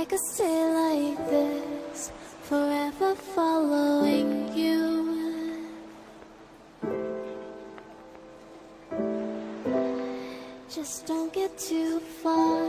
I could stay like this, forever following you. Just don't get too far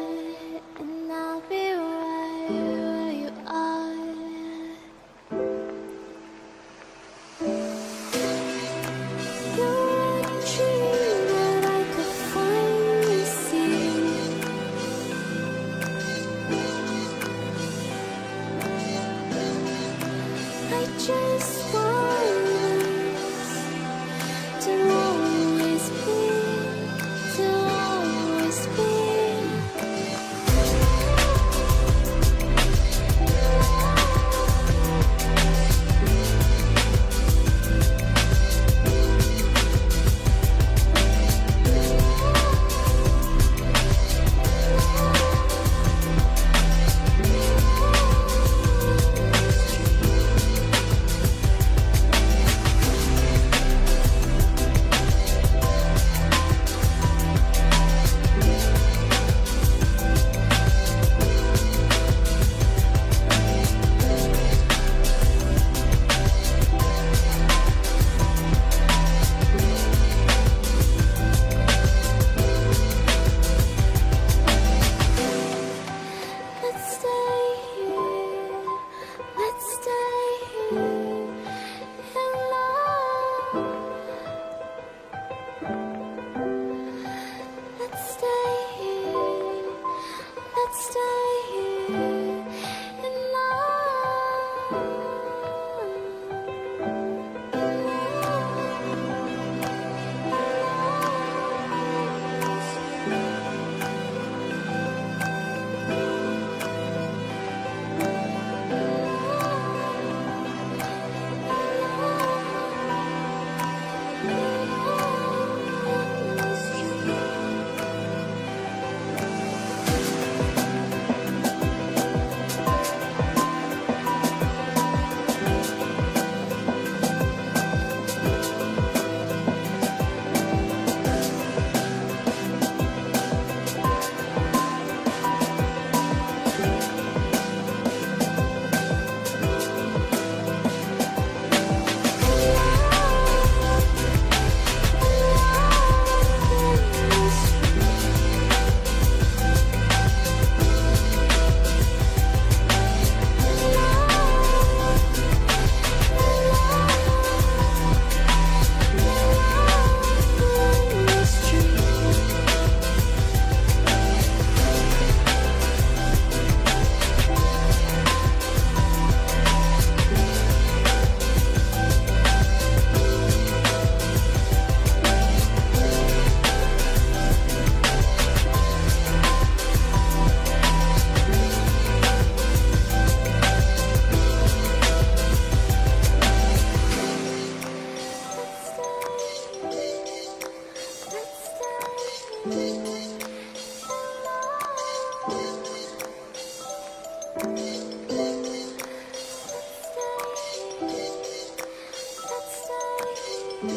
I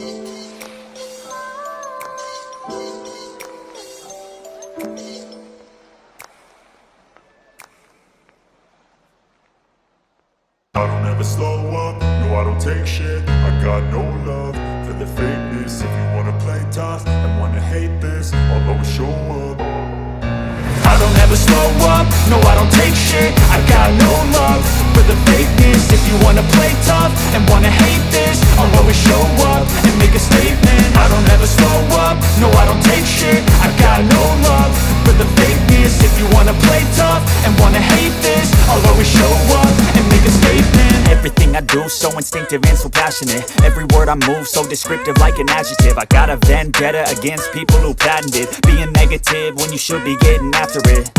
don't ever slow up, no I don't take shit. I got no love for the fakeness. If you wanna play tough and wanna hate this, I'll always show up. I don't ever slow up, no I don't take shit. I got no love for the fakeness. If you wanna play tough and wanna hate this, I'll always show up and make a statement. I don't ever slow up, no I don't take shit. I got no love for the fakeness. If you wanna play tough and wanna hate this, I'll always show up and make a statement. Everything I do so instinctive and so passionate. Every word I move so descriptive like an adjective. I got a vendetta against people who patented being negative when you should be getting after it.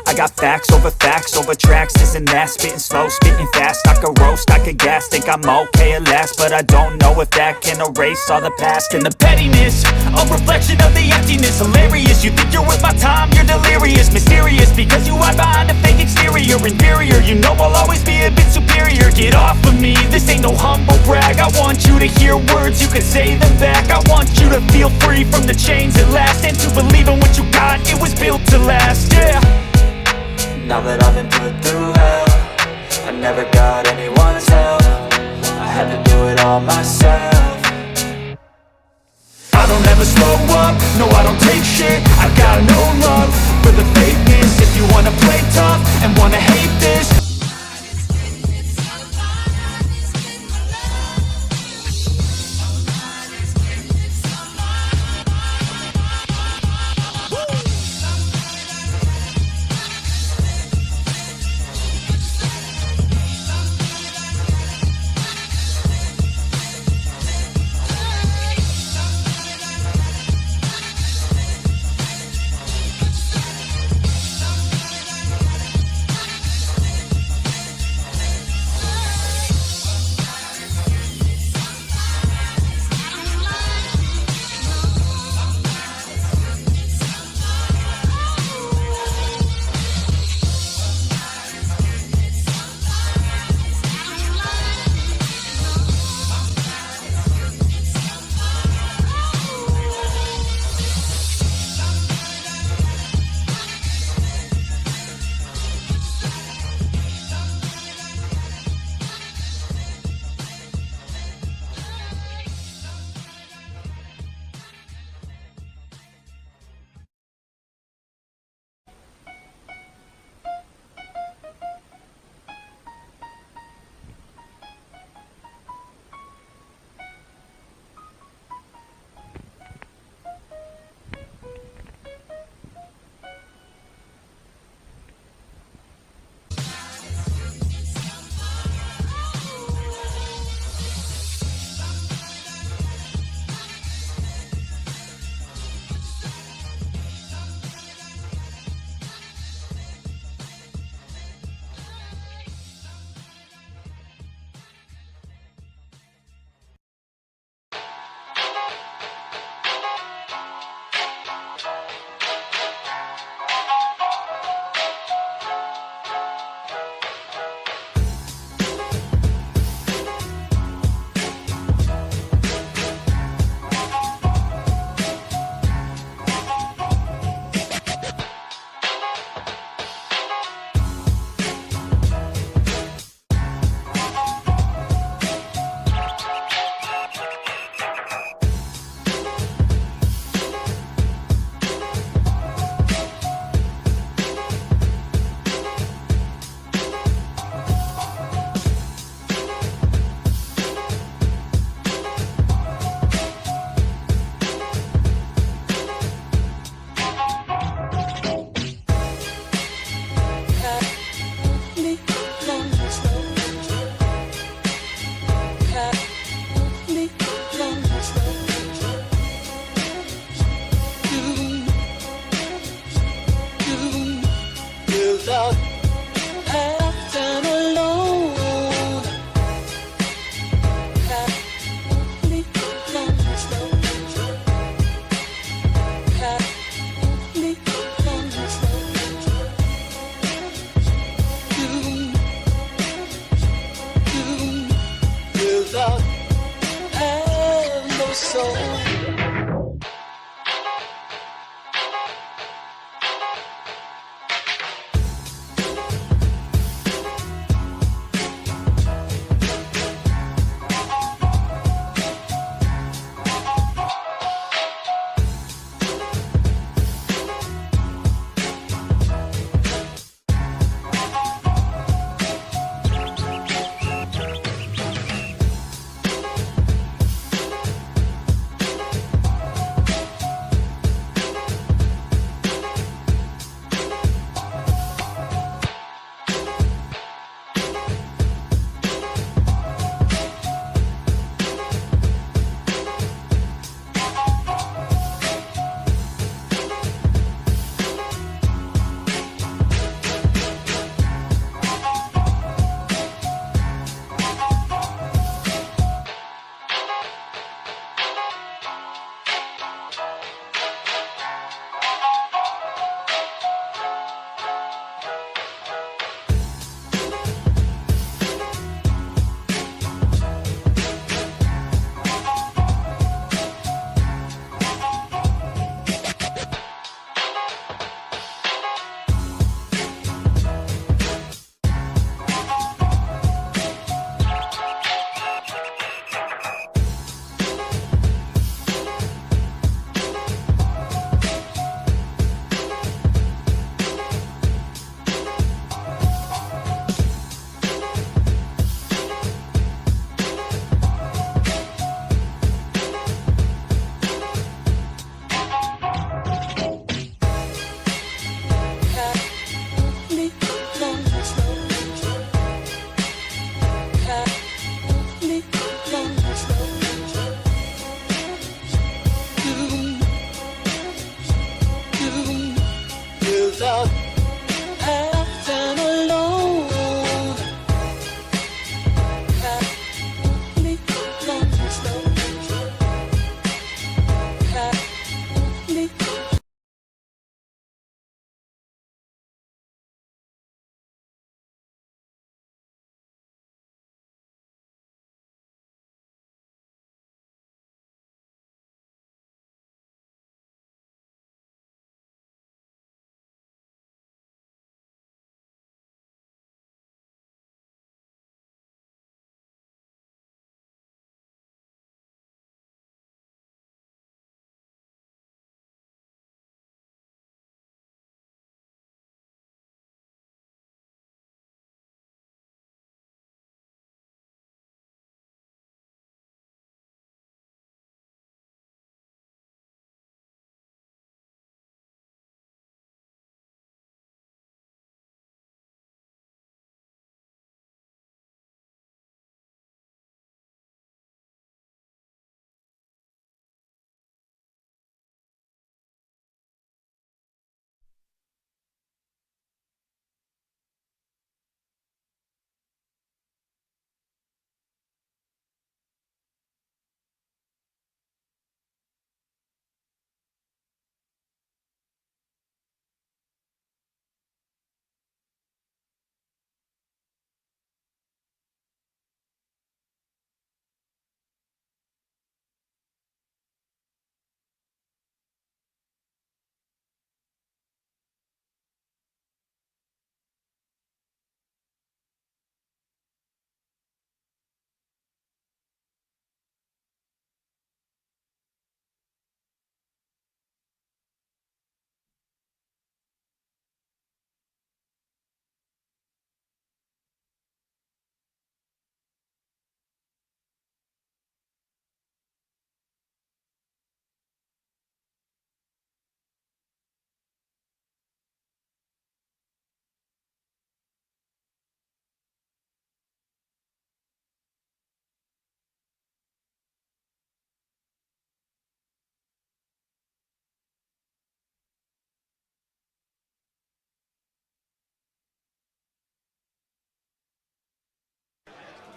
I got facts over tracks, this and that. Spitting slow, spitting fast, I could roast, I could gas. Think I'm okay at last, but I don't know if that can erase all the past. And the pettiness, a reflection of the emptiness. Hilarious, you think you're worth my time, you're delirious. Mysterious, because you hide behind a fake exterior. Inferior, you know I'll always be a bit superior. Get off of me, this ain't no humble brag. I want you to hear words, you can say them back. I want you to feel free from the chains at last, and to believe in what you got, it was built to last, yeah. Now that I've been put through hell, I never got anyone's help. I had to do it all myself. I don't ever slow up, no I don't take shit. I got no love for the fakeness. If you wanna play tough and wanna hate this,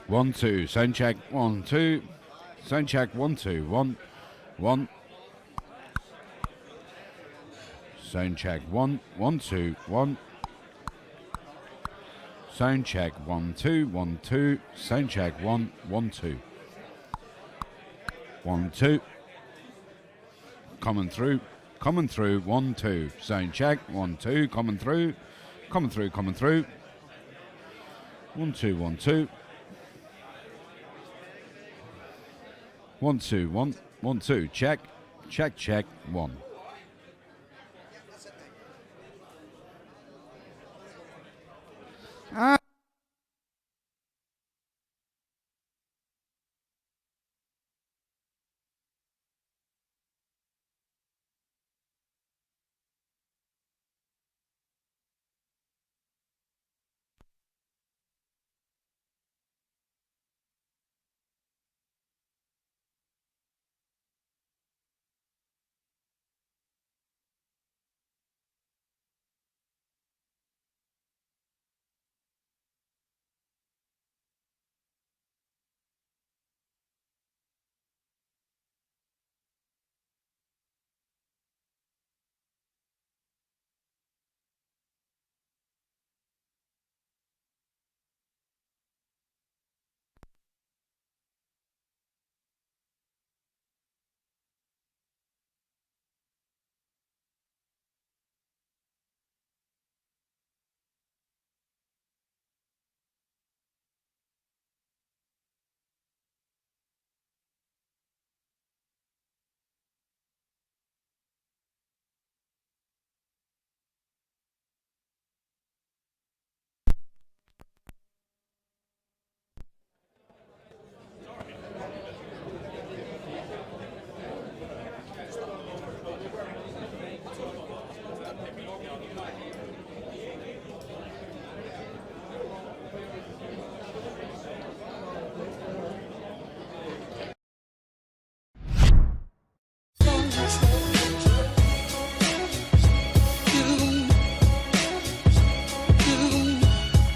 1 2 sound check 1 2 sound check 1 2 1 1 sound check 1 1 2 1 sound check 1 2 1 2 sound check 1 1 2 1, 2. Coming through. 1, 2. Sound check. 1, 2. Coming through. 1, 2, 1, 2. 1, 2, 1, 2. Check. 1.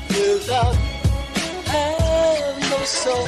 Without have no soul.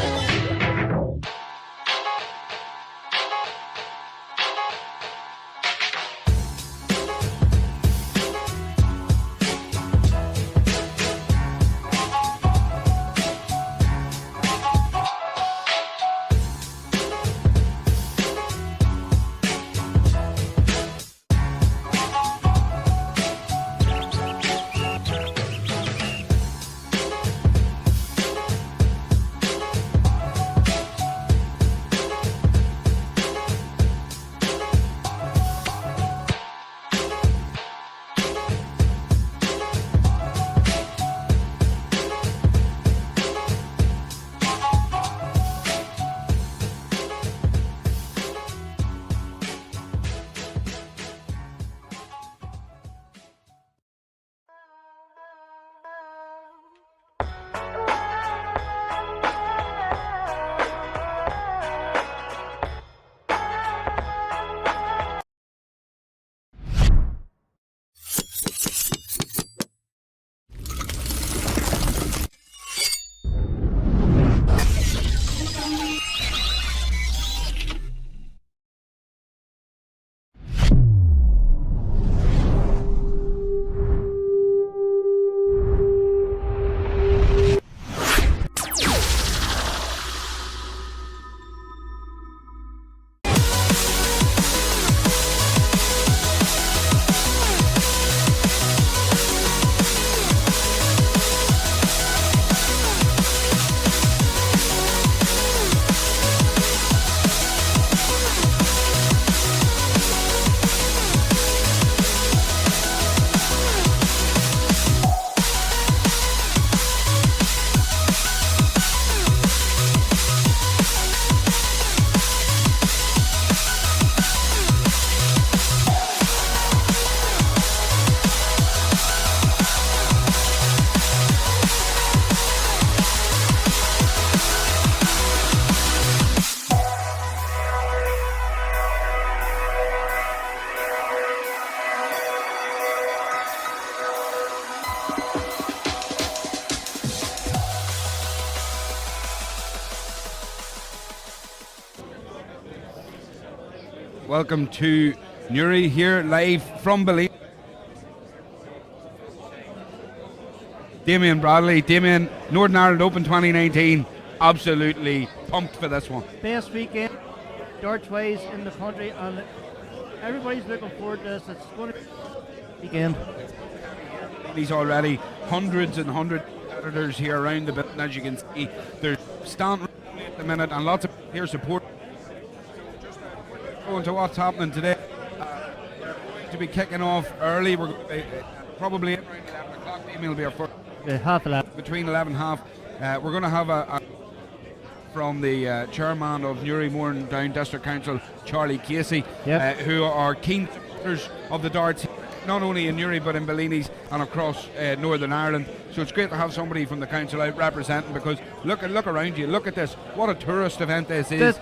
Welcome to Newry here live from Belize. Damien Bradley, Northern Ireland Open 2019. Absolutely pumped for this one. Best weekend darts wise in the country, and everybody's looking forward to this. It's going to begin. He's already hundreds and hundreds of competitors here around the building, as you can see. There's standing at the minute and lots of here support. Going to what's happening today. To be kicking off early. We're probably around 11 o'clock. The email will be our first. Half 11. Between 11 and half. We're going to have a from the chairman of Newry Moore and Down District Council, Charlie Casey, who are keen supporters of the darts, not only in Newry but in Bellini's and across Northern Ireland. So it's great to have somebody from the council out representing, because look around you, look at this, what a tourist event this is.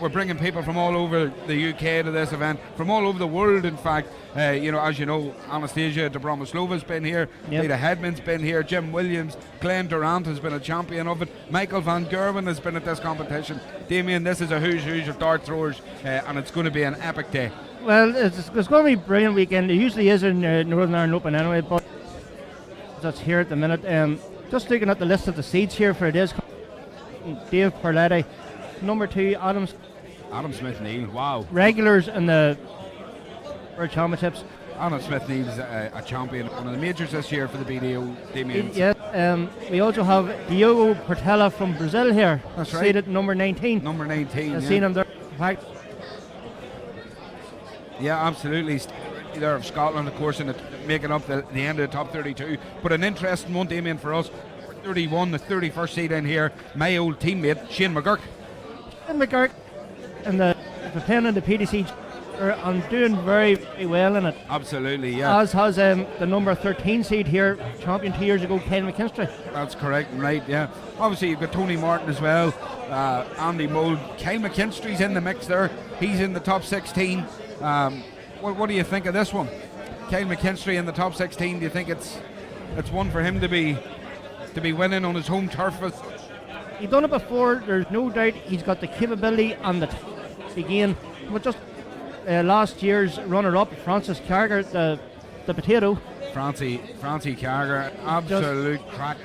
We're bringing people from all over the UK to this event, from all over the world in fact. As you know, Anastasia Dobromyslova's been here, Peter Hedman's been here, Jim Williams, Glenn Durant has been a champion of it, Michael Van Gerwen has been at this competition. Damien, this is a who's of dart throwers, and it's going to be an epic day. Well, it's going to be a brilliant weekend. It usually is in Northern Ireland Open anyway, but that's here at the minute. Just looking at the list of the seeds here for it is Dave Perletti, number 2 Adam Smith-Neil, wow. Regulars in the World Championships. Adam Smith-Neil's a champion, one of the majors this year for the BDO, Damien. We also have Diogo Portela from Brazil here. That's right. Seated number 19. Number 19, I've seen him there. In fact, yeah, absolutely. There of Scotland, of course, in making up the end of the top 32. But an interesting one, Damien, for us. 31, the 31st seed in here. My old teammate, Shane McGurk. Shane McGurk, and the playing in the PDC, and doing very, very well in it. Absolutely, yeah. As has the number 13 seed here, champion 2 years ago, Ken McKinstry. That's correct, right, yeah. Obviously, you've got Tony Martin as well, Andy Mould. Kyle McKinstry's in the mix there. He's in the top 16. What do you think of this one? Kyle McKinstry in the top 16. Do you think it's one for him to be winning on his home turf? He's done it before. There's no doubt he's got the capability and the again. But just last year's runner-up, Francis Carger, the potato. Francie Carger, absolute crack.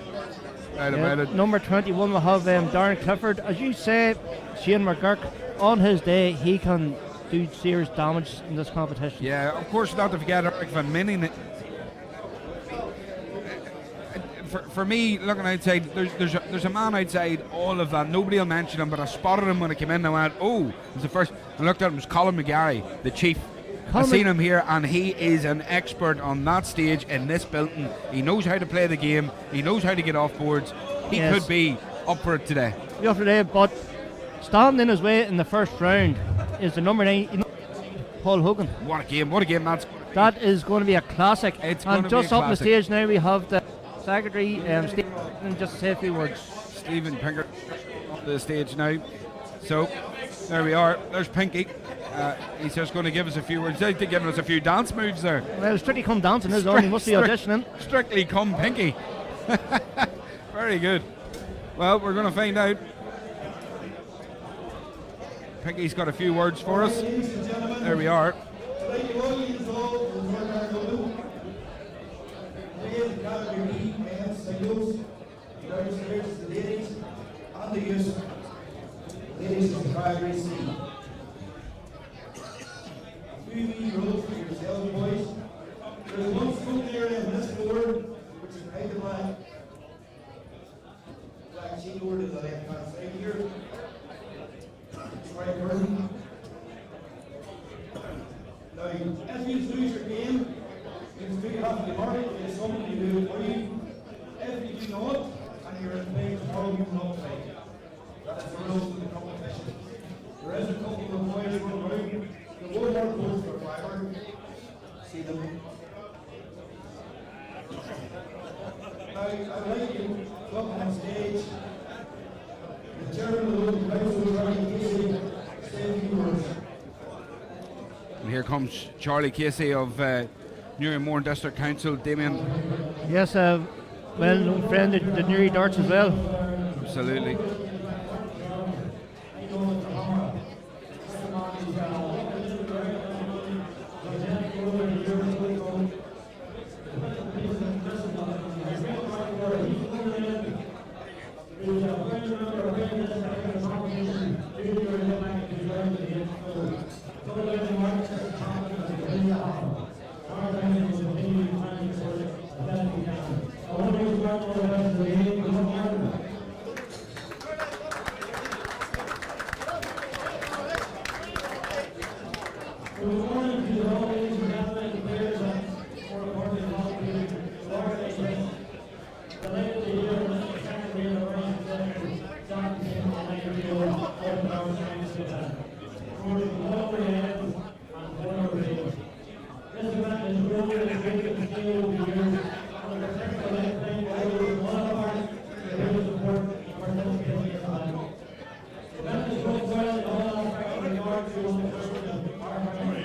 Right about it. Number 21 will have Darren Clifford. As you say, Shane McGurk, on his day, he can do serious damage in this competition. Yeah, of course, not to forget Eric Van Minning. For me, looking outside, there's a man outside all of that. Nobody will mention him, but I spotted him when I came in and I went, oh, it was the first. I looked at him, it was Colin McGarry, the chief. I've seen him here, and he is an expert on that stage in this building. He knows how to play the game. He knows how to get off boards. He could be up for it today. But standing in his way in the first round is the number 9, Paul Hogan. What a game that is going to be a classic. It's and just up classic. the stage now we have the secretary, Stephen, just say a few words. Stephen Pinker on the stage now. So there we are. There's Pinky. He's just going to give us a few words. He's giving us a few dance moves there. Well, Strictly Come Dancing is on. He must be auditioning. Strictly Come Pinky. Very good. Well, we're going to find out. Pinky's got a few words for us. There we are. Ladies and drivers, few rules for yourselves, boys. There's one smoke area on this board, which is painted black. Black sheet over to the left hand side here. Right curtain. Now, as you lose your game, you can speak off the market, it's something you do for you. If you do not, and you're playing tomorrow, you will not play. That's the rules of the competition. There is a couple of boys running around. The one more goes for fiber. See them. Now, I'd like you to come on stage. The chairman of the local council, Charlie Casey, say a few words. And here comes Charlie Casey of Newry Moore District Council. Damien. Yes, well-known friend of the Newry Darts as well. Absolutely. Good morning to all ladies and gentlemen and players that were a part of the organization. Delighted to hear the second year of our executive, John King, and I hear you all the power science with that. For the glory and whatever it is. This event is really a great continue over the years. On the second event, thank you all of our support and participation in this event. The event is going well in all aspects of regard to the service of our country.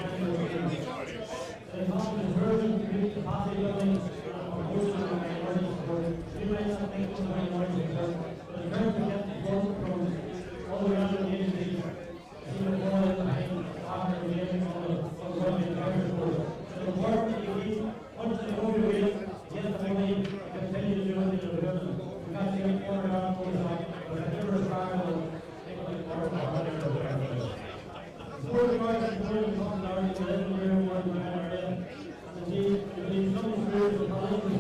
The conference version to meet the possibilities of promotion of minority support. We might not think of minority support, but in terms of getting support from all the other agencies, see the quality behind offering the game of what is better support. So the work that you need, once you motivate, get the money, continue to do it in the business. We've got to get forward on those like, but I never try to take the part of our other organizations. Before the project is going to come down to the legendary one we had already, and the some schools and colleges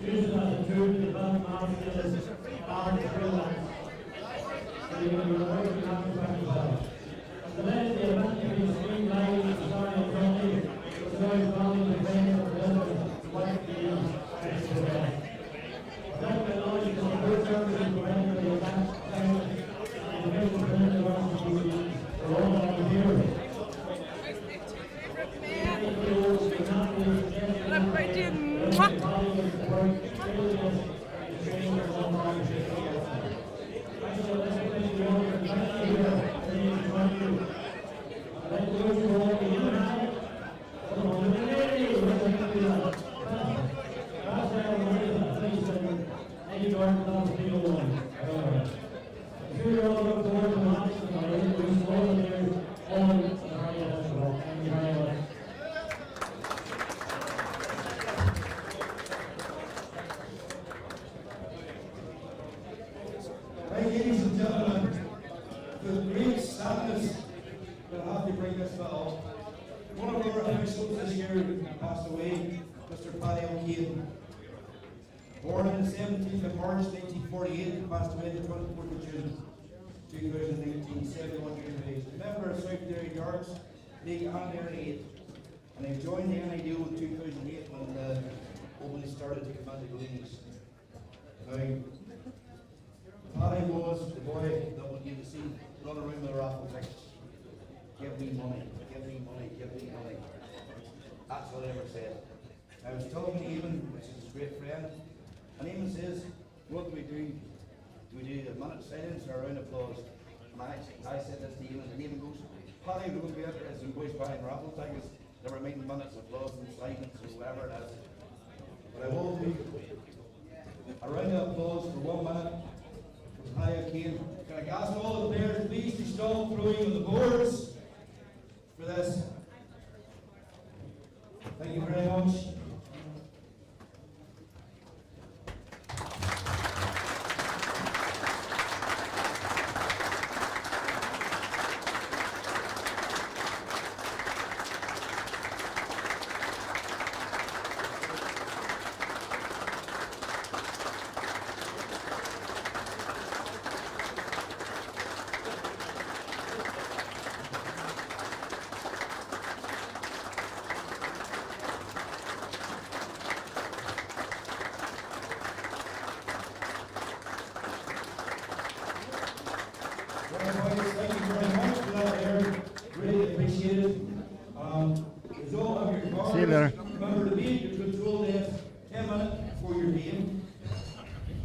use it as a tool to develop math skills and art skills. So you can be working on the practice. The next event can be streamlined and starting on Sunday, with no involving the training for business what it is next event. That technology is a good service and provided for the event and the business presented for all volunteers. Ladies and gentlemen, with great sadness, we'll have to bring this bell. One of our officials this year passed away, Mr. Paddy O'Keefe. Born on the 17th of March 1948, passed away the 24th of June 2019, 71 years of age. A member of South Derry Darts League and Derry 8. And he joined the NIDO in 2008 when they started to come into the leagues. Now, Paddy was the boy that would give the seat, run around with a raffle tickets. Give me money, give me money, give me money. That's what I ever said. I was talking to Eamon, which is his great friend, and Eamon says, what do we do? Do we do a minute silence or a round of applause? And I said this to Eamon, and Eamon goes, Paddy, we're going to be interested in boys buying raffle tickets. Never mind minutes of applause and silence or whatever it is. But I will do a round of applause for 1 minute. Hi, Keane. Can I ask all the players please to stop throwing on the boards for this? Thank you very much. Thank you very much for that, Aaron. Really appreciate it. As all of your cards, See you later. remember to beat your control dance 10 minutes before your game.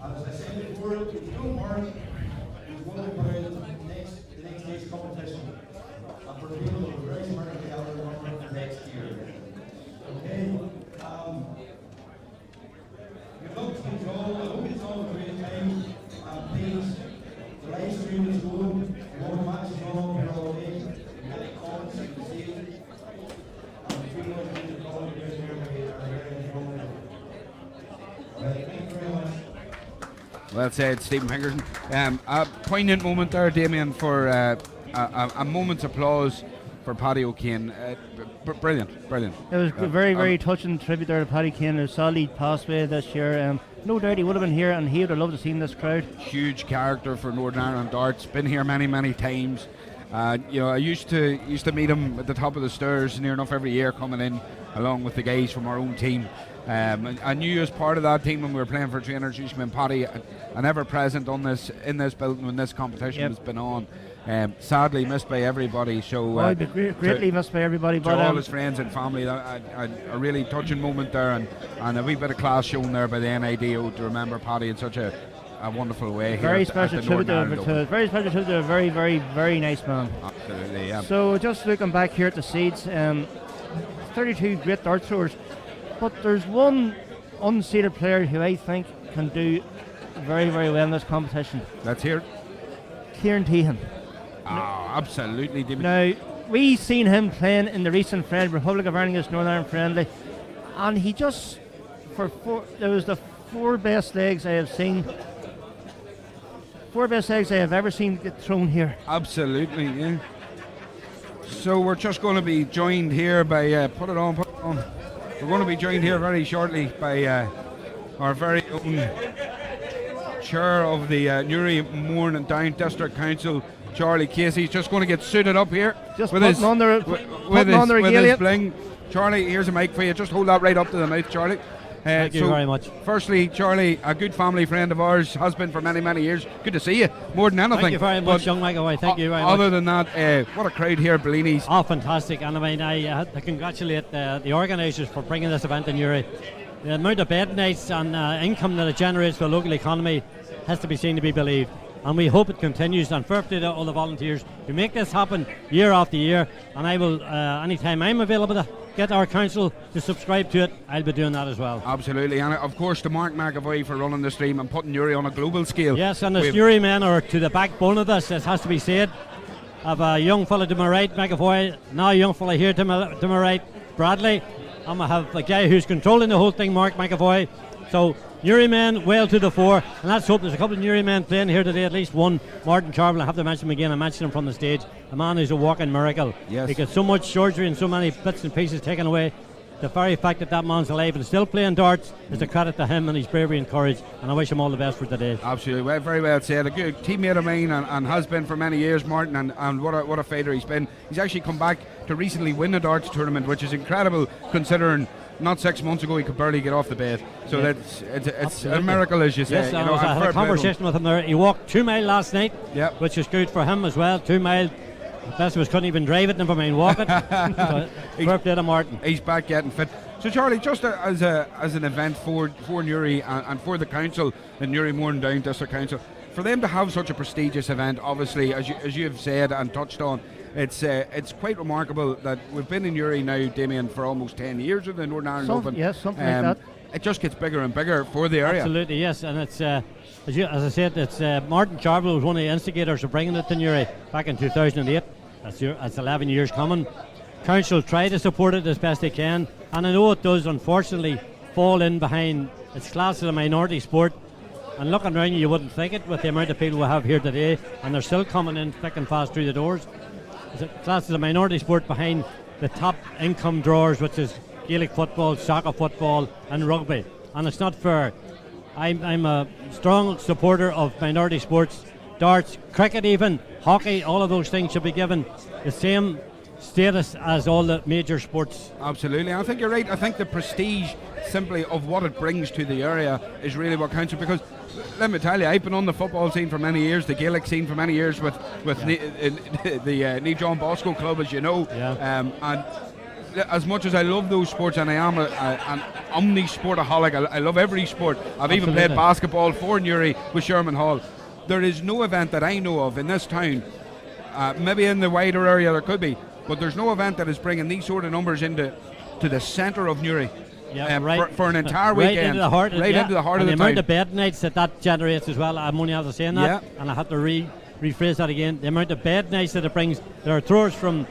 And as I said before, if you don't mark, there's one the next day's competition. And for people who are very smart, they have their one for next year. Okay? Good luck to you all. I hope it's all a great time. Please, the live stream is going. More matches on here all day. Any comments you can see. Thank you very much. Well said, Stephen Pinkerton. A poignant moment there, Damien, for a moment's applause for Paddy O'Kane. Brilliant. It was a very touching tribute there to Paddy Kane, who sadly passed away this year. No doubt he would have been here, and he would have loved to have seen this crowd. Huge character for Northern Ireland darts. Been here many times. You know, I used to meet him at the top of the stairs near enough every year, coming in along with the guys from our own team. And I knew he was part of that team when we were playing for Trainer Jushman Paddy, and ever present in this building when this competition has been on. Sadly missed by everybody. So greatly missed by everybody. To all his friends and family, a really touching moment there, and a wee bit of class shown there by the NIDO to remember Paddy in such a wonderful way. Very special tribute to a very, very, very nice man. Absolutely, yeah. So just looking back here at the seeds, 32 great dart throwers, but there's one unseeded player who I think can do very, very well in this competition. Let's hear it. Kieran Tehan. Absolutely. Now, we seen him playing in the recent Republic of Ireland against Northern Ireland friendly, and he just, there was the four best legs I have seen. Four best legs I have ever seen get thrown here. Absolutely, yeah. So we're just going to be joined here by, put it on. We're going to be joined here very shortly by our very own chair of the Newry Mourne and Down District Council, Charlie Casey. He's just going to get suited up here. Just with his bling. Charlie, here's a mic for you. Just hold that right up to the mouth, Charlie. Thank you very much. Firstly, Charlie, a good family friend of ours, has been for many, many years. Good to see you, more than anything. Thank you very much, young McAvoy. Thank you very much. Other than that, what a crowd here at Bellini's. Oh, fantastic. And I mean, I had to congratulate the organisers for bringing this event in Newry. The amount of bed nights and income that it generates for the local economy has to be seen to be believed. And we hope it continues, and fair play to all the volunteers who make this happen year after year. And I will, anytime I'm available to get our council to subscribe to it, I'll be doing that as well. Absolutely, and of course to Mark McAvoy for running the stream and putting Newry on a global scale. Yes, and the Newry men are to the backbone of this, it has to be said. I have a young fella to my right, McAvoy, now a young fella here to my right, Bradley. And I have a guy who's controlling the whole thing, Mark McAvoy. So Newry men well to the fore, and let's hope there's a couple of Newry men playing here today, at least one. Martin Carville, I have to mention him again, I mentioned him from the stage. The man is a walking miracle. Yes. He got so much surgery and so many bits and pieces taken away. The very fact that man's alive and still playing darts is a credit to him and his bravery and courage, and I wish him all the best for today. Absolutely, well, very well said. A good teammate of mine and has been for many years, Martin, and what a fighter he's been. He's actually come back to recently win a darts tournament, which is incredible considering not 6 months ago he could barely get off the bed. So it's a miracle, as you say. Yes, I had a conversation with him there. He walked 2 miles last night, which is good for him as well. 2 miles. The best of us couldn't even drive it, never mind walk it. So, fair play to Martin. He's back getting fit. So Charlie, just as an event for Newry and for the council, the Newry Mourne Down District Council, for them to have such a prestigious event, obviously, as you have said and touched on, it's quite remarkable that we've been in Newry now, Damien, for almost 10 years with the Northern Ireland Open. Yes, something like that. It just gets bigger and bigger for the area. Absolutely, yes, and it's as I said, it's Martin Carville was one of the instigators of bringing it to Newry back in 2008. That's 11 years coming. Council try to support it as best they can, and I know it does unfortunately fall in behind. It's classed as a minority sport, and looking around you wouldn't think it with the amount of people we have here today, and they're still coming in thick and fast through the doors. It's classed as a minority sport behind the top income drawers, which is Gaelic football, soccer football and rugby, and it's not fair. I'm a strong supporter of minority sports, darts, cricket even, hockey, all of those things should be given the same status as all the major sports. Absolutely, I think you're right. I think the prestige simply of what it brings to the area is really what counts, because let me tell you, I've been on the football scene for many years, the Gaelic scene for many years with the Ní John Bosco club, as you know, and as much as I love those sports, and I am an omni-sportaholic, I love every sport. I've even played basketball for Newry with Sherman Hall. There is no event that I know of in this town, maybe in the wider area there could be, but there's no event that is bringing these sort of numbers into the centre of Newry. For an entire weekend, into the heart, into the heart of the town. The amount of bed nights that generates as well. I'm only after saying that, and I have to rephrase that again. The amount of bed nights that it brings. There are throwers from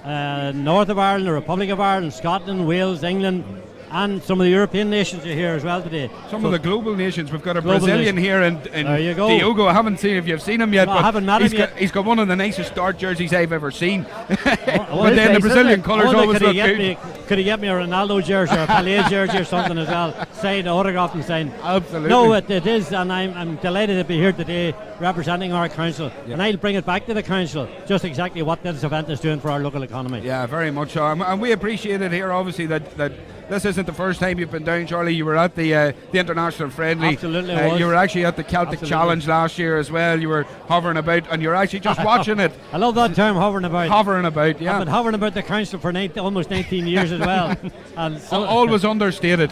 North of Ireland, the Republic of Ireland, Scotland, Wales, England, and some of the European nations are here as well today. Some of the global nations. We've got a Global Brazilian nation. here in There you go. Diogo. I haven't seen if you've seen him yet, No, I but haven't met him yet. he's got one of the nicest dart jerseys I've ever seen. Well, But then the it's Brazilian nice, colours isn't it? always look good. Could he get me a Ronaldo jersey or a Pelé jersey or something as well? Signed, autographed and signed. Absolutely. No, it is, and I'm delighted to be here today representing our council. Yeah. And I'll bring it back to the council, just exactly what this event is doing for our local economy. Yeah, very much so. And we appreciate it here, obviously, that this isn't the first time you've been down, Charlie. You were at the International Friendly. Absolutely, I was. You were actually at the Celtic Absolutely. Challenge last year as well. You were hovering about, and you're actually just watching it. I love that term, hovering about. Hovering about, yeah. I've been hovering about the council for almost 19 years as well. And so Always understated.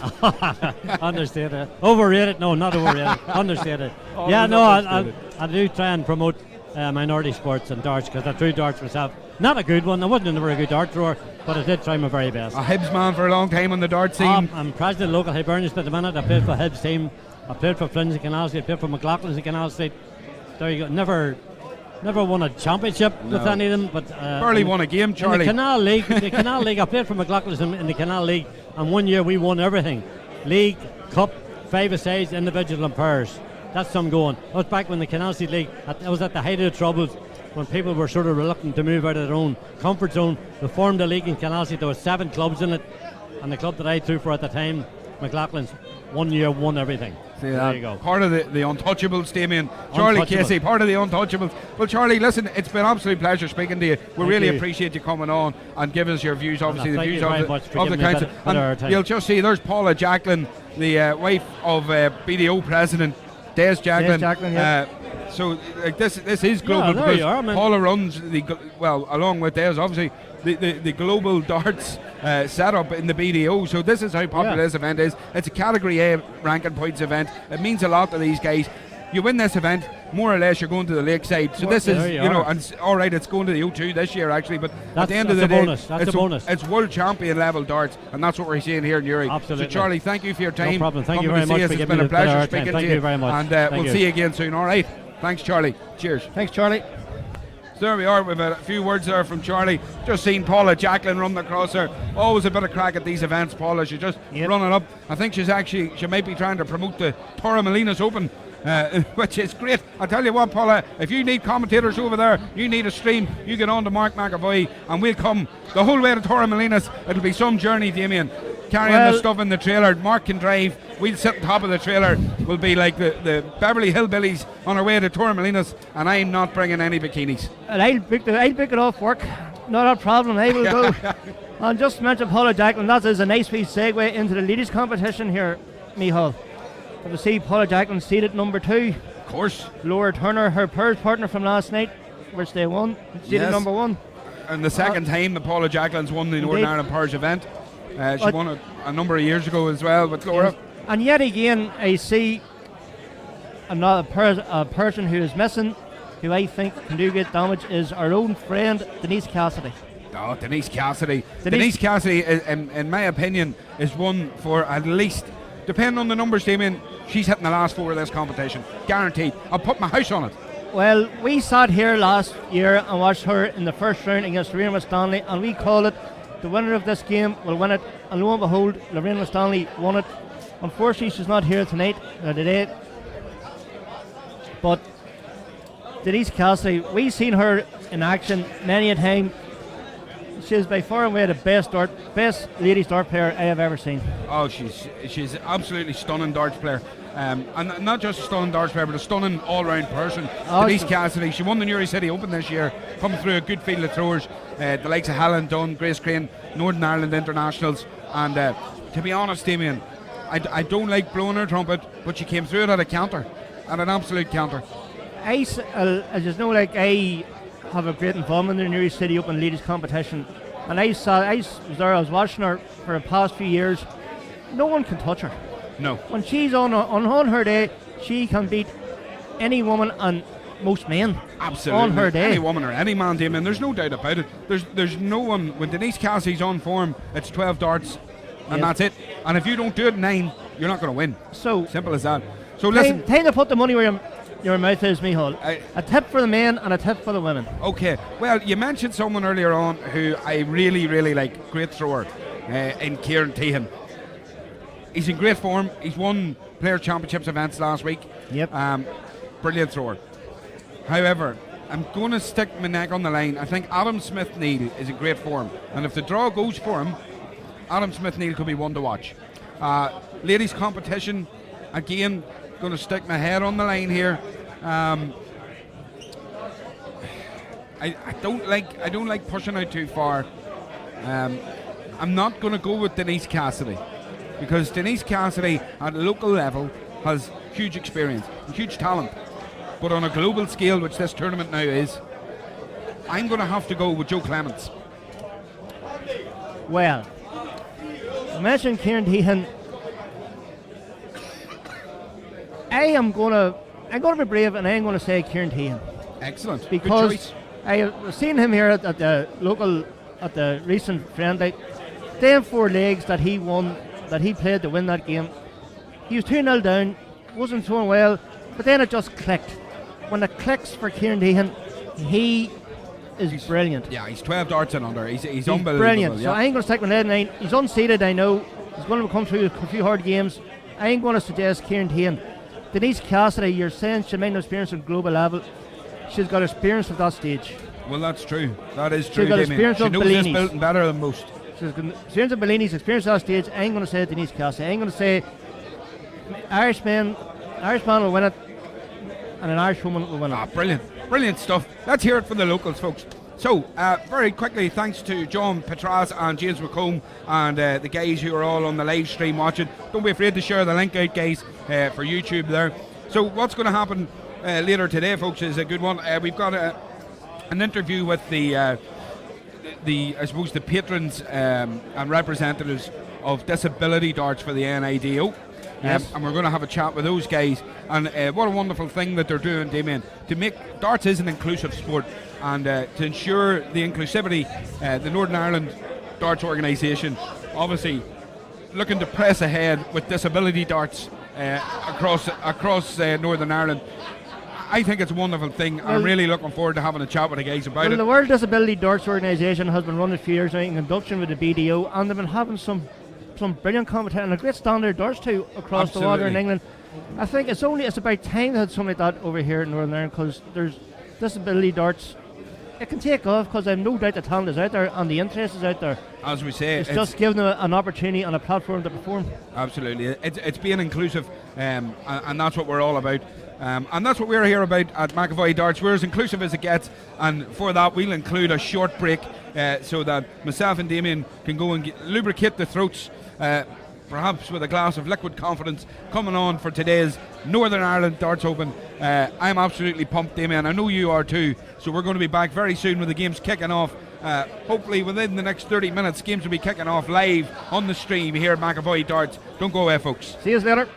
understated. Overrated? No, not overrated. Understated. Always Yeah, no, understated. I do try and promote minority sports and darts because I threw darts myself. Not a good one. I wasn't a very good dart thrower, but I did try my very best. A Hibs man for a long time on the dart scene. I'm president of local Hibernians at the minute. I played for Hibs team. I played for Flins and Canal Street. I played for McLaughlin's and Canal Street. There you go. Never won a championship with any of them, but Barely won a game, in Charlie. the Canal League, I played for McLaughlin's in the Canal League, and one year we won everything: league, cup, 5-a-sides, individual and pairs. That's some going. That was back when the Canal Street League. I was at the height of the troubles when people were sort of reluctant to move out of their own comfort zone. We formed a league in Canal Street. There were 7 clubs in it, and the club that I threw for at the time, McLaughlin's, one year won everything. See there that? you go. Part of the Untouchables, Damien. Charlie Untouchable. Casey, part of the Untouchables. Well, Charlie, listen, it's been an absolute pleasure speaking to you. We Thank really you. appreciate you coming on and giving us your views, obviously, the thank views you very of much for the giving me council. a bit of And time. you'll just see there's Paula Jacklin, the wife of BDO President Des Jacklin. Jacklin, yeah. So this is global there because you are, man. Paula runs along with Des, obviously, the global darts setup in the BDO. So this is how popular this event is. It's a Category A ranking points event. It means a lot to these guys. You win this event, more or less, you're going to the Lakeside. So this is, There you are. and all right, it's going to the O2 this year actually, but at the end of that's the a day, bonus. That's it's a bonus. It's world champion level darts, and that's what we're seeing here in Uri. Absolutely. So Charlie, thank you for your time. No problem. Thank you coming very to see much us. for It's giving been a me a bit of pleasure our speaking time. to Thank you. you very much. And Thank we'll you. see you again soon. All right. Thanks, Charlie. Cheers. Thanks, Charlie. So there we are. We've had a few words there from Charlie. Just seen Paula Jacklin running across there. Always a bit of crack at these events, Paula. She's just running up. I think she might be trying to promote the Torremolinos Open, which is great. I tell you what, Paula, if you need commentators over there, you need a stream, you get on to Mark McAvoy and we'll come the whole way to Torremolinos. It'll be some journey, Damien. Carrying the stuff in the trailer. Mark can drive. We'll sit on top of the trailer. We'll be like the Beverly Hillbillies on our way to Torremolinos, and I'm not bringing any bikinis. And I'll pick it off work. Not a problem. I will go. And just to mention Paula Jacklin, that is a nice wee segue into the ladies competition here, Michal. We see Paula Jacklin seated number 2. Of course. Laura Turner, her pairs partner from last night, which they won, seated number 1. And the second time that Paula Jacklin's won the Northern Ireland Purge event. She won it a number of years ago as well with Laura. Yes. And yet again, I see a person who is missing, who I think can do great damage, is our own friend Denise Cassidy. Oh, Denise Cassidy. Denise Cassidy, in my opinion, is one for at least, depending on the numbers, Damien, she's hitting the last 4 of this competition. Guaranteed. I'll put my house on it. Well, we sat here last year and watched her in the first round against Lorraine Winstanley, and we called it the winner of this game will win it. And lo and behold, Lorraine Winstanley won it. Unfortunately, she's not here today. But Denise Cassidy, we've seen her in action many a time. She is by far and away the best ladies dart player I have ever seen. Oh, she's absolutely stunning darts player. And not just a stunning darts player, but a stunning all-round person. Denise Cassidy, she won the Newry City Open this year, coming through a good field of throwers, the likes of Helen Dunn, Grace Crane, Northern Ireland Internationals. And to be honest, Damien, I don't like blowing her trumpet, but she came through it at a counter, at an absolute counter. I just know, like, I have a great involvement in the Newry City Open ladies competition, and I was watching her for the past few years. No one can touch her. No. When she's on her day, she can beat any woman and most men. Absolutely. On her day. Any woman or any man, Damien, there's no doubt about it. There's no one, when Denise Cassidy's on form, it's 12 darts, and that's it. And if you don't do it in 9, you're not going to win. So simple as that. So listen. Time to put the money where your mouth is, Michal. A tip for the men and a tip for the women. Okay. Well, you mentioned someone earlier on who I really, really like, great thrower, in Kieran Tehan. he's in great form. He's won Player Championships events last week. Yep. Brilliant thrower. However, I'm going to stick my neck on the line. I think Adam Smith-Neil is in great form. And if the draw goes for him, Adam Smith-Neil could be one to watch. Ladies competition, again, going to stick my head on the line here. I don't like pushing out too far. I'm not going to go with Denise Cassidy, because Denise Cassidy at a local level has huge experience and huge talent. But on a global scale, which this tournament now is, I'm going to have to go with Joe Clements. Well, I mentioned Kieran Tehan. I'm going to be brave, and I'm going to say Kieran Tehan. Excellent. Because good choice. I've seen him here at the recent friendly. Them 4 legs that he won, that he played to win that game. He was 2-0 down, wasn't throwing well, but then it just clicked. When it clicks for Kieran Tehan, he is brilliant. Yeah, he's 12 darts and under. He's unbelievable. Brilliant. Yeah. So I'm going to stick with Ned 9. He's unseeded, I know. He's going to come through a few hard games. I'm going to suggest Kieran Tehan. Denise Cassidy, you're saying she might not experience on global level. She's got experience at that stage. Well, that's true. That is true. She's got experience she of knows this Bellinis. building better than most. She's got experience of Bellini's, experience at that stage. I'm going to say Denise Cassidy. I'm going to say Irishman will win it, and an Irish woman will win it. Brilliant. Brilliant stuff. Let's hear it from the locals, folks. So, very quickly, thanks to John Petras and James McComb and the guys who are all on the live stream watching. Don't be afraid to share the link out, guys, for YouTube there. So, what's going to happen later today, folks, is a good one. We've got an interview with the patrons and representatives of disability darts for the NIDO. Yes. And we're going to have a chat with those guys. And what a wonderful thing that they're doing, Damien, to make darts is an inclusive sport, and to ensure the inclusivity. The Northern Ireland Darts Organisation obviously looking to press ahead with disability darts across Northern Ireland. I think it's a wonderful thing. I'm really looking forward to having a chat with the guys about it. The World Disability Darts Organisation has been running a few years now in conjunction with the BDO, and they've been having some brilliant competition and a great standard darts too across the water in England. I think it's about time they had something like that over here in Northern Ireland, because there's disability darts. It can take off, because I've no doubt the talent is out there and the interest is out there. As we say, it's just giving them an opportunity and a platform to perform. Absolutely, it's being inclusive, and that's what we're all about. And that's what we're here about at McAvoy Darts. We're as inclusive as it gets, and for that we'll include a short break so that myself and Damien can go and lubricate the throats, perhaps with a glass of liquid confidence, coming on for today's Northern Ireland Darts Open. I'm absolutely pumped, Damien. I know you are too. So we're going to be back very soon with the games kicking off. Hopefully within the next 30 minutes, games will be kicking off live on the stream here at McAvoy Darts. Don't go away, folks. See you later.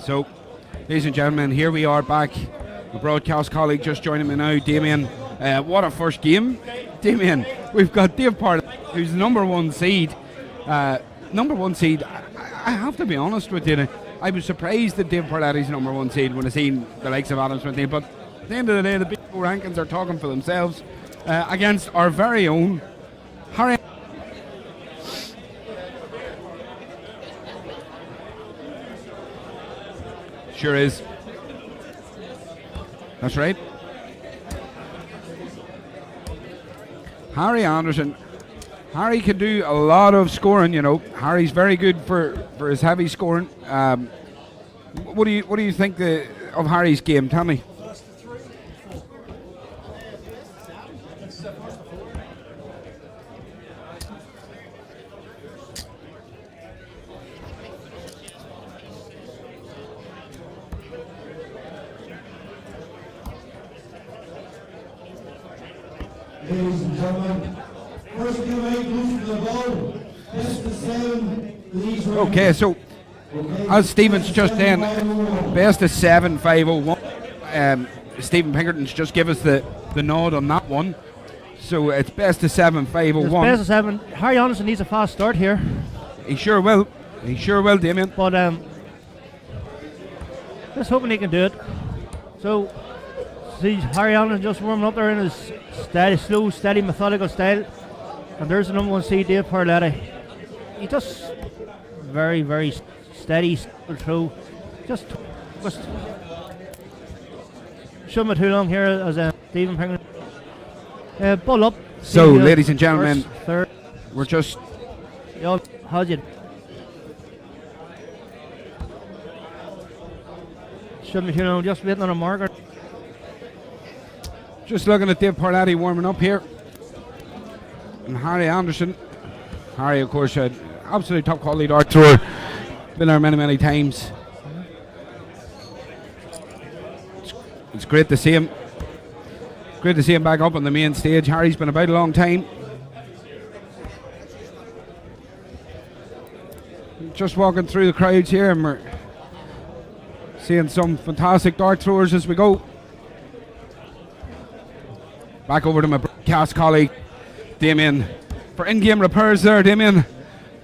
So, ladies and gentlemen, here we are back. My broadcast colleague just joining me now, Damien. What a first game, Damien. We've got Dave Parlett, who's the number one seed. Number one seed. I have to be honest with you. I was surprised that Dave Parletti's number one seed when I seen the likes of Adam Smith. But at the end of the day, the big four rankings are talking for themselves against our very own Harry. Sure is. That's right. Harry Anderson. Harry can do a lot of scoring, you know. Harry's very good for his heavy scoring. What do you think of Harry's game? Tell me. Ladies and gentlemen, first game out goes to the ball. Best of 7 leagues. Okay, so as Stephen's just saying, best of 7, 5-0-1. Stephen Pinkerton's just give us the nod on that one. So it's best of 7, 5-0-1. Best of 7. Harry Anderson needs a fast start here. He sure will. He sure will, Damien. But just hoping he can do it. So see Harry Anderson just warming up there in his slow, steady, methodical style. And there's the number one seed, Dave Parletti. He just very, very steady through. Just shouldn't be too long here as Stephen Pinkerton. Ball up. So, ladies and gentlemen, first, third. We're just. How'd you? Shouldn't be too long, just waiting on a marker. Just looking at Dave Parletti warming up here. And Harry Anderson. Harry, of course, an absolute top quality dart thrower. Been there many, many times. It's great to see him. Great to see him back up on the main stage. Harry's been about a long time. Just walking through the crowds here, and we're seeing some fantastic dart throwers as we go. Back over to my broadcast colleague, Damien, for in-game repairs there, Damien.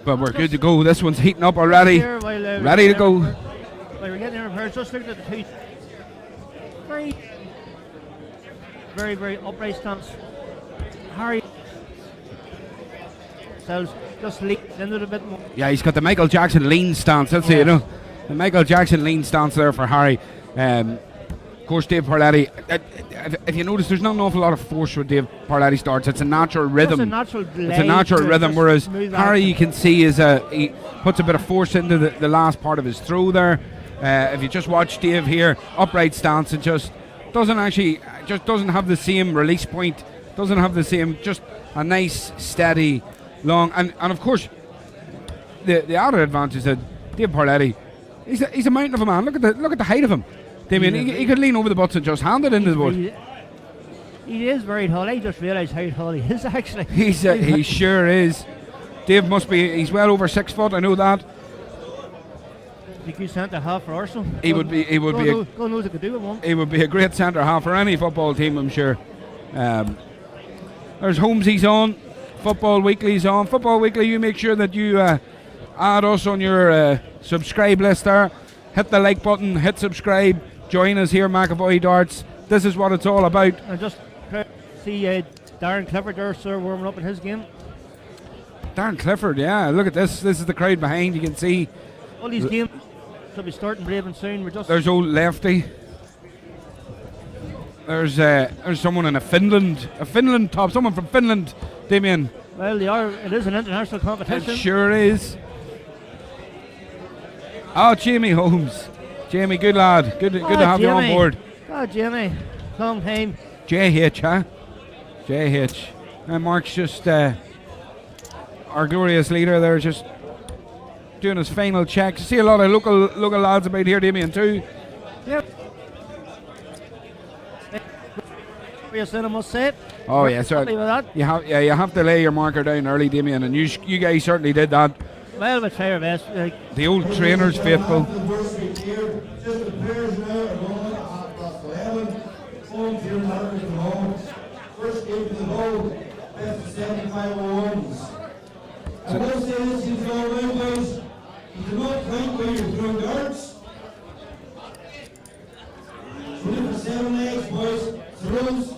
But we're good to go. This one's heating up already. Ready to go. While we're getting repairs, just look at the two. Very, very, very upright stance. Harry just leans into it a bit more. Yeah, he's got the Michael Jackson lean stance. That's it, you know. The Michael Jackson lean stance there for Harry. Of course, Dave Parletti. If you notice, there's not an awful lot of force with Dave Parletti starts. It's a natural rhythm. It's a natural rhythm. Whereas Harry, you can see, he puts a bit of force into the last part of his throw there. If you just watch Dave here, upright stance, and just doesn't have the same release point. Doesn't have the same. Just a nice, steady, long, and of course, the added advantage is that Dave Parletti, he's a mountain of a man. Look at the height of him. Damien, he could lean over the butts and just hand it into the wood. He is very tall. I just realised how tall he is actually. He sure is. Dave he's well over 6 foot. I know that. Be a good centre half for Arsenal. He would be. God knows what could do with one. He would be a great centre half for any football team, I'm sure. There's Holmesy's on. Football Weekly's on. Football Weekly, you make sure that you add us on your subscribe list there. Hit the like button. Hit subscribe. Join us here, McAvoy Darts. This is what it's all about. I just see Darren Clifford there, sir, warming up in his game. Darren Clifford, yeah. Look at this. This is the crowd behind. You can see. All these games should be starting braving soon. There's old Lefty. There's someone in a Finland top. Someone from Finland, Damien. Well, they are. It is an international competition. It sure is. Oh, Jamie Holmes. Jamie, good lad. Good to have you on board. Oh, Jamie. Long time. JH, huh? JH. And Mark's just our glorious leader there, just doing his final checks. See a lot of local lads about here, Damien, too. Yep. I must say it. Oh yeah, so you have to lay your marker down early, Damien, and you guys certainly did that. Well, we try our best. The old trainer's faithful. here. Just the players now are going at +11. Phones here matter at the moment. First game to the ball, best of 75 ones. I will say this, he's all right, boys. You do not count where you're throwing darts. So look for 7 legs, boys. Throws.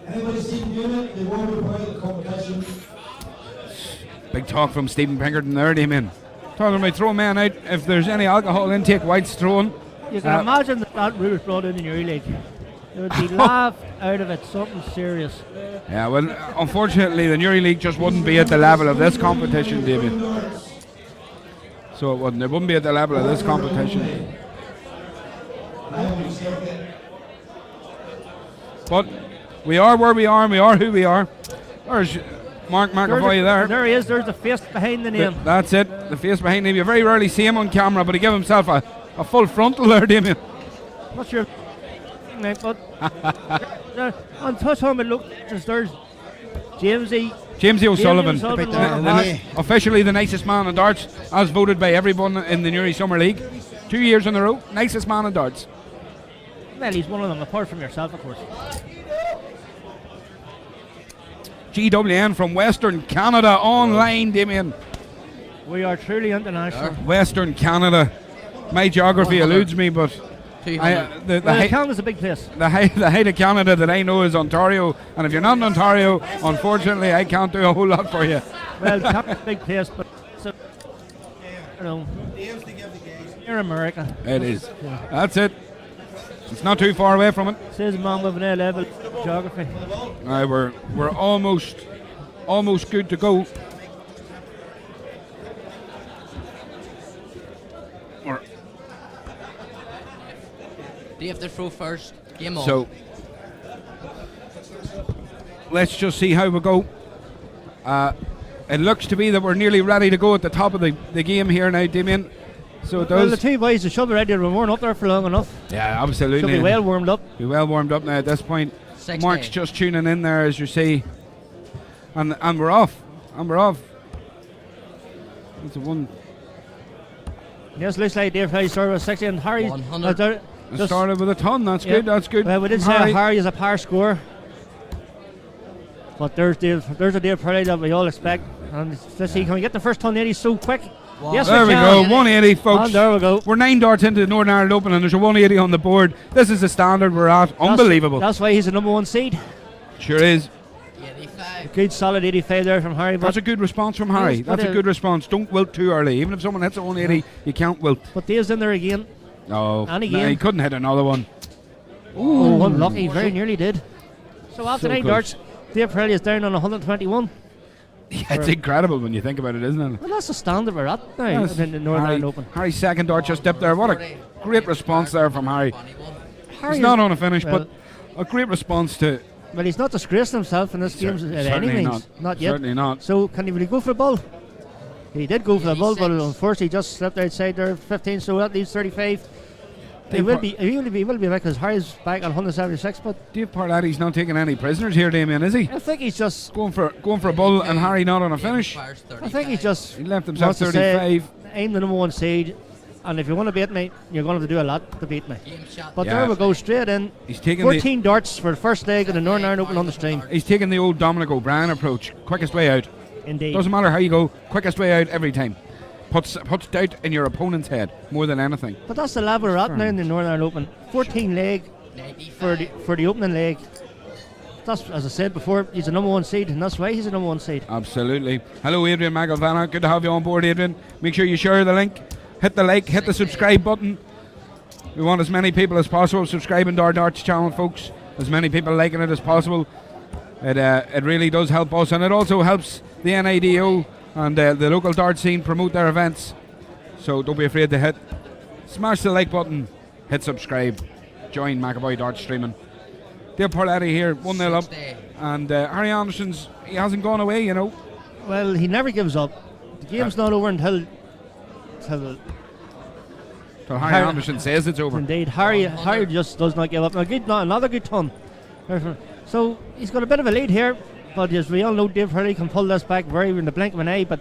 Anybody seen doing it, they won't be part of the competition. Big talk from Stephen Pinkerton there, Damien. Talking about throw a man out if there's any alcohol intake whilst throwing. You can imagine that rule was brought in the Newry League. There would be laughed out of it, something serious. Yeah, well, unfortunately, the Newry League just wouldn't be at the level of this competition, David. So it wouldn't. It wouldn't be at the level of this competition. But we are where we are, and we are who we are. There's Mark McAvoy there. There he is. There's the face behind the name. That's it. The face behind him. You very rarely see him on camera, but he gave himself a full frontal there, Damien. What's your name? But on touch home, it looks there's Jamesy O'Sullivan, O'Sullivan. officially the nicest man in darts, as voted by everyone in the Newry Summer League. 2 years in a row, nicest man in darts. Well, he's one of them, apart from yourself, of course. GWN from Western Canada online, Damien. We are truly international. Western Canada. My geography eludes me, but Canada's a big place. The height of Canada that I know is Ontario, and if you're not in Ontario, unfortunately, I can't do a whole lot for you. Well, Canada's a big place, but you know, you're America. It is. That's it. It's not too far away from it. Says man with an A-level geography. We're almost good to go. Do you have to throw first? Game on. So let's just see how we go. It looks to be that we're nearly ready to go at the top of the game here now, Damien. So it does. Well, the two boys should be ready to warm up there for long enough. Yeah, absolutely. Should be well warmed up. Be well warmed up now at this point. 60. Mark's just tuning in there, as you see, and we're off. It's a one. Yes, looks like Dave Harry started with 60 and Harry 100. Started with a ton. That's good. That's good. Well, we did say Harry is a par score, but there's a Dave Perry that we all expect. And let's see, can we get the first ton 80 so quick? Wow. Yes, there we go. 180, folks. And there we go. We're 9 darts into the Northern Ireland Open, and there's a 180 on the board. This is the standard we're at. Unbelievable. That's why he's the number one seed. Sure is. 85. Good solid 85 there from Harry. That's a good response from Harry. That's a good response. Don't wilt too early. Even if someone hits a 180, you can't wilt. But Dave's in there again. No, And again. he couldn't hit another one. Oh, unlucky. Very nearly did. So after So 9 close. darts, Dave Perry is down on 121. Yeah, it's incredible when you think about it, isn't it? Well, that's the standard we're at now Yes. in the Northern Ireland Open. Harry's second dart just dipped there. What a great response there from Harry. 21. Harry He's not is- on a finish, well, but a great response to. Well, he's not disgracing himself in this game at any Certainly means. Not yet. Certainly not. So, can he really go for the ball? He did go for the ball, but unfortunately, he just slipped outside there. 15, so that leaves 35. He will be back because Harry's back on 176. But Dave Parlatti's not taking any prisoners here, Damien, is he? I think he's just. Going for a bull and Harry not on a finish. Requires I think he's 35. just. He left himself wants to say, 35. I'm the number one seed, and if you want to beat me, you're going to have to do a lot to beat me. Game shot. But Yeah. there we go, straight in. He's taking 14 darts for the first leg of the Northern Ireland Open on the stream. He's taking the old Dominic O'Brien approach. Quickest way out. Indeed. Doesn't matter how you go. Quickest way out every time. Puts doubt in your opponent's head more than anything. But that's the level we're at now in the Northern Ireland Open. 14 leg 95. for the opening leg. That's, as I said before, he's the number one seed, and that's why he's the number one seed. Absolutely. Hello, Adrian Magalvana. Good to have you on board, Adrian. Make sure you share the link. Hit the like. Hit the subscribe button. We want as many people as possible subscribing to our Darts channel, folks. As many people liking it as possible. It really does help us, and it also helps the NIDO and the local dart scene promote their events. So don't be afraid to smash the like button, hit subscribe, join McAvoy Dart Streaming. Dale Parlatti here, 1-0 up, 60. and Harry Anderson's, he hasn't gone away, you know. Well, he never gives up. The game's not over until So Harry Anderson says it's over. indeed. Harry just does not give up. Another good ton. So he's got a bit of a lead here, but as we all know, Dave Hurley can pull this back very in the blink of an eye, but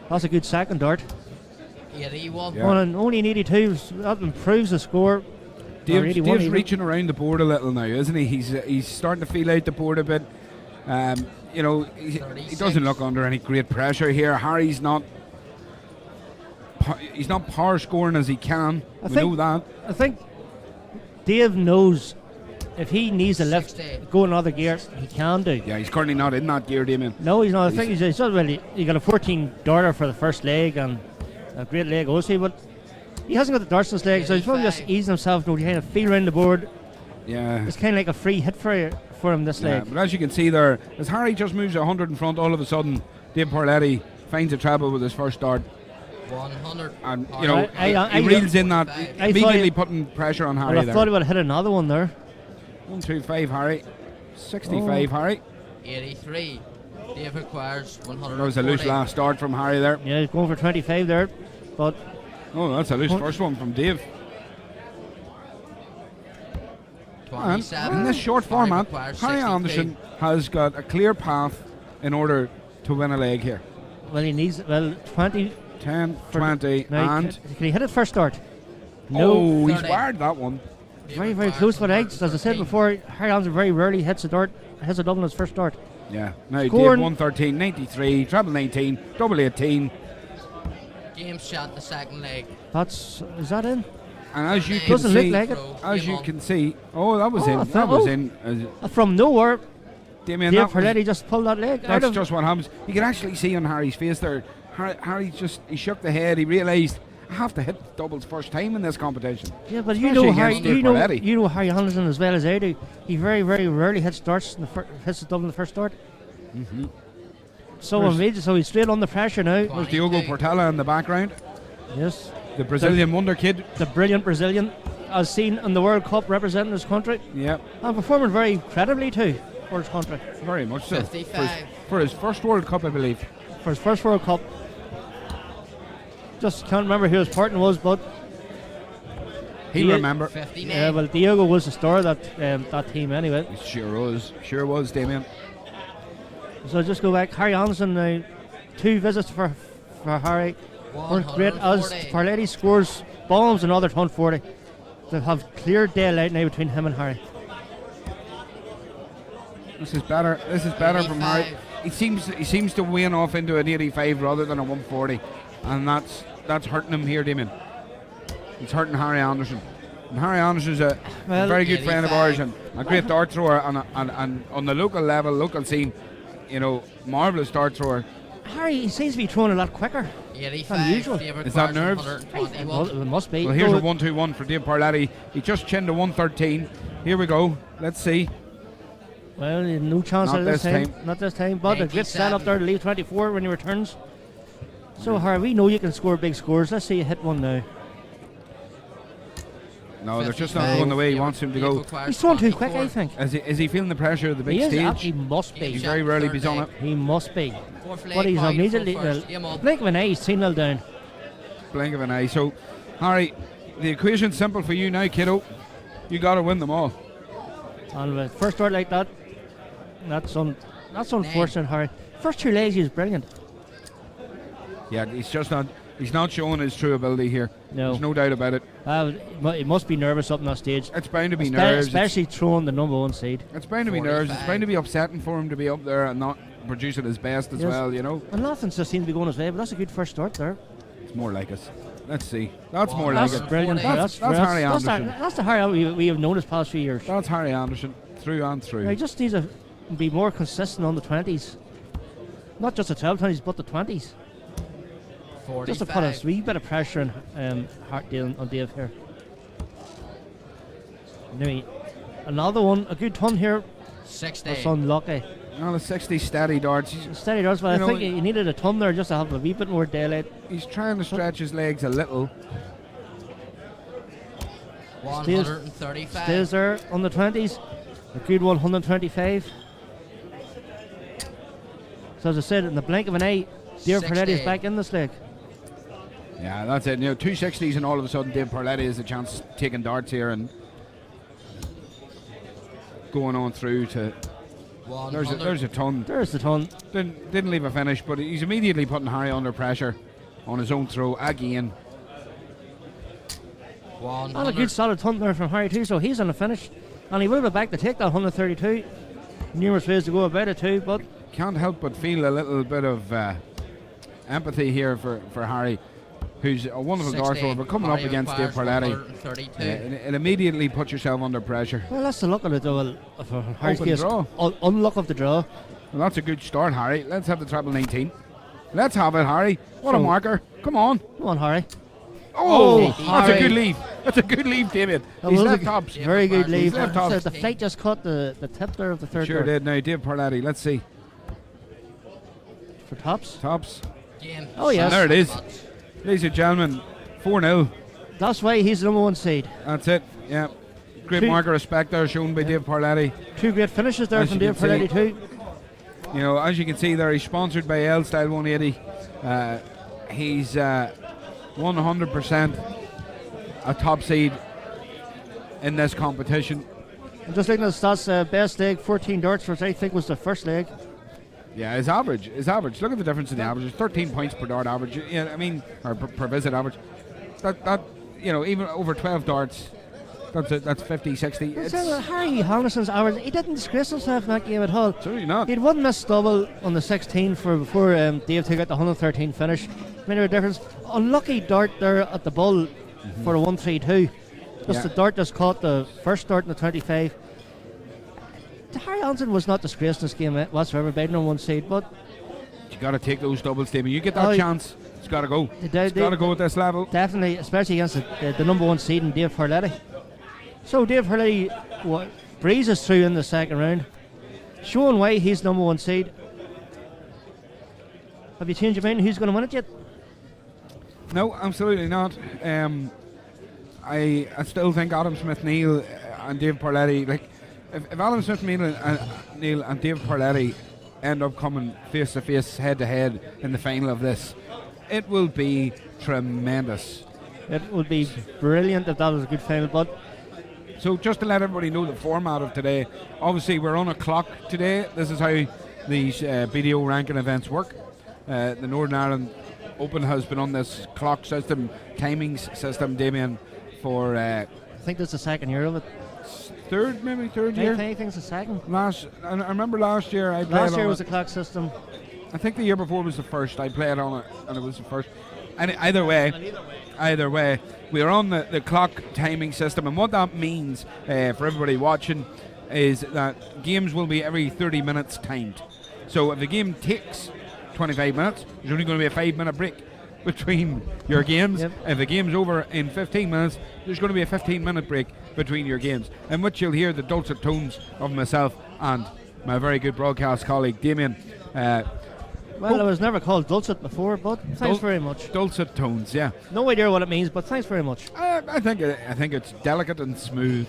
that's a good second dart. 81. Yeah. Well, and only an 82, so that improves the score. Or Dave's 81 even. reaching around the board a little now, isn't he? He's starting to feel out the board a bit. You know, he doesn't look under any great pressure here. Harry's not. He's not power scoring as he can. We know that. I think Dave knows if he needs a lift, 60. go another gear, he can do. Yeah, he's currently not in that gear, Damien. No, he's not. I think he's not really. He got a 14 darter for the first leg and a great leg also, but he hasn't got the darts in his leg, so he's probably just easing himself to kind of feel around the board. Yeah. It's kind of like a free hit for him this Yeah, leg. but as you can see there, as Harry just moves 100 in front, all of a sudden, Dave Porletti finds a treble with his first dart. 100. And, you know, I he reels in that, I immediately thought putting pressure on Harry Well, I there. thought he would have hit another one there. 125, Harry. 65, Harry. 83. Dave requires 140. That was a loose last start from Harry there. Yeah, he's going for 25 there, but Oh, that's a loose first one from Dave. And 27. in this short format, requires Harry 62. Anderson has got a clear path in order to win a leg here. well, he needs 20. 10, For 20, Now, and... can he hit it first start? Oh, he's 30. wired that one. Very, very close for eggs. As I said before, Harry Anderson very rarely hits a double in his first start. Yeah. Now Dave, Scoring- 113, 93, treble 19, double 18. Game shot the second leg. Is that in? And as you can Doesn't look see, like it. as Game you on. can see, oh, that was Oh, I in. thought- That was oh. in. From nowhere, Damien, Dave that was, Perletti just pulled that leg out that's of. just what happens. You can actually see on Harry's face there. Harry just, he shook the head. He realised, I have to hit doubles first time in this competition. Yeah, but you Especially know Harry. against Dave Perletti. You know Harry Anderson as well as I do. He very, very rarely hits darts. Hits the double in the first start. Mm-hmm. So Where's- amazing. So he's straight on the pressure now. There's Diogo Portela in the background, Yes, the Brazilian wonder kid. the brilliant Brazilian, as seen in the World Cup representing his country Yeah, and performing very credibly too for his country. very much so. 55. For his first World Cup, I believe. For his first World Cup. Just can't remember who his partner was, but He'll Dia- remember. 59. well, Diego was the star of that team anyway. Sure was, Damien. So just go back. Harry Anderson now, 2 visits for Harry. Weren't great as 140. Parletti scores bombs another 140. They have clear daylight now between him and Harry. This is better. This is better from Harry. 85. He seems to wane off into an 85 rather than a 140, and that's hurting him here, Damien. It's hurting Harry Anderson. And Harry Anderson's a Well, very good friend of ours 85. and a great dart thrower, and on the local level, local scene, you know, marvellous dart thrower. Harry, he seems to be throwing a lot quicker. 85. Unusual. Dave Is that requires nerves? 121. It must be. Well, here's No, a 1-2-1 for Dave Parletti. He just chinned a 113. Here we go. Let's see. Well, no chance Not of this this time. time. Not this time. But a great 97. set up there to leave 24 when he returns. So, Harry, we know you can score big scores. Let's see you hit one now. No, they're just not 55. going the way he Dave wants him to Dave go. requires He's throwing too quick, 24. I think. Is he feeling the pressure of the big He is. stage? He must He be. very rarely be on it. He must be. Fourth leg But he's point, immediately. full Well, first. Game on. blink of an eye, he's 2-0 down. Blink of an eye. So, Harry, the equation's simple for you now, kiddo. You got to win them all. And with first start like that, that's unfortunate, Harry. First 2 legs, he was brilliant. Yeah, he's not showing his true ability here. No. There's no doubt about it. He must be nervous up on that stage. It's bound to be nerves. Especially throwing the number 1 seed. It's bound to be nerves. It's 45. bound to be upsetting for him to be up there and not producing his best as Yes. well, you know. And nothing just seems to be going his way, but that's a good first start there. It's more like us. Let's see. That's Well, more like That's it. brilliant. That's Harry Anderson. That's the Harry we have known his past few years. That's Harry Anderson, through and through. He just needs to be more consistent on the 20s. Not just the 12-20s, but the 20s. 45. Just to put a wee bit of pressure on Dave here. Anyway, another one, a good ton here. 60. That's unlucky. Now the 60 steady darts. Steady does, but You I know, think he needed a ton there just to have a wee bit more daylight. He's trying to stretch his legs a little. 135. Stays there on the 20s. A good 125. So as I said, in the blink of an eye, Dave 60. Perletti is back in this leg. Yeah, that's it. You know, 260s and all of a sudden Dave Parletti has a chance taking darts here and going on through to... There's a ton. There's the ton. Didn't leave a finish, but he's immediately putting Harry under pressure. on his own throw again. And a good solid hunt there from Harry too, so he's on the finish. And he will be back to take that 132. Numerous ways to go about it too, but can't help but feel a little bit of empathy here for Harry, who's a wonderful dart thrower, but coming up against Dave Perletti, it immediately puts yourself under pressure. Well, that's the luck of it though. For Harry's case, draw. Unluck of the draw. Well, that's a good start, Harry. Let's have the treble 19. Let's have it, Harry. What a marker. Come on. Come on, Harry. Oh, that's a good leave. That's a good leave, Damien. He's left tops. Very good leave. Left tops. The flight just caught the tip there of the third. Sure did. Now, Dave Perletti, let's see. For tops? Tops. Oh, yes. And there it is. Ladies and gentlemen, 4-0. That's why he's the number one seed. That's it, yeah. Great mark of respect there shown by Dave Perletti. Two great finishes there from Dave Perletti too. You know, as you can see there, he's sponsored by L Style 180. He's 100% a top seed in this competition. I'm just looking at the stats, best leg, 14 darts, which I think was the first leg. Yeah, his average. Look at the difference in the average. 13 points per dart average. Yeah, I mean, or per visit average. That you know, even over 12 darts, that's 50, 60. Harry Hamilton's average, he didn't disgrace himself in that game at all. Absolutely not. He had one missed double on the 16 before Dave took out the 113 finish. Made a difference. Unlucky dart there at the bull for a 132. Just the dart just caught the first dart in the 25. Harry Hamilton was not disgraced in this game whatsoever, beating on one seed, but you got to take those doubles, Damien. You get that chance, it's got to go. It's got to go at this level. Definitely, especially against the number one seed in Dave Perletti. So Dave Perletti breezes through in the second round, showing why he's number one seed. Have you changed your mind? Who's going to win it yet? No, absolutely not. I still think Adam Smith-Neil and Dave Perletti, like, if Adam Smith-Neil and Dave Perletti end up coming face to face, head to head in the final of this, it will be tremendous. It would be brilliant if that was a good final, but so just to let everybody know the format of today, obviously we're on a clock today. This is how these BDO ranking events work. The Northern Ireland Open has been on this clock system, timings system, Damien, for I think that's the second year of it. Third year? I think it's the second. I remember last year I played Last year on was the clock system. I think the year before was the first. I played on it and it was the first. And either way, we're on the clock timing system, and what that means for everybody watching is that games will be every 30 minutes timed. So if the game takes 25 minutes, there's only going to be a 5-minute break between your games. Yep. If the game's over in 15 minutes, there's going to be a 15-minute break between your games, in which you'll hear the dulcet tones of myself and my very good broadcast colleague Damien. Well, it was never called dulcet before, but thanks very much. Dulcet tones, yeah. No idea what it means, but thanks very much. I think it's delicate and smooth.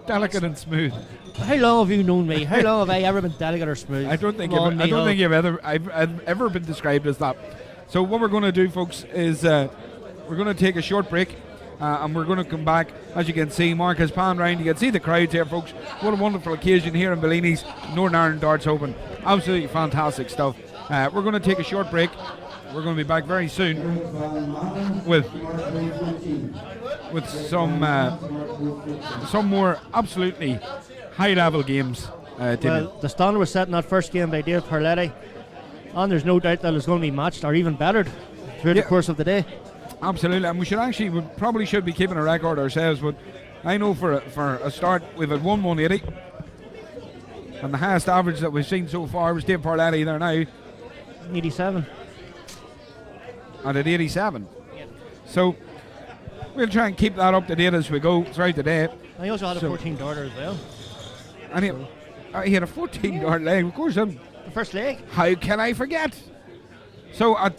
Delicate and smooth. How long have you known me? How long have I ever been delicate or smooth? I don't think I've ever been described as that. So what we're going to do, folks, is we're going to take a short break, and we're going to come back. As you can see, Mark has panned round. You can see the crowds here, folks. What a wonderful occasion here in Bellini's Northern Ireland Darts Open. Absolutely fantastic stuff. We're going to take a short break. We're going to be back very soon with some more absolutely high-level games. Well, the standard was set in that first game by Dave Perletti, and there's no doubt that it's going to be matched or even bettered through the course of the day. Absolutely, and we probably should be keeping a record ourselves, but I know for a start we've had 180, and the highest average that we've seen so far was Dave Perletti there now. 87. And at 87. Yeah. So we'll try and keep that up to date as we go throughout the day. And he also had a 14 darter as well. And he had a 14 dart leg, of course. The first leg. How can I forget? So at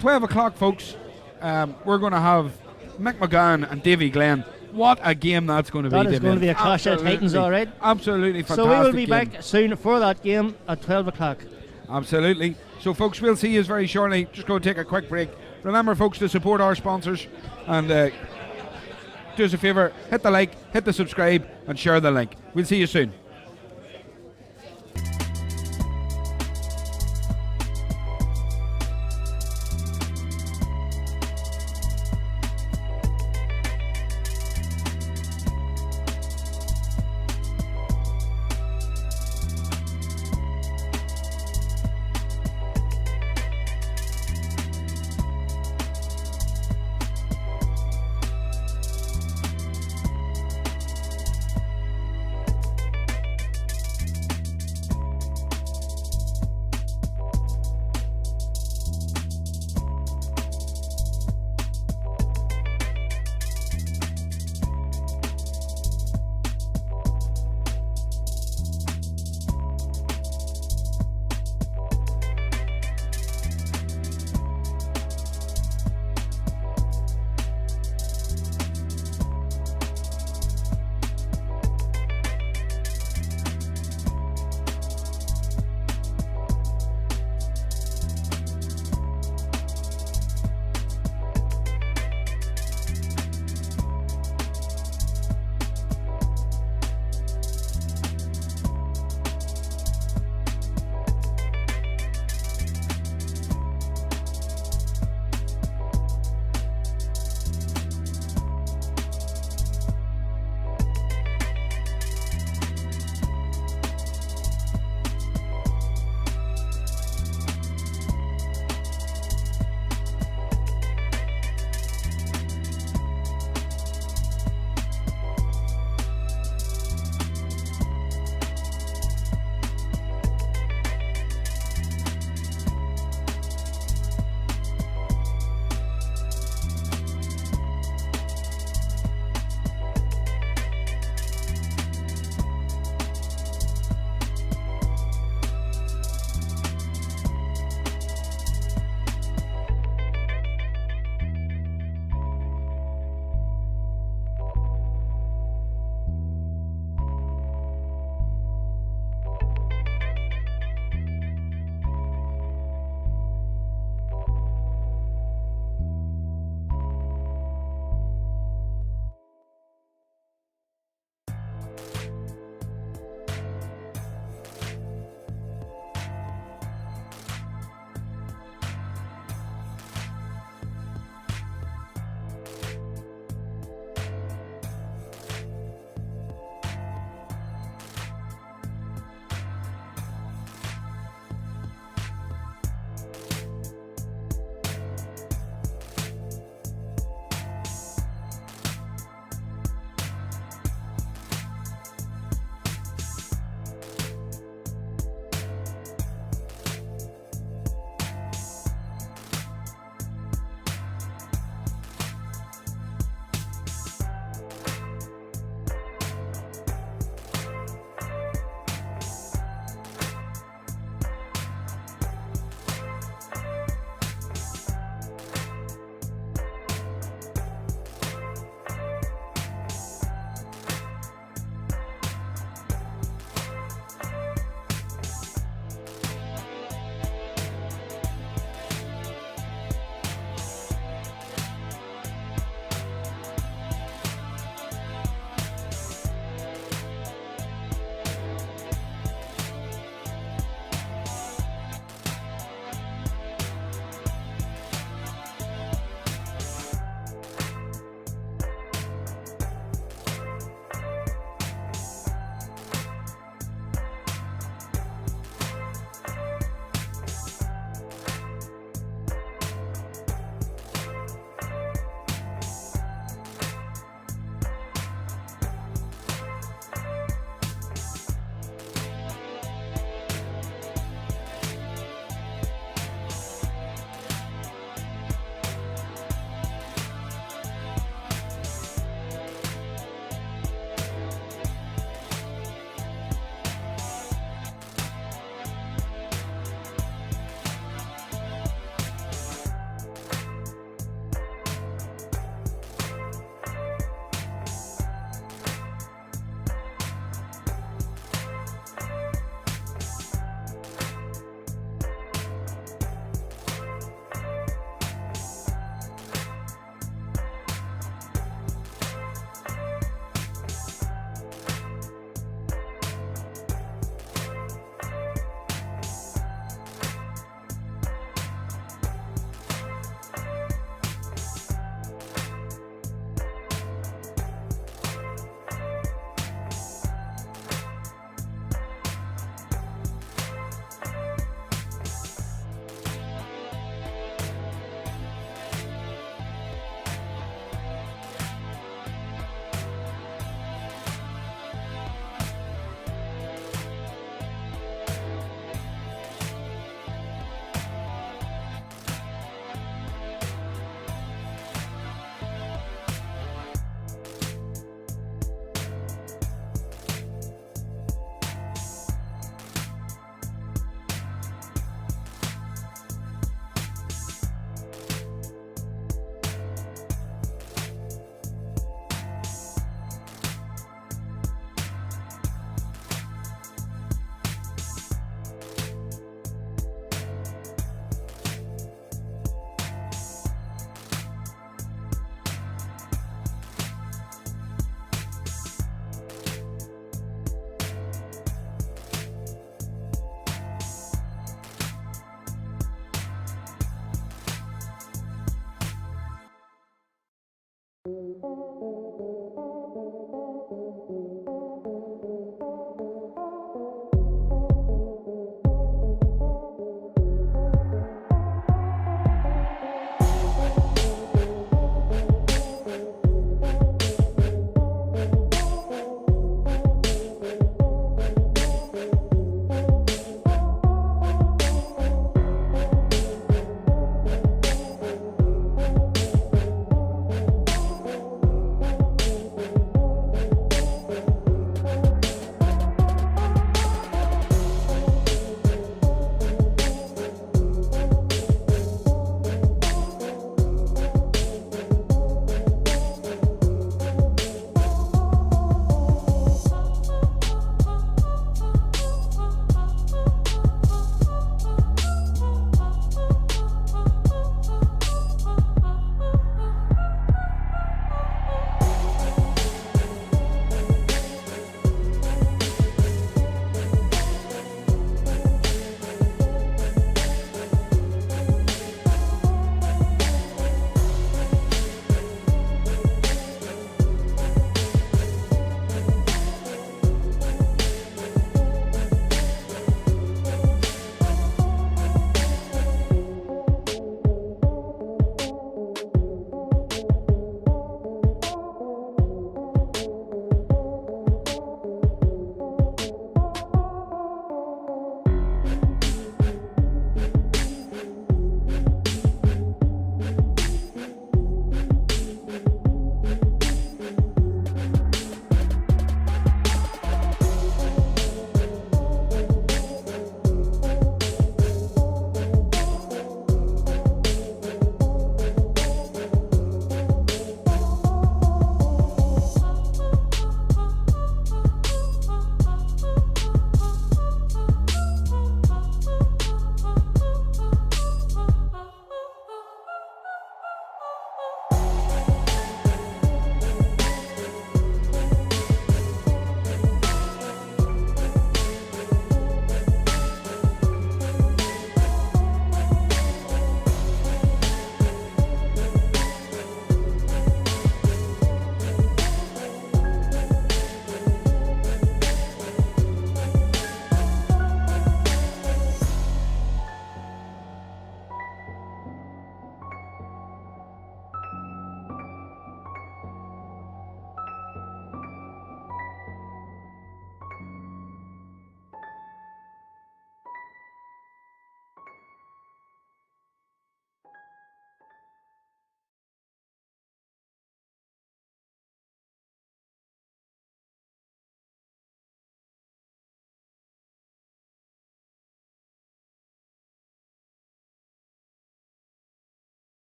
12 o'clock, folks, we're going to have Mick McGowan and Davy Glenn. What a game that's going to be. That is going to be a clash of titans, all right. Absolutely fantastic. So we will be back soon for that game at 12 o'clock. Absolutely. So, folks, we'll see you very shortly. Just going to take a quick break. Remember, folks, to support our sponsors and do us a favour, hit the like, hit the subscribe, and share the link. We'll see you soon.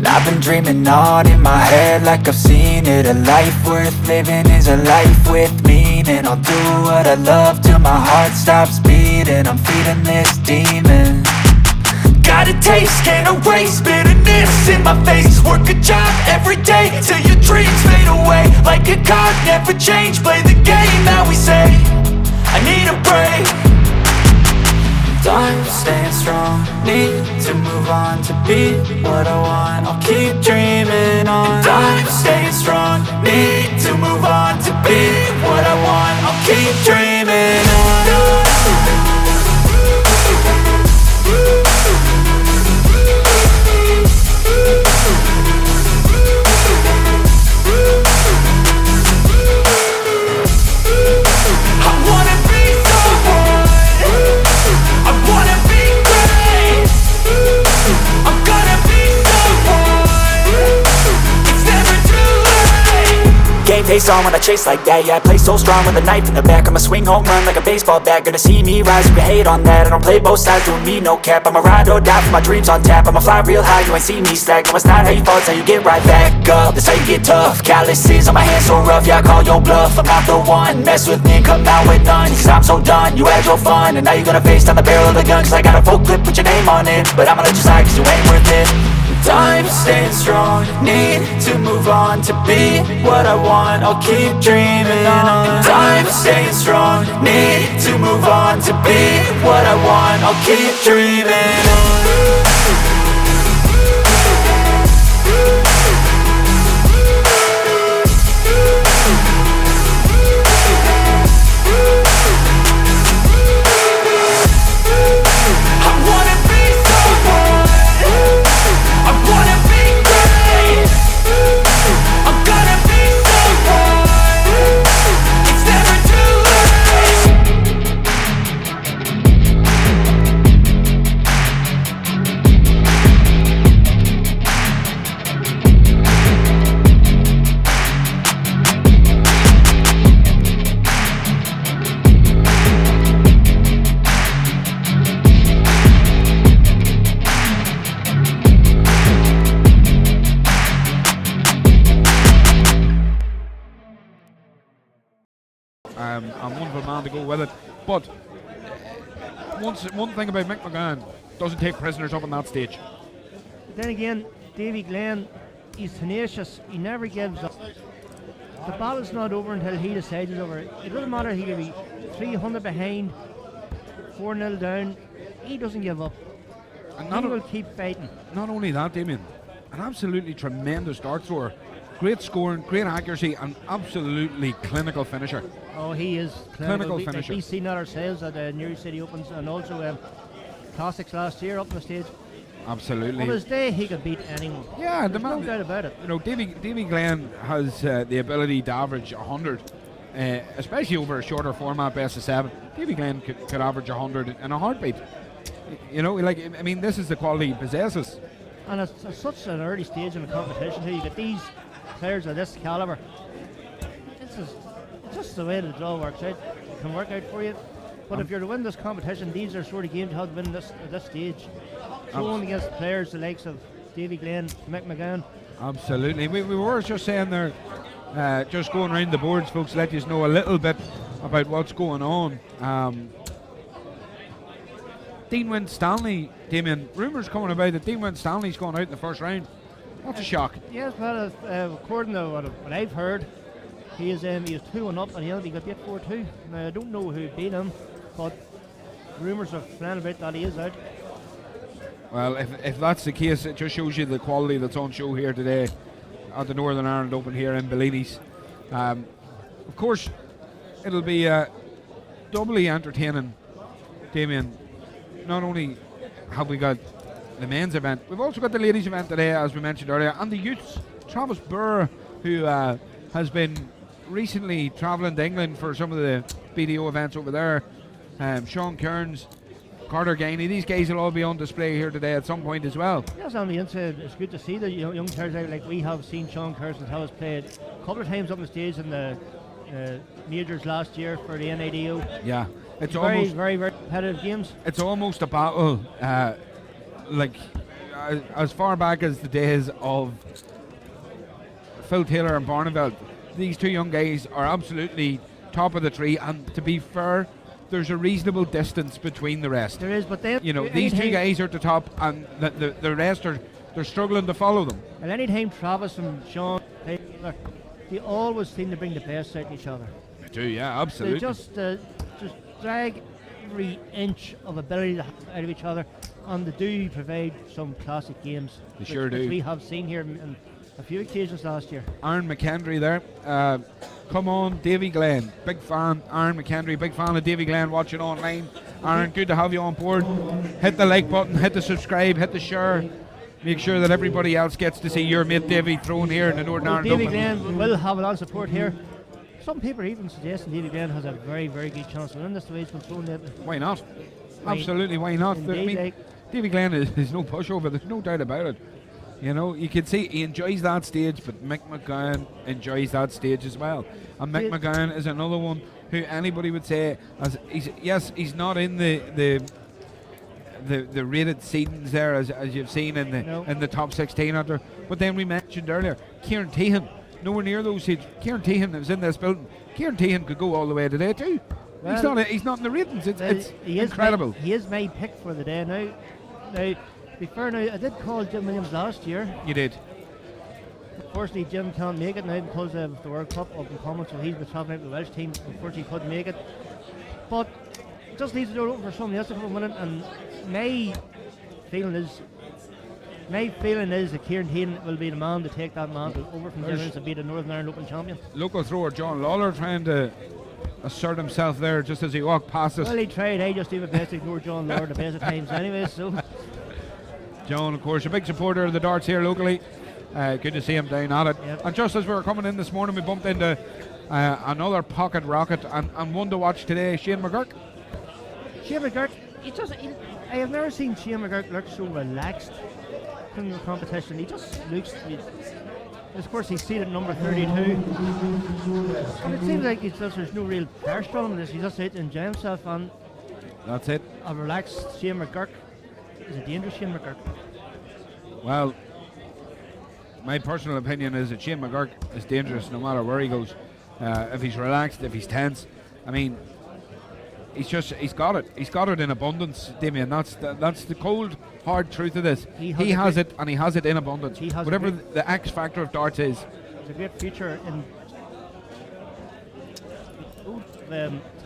I've been dreaming on in my head like I've seen it. A life worth living is a life with meaning. I'll do what I love till my heart stops beating. I'm feeding this demon. Got a taste, can't erase bitterness in my face. Work a job every day till your dreams fade away. Like a card, never change, play the game that we say. I need a break. I'm staying strong, need to move on to be what I want. I'll keep dreaming on. I'm staying strong, need to move on to be what I want. I'll keep dreaming on. Face on when I chase like that. Yeah, I play so strong with a knife in the back. I'ma swing home run like a baseball bat. Gonna see me rise, you can hate on that. I don't play both sides, doing me no cap. I'ma ride or die for my dreams on tap. I'ma fly real high, you ain't see me slack. No, it's not how you fall, it's how you get right back up. That's how you get tough. Calluses on my hands so rough, yeah, I call your bluff. I'm not the one, mess with me and come out with none. Cause I'm so done, you had your fun. And now you're gonna face down the barrel of the gun. Cause I got a full clip with your name on it. But I'ma let you slide cause you ain't worth it. I'm staying strong, need to move on to be what I want. I'll keep dreaming on. I'm staying strong, need to move on to be what I want. I'll keep dreaming on. I'm one for a man to go with it. But one thing about Mick McGann, doesn't take prisoners up on that stage. But then again, Davy Glenn, he's tenacious. He never gives up. The battle's not over until he decides it's over. It doesn't matter, he could be 300 behind, 4-0 down. He doesn't give up. And he will keep fighting. Not only that, Damien, an absolutely tremendous dart thrower. Great scoring, great accuracy, and absolutely clinical finisher. Oh, he is clinical finisher. We've seen that ourselves at the Newry City Opens and also Classics last year up on the stage. Absolutely. On his day, he could beat anyone. Yeah, there's no doubt about it. You know, Davy Glenn has the ability to average 100, especially over a shorter format, best of 7. Davy Glenn could average 100 in a heartbeat. You know, I mean, this is the quality he possesses. And it's such an early stage in the competition too. You get these players of this caliber. This is just the way the draw works out. It can work out for you. But if you're to win this competition, these are sort of games you have to win at this stage. Going against players the likes of Davy Glenn, Mick McGann. Absolutely. We were just saying there, just going around the boards, folks, let you know a little bit about what's going on. Dean Winstanley, Damien, rumours coming about that Dean Winstanley's going out in the first round. That's a shock. Yes, well, according to what I've heard, he is 2-1 up and he'll be got beat 4-2. Now, I don't know who beat him, but rumours are flying about that he is out. Well, if that's the case, it just shows you the quality that's on show here today at the Northern Ireland Open here in Bellini's. Of course, it'll be doubly entertaining, Damien. Not only have we got the men's event, we've also got the ladies' event today, as we mentioned earlier, and the youths. Travis Burr, who has been recently travelling to England for some of the BDO events over there. Sean Kearns, Carter Gainey, these guys will all be on display here today at some point as well. Yes, I mean, it's good to see the young players out. Like we have seen Sean Kearns and Tavis played a couple of times up on the stage in the majors last year for the NIDO. Yeah, it's very, almost very, very competitive games. It's almost a battle, like as far back as the days of Phil Taylor and Barneveld, these two young guys are absolutely top of the tree. And to be fair, there's a reasonable distance between the rest. There is, but they, these two guys are at the top, and the rest they're struggling to follow them. And anytime Travis and Sean Taylor, they always seem to bring the best out of each other. They do, yeah, absolutely. They just drag every inch of ability out of each other, and they do provide some classic games. They sure do. Which we have seen here on a few occasions last year. Aaron McKendry there. Come on, Davy Glenn. Big fan. Aaron McKendry, big fan of Davy Glenn, watching online. Aaron, good to have you on board. Hit the like button, hit the subscribe, hit the share. Make sure that everybody else gets to see your mate Davy thrown here in the Northern Ireland Davy Open. Glenn will have a lot of support here. Some people are even suggesting Davy Glenn has a very, very good chance to win this, the way he's been thrown lately. Why not? Absolutely, why not? Davy Glenn is no pushover, there's no doubt about it. You can see he enjoys that stage, but Mick McGowan enjoys that stage as well. And Mick McGowan is another one who anybody would say, he's not in the rated seedings there as you've seen in the top 16 after. But then we mentioned earlier, Kieran Tehan, nowhere near those seeds. Kieran Tehan was in this building. Kieran Tehan could go all the way today too. Well, he's not in the ratings. It's incredible. He is my pick for the day now. Now, to be fair, I did call Jim Williams last year. You did. Unfortunately, Jim can't make it now because of the World Cup up in Common, so he's been travelling out with the Welsh team. Unfortunately, he couldn't make it. But it just leaves the door open for someone else to come and win it. And my feeling is that Kieran Tehan will be the man to take that mantle over from Jim Williams and be the Northern Ireland Open champion. Local thrower John Lawler trying to assert himself there just as he walked past us. Well, he tried. I just do my best to ignore John Lawler the best of times anyway. So, John, of course, a big supporter of the darts here locally. Good to see him down at it. Yep. And just as we were coming in this morning, we bumped into another pocket rocket and one to watch today, Shane McGurk. Shane McGurk, I have never seen Shane McGurk look so relaxed in the competition. He just looks. Of course, he's seated at number 32. And it seems like there's no real pressure on him. He's just out to enjoy himself. And that's it. A relaxed Shane McGurk is a dangerous Shane McGurk. Well, my personal opinion is that Shane McGurk is dangerous no matter where he goes. If he's relaxed, if he's tense, I mean, he's got it. He's got it in abundance, Damien. That's the cold, hard truth of this. He has it, and he has it in abundance. Whatever the X factor of darts is. There's a great future in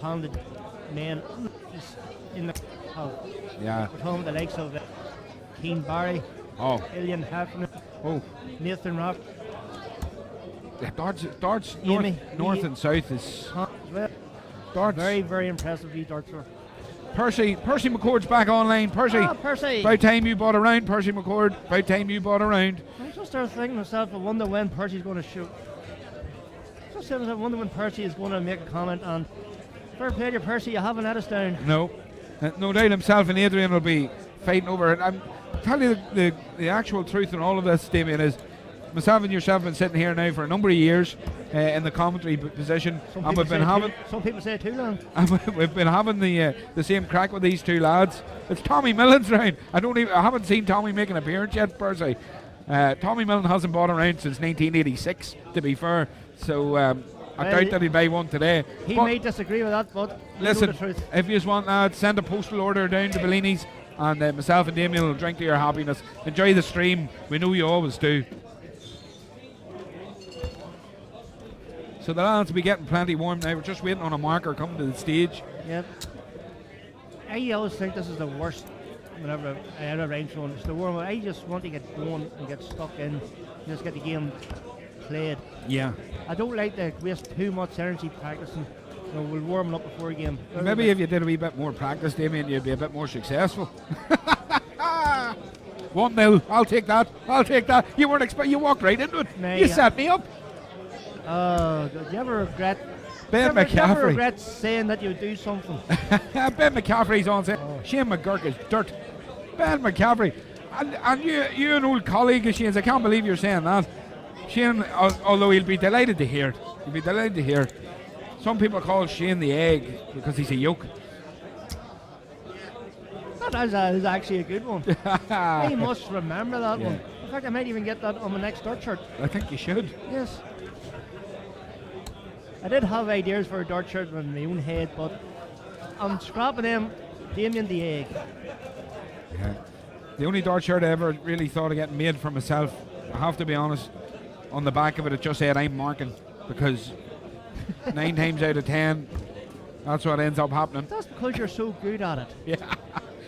talented men in the yeah. We're talking the likes of Keane Barry, Illian Heffernan, Nathan Rock. Yeah, darts north and south is darts. Very, very impressive darts. Percy McCord's back online. Percy. By time you bought around, Percy McCord. By time you bought around. I just started thinking myself, I wonder when Percy's going to shoot. I wonder when Percy is going to make a comment on. Fair play to Percy, you haven't let us down. No, no doubt himself and Adrian will be fighting over it. I'm tell you the actual truth in all of this, Damien, is myself and yourself have been sitting here now for a number of years in the commentary position, and we've been having. Some people say too long. We've been having the same crack with these two lads. It's Tommy Millen's round. I haven't seen Tommy make an appearance yet, per se. Tommy Millen hasn't bought around since 1986, to be fair. So I doubt that he'll buy one today. He may disagree with that, but listen, if you want, lads, send a postal order down to Bellini's, and myself and Damien will drink to your happiness. Enjoy the stream. We know you always do. So the lads will be getting plenty warm now. We're just waiting on a marker coming to the stage. Yep. I always think this is the worst whenever I had a range one. It's the warm up. I just want to get going and get stuck in, just get the game played. Yeah. I don't like to waste too much energy practicing. We'll warm up before a game. Maybe if you did a wee bit more practice, Damien, you'd be a bit more successful. 1-0. I'll take that. You weren't you walked right into it. You set me up. Do you ever regret? Ben McCaffrey. Do you ever regret saying that you do something? Ben McCaffrey's on saying Shane McGurk is dirt. Ben McCaffrey, and you're an old colleague of Shane's. I can't believe you're saying that. Shane, although he'll be delighted to hear it. Some people call Shane the egg because he's a yolk. That is actually a good one. I must remember that Yeah. one. In fact, I might even get that on my next dart shirt. I think you should. Yes. I did have ideas for a dart shirt in my own head, but I'm scrapping them. Damien the Egg. Yeah. The only dart shirt I ever really thought of getting made for myself, I have to be honest, on the back of it just said I'm marking, because 9 times out of 10 that's what ends up happening. That's because you're so good at it. Yeah,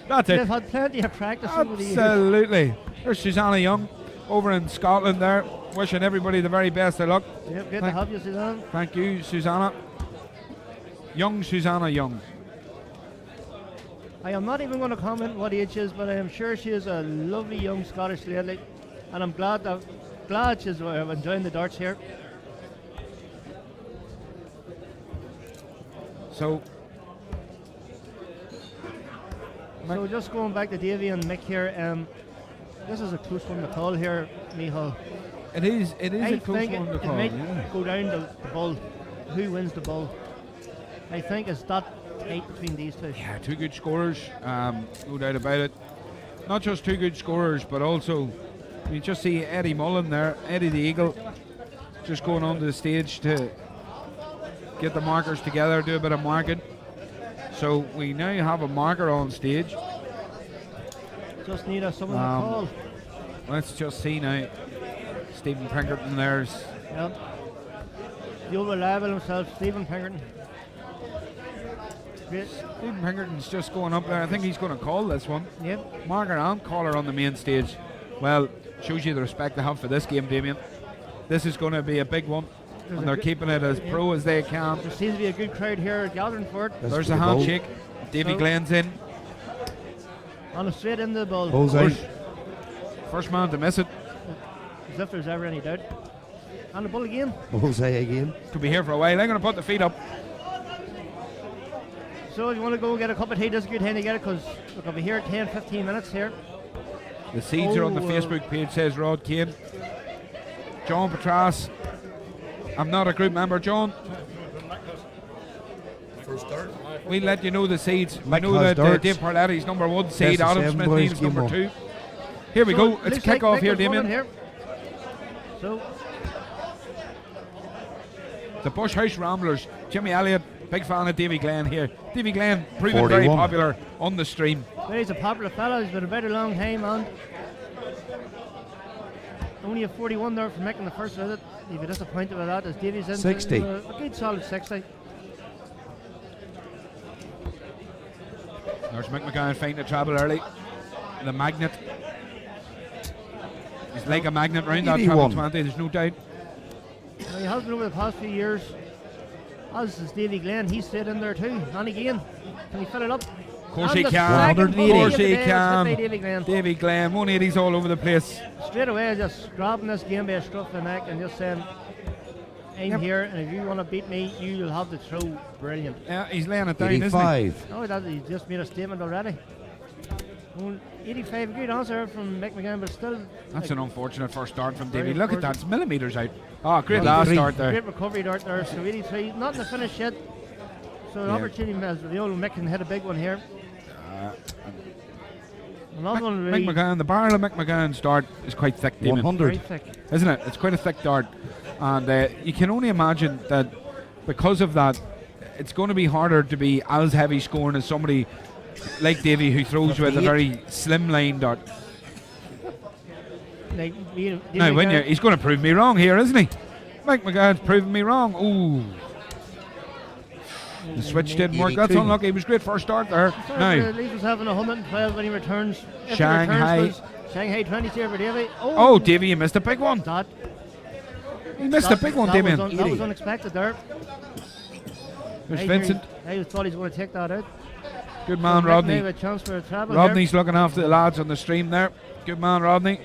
that's it. You've had plenty of practice over the years. Absolutely. There's Susanna Young over in Scotland there, wishing everybody the very best of luck. Yep, good to have you, Suzanne. Thank you, Susanna. Young Susanna Young. I am not even going to comment what age she is, but I am sure she is a lovely young Scottish lady, and I'm glad she's enjoying the darts here. So just going back to Davy and Mick here, this is a close one to call here, Michal. it is I a close think one to it call. might Yeah. go down to the bull. Who wins the bull? I think it's that tight between these two. Yeah, two good scorers, no doubt about it. Not just two good scorers, but also you just see Eddie Mullen there, Eddie the Eagle, just going onto the stage to get the markers together, do a bit of marking. So we now have a marker on stage. Just need someone to call. Let's just see now. Stephen Pinkerton there's. Yep. The old reliable himself, Stephen Pinkerton. Great. Stephen Pinkerton's just going up there. I think he's going to call this one. Yep. Marker and caller on the main stage. Well, shows you the respect they have for this game, Damien. This is going to be a big one, and they're keeping it as pro as they can. There seems to be a good crowd here gathering for it. There's a handshake. Davy Glenn's in. On a straight into the ball. First man to miss it. As if there's ever any doubt. And the ball again. Jose again. Could be here for a while. I'm going to put the feet up. So if you want to go get a cup of tea, this is a good time to get it, because we're going to be here 10-15 minutes here. The seeds are on the Facebook page, says Rod Kane. John Petras. I'm not a group member, John. First start. We'll let you know the seeds. I Mick know has that darts. Dave Parletti's number 1 seed, Best of Adam 7 Smith boys, Neal's game number on. 2. Here we go. It's looks kick like off Mick here, is running Damien. here. So The Bush House Ramblers. Jimmy Elliott, big fan of Davy Glenn here. Davy Glenn proving very 41. popular on the stream. well, he's a popular fella. He's been a very long time, and only a 41 there for Mick in the first visit. He'd be disappointed with that, as Davy's in 60. a good solid 60. There's Mick McGowan finding the treble early. The magnet. He's like a magnet round that treble 81. 20, there's no doubt. Now, he has been over the past few years. As is Davy Glenn, he stayed in there too. And again, can he fill it up? Of course And he the can. second Of volley course of the he day was hit can. by Davy Glenn. Davy Glenn, 180s all over the place. Straight away, just grabbing this game by a scruff of the neck and just saying, I'm here, and if you want to beat me, you'll have the throw. Brilliant. Yeah, he's laying it down, isn't 85. No, he just made a statement already. 85, good answer from Mick McGann, but still. he? That's an unfortunate first start from Very Davy. Look at that, unfortunate. it's millimetres out. Oh, great 93. last start there. Great recovery dart there, so 83. Not in the finish yet. So an Yeah. opportunity as the old Mick can hit a big one here. Another one Mick really McGowan, the barrel of Mick McGowan's dart is quite thick, Damien. 100. very thick. Isn't it? It's quite a thick dart. And you can only imagine that because of that, it's going to be harder to be as heavy scoring as somebody like Davy who throws with a 58. very slim line dart. Like, Now, when he's going to prove me wrong here, isn't he? Mick McGowan's proving me wrong. Ooh. The switch didn't work. That's 82. unlucky. It was great first start there. Now, At least was having 112 when he returns. If Shanghai. He returns was Shanghai 20 here for Davy. oh, Davy, you missed a big one. That, You missed a big one, that Damien. was that was unexpected there. There's Vincent. I thought he's going to take that out. Good man, So Mick Rodney. may have a chance for a travel Rodney's looking after the lads on the stream there. Good man, Rodney.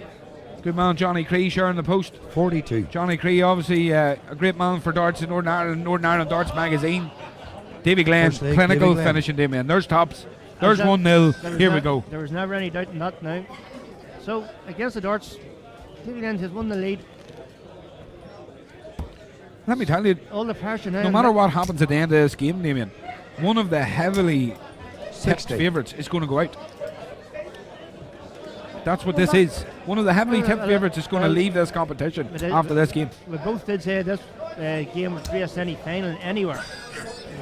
Good man, Johnny Cree, sharing the post. 42. Johnny Cree, obviously a great man for darts in Northern Ireland Darts magazine. Davy Glenn, First leg, clinical Davy Glenn. finishing, Damien. There's tops. There's There 1-0. Here we ne- go. There was never any doubt in that now. So, against the darts, Davy Glenn has won the lead. Let me tell you, All the pressure now. no matter what happens at the end of this game, Damien, one of the heavily tipped 60. favourites is going to go out. That's what this is. One of the heavily tipped favourites is going to leave this competition after this game. We both did say this game would race any final anywhere.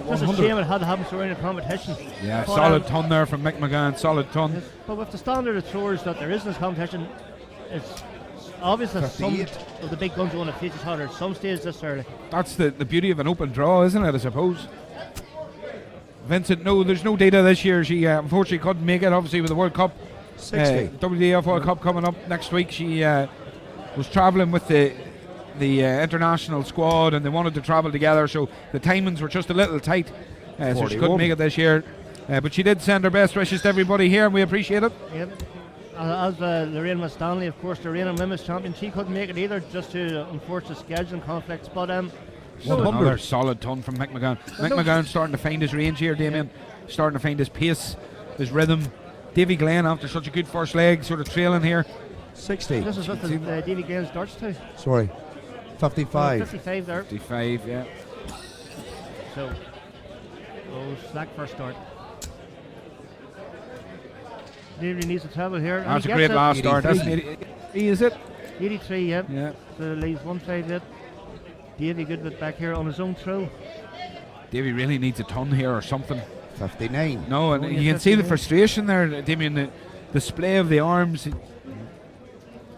Just a shame it had to happen so early in the competition. Yeah, But, solid ton there from Mick McGann, solid ton. yes, but with the standard of throwers that there is in this competition, it's obvious that some of the big guns want to face each other at some stage this early. That's the beauty of an open draw, isn't it, I suppose? Vincent, no, there's no data this year. She unfortunately couldn't make it, obviously, with the World Cup. 60. WDF World Cup coming up next week. She was travelling with the international squad, and they wanted to travel together, so the timings were just a little tight, so she couldn't make it this year. But she did send her best wishes to everybody here, and we appreciate it. Yep. As Lorraine Stanley, of course, the reigning women's champion, she couldn't make it either, just to enforce the scheduling conflicts. But Another solid ton from Mick McGann. Mick McGann starting to find his range here, Damien. Starting to find his pace, his rhythm. Davy Glenn, after such a good first leg, sort of trailing here. 60. This is with Davy Glenn's darts too. Sorry. 55. 55 there. 55, yeah. So, slack first start. Davy needs to travel here. That's a great last start. That's is it? 83, yeah. Yeah. So leaves 158. Davy good with back here on his own throw. Davy really needs a ton here or something. 59. No, and you can see the frustration there, Damien, the display of the arms.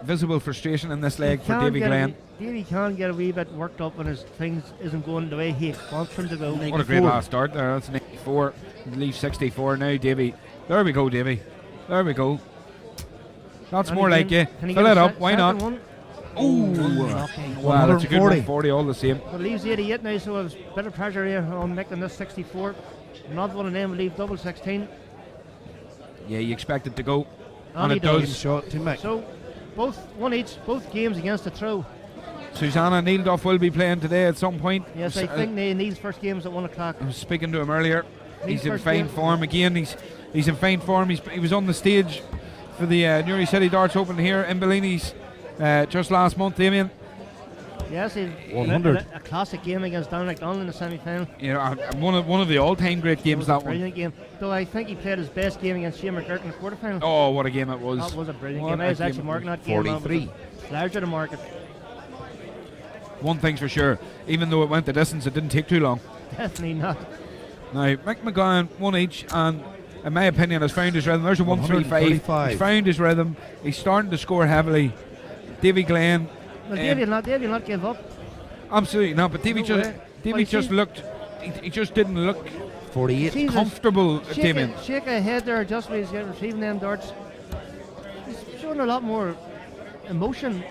Visible frustration in this leg for Davy Glenn. Davy can get a wee bit worked up when his things isn't going the way he wants them to go. What a great last start there. That's 94. Leaves 64 now, Davy. There we go, Davy. There we go. That's more like you. Fill it up. Why not? Oh, wow, that's a good 140 all the same. But leaves 88 now, so there's better pressure here on making this 64. Not one of them will leave double 16. Yeah, you expect it to go, and it does. Shot to Mick. So both games against the throw. Susanna Neilduff will be playing today at some point. Yes, I think Neil's first game's at 1 o'clock. I was speaking to him earlier. Neil's He's in fine form again. He's in fine form. He was on the stage for the Newry City Darts Open here in Bellini's just last month, Damien. Yes, he's 100. a classic game against Dominic Donlan in the semi-final. Yeah, one of the all-time great games, that one. Brilliant game. Though I think he played his best game against Shane McGurk in the quarterfinal. Oh, what a game it was. That was a brilliant game. I was actually marking that game. 43. Larger to market. One thing's for sure, even though it went the distance, it didn't take too long. Definitely not. Now, Mick McGowan, one each, and in my opinion, has found his rhythm. There's a 135. He's found his rhythm. He's starting to score heavily. Davy Glenn. Well, Davy will not give up. Absolutely not, but Davy just looked, he just didn't look 48. comfortable, Damien. Shake a head there just when he's receiving them darts. He's showing a lot more emotion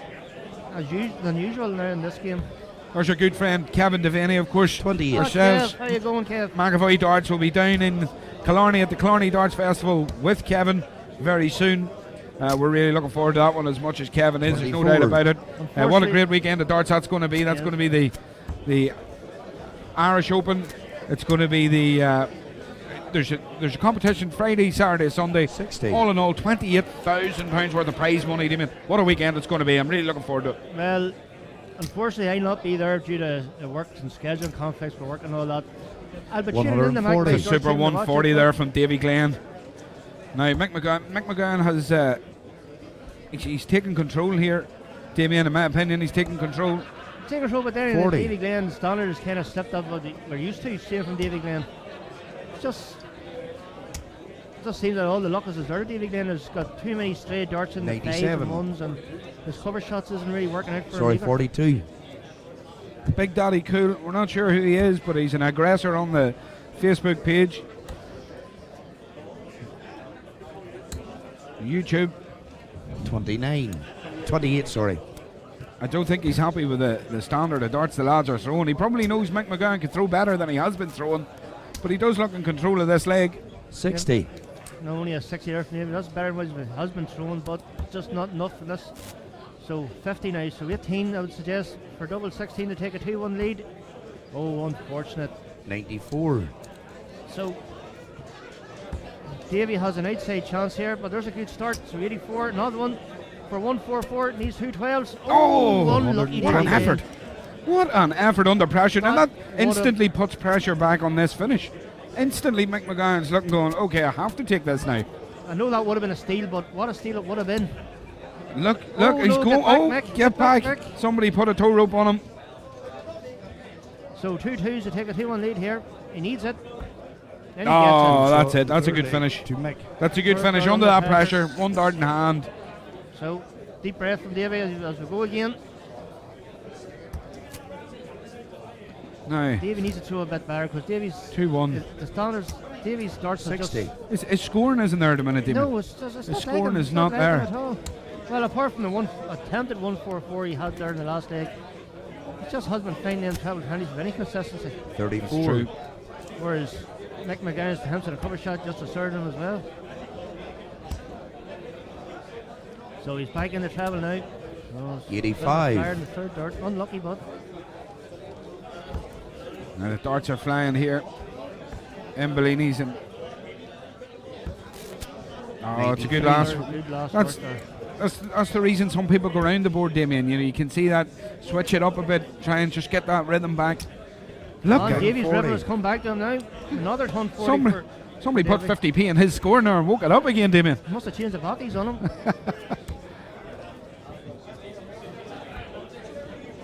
than usual now in this game. There's our good friend Kevin Devaney, of course. 28. Ourselves. Kev, how you going, Kev? McAvoy Darts will be down in Killarney at the Killarney Darts Festival with Kevin very soon. We're really looking forward to that one as much as Kevin is. There's no doubt about it. What a great weekend of darts that's going to be. That's going to be the Irish Open. It's going to be the there's a competition Friday, Saturday, Sunday. 60. All in all, £28,000 worth of prize money. Damien, what a weekend it's going to be. I'm really looking forward to it. Well, unfortunately, I'll not be there due to the work and scheduling conflicts for work and all that. I'll be tuning in the match. The super 140 there from Davy Glenn. Now, Mick McGann has he's taken control here. Damien, in my opinion, he's taken control. Taking control, but then Davy Glenn's standard has kind of stepped up what we're used to seeing from Davy Glenn. It just seems that all the luck is deserted. Davy Glenn has got too many stray darts in the 5 and 1s, and his cover shots isn't really working out for him. 42. Big Daddy Cool, we're not sure who he is, but he's an aggressor on the Facebook page. YouTube. 28, sorry. I don't think he's happy with the standard of darts the lads are throwing. He probably knows Mick McGann can throw better than he has been throwing, but he does look in control of this leg. 60. Yeah. Not only a 60 there from him, that's better than what he has been throwing, but just not enough for this. So 50 now, so 18 I would suggest for double 16 to take a 2-1 lead. Oh, unfortunate. 94. So Davy has an outside chance here, but there's a good start. So 84, another one for 144, needs 2 12s. Oh, unlucky. What an effort. What an effort under pressure. And that instantly puts pressure back on this finish. Instantly, Mick McGann's looking going, okay, I have to take this now. I know that would have been a steal, but what a steal it would have been. Look, Oh, he's no, going. get back, Oh, Mick, get back. Mick. Somebody put a tow rope on him. So 2-2s to take a 2-1 lead here. He needs it. Then he Oh, gets that's it. That's a good finish. That's a good finish under that pressure. One dart in hand. it. So deep breath from Davy as we go again. No. Davy needs to throw a bit better because Davy's 2-1. the standards. Davy's starts are just 60. His scoring isn't there at the minute, Damien. no, it's not His like scoring him, is it's not like him there. at all. Well, apart from the one attempted 144 he had there in the last leg, he just hasn't been finding them travel handies with any consistency. 34. True. Whereas Nick McGuinness attempts at a cover shot just to serve him as well. So he's back in the travel now. Oh, 85. fired in the third dart. Unlucky, but Now the darts are flying here. Embellini's and oh, it's a good last. good last That's dart there. that's the reason some people go around the board, Damien. You know, you can see that. Switch it up a bit. Try and just get that rhythm back. Look And at Davy's 40. rhythm has come back to him now. Another ton 40 somebody put Davy. 50p in his score now and woke it up again, Damien. Must have changed the bockies on him.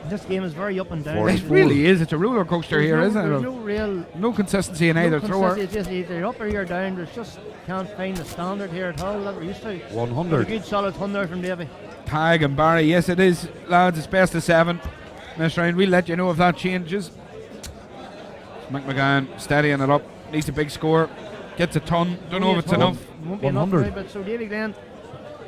This game is very up and down. It really is. It's a roller coaster There's here, no, isn't there's it? no real No consistency in either thrower. It's just either up or you're down. There's just can't find the standard here at all that we're used to. 100. A good solid 100 from Davy. Tag and Barry, yes it is, lads. It's best of 7 this round. We'll let you know if that changes. McMahon steadying it up. Needs a big score. Gets a ton. Don't know if it's enough. Won't be enough 100. now, but so Davy Glenn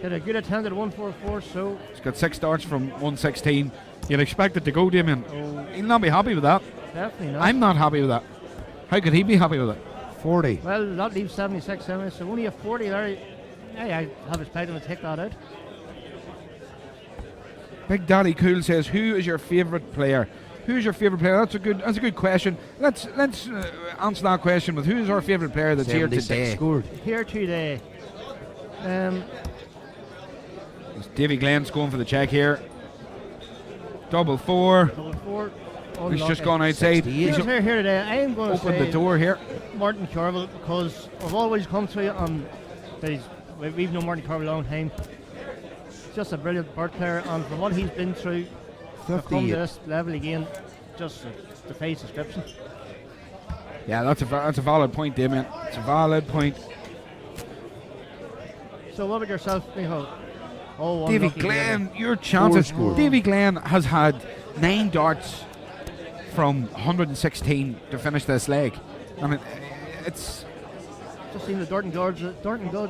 did a good attempt at 144. So He's got 6 darts from 116. You'd expect it to go, Damien. He'll not be happy with that. definitely not. I'm not happy with that. How could he be happy with it? 40. Well, that leaves 76 anyway, so only a 40 there. I have expected him to take that out. Big Daddy Cool says, "Who is your favourite player?" Who's your favourite player? That's a good question. Let's answer that question with who is our favourite player that's here 76 today. scored. Here today. Davy Glenn's going for the check here. Double 4. Double 4. He's just Unlucky. gone outside. Here's here today. I am going to Open say the door here. Martin Carville, because I've always come to it that we've known Martin Carville a long time. He's just a brilliant bird player, and from what he's been through to come to this level again, just defies description. Yeah, that's a valid point, Damien. It's a valid point. So what about yourself, Michael? Oh, Davy unlucky Glenn, Davy. your chances. scored. Davy Glenn has had 9 darts from 116 to finish this leg. I mean, it's Just seems that Dorton Gorge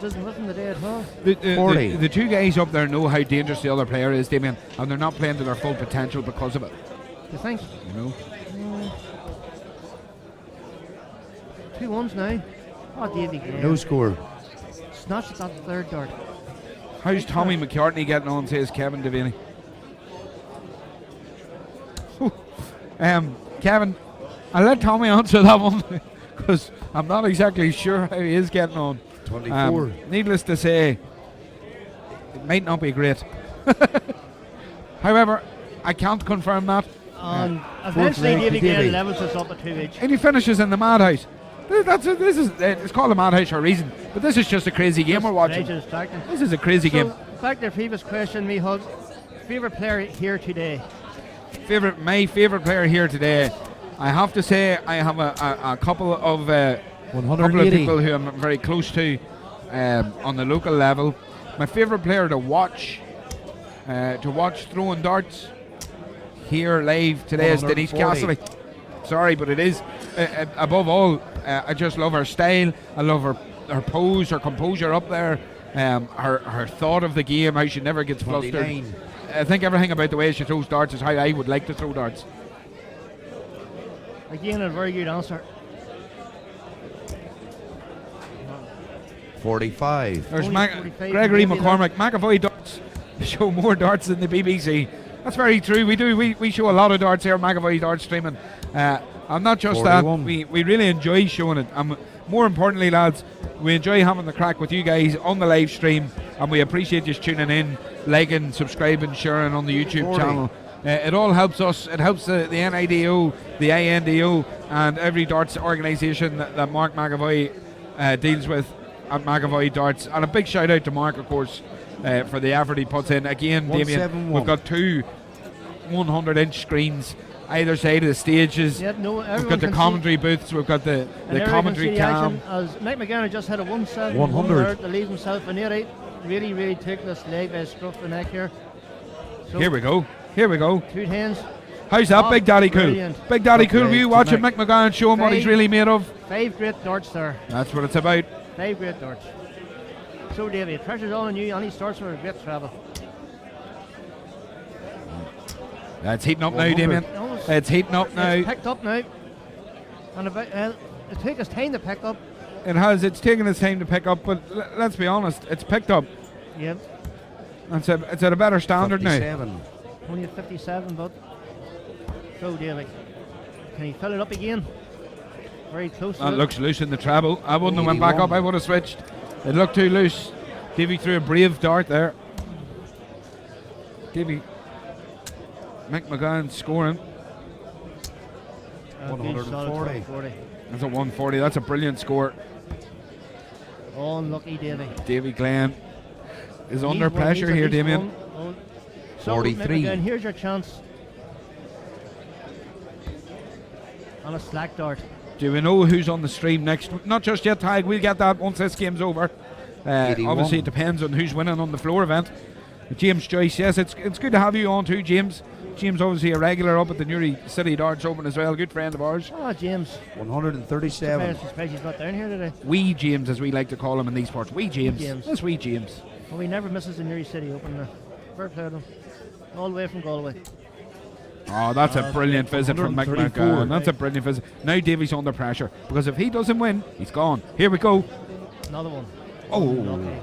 isn't with him today at all. the two guys up there know how dangerous the other player is, Damien, and they're not playing to their full potential because of it. You think? You know. 2 1s now. Oh, Davy Glenn. No score. Snatched that third dart. How's Tommy McCartney getting on, says Kevin Devaney. Kevin, I'll let Tommy answer that one because I'm not exactly sure how he is getting on. 24. Needless to say, it might not be great. However, I can't confirm that. And eventually leg Davy to Davy. Glenn levels us up at 2 each. And he finishes in the madhouse. It's called a madhouse for a reason, but this is just a crazy game we're watching. Just distracting. This is a crazy game. Back to the previous question, Michal. Favourite player here today? My favourite player here today. I have to say I have a couple of 180. people who I'm very close to on the local level. My favourite player to watch throwing darts here live today is Denise 140. Castley. Sorry, but it is above all. I just love her style. I love her pose, her composure up there. Her thought of the game, how she never gets flustered. 29. I think everything about the way she throws darts is how I would like to throw darts. Again, a very good answer. 45. There's Only 45 Gregory maybe McCormick. McAvoy darts show more darts than the BBC. That's very true. We do. We show a lot of darts here. McAvoy darts streaming. And not just 41. that. We really enjoy showing it. More importantly, lads, we enjoy having the crack with you guys on the live stream, and we appreciate you tuning in, liking, subscribing, sharing on the YouTube 40. channel. It all helps us. It helps the NIDO, the INDO, and every darts organisation that Mark McAvoy deals with. at McAvoy Darts. And a big shout out to Mark, of course, for the effort he puts in. Again, Damien, 171. we've got 2 100-inch screens either side of the stages. Yeah, no, We've everyone got the can commentary booths, we've got the and everyone can see commentary the cam. action as Mick McGann just had a 171 100 to leave himself an 80. Really took this leg by scruff the neck here. So Here we go. Here we go. 2 hands. How's that, Oh, Big Daddy Cool? brilliant. Big Daddy Cool, Okay, were you watching tonight. Mick McGann show him what he's Five. really made of? 5 great darts there. That's what it's about. 5 great darts. So Davey, pressure's all on you. Any starts for a great travel. That's heating up now, 100. Damien. No, It's heating up It's now. picked up now. And about, it took us time to pick up. It has. It's taken its time to pick up, but let's be honest, it's picked up. Yep. It's at a better standard now. 57. Only at 57, but so Davey. Can he fill it up again? Very close to That it. looks loose in the treble. I wouldn't have went back 81. up. I would have switched. It looked too loose. Davey threw a brave dart there. Davey. Mick McGann scoring. Good, solid 140. 40. That's a 140. That's a brilliant score. Unlucky Davey. Davey Glenn is under Needs one, pressure needs at here, least Damien. one. So, 43. Mick McGann, here's your chance. On a slack dart. Do we know who's on the stream next? Not just yet, Tig. We'll get that once this game's over. 81. Obviously, it depends on who's winning on the floor event. James Joyce, yes, it's good to have you on too, James. James, obviously a regular up at the Newry City Darts Open as well. Good friend of ours. Oh, James. 137. Surprised he's not down here today. Wee James, as we like to call him in these parts. Wee James. James. That's Wee James. Well, he never misses the Newry City Open. Fair play to him. All the way from Galway. Oh, that's a brilliant visit from Mick 134. McGann. That's a brilliant visit. Now Davey's under pressure because if he doesn't win, he's gone. Here we go. Another one. Oh. Unlucky.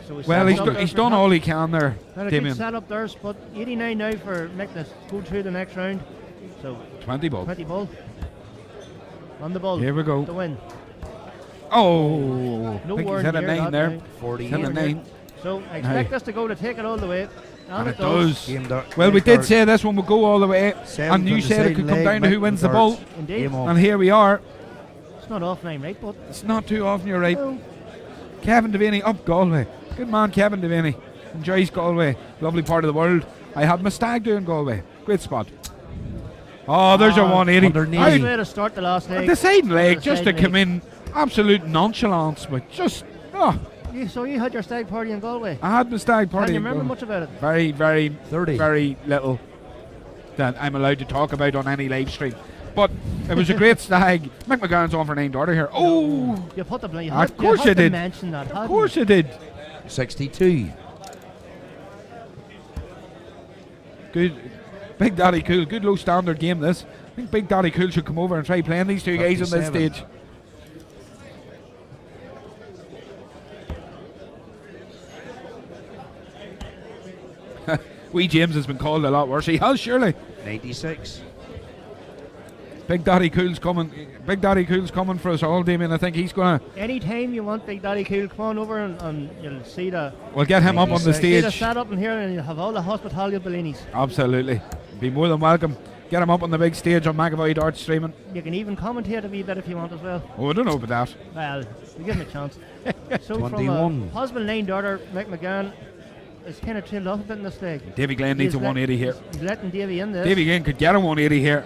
So Well, set up there he's for done Mick. all he can there, Not a good Damien. setup there, but 89 now for Mick to go through the next round. So 20 ball. 20 ball. On the ball. Here we go. To win. Oh, No I think word he's had a here, 9 not there. now. 48. Had a 9. So I expect us to go to take it all the way. And it does. Game dart. Well, we Game did dart. say this one would go all the way, Seventh and you on the said it side could come leg, down to who Mick wins the darts. ball. Indeed. Game on. And here we are. It's not off name, right? But It's not too often, you're right. no. Kevin Devaney up Galway. Good man, Kevin Devaney. Enjoys Galway. Lovely part of the world. I had my stag doing Galway. Great spot. Oh, there's a 180. underneath. Nice How- way to start the last leg. The side leg, The just to side come leg. in, absolute nonchalance, but just, oh, So you had your stag party in Galway. I had my stag Can party. you remember going. much about it? Very, very, 30. very little that I'm allowed to talk about on any live stream. But it was a great stag. Mick McGann's on for 9 daughter here. Oh, You put the blame. Of course you you did. mention that. of course it did. 62. Good. Big Daddy Cool. Good low standard game this. I think Big Daddy Cool should come over and try playing these two guys on this 57. stage. Wee James has been called a lot worse. He has, surely. 96. Big Daddy Cool's coming. Big Daddy Cool's coming for us all, Damien. I think he's gonna. Anytime you want Big Daddy Cool, come on over and you'll see the We'll get him up on the see the stage. setup in here, and you'll have all the hospitality of Bellinis. Absolutely. Be more than welcome. Get him up on the big stage on McAvoy Darts streaming. You can even commentate a wee bit if you want as well. Oh, I don't know about that. Well, we give him a chance. So 21. from a husband, 9 daughter, Mick McGann is kind of trailed off a bit in this leg. Davy Glenn needs a 180 here. He's letting Davy in this. Davy Glenn could get a 180 here.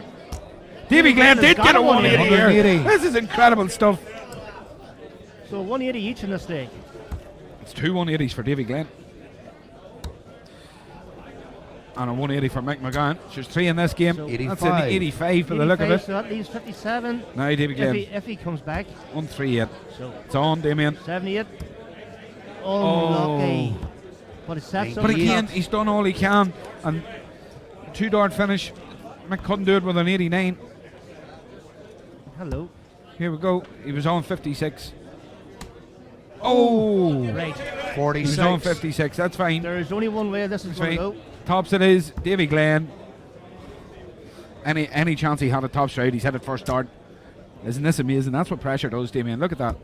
Davy Glenn did get a 180 here. 180. This is incredible stuff. So 180 each in this leg. It's 2 180s for Davy Glenn. And a 180 for Mick McGann. So there's 3 in this game. So That's an 85 for the look of 85, it. so that leaves 57. Now Davy Glenn. If he comes back. 138. So It's on, Damien. 78. Unlucky. But it sets up But the again, top. he's done all he can. And 2 dart finish. Mick couldn't do it with an 89. Hello. Here we go. He was on 56. Oh! Right. He was 46. on 56. That's fine. There is only one way this is That's going to fine. go. Tops it is. Davy Glenn. Any chance he had a top stride, he's had it first dart. Isn't this amazing? That's what pressure does, Damien. Look at that.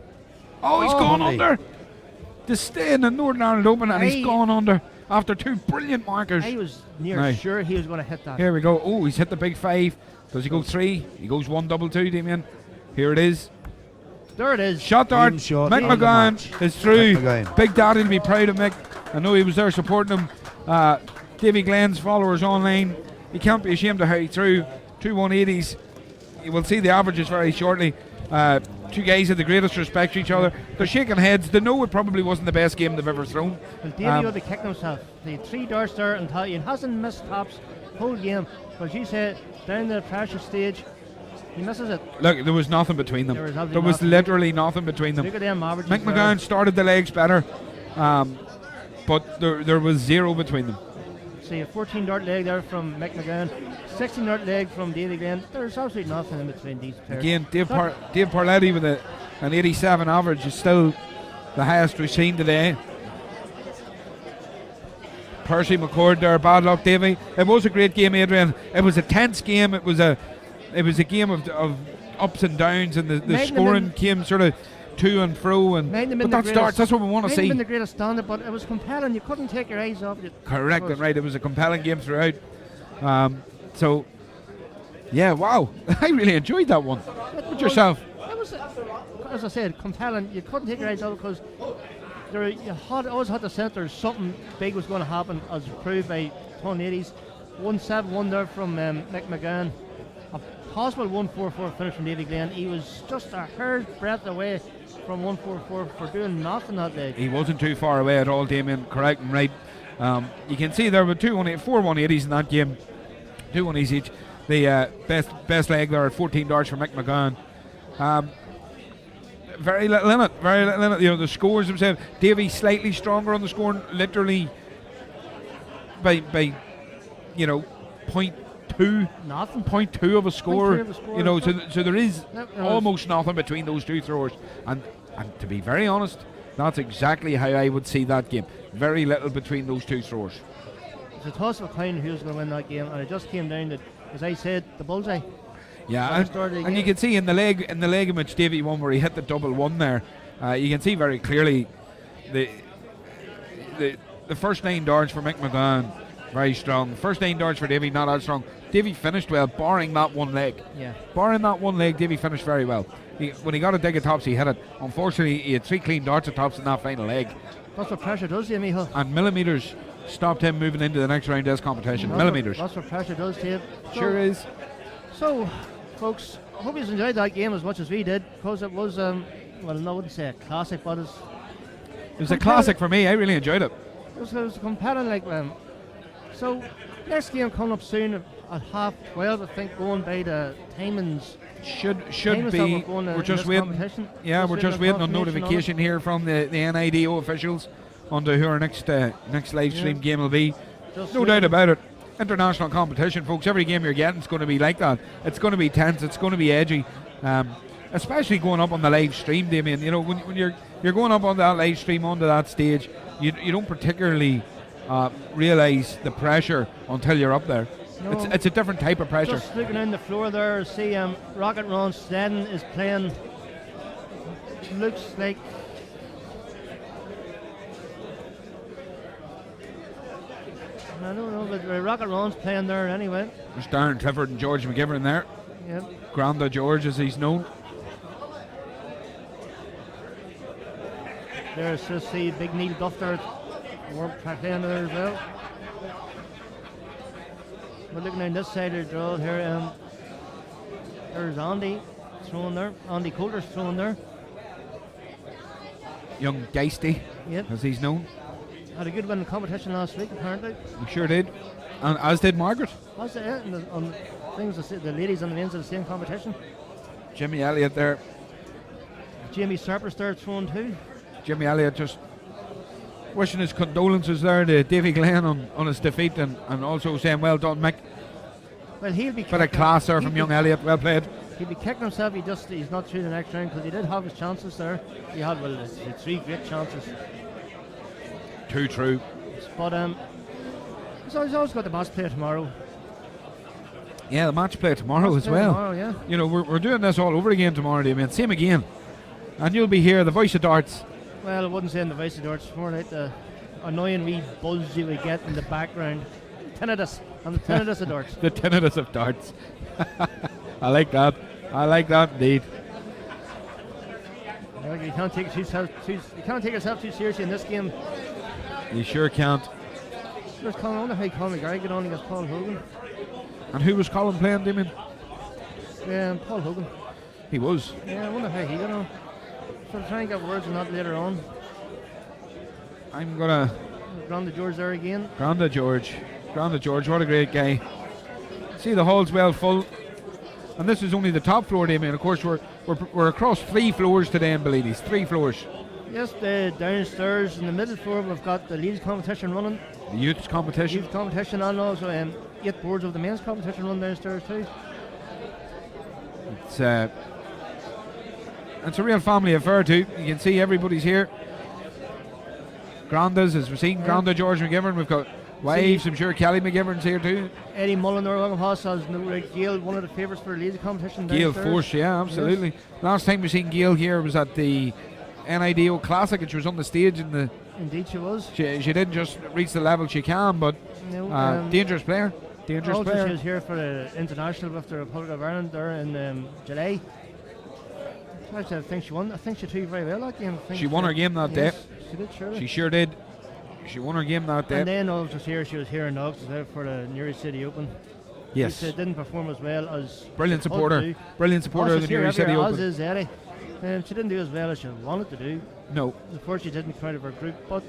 Oh, he's gone lovely. under. To stay in the Northern Ireland Open, and he's Aye. gone under after 2 brilliant markers. I was near Right. sure he was going to hit that. Here we go. Oh, he's hit the big 5. Does he go 3? He goes 1 double 2, Damien. Here it is. There it is. Shot dart. Even shot Mick in the McGowan match. is through. Mick McGowan. Big Daddy will be proud of Mick. I know he was there supporting him. Davy Glenn's followers online. He can't be ashamed of how he threw 2 180s. You will see the averages very shortly. Two guys had the greatest respect for each other. They're shaking heads. They know it probably wasn't the best game they've ever thrown. Well, Davy would be kicking himself. The 3 darts there, and he hasn't missed tops whole game. But you said down the pressure stage, he misses it. Look, there was nothing between them. There was literally nothing between them. Look at them averages. Mick McGowan started the legs better, but there was 0 between them. See a 14 dart leg there from Mick McGowan, 16 dart leg from Davy Glenn. There's absolutely nothing in between these players. Again, Dave Parletti with an 87 average is still the highest we've seen today. Percy McCord there, bad luck, Davy. It was a great game, Adrian. It was a tense game. It was a game of ups and downs, and the scoring came sort of to and fro. And but that starts. That's what we want to see. Been the greatest standard, but it was compelling. You couldn't take your eyes off it. Correct and right. It was a compelling game throughout. So, yeah, wow. I really enjoyed that one. With yourself. It was, as I said, compelling. You couldn't take your eyes off it because always had the sense there's something big was going to happen, as proved by 180s. 171 there from Mick McGowan. A possible 144 finish from Davy Glenn. He was just a hair's breadth away from 144 for doing nothing that day. He wasn't too far away at all, Damien. Correct and right. You can see there were 4 180s in that game. 2 180s each. The best leg there at 14 darts for Mick McGowan. Very little in it. Very little in it. You know, the scores themselves. Davy slightly stronger on the scoring, literally by 0.2. Nothing. 0.2 of a score. You know, so there is almost nothing between those two throwers. And to be very honest, that's exactly how I would see that game. Very little between those two throwers. It's a toss of a coin who was going to win that game, and it just came down to, as I said, the bullseye. Yeah, and you can see in the leg in which Davy won, where he hit the 1-1 there, you can see very clearly the first 9 darts for Mick McGowan, very strong. First 9 darts for Davy, not as strong. Davy finished well, barring that one leg. Yeah. Barring that one leg, Davy finished very well. When he got a dig at tops, he hit it. Unfortunately, he had 3 clean darts at tops in that final leg. That's what pressure does to you, Michael. And millimetres stopped him moving into the next round of this competition. Millimetres. That's what pressure does to you. Sure is. So, folks, I hope you enjoyed that game as much as we did, because it was, well, I wouldn't say a classic, but it was a classic for me. I really enjoyed it. It was compelling, like, so next game coming up soon at 12:30, I think, going by the timings. Should be. We're just waiting. Yeah, we're just waiting on notification here from the NIDO officials on who our next live stream game will be. No doubt about it. International competition, folks. Every game you're getting is going to be like that. It's going to be tense. It's going to be edgy, especially going up on the live stream, Damien. You know, when you're going up on that live stream onto that stage, you don't particularly realise the pressure until you're up there. No, it's a different type of pressure. Just looking on the floor there, see Rocket Ron Sledden is playing. Looks like. I don't know, but Rocket Ron's playing there anyway. There's Darren Clifford and George McGivern there. Yep. Granda George, as he's known. There's just see Big Neil Duff there, playing there as well. We're looking on this side of the draw here. There's Andy throwing there. Andy Coulter's throwing there. Young Geisty, yep, as he's known. Had a good win in the competition last week, apparently. We sure did. And as did Margaret. That's it, and the ladies and the men's in the same competition. Jimmy Elliott there. Jamie Serpers there throwing too. Jimmy Elliott just wishing his condolences there to Davy Glenn on his defeat, and also saying well done, Mick. Well, he'll be bit of class there from young Elliott. Well played. He'll be kicking himself. He's not through the next round, because he did have his chances there. He had 3 great chances. 2 true. But he's always got the match play tomorrow. Yeah, the match play tomorrow as well. Tomorrow, yeah. You know, we're doing this all over again tomorrow, Damien. Same again. And you'll be here, the voice of darts. Well, I wouldn't say in the voice of darts. More like the annoying wee buzz you would get in the background. Tinnitus. I'm the tinnitus of darts. The tinnitus of darts. I like that. I like that indeed. Like you can't take yourself too seriously in this game. You sure can't. There's Colin. I wonder how Colin McGarry got on against Paul Hogan. And who was Colin playing, Damien? Paul Hogan. He was. Yeah, I wonder how he got on. So I'll try and get words on that later on. I'm gonna. Granda George there again. Granda George, what a great guy. See, the hall's well full, and this is only the top floor, Damien. Of course, we're across 3 floors today in Bellini's. 3 floors. Yes, downstairs in the middle floor we've got the ladies competition running. The youth competition. And also 8 boards of the men's competition running downstairs too. It's a real family affair too. You can see everybody's here. Grandas, as we've seen, Granda George McGivern. We've got wives. I'm sure Kelly McGivern's here too. Eddie Mullen, there, welcome house, as Gail, one of the favourites for the ladies competition downstairs. Gail Force, yeah, absolutely. Yes. Last time we seen Gail here was at the NIDO Classic, and she was on the stage in the. Indeed, she was. She didn't just reach the level she can, but dangerous player. Dangerous player. She was here for the international with the Republic of Ireland there in July. Actually, I think she won. I think she did very well that game. She won her game that day. She did, surely. She sure did. She won her game that day. And then also she was here in August for the Newry City Open. Yes. She didn't perform as well as. Brilliant supporter. Brilliant supporter of the Newry City Open. As is Eddie. She didn't do as well as she wanted to do. No. Unfortunately, she didn't come out of her group, but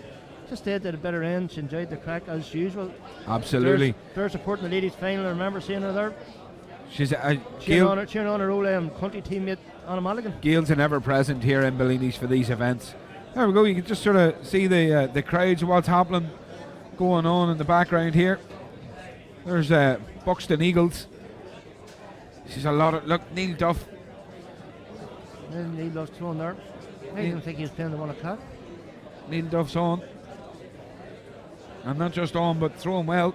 she stayed at a better end. She enjoyed the crack as usual. Absolutely. They're supporting the ladies' final. I remember seeing her there. She's cheering on her old country teammate Anna Mulligan. Gail's an ever-present here in Bellini's for these events. There we go. You can just sort of see the crowds of what's happening going on in the background here. There's Buxton Eagles. She's a lot of Neil Duff. Neil Duff's throwing there. I didn't think he was playing the 1 o'clock. Neil Duff's on, and not just on, but throwing well.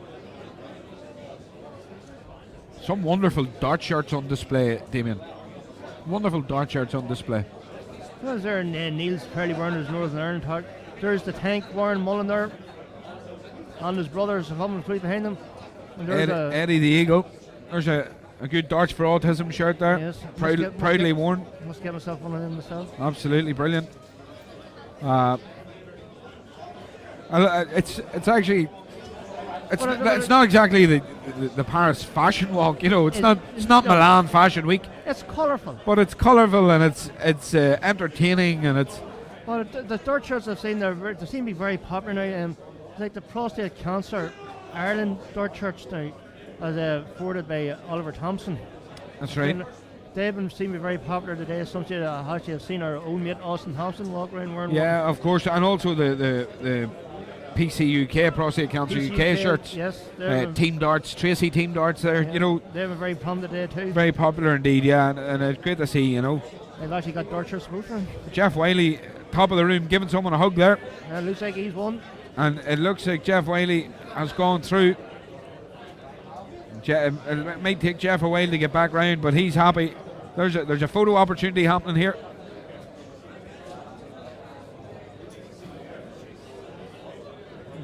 Some wonderful dart shirts on display, Damien. Wonderful dart shirts on display. There's there Neil's Fairly Warner's Northern Ireland talk. There's the tank Warren Mullen there. And his brothers are coming straight behind them. And Eddie the Eagle. There's a good Darts for Autism shirt there. Yes. Proudly worn. Must get myself one of them myself. Absolutely brilliant. It's actually. It's not exactly the Paris Fashion Walk, you know. It's not Milan Fashion Week. It's colourful. But it's colourful and it's entertaining and it's. Well, the dart shirts I've seen they seem to be very popular now. It's like the Prostate Cancer Ireland dart shirts now, as forwarded by Oliver Thompson. That's right. They've been seem to be very popular today. Some say actually have seen our own mate Austin Thompson walk around wearing one. Yeah, of course, and also the PC UK, Prostate Cancer UK shirts. Yes. Team Darts, Tracy Team Darts there, you know. They were very prominent today too. Very popular indeed, yeah, and it's great to see, you know. They've actually got dart shirts both of them. Jeff Wiley, top of the room, giving someone a hug there. It looks like he's won. And it looks like Jeff Wiley has gone through. It might take Jeff a while to get back round, but he's happy. There's a photo opportunity happening here.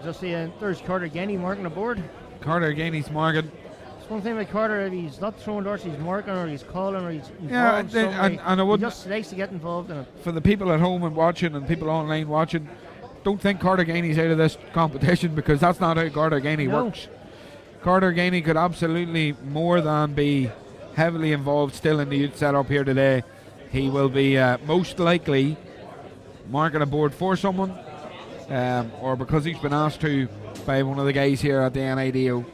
Just see, there's Carter Gainey marking the board. Carter Gainey's marking. It's one thing with Carter, if he's not throwing darts, he's marking or he's calling or he's involved. Yeah, and I wouldn't. He just likes to get involved in it. For the people at home and watching and people online watching, don't think Carter Gainey's out of this competition, because that's not how Carter Gainey works. Carter Gainey could absolutely more than be heavily involved still in the youth setup here today. He will be most likely marking a board for someone, or because he's been asked to by one of the guys here at the NIDO.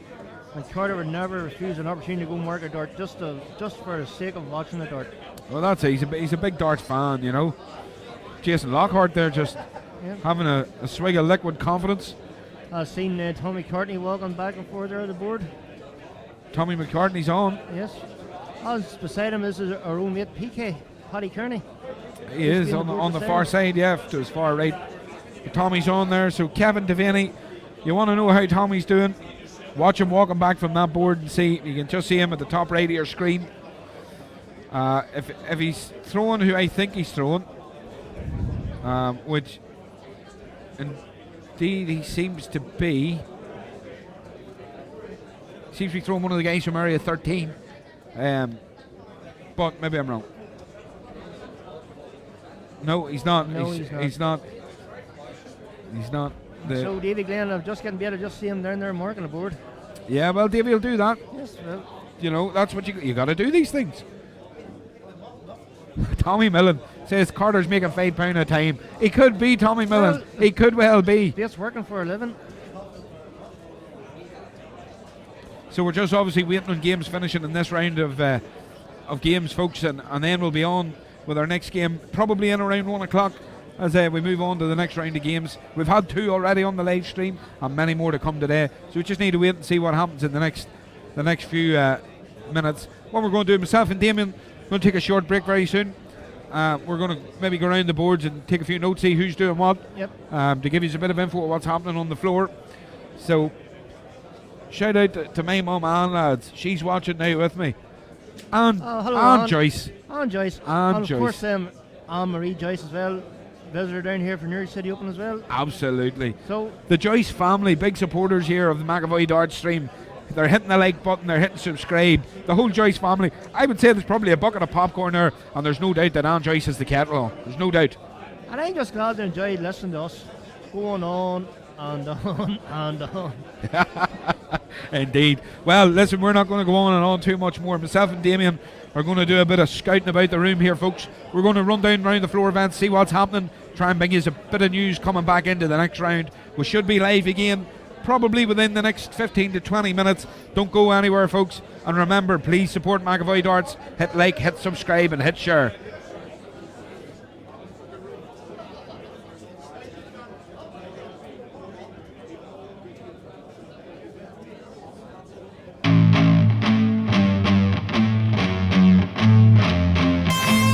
And Carter would never refuse an opportunity to go mark a dart just for the sake of watching the dart. Well, that's it. He's a big darts fan, you know. Jason Lockhart there just having a swig of liquid confidence. I've seen Tommy McCartney walking back and forth there at the board. Tommy McCartney's on. Yes. As beside him is our own mate PK, Paddy Kearney. He is on the far side, yeah, to his far right. But Tommy's on there, so Kevin Devaney, you want to know how Tommy's doing? Watch him walking back from that board and see. You can just see him at the top right of your screen. If he's throwing who I think he's throwing, which indeed he seems to be. Seems to be throwing one of the guys from Area 13. But maybe I'm wrong. No, he's not. No, he's not. He's not. So Davy Glenn, I'm just getting better. Just see him down there marking the board. Yeah, well, Davy will do that. Yes, well. You know, that's what you got to do these things. Tommy Millen says Carter's making £5 a time. He could be Tommy Millen. He could well be. It's working for a living. So we're just obviously waiting on games finishing in this round of games, folks, and then we'll be on with our next game, probably in around 1 o'clock as we move on to the next round of games. We've had 2 already on the live stream and many more to come today, so we just need to wait and see what happens in the next few minutes. What we're going to do, myself and Damien, going to take a short break very soon. We're going to maybe go around the boards and take a few notes, see who's doing what. Yep. To give you a bit of info of what's happening on the floor. So shout out to my mum Anne, lads. She's watching now with me. And hello, Anne Joyce. Anne Joyce. And of Joyce. course, Anne-Marie Joyce as well. Visitor down here for Newry City Open as well. Absolutely. So the Joyce family, big supporters here of the McAvoy Darts stream. They're hitting the like button, they're hitting subscribe. The whole Joyce family. I would say there's probably a bucket of popcorn there, and there's no doubt that Anne Joyce is the kettle on. There's no doubt. And I'm just glad they enjoyed listening to us going on and on and on. Indeed. Well, listen, we're not going to go on and on too much more. Myself and Damien are going to do a bit of scouting about the room here, folks. We're going to run down around the floor events, see what's happening, try and bring you a bit of news coming back into the next round. We should be live again probably within the next 15 to 20 minutes. Don't go anywhere, folks. And remember, please support McAvoy Darts. Hit like, hit subscribe, and hit share. Take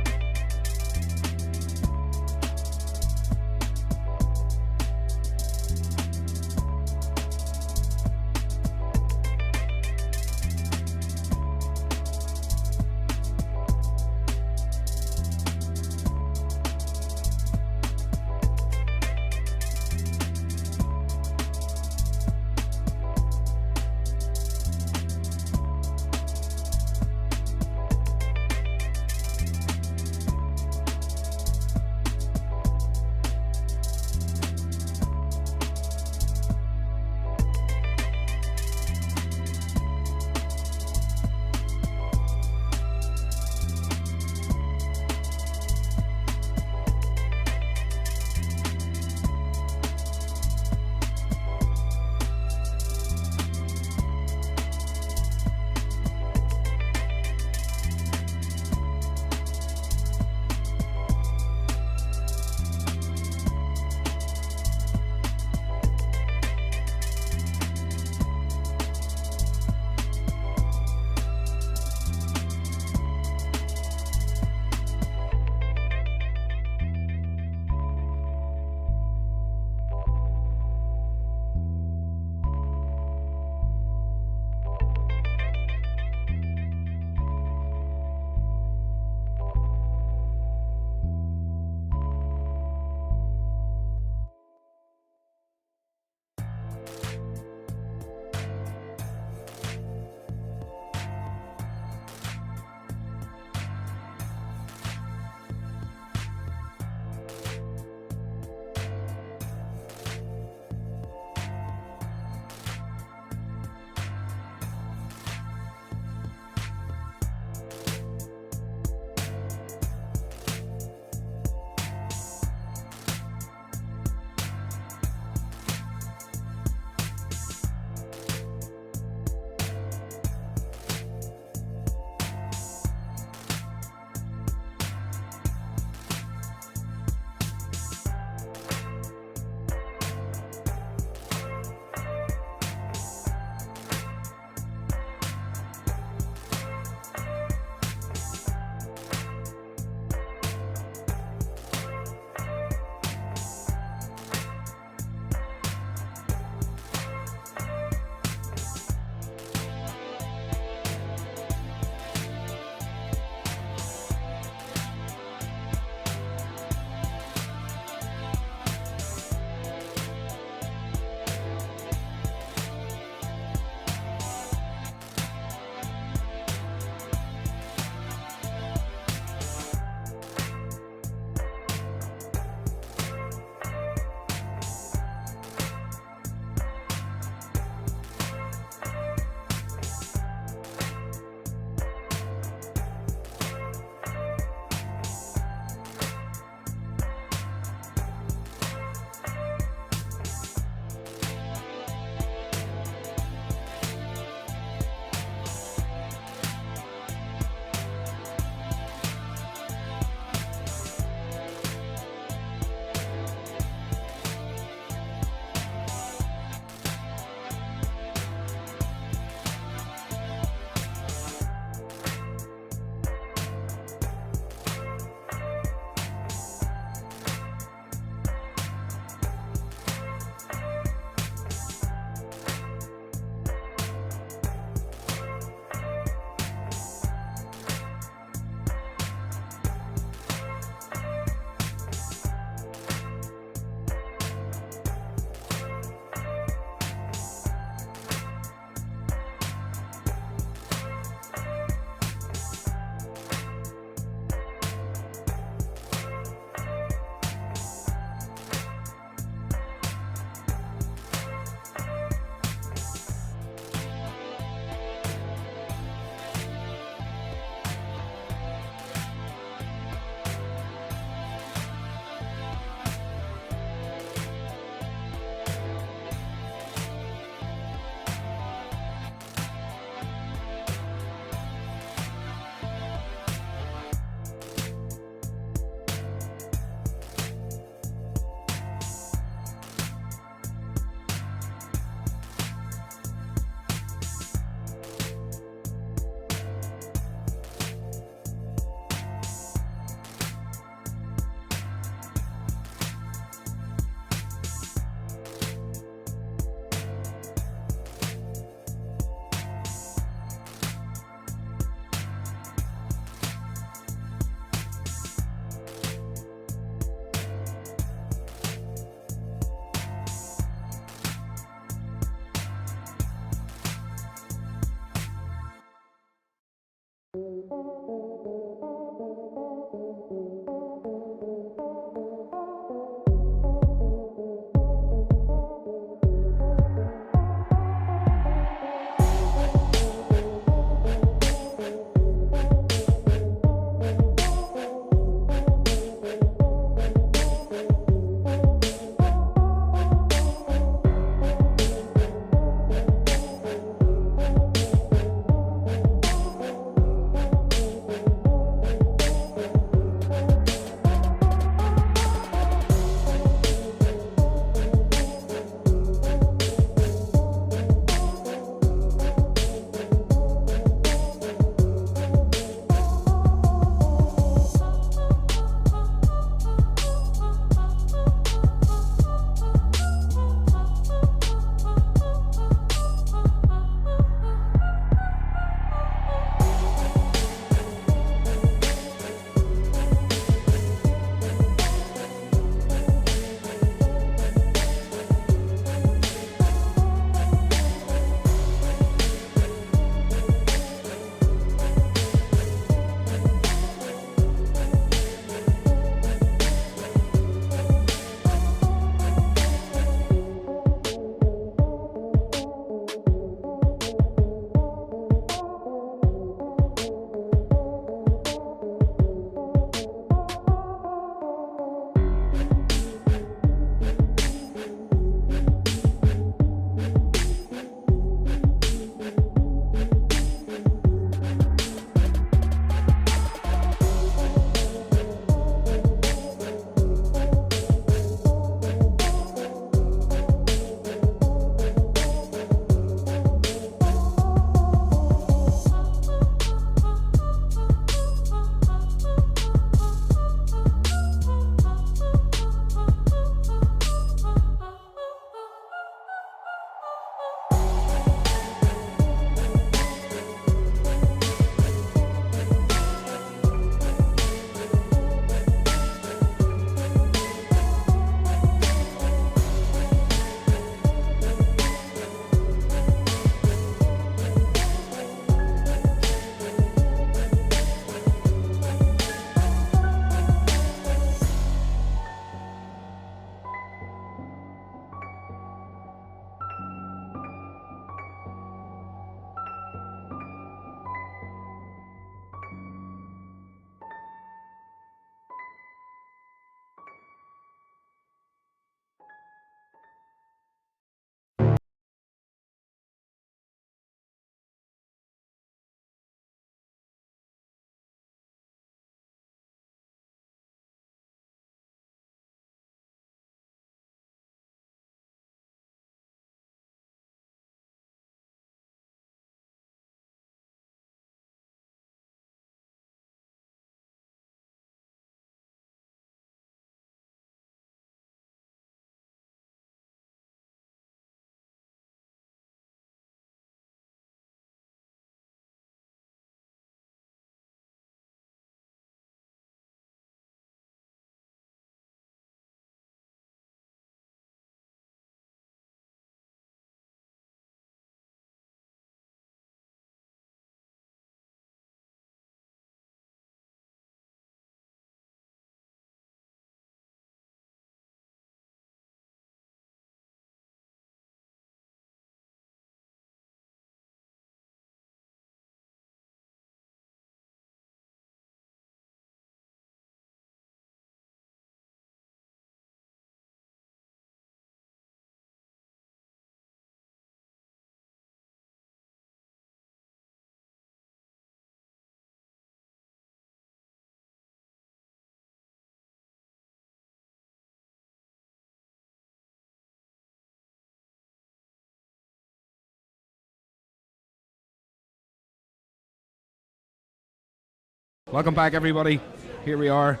Welcome back, everybody. Here we are.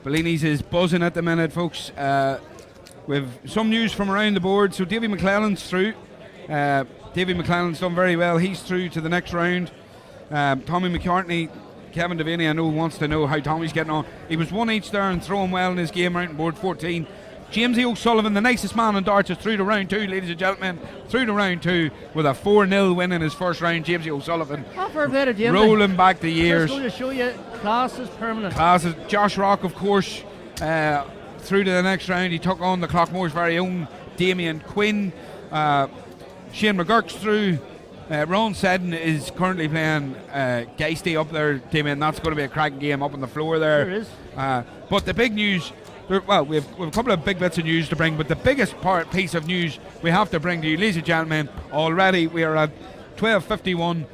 Bellini's is buzzing at the minute, folks. With some news from around the board. So Davy McClellan's through. Davy McClellan's done very well. He's through to the next round. Tommy McCartney, Kevin Devaney, I know, wants to know how Tommy's getting on. He was one each there and throwing well in his game out in board 14. Jamesy O'Sullivan, the nicest man in darts, is through to round 2, ladies and gentlemen. Through to round 2 with a 4-0 win in his first round. Jamesy O'Sullivan Fair play to Jamesy. rolling back the years. Just going to show you, class is permanent. Classes. Josh Rock, of course, through to the next round. He took on the Clockmore's very own Damien Quinn. Shane McGurk's through. Ron Seddon is currently playing Geisty up there, Damien. That's going to be a cracking game up on the floor there. Sure is. But the big news, well, we have a couple of big bits of news to bring, but the biggest piece of news we have to bring to you, ladies and gentlemen, already we are at 12:51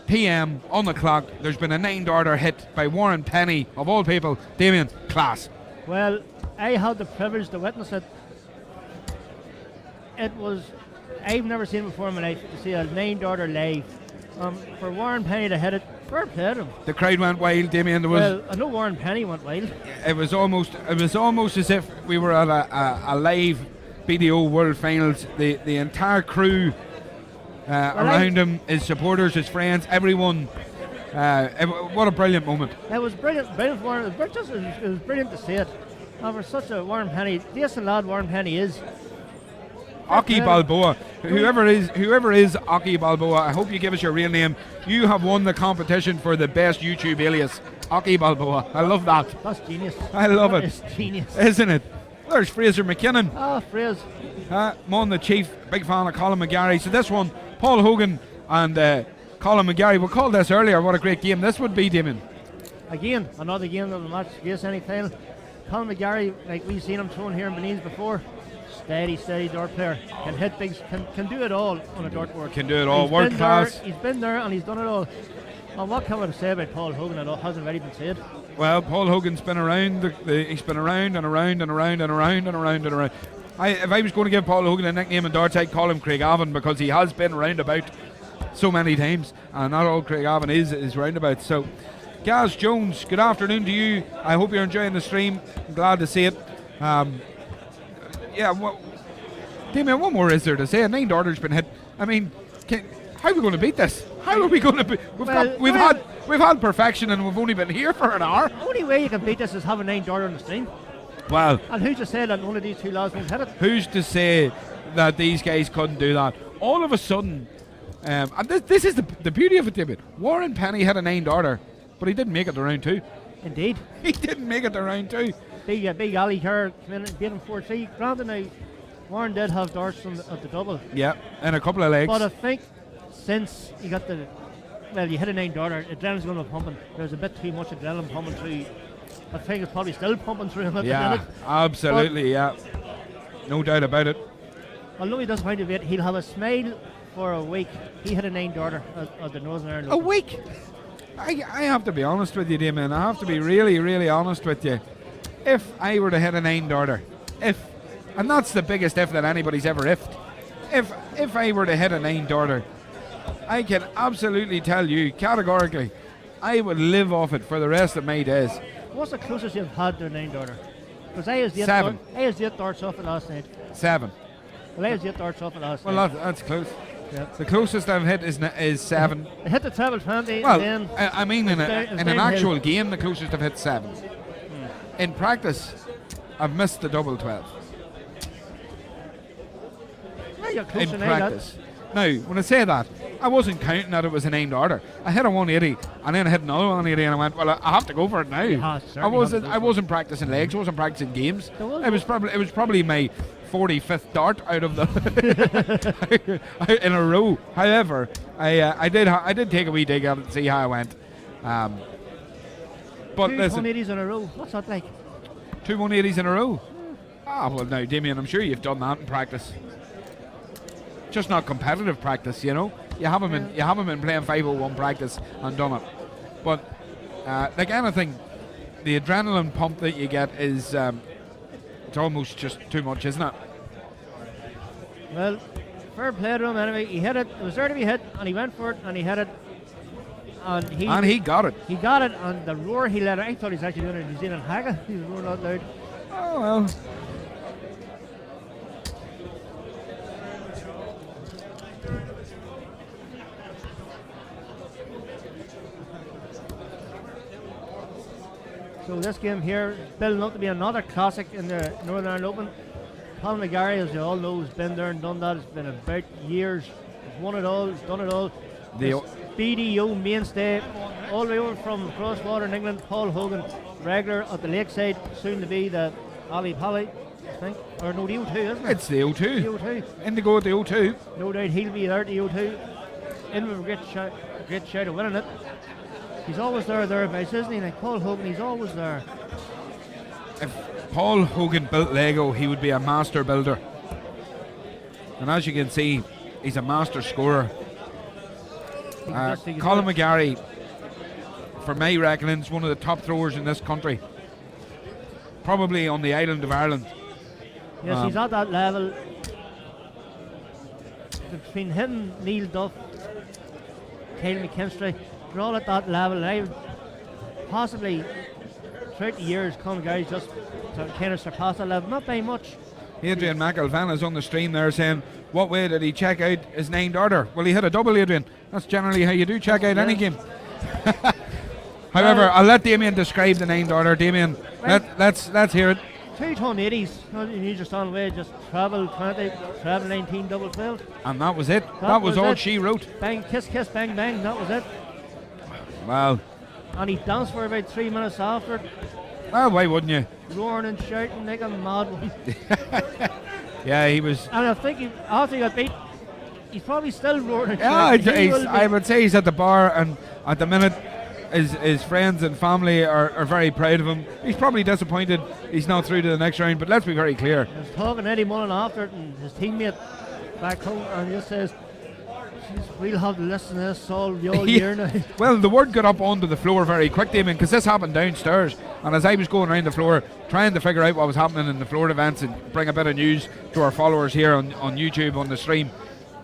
p.m. on the clock. There's been a 9-darter hit by Warren Penny, of all people. Damien, class. Well, I had the privilege to witness it. It was, I've never seen it before in my life, to see a 9-darter live. For Warren Penny to hit it, fair play to him. The crowd went wild, Damien. There was, Well, I know Warren Penny went wild. it was almost as if we were at a live BDO World Finals. The entire crew around him, his supporters, his friends, everyone. What a brilliant moment. It was brilliant for Warren. It was brilliant to see it. And for such a Warren Penny, decent lad Warren Penny is. Aki Balboa, whoever is Aki Balboa, I hope you give us your real name. You have won the competition for the best YouTube alias, Aki Balboa. I love that. That's genius. I love it. It's genius. Isn't it? There's Fraser McKinnon. Ah, Fraser. Mon the Chief, big fan of Colin McGarry. So this one, Paul Hogan and Colin McGarry. We called this earlier. What a great game this would be, Damien. Again, another game of the match, yes, any final. Colin McGarry, like we've seen him thrown here in Belize before. Steady dart player. Can hit big, can do it all on a dartboard. Can do it all, world class. He's been there and he's done it all. And what can we say about Paul Hogan that hasn't already been said? Well, Paul Hogan's been around. He's been around and around and around and around and around and around. If I was going to give Paul Hogan a nickname in darts, I'd call him Craigavon, because he has been round about so many times, and not all Craigavon is roundabout. So, Gaz Jones, good afternoon to you. I hope you're enjoying the stream. I'm glad to see it. Damien, what more is there to say? A 9-darter's been hit. I mean, how are we going to beat this? How are we going to beat? We've had perfection, and we've only been here for an hour. The only way you can beat this is have a 9-darter on the stream. Well, and who's to say that none of these two lads won't hit it? Who's to say that these guys couldn't do that? All of a sudden, and this is the beauty of it, David. Warren Penny had a 9-darter, but he didn't make it to round 2. Indeed. He didn't make it to round 2. Big Ali Kerr came in and beat him 4-3. Granted now, Warren did have darts at the double. Yeah, and a couple of legs. But I think since you got you hit a 9-darter, adrenaline's going to be pumping. There's a bit too much adrenaline pumping through. I think it's probably still pumping through him at the minute. Absolutely, no doubt about it. Although he doesn't find it, he'll have a smile for a week. He hit a 9-darter at the Northern Ireland. A week? I have to be honest with you, Damien. I have to be really, really honest with you. If I were to hit a 9-darter, and that's the biggest if that anybody's ever ifed. If I were to hit a 9-darter, I can absolutely tell you categorically, I would live off it for the rest of my days. What's the closest you've had to a 9-darter? Because I was the 7. I was the 8 darts off it last night. 7. Well, I was the 8 darts off it last night. Well, that's close. Yeah. The closest I've hit is 7. I hit the treble 20. Well, and then I mean, in an actual game, the closest I've hit 7. In practice, I've missed the double 12. You're close in practice. Now, when I say that, I wasn't counting that it was a 9-darter. I hit a 180, and then I hit another 180, and I went, well, I have to go for it now. I wasn't practicing legs. I wasn't practicing games. It was probably my 45th dart out of the in a row. However, I did take a wee dig at it and see how I went. But 2 listen, 180s in a row. What's that like? 2 180s in a row. Well, now, Damien, I'm sure you've done that in practice. Just not competitive practice, you know. You haven't been playing 501 practice and done it. But like anything, the adrenaline pump that you get is it's almost just too much, isn't it? Well, fair play to him anyway. He hit it. It was there to be hit, and he went for it, and he hit it. And he got it. He got it, and the roar he let out, I thought he was actually doing a New Zealand Haga. He was roaring out loud. Oh, well. So this game here is building up to be another classic in the Northern Ireland Open. Colin McGarry, as you all know, has been there and done that. It's been about years. He's won it all. He's done it all. The BDO mainstay, all the way over from across water in England. Paul Hogan, regular at the Lakeside, soon to be the Ali Pally, I think. Or no, the O2, isn't it? It's the O2. The O2. Indigo at the O2. No doubt he'll be there at the O2. In with a great shout of winning it. He's always thereabouts, isn't he? Like Paul Hogan, he's always there. If Paul Hogan built Lego, he would be a master builder. And as you can see, he's a master scorer. Colin McGarry, for my reckoning, is one of the top throwers in this country. Probably on the island of Ireland. Yes, he's at that level. Between him, Neil Duff, Kyle McKinstry, they're all at that level. I would possibly, throughout the years, Colin McGarry's just kind of surpassed that level. Not by much. Adrian McElvan is on the stream there saying, what way did he check out his named order? Well, he hit a double, Adrian. That's generally how you do check out any game. However, I'll let Damien describe the named order. Damien, let's hear it. 2 ton 80s, you just on the way, just travel 20, travel 19, double 12. And that was it. That was all she wrote. Bang, kiss, kiss, bang, bang, that was it. Well. And he danced for about 3 minutes after. Well, why wouldn't you? Roaring and shouting like a mad one. Yeah, he was. And I think after he got beat, he's probably still roaring and shouting. Yeah, I would say he's at the bar, and at the minute, his friends and family are very proud of him. He's probably disappointed he's not through to the next round, but let's be very clear. I was talking to Eddie Mullen after it, and his teammate back home, and he just says, we'll have to listen to this all year now. Well, the word got up onto the floor very quick, Damien, because this happened downstairs, and as I was going around the floor trying to figure out what was happening in the floor events and bring a bit of news to our followers here on YouTube on the stream,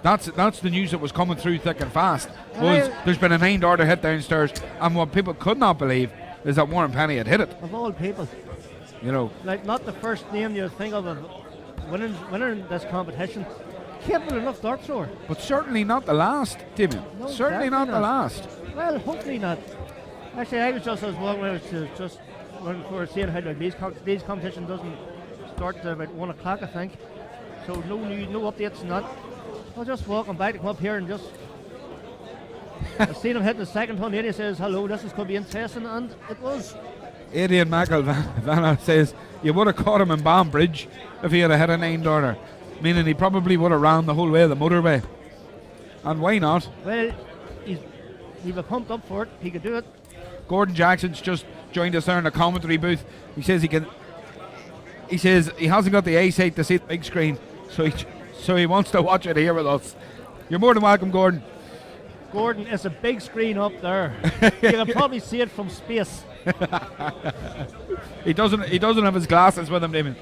that's the news that was coming through thick and fast. There's been a named order hit downstairs, and what people could not believe is that Warren Penny had hit it. Of all people. You know. Like, not the first name you think of winning this competition. Capable enough dart thrower. But certainly not the last, Damien. No, certainly not the last. Well, hopefully not. Actually, I was walking just running for seeing how these competition doesn't start till about 1 o'clock, I think. So no updates and that. I was just walking back to come up here and just I seen him hitting the second ton. Eddie says, hello, this is going to be interesting, and it was. Adrian McElvan says, you would have caught him in Banbridge if he had hit a named order. Meaning he probably would have ran the whole way of the motorway. And why not? Well, he was pumped up for it. He could do it. Gordon Jackson's just joined us there in the commentary booth. He says he can. He says he hasn't got the eyesight to see the big screen, so he wants to watch it here with us. You're more than welcome, Gordon. Gordon, it's a big screen up there. You can probably see it from space. He doesn't have his glasses with him, Damien.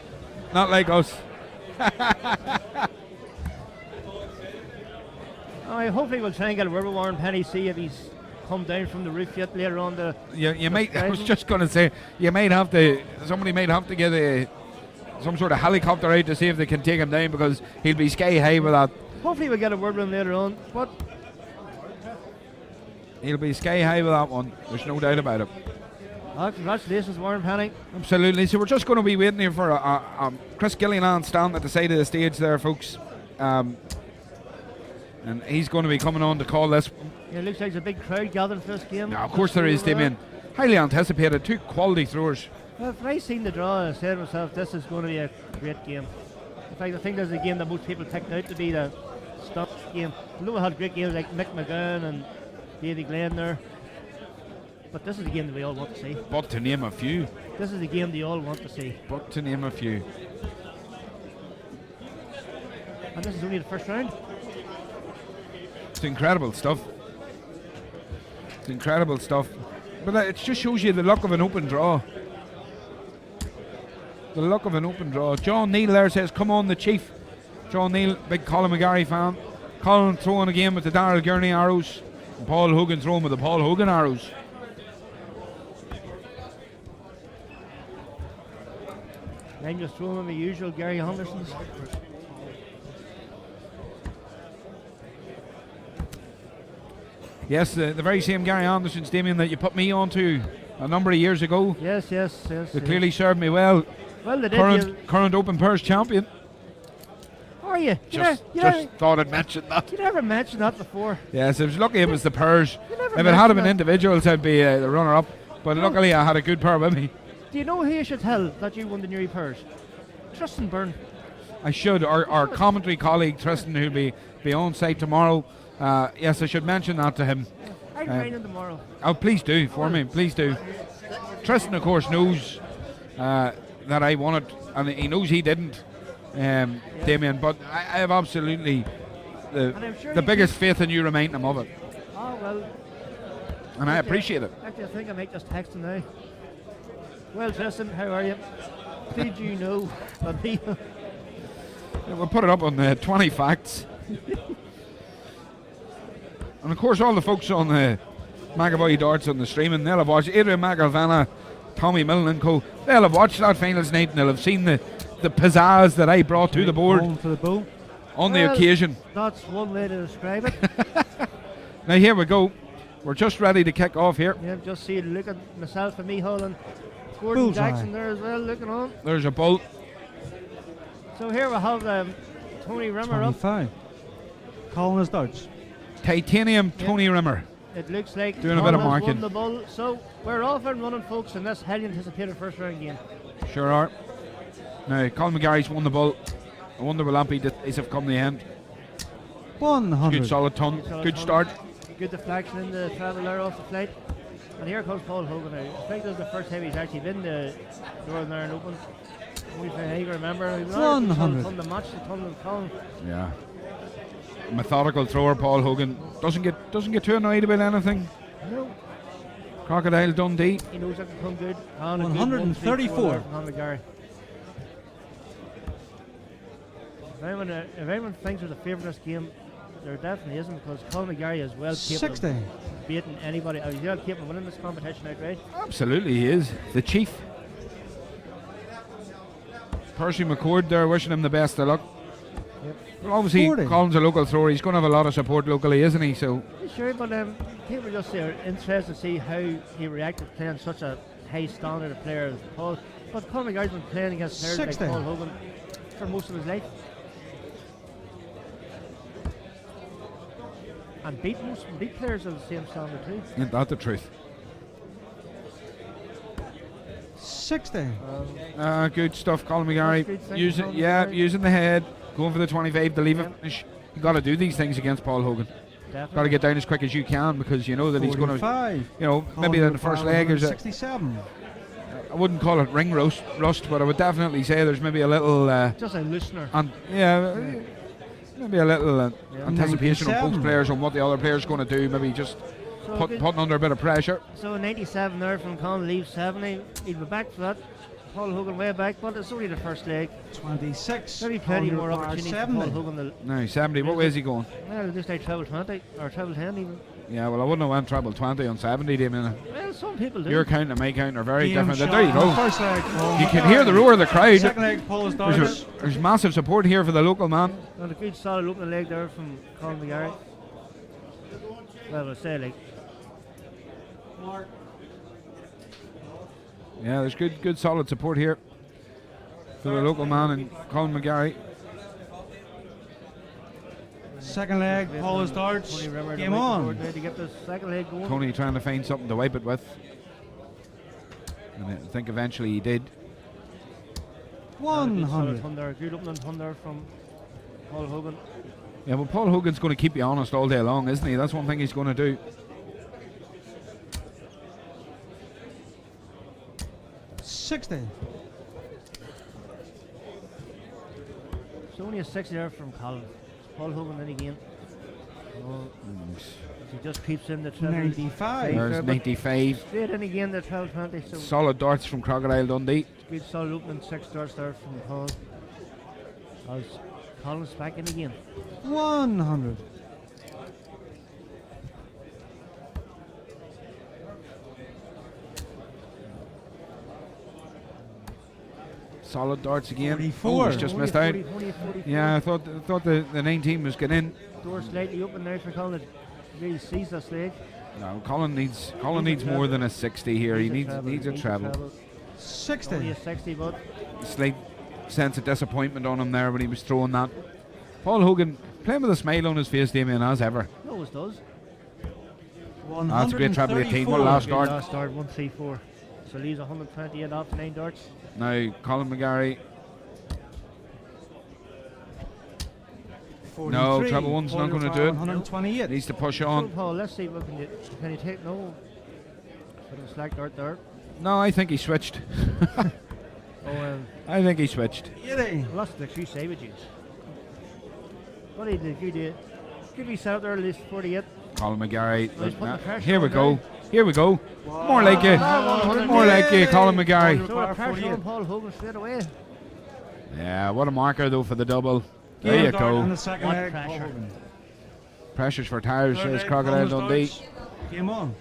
Not like us. Hopefully we'll try and get a word with Warren Penny, see if he's come down from the roof yet later on. You might. I was just going to say, somebody might have to get some sort of helicopter out to see if they can take him down, because he'll be sky high with that. Hopefully we'll get a word with him later on, but he'll be sky high with that one. There's no doubt about it. Congratulations, Warren Penny. Absolutely. So we're just going to be waiting here for Chris Gilliland standing at the side of the stage there, folks. And he's going to be coming on to call this. Yeah, it looks like there's a big crowd gathering for this game. Yeah, of course there is, Damien. Highly anticipated. 2 quality throwers. Well, if I seen the draw, I said to myself, this is going to be a great game. In fact, I think this is a game that most people picked out to be the stop game. We had great games like Mick McGowan and Davy Glenn there. But this is the game that we all want to see. But to name a few. This is the game they all want to see. But to name a few. And this is only the first round. It's incredible stuff. It's incredible stuff. But it just shows you the luck of an open draw. The luck of an open draw. John Neal there says, come on the Chief. John Neal, big Colin McGarry fan. Colin throwing again with the Darrell Gurney arrows. And Paul Hogan throwing with the Paul Hogan arrows. I'm just throwing in the usual Gary Andersons. Yes, the very same Gary Anderson's, Damien, that you put me on to a number of years ago. Yes. They clearly served me well. Well, they did. Current Open Pairs champion. you? Just thought I'd mention that. You never mentioned that before. Yes, I was lucky it was the pairs. never If it had mentioned been that. individuals, I'd be the runner-up. But luckily, I had a good pair with me. Do you know who you should tell that you won the Newry pairs? Tristan Byrne. I should. Our commentary colleague Tristan, who'll be on site tomorrow. Yes, I should mention that to him. I'm training tomorrow. Oh, please do for me. Please do. Tristan, of course, knows that I won it, and he knows he didn't, Damien. But I have absolutely the biggest faith in you reminding him of it. Oh, well. And I appreciate it. Actually, I think I might just text him now. Well, Tristan, how are you? Did you know that me? We'll put it up on the 20 facts. And of course, all the folks on the McAvoy Darts on the streaming, they'll have watched Adrian McElvanna, Tommy Millen and co. They'll have watched that finals night and they'll have seen the pizzazz that I brought to the board on the occasion. That's one way to describe it. Now here we go. We're just ready to kick off here. Yeah, just see, look at myself and Mihal and Gordon Bullseye. Jackson there as well, looking on. There's a bolt. So here we have Tony Rimmer up. 25. Calling his darts. Titanium Tony Rimmer. It looks like doing a bit of Colin has marking. won the bull. So we're off and running, folks, in this highly anticipated first round game. Sure are. Now, Colin McGarry's won the bull. I wonder will that be decisive come the end. 100. Good solid ton. Good start. Good deflection in the travel there off the flight. And here comes Paul Hogan now. I think this is the first time he's actually been the Northern Ireland Open. Only thing I remember. He was 100. on the match, the ton of Colin. Yeah. Methodical thrower, Paul Hogan. Doesn't get too annoyed about anything. No. Crocodile Dundee. He knows that can come good. And 134. From McGarry. If anyone thinks there's a favourite in this game, there definitely isn't, because Colin McGarry is well capable 60. of beating anybody. He's well capable of winning this competition outright. Absolutely, he is. The chief. Percy McCord there, wishing him the best of luck. Yep. Well, obviously, 40. Colin's a local thrower. He's going to have a lot of support locally, isn't he? So Sure, but people just are interested to see how he reacted playing such a high standard of player as Paul. But Colin McGarry's been playing against players 60. like Paul Hogan for most of his life. And beat players of the same standard too. isn't that the truth? 60. Good stuff, Colin That's McGarry. good thing, Using, Colin yeah, McGarry. using the head, going for the 25 to leave it finish. You got to do these things against Paul Hogan. Definitely. Got to get down as quick as you can, because you know that he's going to, 45. you know, maybe in the first leg there's a, 67. I wouldn't call it ring rust, but I would definitely say there's maybe a little Just a loosener. maybe a little anticipation on 97. both players on what the other player's going to do. Maybe just So putting under a bit of pressure. So 97 there from Colin leaves 70. He'll be back for that. Paul Hogan way back, but it's only the first leg. 26. There'll be plenty Colin more requires opportunities for 70. Paul Hogan. No, 70. What way is he going? Well, just like treble 20 or treble 10 even. Yeah, well, I wouldn't have went treble 20 on 70, Damien. Well, some people do. Your count and my count are very Game different. shot. There you go. First leg. You can hear the roar of the crowd. Second leg, Paul is darts. There's massive support here for the local man. And a good solid opening leg there from Colin McGarry. Well, I say like. Yeah, there's good solid support here for the local man and Colin McGarry. Second leg, Paul is darts. Tony Rimmer Game on. to get the second leg going. Tony trying to find something to wipe it with. And I think eventually he did. 100. Good opening thunder from Paul Hogan. Yeah, well, Paul Hogan's going to keep you honest all day long, isn't he? That's one thing he's going to do. 60. It's only a 60 there from Colin. Paul Hogan then again. Oh, he just keeps in the treble. 95. There's 95. Straight in again the treble 20. So Solid darts from Crocodile Dundee. good solid opening 6 darts there from Paul. As Colin's back in again. 100. Solid darts again. 44. Oh, he's just missed out. 44. Yeah, I thought the 19 was getting in. Door slightly open now for Colin. Really sees this leg. No, Colin needs more than a 60 here. He needs a treble. 60. Only a 60, but Slight sense of disappointment on him there when he was throwing that. Paul Hogan playing with a smile on his face, Damien, as ever. He always does. That's a great treble 18. What a last Good start. last start, 134. So leaves 128 off 9 darts. Now, Colin McGarry. No, 43. treble one's not going to do it. 128. Needs to push So, on. Paul, let's see what can you take. No. Bit of a slack dart there. No, I think he switched. Oh, I think he switched. lost the 3 savages. What did he do? Could be set up there at least 48. Colin McGarry. Oh, he's putting the pressure Here we on go. now. Here we go. More like you. More like you, Colin McGarry. So the pressure on Paul Hogan straight away. Yeah, what a marker though for the double. There Game you dart on go. the second What leg. pressure. Pressures for tires, Third says leg, Crocodile bonus Dundee. darts. Game on.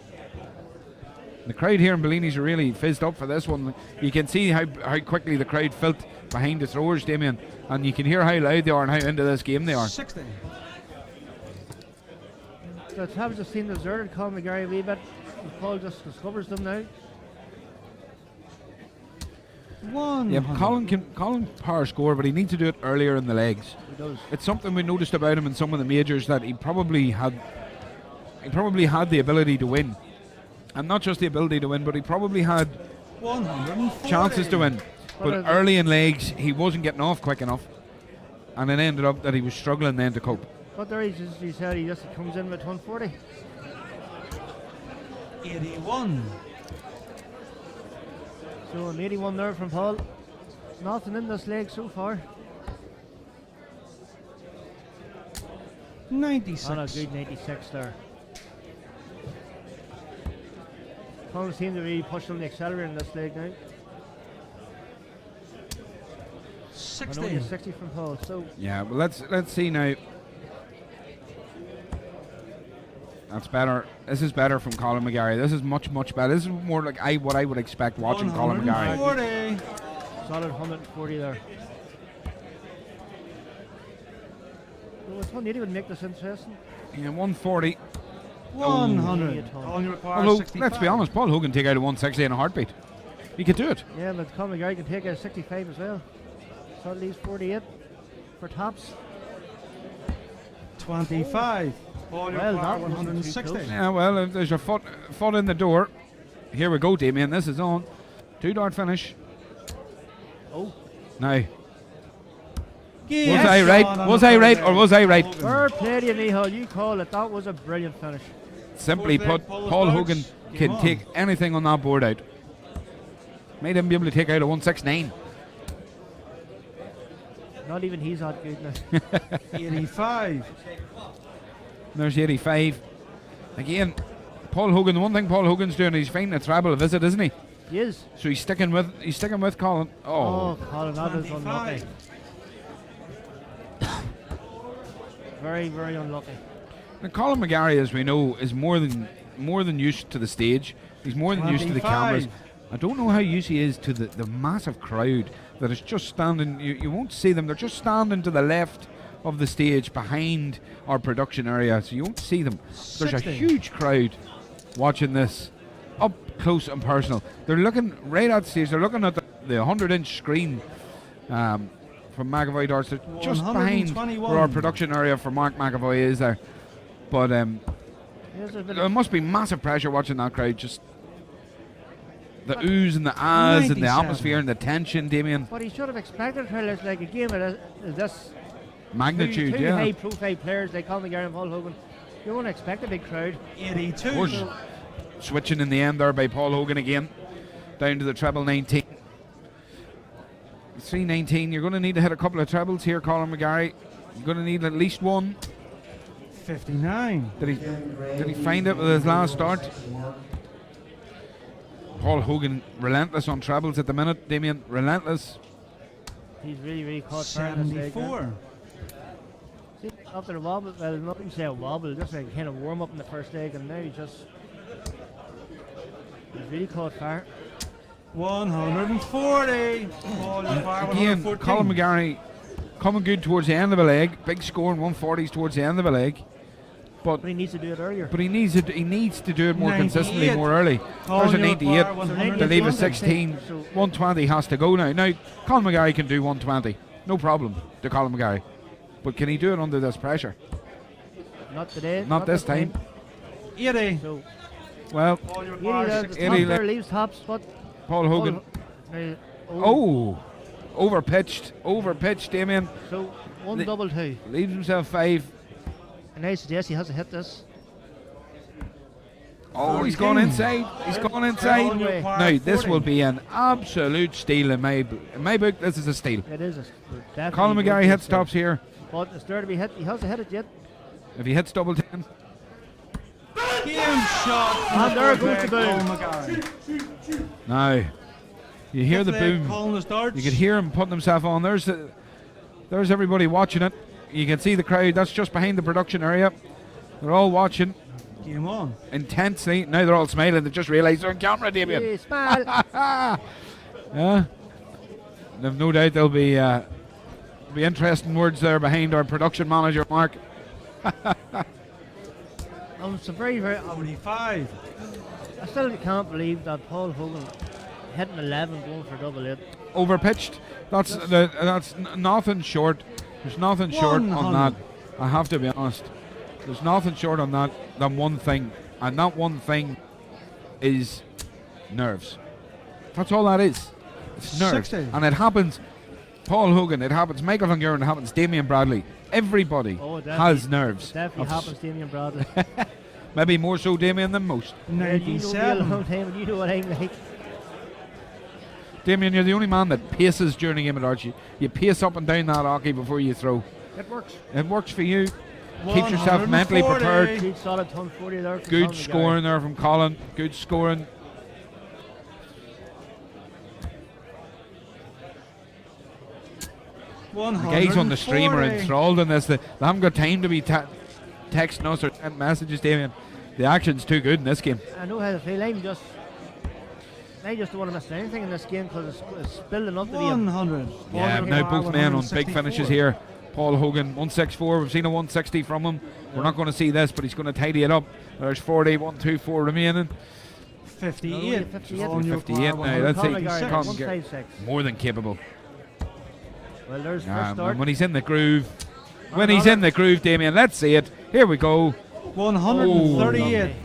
The crowd here in Bellini's are really fizzed up for this one. You can see how quickly the crowd filled behind the throwers, Damien, and you can hear how loud they are and how into this game they are. 60. The Tabs have seen deserted Colin McGarry a wee bit. Paul just discovers them now. Yeah, Colin power score, but he needs to do it earlier in the legs. He does. It's something we noticed about him in some of the majors, that he probably had the ability to win, and not just the ability to win, but he probably had 140. chances to win. But But early in legs, he wasn't getting off quick enough, and it ended up that he was struggling then to cope. But there he said he just comes in with 140. 81. So an 81 there from Paul. Nothing in this leg so far. 96. And a good 96 there. Colin seems to really push on the accelerator in this leg now. 60. And only a 60 from Paul. So Yeah, well let's see now. That's better. This is better from Colin McGarry. This is much better. This is more like what I would expect watching Colin McGarry. 140. solid 140 there. So it's 180 would make this interesting. Yeah, 140. 100. Oh. All you require Although, 65. let's be honest, Paul Hogan take out a 160 in a heartbeat. He could do it. Yeah, but Colin McGarry can take a 65 as well. So at least 48 for tops. 25. All you Well, require that wasn't too 160. close. Yeah, well, if there's a foot in the door. Here we go, Damien. This is on. 2-dart finish. Oh. Now. Yes, Was I right? Sean, on Was the I third right leg. or was I right? Fair play to you, Nihal. You call it. That was a brilliant finish. Simply Fourth leg, put, Paul's Paul darts. Hogan Game can on. take anything on that board out. Made him be able to take out a 169. Not even he's that good now. 85. There's 85. Again, Paul Hogan. The one thing Paul Hogan's doing, he's finding a treble visit, isn't he? He is. So he's sticking with Colin. Oh, Colin, that is 25. unlucky. Very, very unlucky. Now, Colin McGarry, as we know, is more than used to the stage. He's more than used to the 25. cameras. I don't know how used he is to the massive crowd that is just standing. You won't see them. They're just standing to the left of the stage behind our production area, so you won't see them. There's a 60. huge crowd watching this up close and personal. They're looking right at stage. They're looking at the 100-inch screen from McAvoy Darts. They're just behind 121. where our production area for Mark McAvoy is there. But Here's a bit there of must be massive pressure watching that crowd. Just the oohs and the ahs and the 97. atmosphere and the tension, Damien. What he should have expected for this, like a game of this Magnitude, two yeah. high-profile players like Colin McGarry and Paul Hogan. You wouldn't expect a big crowd. 82. Of course. Switching in the end there by Paul Hogan again. Down to the treble 19. 319. You're going to need to hit a couple of trebles here, Colin McGarry. You're going to need at least one. 59. Did he find it with his last start? Paul Hogan relentless on trebles at the minute. Damien, relentless. He's really, really caught fire in this leg. 74. See, after the wobble, well, not even say a wobble, just like kind of warm up in the first leg, and now he's really caught fire. 140. All you require Again, 114. Colin McGarry coming good towards the end of a leg. Big score in 140s towards the end of a leg. But he needs to do it earlier. But he needs to do it more 98. consistently, more early. All There's a you 98 require 100. to leave a 100. 16. So 120 has to go now. Now, Colin McGarry can do 120. No problem to Colin McGarry. but can he do it under this pressure? Not today. Not this time. 80. So, Well, 80 there leaves top spot. Paul Hogan. Overpitched, Damien. So, one double two. Leaves himself 5. And I suggest he has to hit this. Oh, he's gone inside. He's gone inside. Now, this will be an absolute steal in my book. This is a steal. It is a Colin McGarry hits tops here. But it's there to be hit. He hasn't hit it yet. If he hits double 10. Game shot. And there goes the Colin boom. McGarry. Now, you hear the Fifth leg, boom. calling the starts. You could hear him putting himself on. There's everybody watching it. You can see the crowd. That's just behind the production area. They're all watching. Game on. Intensely. Now they're all smiling. They just realised they're on camera, Damien. Hey, smile. Yeah. I've no doubt there'll be interesting words there behind our production manager, Mark. I'm so very, very. 45. I still can't believe that Paul Hogan hitting 11 going for double 8. Overpitched. That's nothing short. There's nothing short on that. I have to be honest. There's nothing short on that than one thing, and that one thing is nerves. That's all that is. It's nerves, 60. and it happens. Paul Hogan, it happens. Michael Van Guren, it happens. Damien Bradley. Everybody has nerves. It definitely happens, Damien Bradley. Maybe more so Damien than most. You know me a long time, and you know what I'm like. Damien, you're the only man that paces during a game of darts. You pace up and down that hockey before you throw. It works. It works for you. Keeps yourself mentally prepared. Good solid 140 there. Good scoring there from Colin. Good scoring. The guys on the stream are enthralled in this. They haven't got time to be texting us or sending messages, Damien. The action's too good in this game. I know how to feel. I just don't want to miss anything in this game because it's building up to be 100. Yeah, now both men on big finishes here. Paul Hogan, 164. We've seen a 160 from him. We're not going to see this, but he's going to tidy it up. There's 40, 124 remaining. 58. 58 now. That's it. More than capable. Well, there's first start. When he's in the groove. When he's in the groove, Damien, let's see it. Here we go. 138.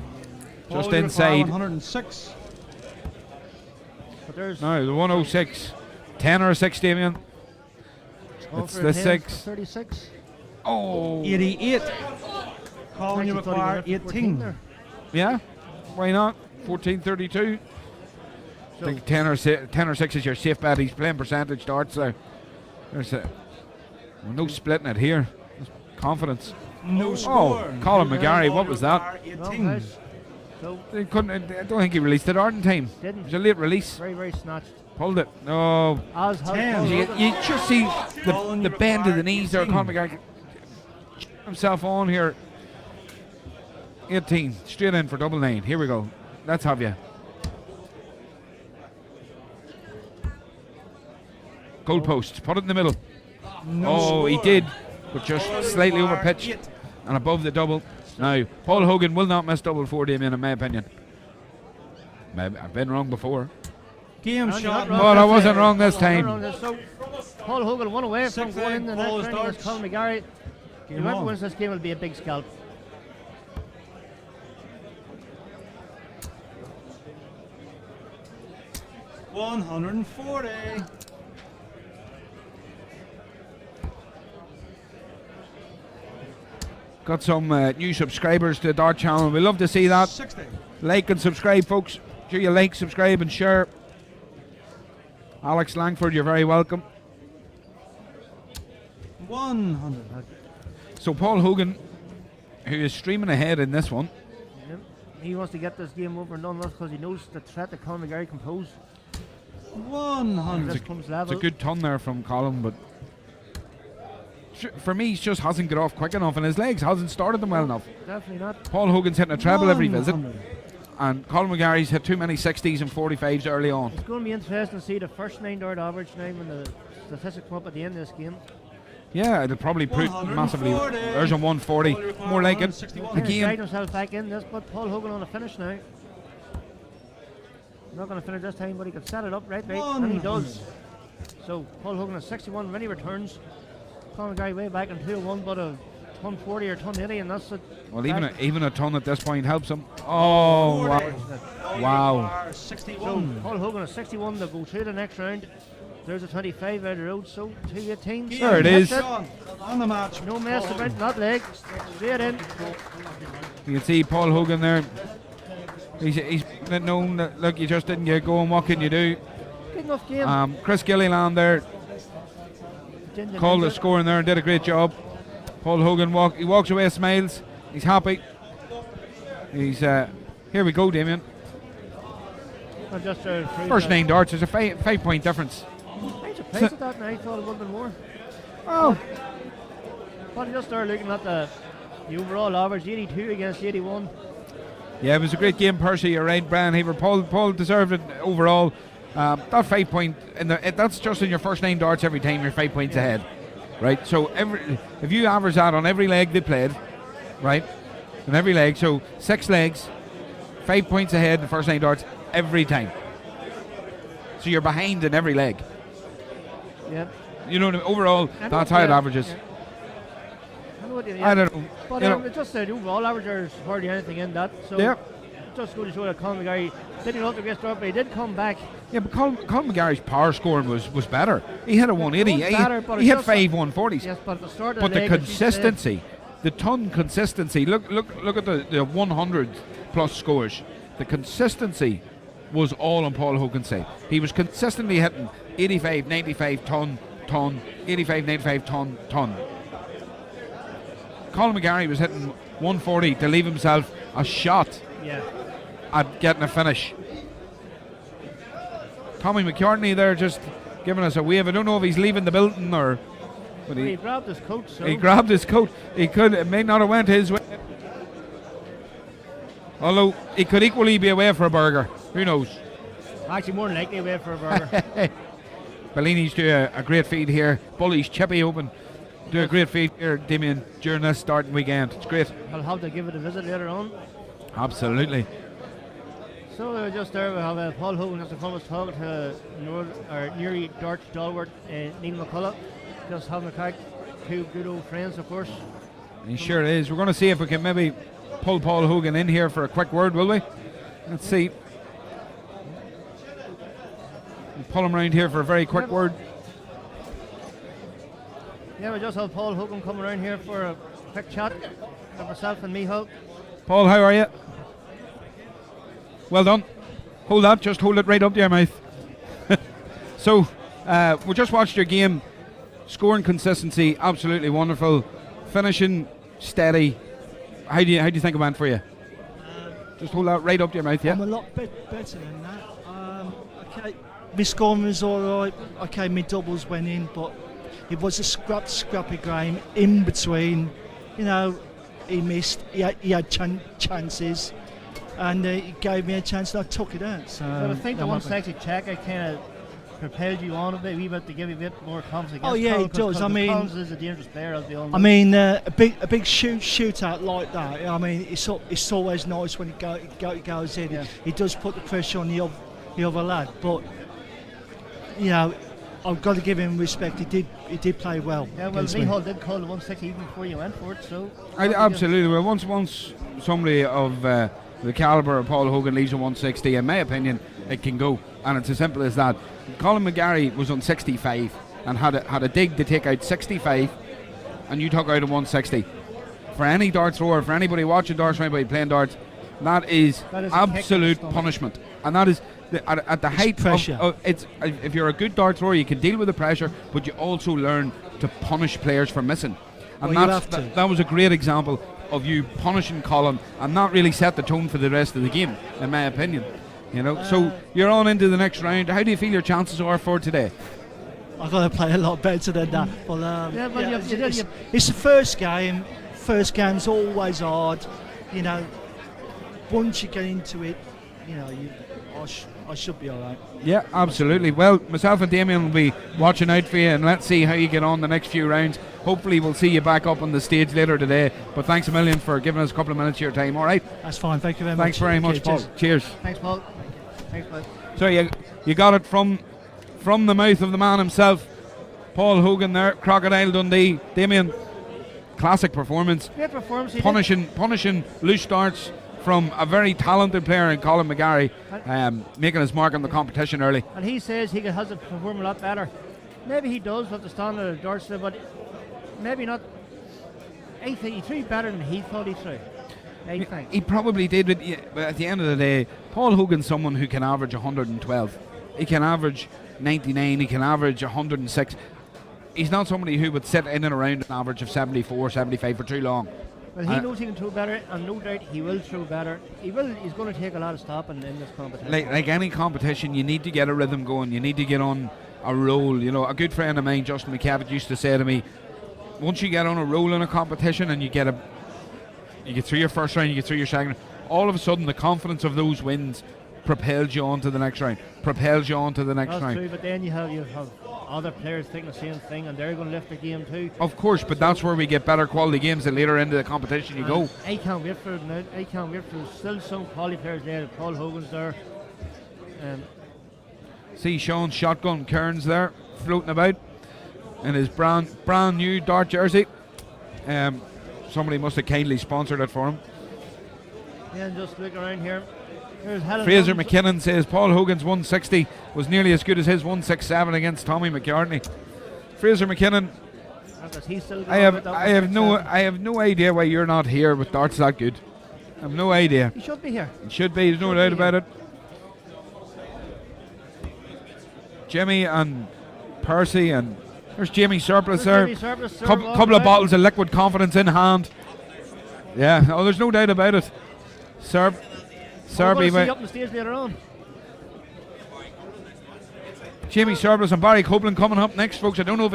Just inside. 106. No, the 106. 10 or a 6, Damien. It's the 6. 36. Oh. 88. Colin McGarry, 18. Yeah, why not? 14.32. I think 10 or 6 is your safe bet. He's playing percentage darts there. There's no splitting it here. Confidence. No score. Colin McGarry, what was that? 18. So I don't think he released it in time. Didn't. It was a late release. Very, very snatched. Pulled it. No. You just see the bend of the knees there. Colin McGarry himself on here. 18. Straight in for double 9. Here we go. Let's have you. Goal post. Put it in the middle. He did. But just slightly over pitch and above the double. Now, Paul Hogan will not miss double 4, Damien, in my opinion. I've been wrong before. Game shot. But I wasn't wrong this time. So, Paul Hogan one away from going in the next round against Colin McGarry. Whoever wins this game will be a big scalp. $140. Got some new subscribers to the Dart channel. We love to see that. 60. Like and subscribe, folks. Sure you like, subscribe, and share. Alex Langford, you're very welcome. 100. So Paul Hogan, who is streaming ahead in this one. Yep. He wants to get this game over and done with because he knows the threat that Colin McGarry can pose. 100. It's a good ton there from Colin, but for me, he just hasn't got off quick enough, and his legs hasn't started them well enough. Definitely not. Paul Hogan's hitting a treble every visit, and Colin McGarry's hit too many 60s and 45s early on. It's going to be interesting to see the first 9 dart average now when the statistics come up at the end of this game. Yeah, it'll probably prove massively. There's a 140. More like it. Again. Guide himself back in this, but Paul Hogan on the finish now. Not going to finish this time, but he can set it up right, and he does. So Paul Hogan is 61 when he returns. Conor McGarry way back in 201, but a ton 40 or ton 80, and that's it. Well, even a ton at this point helps him. Oh, wow. Wow. 61. So Paul Hogan a 61 to go through the next round. There's a 25 out of the road, so 218. There it is. On the match. No mess about that leg. Straight in. You can see Paul Hogan there. He's known that, look, you just didn't get going. What can you do? Good enough game. Chris Gilliland there called the score in there and did a great job. Paul Hogan walks away, smiles. He's happy. He's here we go, Damien. First 9 darts. There's a 5-point difference. I'm surprised at that now. I thought it would have been more. Oh. But just started looking at the overall average, 82 against 81. Yeah, it was a great game, Percy. You're right, Brian Haver. Paul deserved it overall. That 5 point, that's just in your first 9 darts every time you're 5 points ahead, right? So if you average that on every leg they played, right, on every leg, so 6 legs, 5 points ahead in the first 9 darts every time. So you're behind in every leg. Yep. You know what I mean? Overall, that's how it averages. Yeah. I don't know. But it's just the overall average, there's hardly anything in that. So just go to show that Conor McGarry didn't go to the start, but he did come back. Yeah, but Colin McGarry's power scoring was better. He hit a 180. He hit 5 140s. Yes, but at the start of but the the consistency, the ton consistency. Look at the 100 plus scores. The consistency was all on Paul Hogan's side. He was consistently hitting 85, 95, ton, 85, 95, ton. Colin McGarry was hitting 140 to leave himself a shot at getting a finish. Tommy McCartney there just giving us a wave. I don't know if he's leaving the building or... But he grabbed his coat. So. He grabbed his coat. It may not have went his way. Although he could equally be away for a burger. Who knows? Actually, more than likely away for a burger. Bellini's doing a great feed here. Bully's chippy open. Do a great feed here, Damien, during this starting weekend. It's great. I'll have to give it a visit later on. Absolutely. So just there we have Paul Hogan just in front of us talking to Newry, Dart, Dalworth, Neil McCullough. Just having a crack. 2 good old friends, of course. He sure is. We're going to see if we can maybe pull Paul Hogan in here for a quick word, will we? Let's see. We'll pull him around here for a very quick word. Yeah, we just have Paul Hogan coming around here for a quick chat with myself and Michal. Paul, how are you? Well done. Hold that, just hold it right up to your mouth. So, we just watched your game. Scoring consistency, absolutely wonderful. Finishing steady. How do you think it went for you? Just hold that right up to your mouth, yeah? I'm a lot better than that. Okay, my scoring was alright. Okay, my doubles went in, but it was a scrappy game in between. You know, he missed. He had chances, and he gave me a chance, and I took it out. So I think the 160 check, I kind of propelled you on a wee bit to give you a bit more confidence. Oh yeah, it does. I mean, Collins is a dangerous player, as we all know. I mean, a big shootout like that. I mean, it's always nice when it goes in. Yeah. It does put the pressure on the other lad, but you know, I've got to give him respect. He did play well. Yeah, well, Michal did call the 160 even before you went for it, so. Absolutely. Well, once somebody of the calibre of Paul Hogan leaves a 160, in my opinion, it can go, and it's as simple as that. Colin McGarry was on 65 and had a dig to take out 65, and you took out a 160. For any dart thrower, for anybody watching darts, for anybody playing darts, that is absolute punishment, and that is at the height of it's. If you're a good dart thrower, you can deal with the pressure, but you also learn to punish players for missing, and that was a great example of you punishing Colin, and that really set the tone for the rest of the game, in my opinion. You know, so you're on into the next round. How do you feel your chances are for today? I've got to play a lot better than that. But it's the first game. First game's always hard. You know, once you get into it, you know, I should be all right. Yeah, absolutely. Well, myself and Damien will be watching out for you, and let's see how you get on the next few rounds. Hopefully we'll see you back up on the stage later today. But thanks a million for giving us a couple of minutes of your time, all right? That's fine. Thank you very much. Thanks very much, Paul. Cheers. Thanks, Paul. Thanks, Paul. So you got it from the mouth of the man himself. Paul Hogan there, Crocodile Dundee. Damien, classic performance. Great performance. He Punishing loose starts from a very talented player in Colin McGarry, making his mark on the competition early. And he says he has to perform a lot better. Maybe he does with the standard of darts, but maybe not. I think he threw better than he thought he threw. I think. He probably did, but at the end of the day, Paul Hogan's someone who can average 112. He can average 99, he can average 106. He's not somebody who would sit in and around an average of 74, 75 for too long. Well, he knows he can throw better, and no doubt he will throw better. He's going to take a lot of stopping in this competition. Like any competition, you need to get a rhythm going. You need to get on a roll. You know, a good friend of mine, Justin McCavitt, used to say to me, once you get on a roll in a competition and you get through your first round, you get through your second round, all of a sudden the confidence of those wins propels you on to the next round. That's true, but then you have other players thinking the same thing, and they're going to lift their game too. Of course, but that's where we get better quality games the later into the competition you go. I can't wait for it now. I can't wait for still some quality players there. Paul Hogan's there. See Sean's shotgun Kearns there floating about in his brand new dart jersey. Somebody must have kindly sponsored it for him. Yeah, and just look around here. Here's Helen Fraser Hunt. McKinnon says Paul Hogan's 160 was nearly as good as his 167 against Tommy McCartney. Fraser McKinnon, I have no idea why you're not here with darts that good. I have no idea. He should be here. He should be. There's no doubt about it. Jimmy and Percy, and there's Jamie Surplus there. Couple of bottles of liquid confidence in hand. Yeah, there's no doubt about it. Serby up on the stage later on. Jamie Surplus and Barry Copeland coming up next, folks. I don't know if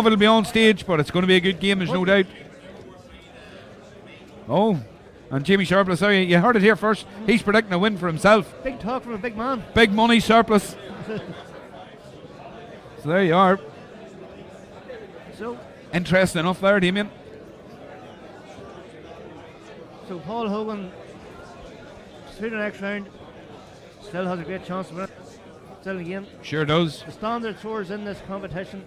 it'll be on stage, but it's going to be a good game. There's no doubt. Oh, and Jamie Surplus, you heard it here first. He's predicting a win for himself. Big talk from a big man. Big money Surplus. So there you are. So interesting enough there, Damien. So Paul Hogan through the next round still has a great chance to win. Still in the game. Sure does. The standard throwers in this competition.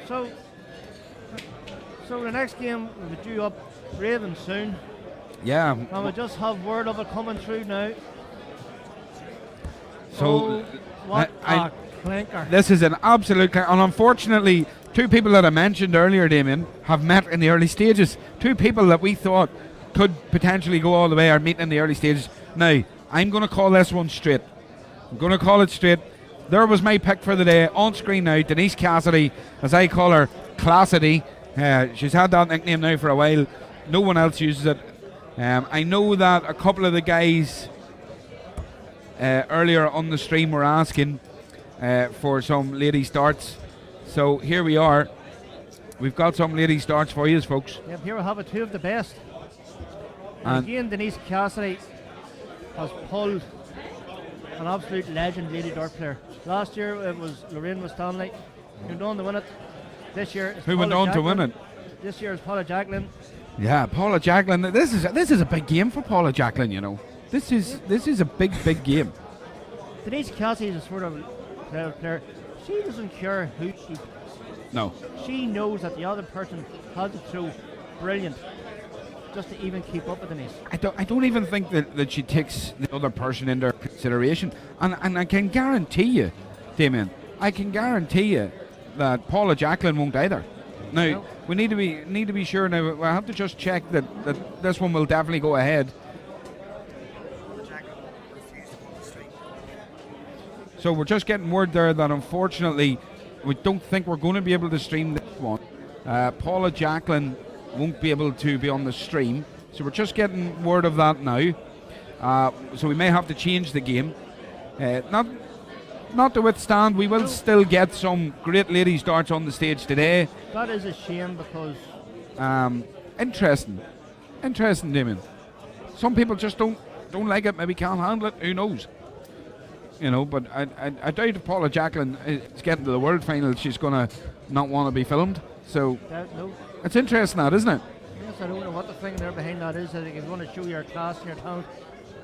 So the next game will be due up Raven soon. Yeah. And we just have word of it coming through now. So what a clinker. This is an absolute clinker. And unfortunately, two people that I mentioned earlier, Damien, have met in the early stages. Two people that we thought could potentially go all the way are meeting in the early stages. Now, I'm going to call this one straight. I'm going to call it straight. There was my pick for the day. On screen now, Denise Cassidy, as I call her, Classidy. She's had that nickname now for a while. No one else uses it. I know that a couple of the guys earlier on the stream were asking for some ladies' darts. So here we are. We've got some ladies' darts for you, folks. Yep, here we have two of the best. And again, Denise Cassidy has pulled an absolute legend lady dart player. Last year it was Lorraine Stanley who went on to win it. This year it's who went on to win it? This year is Paula Jacqueline. Yeah, Paula Jacqueline. This is a big game for Paula Jacqueline. You know, this is a big game. Denise Cassidy is a sort of player. She doesn't care who she. No. She knows that the other person has to throw brilliant, just to even keep up with Denise. I don't even think that she takes the other person into consideration, and I can guarantee you, Damien, that Paula Jacqueline won't either. Now we need to be sure. Now I have to just check that this one will definitely go ahead. So we're just getting word there that unfortunately we don't think we're going to be able to stream this one. Paula Jacqueline won't be able to be on the stream, so we're just getting word of that now. So we may have to change the game. Not to withstand, we will still get some great ladies' darts on the stage today. That is a shame because interesting, Damien. Some people just don't like it, maybe can't handle it. Who knows? You know, but I doubt if Paula Jacqueline is getting to the world final, she's gonna not want to be filmed. So no. It's interesting, that, isn't it? Yes, I don't know what the thing there behind that is. I think it's going to show your class and your talent.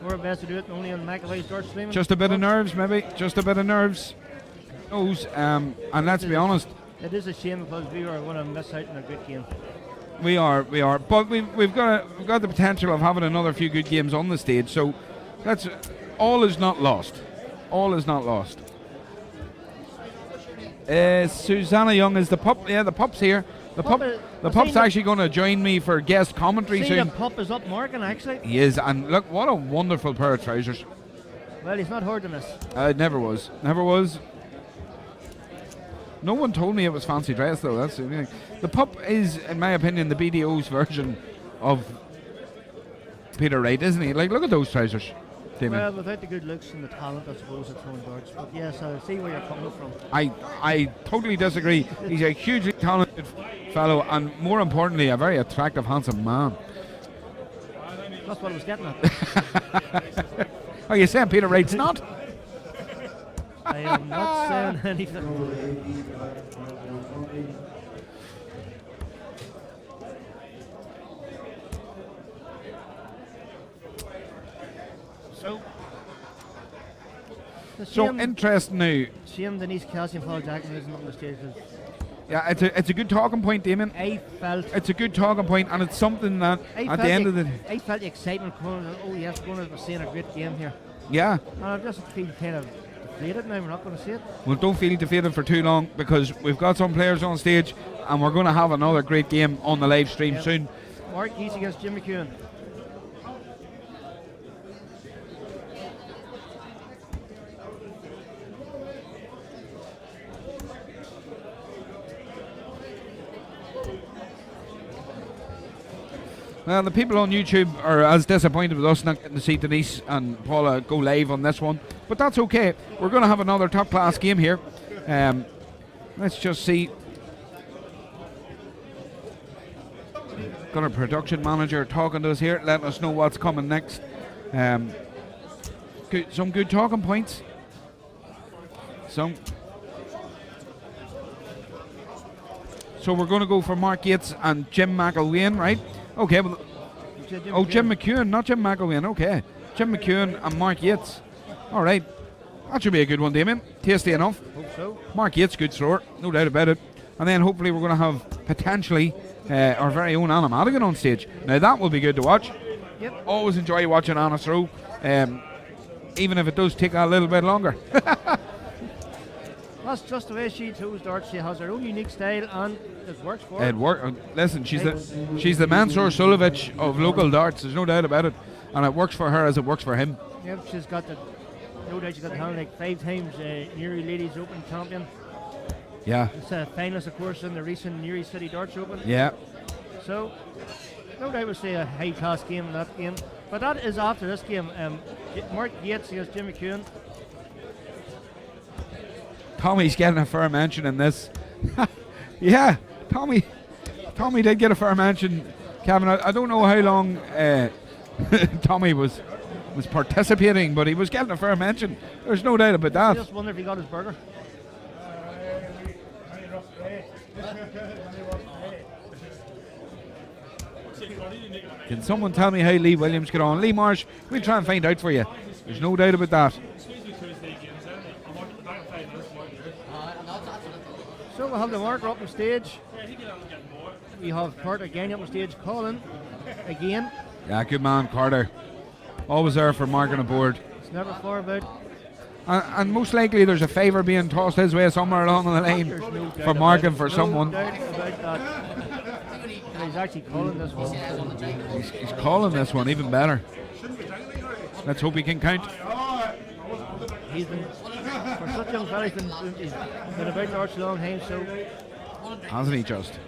We're best to do it only on McAvoy's Dart streaming. Just a bit of nerves, maybe. Just a bit of nerves. And let's be honest. It is a shame because we are going to miss out on a good game. We are. But we've got the potential of having another few good games on the stage. So that's all is not lost. All is not lost. Susanna Young is the pup. Yeah, the pup's here. The pup's actually going to join me for guest commentary soon. The pup is up marking actually. He is, and look, what a wonderful pair of trousers. Well, he's not hard to miss. It never was. Never was. No one told me it was fancy dress though. That's the thing. The pup is, in my opinion, the BDO's version of Peter Wright, isn't he? Like, look at those trousers. Damien. Well, without the good looks and the talent, I suppose, at throwing darts. But yes, I see where you're coming from. I totally disagree. He's a hugely talented fellow, and more importantly, a very attractive, handsome man. That's what I was getting at. Are you saying Peter Wright's not? I am not saying anything. So interesting now. Shame Denise Kelsey and Paul Jackson isn't on the stage. Yeah, it's a good talking point, Damien. I felt it's a good talking point, and it's something that at the end of the I felt the excitement coming. Oh yes, we're going to see a great game here. Yeah. And I just feel kind of deflated now. We're not going to see it. Well, don't feel defeated for too long, because we've got some players on stage, and we're going to have another great game on the live stream soon. Mark Keys against Jim McEwen. Well, the people on YouTube are as disappointed with us not getting to see Denise and Paula go live on this one, but that's okay. We're going to have another top class game here. Let's just see. Got our production manager talking to us here, letting us know what's coming next. Some good talking points. So we're going to go for Mark Yates and Jim McElwain, right? Okay, well, Jim McEwen, not Jim McElwain. Okay, Jim McEwen and Mark Yates. All right, that should be a good one, Damien. Tasty enough. Hope so. Mark Yates, good thrower, no doubt about it. And then hopefully we're going to have potentially our very own Anna Madigan on stage. Now that will be good to watch. Yep. Always enjoy watching Anna throw, even if it does take a little bit longer. That's just the way she throws darts. She has her own unique style, and it works for her. It works. Listen, she's the Mansour Sulovich of local darts. There's no doubt about it, and it works for her as it works for him. Yep, she's got no doubt she's got the hand like 5 times Newry Ladies Open champion. Yeah. It's a finalist, of course, in the recent Newry City Darts Open. Yeah. So, no doubt we'll see a high class game in that game. But that is after this game. Mark Yates against Jim McEwen. Tommy's getting a fair mention in this. Yeah, Tommy did get a fair mention, Kevin. I don't know how long Tommy was participating, but he was getting a fair mention. There's no doubt about that. I just wonder if he got his burger. Can someone tell me how Lee Williams got on? Lee Marsh, we'll try and find out for you. There's no doubt about that. So we'll have the marker up on stage. We have Carter again up on stage, Colin again. Yeah, good man, Carter. Always there for marking a board. It's never far about. And most likely there's a favour being tossed his way somewhere along the line for marking for someone. No doubt about that. He's actually calling this one. He's calling this one even better. Let's hope he can count. He's been, for such young fella, he's been about darts a long time, so. Hasn't he just?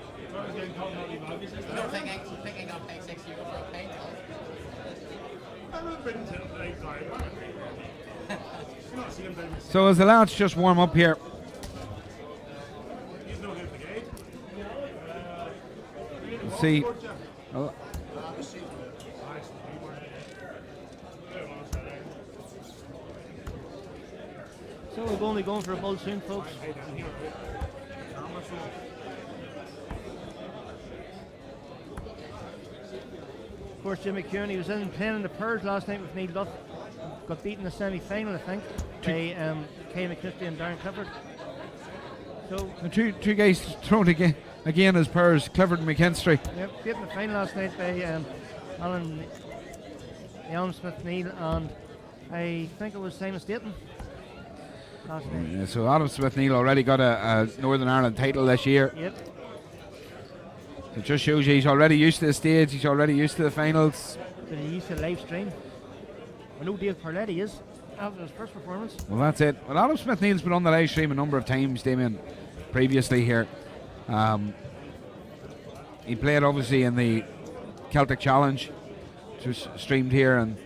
So as the lads just warm up here, let's see. So we're only going for a bull soon, folks. course, Jimmy Kearney, he was in playing in the Purrs last night with Neil Duff. Got beaten in the semi-final, I think, by Kay McChesney and Darren Clifford. So the two guys thrown again as pairs, Clifford and McKinstry. Yep, beaten in the final last night by Alan Smith Neal and I think it was Simon Staten last night. Yeah, so Adam Smith Neal already got a Northern Ireland title this year. Yep. It just shows you he's already used to the stage, he's already used to the finals. But he used to live stream. I know Dave Perletti is after his first performance. Well, that's it. Well, Adam Smith Neal's been on the live stream a number of times, Damien, previously here. He played obviously in the Celtic Challenge, just streamed here, and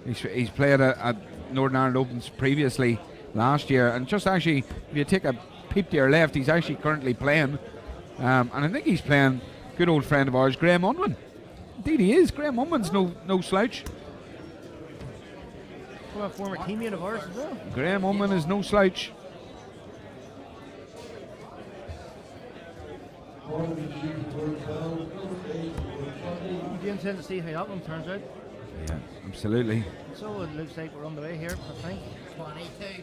he's played at Northern Ireland Opens previously last year. And just actually, if you take a peep to your left, he's actually currently playing, and I think he's playing good old friend of ours, Graham Unwin. Indeed, he is. Graham Unwin's no slouch. A former teammate of ours as well. Graham Unwin is no slouch. You do intend to see how that one turns out? Yeah, absolutely. So it looks like we're on the way here, I think. 22.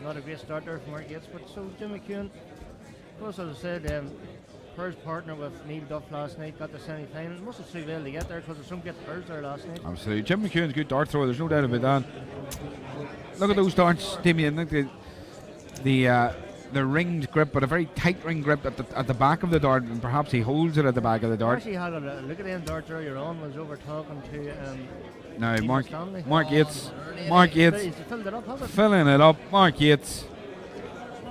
Not a great start there from Mark Yates, but so Jim McEwen, as I said, Purrs partner with Neil Duff last night, got the semi-final. Must have too well to get there because there's some good Purrs there last night. Absolutely. Jim McEwen's a good dart thrower, there's no doubt about that. Look at those darts, Damien. Look at the ringed grip, but a very tight ring grip at the back of the dart, and perhaps he holds it at the back of the dart. Actually had a look at them darts earlier on. Was over talking to now Mark Yates. He's filled it up, has it? Filling it up, Mark Yates.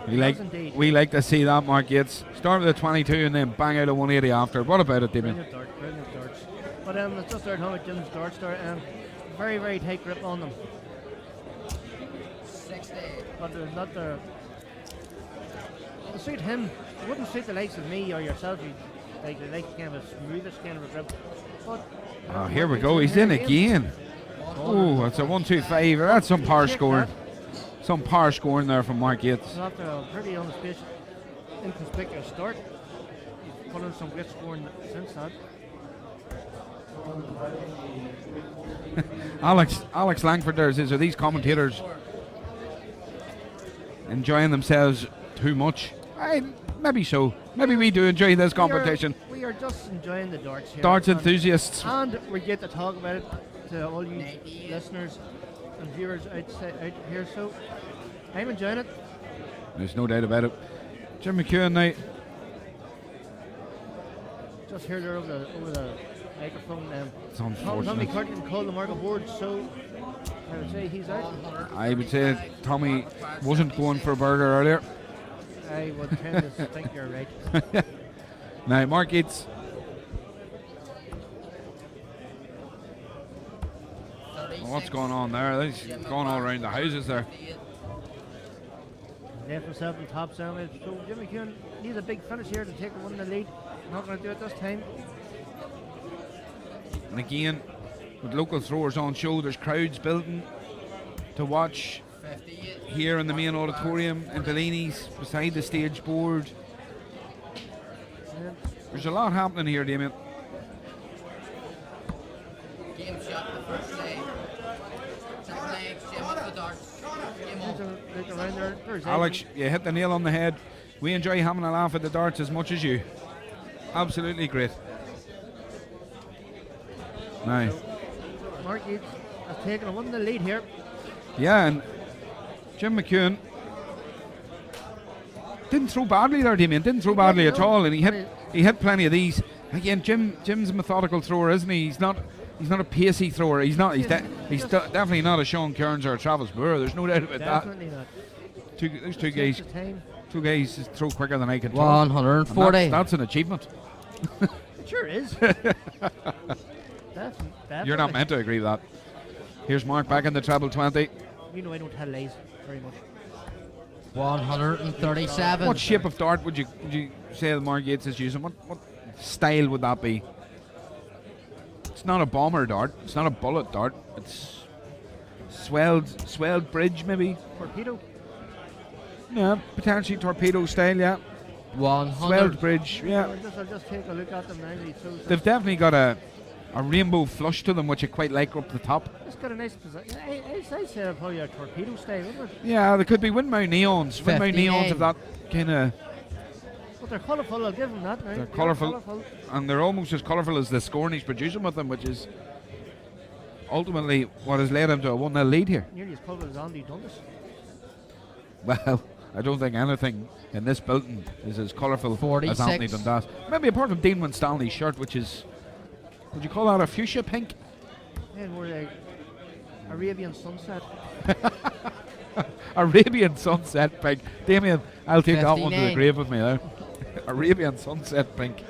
We like to see that, Mark Yates. Start with a 22 and then bang out a 180 after. What about it, Damien? Brilliant darts. But it's just our home at Jim's darts there, and very, very tight grip on them. 60. But there's not the. To suit him, it wouldn't suit the likes of me or yourself. You like kind of a smoothest kind of a grip. But here we go. He's in again. Oh, it's a 1-2-5. That's some power scoring. Some power scoring there from Mark Yates. After a pretty inconspicuous start, he's put in some good scoring since that. Alex Langford there says, are these commentators enjoying themselves too much? Maybe so. Maybe we do enjoy this competition. We are just enjoying the darts here. Darts enthusiasts. And we get to talk about it to all you listeners and viewers out here, so I'm enjoying it. There's no doubt about it. Jim McEwen now. Just heard there over the microphone. It's unfortunate. Tommy Curtin called the mark of board, so I would say he's out. I would say Tommy wasn't going for a burger earlier. I would tend to think you're right. Now, Mark Yates. What's going on there? He's going all around the houses there. Left himself in top sandwich. So Jimmy Kearney needs a big finish here to take the 1 in the lead. Not going to do it this time. And again, with local throwers on show, there's crowds building to watch here in the main auditorium in Delaney's beside the stage board. There's a lot happening here, Damien. Game shot the first leg. Second leg, Jim off the darts. Game off. Alex, you hit the nail on the head. We enjoy having a laugh at the darts as much as you. Absolutely great. Now, Mark Yates has taken a 1 in the lead here. Yeah, and Jim McEwen didn't throw badly there, Damien. Didn't throw badly at all, and he hit plenty of these. Again, Jim's a methodical thrower, isn't he? He's not a pacey thrower. He's definitely not a Sean Kearns or a Travis Burr. There's no doubt about Definitely that. Not. Those two guys throw quicker than I can. 140. That's an achievement. It sure is. Definitely. You're not meant to agree with that. Here's Mark back in the treble 20. You know I don't tell lies very much. 137. What shape of dart would you say that Mark Yates is using? What style would that be? It's not a bomber dart. It's not a bullet dart. It's swelled bridge, maybe. Torpedo. Yeah, potentially torpedo style. Yeah. 100. Bridge, yeah. I'll just take a look at them now. They've definitely got a rainbow flush to them, which you quite like up the top. It's got a nice position. I'd say probably a torpedo style, wouldn't it? Yeah, they could be Windmount Neons. Windmount Neons have that kind of. But they're colourful, I'll give them that now. They're colourful, and they're almost as colourful as the scoring he's producing with them, which is ultimately what has led him to a 1-0 lead here. Nearly as colourful as Andy Dundas. Well, I don't think anything in this building is as colourful 46. as Anthony Dundas. Maybe apart from Dean Winstanley's shirt, which is, would you call that a fuchsia pink? Yeah, more like Arabian sunset. Arabian sunset pink. Damien, I'll take that one to the 59. grave with me there. Arabian sunset pink.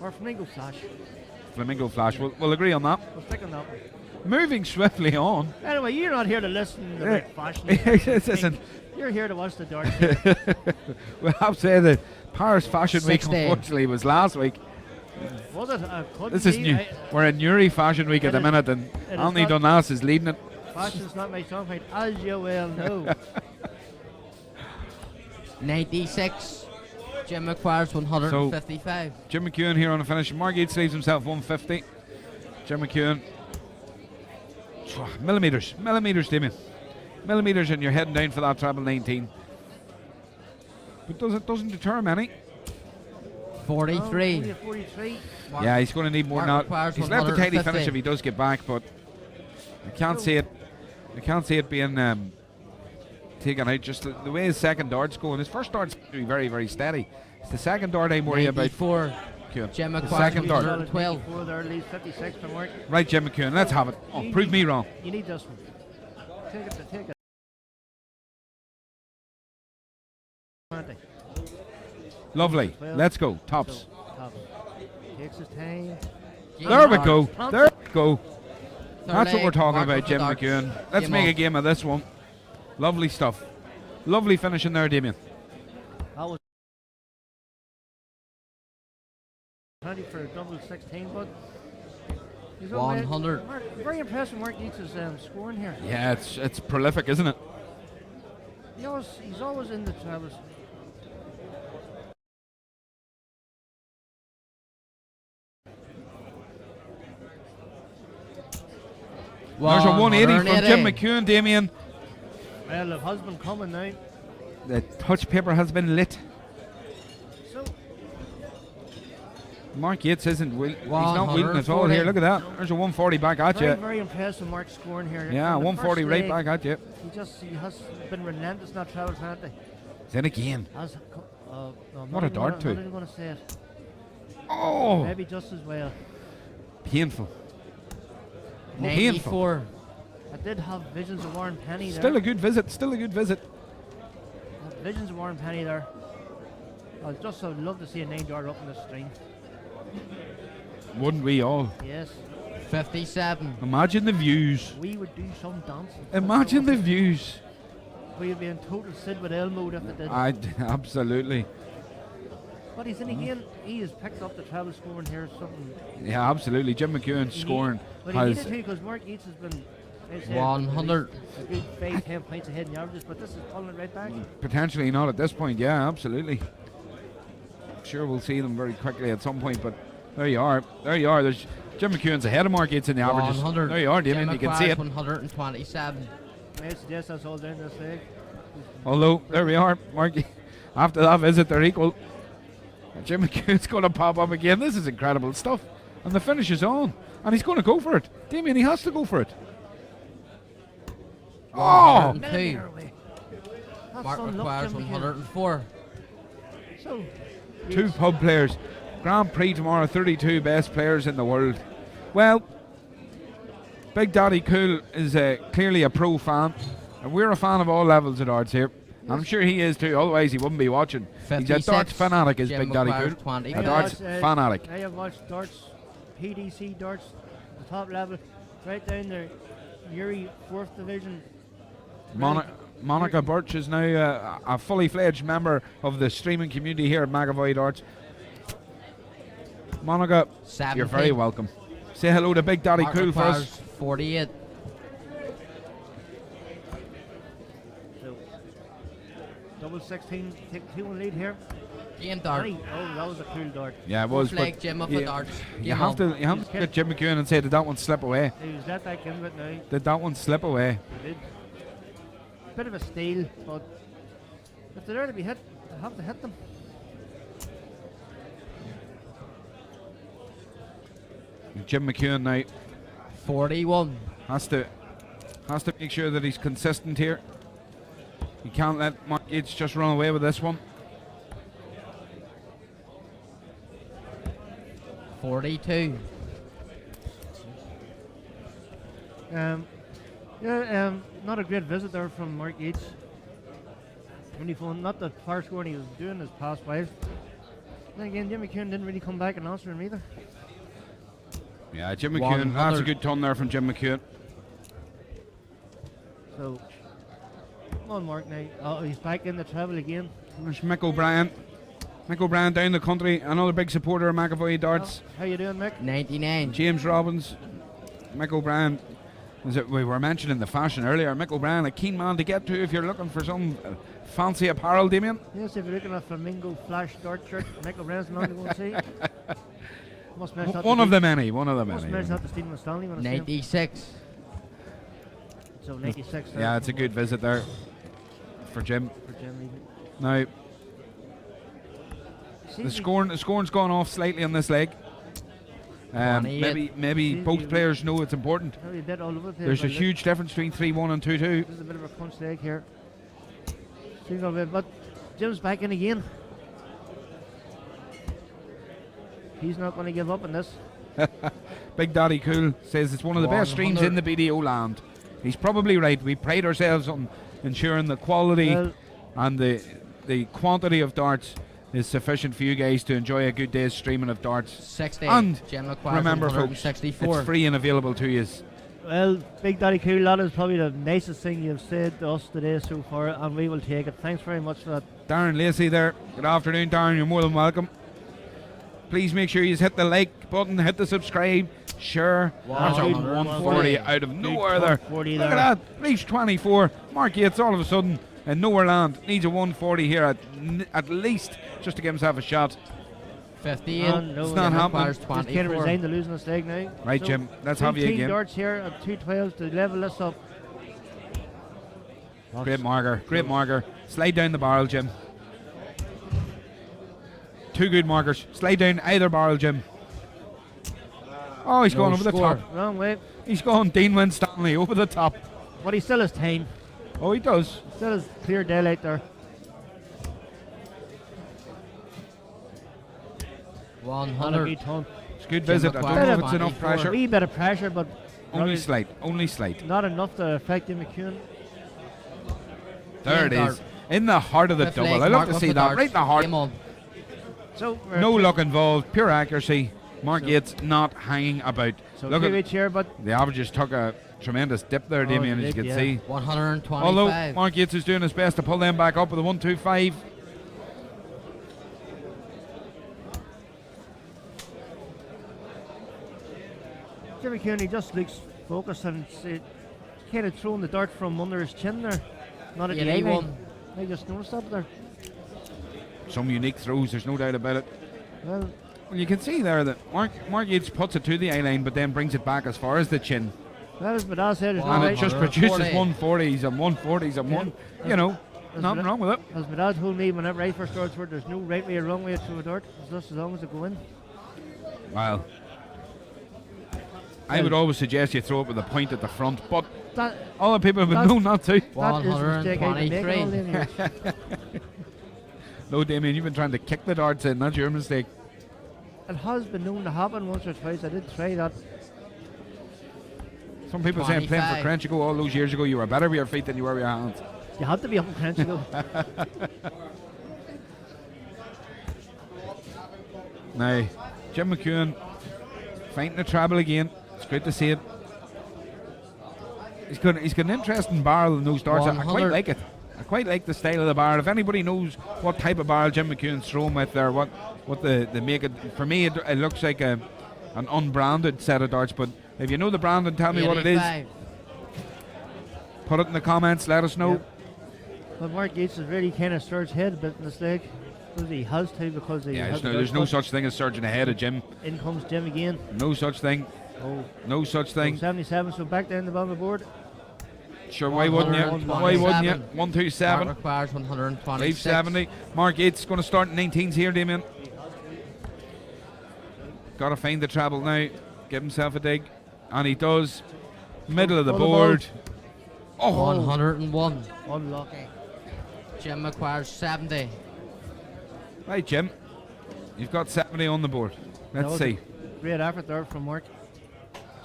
Or flamingo flash. Flamingo flash. We'll agree on that. We'll stick on that one. Moving swiftly on. Anyway, you're not here to listen to fashion. This isn't. You're here to watch the darts. Well, I'll say that Paris Fashion Week, 16. unfortunately, was last week. Was it? This is new. We're in Newry Fashion Week at the minute, and Anthony Dundas is leading it. Fashion's not my strong point, as you well know. 96. Jim McQuarrie's 155. Jim McEwen here on the finish. Mark Yates leaves himself 150. Jim McEwen. Millimetres, Damien. Millimetres, and you're heading down for that treble 19. But doesn't deter him any. 43. 43. Yeah, he's going to need more than that. He's left a tidy finish if he does get back, but I can't see it. I can't see it being taken out. Just the way his second dart's going. His first dart's going to be very, very steady. It's the second dart I'm worried about. 94. Jim Jim the McQuarrie second dart. 112. There leaves 56 from work. Right, Jim McEwen, let's have it. Oh, prove me wrong. You need this one. Take it. Lovely. Let's go. Tops. Tops. Takes his time. There we go. There we go. That's what we're talking Mark about, of Jim the darts. McEwen. Let's Game make on. a game of this one. Lovely stuff. Lovely finishing there, Damien. That was 20 for a double 16, but he's 100. Very impressive Mark Yates' scoring here. Yeah, it's prolific, isn't it? He's always in the travels. There's a 180 from Jim McEwen, Damien. Well, the husband coming now. The touch paper has been lit. So, Mark Yates isn't he's not wilting at all here. Look at that. There's a 140 back at very, you. very impressive Mark scoring here. Yeah, From the 140 first right leg, back at you. He has been relentless in that travel, hasn't he? Then again. No, I'm What not a dart I'm too. not even going to say it. Oh! Maybe just as well. Painful. 94. I did have visions of Warren Penny there. Still a good visit. Still a good visit. I had visions of Warren Penny there. I'd love to see a 9-yard up in the stream. Wouldn't we all? Yes. 57. Imagine the views. We would do some dancing. Imagine the views. We'd be in total Sid with El mode if it did. Absolutely. But he's in again. He has picked up the travel scoring here. Something. Yeah, absolutely. Jim McEwen scoring But he has. needed to because Mark Yates has been. I'd say, 100. A good 5-10 points ahead in the averages, but this is pulling it right back. Potentially not at this point. Yeah, absolutely. Sure, we'll see them very quickly at some point, but there you are. There you are. There's Jim McEwen's ahead of Mark Yates in the averages. 100. There you are, Damien. Jim You can see it. McQuarrie's 127. I suggest that's all down this leg. Although, there we are. Mark, after that visit, they're equal. Jim McEwen's going to pop up again. This is incredible stuff. And the finish is on. And he's going to go for it. Damien, he has to go for it. Oh! 102. That's Mark some luck, McQuarrie's Jim McEwen. 104. So, Two pub players. Grand Prix tomorrow, 32 best players in the world. Well, Big Daddy Cool is clearly a pro fan. And we're a fan of all levels of darts here. And I'm sure he is too, otherwise he wouldn't be watching. He's a 56. darts fanatic, is Jim Big Daddy McQuarrie's Cool. 20. A darts fanatic. I have watched darts, PDC darts, the top level, right down there. Yuri, 4th division. Monica Birch is now a fully fledged member of the streaming community here at McAvoy Darts. Monica, 17. you're very welcome. Say hello to Big Daddy Mark Cool for us. McQuarrie's 48. So, double 16, take 2-1 lead here. Game dart. Oh, that was a cool dart. Yeah, it was. Flag But Jim of you, the darts. you Game have on. to look at Jim McEwen and say, did that one slip away? He was let back in with now. Did that one slip away? He did. Bit of a steal, but if they're there to be hit, they have to hit them. Jim McEwen now 41. has to make sure that he's consistent here. You can't let Mark Yates just run away with this one. 42. Not a great visit there from Mark Yates. Only phone, not the far score he was doing his past five. Then again, Jim McEwen didn't really come back and answer him either. Yeah, Jim McEwen. That's a good turn there from Jim McEwen. So, come on, Mark now. Oh, he's back in the travel again. There's Mick O'Brien. Mick O'Brien down the country. Another big supporter of McAvoy darts. How you doing, Mick? 99. James Robbins. Mick O'Brien. We were mentioning the fashion earlier. Mick O'Brien, a keen man to get to if you're looking for some fancy apparel, Damien. Yes, if you're looking at a flamingo flash dart shirt, Mick O'Brien's the man to go and see. Must mention that One to of the Steve- many. One of the Must many. mention that to Stephen Stanley when I see him. 96. So 96 there. Yeah, it's a good visit there for Jim. For Jim even. Now, See, the scoring's gone off slightly on this leg. 28. Maybe See, both players know it's important. Probably a bit all over the place. There's a but huge difference between 3-1 and 2-2. This is a bit of a punch leg here. Single bit, but Jim's back in again. He's not going to give up on this. Big Daddy Cool says it's one of the best streams in the BDO land. He's probably right. We pride ourselves on ensuring the quality Well- and the quantity of darts is sufficient for you guys to enjoy a good day's streaming of darts. 60. And Jim requires remember, folks, 164. it's free and available to you. Well, Big Daddy Cool, that is probably the nicest thing you've said to us today so far, and we will take it. Thanks very much for that. Darren Lacey there. Good afternoon, Darren. You're more than welcome. Please make sure you hit the like button, hit the subscribe, share. There's a 140 out of nowhere there. 140 Look there. at that. Reached 24. Mark Yates all of a sudden in nowhere land needs a 140 here at least just to give himself a shot. 58. No, It's not Jim happening. requires He's kind of 24. resigned to losing this leg now. Right, Jim, let's have you 18 again. darts here at 212 to level this up. Great marker. Great marker. Slide down the barrel, Jim. Two good markers. Slide down either barrel, Jim. Oh, he's going over the top. Wrong way. He's going Dean Winstanley over the top. But he still has time. Oh, he does. Still has clear daylight there. 100. It's a good visit. I don't know if it's enough pressure. A wee bit of pressure, but Only probably slight. Only slight. not enough to affect Jim McEwen. There it is. In the heart of the Fifth double. leg, I love Mark to off see the that. darts. Right in the heart. Game on. So No luck involved. Pure accuracy. Mark Yates not hanging about. So Look two at each here, but the averages took a tremendous dip there, Damien, they as you did, can yeah. see. 125. Although Mark Yates is doing his best to pull them back up with a 125. Jim McEwen, he just looks focused and kind of throwing the dart from under his chin there. Not at the eye 81. line. I just noticed that there. Some unique throws, there's no doubt about it. Well, Well, you can see there that Mark Yates puts it to the eye line, but then brings it back as far as the chin. that is what I said. Is Wow. And right. it just 140. produces 140s and 140s and one. You know, As nothing my- wrong with it. As my dad told me whenever I first started sport, there's no right way or wrong way to throw a dart, just as long as it go in. Well, I would always suggest you throw it with a point at the front, but That, other people have been That's- known not to. that is a mistake I've been making all them years. No, Damien, you've been trying to kick the darts in. That's your mistake. It has been known to happen once or twice. I did try that. Some people saying playing for 25. Crench ago, all those years ago, you were better with your feet than you were with your hands. You had to be up in Crench to go. Now, Jim McEwen fighting the treble again. It's great to see it. He's got an interesting barrel in those darts. I quite 100. like it. I quite like the style of the barrel. If anybody knows what type of barrel Jim McEwen's throwing with there, what they make it. For me, it looks like an unbranded set of darts. But if you know the brand and tell me what it is, 85. put it in the comments. Let us know. But Mark Yates has really kind of stirred his head a bit in this leg. Because he has to, because he has there's no such thing as surging ahead of Jim. In comes Jim again. No such thing. Oh. No such thing. 77, so back down the bottom of the board. Sure, why wouldn't you? Why wouldn't you? 127. That requires 126. 570. Mark Yates going to start in 19s here, Damien. Got to find the treble now. Give himself a dig. And he does. Middle of the board. Oh. 101. Unlucky. Jim requires 70. Right, Jim. You've got 70 on the board. Let's see. Great effort there from Mark.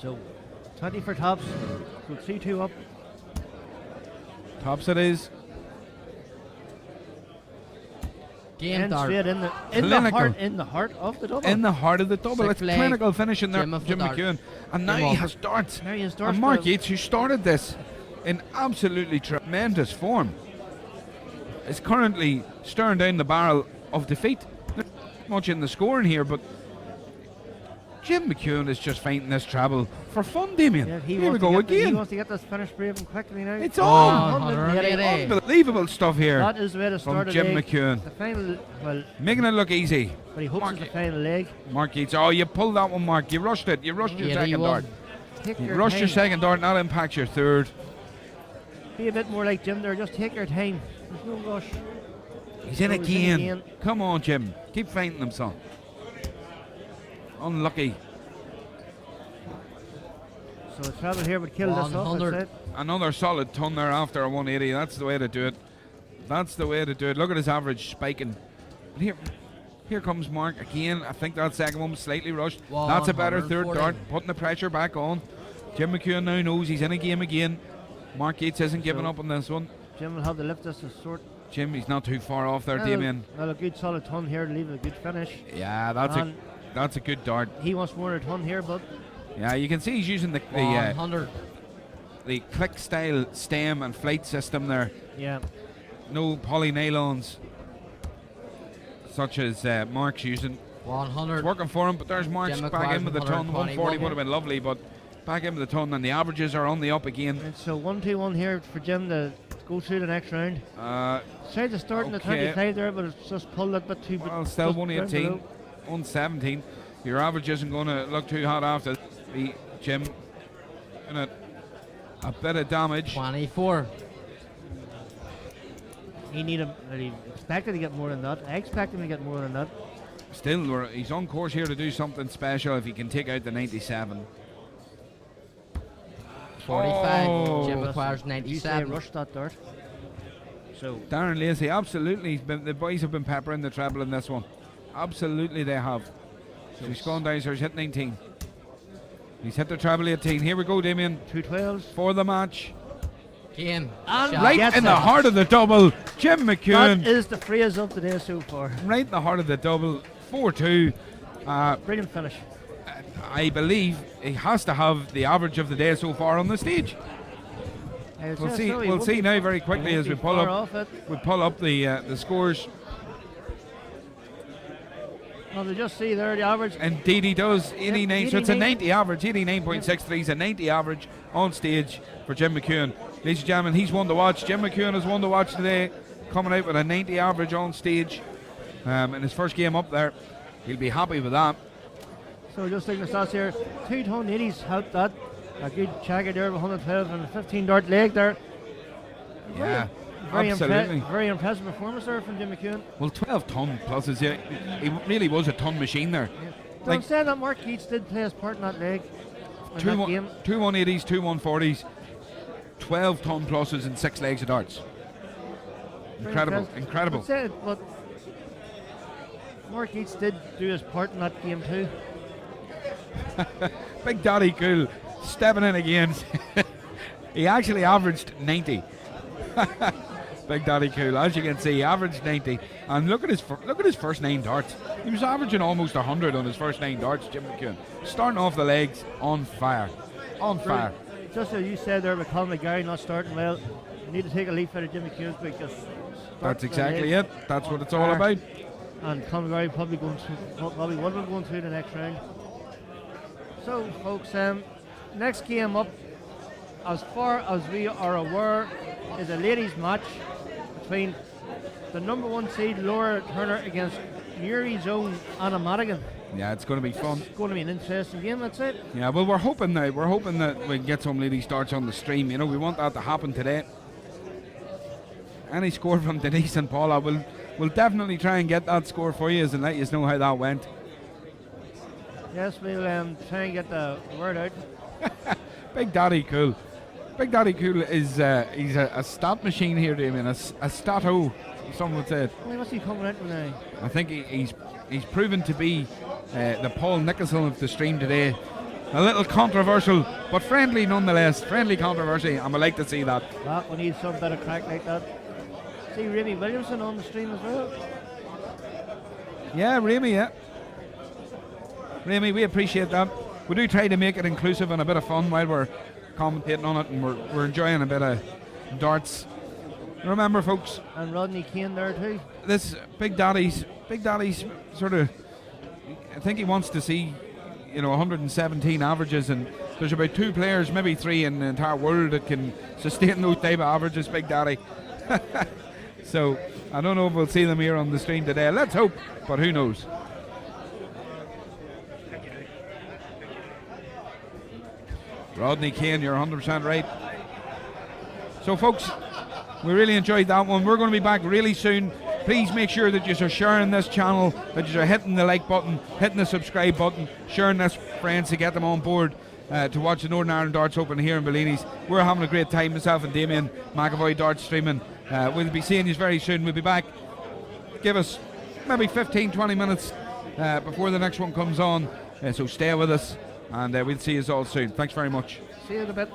So, 20 for tops. So 3-2 up. Tops it is. Game dart. Straight in the heart of the double. In the heart of the double. It's leg. clinical finishing there, Jim of the Jim darts. McEwen. And now Jim he off. has darts. Now he has darts. And Mark Yates, who started this in absolutely tremendous form, is currently staring down the barrel of defeat. There's not much in the scoring here, but Jim McEwen is just fighting this treble for fun, Damien. Yeah, Here we go He again. wants to get this finished brave and quickly now. It's on. 180. Unbelievable stuff here That is the way to from start a Jim leg. McEwen. The final, well, Making it look easy. but he hopes it's the final leg. Mark Yates. Oh, you pulled that one, Mark. You rushed it. You rushed your second 81. dart. Take You your rushed time. your second dart, and that impacts your third. Be a bit more like Jim there. Just take your time. There's no rush. He's in So again. Come on, Jim. Keep fighting him, son. Unlucky. So the travel here would kill this off. 100. That's it. Another solid ton there after a 180. That's the way to do it. That's the way to do it. Look at his average spiking. But here comes Mark again. I think that second one was slightly rushed. That's a better third 140. dart. Putting the pressure back on. Jim McEwen now knows he's in a game again. Mark Yates isn't giving So- up on this one. Jim will have to lift this to sort. Jim, he's not too far off there, Damien. Well, a good solid ton here to leave a good finish. Yeah, that's a good dart. He wants more than a ton here, but Yeah, you can see he's using the 100. click style stem and flight system there. yeah. No polynylons such as Mark's using. 100. It's working for him, but there's Mark's Jim back in with the ton. 140 would 121. have been lovely, but back in with the ton, and the averages are on the up again. And so 1-2-1 here for Jim to go through the next round. Tried to start in the okay. 25 there, but it's just pulled a bit too. Well, still just 118, down below. 117. Your average isn't going to look too hot after the Jim. Doing a bit of damage. 24. He expected to get more than that. I expect him to get more than that. Still, he's on course here to do something special if he can take out the 97. 45. Oh. Jim requires You say 97. rush that dart. So Darren Lacey, absolutely. The boys have been peppering the treble in this one. Absolutely, they have. So he's gone down, so he's hit 19. He's hit the treble 18. Here we go, Damien. 212s. For the match. Game. And Shot. Right gets in the it. heart of the double, Jim That McEwen. is the phrase of the day so far. Right in the heart of the double. 4-2. Brilliant finish. I believe he has to have the average of the day so far on the stage. We'll see. We'll see now very quickly as we pull up. We pull up the scores. Well, they just see there the average. Indeed, he does. 89. So it's a 89. 90 average. 89.63 is a 90 average on stage for Jim McEwen. Ladies and gentlemen, he's one to watch. Jim McEwen is one to watch today, coming out with a 90 average on stage in his first game up there. He'll be happy with that. So just taking the stats here. 2 ton 80s helped that. A good chagger there with 112 and a 15 dart leg there. Yeah, Very absolutely. very impressive performance there from Jim McEwen. Well, 12 ton pluses. Yeah, he really was a ton machine there. Like, saying that Mark Keats did play his part in that leg. In that game. 2 180s, 2 140s, 12 ton pluses and 6 legs of darts. Very Incredible, impressive. incredible. But Mark Keats did do his part in that game too. Big Daddy Cool stepping in again. He actually averaged 90. Big Daddy Cool, as you can see, he averaged 90. And look at his first 9 darts. He was averaging almost 100 on his first 9 darts, Jim McEwen. Starting off the legs on fire. On fire. Just as you said there with Colin McGarry not starting well, you need to take a leaf out of Jim McEwen's book. Just start That's the exactly legs it. That's on what it's all fire. about. And Colin McGarry probably one of them going through the next round. So, folks, next game up, as far as we are aware, is a ladies' match between the number 1 seed Laura Turner against Newry's own Anna Madigan. Yeah, it's going to be fun. It's going to be an interesting game, that's it. Yeah, well, we're hoping that we can get some lady starts on the stream. You know, we want that to happen today. Any score from Denise and Paula, we'll definitely try and get that score for you and let you know how that went. Yes, we'll try and get the word out. Big Daddy Cool. Big Daddy Cool is he's a stat machine here, Damien. A stat-o, some would say it. Well, what's he coming out with now? I think he's proven to be the Paul Nicholson of the stream today. A little controversial, but friendly nonetheless. Friendly controversy, and we like to see that. We need some bit of crack like that. See Remy Williamson on the stream as well. Yeah, Remy, yeah. Remy, we appreciate that. We do try to make it inclusive and a bit of fun while we're commentating on it, and we're enjoying a bit of darts. Remember, folks. And Rodney Kane there too. This Big Daddy's sort of, I think he wants to see, 117 averages, and there's about 2 players, maybe 3 in the entire world that can sustain those type of averages, Big Daddy. So I don't know if we'll see them here on the stream today. Let's hope, but who knows. Rodney Kane, you're 100% right. So folks, we really enjoyed that one. We're going to be back really soon. Please make sure that you're sharing this channel, that you're hitting the like button, hitting the subscribe button, sharing this with friends to get them on board to watch the Northern Ireland Darts Open here in Bellini's. We're having a great time, myself and Damien McAvoy Darts streaming. We'll be seeing you very soon. We'll be back. Give us maybe 15-20 minutes before the next one comes on. So stay with us, and we'll see you all soon. Thanks very much. See you in a bit.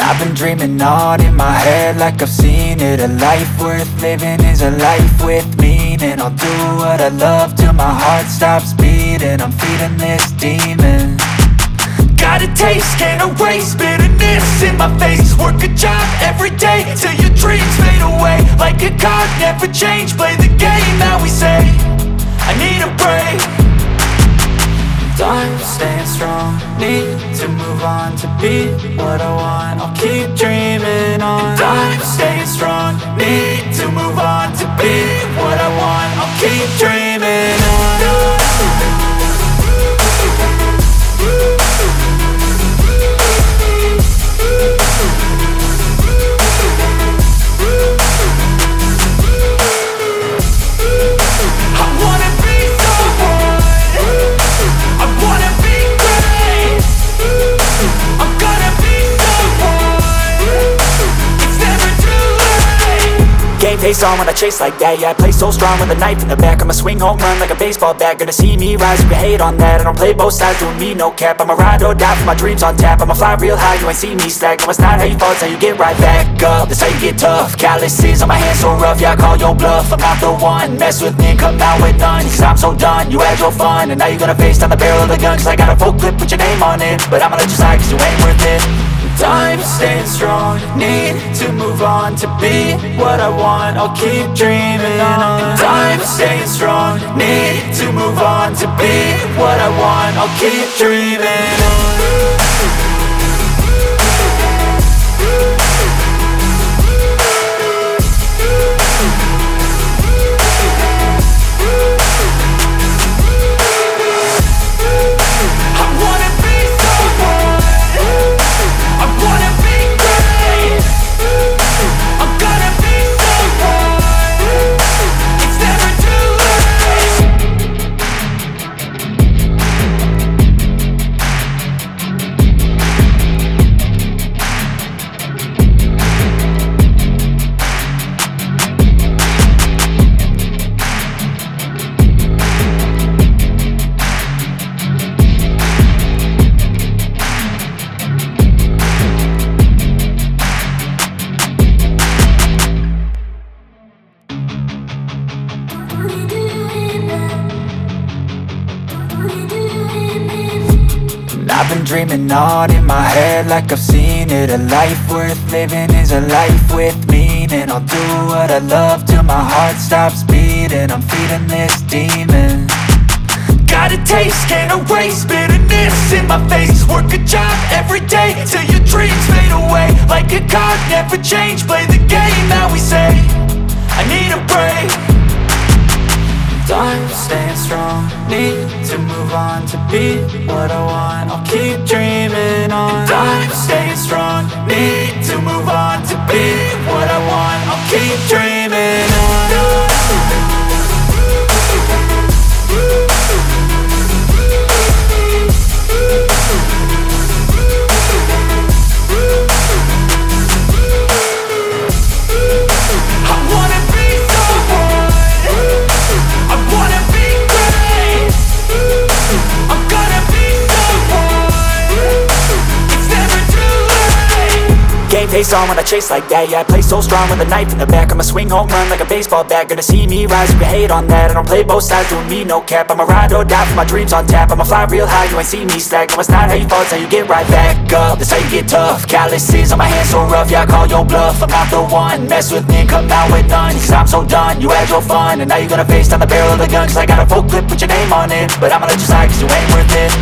I've been dreaming on in my head like I've seen it. A life worth living is a life with meaning. I'll do what I love till my heart stops beating. I'm feeding this demon. Got a taste, can't erase bitterness in my face. Work a job every day till your dreams fade away. Like a card, never change, play the game that we say. I need a break. Time staying strong, need to move move on to be what I want. I'll keep dreaming on. And I'm staying strong, need to move on to be what I want. I'll keep dreaming on. Game face on when I chase like that. Yeah, I play so strong with a knife in the back. I'ma swing home run like a baseball bat. Gonna see me rise, you can hate on that. I don't play both sides, doing me no cap. I'ma ride or die for my dreams on tap. I'ma fly real high, you ain't see me slack. No, it's not how you fall, it's how you get right back up. That's how you get tough. Calluses on my hands so rough, yeah, I call your bluff. I'm not the one, mess with me and come out with none. Cause I'm so done, you had your fun. And now you're gonna face down the barrel of the gun. Cause I got a full clip with your name on it. But I'ma let you slide cause you ain't worth it. I'm staying strong, need to move on to be what I want. I'll keep dreaming on. I'm staying strong, need to move on to be what I want. I'll keep dreaming on. I've been dreaming on in my head like I've seen it. A life worth living is a life with meaning. I'll do what I love till my heart stops beating. I'm feeding this demon. Got a taste, can't erase bitterness in my face. Work a job every day till your dreams fade away. Like a card, never change, play the game that we say. I need a break. I'm staying strong, need to move on to be what I want. I'll keep dreaming on. I'm staying strong, need to move on to be what I want. I'll keep dreaming on. Game face on when I chase like that. Yeah, I play so strong with a knife in the back. I'ma swing home run like a baseball bat. Gonna see me rise, you can hate on that. I don't play both sides, doing me no cap. I'ma ride or die for my dreams on tap. I'ma fly real high, you ain't see me slack. No, it's not how you fall, it's how you get right back up. That's how you get tough. Calluses on my hands so rough, yeah, I call your bluff. I'm not the one, mess with me and come out with none. Cause I'm so done, you had your fun. And now you're gonna face down the barrel of the gun. Cause I got a full clip with your name on it. But I'ma let you slide cause you ain't worth it.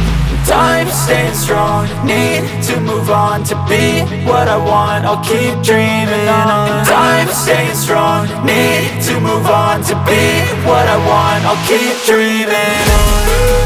I'm staying strong, need to move on to be what I want. I'll keep dreaming on. I'm staying strong, need to move on to be what I want. I'll keep dreaming on.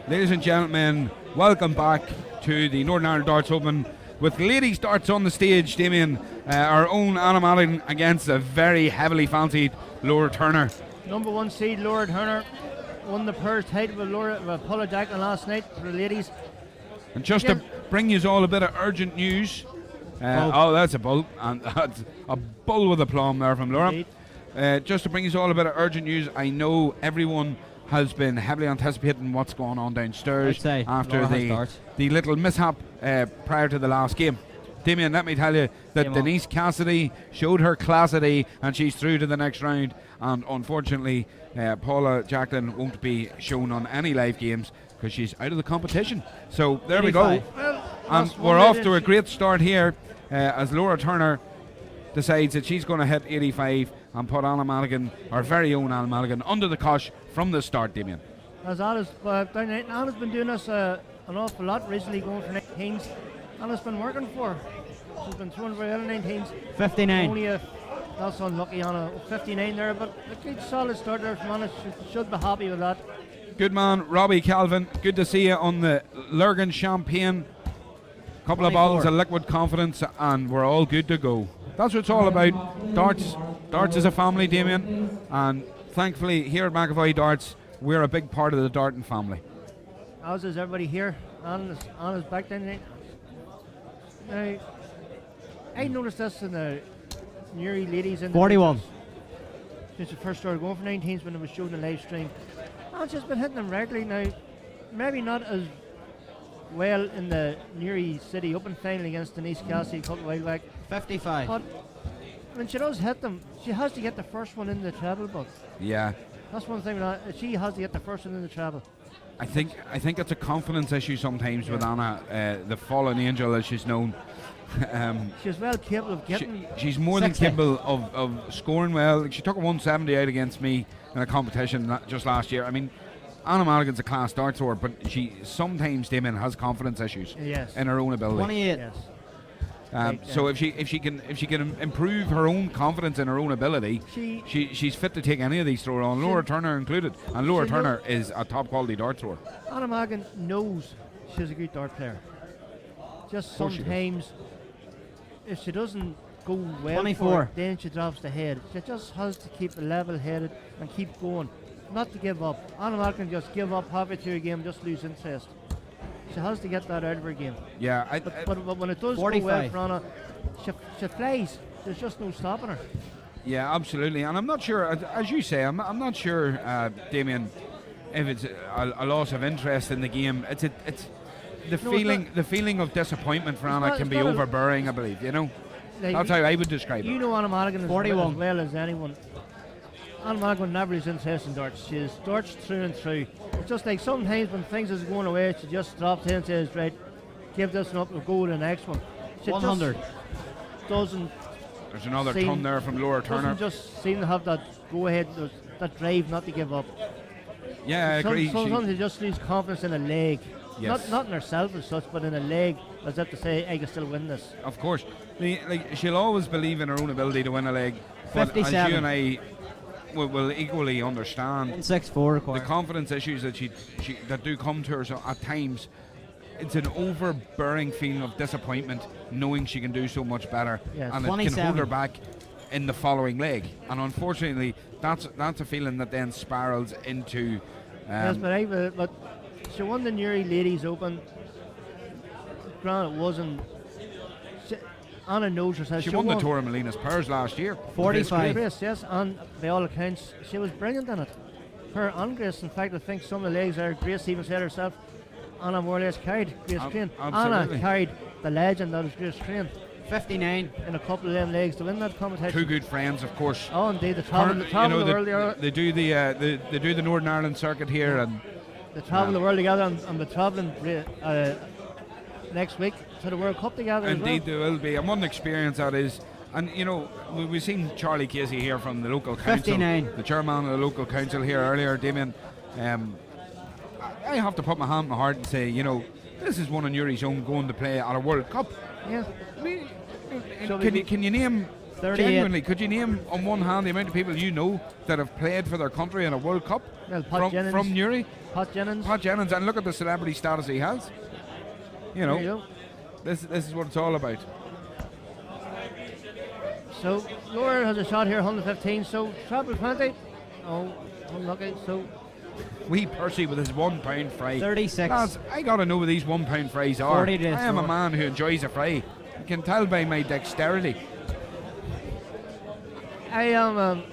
Ladies and gentlemen, welcome back to the Northern Ireland Darts Open. with ladies darts on the stage, Damien, our own Anna Madigan against a very heavily fancied Laura Turner. Number 1 seed Laura Turner won the pairs title with Paula Jacklin last night for the ladies. And just to bring you all a bit of urgent news, that's a bull, and that's a bull with a plum there from Laura. Just to bring you all a bit of urgent news, I know everyone has been heavily anticipating what's going on downstairs after the little mishap prior to the last game. Damien, let me tell you that Denise Cassidy showed her classity and she's through to the next round, and unfortunately Paula Jacklin won't be shown on any live games because she's out of the competition. So there we go. And we're off to a great start here as Laura Turner decides that she's going to hit 85 and put Anna Madigan, our very own Anna Madigan, under the cosh from the start, Damien. As Anna's been doing this an awful lot recently, going for 19s. Anna's been working for her. She's been throwing very well in 19s. 59. Only not so unlucky on a 59 there, but a good solid start there from Anna. She should be happy with that. Good man, Robbie Calvin. Good to see you on the Lurgan Champagne. Couple of bottles of liquid confidence, and we're all good to go. That's what it's all about. Darts is a family, Damien, and thankfully here at McAvoy Darts, we're a big part of the Darton family. As is everybody here. Anna's back then. Now, I noticed this in the Newry ladies in 41. Since the first started going for 19s when it was shown in the live stream. Anna's just been hitting them regularly now. Maybe not as well in the Newry City Open final against Denise Cassidy a couple of while back. 55. But when she does hit them, she has to get the first one in the treble book. Yeah. That's one thing. She has to get the first one in the treble. I think it's a confidence issue sometimes with Anna, the fallen angel as she's known. She's well capable of getting. She's more 60. Than capable of scoring well. She took a 170 out against me in a competition just last year. I mean, Anna Madigan's a class dart thrower, but she sometimes, Damien, has confidence issues in her own ability. 28. Yes. So if she can improve her own confidence in her own ability, she's fit to take any of these throwers on, Laura Turner included. And Laura Turner is a top quality dart thrower. Anna Madigan knows she's a good dart player. Just sometimes, if she doesn't go well 24. for it, then she drops the head. She just has to keep level-headed and keep going, not to give up. Anna Madigan just give up halfway through a game, just lose interest. She has to get that out of her game. Yeah, but when it does 45. Go well for Anna, she flies. There's just no stopping her. Yeah, absolutely. And I'm not sure, as you say, I'm not sure, Damien, if it's a loss of interest in the game. It's the feeling of disappointment for Anna can be overbearing, I believe. You know, like that's how I would describe it. You know Anna Madigan as 41. well as anyone. Anna Madigan never is interested in darts. She darts through and through. It's just like sometimes when things is going away, she just drops in and says, right, give this one up, we'll go to the next one. She 100. Doesn't. There's another ton there from Laura Turner. Doesn't just seem to have that go ahead, that drive not to give up. Yeah, I agree. Sometimes she just loses confidence in a leg. Yes. Not in herself as such, but in a leg, as if to say, I can still win this. Of course. She'll always believe in her own ability to win a leg. But 57. as you and I will equally understand 164 the confidence issues that that do come to her, so at times it's an overbearing feeling of disappointment knowing she can do so much better, and 27. It can hold her back in the following leg, and unfortunately that's a feeling that then spirals into yes, but she won the Newry Ladies Open. Granted, it wasn't. Anna knows herself. She won the Tour of Molina's Pairs last year. 45. Grace, yes, and by all accounts, she was brilliant in it. Her and Grace, in fact, I think some of the legs there, Grace even said herself, Anna more or less carried Grace Crane. Anna carried the legend that was Grace Crane. 59. In a couple of them legs to win that competition. Two good friends, of course. Oh, indeed, the travel the world. They do the Northern Ireland circuit here, and they travel the world together, and they're travelling next week to the World Cup together. Indeed, as well. there will be, and what an experience that is. And you know, we've seen Charlie Casey here from the local council, 59. The chairman of the local council here earlier, Damien. I have to put my hand on my heart and say, you know, this is one of Newry's own going to play at a World Cup. Yeah. I mean, can you name 38. Genuinely? Could you name on one hand the amount of people you know that have played for their country in a World Cup? Well, from Newry. Pat Jennings, and look at the celebrity status he has. You know. This is what it's all about. So Laura has a shot here, 115. So treble 20. Oh, unlucky. So Wee Percy with his £1 fry. 36. Lads, I gotta know what these £1 frays are. 40 to I am a throw. man who enjoys a fry. You can tell by my dexterity. I am.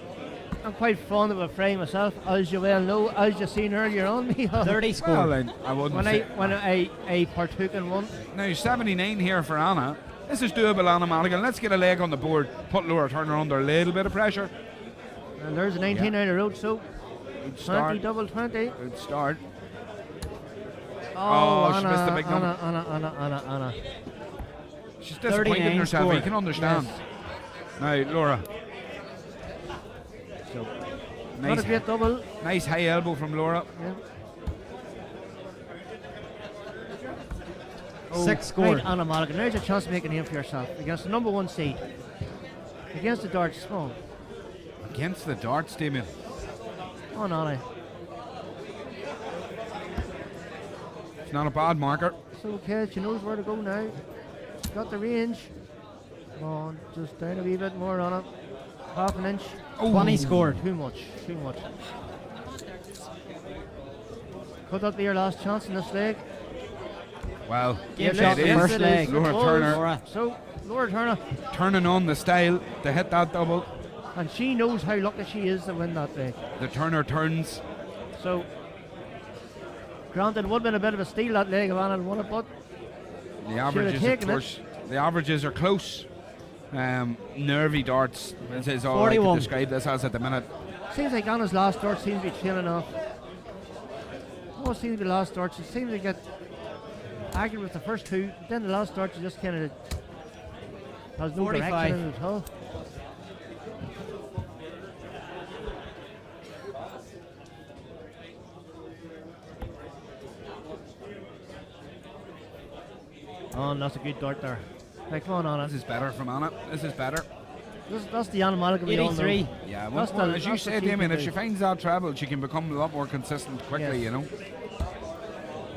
I'm quite fond of a fray myself, as you well know, as you seen earlier on me. 30 score. Well, I wouldn't when say. when I partook in one. Now 79 here for Anna. This is doable, Anna Madigan. Let's get a leg on the board. Put Laura Turner under a little bit of pressure. And there's a 19 Yeah. down the road, so Good 20 start. double 20. Good start. Oh, she missed the big number. Anna. She's disappointed in 39 herself. score. You can understand. Yes. Now, Laura. So, Nice, not a great double. nice high elbow from Laura. Yeah. 6 score. Right, Anna Mulligan. There's a chance to make a name for yourself against the number 1 seed. Against the darts, small. Against the darts, Damien. On Anna. It's not a bad marker. So okay, she knows where to go now. She's got the range. Come on, just down a wee bit more on it. Half an inch. 20 scored. Too much. Could that be your last chance in this leg? Well, Game it shot is. first leg. Laura Oh, Turner Laura. So, Laura Turner. turning on the style to hit that double. And she knows how lucky she is to win that leg. The Turner turns. So, granted, it would have been a bit of a steal that leg if Anna had won it, but The averages, of taken it. course, the averages are close. Nervy darts is all I 41. can describe this as at the minute. seems like Anna's last dart seems to be trailing off. Almost seems to be last darts. It seems to get accurate with the first two, then the last dart she just kind of has no 45. direction in it at all. Oh, and that's a good dart there. Hey, come on, Anna. This is better from Anna. This is better. That's the Anna Mulligan we all know. 83. Yeah, That's well, the- as you that's the said, key Damien, thing if she to- finds that treble, she can become a lot more consistent quickly, Yes. you know.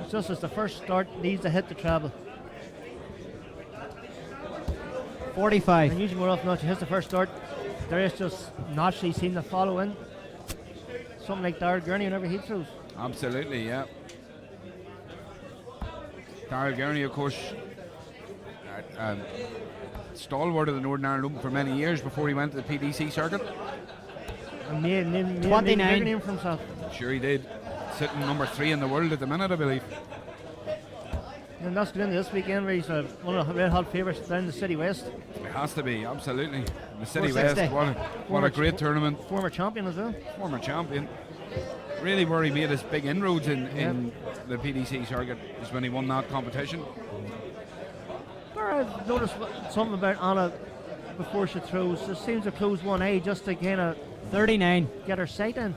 It's just as the first start needs to hit the treble. 45. And usually more often than not, she hits the first start. The rest just naturally seem to follow in. Something like Darrell Gurney whenever he throws. Absolutely, yeah. Darrell Gurney, of course, stalwart of the Northern Ireland Open for many years before he went to the PDC circuit. And made a big 29. name for himself. Sure he did. Sitting number 3 in the world at the minute, I believe. And that's going into this weekend where he's one of the red hot favourites down the City West. It has to be, absolutely. The City 460. West, what a great tournament. Former champion as well. Former champion. Really where he made his big inroads in the PDC circuit is when he won that competition. I've noticed something about Anna before she throws. She seems to close one eye just to kind of 39. get her sight in.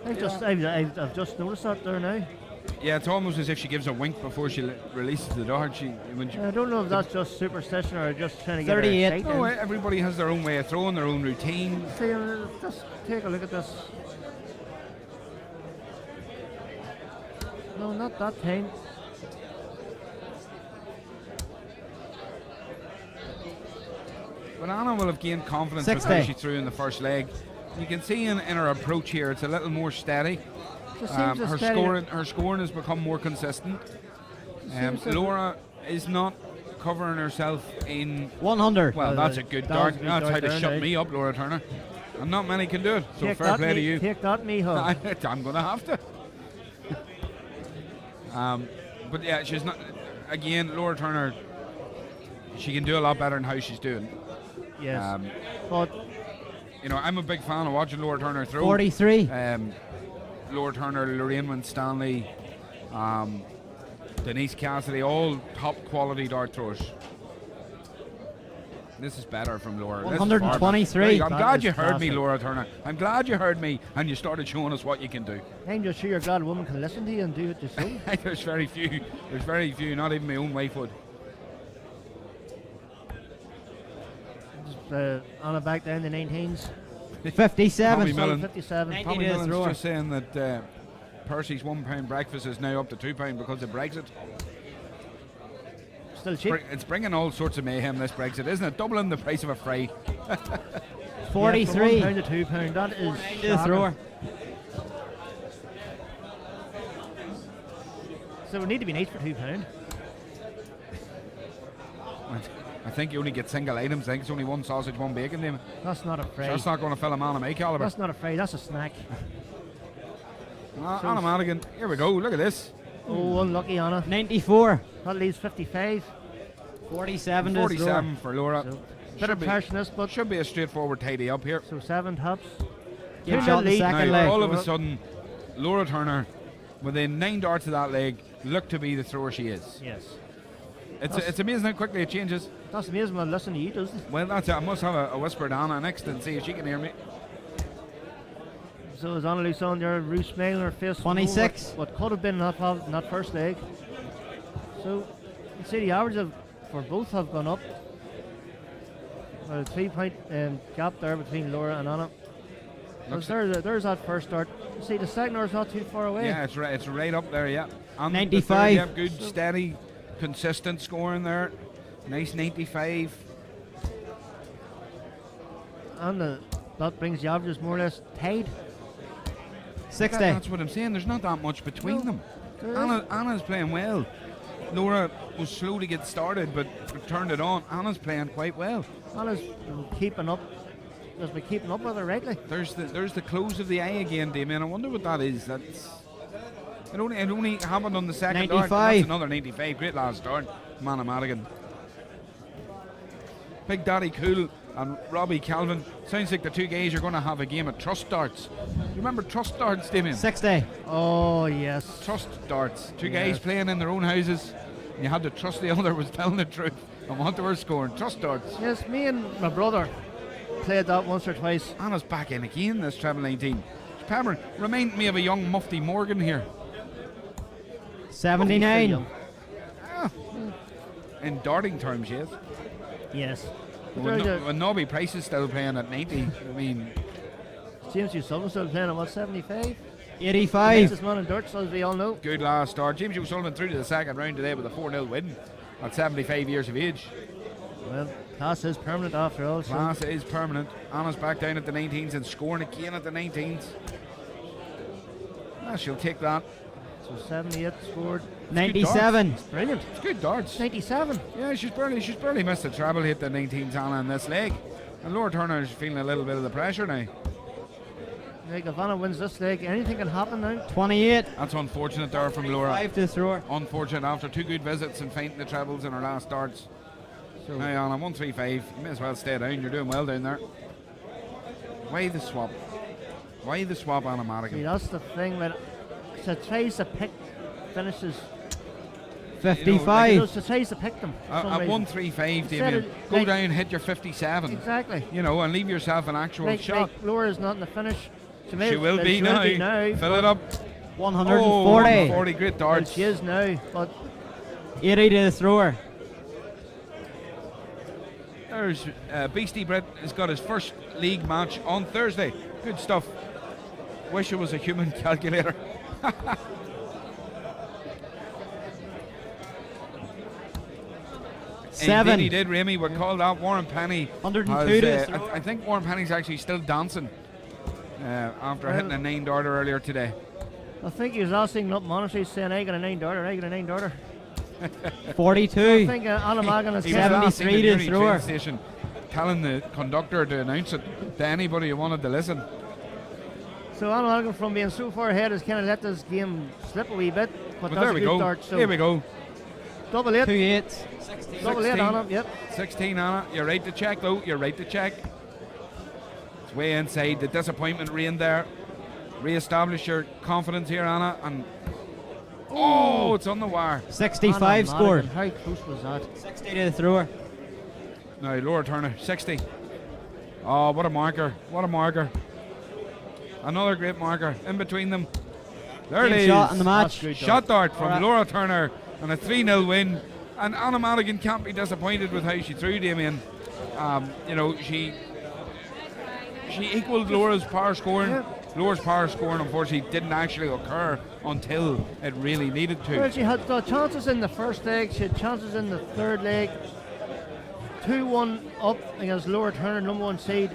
I've just noticed that there now. Yeah, it's almost as if she gives a wink before she releases the dart. I don't know if that's just superstition or just trying to get 38. her sight No, in. everybody has their own way of throwing, their own routine. See, just take a look at this. No, not that time. But Anna will have gained confidence with 60. how she threw in the first leg. You can see in her approach here, it's a little more steady. Just seems to Her steady- scoring has become more consistent. seems to- Laura is not covering herself in 100. Well, that's a good that was dart. a good That's dart how to there, shut now. me up, Laura Turner. And not many can do it. So Take fair that, play to me- you. Take that, Miho. I'm going to have to. But yeah, she's not. Again, Laura Turner, she can do a lot better than how she's doing. Yes. But You know, I'm a big fan of watching Laura Turner throw. 43. Laura Turner, Lorraine Winstanley, Denise Cassidy, all top quality dart throwers. This is better from Laura. This is far better. 123. I'm That glad is you heard me, classic. Laura Turner. I'm glad you heard me and you started showing us what you can do. I'm just sure you're glad a woman can listen to you and do what you say. There's very few, not even my own wife would. Anna back down the 19s. 57. Tommy Millen. 57. 90 Tommy to the Millen's thrower. just saying that Percy's £1 breakfast is now up to £2 because of Brexit. Still cheap. It's bringing all sorts of mayhem, this Brexit, isn't it? Doubling the price of a fry. 43. Yeah, from £1 to £2. That is To the thrower. So we need to be nice for £2. I think you only get single items. I think it's only one sausage, one bacon, Damon. That's not a fry. So that's not going to fill a man of my calibre. That's not a fry. That's a snack. Anna Madigan, here we go. Look at this. Oh, unlucky, Anna. 94. That leaves 55. 47 to the thrower. 47 for Laura. So, bit of harshness, but should be a straightforward tidy up here. So 7 tops. Game shot the second leg. All of a sudden, Laura Turner, within 9 darts of that leg, looked to be the thrower she is. Yes. It's amazing how quickly it changes. That's amazing when I listen to you, doesn't it? Well, that's it. I must have a whisper to Anna next and see if she can hear me. So is Annalise on there, Ruth smiling her face. 26. What could have been in that first leg. So you see the average for both have gone up. A 3-point gap there between Laura and Anna. There's that first start. You see the second hour's not too far away. Yeah, it's right up there. Yeah. And 95. The third, good, steady, consistent scoring there. Nice 95. And that brings the averages more or less tied. 60. That's what I'm saying. There's not that much between them. Anna's playing well. Laura was slow to get started, but turned it on. Anna's playing quite well. Anna's keeping up. Has been keeping up with her rightly. There's the close of the eye again, Damien. I wonder what that is. It only happened on the second 95. dart. That's another 95. Great last start, Anna Madigan. Big Daddy Cool and Robbie Calvin. Sounds like the two guys are going to have a game of trust darts. You remember trust darts, Damien? 60. Oh, yes. Trust darts. Two guys playing in their own houses. And you had to trust the other was telling the truth and what they were scoring. Trust darts. Yes, me and my brother played that once or twice. Anna's back in again this treble 19. Pamela, remind me of a young Mufti Morgan here. 79. In darting terms, yes. Yes. When Nobby Price is still playing at 90, I mean... James O'Sullivan still playing at what, 75? 85. This man in darts, as we all know. Good last start. James O'Sullivan through to the second round today with a 4-0 win at 75 years of age. Well, class is permanent after all. Class is permanent. Anna's back down at the 19s and scoring again at the 19s. She'll take that. So 78 scored. 97. It's brilliant. It's good darts. 97. Yeah, she's barely missed the treble hit the 19s Anna in this leg. And Laura Turner is feeling a little bit of the pressure now. Like if Anna wins this leg, anything can happen now. 28. That's unfortunate there from Laura. 5 to the thrower. Unfortunate after 2 good visits and fainting the trebles in her last darts. So now Anna 135. You may as well stay down. You're doing well down there. Why the swap? Why the swap, Anna Madigan? See, that's the thing when she tries to pick finishes. 55. She tries to pick them. At 135, Damien, go down, hit your 57. Exactly. You know, and leave yourself an actual shot. Like Laura's not in the finish. She will be now. Fill it up. 140. 140, great darts. Well, she is now, but 80 to the thrower. There's Beastie Brett has got his first league match on Thursday. Good stuff. Wish it was a human calculator. Seven. Indeed he did, Remy. We're called out. Warren Penny. 102 I think Warren Penny's actually still dancing after hitting a 9 darter earlier today. I think he was asking up monitors saying, I got a 9 darter, I got a 9 darter. 42. I think Anna Magan is 73 to the thrower. Station, telling the conductor to announce it to anybody who wanted to listen. So Anna Magan, from being so far ahead, has kind of let this game slip a wee bit. But there we go. Dart, so here we go. Double 8. 2 8s. Double 8, Anna. Yep. 16, Anna. You're right to check, though. You're right to check. It's way inside. The disappointment reigned there. Re-establish your confidence here, Anna. And oh, it's on the wire. 65 scored. How close was that? 60 to the thrower. Now, Laura Turner, 60. Oh, what a marker. What a marker. Another great marker in between them. There it is. Shot in the match. Shot dart from Laura Turner and a 3-0 win. And Anna Madigan can't be disappointed with how she threw, Damien. You know, she equalled Laura's power scoring. Lower's power scoring, unfortunately, didn't actually occur until it really needed to. Well, she had chances in the first leg, she had chances in the third leg. 2-1 up against Lower Turner, number 1 seed.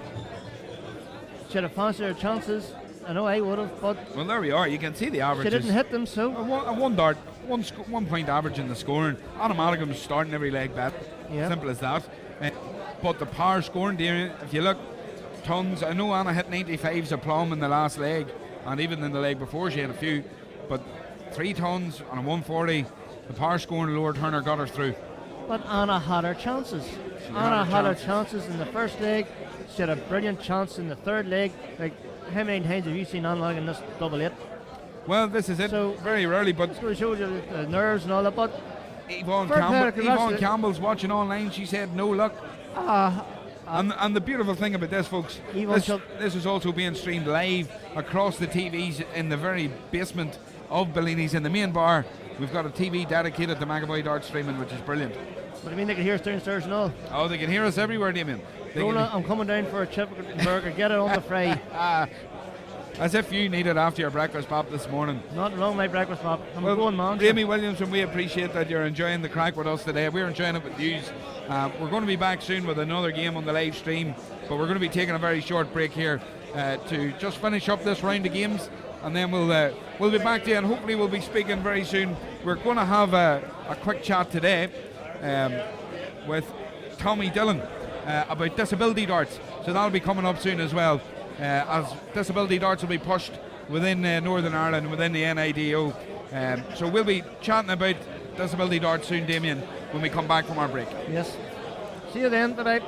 She had a fancied her chances. I know I would have, but well, there we are. You can see the averages. she didn't hit them, so A one dart, 1 point average in the scoring. Automaticum starting every leg bet. Yeah. Simple as that. But the power scoring, Damien, if you look, tons. I know Anna hit 95s a plum in the last leg, and even in the leg before she had a few. But 3 tons on a 140, the power scoring Lower Turner got her through. but Anna had her chances. Anna had her chances in the first leg. She had a brilliant chance in the third leg. Like, how many times have you seen Anna in this double 8? Well, this is it. So very rarely, but it shows you the nerves and all that. But Yvonne fair play, Yvonne Campbell's watching online. She said no luck. And the beautiful thing about this, folks, this is also being streamed live across the TVs in the very basement of Bellini's in the main bar. We've got a TV dedicated to McAvoy Dart streaming, which is brilliant. But I mean, they can hear us downstairs and all. Oh, they can hear us everywhere, Damien. Rona, I'm coming down for a chicken burger. Get it on the fry. As if you needed after your breakfast pop this morning. Not wrong, my breakfast pop. I'm going, man. Jamie Williamson, we appreciate that you're enjoying the crack with us today. We're enjoying it with you. We're going to be back soon with another game on the live stream, but we're going to be taking a very short break here to just finish up this round of games, and then we'll be back to you, and hopefully we'll be speaking very soon. We're going to have a quick chat today with Tommy Dillon about disability darts, so that'll be coming up soon as well, as disability darts will be pushed within Northern Ireland, within the NIDO. So we'll be chatting about disability darts soon, Damien, when we come back from our break. Yes. See you then. Bye-bye.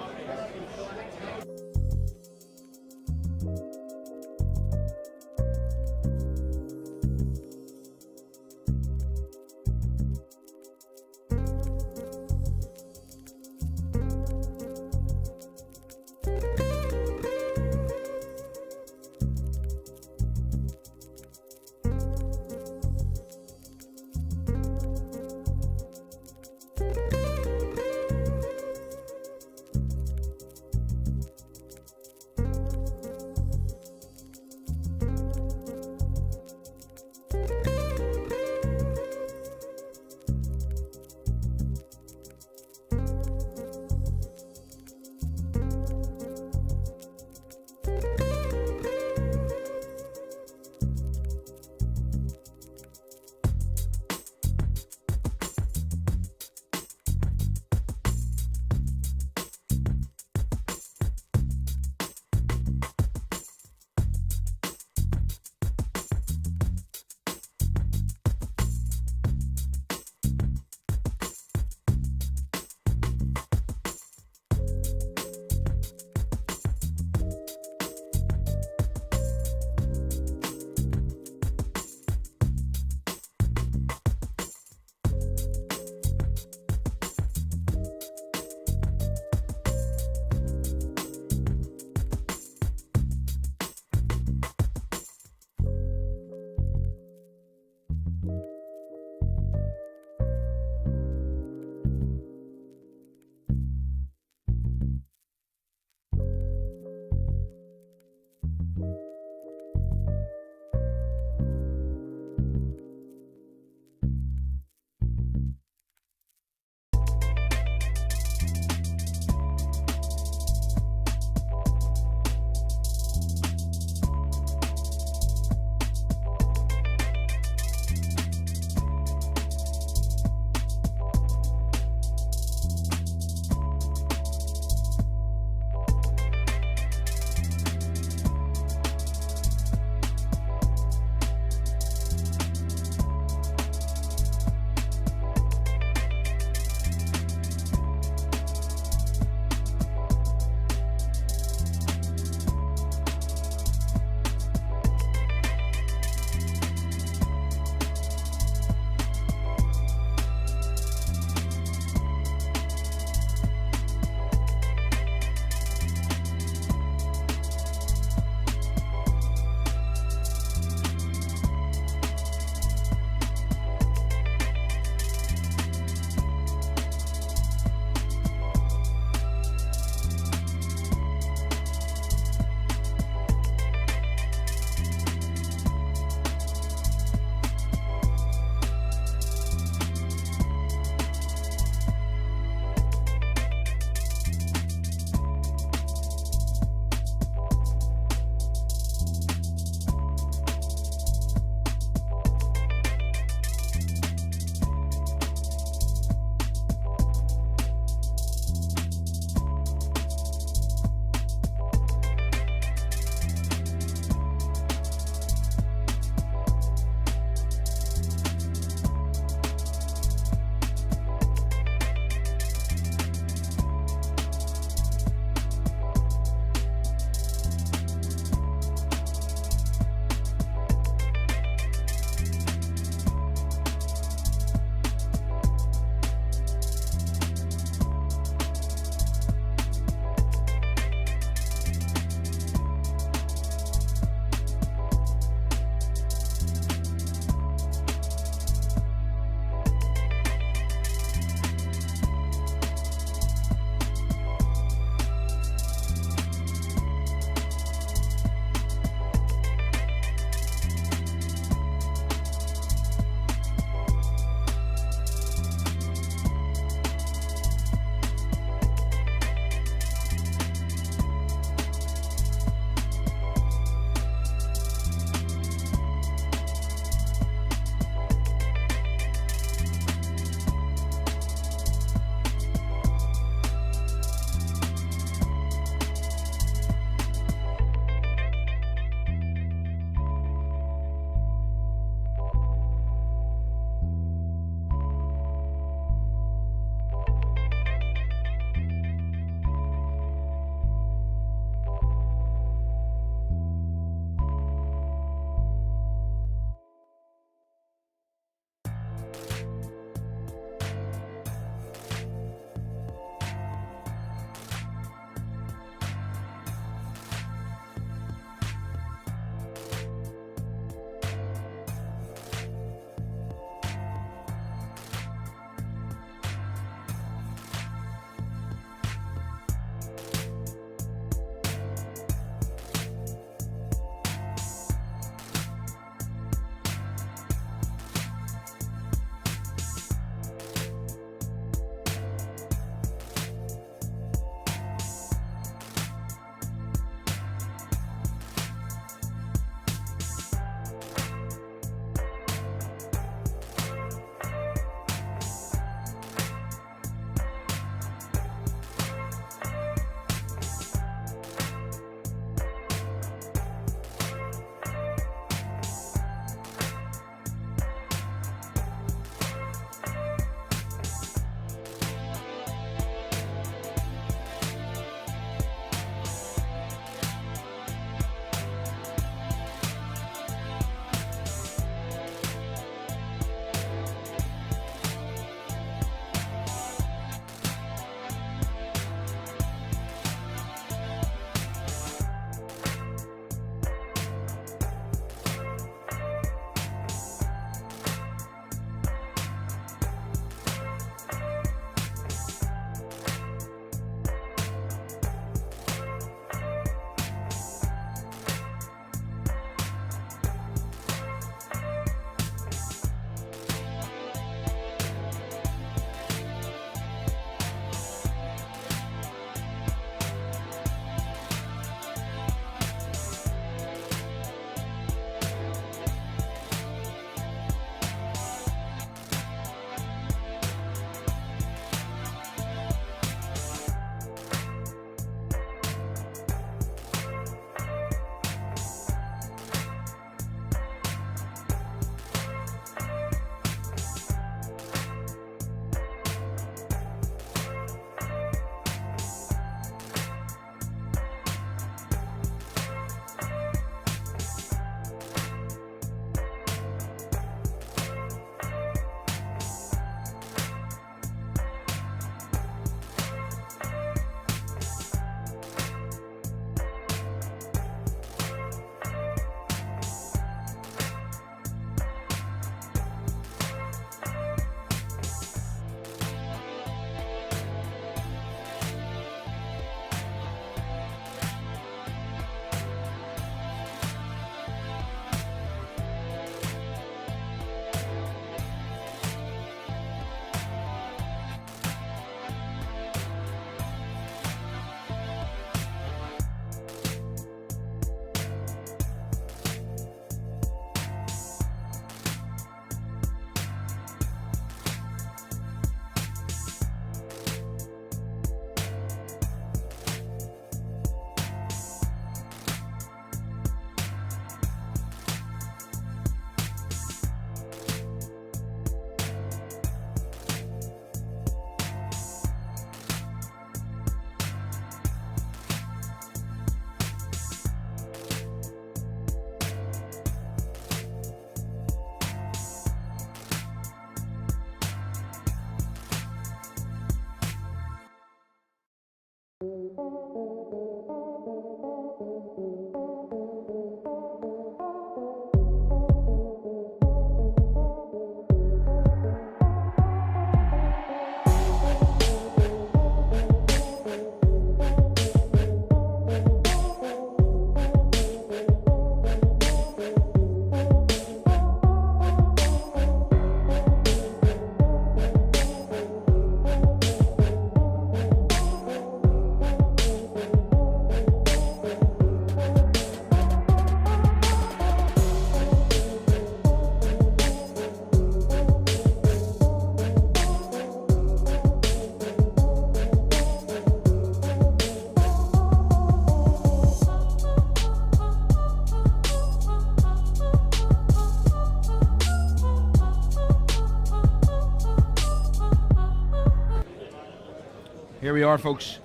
Here we are, folks,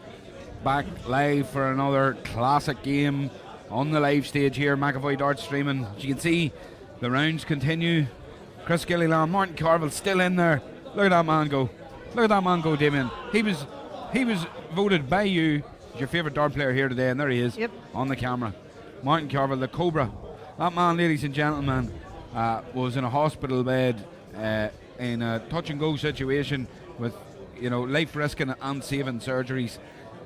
back live for another classic game on the live stage here, McAvoy Darts streaming. As you can see, the rounds continue. Chris Gilliland, Martin Carville still in there. Look at that man go. Look at that man go, Damien. He was voted by you as your favourite dart player here today, and there he is on the camera. Martin Carville, the Cobra. That man, ladies and gentlemen, was in a hospital bed in a touch and go situation with, you know, life risking and saving surgeries,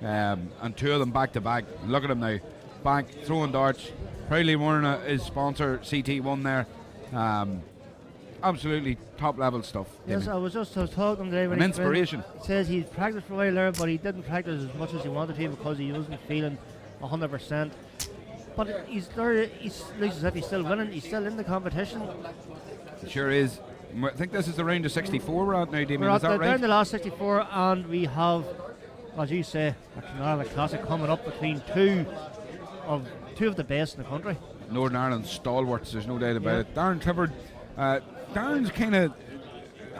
and two of them back to back. Look at him now, back throwing darts, proudly wearing his sponsor CT1 there. Absolutely top level stuff. Yes, I was talking today when an inspiration. He says he's practiced for a while there, but he didn't practice as much as he wanted to because he wasn't feeling 100%. But he's there. He's looks as if he's still winning. He's still in the competition. It sure is. I think this is the round of 64 we're at now, Damien. Is that right? We're in the last 64, and we have, as you say, a Canada Classic coming up between two of the best in the country. Northern Ireland stalwarts, there's no doubt about it. Darren Clifford, Darren's kind of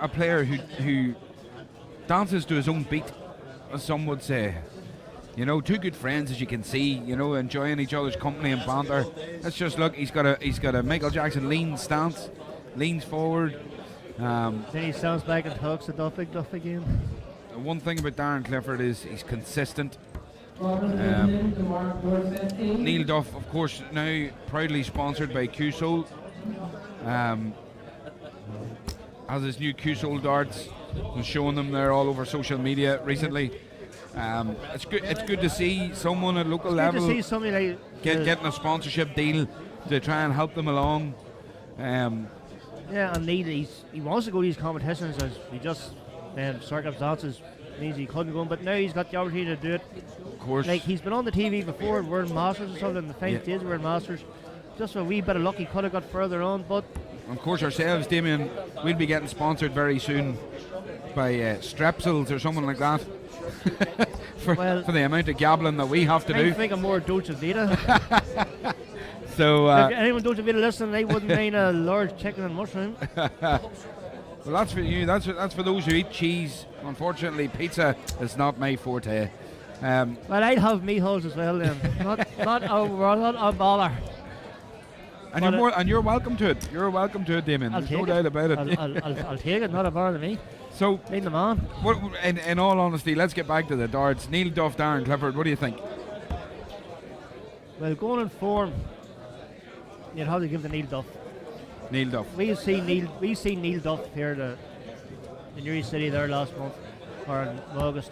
a player who dances to his own beat, as some would say. You know, two good friends, as you can see, you know, enjoying each other's company and banter. Let's just look, he's got a Michael Jackson lean stance, leans forward. Then he stands back and talks the big duff again. One thing about Darren Clifford is he's consistent. Neil Duff, of course, now proudly sponsored by Q-Soul. Has his new Q-Soul darts and showing them there all over social media recently. It's good to see someone at local level to see somebody like getting a sponsorship deal to try and help them along. Yeah, and he wants to go to these competitions, as he just circumstances means he couldn't go, but now he's got the opportunity to do it. Of course. Like, he's been on the TV before at World Masters and something, in the final stage of World Masters. Just for a wee bit of luck, he could have got further on, but... Of course, ourselves, Damien, we'll be getting sponsored very soon by Strepsils or something like that. for the amount of gabbling that we have to do. I think I'm more Dolce Vita. So, if anyone Dolce Vita listening, they wouldn't mind a large chicken and mushroom. Well, that's for you. That's for those who eat cheese. Unfortunately, pizza is not my forte. Well, I'd have meatballs as well then. not a bother. And you're welcome to it. You're welcome to it, Damien. There's no doubt about it. I'll take it. Not a bother to me. So, lead them on. In all honesty, let's get back to the darts. Neil Duff, Darren Clifford, what do you think? Well, going in form, you'd have to give the Neil Duff. Neil Duff. We've seen Neil Duff here in Newry City there last month, or in August.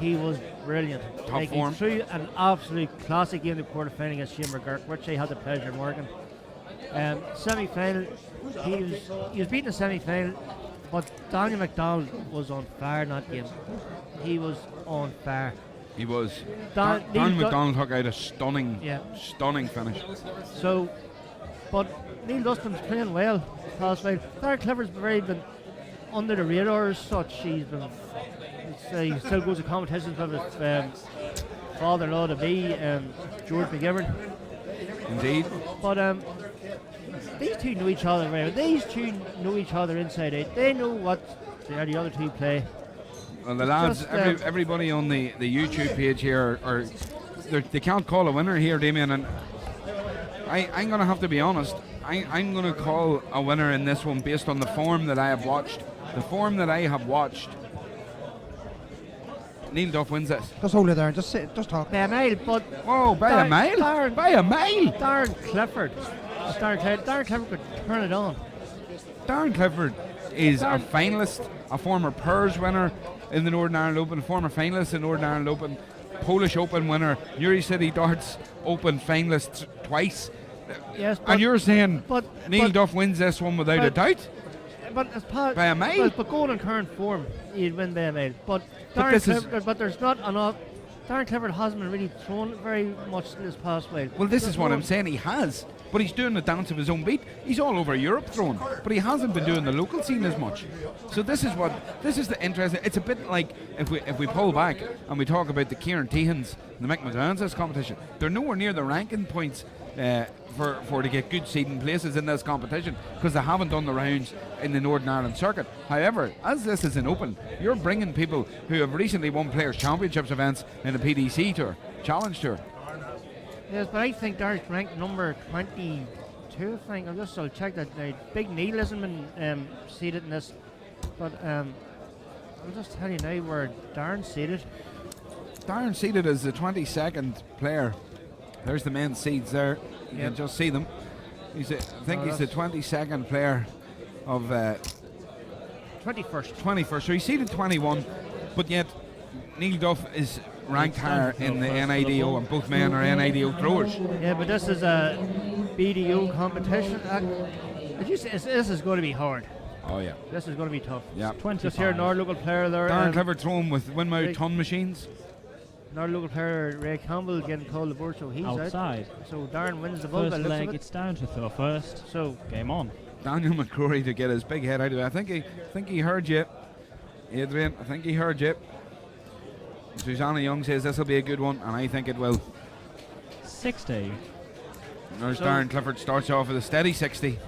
He was brilliant. Top form. He threw an absolute classic game in the quarter-final against Shane McGurk, which I had the pleasure of working. Semi-final, he was beaten in semi-final, but Daniel McDonald was on fire in that game. He was on fire. He was. Dan McDonald took out a stunning finish. So, but Neil Dustin's playing well past while. Darren Clifford's been under the radar as such. He still goes to competitions with his father-in-law to be, George McGivern. Indeed. But these two know each other very well. These two know each other inside out. They know what the other two play. Well, the lads, everybody on the YouTube page here, they can't call a winner here, Damien, and I'm going to have to be honest. I'm going to call a winner in this one based on the form that I have watched. The form that I have watched Neil Duff wins this. Just hold it there. Just sit. Just talk. By a mile, but Oh, by a mile? By a mile? Darren Clifford. Darren Clifford could turn it on. Darren Clifford is a finalist, a former PERS winner in the Northern Ireland Open, a former finalist in Northern Ireland Open, Polish Open winner, Newry City Darts Open finalist twice. Yes, and you're saying but Neil Duff wins this one without a doubt? But as part by a mile? But going in current form, he'd win by a mile. But there's not enough. Darren Clifford hasn't been really thrown very much this past while. Well, this is what I'm saying. He has, but he's doing the dance of his own beat. He's all over Europe throwing, but he hasn't been doing the local scene as much. So this is the interesting. It's a bit like if we pull back and we talk about the Kieran Teehans and the Mick McGowan's this competition. They're nowhere near the ranking points for to get good seeding places in this competition because they haven't done the rounds in the Northern Ireland circuit. However, as this is an open, you're bringing people who have recently won Players' Championships events in the PDC Tour, Challenge Tour. Yes, but I think Darren's ranked number 22. I think I'll check that. Big Neil hasn't been seated in this, but I'll just tell you now where Darren's seated. Darren's seated as the 22nd player. There's the men's seeds there. You can just see them. I think he's the 22nd player of 21st. 21st. So he's seeded 21, but yet Neil Duff is ranked higher in the NIDO, and both men are NIDO throwers. Yeah, but this is a BDO competition. This is going to be hard. Oh yeah. This is going to be tough. Yeah. Just here, another local player there. Darren Clifford throwing with windmount ton machines. Another local player, Ray Campbell, getting called the board, so he's outside. Out. So Darren wins the ball. First leg, it's down to throw first. So game on. Daniel McCrory to get his big head out of it. I think he heard you, Adrian. I think he heard you. Susanna Young says this will be a good one, and I think it will. 60. There's Darren Clifford starts off with a steady 60.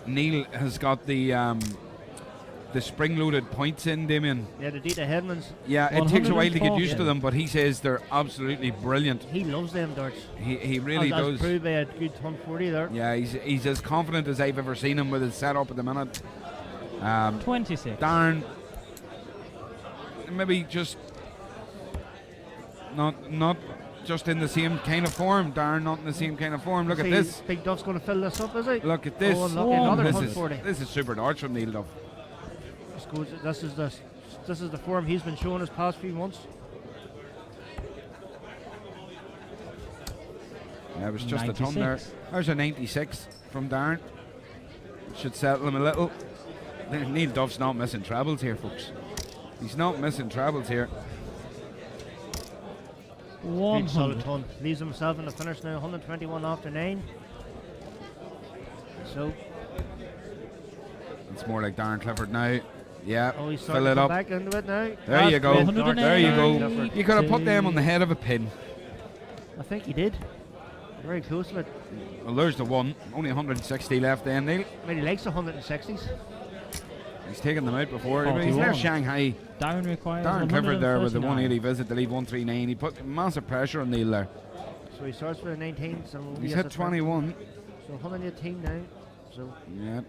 Neil has got the spring-loaded points in, Damien. Yeah, the Dita Headmans. Yeah, it takes a while to get used to them, but he says they're absolutely brilliant. He loves them darts. He really does. As proved by a good ton 40 there. Yeah, he's as confident as I've ever seen him with his setup at the minute. 26. Darren, maybe just not just in the same kind of form. Darren not in the same kind of form. Look at this. Big Duff's going to fill this up, is he? Look at this. Another 140. This is super darts from Neil Duff. This is the form he's been showing his past few months. Yeah, it was just 96. a ton there. There's a 96 from Darren. Should settle him a little. Neil Duff's not missing trebles here, folks. He's not missing trebles here. 100. Solid ton. Leaves himself in the finish now, 121 after 9. So it's more like Darren Clifford now. Yeah, he's fill it up. Back into it now. There you go. Great. There you go. You could have put them on the head of a pin. I think he did. Very close to it. Well, there's the one. Only 160 left then, Neil. Maybe he likes the 160s. He's taken them out before. 41. He's there Shanghai. Darren Clifford there with the 139. 180 visit to leave 139. He put massive pressure on Neil there. So he starts with a 19. So He's hit 21. So 118 now. So yeah.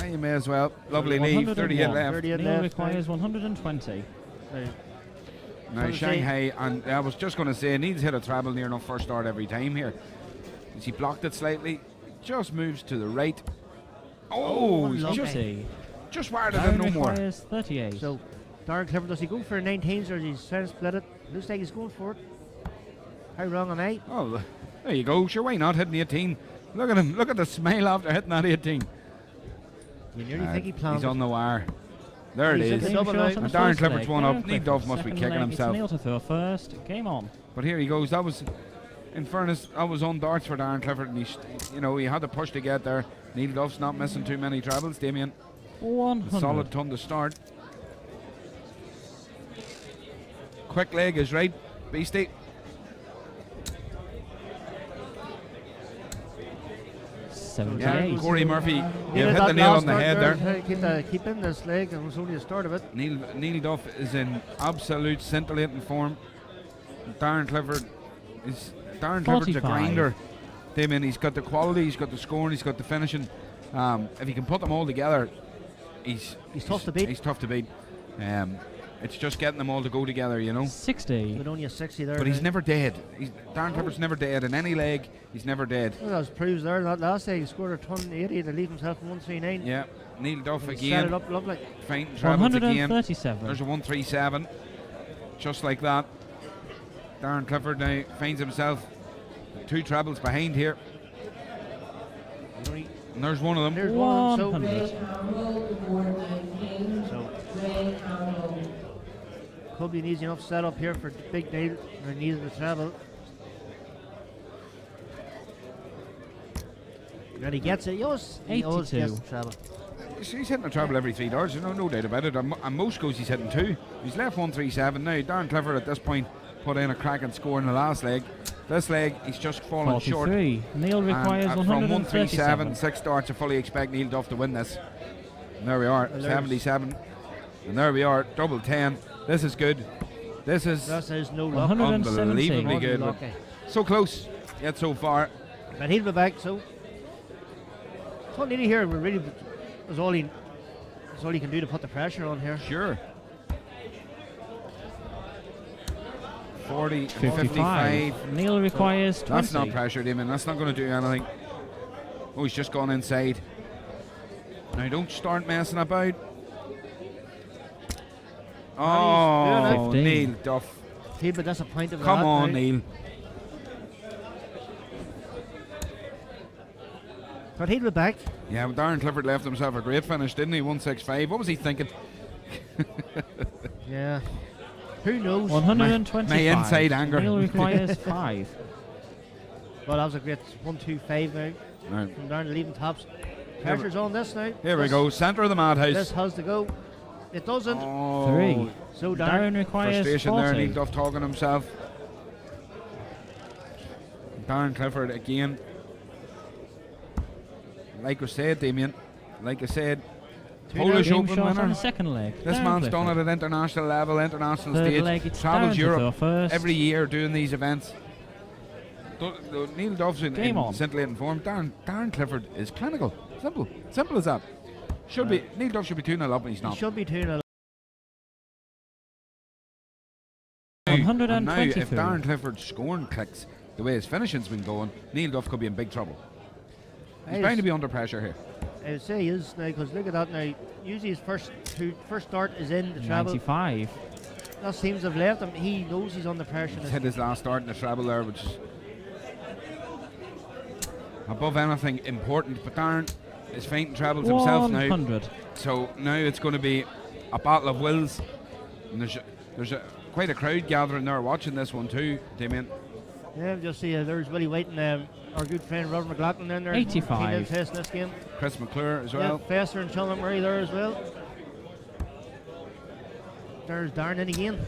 You may as well. Lovely leave. 38 left. 38 Neil left. requires 120. Now Shanghai, and I was just going to say, needs hit a treble near enough first start every time here. As he blocked it slightly, just moves to the right. Oh, just wired it in no more. 38. So Darren Clifford, does he go for a 19s or does he try to split it? Looks like he's going for it. How wrong am I? Oh, there you go. Sure, why not hitting 18? Look at him. Look at the smile after hitting that 18. You nearly think he planned He's on the wire. There it is. And Double Darren Clifford's one up. Neil Duff must be kicking himself. Neil to throw first. Game on. But here he goes. That was, in fairness, that was on darts for Darren Clifford, and he had to push to get there. Neil Duff's not missing too many trebles, Damien. 100. A solid ton to start. Quick leg is right, Beastie. Corey Murphy, you've hit the nail on the head there. Keep in this leg, and it was only the start of it. Neil Duff is in absolute scintillating form. Darren Clifford's a grinder. Damien, he's got the quality, he's got the scoring, he's got the finishing. If he can put them all together, he's tough to beat. He's tough to beat. It's just getting them all to go together, you know. 60. But only a 60 there. But he's now. never dead. Darren Clifford's never dead. In any leg, he's never dead. Well, that was proves there. That last day he scored a ton 80 to leave himself in 139. Yeah. Neil Duff He again. set it up lovely. Faint travels again. 137. There's a 137. Just like that. Darren Clifford now finds himself 2 trebles behind here. And there's one of them. There's one. So, 100. could be an easy enough setup here for Big Neil. They needed the treble. And he gets it. Yes, he always 82. gets the treble. He's hitting a treble every 3 darts, no doubt about it. And most goes he's hitting 2. He's left 137 now. Darren Clifford at this point put in a cracking score in the last leg. This leg he's just fallen short. 43. Neil requires And, from 137. 137, 6 darts, I fully expect Neil Duff to win this. And there we are, 77. And there we are, double 10. This is good. This is no luck. unbelievably good. Unlucky. So close, yet so far. But he'll be back, so what Neil here really was all he can do to put the pressure on here. Sure. 40, 55. 55. Neil requires 20. That's not pressure, Damien. That's not going to do anything. Oh, he's just gone inside. Now don't start messing about. Oh, Neil Duff. He'll be disappointed. Come on, Neil. But he'll be back. Yeah, Darren Clifford left himself a great finish, didn't he? 165. What was he thinking? Yeah. Who knows? 125. My inside anger. Neil requires 5. Well, that was a great 125 now. Right. From down to leaving tops. Pressure's on this now. Here we go. Centre of the madhouse. This has to go. It doesn't. 3. So Darren requires frustration 40. there. Neil Duff talking himself. Darren Clifford again. Like we said, Damien. Like I said, Polish Game Open shot winner. on the second leg. This Darren man's Clifford. done it at international level, international Third leg, stage. it's Travels Darren to Europe throw first. every year doing these events. Neil Duff's in Game on. scintillating form. Darren Clifford is clinical. Simple as that. Should be Neil Duff should be 2-0 up and he's not. He should be 2-0. And now, 123. if Darren Clifford's scoring clicks the way his finishing's been going, Neil Duff could be in big trouble. He's bound to be under pressure here. I would say he is now, because look at that now. Usually his first start is in the treble. 95. That seems to have left him. He knows he's under pressure. He's hit his last start in the treble there, which is above anything important. But Darren is fainting trebles himself now. 100. So now it's going to be a battle of wills. And there's quite a crowd gathering there watching this one too, Damien. Yeah, just see there's Willie White and our good friend Robert McLaughlin in there. 85. Facing this game. Chris McClure as well. Yeah, Fester and Sean Murray there as well. There's Darren in again.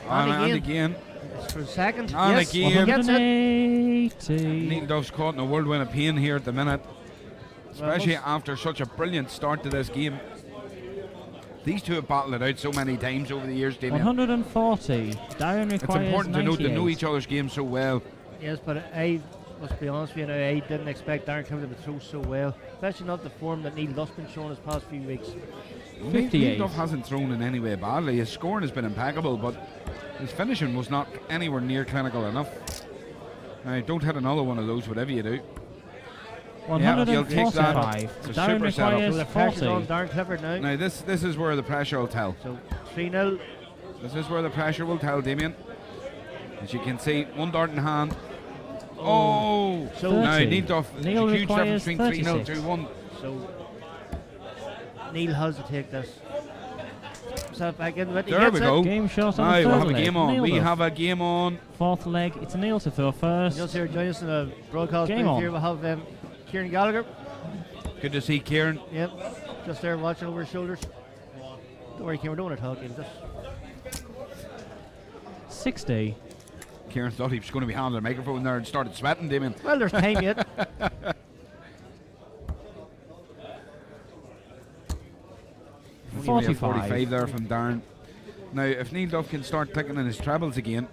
And again. It's for second. And yes, again. he gets it. 180. Neil Duff's caught in a whirlwind of pain here at the minute. Especially after such a brilliant start to this game. These two have battled it out so many times over the years, Damien. 140. Darren requires It's important to 98. know each other's games so well. Yes, but I must be honest with you now, I didn't expect Darren Clifford to throw so well. Especially not the form that Neil Duff's been showing his past few weeks. 58. Neil Duff hasn't thrown in any way badly. His scoring has been impeccable, but his finishing was not anywhere near clinical enough. Now, don't hit another one of those, whatever you do. 145. It's a Darren super setup. requires So the pressure's 40. on Darren Clifford now. Now, this is where the pressure will tell. So 3-0. This is where the pressure will tell, Damien. As you can see, one dart in hand. Oh! So now, 30. Neil Duff, there's Neil a huge difference requires between 3-0 36. 2-1. So Neil has to take this. Himself back in with it. He There gets we go. it. Game shot on Now, the we third have a leg. game on. Neil We Duff. have a game on. Fourth leg. It's Neil to throw first. Neil's here joining us in the broadcast Game booth on. here. We'll have Kieran Gallagher. Good to see Kieran. Yep, just there watching over his shoulders. Don't worry, Kieran, don't want to talk. Just 60. Kieran thought he was going to be handling the microphone there and started sweating, Damien. well, there's time yet. Only a 45. 45 there from Darren. Now, if Neil Duff can start clicking in his trebles again,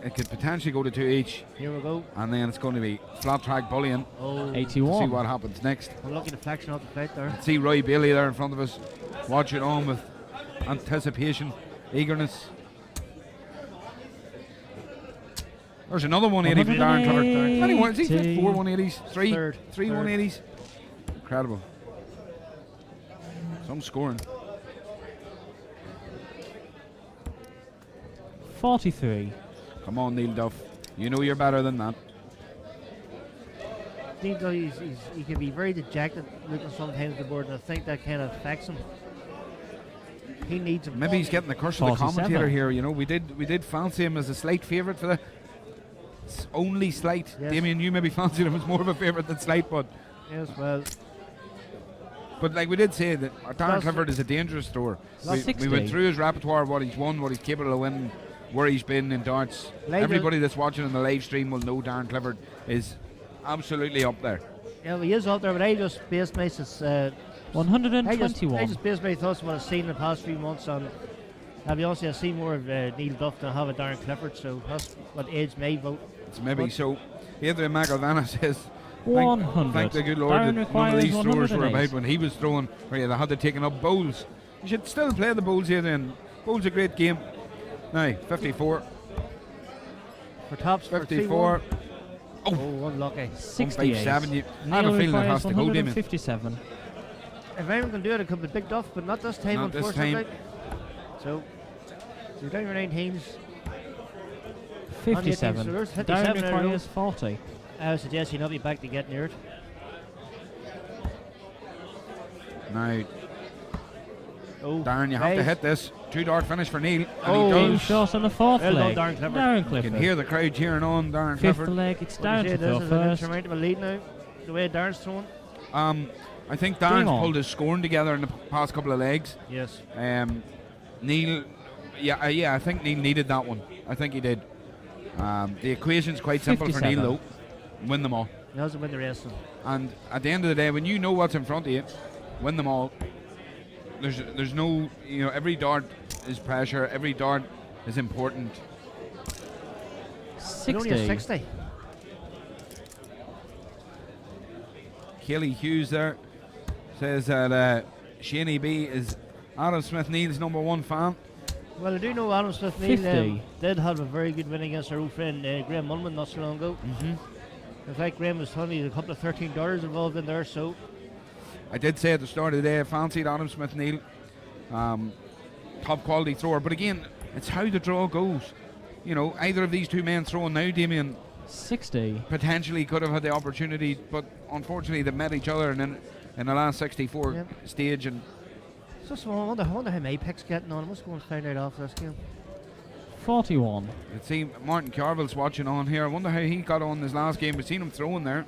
it could potentially go to 2 each. Here we go. And then it's going to be flat track bullying. Oh, 81. See what happens next. unlucky deflection off the plate there. See Roy Bailey there in front of us, watching on with anticipation, eagerness. There's another 180 from Darren Clifford. Anyone? Is he 4 180s? Three 180s? Incredible. Some scoring. 43. Come on, Neil Duff. You know you're better than that. Neil Duff, he can be very dejected looking sometimes at the board, and I think that kind of affects him. He needs him. Maybe he's getting the curse of the commentator here. You know, we did fancy him as a slight favourite for the only slight. Yes. Damien, you maybe fancied him as more of a favourite than slight, but yes, well. But like we did say that Darren Clifford is a dangerous thrower. We went through his repertoire, what he's won, what he's capable of winning, where he's been in darts. Everybody that's watching on the live stream will know Darren Clifford is absolutely up there. Yeah, well, he is up there, but I just based my 121. I just based my thoughts on what I've seen in the past few months, and I'll be honest, I've seen more of Neil Duff than I have of Darren Clifford, so that's what edged my vote. It's maybe so. Adrian McElvanna says, 100. Thank the good Lord Darren that none of these throwers were 108. about when he was throwing, where they had to taken up bowls. You should still play the bowls, Adrian. Bowls a great game. Now, 54. For tops, 54. Oh, unlucky. 68. 157. I have a feeling it has to go, Damien. 157. If anyone can do it, it could be Big Duff, but not this time, Not this unfortunately. time. So you're down your 9 teams. 57. So there's 57 Darren in a row. requires 40. I would suggest you not be back to get near it. Now, Oh, Darren, you have to hit this. 2-dart finish for Neil. And Oh, he Two does. shots on the fourth Well done, leg. Darren Clifford. Darren You Clifford. can hear the crowd cheering on Darren Fifth Clifford. leg, it's What do you Darren say, to this throw is an first. insurmountable lead now, the way Darren's throwing. I think Darren's on. pulled his scoring together in the past couple of legs. Yes. Neil, yeah, I think Neil needed that one. I think he did. The equation's quite simple for 57. Neil, though. Win them all. He has to win the rest of them. And at the end of the day, when you know what's in front of you, win them all. There's no, every dart is pressure. Every dart is important. Only a 60. 60. Kelly Hughes there says that Shaney B is Adam Smith Neil's #1 fan. Well, I do know Adam Smith 50. did have a very good win against our old friend Graham Munman not so long ago. In fact, Graham was telling me a couple of $13 involved in there, so. I did say at the start of the day I fancied Adam Smith Neil. Top quality thrower. But again, it's how the draw goes. Either of these two men throwing now, Damien, 60. potentially could have had the opportunity, but unfortunately they met each other in the last 64 stage. And So small. I wonder how my pick's getting on. I must go and find out after this game. 41. let's see, Martin Carville's watching on here. I wonder how he got on this last game. We've seen him throwing there.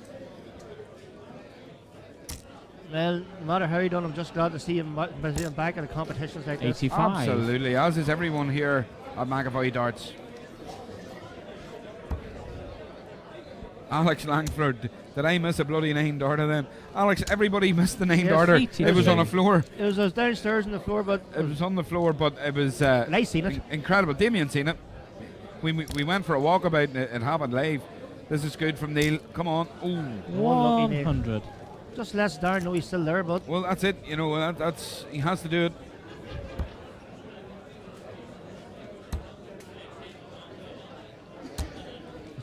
Well, no matter how he done, I'm just glad to see him back in the competitions like this. 85. Absolutely, as is everyone here at McAvoy Darts. Alex Langford, did I miss a bloody 9-darter then? Alex, everybody missed the 9-darter. It was on the floor. It was downstairs on the floor, but It was on the floor, but it was I seen it. Incredible. Damien seen it. We went for a walkabout and it happened live. This is good from Neil. Come on. Ooh. 100. Just lets Darren know he's still there, but Well, that's it. That's he has to do it.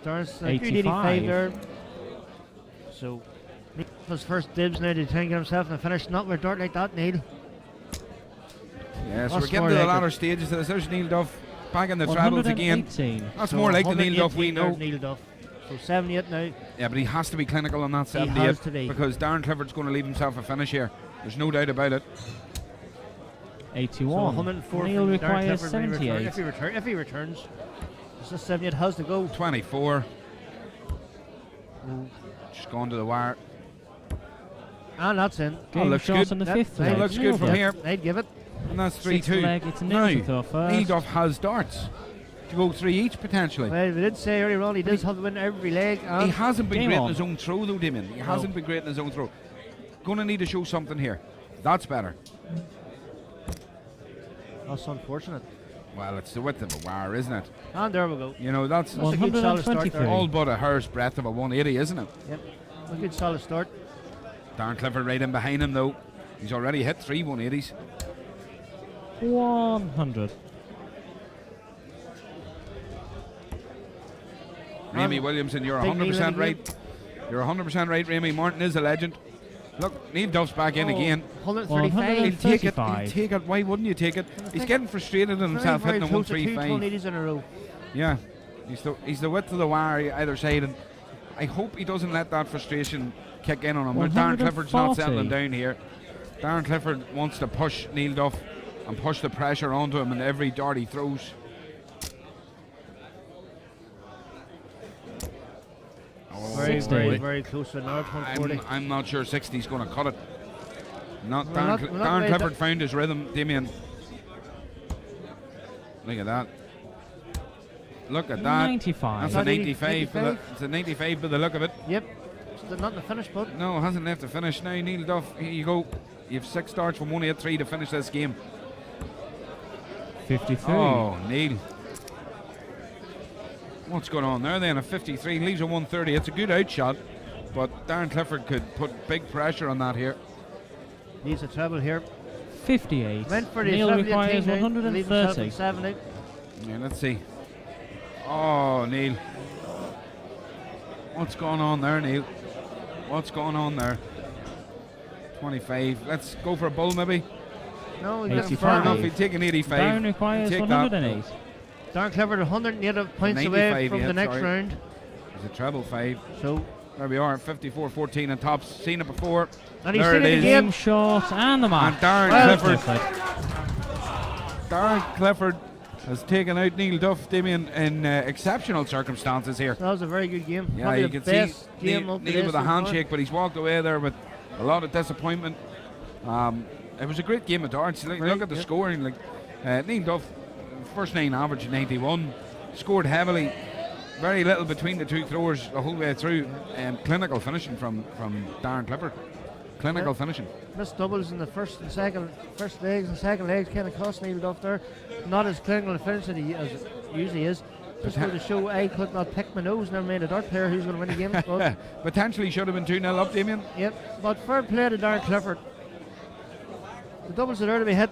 Darren's 85 there. So, his first dibs now to try and get himself in a finish. Not with a dart like that, Neil. Yeah, so That's we're getting more to the like latter it. stages of this. There's Neil Duff back in the travels again. 118. That's So more like the Neil Duff we 118 know. there's Neil Duff. So 78 now. Yeah, but he has to be clinical on that He 78 has to be. because Darren Clifford's going to leave himself a finish here. There's no doubt about it. 81. So 104 Neil from Darren requires Clifford when he 78. if he returns. It's just 78 has to go. 24. Just gone to the wire. And that's in. Game looks shots good. on the That- fifth that leg. looks good from Neil here. I'd give it. And that's Sixth 3-2. leg, it's a Now, Neil to throw first. Neil Duff has darts to go 3 each potentially. Well, we did say earlier on he does have to win every leg. He And hasn't been Game great on. in his own throw though, Damien. He hasn't been great in his own throw. Going to need to show something here. That's better. that's unfortunate. Well, it's the width of a wire, isn't it? And there we go. That's That's a good solid start 123. there. all but a hair's breadth of a 180, isn't it? Yep. A good solid start. Darren Clifford right in behind him though. He's already hit 3 180s. 100. Ramey Williamson, you're 100% right. You're 100% right, Ramey. Martin is a legend. Look, Neil Duff's back in again. 135. He'll take it. He'll take it. Why wouldn't you take it? He's getting frustrated in himself hitting a 135. 2 in a row. Yeah, he's the width of the wire either side, and I hope he doesn't let that frustration kick in on him. But Darren Clifford's not settling down here. Darren Clifford wants to push Neil Duff and push the pressure onto him in every dart he throws. Very close to North 140. I'm not sure 60's going to cut it. Not We're Darren, not Darren ready Clifford found his rhythm, Damien. Look at that. Look at that. 95. That's a 95. It's a 95 by the look of it. Yep. It's not the finish, bud. No, hasn't left the finish. Now, Neil Duff, here you go. You have 6 darts from 183 to finish this game. 53. Oh, Neil. What's going on there then? A 53 leaves a 130. It's a good outshot, but Darren Clifford could put big pressure on that here. Needs a treble here. 58. Went for the Neil 70 requires now, 130. 70. Yeah, let's see. Oh, Neil. What's going on there, Neil? What's going on there? 25. Let's go for a bull, maybe. No, we That's fair enough. He'd take an 85. Darren requires Take 108. Darren Clifford 108 points 95 away from he the had, next sorry. round. It's a treble 5. So there we are, 54-14 and tops. Seen it before. And he's there seen it it is. again. Game shot and the match. And Darren Well, Clifford. Darren Clifford has taken out Neil Duff, Damien, in exceptional circumstances here. That was a very good game. Yeah, Probably you the can see best game Neil, of the Neil day with a so far. handshake, but he's walked away there with a lot of disappointment. It was a great game of darts. Look at the scoring. Neil Duff, first 9 average 91, scored heavily. Very little between the two throwers the whole way through. Clinical finishing from Darren Clifford. Clinical finishing. Missed doubles in the first legs and second legs kind of cost Neil Duff there. Not as clinical a finish as it usually is. Just for the show, I could not pick my nose. Never made a dart player who's going to win the game. But Potentially should have been 2-0 up, Damien. Yep, but fair play to Darren Clifford. The doubles that are to be hit,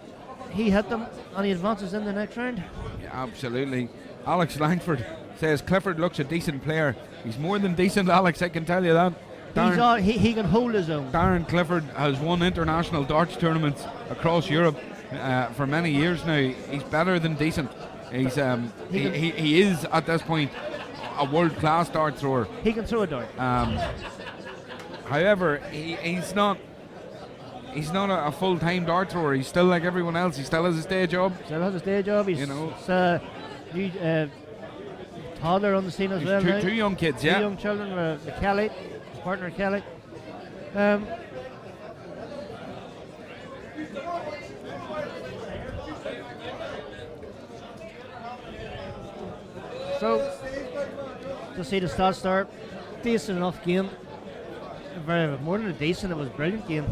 he hit them, and he advances in the next round. Yeah, absolutely. Alex Langford says Clifford looks a decent player. He's more than decent, Alex, I can tell you that. He can hold his own. Darren Clifford has won international darts tournaments across Europe for many years now. He's better than decent. He's he is at this point a world-class dart thrower. He can throw a dart. However, he's not a full-time dart thrower. He's still like everyone else. He still has a day job. Still has a day job. He's toddler on the scene as well. Two young kids, yeah. 2 young children. Kelly, his partner Kelly. So, to see the stats there, decent enough game. More than a decent, it was a brilliant game.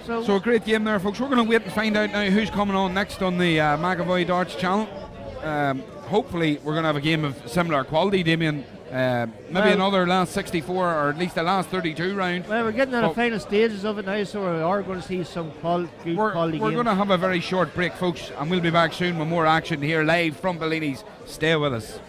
So a great game there, folks. We're going to wait and find out now who's coming on next on the McAvoy Darts channel. Hopefully we're going to have a game of similar quality, Damien. Maybe another last 64 or at least the last 32 round. Well, we're getting to the final stages of it now, so we are going to see some good quality We're games. going to have a very short break, folks, and we'll be back soon with more action here live from Bellini's. Stay with us.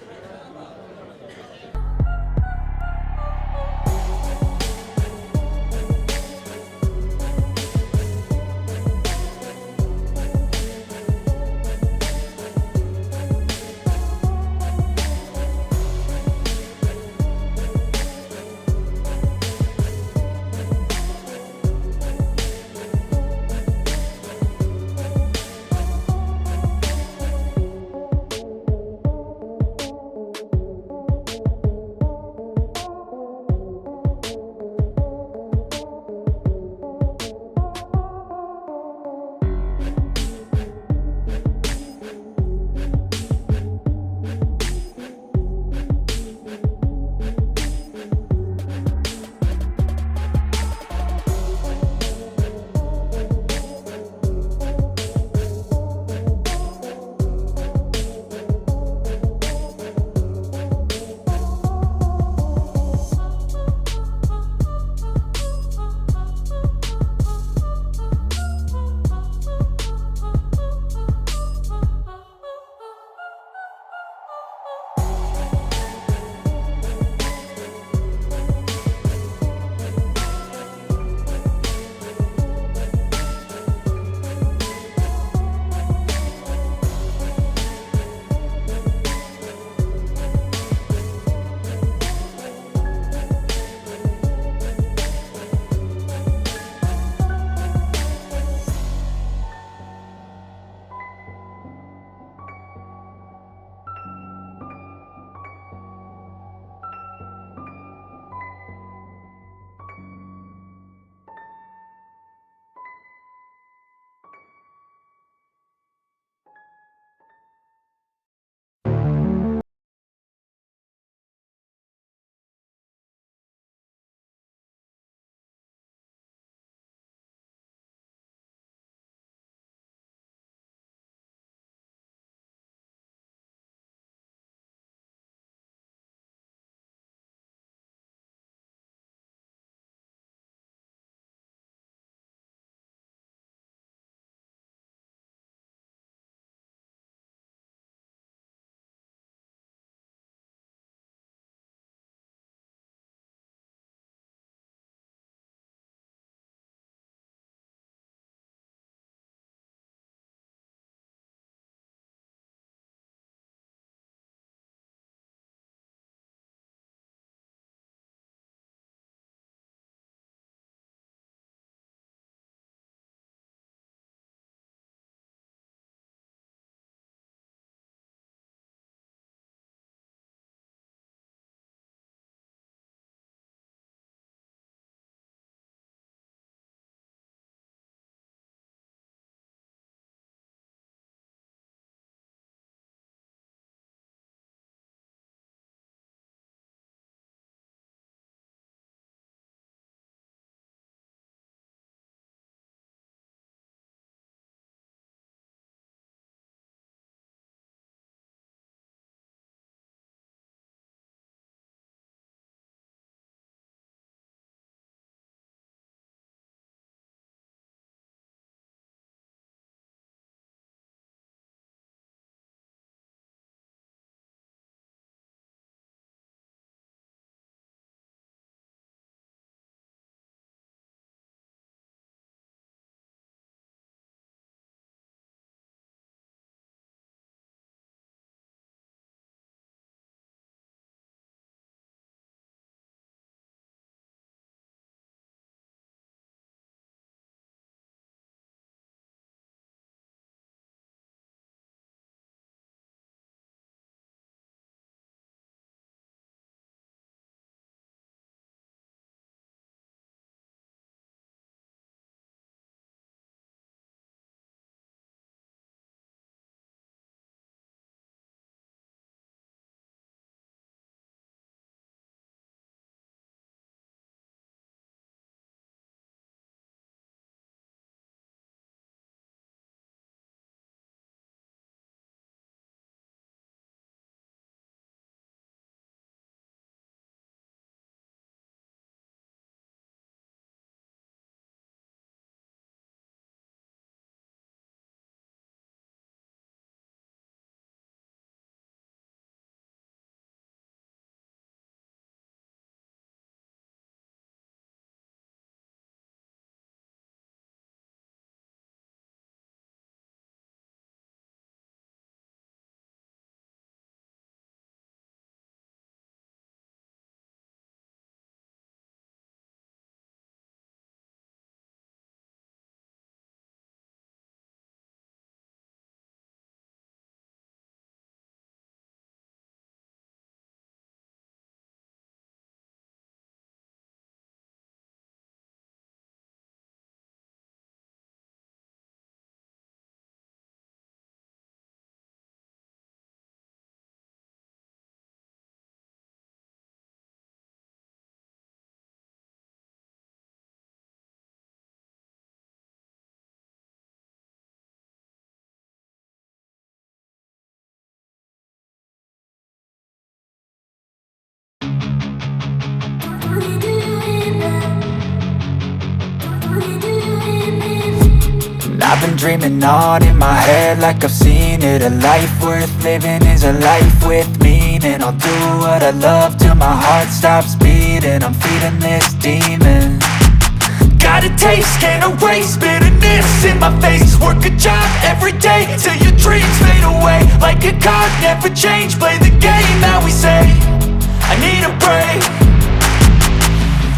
I've been dreaming on in my head like I've seen it. A life worth living is a life with meaning. I'll do what I love till my heart stops beating. I'm feeding this demon. Got a taste, can't erase bitterness in my face. Work a job every day till your dreams fade away. Like a card, never change, play the game that we say. I need a break.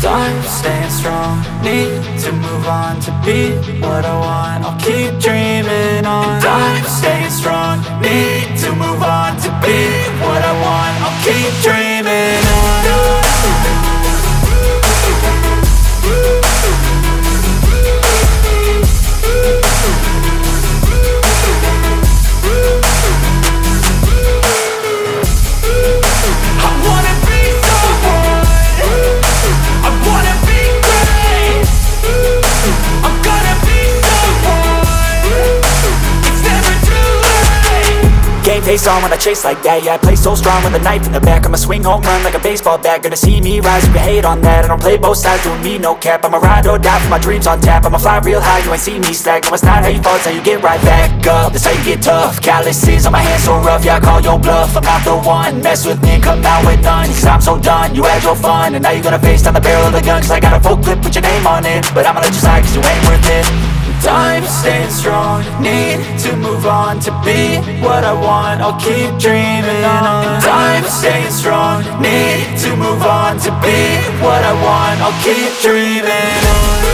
Time staying strong, need to move on to be what I want. I'll keep dreaming on. Time staying strong, need to move on to be what I want. I'll keep dreaming on. Game face on when I chase like that. Yeah, I play so strong with a knife in the back. I'ma swing home run like a baseball bat. Gonna see me rise, you can hate on that. I don't play both sides, doing me no cap. I'ma ride or die for my dreams on tap. I'ma fly real high, you ain't see me slack. No, it's not how you fall, it's how you get right back up. That's how you get tough. Calluses on my hands so rough, yeah, I call your bluff. I'm not the one, mess with me and come out with none. Cause I'm so done, you had your fun. And now you're gonna face down the barrel of the gun. Cause I got a full clip with your name on it. But I'ma let you slide cause you ain't worth it. Time staying strong, need to move on to be what I want. I'll keep dreaming on. Time staying strong, need to move on to be what I want. I'll keep dreaming on.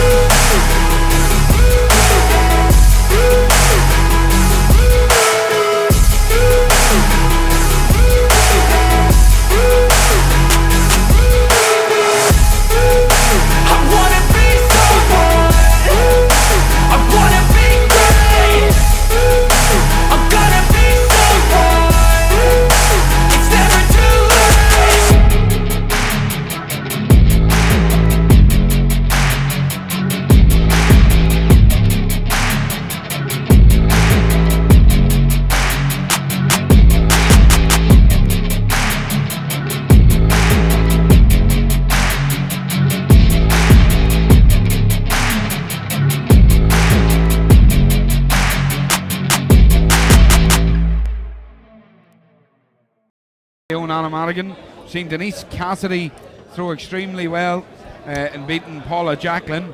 Anna Madigan, seen Denise Cassidy throw extremely well in beating Paula Jacklin.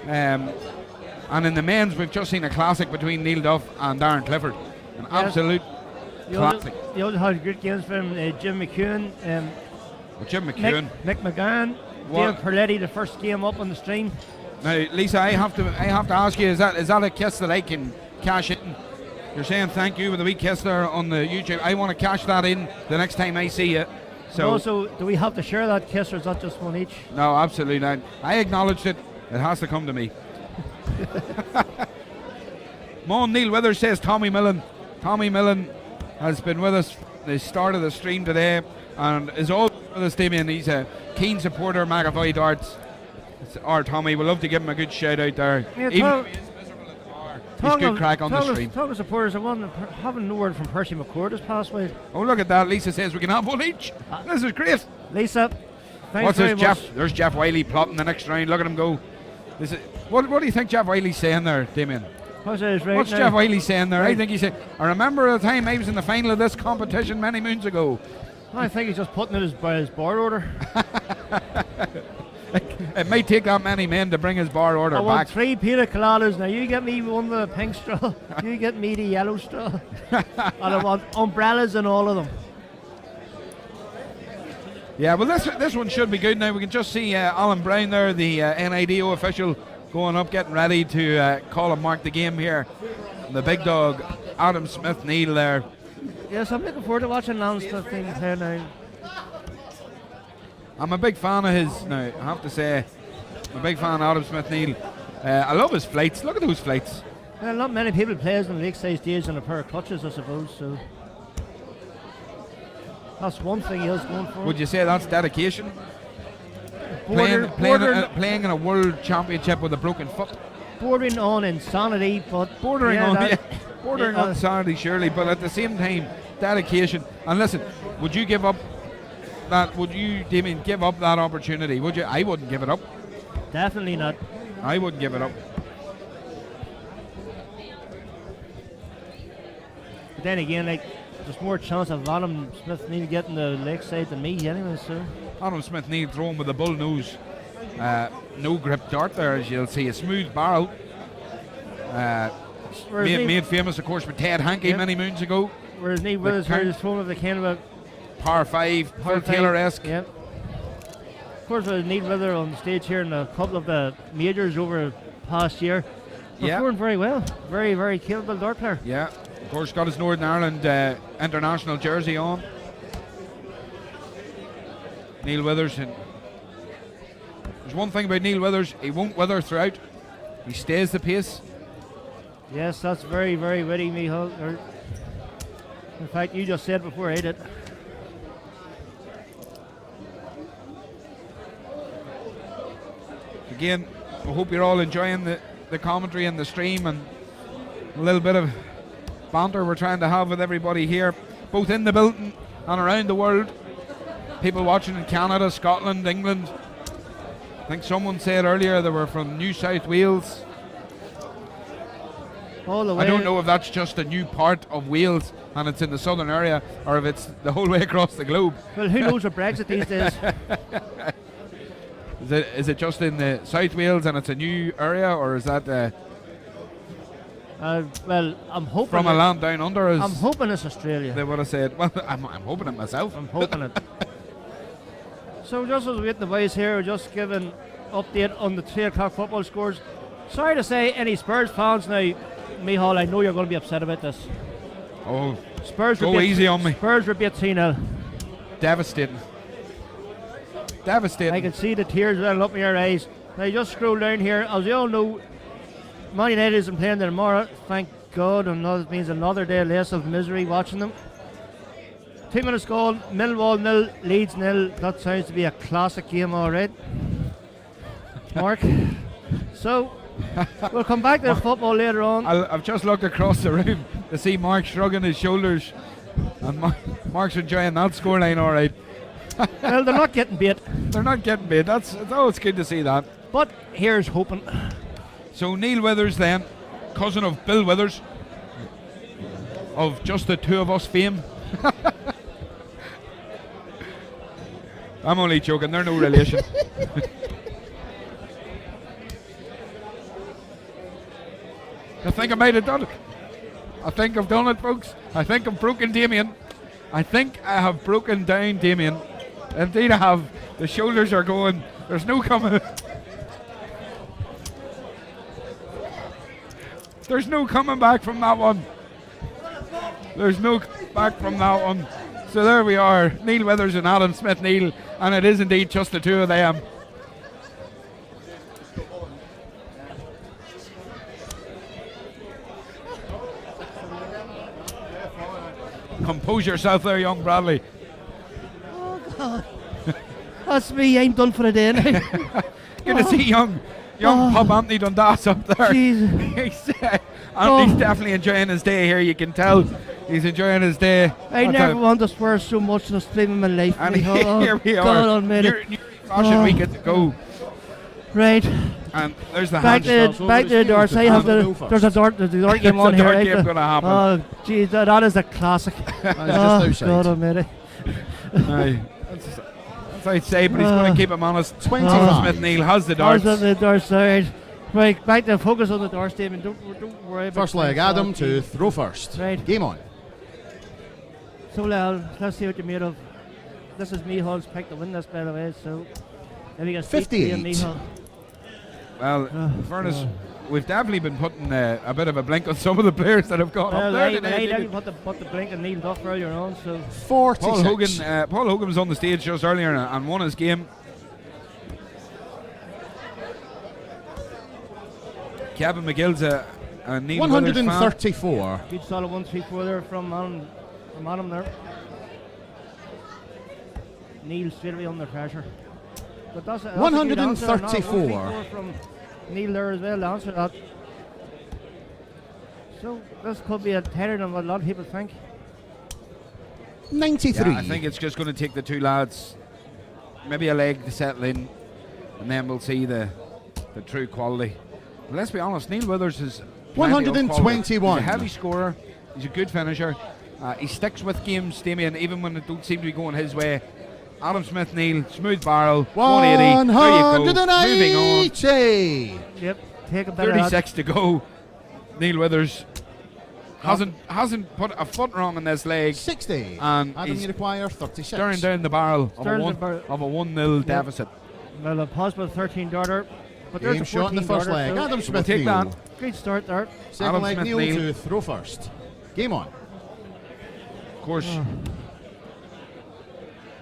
And in the men's, we've just seen a classic between Neil Duff and Darren Clifford. An absolute classic. You also had good games from Jim McEwen. Jim McEwen. Mick McGann. Dave Perletti, the first game up on the stream. Now, Lisa, I have to ask you, is that a kiss that I can cash in? You're saying thank you with a wee kiss there on the YouTube. I want to cash that in the next time I see you. So also, do we have to share that kiss or is that just one each? No, absolutely not. I acknowledged it. It has to come to me. Mon Neil Withers says Tommy Millen. Tommy Millen has been with us at the start of the stream today and is all with us, Damien. He's a keen supporter of McAvoy Darts. Our Tommy, we'd love to give him a good shout out there. Yeah, he's good crack on the stream. Talk of supporters, I haven't no word from Percy McCord this past week. Oh, look at that. Lisa says we can have one each. This is great. Lisa, thanks what's very this, much. Jeff? There's Jeff Wiley plotting the next round. Look at him go. What do you think Jeff Wiley's saying there, Damien? What's Jeff Wiley saying there? Right. I think he said, I remember the time I was in the final of this competition many moons ago. I think he's just putting it by his bar order. It may take that many men to bring his bar order back. I want 3 pina coladas. Now you get me one with a pink straw. You get me the yellow straw. And I want umbrellas in all of them. Yeah, well this one should be good. Now we can just see Alan Brown there, the NIDO official, going up, getting ready to call and mark the game here. And the big dog, Adam Smith Neal there. Yes, I'm looking forward to watching Alan Smith Neal here now. I'm a big fan of his now, I have to say. I'm a big fan of Adam Smith Neal. I love his flights. Look at those flights. Well, not many people play on the lakeside stage on a pair of clutches, I suppose, so that's one thing he has going for him. Would you say that's dedication? Playing in a world championship with a broken foot? Bordering on insanity, but bordering on insanity, surely, but at the same time, dedication. And listen, would you give up that? Would you, Damien, give up that opportunity? Would you? I wouldn't give it up. Definitely not. I wouldn't give it up. then again, like, there's more chance of Adam Smith Neal getting the leg side than me anyway, so. Adam Smith Neal thrown with a bull nose, no grip dart there, as you'll see, a smooth barrel. Made famous, of course, with Ted Hankey many moons ago. Whereas Neil Withers is thrown with the kind of a par 5, Phil Taylor-esque. Yep. Of course, with Neil Withers on the stage here in a couple of the majors over the past year, performed very well. Very, very capable dart player. Yeah, of course, got his Northern Ireland international jersey on. Neil Withers, and there's one thing about Neil Withers, he won't wither throughout. He stays the pace. Yes, that's very, very witty, Michal. In fact, you just said before I did. Again, I hope you're all enjoying the commentary and the stream and a little bit of banter we're trying to have with everybody here, both in the building and around the world. People watching in Canada, Scotland, England. I think someone said earlier they were from New South Wales. All the way. I don't know if that's just a new part of Wales and it's in the southern area, or if it's the whole way across the globe. Well, who knows with Brexit these days? Is it just in the South Wales and it's a new area, or is that well, I'm hoping from a land down under? I'm hoping it's Australia. They would have said. Well, I'm hoping it myself. I'm hoping it. So just as we get the boys here, we're just giving update on the 3 o'clock football scores. Sorry to say, any Spurs fans now, Michal, I know you're going to be upset about this. Oh, Spurs go easy on me. Spurs were beat 3-0. Devastating. Devastating. I can see the tears welling up in your eyes. Now just scroll down here. As you all know, Man United isn't playing there tomorrow. Thank God, and that means another day less of misery watching them. 2 minutes gone, Millwall 0, Leeds 0. That sounds to be a classic game, all right. Mark. So, we'll come back to the football later on. I've just looked across the room to see Mark shrugging his shoulders, and Mark's enjoying that scoreline, all right. Well, they're not getting beat. They're not getting beat. It's good to see that. But here's hoping. So Neil Withers then, cousin of Bill Withers, of Just the Two of Us fame. I'm only joking, they're no relation. I think I might have done it. I think I've done it, folks. I think I've broken Damien. I think I have broken down Damien. Indeed I have. The shoulders are going. There's no coming. There's no coming back from that one. There's no back from that one. So there we are, Neil Withers and Adam Smith Neal, and it is indeed just the two of them. Compose yourself there, young Bradley. Oh God, that's me. I'm done for the day now. Good to see young Pub Anthony Dundas up there. He's definitely enjoying his day here. You can tell he's enjoying his day. I never want to swear so much in a stream in my life. And here we are. God almighty. New fashion week to go. Right. And there's the back to the darts. I have there's a dart game on here. There's a dart game going to happen. Oh, geez, that is a classic. Just God almighty. That's I'd say, but he's going to keep him honest. 25. Smith Neal has the darts. The darts side. Right, back to focus on the darts, David. Don't worry about First leg, Adam to throw first. Right. Game on. So let's see what you're made of. This is Michal's pick to win this, by the way. So if you can 58. Well, in fairness, we've definitely been putting a bit of a blink on some of the players that have gone up there today. I put the blink and Neil Duff earlier on. So 46. Paul Hogan was on the stage just earlier and won his game. Kevin McGill's a Neil 134. Good solid 1-3-4 there from Adam there. Neil straight away under pressure. But that's 134 from Neil there as well to answer that. So this could be a tighter than what a lot of people think. 93. Yeah, I think it's just going to take the two lads maybe a leg to settle in, and then we'll see the true quality. But let's be honest, Neil Withers is 121. He's a heavy scorer. He's a good finisher. He sticks with games, Damien, even when it don't seem to be going his way. Adam Smith Neil, smooth barrel, 180. There you go. Moving on. 180. Yep, take a better 36 to go. Neil Withers hasn't put a foot wrong in this leg. 60. And Adam, he's you require 36. staring down the barrel of a 1-0 deficit. Well, a possible 13 darter. But there's Game a shot in the 14 first darter, leg. so Adam We'll Smith take Neil. that. Great start there. Second Adam leg, Smith Neil Neil. to throw first. Game on. Of course.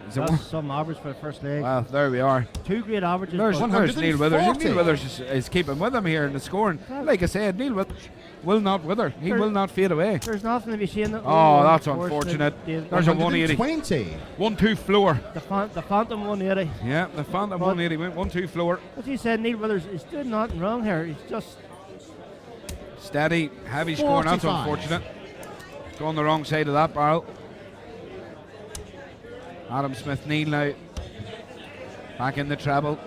Is it That's one? some average for the first leg. Well, there we are. Two great averages. There's but- Neil Withers. 140. Neil Withers is keeping with him here in the scoring. Like I said, Neil Withers will not wither. He There- will not fade away. There's nothing to be seen. Oh, that's unfortunate. There's a 180. 120. 1-2 floor. The Phantom 180. Yeah, the Phantom But- 180 went 1-2 floor. As you said, Neil Withers is doing nothing wrong here. He's just Steady, heavy scoring. That's 45. unfortunate. Going the wrong side of that barrel. Adam Smith Neil now. Back in the treble.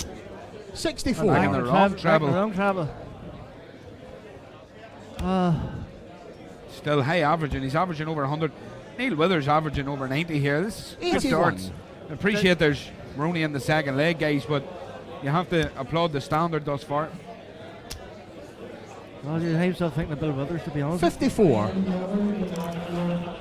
64. Back in the wrong treble. Wrong treble. Still high averaging. He's averaging over 100. Neil Withers averaging over 90 here. This is good 81. starts. I appreciate there's we're only in the second leg, guys, but you have to applaud the standard thus far. Well, I'm still thinking of Bill Withers, to be honest. 54.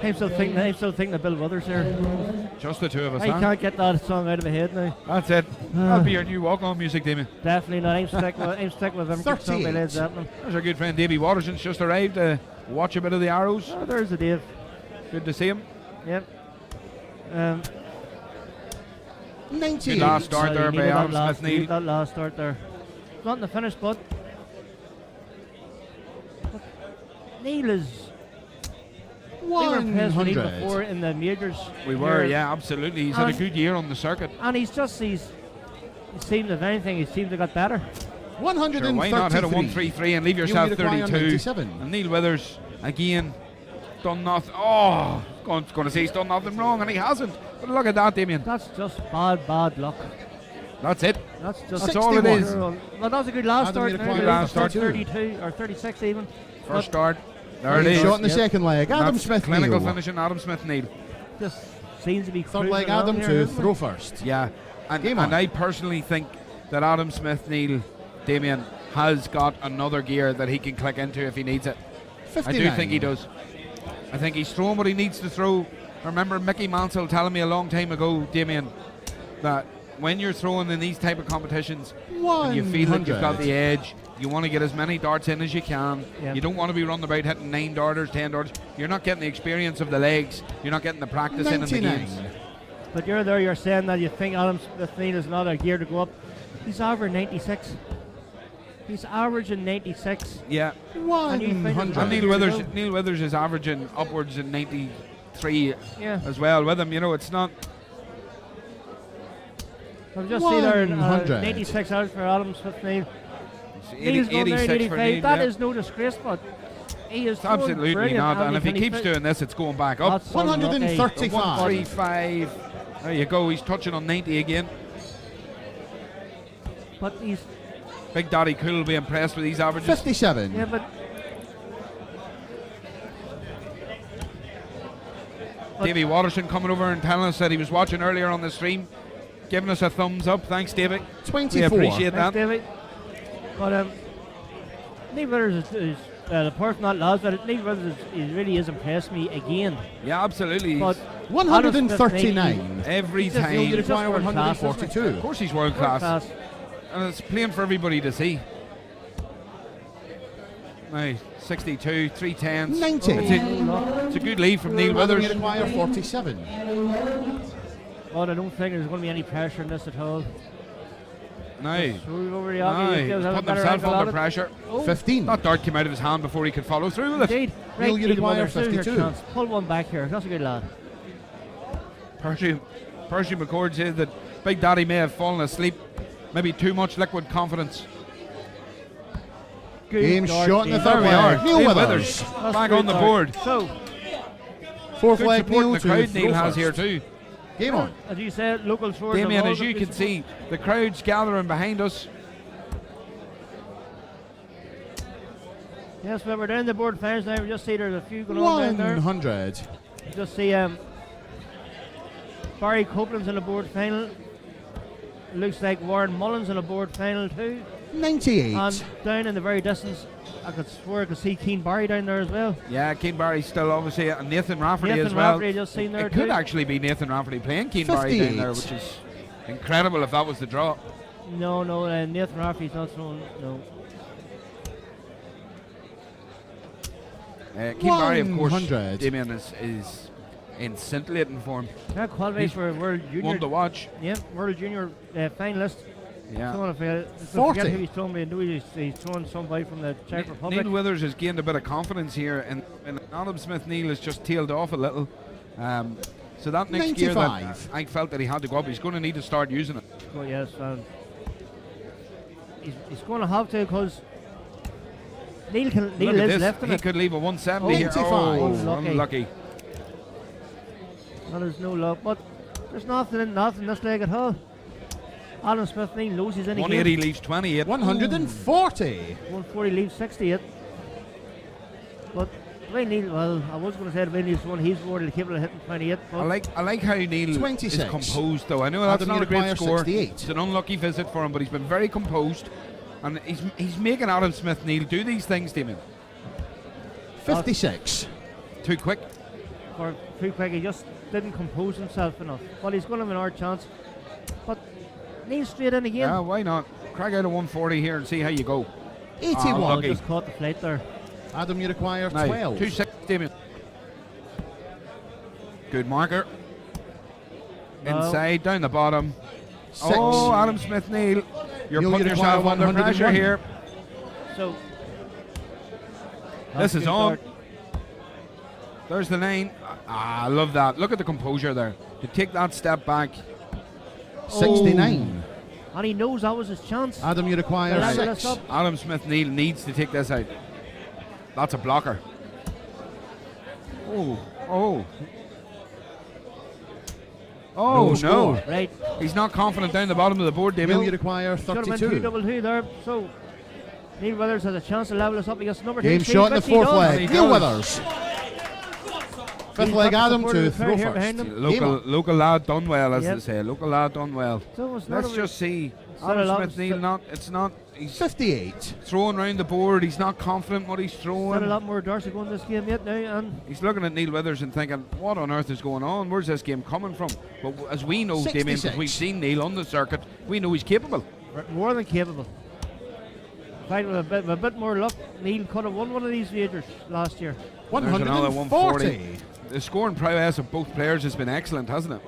I'm still thinking of Bill Withers here. Just the two of us, I huh? can't get that song out of my head now. That's it. That'll be your new walk-on music, Damien. Definitely not. I'm stuck with him. Song by 38. Led Zeppelin. There's our good friend Davey Waterson's just arrived to watch a bit of the arrows. Oh, there's the Dave. Good to see him. Yep. 98. Good last start So there you by needed that Adam last- Smith needed Neil. that last start there. Not in the finish, but Neil is. We were impressed with Neil 100. before in the majors. We were, here. yeah, absolutely. He's had a And- good year on the circuit. And he seemed, if anything, he seems to got better. 133. Sure, why not hit a 1-3-3 and leave yourself You'll require 32? 97. And Neil Withers, again, done nothing. Oh, going to say he's done nothing wrong, and he hasn't. But look at that, Damien. That's just bad luck. That's it. That's just That's all it 61. is. Well, that was a good last Adam start. made a now. quiet Good last start. 32 or 36 even. First start. There it Game is. shot in the Yep. second leg. And Adam that's Smith clinical Neil. finishing, Adam Smith Neil. Just seems to be Third leg, cruising along Adam here, to doesn't throw it? first. Yeah, Game and on. I personally think that Adam Smith Neil, Damien, has got another gear that he can click into if he needs it. 59. I do think he does. I think he's throwing what he needs to throw. I remember Mickey Mansell telling me a long time ago, Damien, that when you're throwing in these type of competitions, and you feel that you've got the edge, you want to get as many darts in as you can. Yeah. You don't want to be running about hitting 9 darters, 10 darters. You're not getting the experience of the legs. You're not getting the practice in the 99. games. But you're saying that you think Adam Smith Neil is not a gear to go up. He's averaging 96. He's averaging 96. Yeah. And you think it's 100. And another Neil Withers is averaging upwards in 93 Yeah. as well with him. You know, it's not. I've just seen there 100. 96 out for Adam Smith Neil. It's Neil's going there 86 in for 85. Neil. That yeah. is no disgrace, but he is It's absolutely brilliant. not. And if he can keeps fit- doing this, it's going back up. That's unlucky. 135. 135. There you go. He's touching on 90 again. But he's Big Daddy Cool will be impressed with these averages. 57. yeah, but Davey Watterson coming over and telling us that he was watching earlier on the stream, giving us a thumbs up. Thanks, David. 24. We appreciate thanks, that. David. But Neil Withers is apart from that, lads, but Neil Withers really has impressed me again. Yeah, absolutely. But 139. Every He's just- time. You He's require just world class, isn't he? 142. Of course, he's world World class. class. And it's playing for everybody to see. Now, 62, 310s. 90. It's a good lead from Neil Adam, Withers. you require 47. Well, I don't think there's going to be any pressure in this at all. Now, So we've already now argued, he's gives him a putting better himself angle under at it. pressure. Oh, 15. That dart came out of his hand before he could follow through with it. indeed. Right, Neil, you Neil require Withers, here's your 52. chance. Pull one back here. That's a good lad. Percy McCord says that Big Daddy may have fallen asleep. Maybe too much liquid confidence. Good Game dart, shot in the Neil. third There we are. leg. Neil Neil Withers. That's back good on the dart. board. So, Fourth Good leg, support in Neil the to crowd throw Neil has first. here too. Game on. as you said, local throwers. have Damien, all as got you to can be see, the crowd's gathering behind us. Yes, but we're down the board finals now. We just see there's a few going on down there. 100. You just see Barry Copeland's in the board final. Looks like Warren Mullins in the board final too. 98. And down in the very distance, I could swear I could see Keane Barry down there as well. Yeah, Keane Barry's still obviously, and Nathan Rafferty Nathan as well. Rafferty just seen there It could too. actually be Nathan Rafferty playing Keane Barry down there, 58. which is incredible if that was the draw. No, Nathan Rafferty's not throwing. No. Keane Barry, of course, 100. Damien, is in scintillating form. That qualifies He's for a World Junior. one to watch. Yeah, World Junior finalist. Yeah. Someone if 40. forget who he's throwing, but I know he's throwing somebody from the Czech Republic. Neil Withers has gained a bit of confidence here, and Adam Smith Neil has just tailed off a little. So that next gear that 95. I felt that he had to go up, he's going to need to start using it. Oh, yes, he's going to have to because Neil Look at is this. left in He it. could leave a 170 here. 95. Oh, Unlucky. unlucky. Well, there's no luck, but there's nothing in this leg at all. Adam Smith Neil loses any 180 game. leaves 28. 140. 140 leaves 68. But Dwayne Neal, well, I was going to say Dwayne Neal's one, he's more capable of hitting 28. But I like how Neil 26. is composed, though. I know that's Adam not a great Maguire, score. 68. It's an unlucky visit for him, but he's been very composed, and he's making Adam Smith Neil do these things, Damien. 56. Too quick. for too quick, he just didn't compose himself enough. But he's going to have an hard chance. But Neil straight in again. Yeah, why not? Crack out a 140 here and see how you go. 81. Lucky. Just caught the flight there. Adam, you require Now, 12. 2-6, Damien. Good marker. No. Inside, down the bottom. 6. Oh, Adam Smith Neil. You're Neil, putting you require yourself under 101. pressure here. So This is good on. start. There's the 9. I love that. Look at the composure there. To take that step back. 69. And he knows that was his chance. Adam, you require Right. 6. Up. Adam Smith Neil needs to take this out. That's a blocker. Oh. Oh, no. score. Right. He's not confident down the bottom of the board, Neil, Damien. you require Should have been 2 32. double 2 there. So Neil Withers has a chance to level us up against number 2. Game shot in the fourth leg. He Neil does. Withers. Fifth leg, Adam to throw here first. behind him. Local lad done well, as Yep. they say. Local lad done well. So it's not Let's a- just see. not a Adam lot Smith of Neil, he's 58. throwing around the board. He's not confident what he's Got a throwing. lot more darts to go in this game yet now, and He's looking at Neil Withers and thinking, what on earth is going on? Where's this game coming from? But as we know, Damien, because 66. we've seen Neil on the circuit, we know he's capable. more than capable. In fact, with a bit more luck, Neil could have won one of these majors last year. There's another 140. The scoring prowess of both players has been excellent, hasn't it?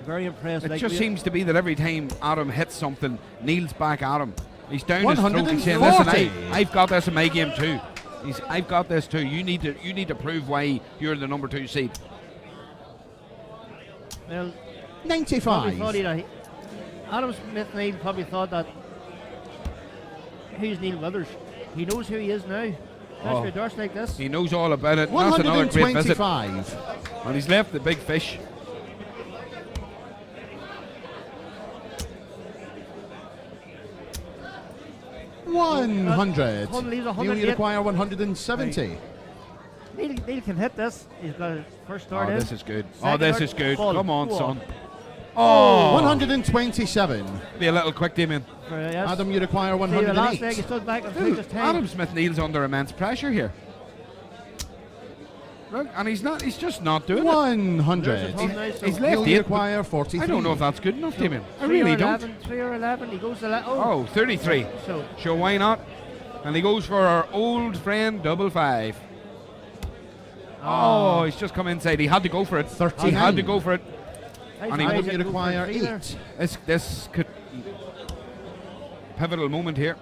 Very impressed. It like just we- seems to be that every time Adam hits something, Neil's back at him. He's down his throat. He's saying, 140. listen, I've got this in my game too. I've got this too. You need to prove why you're the number 2 seed. Well, 95. probably thought Adam Smith Neil probably thought that who's Neil Withers? He knows who he is now. Especially darts like this. He knows all about it. That's another great visit. 125. And he's left the big fish. $100. Hunt leaves Neil, 108. you require 170. Neil can hit this. He's got his first start Oh, in. this is good. Second Oh, this dart, is good. ball. Come on, Go son. Oh, 127. Be a little quick, Damien. Yes. Adam, you require See, the last leg 108. he stood back and took his time. Adam Smith Neil's under immense pressure here. Look, and he's just not doing it. 100. He's Neil, left you 8. require 43. I don't know if that's good enough, Damien. I 3 or really 11, don't. 3 or 11. He goes to Oh, 33. So Sure, why not? And he goes for our old friend double 5. Oh, he's just come inside. He had to go for it. 39. He had to go for it. And he Adam, would you require 8. This could pivotal moment here.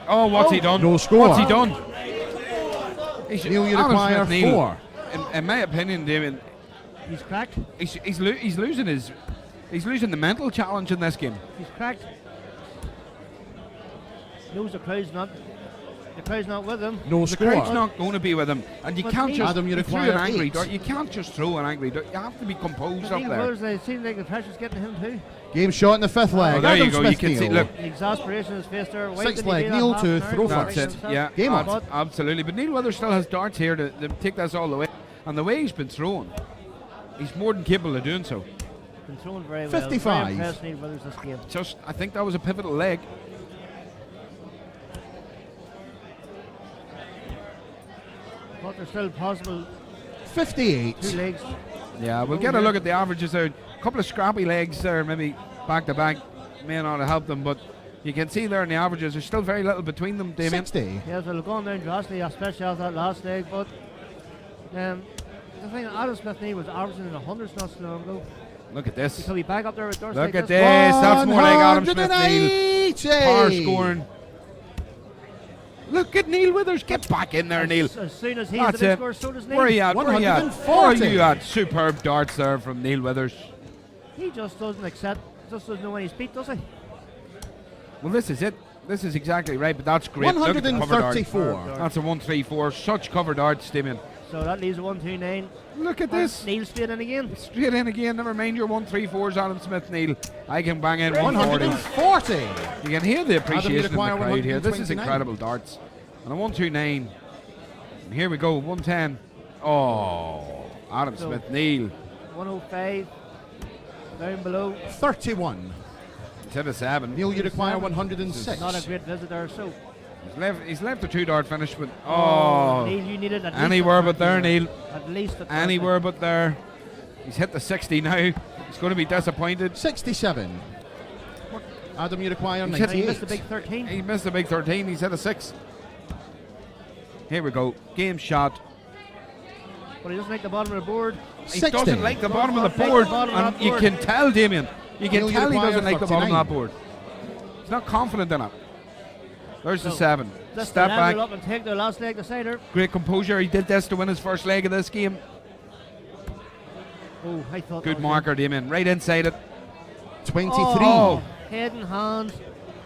Oh, what's he done? No score. What's he done? Neil, you Adam require Smith Neil, 4. In my opinion, Damien, he's cracked. he's losing the mental challenge in this game. He's cracked. Knows the crowd's not with him. No The score. crowd's not going to be with him, and you But can't Neil- just Adam, you he threw require an angry 8. dart. You can't just throw an angry dart. You have to be composed But up Neil there. Withers, it seems like the pressure's getting him too. Game shot in the fifth leg. there you Adam go. Smith You can see. Neil. Look, The exasperation is face there. Why Sixth did he leg, do that Neil half to an hour throw ago? first. that's it. Yeah, Game on. Absolutely. But Neil Weathers still has darts here to take this all the way. And the way he's been thrown, he's more than capable of doing so. Been thrown very well. 55. Very impressed Neil Weathers this game. Just, I think that was a pivotal leg. But there's still possible 58. 2 legs. Yeah, we'll get a look at the averages there. A couple of scrappy legs there, maybe back to back, may not have helped them, but you can see there in the averages, there's still very little between them, Damien. 60. Yes, well, going down drastically, especially after that last leg. But the thing, Adam Smith Neil was averaging in the hundreds not so long ago. Look at this. He could be back up there with Durst. Look like at this. That's more like Adam Smith Neil. 180. Power scoring. Look at Neil Withers. Get back in there, Neil. As soon as he's That's the big it. score, so does Neil. Where are you at? Where are you at? 140. Where are you at? Superb darts there from Neil Withers. He just doesn't accept, just doesn't know when he's beat, does he? Well, this is it. This is exactly right, but that's great. Look at the cover dart. 134. That's a 134. Such cover darts, Damien. So that leaves a 129. Look at this. Neil straight in again. Straight in again. Never mind your 134s, Adam Smith Neil. I can bang in 140. 140. You can hear the appreciation in the acquire crowd here. This is 129. incredible darts. And a 129. And here we go. 110. Oh, Adam So- Smith Neil. 105. Down below. 31. Instead of 7. Neil, you require 106. Not a great visitor. So, He's left a 2-dart finish with. Oh. Neil, you needed at Anywhere least but there, Neil. At least a 30. Anywhere but there. He's hit the 60 now. He's going to be disappointed. 67. Adam, you require He's hit- 98. He missed the big 13. He missed the big 13. He's hit a 6. Here we go. Game shot. But he doesn't like the bottom of the board. He 60. doesn't like the bottom of the Doesn't like board. the bottom of And that you board. can tell, Damien. You can Neil, you tell he require doesn't like the bottom of 39. that board. He's not confident in it. There's the So, 7. Just Step to back. level up and take the last leg decider. Great composure. He did this to win his first leg of this game. Oh, I thought Good that was marker, Damien. Right inside it. 23. Oh. Head and hand.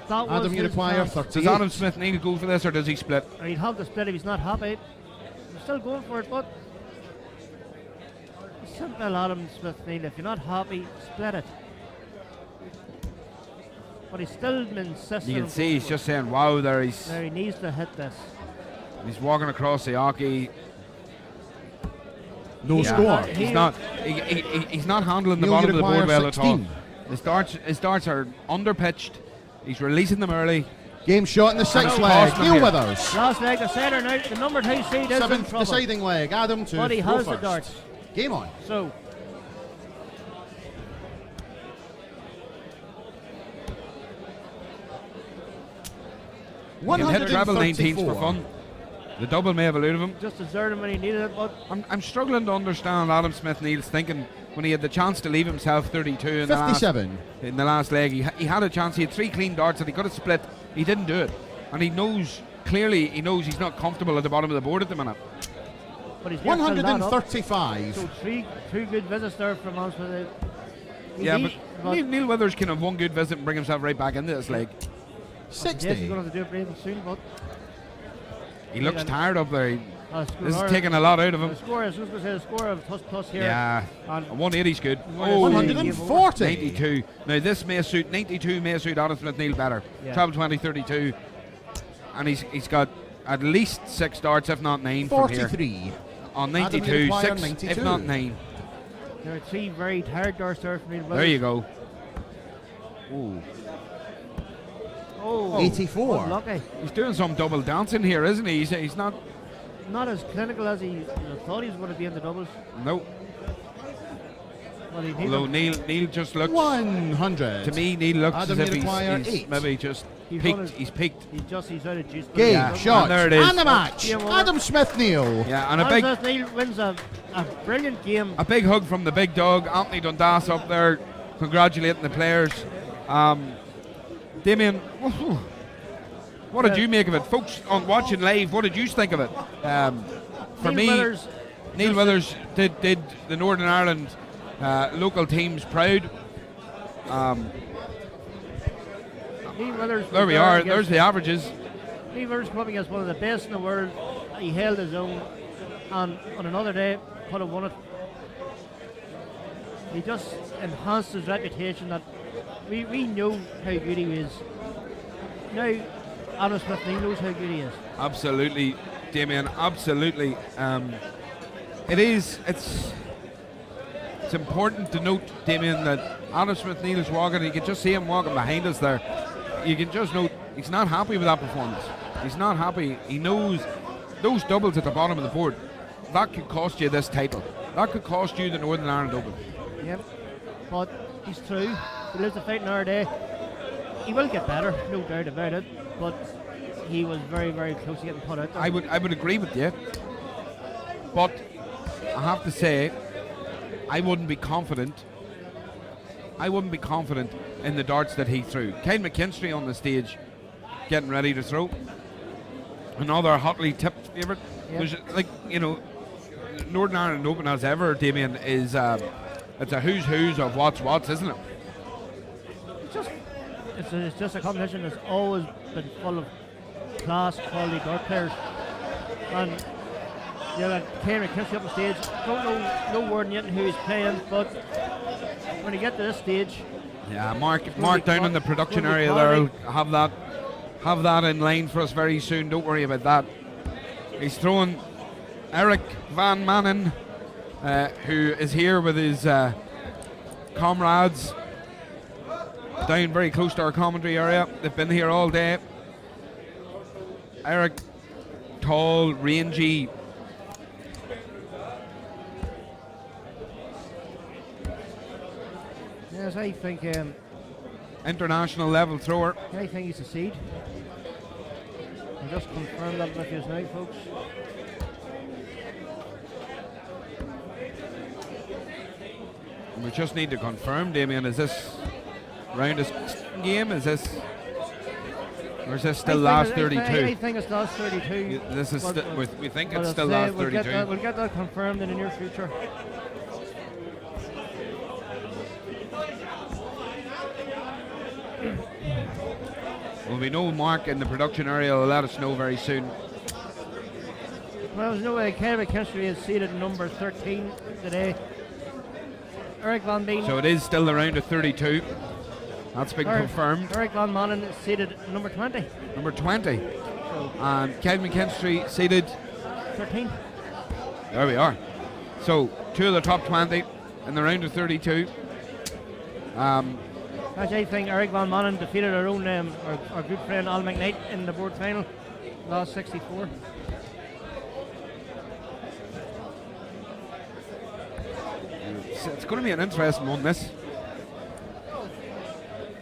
That was Adam, you his require chance. 38. Does Adam Smith need to go for this or does he split? Or he'd have to split if he's not happy. He's still going for it, but simple Adam Smith Neil. If you're not happy, split it. But he's still insisting. You can on see going he's for just it. saying, wow, there he's There, he needs to hit this. walking across the hockey. No Yeah. score. He's not handling the Neil, bottom you of the board require well at all. 16. His darts are underpitched. He's releasing them early. Game shot in the sixth No, leg. cost him Neil here. Withers. Last leg decider now. The number 2 seed is in Seventh trouble. deciding leg. Adam to But he throw has the first. darts. Game on. So, He can hit treble 19s for fun. The double may have eluded him. just deserted him when he needed it, but I'm struggling to understand Adam Smith Neil's thinking when he had the chance to leave himself 32 in 57. the last leg. He had a chance. He had 3 clean darts that he could have split. He didn't do it. And he knows, clearly, he's not comfortable at the bottom of the board at the minute. but he's yet to fill that up. 135. So two good visits there from us. Yeah, but Neil Withers can have one good visit and bring himself right back into this leg. Yes, he's 60. going to have to do it pretty soon, but He looks tired up there. This is score- taking a lot out of the him. score is, I was going to say, the score of plus here. Yeah, And a 180's good. Oh, 140. 92. Now this may suit 92 may suit Adam Smith Neil better. Yeah. Treble 20, 32, and he's got at least 6 darts, if not 9 from here. 43. On Adam, 92, you require 6 if 92. not 9. there are 3 very tired darts there for me. There you go. Ooh. Oh, 84. Lucky. He's doing some double dancing here, isn't he? He's not. Not as clinical as he thought he was going to be in the doubles. No. Well, he Although Neil just looks. 100. To me, Neil looks Adam, as if you require he's 8. maybe just He's peaked. running- He's peaked. he's out of juice. but Game, he- shot, And there it is. and the match. Game over. Adam Smith Neil. Yeah, and a Adam big Smith Neil wins a brilliant game. A big hug from the big dog, Anthony Dundas, up there, congratulating the players. Damien, what did you make of it? Folks on watching live, what did you think of it? For Neil me, Withers Neil Withers did the Northern Ireland local teams proud. Neil Withers There we was are, against- there's the averages. Neil Withers come up against one of the best in the world. He held his own, and on another day could have won it. He just enhanced his reputation that we know how good he is. Now, Adam Smith knows how good he is. Absolutely, Damien. Absolutely. It's important to note, Damien, that Adam Smith Neal is walking. You can just see him walking behind us there. You can just note he's not happy with that performance. He's not happy. He knows those doubles at the bottom of the board, that could cost you this title. That could cost you the Northern Ireland Open. Yep. But he's through. He lives the fight another day. He will get better, no doubt about it. But he was very, very close to getting put out there. I would agree with you. But I have to say, I wouldn't be confident in the darts that he threw. Kyle McKinstry on the stage, getting ready to throw. Another hotly tipped favourite. Yep. Like, you know, Northern Ireland Open as ever, Damien, is it's a who's of what's, isn't it? It's just a competition that's always been full of class, quality dart players. And you know, Kyle McKinstry up on stage, don't know no word yet who he's playing, but when you get to this stage, yeah, Mark down in the production area there will have that in line for us very soon. Don't worry about that. He's throwing Eric Van Manen, who is here with his comrades down very close to our commentary area. They've been here all day. Eric, tall, rangy. yes, I think International level thrower. I think he's a seed. I'll just confirm that with you now, folks. We just need to confirm, Damien, is this round of game? Is this, or is this still last 32? I think it's last 32. This is we think it's still last last 32. We'll get that confirmed in the near future. Well, we know Mark in the production area will let us know very soon. Well, there's no way. Kyle McKinstry is seated at number 13 today. Eric Van Been. So it is still the round of 32. That's been confirmed. Eric Van Manen is seated at number 20. Number 20. And Kyle McKinstry seated 13. There we are. So 2 of the top 20 in the round of 32. Actually, I think Eric Van Manen defeated our own our good friend Al McKnight in the board final, last 64. It's going to be an interesting one, this.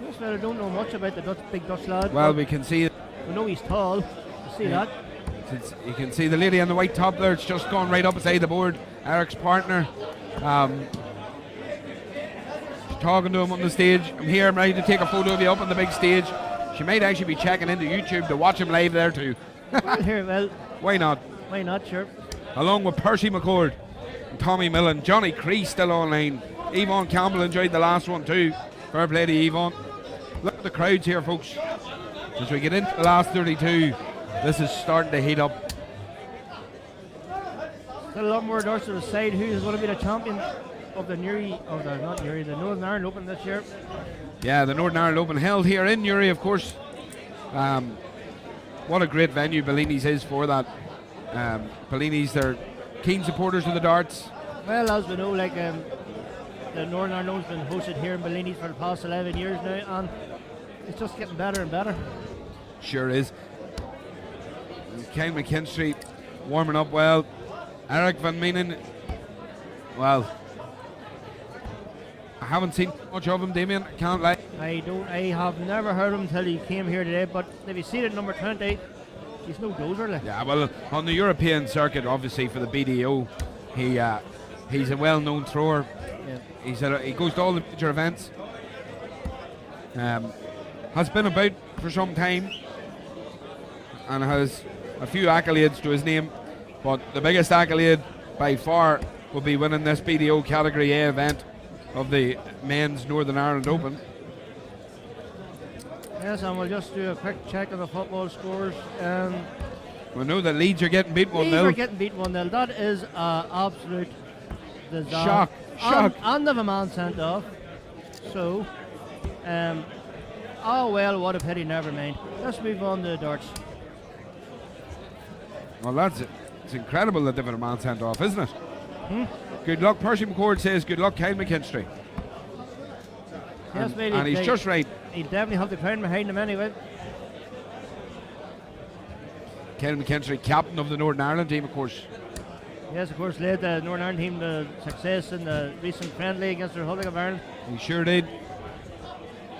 This fella don't know much about the big Dutch lad. Well, we can see. We know he's tall. You see that? You can see the lady on the white top there. It's just gone right up beside the board. Eric's partner. Talking to him on the stage. I'm here, I'm ready to take a photo of you up on the big stage. She might actually be checking into YouTube to watch him live there too. well, why not? Why not, sure. Along with Percy McCord, and Tommy Millen, Johnny Cree still online. Yvonne Campbell enjoyed the last one too. Fair play to Yvonne. Look at the crowds here, folks. As we get into the last 32, this is starting to heat up. Still a lot more darts to decide who is going to be the champion of the the Northern Ireland Open this year. Yeah, the Northern Ireland Open held here in Newry, of course. What a great venue Bellini's is for that. Bellini's, they're keen supporters of the darts. Well, as we know, like the Northern Ireland Open's been hosted here in Bellini's for the past 11 years now, and it's just getting better and better. Sure is. Kyle McKinstry warming up well. Eric Van Manen, well, I haven't seen much of him, Damien, I can't lie. I have never heard him until he came here today, but if he's seated at number 20, he's no dozer. Like. Yeah, well, on the European circuit, obviously for the BDO, he's a well-known thrower. Yeah. He goes to all the major events. Has been about for some time and has a few accolades to his name, but the biggest accolade by far will be winning this BDO Category A event of the Men's Northern Ireland Open. Yes, and we'll just do a quick check of the football scores. We know that Leeds are getting beat 1-0. Leeds are getting beat 1-0. That is an absolute disaster. Shock. And they have a man sent off. So, Oh well, what a pity, never mind. Let's move on to the darts. Well, it's incredible that they've had a man sent off, isn't it? Good luck. Percy McCord says, good luck, Kyle McKinstry. Yes, mate, and he's just right. He'll definitely have the crowd behind him anyway. Kyle McKinstry, captain of the Northern Ireland team, of course. Yes, of course, led the Northern Ireland team to success in the recent friendly against the Republic of Ireland. He sure did.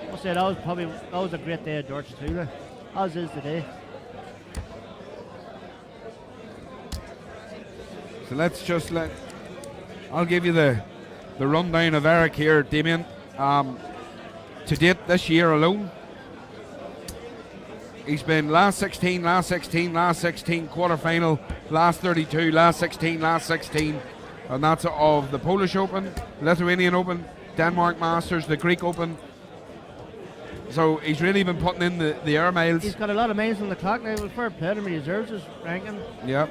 I must say, that was a great day at darts too, like, as is today. So let's just I'll give you the rundown of Eric here, Damien. To date this year alone, he's been last 16, quarter-final, last 32, last 16, and that's of the Polish Open, Lithuanian Open, Denmark Masters, the Greek Open. So he's really been putting in the air miles. He's got a lot of miles on the clock now. Well, fair play to him, he deserves his ranking. Yep.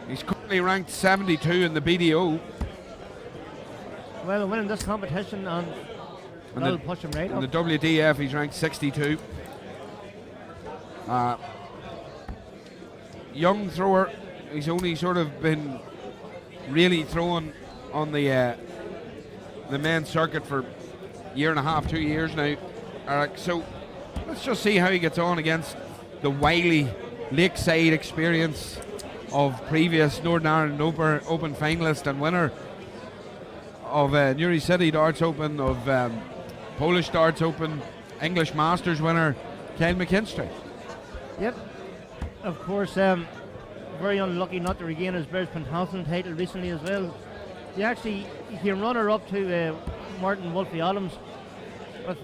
He's currently ranked 72 in the BDO. Well, winning this competition and that'll push him right in up. the WDF, he's ranked 62. Young thrower. He's only sort of been really throwing on the men's circuit for a year and a half, 2 years now, Eric. So let's just see how he gets on against the wily Lakeside experience of previous Northern Ireland Open finalist and winner of Newry City Darts Open, of Polish Darts Open, English Masters winner, Kyle McKinstry. Yep. Of course, very unlucky not to regain his British Pentathlon title recently as well. He came runner-up to Martin Wolfie Adams, but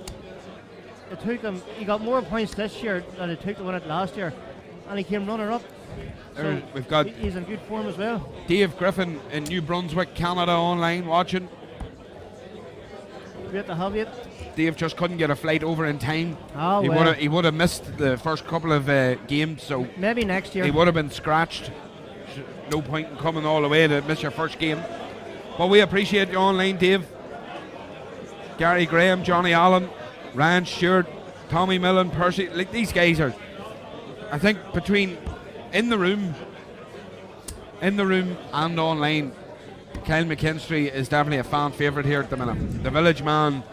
it took him. He got more points this year than it took to win it last year, and he came runner-up. So we've got he's in good form as well. Dave Griffin in New Brunswick, Canada, online watching. Great to have you. Dave just couldn't get a flight over in time. Oh, he would have missed the first couple of games, so maybe next year he would have been scratched. No point in coming all the way to miss your first game. But we appreciate you online, Dave. Gary Graham, Johnny Allen, Ryan Stewart, Tommy Millen, Percy. Like, these guys are, I think, between in the room and online, Kyle McKinstry is definitely a fan favourite here at the minute. The Village Man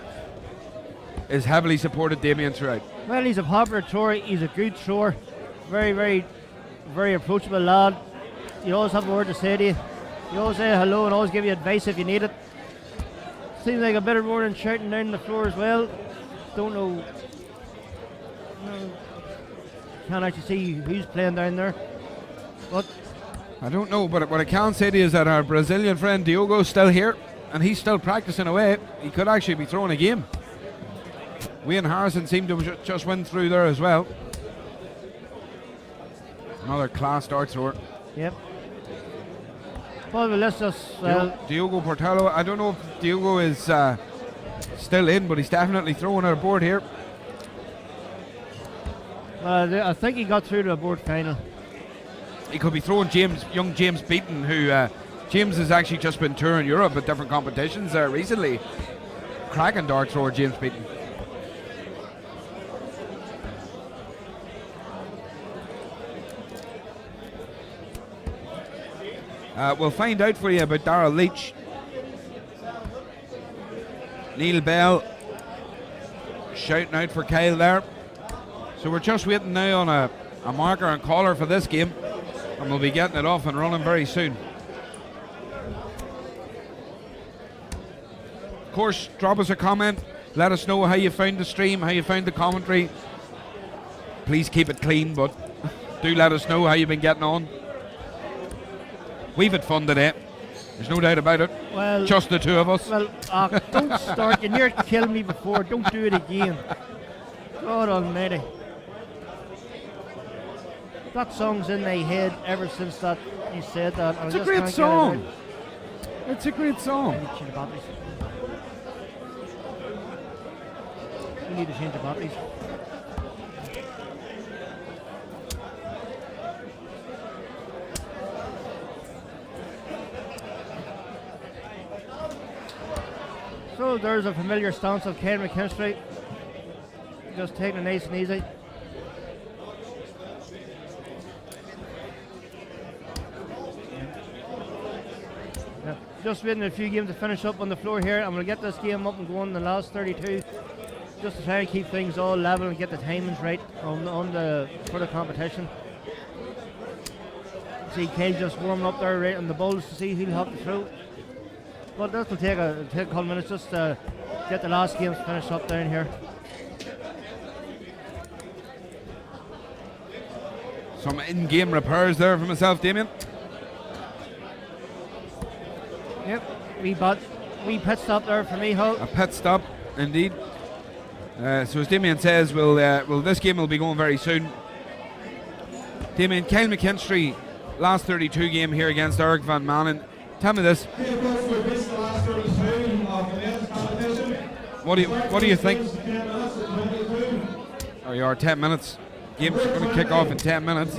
is heavily supported Damien throughout. Well, he's a popular thrower, he's a good thrower, very, very, very approachable lad. You always have a word to say to you. You always say hello and always give you advice if you need it. Seems like a bit of more than shouting down the floor as well. Don't know. Can't actually see who's playing down there. But I don't know, but what I can say to you is that our Brazilian friend Diogo's still here and he's still practicing away. He could actually be throwing a game. Wayne Harrison seemed to just win through there as well. Another class dart thrower. Yep. Well, let's just... Diogo Portello. I don't know if Diogo is still in, but he's definitely throwing at a board here. I think he got through to a board final. He could be throwing young James Beaton, who James has actually just been touring Europe at different competitions recently. Cracking dart thrower, James Beaton. We'll find out for you about Darrell Leach. Neil Bell shouting out for Kyle there. So we're just waiting now on a marker and caller for this game, and we'll be getting it off and running very soon. Of course, drop us a comment. Let us know how you found the stream, how you found the commentary. Please keep it clean, but do let us know how you've been getting on. We've had fun today. There's no doubt about it. Well, just the two of us. Well, don't start. You nearly killed me before. Don't do it again. God almighty. That song's in my head ever since that you said that. It's a great song. It's a great song. I need to change the batteries. We need to change the batteries. So there's a familiar stance of Ken McKinstry. Just taking it nice and easy. Yeah, just waiting a few games to finish up on the floor here. I'm going to get this game up and going in the last 32. Just to try and keep things all level and get the timings right for the competition. See Kay just warming up there right on the balls to see who'll have the throw. But this will take a couple minutes just to get the last games finished up down here. Some in-game repairs there for myself, Damien. Yep, wee pit stop there for me, Hull. A pit stop, indeed. So as Damien says, this game will be going very soon. Damien, Kyle McKinstry, last 32 game here against Eric Van Manen. Tell me this. What do you think? Oh, you are 10 minutes. Game's going to kick off in 10 minutes.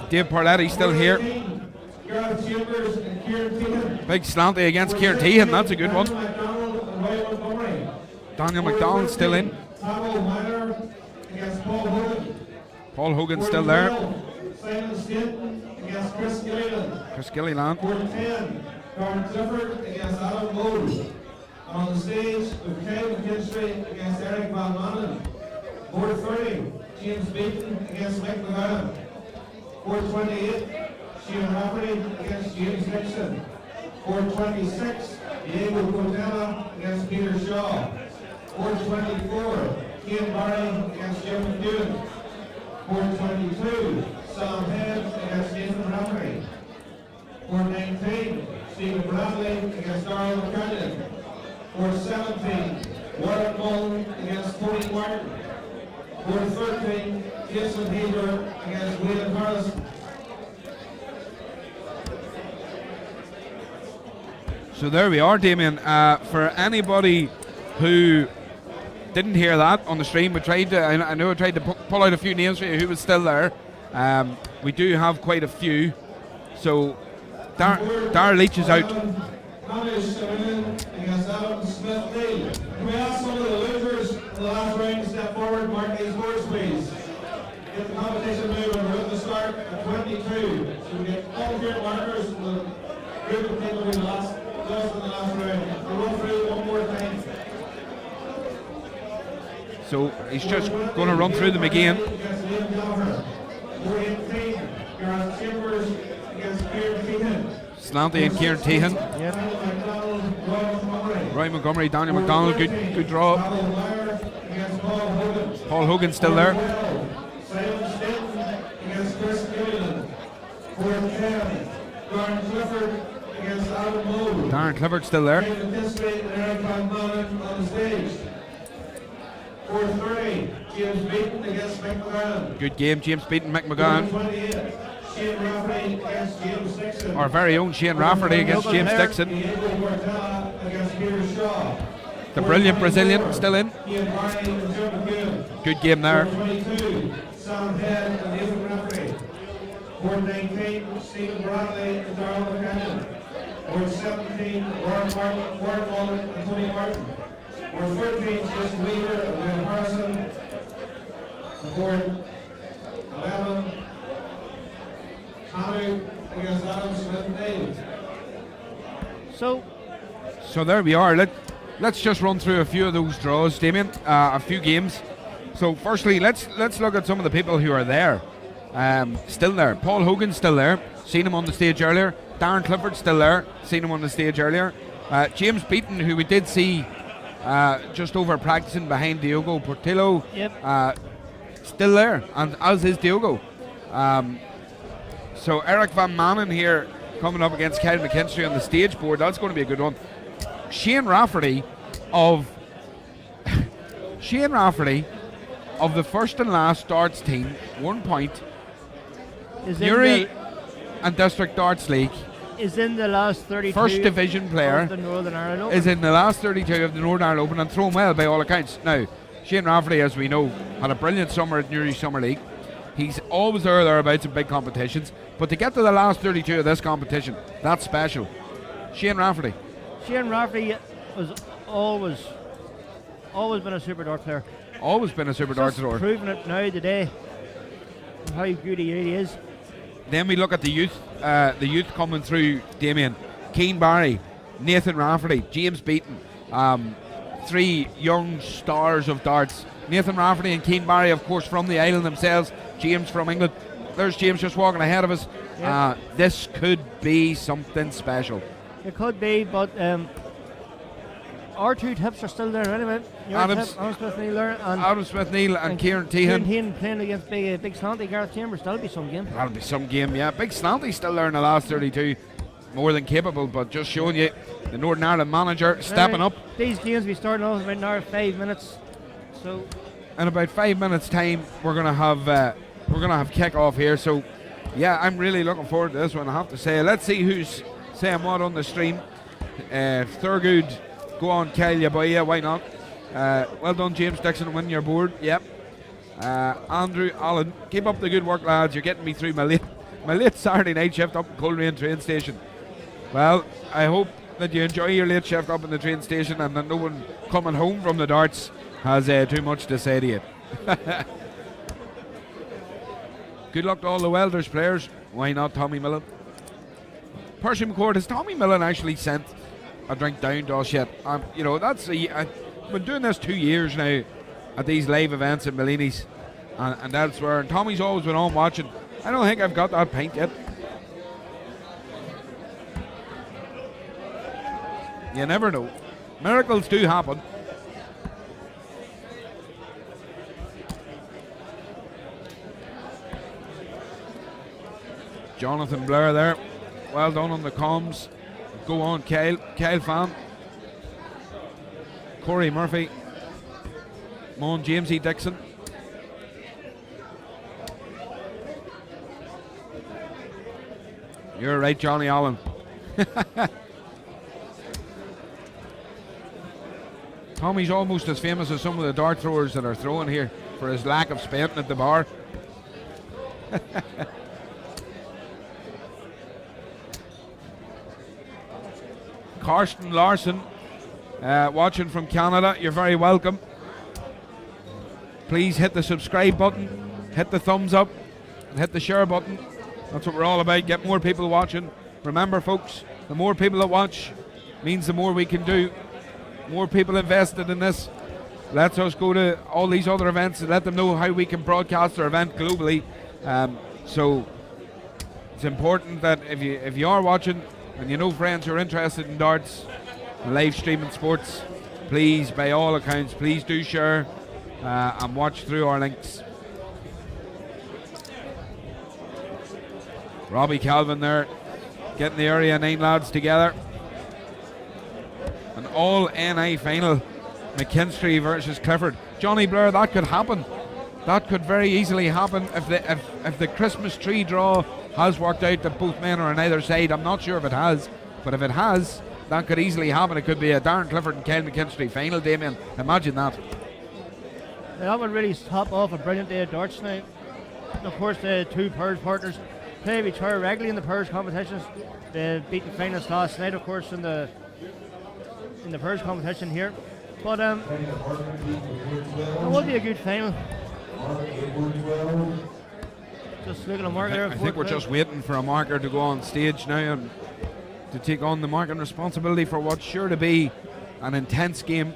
Dave Parletti still here. Big slanty against Kieran Tehan. That's a good one. Daniel McDonald still in. Paul Hogan still there. Chris Gilliland. Darren Clifford against Adam Moore. On the stage, with Kyle McKinstry against Eric Van Manen. Board 30, James Beaton against Mike McGann. Board 28, Shane Rafferty against James Dixon. Board 26, Diego Cotella against Peter Shaw. Board 24, Ian Barry against Jim McEwen. Board 22, Sam Head against Nathan Rafferty. Board 19, Stephen Bradley against Darrell McCannon. Board 17, Warren Mullen against Tony Martin. Board 13, Jason Haber against William Harrison. So there we are, Damien. For anybody who didn't hear that on the stream, I tried to pull out a few names for you who was still there. We do have quite a few. So Dar Leach is out. Against Adam Smith-Lee. Can we ask some of the losers in the last round to step forward, mark these boards, please? Get the competition moving. We're at the start at 22. So we get all great markers and the group of people who lost in the last round. We'll run through one more time. So he's just going to run through them again. Against Liam Gallagher. Board 18, Gareth Chambers against Kieran Tehan. Slanty and Kieran Tehan. Yep. Roy Montgomery, Daniel McDonald, good draw. Paul Hogan still there. Simon Stanton against Chris Gilliland. Board 10, Darren Clifford against Adam Moore. Darren Clifford still there. David Disley and Eric Van Manen on the stage. Board 30, James Beaton against Mike McGann. Good game, James Beaton, Mick McGann. Board 28, Shane Rafferty against James Dixon. Our very own Shane Rafferty against James Dixon. Diego Cotella against Peter Shaw. The brilliant Brazilian still in. Ian Barney and Jim McEwen. Good game there. Board 22, Sam Head and Nathan Rafferty. Board 19, Stephen Bradley and Darrell McCannon. Board 17, Warren Mullen and Tony Martin. Board 13, Jason Weaver and William Harrison. Board 11, Hanu against Adam Smith-Lee. So there we are. Let's just run through a few of those draws, Damien. A few games. So firstly, let's look at some of the people who are there. Still there. Paul Hogan still there. Seen him on the stage earlier. Darren Clifford still there. Seen him on the stage earlier. James Beaton, who we did see just over practicing behind Diogo Portillo. Yep. Still there, and as is Diogo. So Eric Van Manen here coming up against Kyle McKinstry on the stage board. That's going to be a good one. Shane Rafferty of the first and last darts team, 1 point. Newry and District Darts League. Is in the last 32. First division player of the Northern Ireland Open. is in the last 32 of the Northern Ireland Open and thrown well by all accounts. Now, Shane Rafferty, as we know, had a brilliant summer at Newry Summer League. He's always there or thereabouts in big competitions, but to get to the last 32 of this competition, that's special. Shane Rafferty. Shane Rafferty was always been a super dart player. Always been a super dart Just thrower. proving it now today. How good he really is. Then we look at the youth coming through, Damien. Keane Barry, Nathan Rafferty, James Beaton. 3 young stars of darts. Nathan Rafferty and Keane Barry, of course, from the island themselves. James from England. There's James just walking ahead of us. Yep. This could be something special. It could be, but our 2 tips are still there anyway. Your Adam Smith Neil and Kieran Tehan. Kieran Tehan playing against Big Slanty Gareth Chambers. That'll be some game. That'll be some game, yeah. Big Slanty's still there in the last 32. More than capable, but just showing you the Northern Ireland manager stepping up. These games will be starting off in about an hour, 5 minutes. So in about 5 minutes' time, we're gonna have kick off here. So yeah, I'm really looking forward to this one, I have to say. Let's see who's saying what on the stream. Thurgood, go on, Kyle, you boy, yeah, why not? Well done, James Dixon, winning your board. Yep. Andrew Allen, keep up the good work, lads. You're getting me through my late Saturday night shift up in Coleraine train station. Well, I hope that you enjoy your late shift up in the train station and that no one coming home from the darts has too much to say to you. Good luck to all the Welders players. Why not Tommy Millen? Percy McCord, has Tommy Millen actually sent a drink down to us yet? You know, I've been doing this 2 years now at these live events at Bellini's and elsewhere, and Tommy's always been on watching. I don't think I've got that pint yet. You never know. Miracles do happen. Jonathan Blair there. Well done on the comms. Go on, Kyle. Kyle Fan. Corey Murphy. Come on, Jamesy Dixon. You're right, Johnny Allen. Tommy's almost as famous as some of the dart throwers that are throwing here for his lack of spending at the bar. Karsten Larson, watching from Canada, you're very welcome. Please hit the subscribe button, hit the thumbs up, and hit the share button. That's what we're all about, get more people watching. Remember folks, the more people that watch means the more we can do. More people invested in this lets us go to all these other events and let them know how we can broadcast our event globally. So it's important that if you are watching and you know friends who are interested in darts, live streaming sports, please, by all accounts, please do share and watch through our links. Robbie Calvin there, getting the Area 9 lads together. An all NI final, McKinstry versus Clifford. Johnny Blair, that could happen. That could very easily happen if the Christmas tree draw has worked out that both men are on either side. I'm not sure if it has, but if it has, that could easily happen. It could be a Darren Clifford and Kyle McKinstry final, Damien. Imagine that. That would really top off a brilliant day of darts now. Of course, the 2 pairs partners play with each other regularly in the pairs competitions. They beat the finalists last night, of course, in the pairs competition here. But it will be a good final. Just looking at a marker there. I think we're just waiting for a marker to go on stage now and to take on the marking responsibility for what's sure to be an intense game.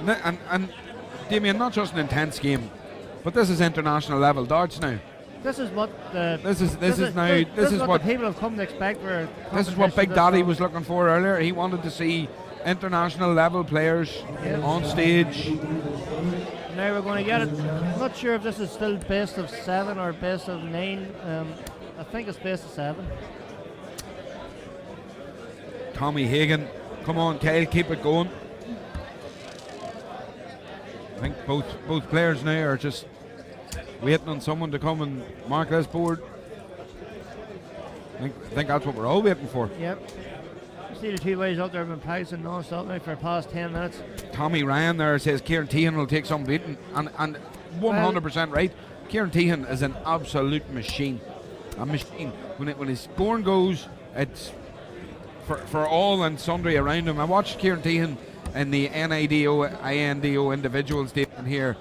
And Damien, not just an intense game, but this is international level darts now. This is what the this is what people have come to expect. This is what Big Daddy was looking for earlier. He wanted to see international level players on stage. Now we're going to get it. I'm not sure if this is still best of 7 or best of 9. I think it's best of 7. Tommy Hagan, come on, Kyle, keep it going. I think both players now are just waiting on someone to come and mark this board. I think that's what we're all waiting for. Yep. You see the 2 boys out there have been practicing non-stop now for the past 10 minutes. Tommy Ryan there says Kieran Tehan will take some beating, and 100% right. Kieran Tehan is an absolute machine. A machine. When his scoring goes, for all and sundry around him. I watched Kieran Tehan in the NIDO, INDO individuals down here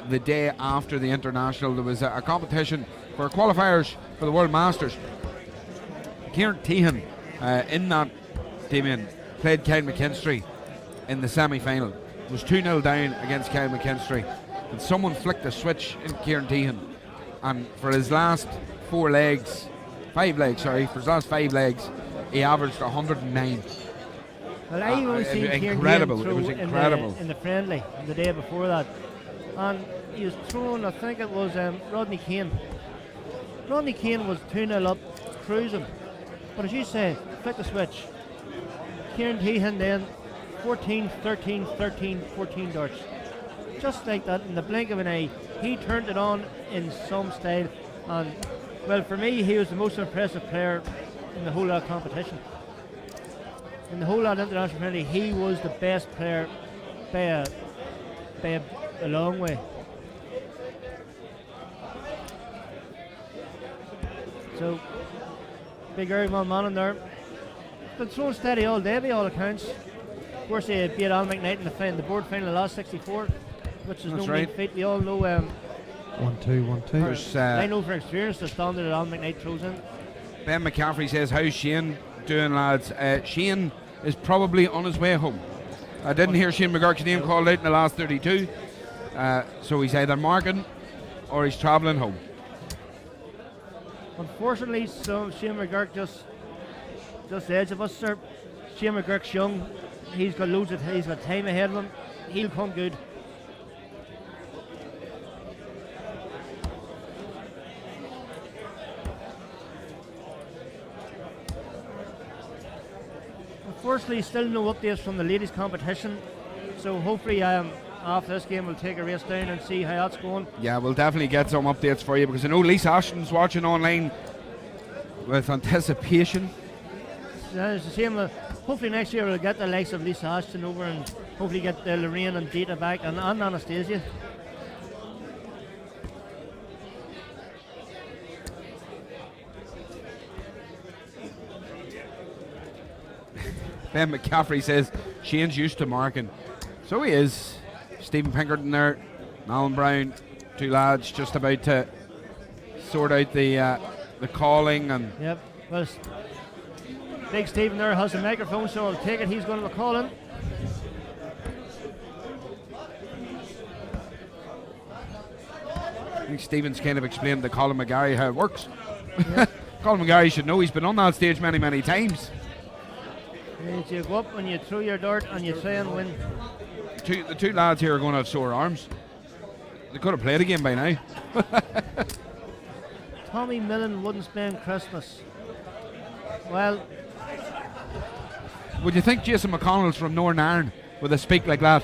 the day after the international. There was a competition for qualifiers for the World Masters. Kieran Tehan in that, Damien, played Kyle McKinstry in the semi-final. Was 2-0 down against Kyle McKinstry, and someone flicked a switch in Kieran Tehan, and for his last 5 legs, he averaged 109. Well, I only seen Kieran incredible. Tehan It was throw incredible. in the friendly the day before that, and he was throwing, I think it was Rodney Kane. Rodney Kane was 2-0 up, cruising, but as you say, flick the switch. Kieran Tehan then 14, 13, 13, 14 darts. Just like that, in the blink of an eye, he turned it on in some style, and well, for me, he was the most impressive player in the whole lot of competition. In the whole lot of international friendly, he was the best player by a long way. So, big Aaron man in there. Been throwing steady all day by all accounts. Of course, they beat Al McKnight in the board final last 64, which is That's no right. mean feat. We all know 1-2. I know for experience the standard that Al McKnight throws in. Ben McCaffrey says, how's Shane doing, lads? Shane is probably on his way home. I didn't hear Shane McGurk's name called out in the last 32, so he's either marking or he's travelling home. Unfortunately, so Shane McGurk just the edge of us, sir. Shane McGurk's young. He's got time ahead of him. He'll come good. Unfortunately, still no updates from the ladies' competition. So hopefully, after this game, we'll take a race down and see how that's going. Yeah, we'll definitely get some updates for you, because I know Lisa Ashton's watching online with anticipation. It's the same. Hopefully next year we'll get the likes of Lisa Ashton over, and hopefully get Lorraine and Dita back, and Anastasia. Ben McCaffrey says Shane's used to marking. So he is. Stephen Pinkerton there, Alan Brown, 2 lads just about to sort out the calling. And Yep. Well, Big Stephen there has the microphone, so I'll take it. He's going to call in. I think Stephen's kind of explained to Colin McGarry how it works. Colin McGarry should know, he's been on that stage many, many times. You go up and you throw your dart and you try and win. The 2 lads here are going to have sore arms. They could have played a game by now. Tommy Millen wouldn't spend Christmas. Well, would you think Jason McConnell's from Northern Ireland with a speak like that?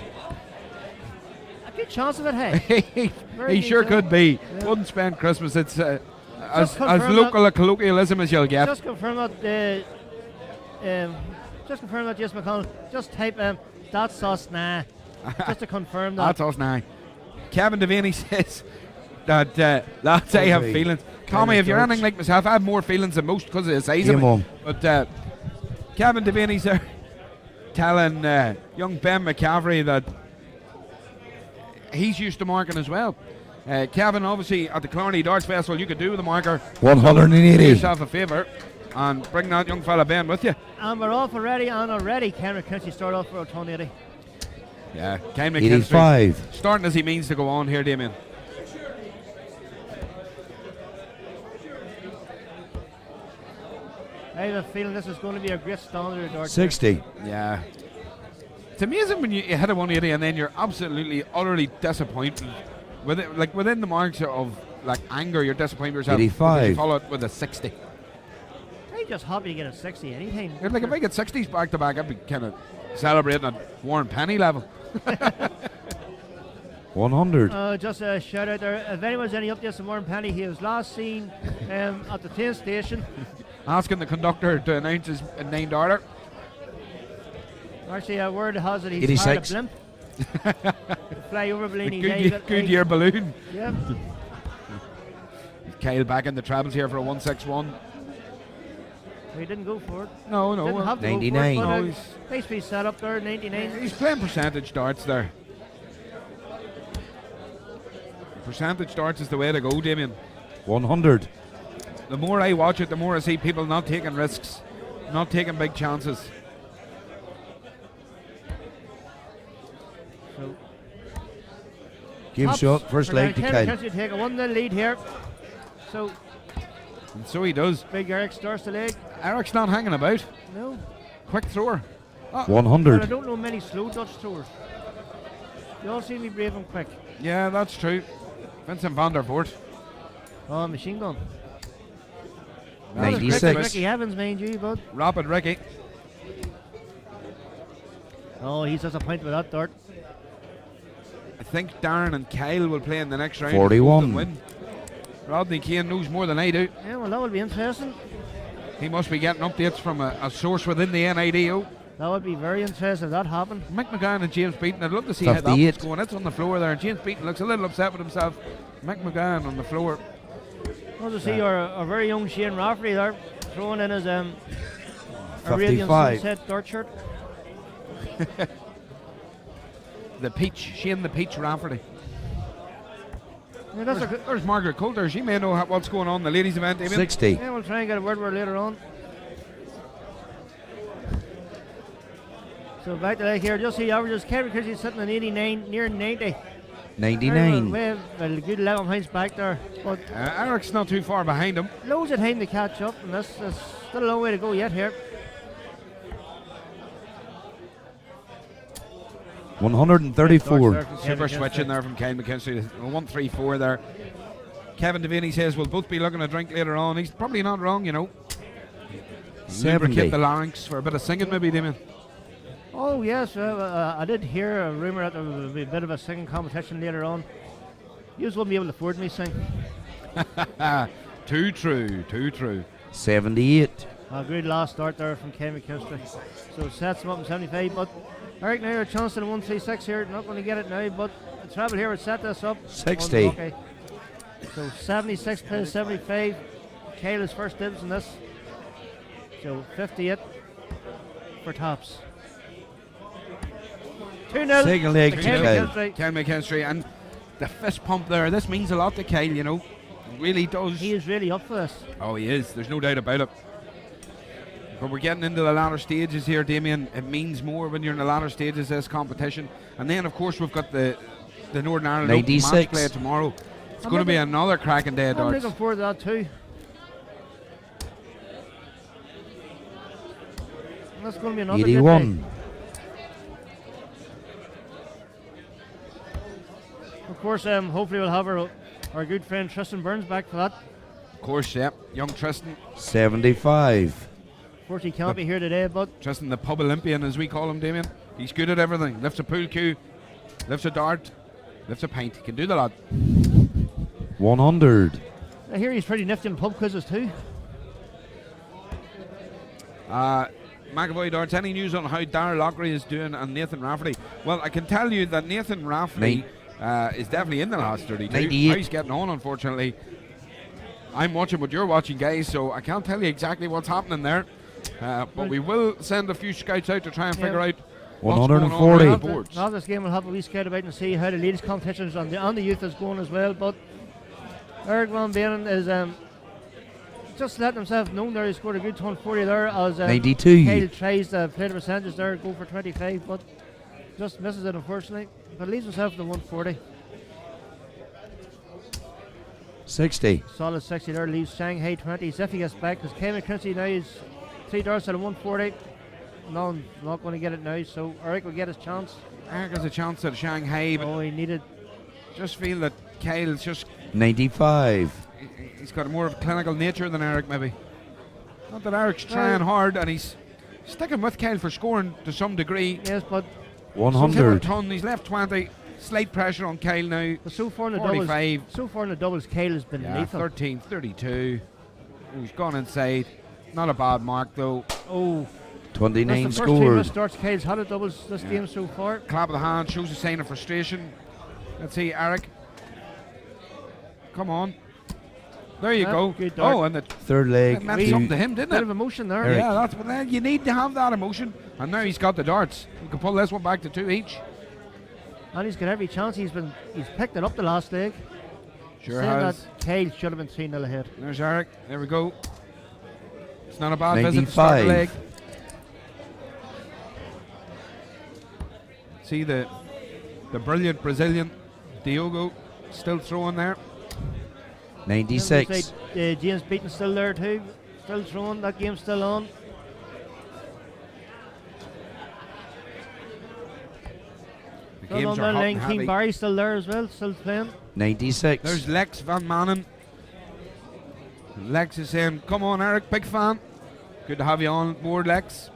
a good chance of it, hey. He sure could be. Yeah. Wouldn't spend Christmas. It's as local a colloquialism as you'll get. Just confirm that. Just confirm that Jason McConnell. Just type that's us nah. Just to confirm that. That's us now. Kevin Devaney says that lads, I have feelings. Tommy, if you're anything like myself, I have more feelings than most because of the size of me. But Kevin Devaney's there telling young Ben McCaffrey that he's used to marking as well. Kevin, obviously at the Clarny Darts Festival, you could do the marker. 180. Do yourself a favour and bring that young fella Ben with you. And we're off already, and already Cameron McKinstry start off for a 180. Yeah, Ken McKinstry 85. starting as he means to go on here, Damien. I have a feeling this is going to be a great standard of darts. 60. Yeah. It's amazing when you hit a 180 and then you're absolutely, utterly disappointed. Within the marks of anger, you're disappointed with yourself. 85. You follow it with a 60. I'm just happy to get a 60 anytime. If I get 60s back to back, I'd be kind of celebrating at Warren Penny level. 100. Just a shout out there. If anyone's any updates on Warren Penny, he was last seen at the train station. Asking the conductor to announce his named order. Actually, a word has it he's 86. hired a blimp. Fly over Bellini. Good year balloon. Yeah. Kyle back in the trebles here for a 161. He didn't go for it. No, no. Didn't have to 99. Go for it, No, but, nice piece set up there, 99. He's playing percentage darts there. Percentage darts is the way to go, Damien. 100. The more I watch it, the more I see people not taking risks, not taking big chances. So, Game tops shot, first for leg to Kyle. Kyle. Take a 1-0 lead here. So, And so he does. big Eric starts the leg. Eric's not hanging about. No. Quick thrower. Oh, 100. But I don't know many slow Dutch throwers. They all seem to be brave and quick. yeah, that's true. Vincent van der Voort. Oh, machine gun. 96. Ricky Evans, mind you, bud. Rapid Ricky. Oh, he's disappointed with that dart. I think Darren and Kyle will play in the next round. 41. And win. Rodney Kane knows more than I do. Yeah, well, that would be interesting. He must be getting updates from a source within the NIDO. That would be very interesting if that happened. Mick McGann and James Beaton, I'd love to see how that 58. one's going. It's on the floor there. James Beaton looks a little upset with himself. Mick McGann on the floor. Well, to see our very young Shane Rafferty there throwing in his Arabian 55. Sunset dart shirt. The Peach, Shane the Peach Rafferty. Yeah, that's There's Margaret Coulter. She may know what's going on in the ladies' event. Damien. 60. yeah, we'll try and get a word with her later on. So back to leg here. Just see averages. Kevin Christie sitting on 89, near 90. 99. Well, a good 11 points back there. But Eric's not too far behind him. loads of time to catch up, and this is still a long way to go yet here. 134. Super switch in there from Kyle McKinstry. 1-3-4 there. Kevin Devaney says we'll both be looking to drink later on. He's probably not wrong, you know. 70. Lubricate the larynx for a bit of singing, maybe, Damien. Oh yes, I did hear a rumour that there would be a bit of a singing competition later on. You won't be able to afford me sing. Too true, too true. 78. A good last start there from Ken McKinstry. So it sets him up in 75, but Eric now a chance in 136 here. Not going to get it now, but the travel here would set this up. 60. Okay. So 76 plays 75. Kyle is first dibs in this. So 58 for tops. 2-0. Second leg to to Ken Kyle. McKinstry. Ken McKinstry, and the fist pump there. This means a lot to Kyle, you know. It really does. He is really up for this. Oh, he is. There's no doubt about it. But we're getting into the latter stages here, Damien. It means more when you're in the latter stages of this competition. And then, of course, we've got the Northern Ireland Open 96. match play tomorrow. It's going to be another cracking day of I'm darts. looking forward to that too. That's going to be another good day. 81. Of course, hopefully we'll have our good friend Tristan Burns back for that. Of course, yeah. Young Tristan. 75. Of course, he can't be here today, but Tristan, the pub Olympian, as we call him, Damien. He's good at everything. Lifts a pool cue, lifts a dart, lifts a pint. He can do the lot. 100. I hear he's pretty nifty in pub quizzes too. McAvoy Darts, any news on how Darrell Lockery is doing and Nathan Rafferty? Well, I can tell you that Nathan Rafferty is definitely in the last 32. 98. How he's getting on, unfortunately. I'm watching what you're watching, guys, so I can't tell you exactly what's happening there. But we will send a few scouts out to try and figure out what's going on 140. around the boards. Now this game will have a wee scout about and see how the ladies competitions and the youth is going as well. But Eric Van Benen is just letting himself known there. He scored a good 140 there as 92. Kyle tries to play the percentages there, go for 25, but just misses it unfortunately. But leaves himself the 140. 60. Solid 60 there, leaves Shanghai 20s if he gets back, because Kevin Christie now is 3 darts at a 140. No, not going to get it now, so Eric will get his chance. Eric has a chance at Shanghai, but he needed. Just feel that Kyle's just 95. He's got more of a clinical nature than Eric, maybe. Not that Eric's trying hard and he's sticking with Kyle for scoring to some degree. Yes, but 100. He's left 20. Slight pressure on Kyle now. But so far in the 45. doubles, Kyle has been lethal. 13, 32. Oh, he's gone inside. Not a bad mark though. Oh, 29 that's the first scored. time starts Kyle's had a doubles this game so far. Clap of the hand shows a sign of frustration. Let's see, Eric. Come on. There you Yeah, go. good dart. Oh, and the Third leg. it meant to something to him, didn't Bit it? of emotion there. Eric. Yeah, that's what you need to have that emotion. And now he's got the darts. He can pull this one back to 2 each. And he's got every chance. He's picked it up the last leg. Sure Saying has. that Kyle should have been 3-0 ahead. There's Eric. There we go. It's not a bad visit to start the 95. leg. See the brilliant Brazilian Diogo still throwing there. 96. James Beaton's still there too. Still throwing. That game's still on. The Still games on are there. hot Lane and King heavy. Barry's still there as well. Still playing. 96. There's Lex Van Manen. Lex is saying, come on Eric, big fan. Good to have you on board, Lex.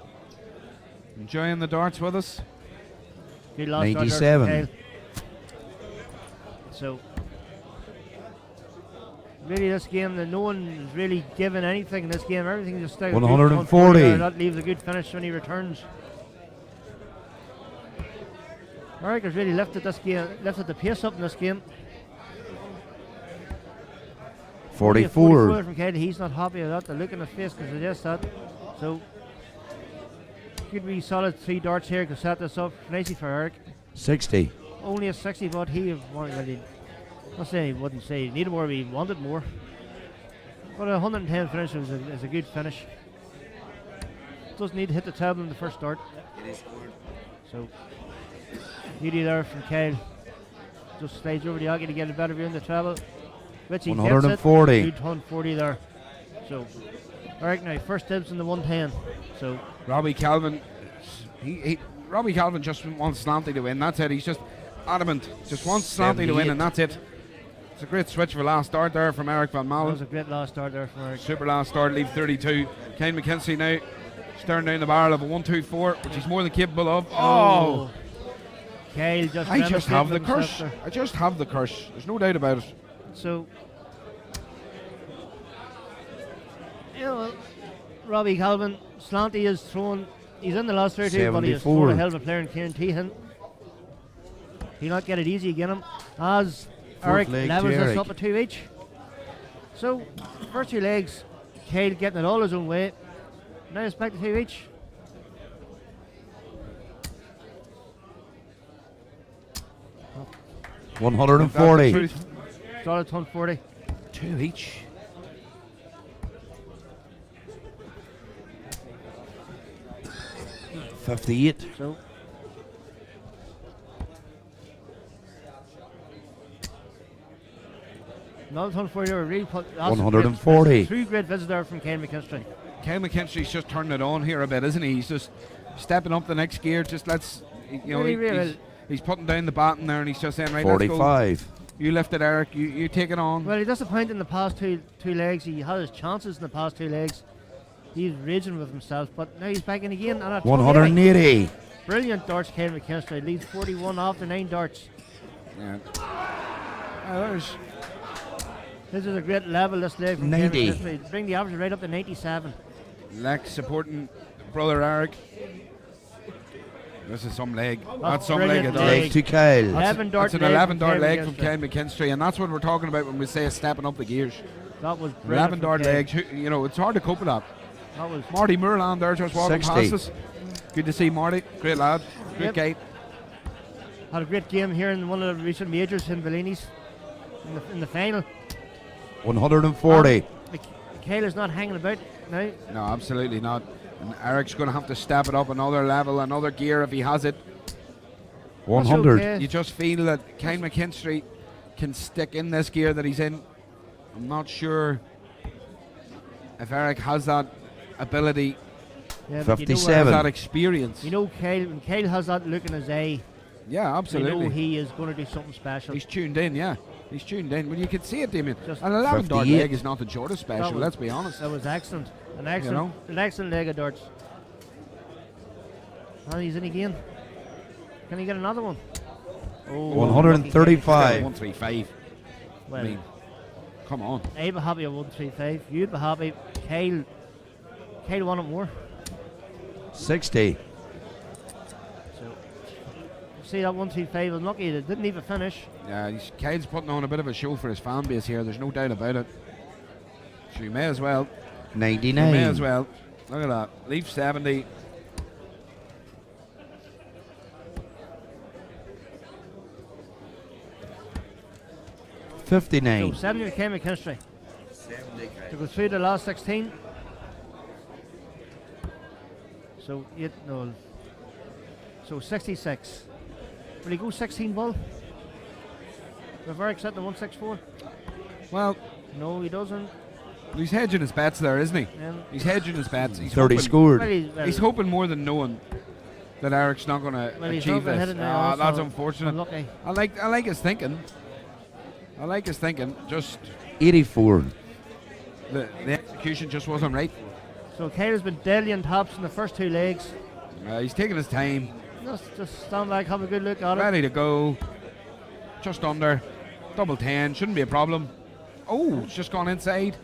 Enjoying the darts with us. Good last dart there from 97. Kyle. So really this game that no one is really given anything in this game. Everything just stays 140. That leaves a good finish when he returns. Eric has really lifted this game, lifted the pace up in this game. Only a 44. from Kyle. He's not happy with that. The look in his face can suggest that. So could be solid 3 darts here to set this up nicely for Eric. 60. Only a 60, but he wanted. Not saying he wouldn't say he needed more, but he wanted more. But a 110 finish is a good finish. Doesn't need to hit the table in the first start. So, beauty there from Kyle. Just slides over the hockey to get a better view in the treble. Which he 140. Gets it. Good 140 there. So, Eric now first dibs in the 110. So, Robbie Calvin, Robbie Calvin just wants Slanty to win. That's it. He's just adamant. Just wants Slanty to win, and that's it. It's a great switch for last start there from Eric Van that was Malen. a great last start there from Eric. Super last start, leave 32. Kane McKenzie now staring down the barrel of a 1-2-4, which he's more than capable of. Oh! Kyle just I just have the himself curse. there. I just have the curse. There's no doubt about it. So, well, Robbie Calvin, Slanty is thrown. He's in the last 32, but he has 74. thrown a hell of a player in Kieran Tehan. He'll not get it easy again him as Eric leg levels to this Eric. up at 2 each. So, first 2 legs, Kyle getting it all his own way. Now it's back to 2 each. That's 140. the truth. Solid 140. 2 each. $58. So, another 140 there. Really put, that's 140. 2 great visits there from Kane McKinstry. Kane McKenzie's just turning it on here a bit, isn't he? He's just stepping up the next gear. Just let's, he's putting down the baton there, and he's just saying, right, let's go. 45. You lift it, Eric. You take it on. Well, he disappointed in the past two legs. He had his chances in the past 2 legs. He's raging with himself, but now he's back in again. And at 180. brilliant darts, Kane McKinstry leads 41 after 9 darts. Yeah. This is a great level, this leg from 90. Kane McKinstry. Bring the average right up to 97. Lex supporting brother Eric. This is some leg. That's some brilliant leg. leg. Leg to Kyle. 11 dart That's an leg 11 from dart Kane leg from McKinstry. Ken McKinstry, and that's what we're talking about when we say stepping up the gears. That was brilliant 11 from dart Kane. legs. You know, it's hard to cope with that. That was Marty Moorland there just walking 60. past us. Good to see Marty. Great lad. Great Yep. guy. had a great game here in one of the recent majors in Bellini's in the final. 140. Kyle is not hanging about now. No, absolutely not. And Eric's going to have to step it up another level, another gear if he has it. 100. okay. You just feel that Kane McKinstry can stick in this gear that he's in. I'm not sure if Eric has that ability, Yeah, but 57. has that experience. You know, when Kyle has that look in his eye, Yeah, you absolutely. know he is going to do something special. He's tuned in, yeah. He's tuned in. Well, you can see it, Damien. Just An 11 dart 58. leg is nothing short of special, was- let's be honest. That was excellent. An know? excellent leg of darts. And he's in again. Can he get another one? Oh, 135. 135. Well, I mean, come on. I'd be happy at 135. You'd be happy. Kyle wanted more. 60. So, see that 135 was lucky. It didn't even finish. Yeah, Kyle's putting on a bit of a show for his fan base here. There's no doubt about it. So you may as well. 99. You may as well. Look at that. Leaf 70. So 59. 70 came in history. To go through the last 16. So 8 0. So 66. Will he go 16 ball? Riverick set the 164. Well, no, he doesn't. He's hedging his bets there, isn't he? Yeah. He's hedging his bets. He's 30 hoping, scored. He's hoping more than knowing that Eric's not going to achieve this. That's unfortunate. Unlucky. I like his thinking. I like his thinking. Just 84. the execution just wasn't right. So Kyle's been deadly on tops in the first 2 legs. He's taking his time. Just stand back, have a good look at it. Ready to go. Just under. Double 10. Shouldn't be a problem. Oh, it's just gone inside.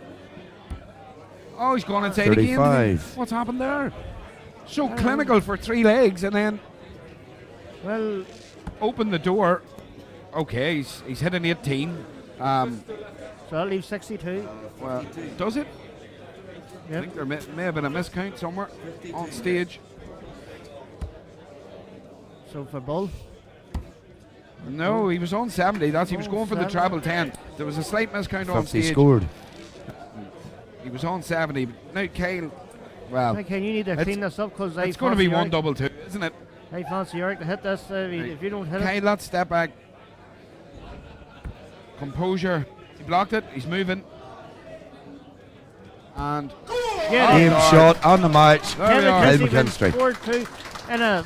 Oh, he's gone inside 35. again. What's happened there? So clinical for 3 legs and then well, open the door. Okay, he's hit an 18. So that leaves 62. Well, does it? Yep. I think there may have been a miscount somewhere on stage. So for Bull? No, he was on 70. He was going for the treble 10. There was a slight miscount on 50 stage. scored. He was on 70. Now Kyle, well, Okay, you need to clean this up because it's going to be 1-2, isn't it? I fancy Eric to hit this. If you don't hit Kyle, it, let's step back. Composure. He blocked it. He's moving. And Game shot on the match. There we are. Kyle McKinstry. scored 2 in a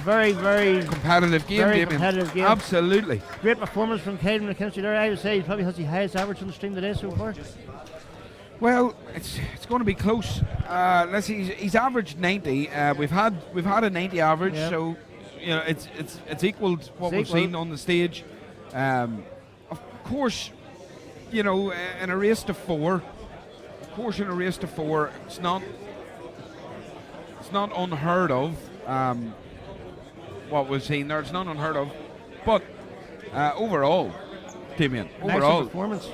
very, very competitive game. very Damien. competitive game. Absolutely. Great performance from Kyle McKinstry there. I would say he probably has the highest average on the stream today so far. Well, it's going to be close. Let's see. He's averaged 90. We've had a 90 average, Yep. so you know it's equaled what we've equal. seen on the stage. Of course, you know, in a race to 4. Of course, in a race to 4, it's not unheard of. What we've seen there, it's not unheard of. But overall, Damien, Excellent overall, performance.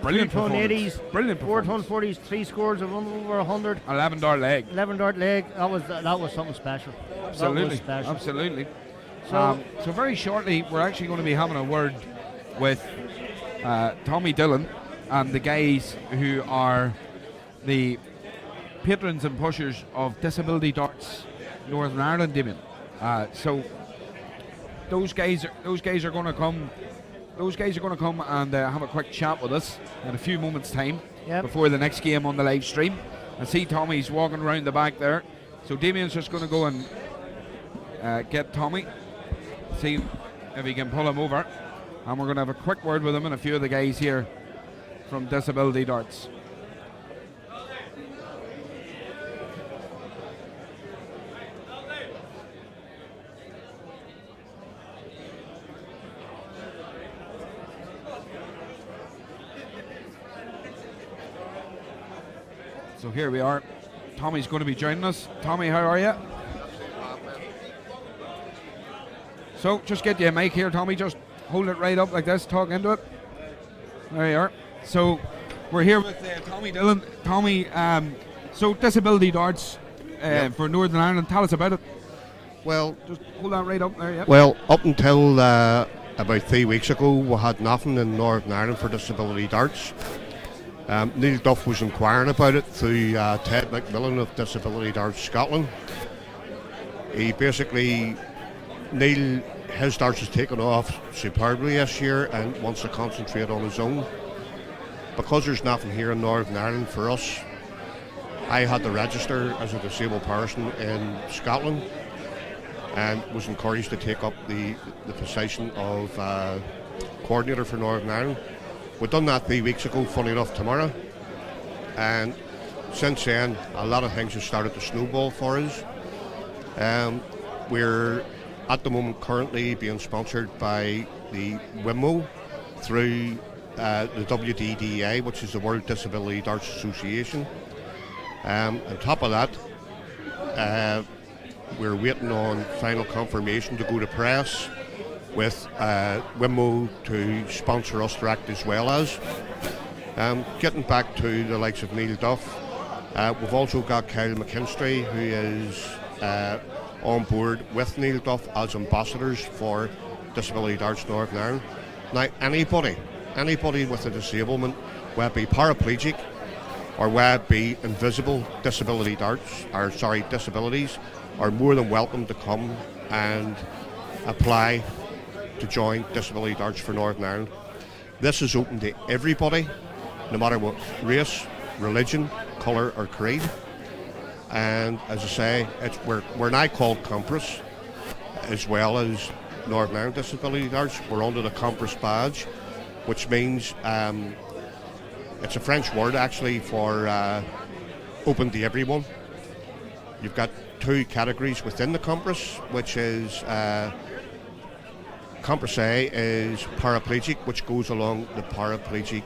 brilliant 2 ton performance. 80s, Brilliant 4 performance. ton 40s, 3 scores of over 100. 11 dart leg. 11 dart leg. That was something special. Absolutely, That was special. absolutely. So- So very shortly, we're actually going to be having a word with Tommy Dillon and the guys who are the patrons and pushers of Disability Darts Northern Ireland, Damien. So those guys are going to come. Those guys are going to come and have a quick chat with us in a few moments' time Yep. before the next game on the live stream. I see Tommy's walking around the back there, so Damien's just going to go and get Tommy, see if he can pull him over, and we're going to have a quick word with him and a few of the guys here from Disability Darts. So here we are. Tommy's going to be joining us. Tommy, how are you? So just get you a mic here, Tommy. Just hold it right up like this. Talk into it. There you are. So we're here with Tommy Dillon. Tommy, so Disability Darts for Northern Ireland. Tell us about it. Well, just hold that right up there. Yeah. Well, up until about 3 weeks ago, we had nothing in Northern Ireland for Disability Darts. Neil Duff was inquiring about it through Ted McMillan of Disability Darts Scotland. He basically, Neil, his darts has taken off superbly this year and wants to concentrate on his own. Because there's nothing here in Northern Ireland for us, I had to register as a disabled person in Scotland and was encouraged to take up the position of coordinator for Northern Ireland. We've done that 3 weeks ago, funny enough, tomorrow. And since then, a lot of things have started to snowball for us. We're at the moment currently being sponsored by the WIMO through the WDDA, which is the World Disability Darts Association. On top of that, we're waiting on final confirmation to go to press with WIMO to sponsor us direct as well as. Getting back to the likes of Neil Duff, we've also got Kyle McKinstry, who is on board with Neil Duff as ambassadors for Disability Darts Northern Ireland. Now, anybody with a disablement, whether it be paraplegic or whether it be invisible disabilities, are more than welcome to come and apply to join Disability Darts for Northern Ireland. This is open to everybody, no matter what race, religion, colour or creed. And as I say, we're now called Compress, as well as Northern Ireland Disability Darts. We're under the Compress badge, which means it's a French word actually for open to everyone. You've got 2 categories within the Compress, which is Compress A is paraplegic, which goes along the paraplegic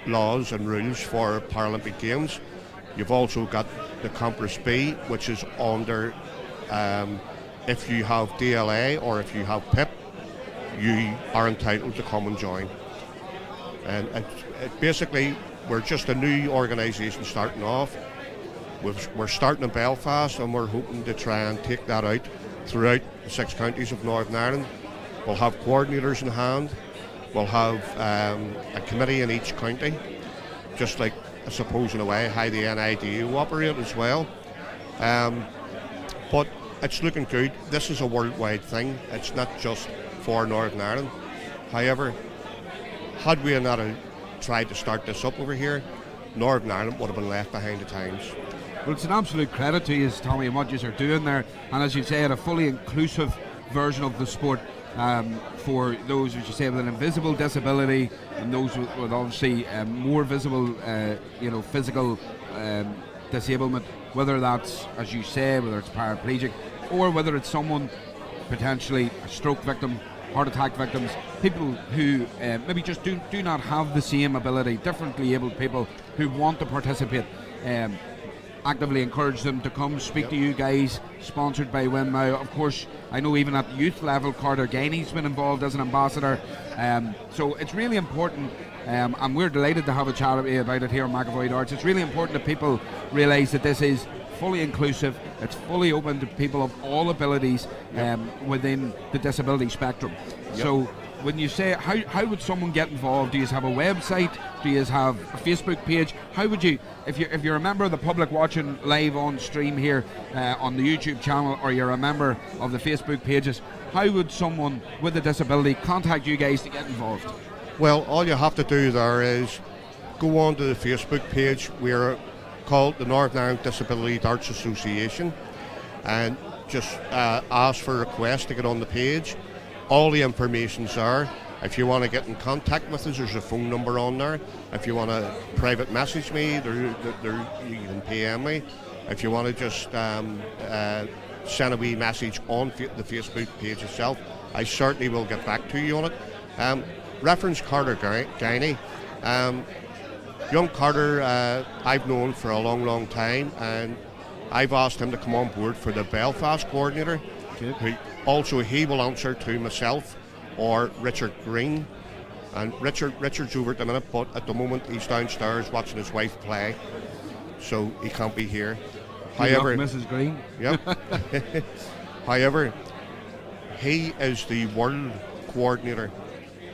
laws and rules for Paralympic Games. You've also got the Compress B, which is under if you have DLA or if you have PIP, you are entitled to come and join. And basically, we're just a new organisation starting off. We're starting in Belfast, and we're hoping to try and take that out throughout the 6 counties of Northern Ireland. We'll have coordinators in hand. We'll have a committee in each county, just like, I suppose, in a way, how the NIDO operate as well. But it's looking good. This is a worldwide thing. It's not just for Northern Ireland. However, had we not tried to start this up over here, Northern Ireland would have been left behind the times. Well, it's an absolute credit to you, Tommy, and what you are doing there. And as you said, a fully inclusive version of the sport for those, as you say, with an invisible disability, and those with obviously more visible, physical disablement, whether that's, as you say, whether it's paraplegic, or whether it's someone potentially a stroke victim, heart attack victims, people who maybe just do not have the same ability, differently abled people who want to participate. Actively encourage them to come speak to you guys, sponsored by Winnow. Of course, I know even at the youth level, Carter Gainey's been involved as an ambassador. So it's really important, and we're delighted to have a chat about it here on McAvoy Darts. It's really important that people realise that this is fully inclusive, it's fully open to people of all abilities within the disability spectrum. So when you say, how would someone get involved? Do you have a website? Do you have a Facebook page? How would you, if you're a member of the public watching live on stream here on the YouTube channel, or you're a member of the Facebook pages, how would someone with a disability contact you guys to get involved? Well, all you have to do there is go on to the Facebook page. We're called the Northern Ireland Disability Darts Association, and just ask for a request to get on the page. All the information's there. If you want to get in contact with us, there's a phone number on there. If you want to private message me, you can PM me. If you want to just send a wee message on the Facebook page itself, I certainly will get back to you on it. Reference Carter Gainey. Young Carter, I've known for a long time, and I've asked him to come on board for the Belfast coordinator. Also, he will answer to myself or Richard Green. And Richard's over at the minute, but at the moment he's downstairs watching his wife play, so he can't be here. However, Mrs. Green. Yep. However, he is the world coordinator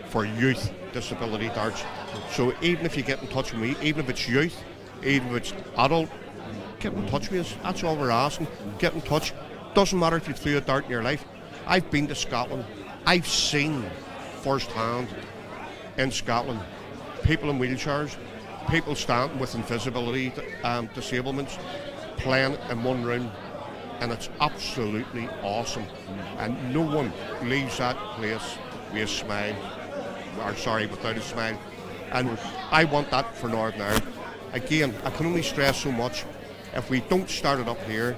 for youth disability darts. So even if you get in touch with me, even if it's youth, even if it's adult, get in touch with us. That's all we're asking. Get in touch. Doesn't matter if you threw a dart in your life. I've been to Scotland. I've seen firsthand in Scotland people in wheelchairs, people standing with invisibility disablements, playing in one room, and it's absolutely awesome. And no one leaves that place with a smile, without a smile. And I want that for Northern Ireland. Again, I can only stress so much. If we don't start it up here,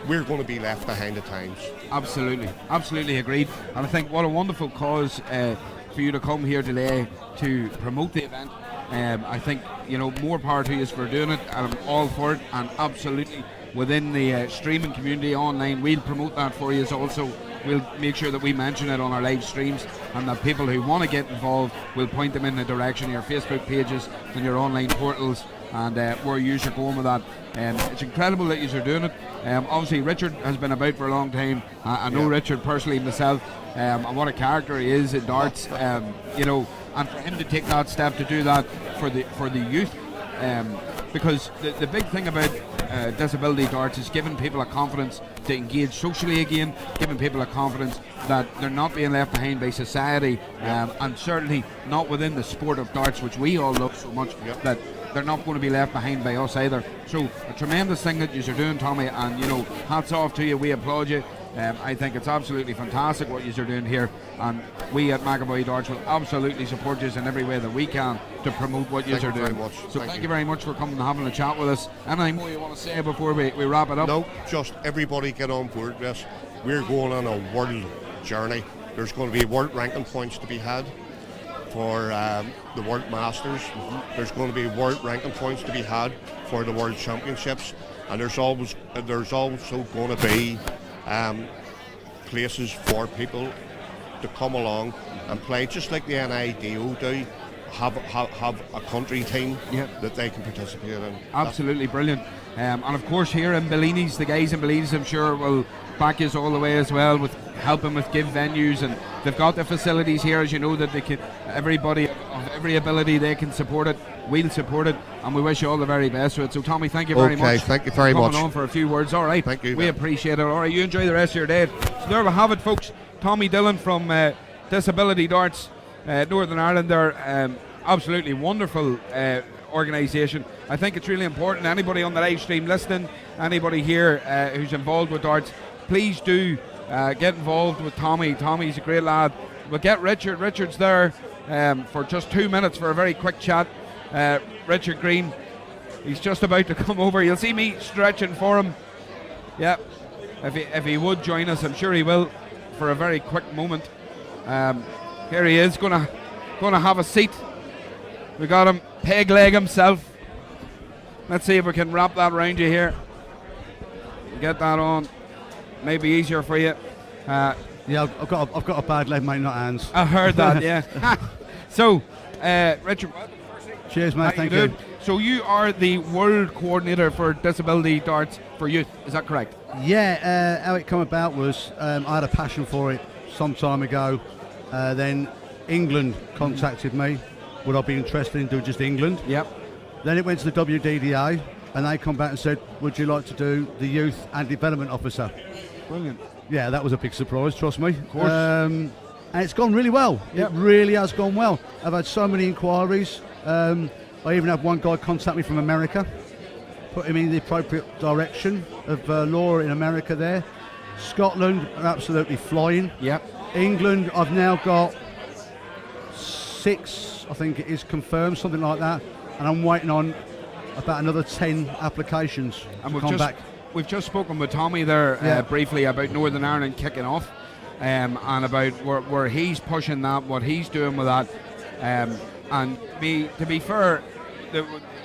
we're going to be left behind the times. Absolutely agreed. And I think what a wonderful cause for you to come here today to promote the event. I think, more power to you for doing it, and I'm all for it. And absolutely within the streaming community online, we'll promote that for you also. we'll make sure that we mention it on our live streams, and that people who want to get involved, will point them in the direction of your Facebook pages and your online portals, and where you are going with that. It's incredible that you are doing it. Obviously Richard has been about for a long time. I know Richard personally myself, and what a character he is in darts, you know, and for him to take that step to do that for the youth, because the big thing about disability darts is giving people a confidence to engage socially again, giving people a confidence that they're not being left behind by society, and certainly not within the sport of darts, which we all love so much, that they're not going to be left behind by us either. So a tremendous thing that you're doing, Tommy, and you know, hats off to you. We applaud you. I think it's absolutely fantastic what you're doing here, and we at McAvoy Darts will absolutely support you in every way that we can to promote what you're doing. Very much. So thank you very much for coming and having a chat with us. Anything more you want to say before we wrap it up? No, just everybody get on board this. We're going on a world journey. There's going to be world ranking points to be had for the World Masters. There's going to be world ranking points to be had for the World Championships, and there's also going to be places for people to come along and play, just like the NIDO do. Have a country team that they can participate in. Absolutely brilliant. And of course here in Bellini's, the guys in Bellini's I'm sure will back us all the way as well, with helping with give venues, and they've got the facilities here, as you know, that they can, everybody of every ability, they can support it. We'll support it, and we wish you all the very best with it. So Tommy, thank you very much. Okay, thank you very for much. coming on for a few words. All right, thank you. We appreciate it. All right, you enjoy the rest of your day. So there we have it, folks. Tommy Dillon from Disability Darts Northern Ireland. They're absolutely wonderful organisation. I think it's really important. Anybody on the live stream listening, anybody here who's involved with darts, please do get involved with Tommy. Tommy's a great lad. We'll get Richard. Richard's there for just 2 minutes for a very quick chat. Richard Green, he's just about to come over. You'll see me stretching for him. Yeah, if he would join us, I'm sure he will, for a very quick moment. Here he is, gonna have a seat. We got him, peg leg himself. Let's see if we can wrap that around you here. Get that on. Maybe easier for you. Yeah, I've got a bad leg, mate, not hands. I heard that, yeah. So, Richard, cheers, mate. Thank you. you. So you are the world coordinator for disability darts for youth. Is that correct? Yeah. How it came about was I had a passion for it some time ago. Then England contacted me. Would I be interested in doing just England? Yep. Then it went to the WDDA, and they come back and said, would you like to do the Youth and Development Officer? Brilliant. Yeah, that was a big surprise, trust me. Of course. And it's gone really well. Yep. It really has gone well. I've had so many inquiries. I even had one guy contact me from America, put him in the appropriate direction of law in America there. Scotland are absolutely flying. Yep. England, I've now got 6, I think it is confirmed, something like that. And I'm waiting on about another 10 applications to come back. We've just spoken with Tommy there briefly about Northern Ireland kicking off, and about where he's pushing that, what he's doing with that, and to be fair,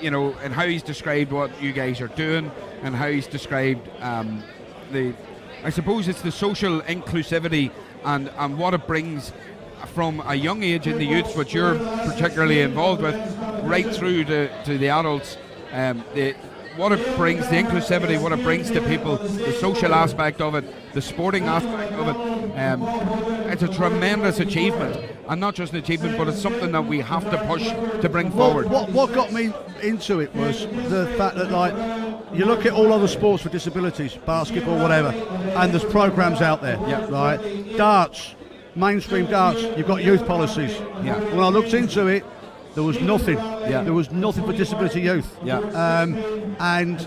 you know, and how he's described what you guys are doing, and how he's described I suppose it's the social inclusivity and what it brings from a young age in the youth, which you're particularly involved with, right through to the adults. What it brings, the inclusivity, what it brings to people, the social aspect of it, the sporting aspect of it. It's a tremendous achievement, and not just an achievement, but it's something that we have to push to bring forward. What got me into it was the fact that, like, you look at all other sports for disabilities, basketball, whatever, and there's programs out there, right? Darts, mainstream darts, you've got youth policies. Yeah. When I looked into it, there was nothing. Yeah. There was nothing for disability youth. Yeah. And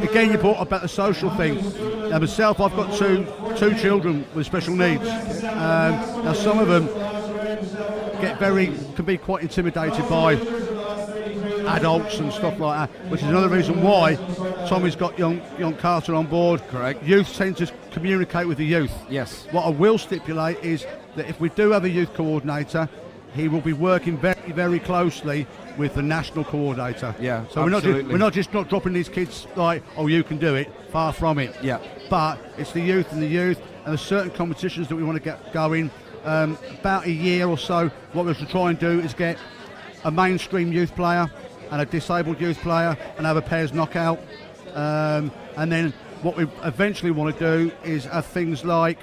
again, you brought about the social thing. Now myself, I've got two children with special needs. Now some of them can be quite intimidated by adults and stuff like that, which is another reason why Tommy's got young Carter on board. Correct. Youth tend to communicate with the youth. Yes. What I will stipulate is that if we do have a youth coordinator, he will be working very, very closely with the national coordinator. Yeah, so we're not just dropping these kids like, oh, you can do it. Far from it. Yeah. But it's the youth and the youth. and there's certain competitions that we want to get going. About a year or so, what we're to try and do is get a mainstream youth player and a disabled youth player and have a pairs knockout. And then what we eventually want to do is have things like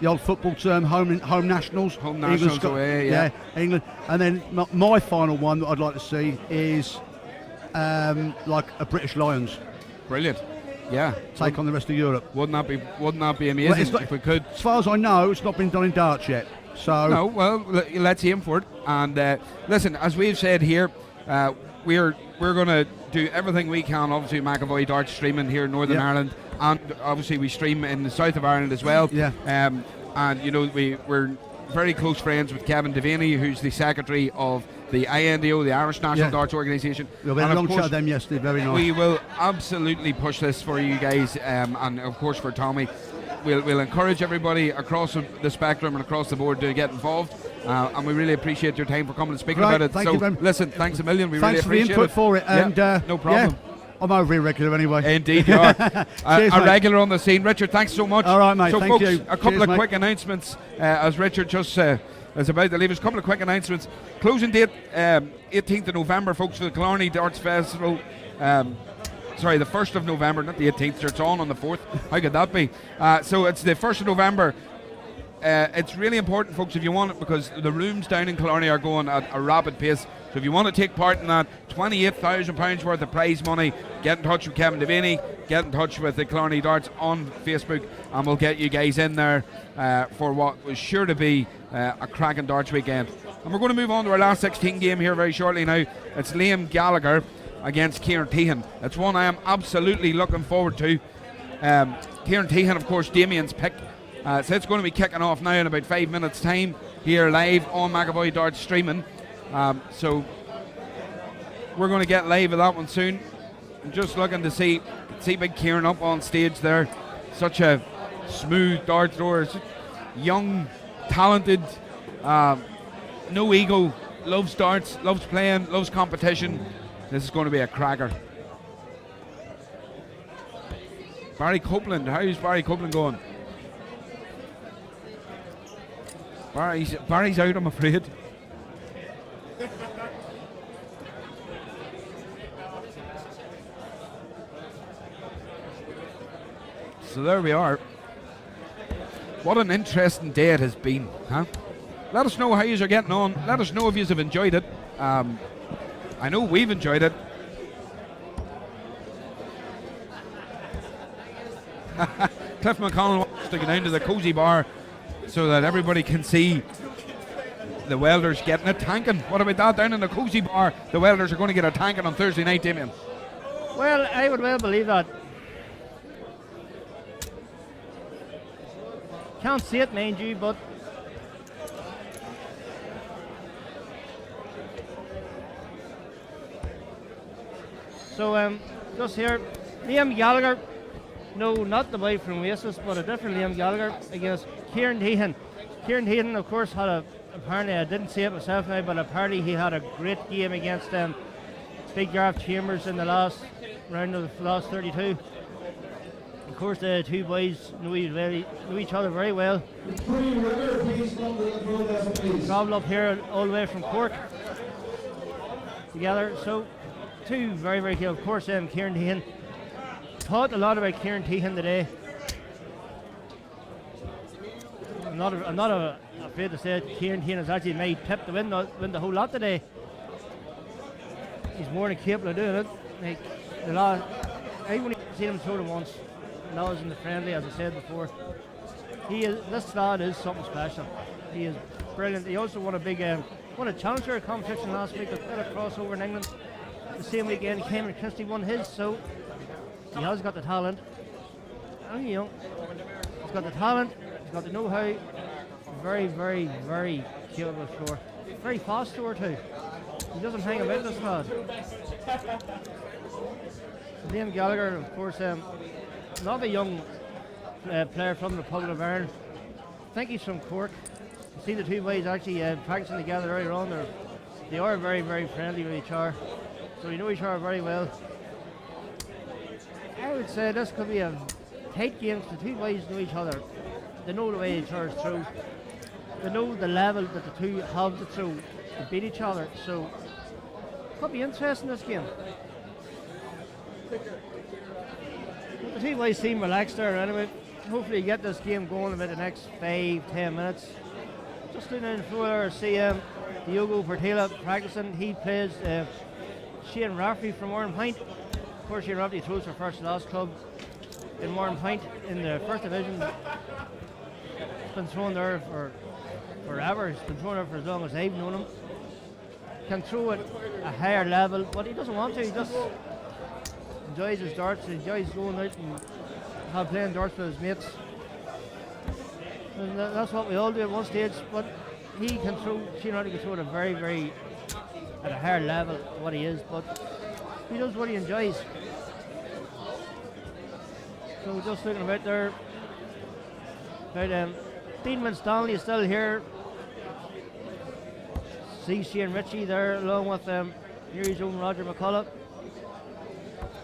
the old football term, home nationals. Home nationals away, yeah. England. And then my final one that I'd like to see is like a British Lions. Brilliant. Yeah. Take on the rest of Europe. Wouldn't that be amazing if we could? As far as I know, it's not been done in darts yet. So no, well, let's aim for it. And listen, as we've said here, we're going to do everything we can. Obviously, McAvoy Darts streaming here in Northern Ireland, and obviously we stream in the south of Ireland as well. Yeah. And you know we're very close friends with Kevin Devaney, who's the secretary of the INDO, the Irish National Darts Organisation. We had a long chat with them yesterday. Very nice. We will absolutely push this for you guys, and of course for Tommy. We'll encourage everybody across the spectrum and across the board to get involved, and we really appreciate your time for coming and speaking about it. Thank you very much. Listen, thanks a million. We Thanks really appreciate for the input for it. And no problem. Yeah, I'm over here regular anyway. Indeed, you are. Cheers, a mate. regular on the scene. Richard, thanks so much. All right, mate. So, Thank folks, you. a couple Cheers, of mate. quick announcements as Richard just is about to leave us. A couple of quick announcements. Closing date, 18th of November, folks, for the Killarney Darts Festival. Sorry, the 1st of November, not the 18th, so it's on the 4th. How could that be? So it's the 1st of November. It's really important, folks, if you want it, because the rooms down in Killarney are going at a rapid pace. So if you want to take part in that, £28,000 worth of prize money, get in touch with Kevin Devaney, get in touch with the Killarney Darts on Facebook, and we'll get you guys in there for what was sure to be a cracking darts weekend. And we're going to move on to our last 16 game here very shortly now. It's Liam Gallagher against Kieran Tehan. It's one I am absolutely looking forward to. Kieran Tehan, of course, Damien's pick. So it's going to be kicking off now in about 5 minutes' time here live on McAvoy Darts streaming. So we're going to get live with that one soon. I'm just looking to see big Kieran up on stage there. Such a smooth dart thrower, young, talented, no ego, loves darts, loves playing, loves competition. This is going to be a cracker. Barry Copeland, how's Barry Copeland going? Barry's out, I'm afraid. So there we are. What an interesting day it has been, huh? Let us know how you are getting on. Let us know if you have enjoyed it. I know we've enjoyed it. Cliff McConnell wants to go down to the cozy bar so that everybody can see the welders getting a tanking. What about that down in the cozy bar? The welders are going to get a tanking on Thursday night, Damien. Well, I would well believe that. Can't see it, mind you, but so just here, Liam Gallagher. No, not the boy from Oasis, but a different Liam Gallagher against Kieran Tehan. Kieran Tehan, of course, apparently, I didn't see it myself now, but apparently he had a great game against Big Gareth Chambers in the last round of the last 32. Of course, the two boys knew each other very well. Travel up here all the way from Cork together. So, two very, very good. Of course, Kieran Tehan. Thought a lot about Kieran Tehan today. I'm not afraid to say it. Kieran Tehan has actually made tip to win the whole lot today. He's more than capable of doing it. Like I've only seen him throw it once, and that was in the friendly, as I said before. This lad is something special. He is brilliant. He also won a challenger competition last week, a bit of crossover in England. The same weekend, Cameron Christie won his, so he has got the talent. And, he's got the talent, he's got the know-how. Very, very, very capable thrower. Very fast thrower too. He doesn't hang about this lad. Liam Gallagher, of course, not a young player from the Republic of Ireland. I think he's from Cork. You see the two boys actually practicing together earlier on. They are very, very friendly with each other. So they know each other very well. I would say this could be a tight game. The two boys know each other They know the way each other's through. They know the level that the two have to throw to beat each other. So could be interesting this game. The two boys seem relaxed there anyway. Hopefully get this game going about the next 5-10 minutes. Just looking in the floor there, see Diogo Portela practicing. He plays Shane Rafferty from Warren Point. Of course, Shane Rafferty throws for First Loss Club in Warren Point in the first division. He's been thrown there for forever. He's been thrown there for as long as I've known him. Can throw at a higher level, but he doesn't want to. He just enjoys his darts. He enjoys going out and playing darts with his mates. And that's what we all do at one stage. But he can throw. Shane Rafferty can throw at a very at a higher level what he is. But he does what he enjoys. So just looking about there. Dean Winstanley is still here. See Shane Ritchie there along with Newry's own Roger McCullough.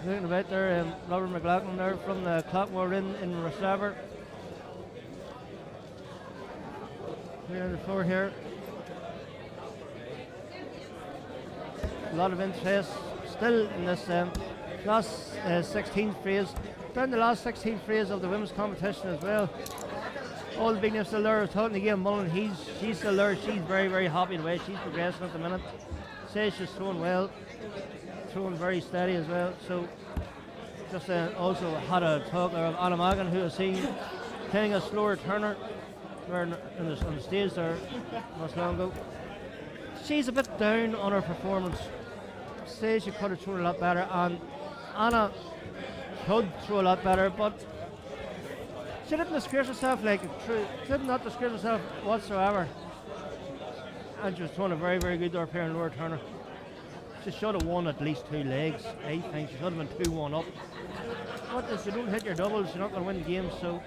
Looking about there, Robert McLaughlin there from the Clockmore Inn in Roslaver. Here on the floor here. A lot of interest still in this last 16th phase. Down the last 16th phase of the women's competition as well. All the big names still there. Talking to Gail Mullen, she's still there. She's very happy the way she's progressing at the minute. Says she's throwing well, throwing very steady as well. So just also had a talk there of Anna Magan, who has seen playing a slower turner on the stage there not so long ago. She's a bit down on her performance. Says she could have thrown a lot better, and Anna could throw a lot better, but she didn't disgrace herself, she did not disgrace herself whatsoever. And she was throwing a very good door player in lower turner. She should have won at least 2 legs, I think. She should have been 2-1 up. But if you don't hit your doubles, you're not going to win the game, so.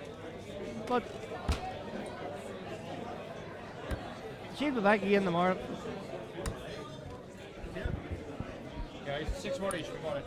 But she'll be back again tomorrow. Guys, 6 more each, we got it.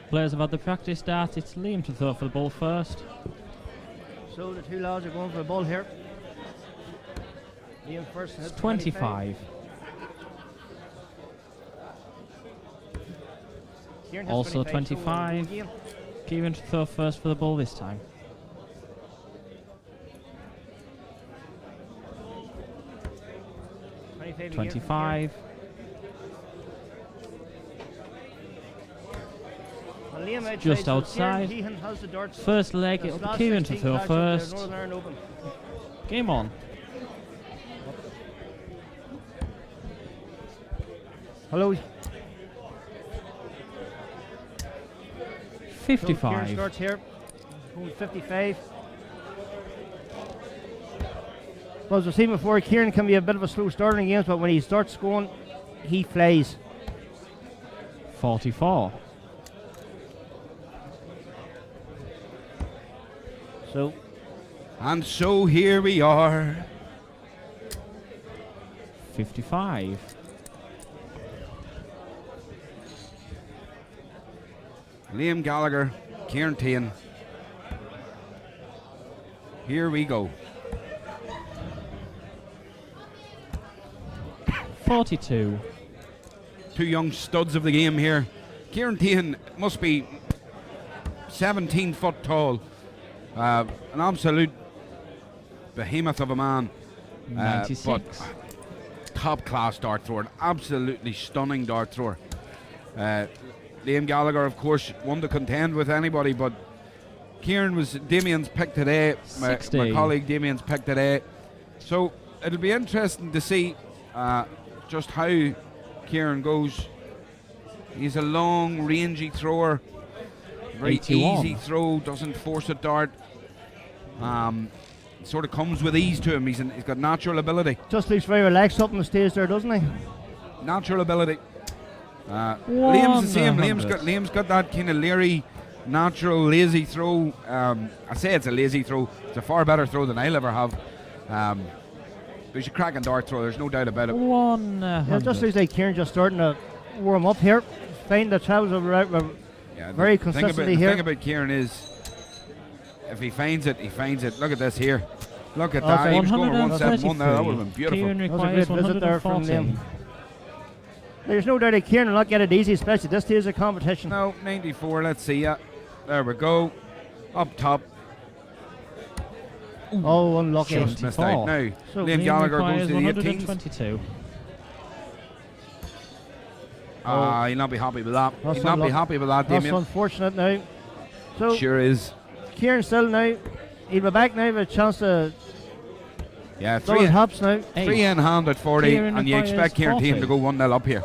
Players have had the practice start. It's Liam to throw for the ball first. So the two lads are going for the ball here. Liam first. It's 25. Also 25. Kieran to throw first for the ball this time. Again 25. Just outside. First leg, it'll be Kieran to throw first. Game on. Hello. 55. So Kieran starts here. Going 55. Well, as we've seen before, Kieran can be a bit of a slow starter in games, but when he starts going, he flies. 44. And so here we are. 55. Liam Gallagher, Kieran Tian. Here we go. 42. Two young studs of the game here. Kieran Tian must be 17 foot tall. An absolute behemoth of a man. 96. But top class dart thrower. An absolutely stunning dart thrower. Liam Gallagher, of course, won to contend with anybody, but Kieran was Damien's pick today. My colleague Damien's pick today. So it'll be interesting to see just how Kieran goes. He's a long, rangy thrower. Very 81. easy throw, doesn't force a dart. Sort of comes with ease to him. He's got natural ability. Just looks very relaxed up on the stage there, doesn't he? Natural ability. Liam's the same. Liam's got that kind of leery, natural, lazy throw. I say it's a lazy throw. It's a far better throw than I'll ever have. But he's a cracking dart throw. There's no doubt about it. It just looks like Kieran just starting to warm up here. Find the travels very consistently the here. The thing about Kieran is, if he finds it, he finds it. Look at this here. Look at that. He was going 171 there. That would have been beautiful. Kieran That was a requires great visit there from 114. Liam. There's no doubt that Kieran will not get it easy, especially this stage of competition. No, 94. Let's see ya. There we go. Up top. Oh, unlucky. Just missed out. Now, Liam Gallagher goes to the 18th. 122. He'll not be happy with that. That's He'll not be happy with that, That's Damien. unfortunate now. So Sure is. Kieran still now. He'll be back now with a chance to Yeah, double hops now. three in hand at 40, Kieran and you requires expect Kieran 40. Team to go 1-0 up here.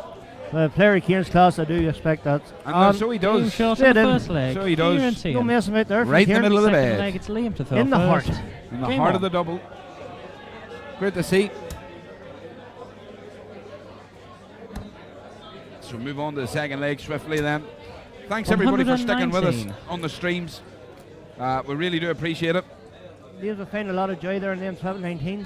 The player of Kieran's class, I do expect that. And so he does. Game shot Straight on the in. first leg. So he does. Kieran Team. No messing about there. from Right in the Kieran. middle of the Second bed. leg, it's Liam to throw In the first. heart. In the Game heart on. of the double. Great to see. So move on to the second leg swiftly then. Thanks everybody for sticking with us 119. on the streams. We really do appreciate it. Liam's will find a lot of joy there in them 12-19s.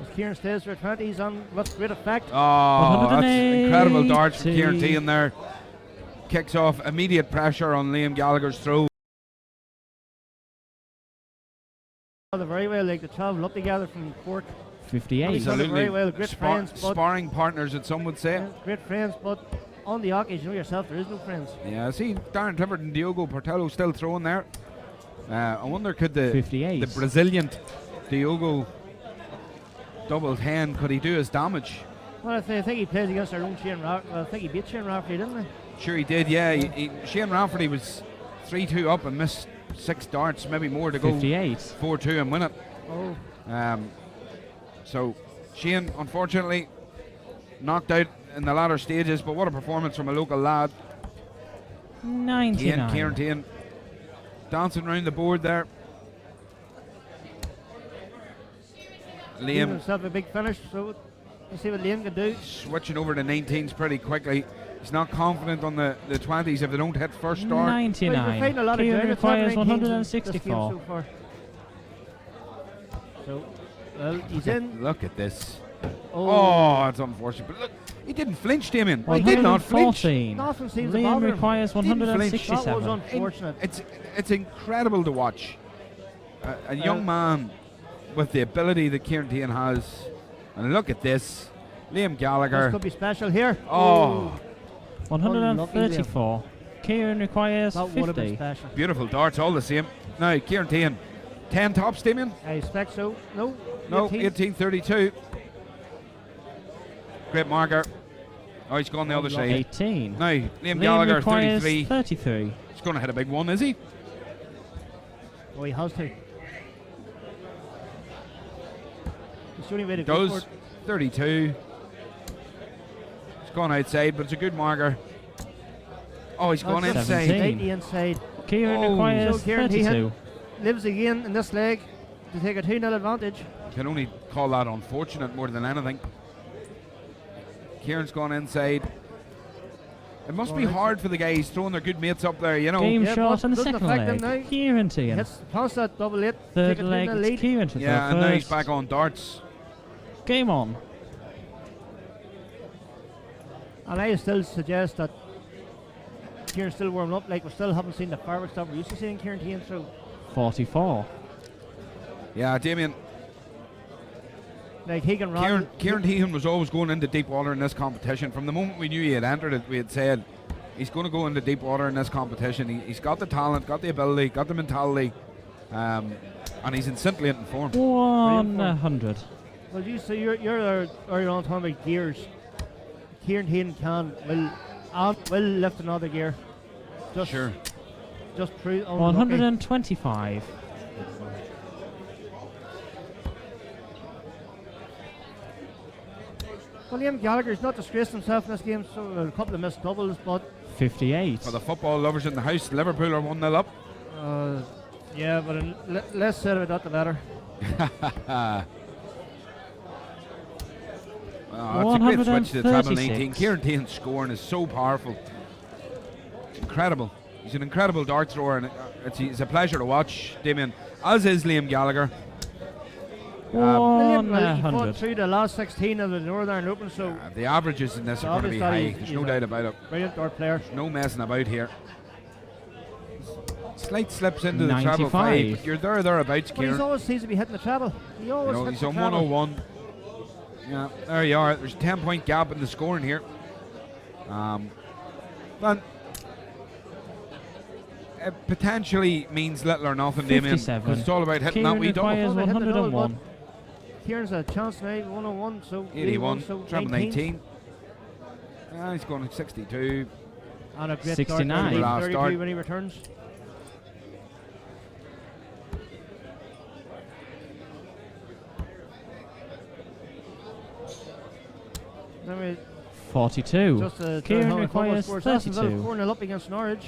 As Kieran stays for 20, he's on with great effect. Oh, that's incredible darts from 180. Kieran Teahan there. Kicks off immediate pressure on Liam Gallagher's throw. Very well, like the 12 up together from Cork. 58. Absolutely. Very well, great friends. But Sparring partners, as some would say. great friends, but on the hockey, you know yourself, there is no friends. Yeah, see Darren Clifford and Diogo Portello still throwing there. I wonder could the 58. the Brazilian Diogo double 10, could he do his damage? Well, I think he plays against our own Shane Rafferty. Well, I think he beat Shane Rafferty, didn't he? Sure he did, yeah. Shane Rafferty was 3-2 up and missed 6 darts, maybe more to 58. go 4-2 and win it. Oh. So Shane, unfortunately, knocked out in the latter stages, but what a performance from a local lad. 99. Kieran Teahan dancing around the board there. Giving Liam himself a big finish, so we'll see what Liam can do. switching over to 19s pretty quickly. He's not confident on the 20s if they don't hit first start. 99. Well, we're finding a lot of Kieran joy in the requires 12-19s in this game 164. so far. So, well, he's in. Look at this. Oh. Oh, it's unfortunate. But look, he didn't flinch, Damien. He did not flinch. 114. Nothing seems to Liam bother him. requires Didn't flinch. 167. That was unfortunate. It's incredible to watch. A young man with the ability that Kieran Teahan has. And look at this. Liam Gallagher. This could be special here. Oh, 134. Kieran requires That would have been 50. special. beautiful darts all the same. Now, Kieran Teahan. 10 tops, Damien? I expect so. No. No, 18. 1832. Great marker. Oh, he's gone the other side. 18. Now, Liam Liam Gallagher, requires 33. 33. He's going to hit a big one, is he? Oh, he has to. It's the only way to go for Does. it. 32. He's gone outside, but it's a good marker. Oh, he's gone That's inside. 17. 80 inside. Kieran Oh. requires So Kieran 32. Lives again in this leg to take a 2-0 advantage. Can only call that unfortunate more than anything. Kieran's gone inside. It must be hard for the guys throwing their good mates up there, you know. Game Yeah, shot but on the doesn't second affect him leg. now. Kieran Teahan. Hits past that double 8. Third take a leg, 2-0 it's lead. Kieran to Yeah, throw and now he's first. back on darts. Game on. And I still suggest that Kieran's still warming up. Like, we still haven't seen the fireworks that we're used to seeing Kieran Teahan through. 44. Yeah, Damien. Like, he can run. Kieran Teahan was always going into deep water in this competition. From the moment we knew he had entered it, we had said he's going to go into deep water in this competition. He's got the talent, got the ability, got the mentality, and he's in scintillating form. 100. Well, you say you're on talking about gears. Kieran Teahan will lift another gear. Just prove. 125. Well, Liam Gallagher's not disgraced himself in this game, so a couple of missed doubles, but 58. For the football lovers in the house, Liverpool are 1-0 up. yeah, but less said about that, the better. It's a great switch to the treble 19. Kieran Tahan's scoring is so powerful. It's incredible. He's an incredible dart thrower, and it's a pleasure to watch, Damien, as is Liam Gallagher. He fought through the last 16 of the Northern Open, so the averages in this are going to be high. There's no doubt about it. Brilliant dart player. There's no messing about here. Slight slips into the 95. treble 5, but you're thereabouts, But Kieran. he always seems to be hitting the treble. He always hits He's the on treble. 101. Yeah, there you are. There's a 10-point gap in the scoring here. But it potentially means little or nothing, Damien. 57. Because it's all about hitting Kieran that wee double. requires 101. Kieran's a chance now, 101, so 81, so treble 19. He's going to 62. And a great 69. Start, 32 start. when he returns. Then we 42. just Kieran requires 32. 4-0 up against Norwich.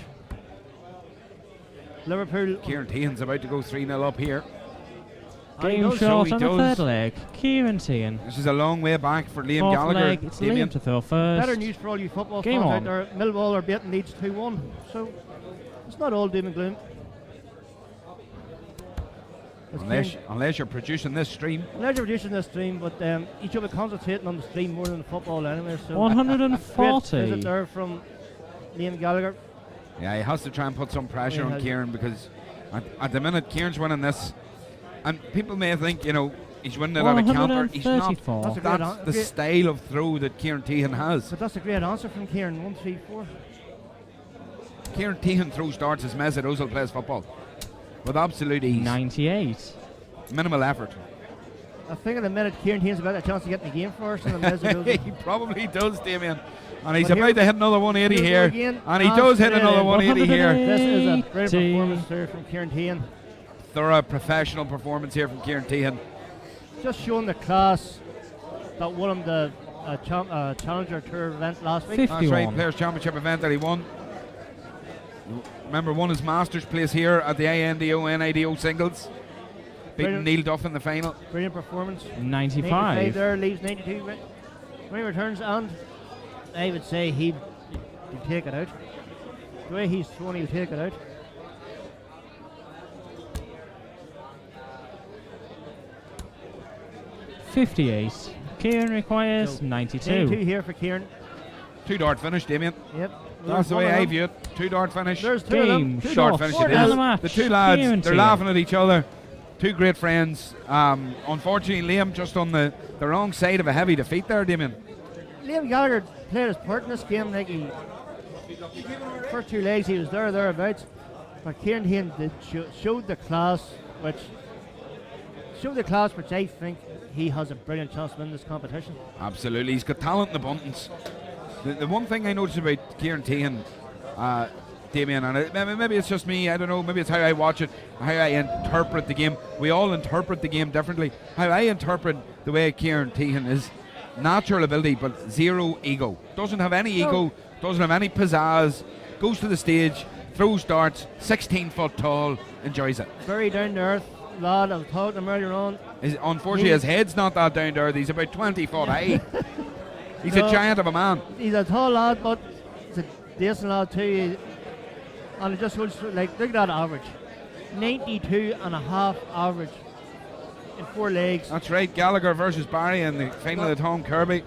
Liverpool. Kieran Tahan's about to go 3-0 up here. Game short on the third leg. Kieran Tahan. This is a long way back for Liam Fourth Gallagher. leg, it's Liam to throw first. Better news for all you football Game fans on. out there. Millwall are beating Leeds 2-1, so it's not all doom and gloom. Unless you're producing this stream. Unless you're producing this stream, but you should be concentrating on the stream more than the football anyway. So 140. Great visit there from Liam Gallagher. Yeah, he has to try and put some pressure Yeah, on Kieran, because at the minute Kieran's winning this, and people may think, he's winning it at a counter. He's not. 134. That's the style of throw that Kieran Tahan has. But that's a great answer from Kieran. 1, 3, 4. Kieran Tahan throws darts as Mesut Ozil plays football, with absolute ease. 98. Minimal effort. I think in a minute Kieran Tahan's about a chance to get in the game first, and then He probably does, Damien. And he's But about to hit another 180 we go here. again. And he does hit another 180 here. This is a great performance there from Kieran Tahan. Thorough professional performance here from Kieran Tahan. Just showing the class that won him the Challenger Tour event last week. 51. That's right, Players' Championship event that he won. Remember, won his Masters place here at the NIDO singles. Beating Neil Duff in the final. Brilliant performance. 95. There, leaves 92 when he returns, and I would say he'd take it out. The way he's thrown, he'll take it out. $58. Kieran requires 92. 92 here for Kieran. 2-dart finish, Damien. Yep. That's the way I view it. 2-dart finish. There's two of them. Game Two short dots. finish Four it dots. is. match. The two lads, Kieran they're Tahan. laughing at each other. Two great friends. Unfortunately, Liam just on the wrong side of a heavy defeat there, Damien. Liam Gallagher played his part in this game. Like first two legs, he was thereabouts. But Kieran Tahan showed the class, which I think he has a brilliant chance to win this competition. Absolutely, he's got talent in abundance. The one thing I noticed about Kieran Tahan, Damien, and maybe it's just me, I don't know, maybe it's how I watch it, how I interpret the game. We all interpret the game differently. How I interpret the way Kieran Tahan is natural ability, but zero ego. Doesn't have any ego, doesn't have any pizzazz, goes to the stage, throws darts, 16 foot tall, enjoys it. Very down to earth lad. I was talking to him earlier on. Unfortunately, his head's not that down to earth. He's about 20 foot high. He's a giant of a man. He's a tall lad, but he's a decent lad too. And it just goes like, look at that average. 92.5 average in 4 legs. That's right, Gallagher versus Barry in the final at home Kirby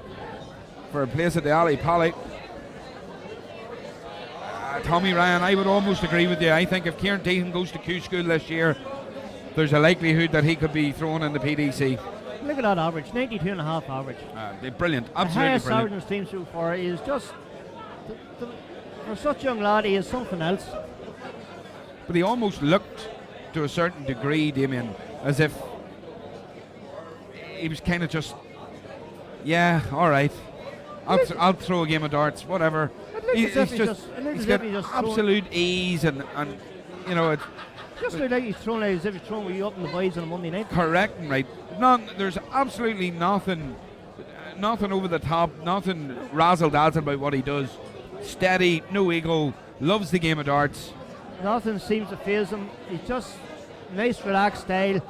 for a place at the Ali Pally. Tommy Ryan, I would almost agree with you. I think if Kieran Tahan goes to Q School this year, there's a likelihood that he could be thrown in the PDC. Look at that average, 92.5 average. They're brilliant, The absolutely highest brilliant. average in the team so far is just, for such a young lad, he is something else. But he almost looked, to a certain degree, Damien, as if he was kind of just, yeah, all right, I'll throw a game of darts, whatever. He's got absolute ease and you know, it's just like he's thrown as if he's throwing you up in the boys on a Monday night. Correct and right. There's absolutely nothing nothing over the top, nothing razzle-dazzle about what he does. Steady, no ego, loves the game of darts. Nothing seems to faze him. He's just nice, relaxed style,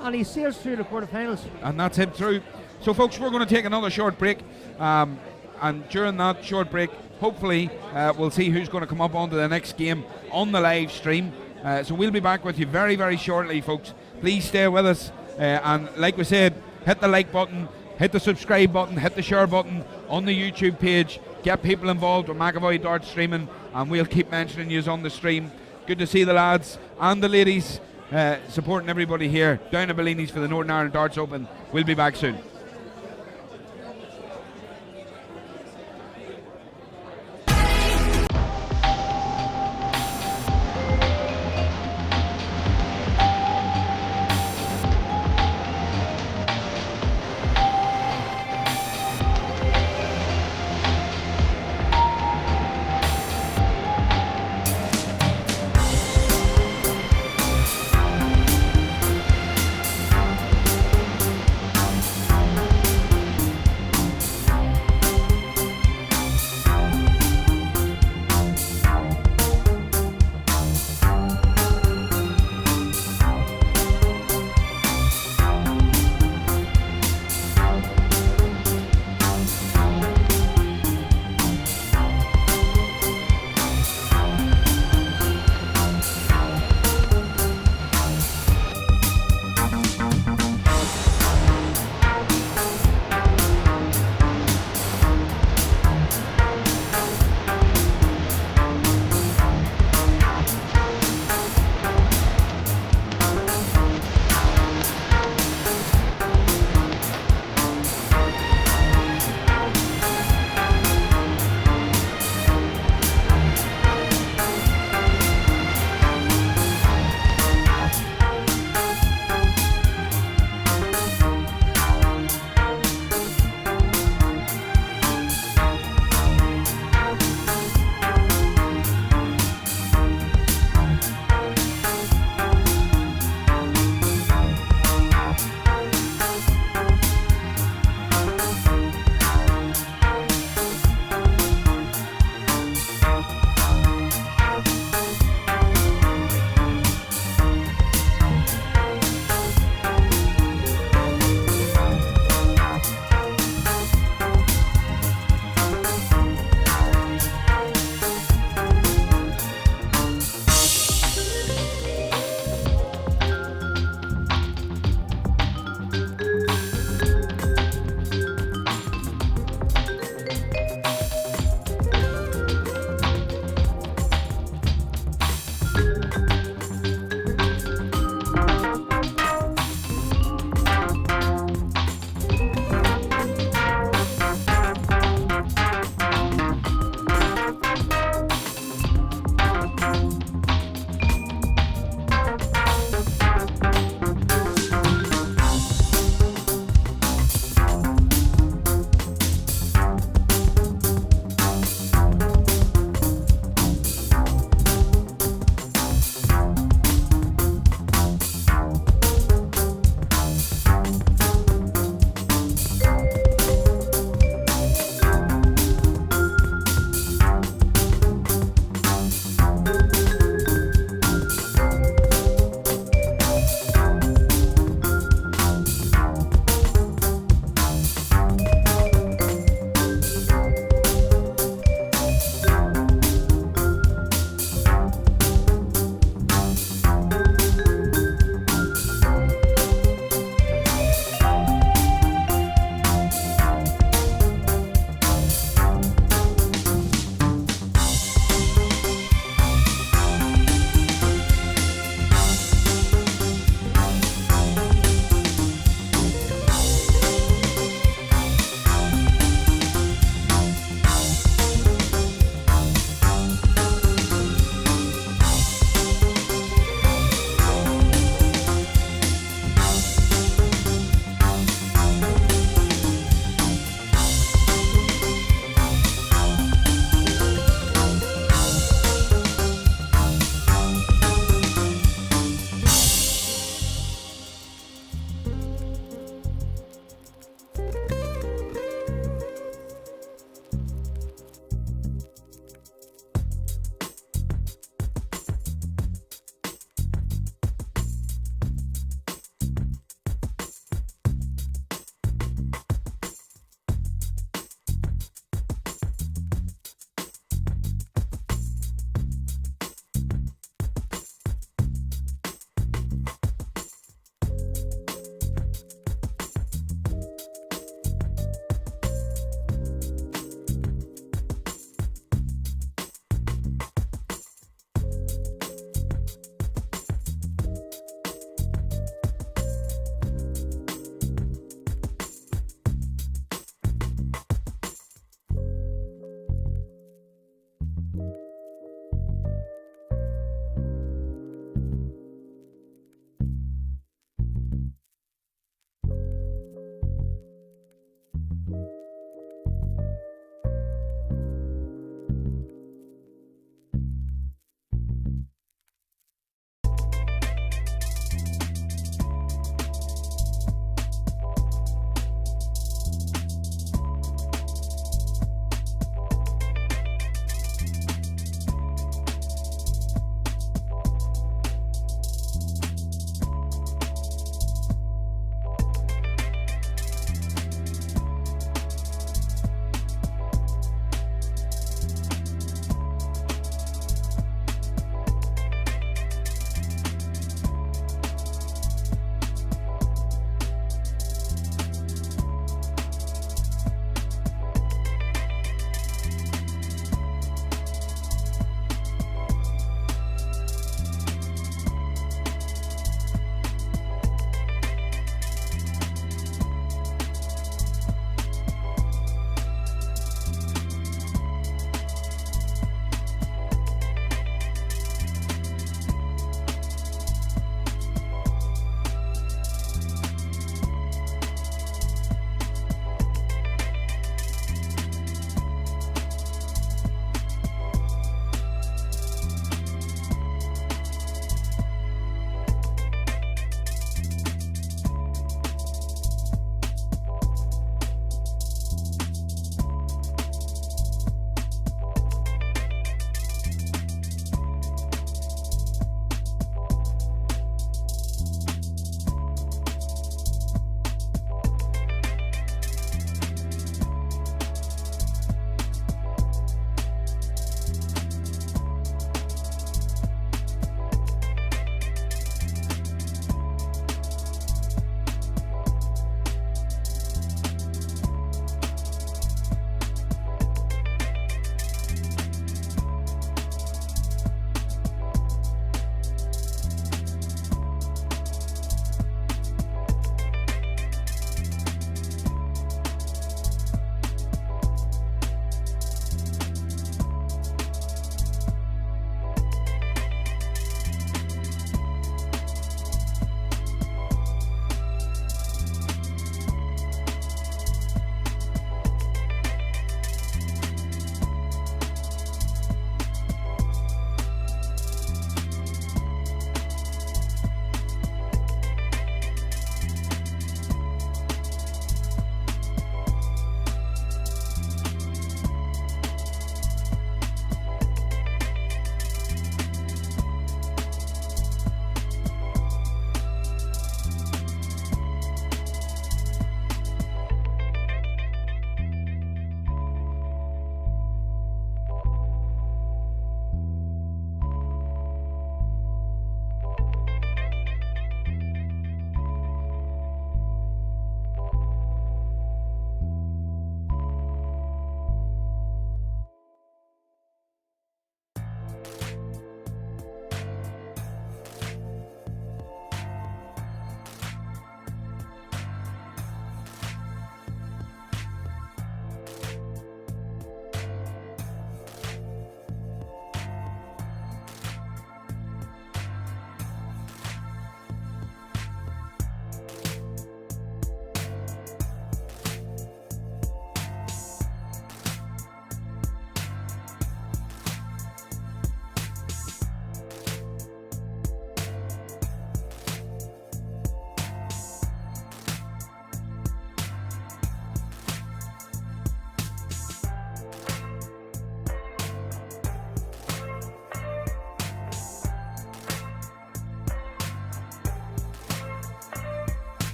and he sails through the quarterfinals. And that's him through. So, folks, we're going to take another short break, and during that short break, hopefully, we'll see who's going to come up onto the next game on the live stream. So we'll be back with you very, very shortly, folks. Please stay with us, and like we said, hit the like button, hit the subscribe button, hit the share button on the YouTube page. Get people involved with McAvoy Dart streaming, and we'll keep mentioning you on the stream. Good to see the lads and the ladies supporting everybody here down at Bellini's for the Northern Ireland Darts Open. We'll be back soon.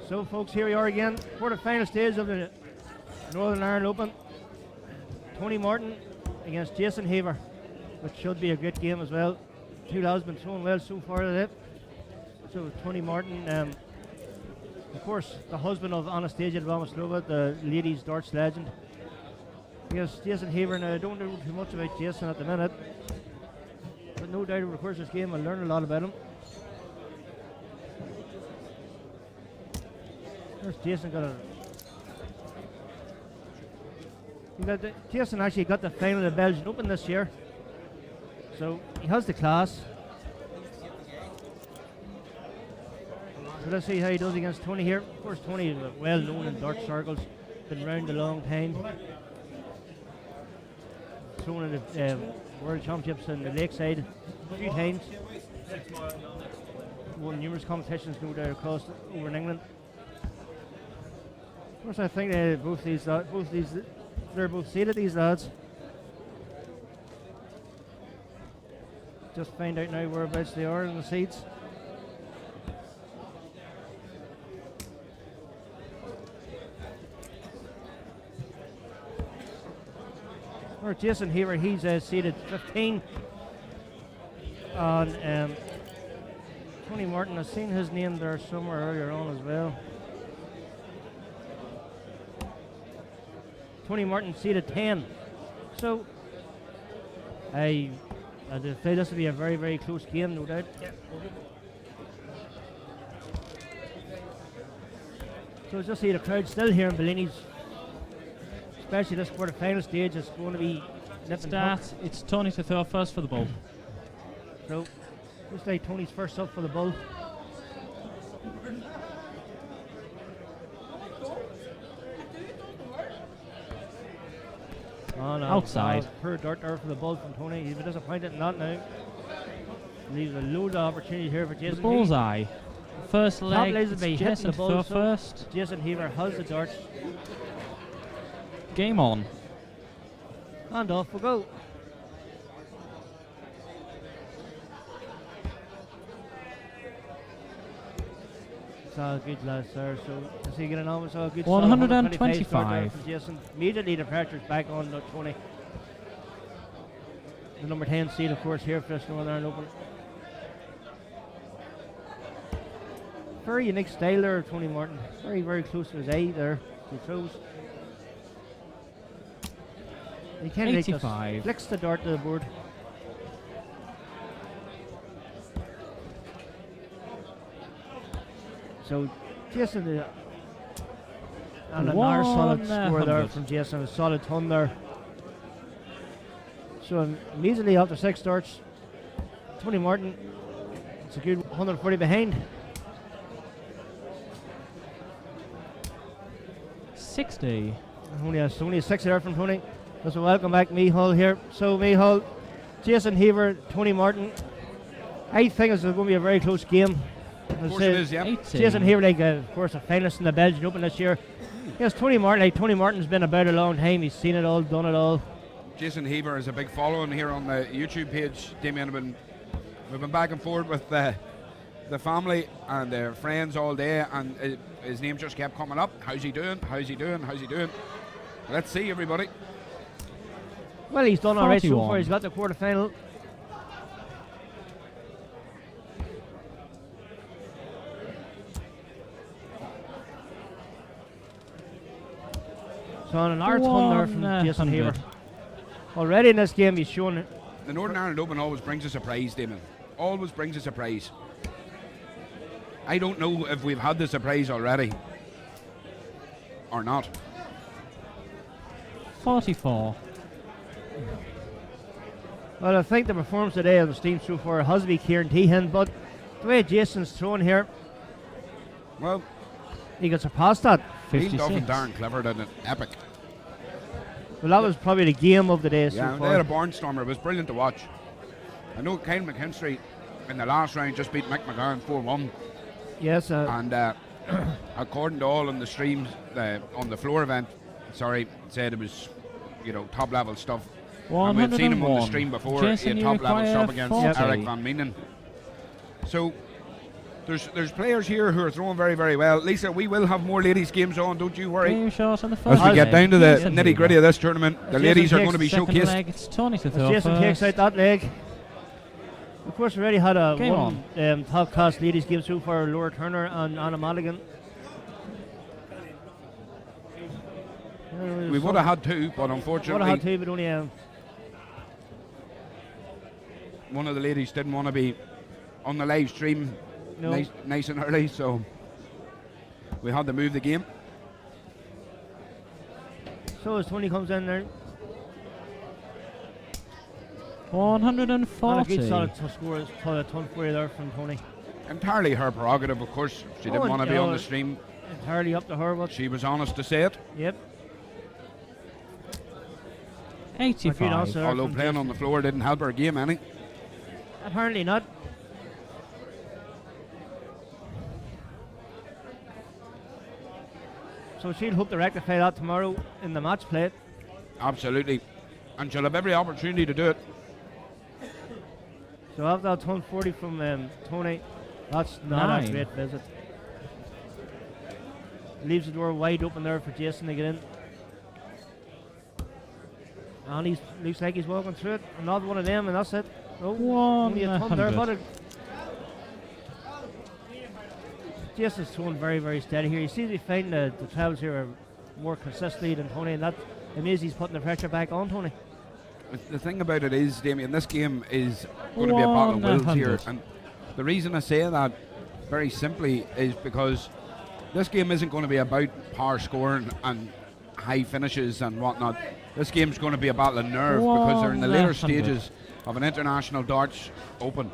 So, folks, here we are again for the final stage of the Northern Ireland Open. Tony Martin against Jason Haver, which should be a great game as well. Two lads been throwing well so far today. So, Tony Martin, of course, the husband of Anastasia Dvamoslova, the ladies' darts legend. Yes, Jason Haver. Now, I don't know too much about Jason at the minute, but no doubt over the course of this game I'll learn a lot about him. There's Jason Jason actually got the final of the Belgian Open this year, so he has the class. So let's see how he does against Tony here. Of course, Tony is well known in dart circles, been around a long time. Thrown in the World Championships in the Lakeside a few times. Won numerous competitions no doubt across over in England. Of course, I think they're both seated, these lads. Just find out now whereabouts they are in the seats. Or Jason Haver, he's seated 15. And Tony Martin, I've seen his name there somewhere earlier on as well. Tony Martin seated 10. So I say this will be a very, very close game, no doubt. Yeah. So just see the crowd still here in Bellini's, especially this quarter-final stage. It's going to be It's Tony to throw first for the ball. So looks like Tony's first up for the ball. Oh, no, outside. Per dart there for the ball from Tony. He's disappointed in that now. Leaves a load of opportunity here for Jason. The bullseye. First leg. Jason to throw first. Jason Haver has the darts. Game on. And off we go. It's all good, lads, sir. So, as he getting on, it's all good. 125. From Jason. Immediately the pressure's back on Tony. The number 10 seed, of course, here for this Northern Ireland Open. Very unique style there, Tony Martin. Very, very close to his eye there. He throws. He kind of just flicks the dart to the board. So Jason, and another solid score there from Jason, a solid ton there. So immediately after 6 darts, Tony Martin, it's a good 140 behind. 60. Only a 60 there from Tony. So welcome back Micheál here. So Micheál, Jason Haver, Tony Martin. I think it's going to be a very close game. Of course it is, yeah. Jason Haver, of course, a finalist in the Belgian Open this year. Yes, Tony Martin's been about a long time. He's seen it all, done it all. Jason Haver has a big following here on the YouTube page. Damien, we've been back and forth with the family and their friends all day, and his name just kept coming up. How's he doing? How's he doing? How's he doing? Let's see, everybody. Well, he's done all right so far. He's got the quarter-final. So on an hour ton there from Jason Haver. Already in this game he's shown it. The Northern Ireland Open always brings a surprise, Damon. Always brings a surprise. I don't know if we've had the surprise already or not. 44. Well, I think the performance today of the team so far has to be Kieran Tehan, but the way Jason's thrown here, well, he got surpassed that. He's often darn clever, didn't it? Epic. Well, that was probably the game of the day so far. They had a barnstormer. It was brilliant to watch. I know Kyle McKinstry in the last round just beat Mick McGowan 4-1. Yes. And according to all on the streams, on the floor event, said it was, top level stuff. And we'd seen him on the stream before. He had top level stuff against Eric Van Meenen. So there's players here who are throwing very, very well. Lisa, we will have more ladies' games on, don't you worry. Game shot on the first As we get down to the Jason nitty gritty of this tournament, the ladies are going to be Second showcased. leg, it's Tony to As throw Jason takes out first. that leg. Of course, we already had a Game one top class ladies game through for Laura Turner and Anna Mulligan. We would have had two, but Would unfortunately, have had two, but only one of the ladies didn't want to be on the live stream No. nice and early, so we had to move the game. So as Tony comes in there, 140. not a good solid score, solid ton for you there from Tony. Entirely her prerogative, of course. She didn't Oh, want to be yeah, on the stream. Entirely up to her. But she was honest to say it. Yep. 85. Although playing on the floor didn't help her game any. Apparently not. So she'll hope to rectify that tomorrow in the match play. Absolutely. And she'll have every opportunity to do it. So after that 140 from Tony, that's not a 9. great visit. Leaves the door wide open there for Jason to get in. And he looks like he's walking through it. Another one of them, and that's it. Oh, only a ton there, 100. but Jason's throwing very, very steady here. You seem to be finding the travels here are more consistently than Tony, and that amazes he's putting the pressure back on Tony. The thing about it is, Damien, this game is going to be a battle of wills here. 100. And the reason I say that very simply is because this game isn't going to be about power scoring and high finishes and whatnot. This game's going to be a battle of nerve because they're in the later 100. stages of an international darts open.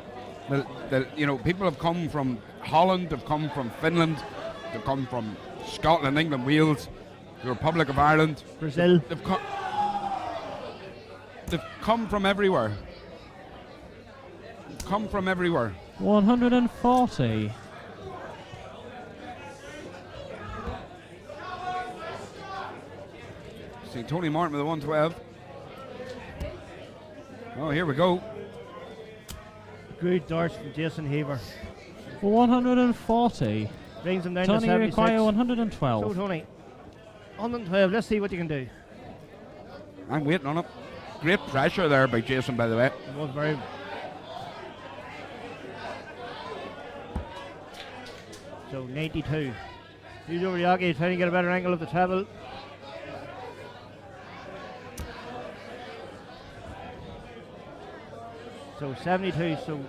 People have come from Holland, they've come from Finland, they've come from Scotland, England, Wales, the Republic of Ireland, Brazil. They've come from everywhere. Come from everywhere. 140. See Tony Martin with the 112. Oh, here we go. Good darts from Jason Haver. 140. Brings him down Tony to 76. require 112. So Tony, 112. Let's see what you can do. I'm waiting on it. Great pressure there by Jason, by the way. It was very. So 92. Yuzo Ryaki trying to get a better angle of the treble. So 72. So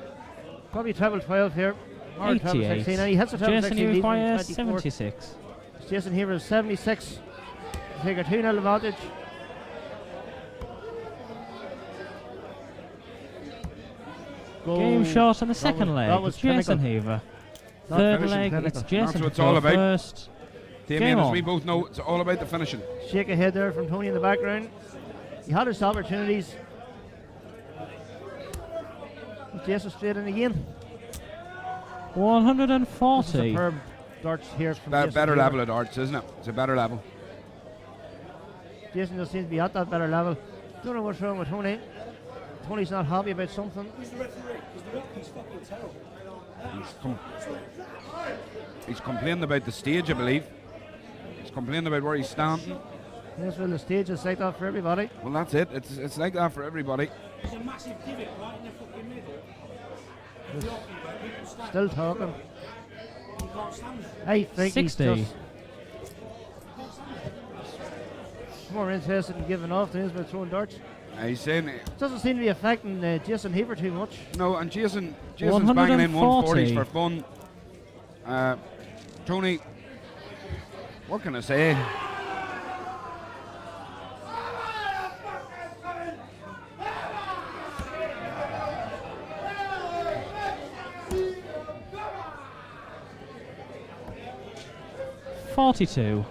probably treble 12 here. Or treble 88. 16. And he hits the treble Jason, 16. you leads him require 24. 76. Jason Haver is 76. Take a 2-0 advantage. Game shot on the second leg. That was Jason clinical. Haver. Not Third finishing leg, clinical. it's Jason That's what it's to all go about. first. Damien, Game as on. we both know, it's all about the finishing. Shake ahead there from Tony in the background. He had his opportunities. Jason straight in again. 140. Superb darts here from Jason Better Haver. level of darts, isn't it? It's a better level. Jason just seems to be at that better level. Don't know what's wrong with Tony. Tony's not happy about something. He's the referee. He's fucking terrible. He's complaining about the stage, I believe. He's complaining about where he's standing. Yes, well, the stage is like that for everybody. Well, that's it. It's like that for everybody. There's a massive divot right in the fucking middle. Still talking. You can't stand it. I think 60. he's just more interested in giving off than he is about throwing darts. He's saying Doesn't seem to be affecting Jason Haver too much. no, and Jason's banging in 140s for fun. Tony, what can I say? $42.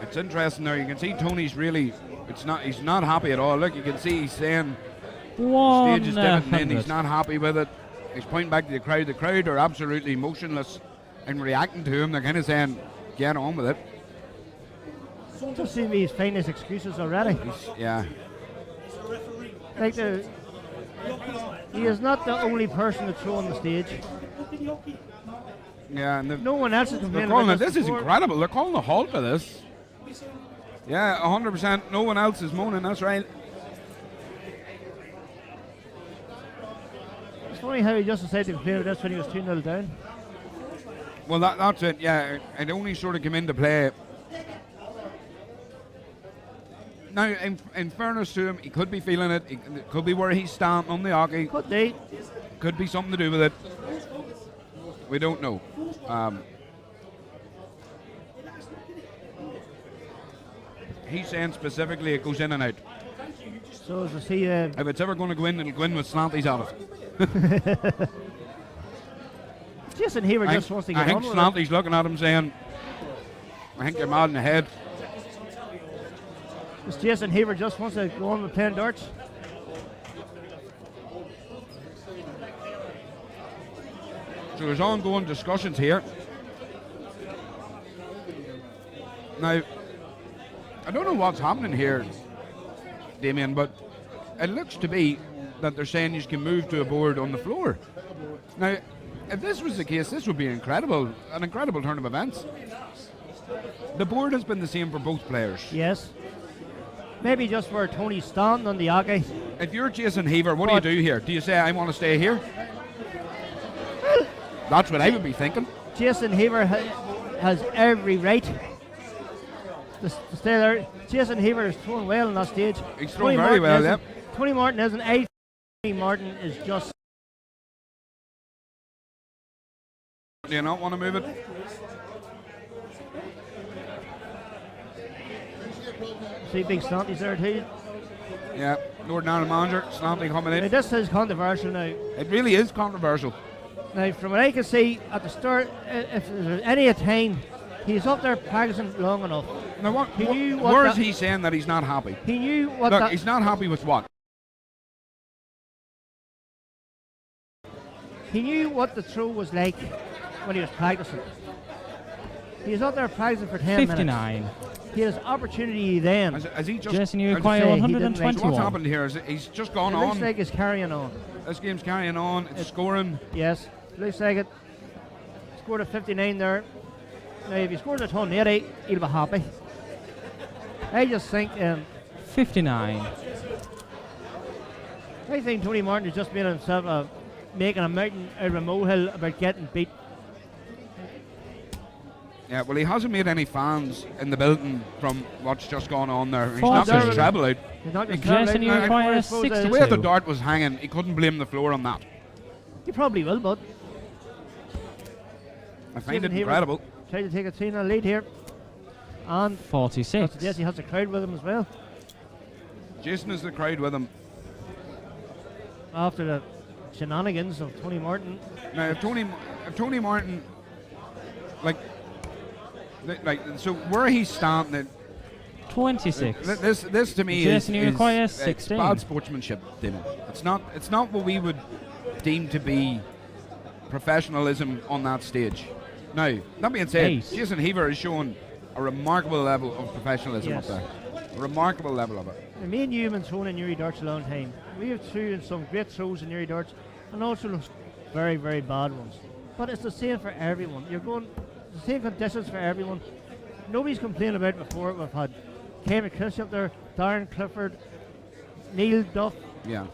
It's interesting there. You can see Tony's really. He's not happy at all. Look, you can see he's saying stage is divoting in. He's not happy with it. He's pointing back to the crowd. The crowd are absolutely motionless and reacting to him. They're kind of saying, "Get on with it." Just seems he's finding his excuses already. Yeah. Like he is not the only person to throw on the stage. Yeah, and no one else is they're complaining calling about this is before. incredible. They're calling a halt to this. Yeah, 100%. No one else is moaning. That's right. It's funny how he just decided to complain about this when he was 2-0 down. Well, that's it. Yeah, it only sort of came into play. Now, in fairness to him, he could be feeling it. It could be where he's standing on the hockey. Could be. Could be something to do with it. We don't know. He's saying specifically it goes in and out. So as I see, if it's ever going to go in, it'll go in with slanties on it. Jason Haver just wants to get I think on with Slanty's looking at him saying, I think you're mad in the head. This Jason Haver just wants to go on with playing darts. So there's ongoing discussions here. Now, I don't know what's happening here, Damien, but it looks to be that they're saying you can move to a board on the floor. Now, if this was the case, this would be an incredible turn of events. The board has been the same for both players. Yes. Maybe just where Tony's standing on the hockey. If you're Jason Haver, what do you do here? Do you say, I want to stay here? That's what I would be thinking. Jason Haver has every right to stay there. Jason Haver is throwing well on that stage. He's throwing very well, yeah. Tony Martin isn't. Tony Martin is just... Do you not want to move it? See big Slanty's there too. Yeah, Northern Ireland manager, Slanty coming in. Now, this is controversial now. It really is controversial. Now, from what I can see, at the start, if there's any time, he's up there practicing long enough. Now, where is he saying that he's not happy? He knew what Look, he's not happy with what? He knew what the throw was like when he was practicing. He was up there practicing for 10 59. minutes. He has opportunity then. Has he just... Jason, you require 121. So what's happened here? He's just gone on. It looks like it's carrying on. This game's carrying on. It's scoring. Yes, looks like it. Scored a 59 there. Now, if he scores a ton 80, he'll be happy. I just think... 59. I think Tony Martin has just made himself making a mountain out of a molehill about getting beat. Yeah, well, he hasn't made any fans in the building from what's just gone on there. He's not his treble out. He's not his Jason, you require 62. The way the dart was hanging, he couldn't blame the floor on that. He probably will, but... I find it incredible. Try to take a 3-0 lead here. And 46. Yes, he has the crowd with him as well. Jason has the crowd with him. After the shenanigans of Tony Martin. Now, if Tony Martin, like, so where he's standing, 26. This to me Jason, you require it's 16. bad sportsmanship, Damon. It's not what we would deem to be professionalism on that stage. Now, that being said, 8. Jason Haver is showing a remarkable level of professionalism Yes. up there. A remarkable level of it. Now, me and you have been throwing in Newry darts a long time. We have thrown some great throws in Newry darts and also very, very bad ones. But it's the same for everyone. You're going the same conditions for everyone. Nobody's complained about it before. We've had Cameron Christie up there, Darren Clifford, Neil Duff. Yeah.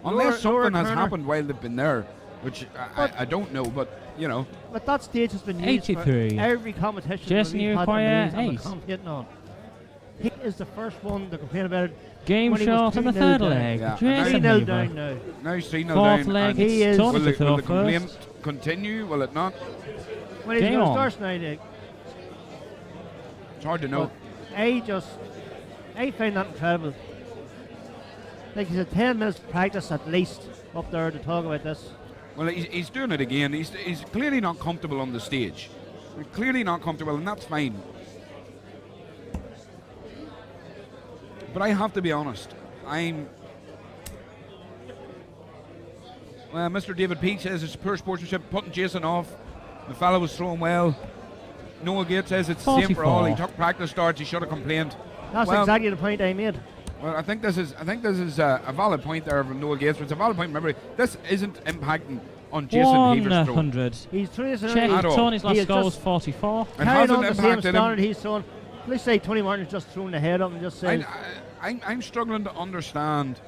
Unless something has Turner. happened while they've been there, which I don't know, but you know. But that stage has been used 83. for every competition. Jason, you require 8. On. He is the first one to complain about it. Game when he was shot on the 2-0 third down. leg. Yeah. Jason 3-0 Haver. down now. Now he's 3-0 Fourth down. leg, and he is- will Tony the to throw complaint first. continue? Will it not? When he's Game going to on. start tonight, It's hard to know. I find that incredible. Like he's had 10 minutes practice at least up there to talk about this. Well, he's doing it again. He's clearly not comfortable on the stage. He's clearly not comfortable, and that's fine. But I have to be honest. Mr. David Peake says it's poor sportsmanship, putting Jason off. The fellow was throwing well. Noel Gates says it's the same for all. He 44. took practice starts. He should have complained. That's Well, exactly the point I made. Well, I think this is a valid point there from Noel Gates. But it's a valid point. Remember, this isn't impacting on Jason Heaver's throw. 100. He's throwing Check at all. Tony's He last is goal was just 44. It carrying hasn't on the same impacted standard him. he's throwing. Let's say Tony Martin is just throwing the head up and just saying. I'm struggling to understand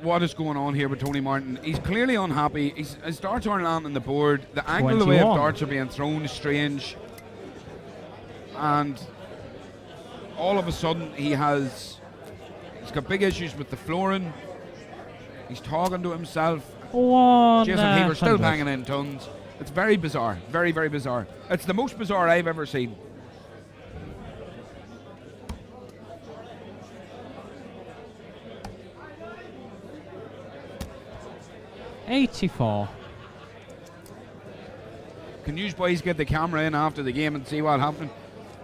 what is going on here with Tony Martin. He's clearly unhappy. His darts aren't landing on the board. The angle, the way of 21. darts are being thrown is strange. And all of a sudden he's got big issues with the flooring. He's talking to himself. Jason Heaver still 100. banging in tons. It's very bizarre. Very, very bizarre. It's the most bizarre I've ever seen. $84. Can you boys get the camera in after the game and see what happened?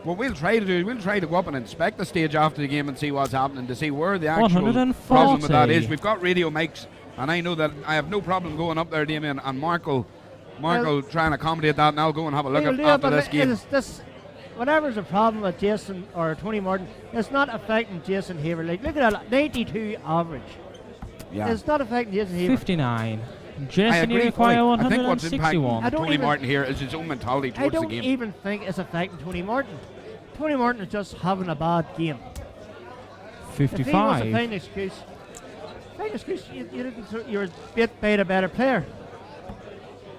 What we'll try to do, we'll try to go up and inspect the stage after the game and see what's happening, to see where the actual 140. problem with that is. We've got radio mics, and I know that I have no problem going up there, Damien, and Mark will try and accommodate that, and I'll go and have a look after this game. Whatever's the problem with Jason or Tony Martin, it's not affecting Jason Heaver. Like, look at that, 92 average. Yeah. It's not affecting Jason Heaver. 59. I Jason, you agree require fully. I think what's 161. impacting Tony Martin here is his own mentality I towards the don't game. even think it's affecting Tony Martin. Tony Martin is just having a bad game. If he wants to 55. find an excuse, you're a bit by a better player.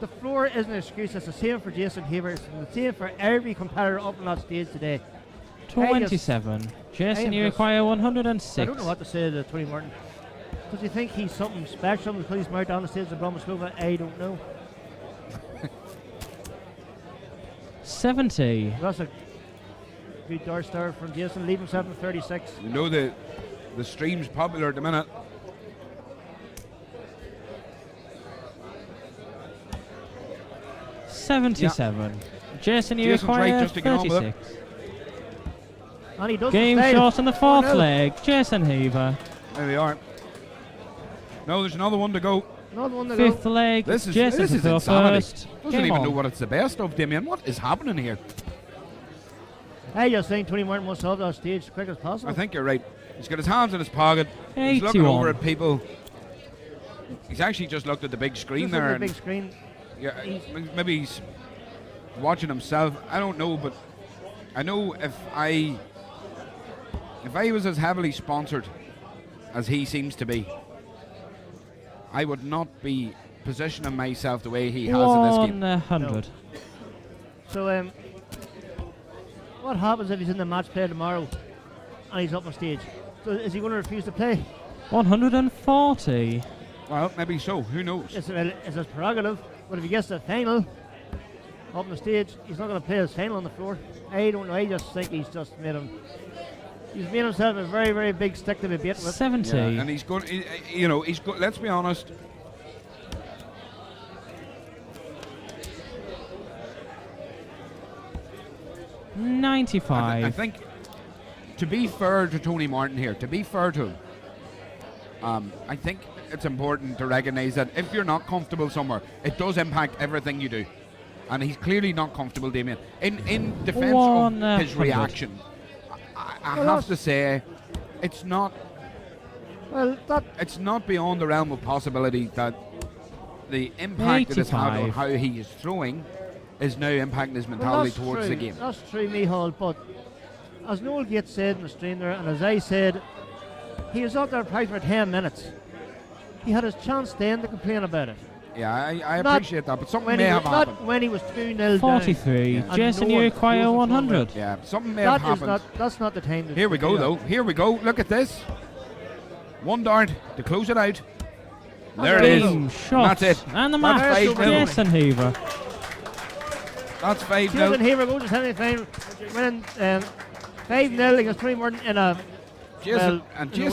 The floor isn't an excuse. It's the same for Jason Heaver. It's the same for every competitor up on that stage today. 27. Jason, you require 106. I don't know what to say to Tony Martin. Does he think he's something special because he's marked on the stage of Bratislava? I don't know. 70. That's a good dart star from Jason, leaving 7:36. You know the stream's popular at the minute. $77. Jason, you Jason's right, require just to get on with it. 36. And he doesn't Game stay. shot in the fourth 4-0. leg. Jason Heaver. There we are. No, there's another one to go. Another one to go. Fifth leg. This is Jason to go insanity. first. Doesn't Game even on. know what it's the best of, Damien. What is happening here? I just think Tony Martin wants to have that stage as quick as possible. I think you're right. He's got his hands in his pocket. He's looking 81. over at people. He's actually just looked at the big screen Just there. look at the and big screen. Yeah, maybe he's watching himself. I don't know, but I know if I was as heavily sponsored as he seems to be, I would not be positioning myself the way he has in this game. 100. So, what happens if he's in the match play tomorrow and he's up on stage? So is he going to refuse to play? 140. Well, maybe so. Who knows? It's his prerogative. But if he gets to the final up on the stage, he's not going to play his final on the floor. I don't know. I just think he's made himself a very, very big stick to be beaten with. 70. Yeah, and he's going. Let's be honest. $95. I think, to be fair to Tony Martin here, to be fair to him, I think it's important to recognise that if you're not comfortable somewhere, it does impact everything you do. And he's clearly not comfortable, Damien. In defence of his 100. reaction, I have to say, it's not. Well, it's not beyond the realm of possibility that the impact that it's had on 85. how he is throwing is now impacting his mentality that's towards true. the game. That's true, Micheál, but as Noel Gates said in the stream there, and as I said, he was out there practicing for 10 minutes. He had his chance then to complain about it. Yeah, I Not appreciate that, but something when may he have was, happened. Not when he was 2-0 43. down. Jason, And you no require one 100. Yeah, something may have happened. That's not the time to Here we to go, do though. that. Here we go. Look at this. One dart to close it out. That's There it Game is. shot. That's it. And the That's match. 5-0. Jason Heaver. That's 5-0. Jason Heaver goes to semi-final, winning 5-0 against Tony Martin in a Jason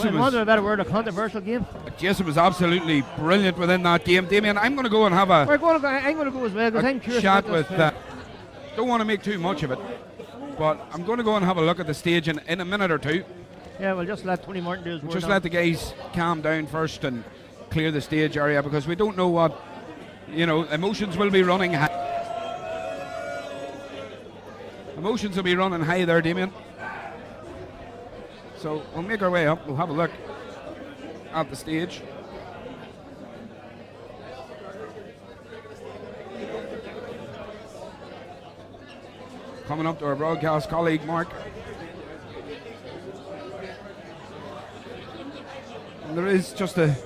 in want of a better word, a controversial game. Jason was absolutely brilliant within that game. Damien, I'm going to go and have I'm going to go as well because I'm curious chat about this with. play. Don't want to make too much of it, but I'm going to go and have a look at the stage in a minute or two. Yeah, we'll just let Tony Martin do his work. Just now. let the guys calm down first and clear the stage area because we don't know what emotions will be running high. Emotions will be running high there, Damien. So we'll make our way up. We'll have a look at the stage. Coming up to our broadcast colleague, Mark. And there is just there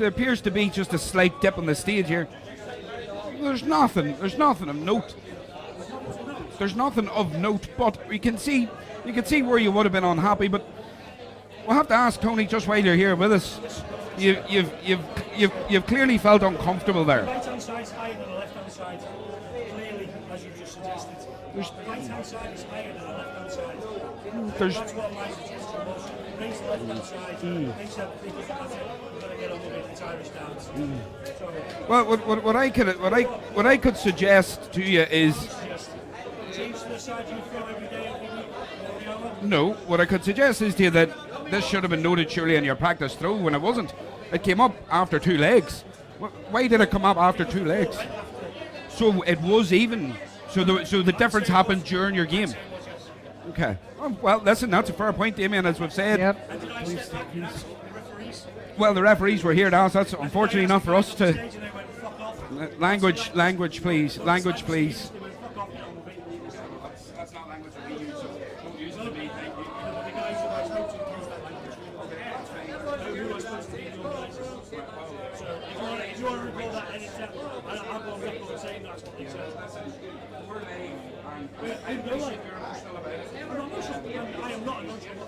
appears to be just a slight dip on the stage here. There's nothing of note. There's nothing of note, but you can see where you would have been unhappy, but we'll have to ask Tony just while you're here with us. You've clearly felt uncomfortable there. The right-hand side's higher than the left-hand side, clearly, as you just suggested. The right-hand side is higher than the left-hand side. That's what my suggestion was. Raise the left-hand side, raise that big as that's it. We've got to get on with it, it's Irish dance. Well, what I could suggest to you is Change to the side you throw every day, every week, every hour. no. What I could suggest is to you that this should have been noted surely in your practice throw when it wasn't. It came up after 2 legs. Why did it come up after 2 legs? So it was even. So the difference happened during your game. Okay. Well, listen, that's a fair point, Damien, as we've said. Yep. Well, the referees were here to ask. That's unfortunately not for us to. Language, please. Language, please. That's not language that we use, so don't use it to me, thank you. If you want to recall that anytime, I'm on record saying that's what they said. We're late, and I am not emotional.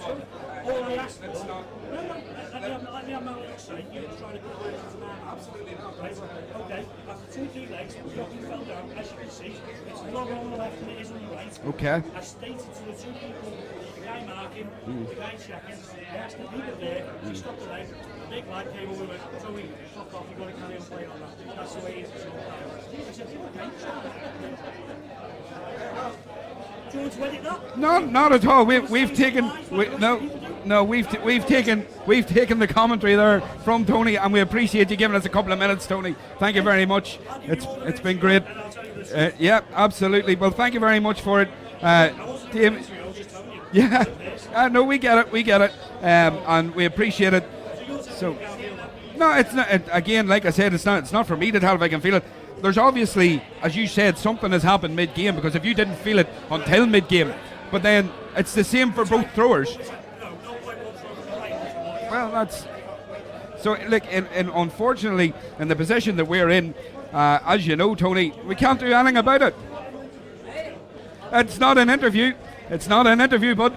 All I asked for, let me have my own say. You're trying to put it into my absolutely not. Right? Okay, after 2-3 legs, the jockey fell down, as you can see. It's lower on the left than it is on the right. Okay. I stated to the 2 people, the guy marking, the guy checking, I asked him, leave it there, she stopped the leg, the big leg came over, we went, Zoe, fuck off, you've got to carry on playing on that. That's the way it is. I said, okay, stop it. Do you want to edit that? No, not at all. We've taken the commentary there from Tony, and we appreciate you giving us a couple of minutes, Tony. Thank you very much. It's been great. Yeah, absolutely. Well, thank you very much for it, yeah. No, we get it, and we appreciate it. So, no, it's not. Again, like I said, it's not for me to tell if I can feel it. There's obviously, as you said, something has happened mid-game, because if you didn't feel it until mid-game, but then it's the same for both throwers. Well, that's so. Like, unfortunately, in the position that we're in, as you know, Tony, we can't do anything about it. It's not an interview. It's not an interview, but.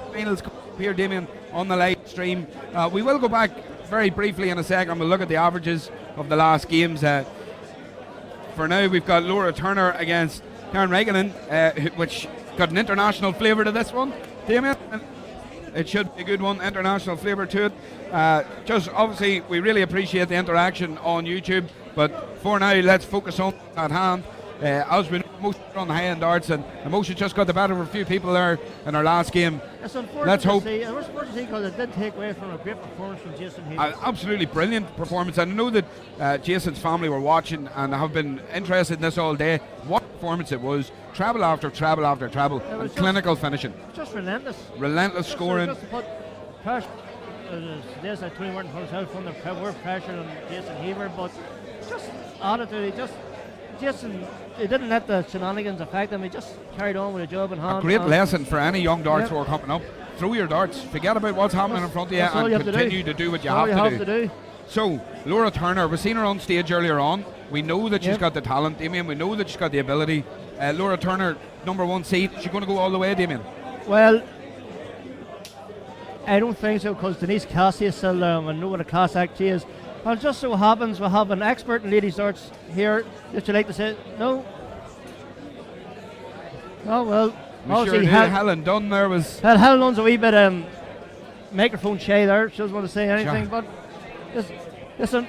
finals here, Damien, on the live stream. We will go back very briefly in a second. We'll look at the averages of the last games. For now, we've got Laura Turner against Karen Reaganen, which got an international flavour to this one, Damien. It should be a good one, international flavour to it. Just obviously, we really appreciate the interaction on YouTube, but for now, let's focus on at hand. As we know, most on the high-end darts, and emotion just got the better of a few people there in our last game. It's unfortunate Let's hope. It was unfortunate to see because it did take away from a great performance from Jason Hayes. Absolutely brilliant performance. I know that Jason's family were watching and have been interested in this all day. What performance it was. Treble after treble after treble. And clinical finishing. Just relentless. Relentless scoring. Just to put pressure. There's that Tony Martin himself under pressure on Jason Heaver, but just attitude. Jason, he didn't let the shenanigans affect him. He just carried on with a job in hand. A great lesson for any young darts who are coming up. Throw your darts. Forget about what's happening in front of you and continue to do what you have to do. So, Laura Turner, we've seen her on stage earlier on. We know that she's got the talent, Damien. We know that she's got the ability. Laura Turner, number 1 seed. She's going to go all the way, Damien? Well, I don't think so, because Denise Cassie is still there, and we know what a class act she is. And it just so happens we have an expert in ladies darts here. Would you like to say no? Oh well. Sure Helen Dunn there was. Helen Dunn's a wee bit microphone shy there. She doesn't want to say anything, but listen.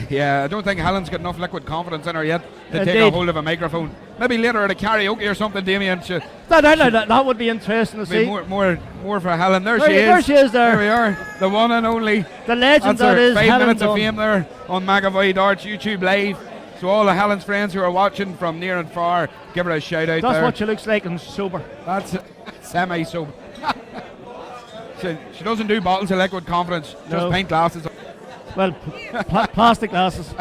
Yeah, I don't think Helen's got enough liquid confidence in her yet to take a hold of a microphone. Maybe later at a karaoke or something, Damien. That would be interesting to see. More for Helen. There she is. There she is. There we are. The one and only. The legend that is 5 Helen minutes Dunn. of fame there on McAvoy Darts YouTube Live. So all of Helen's friends who are watching from near and far, give her a shout out. That's there. what she looks like in sober. That's semi-sober. she doesn't do bottles of liquid confidence, just pint glasses. Well, plastic glasses.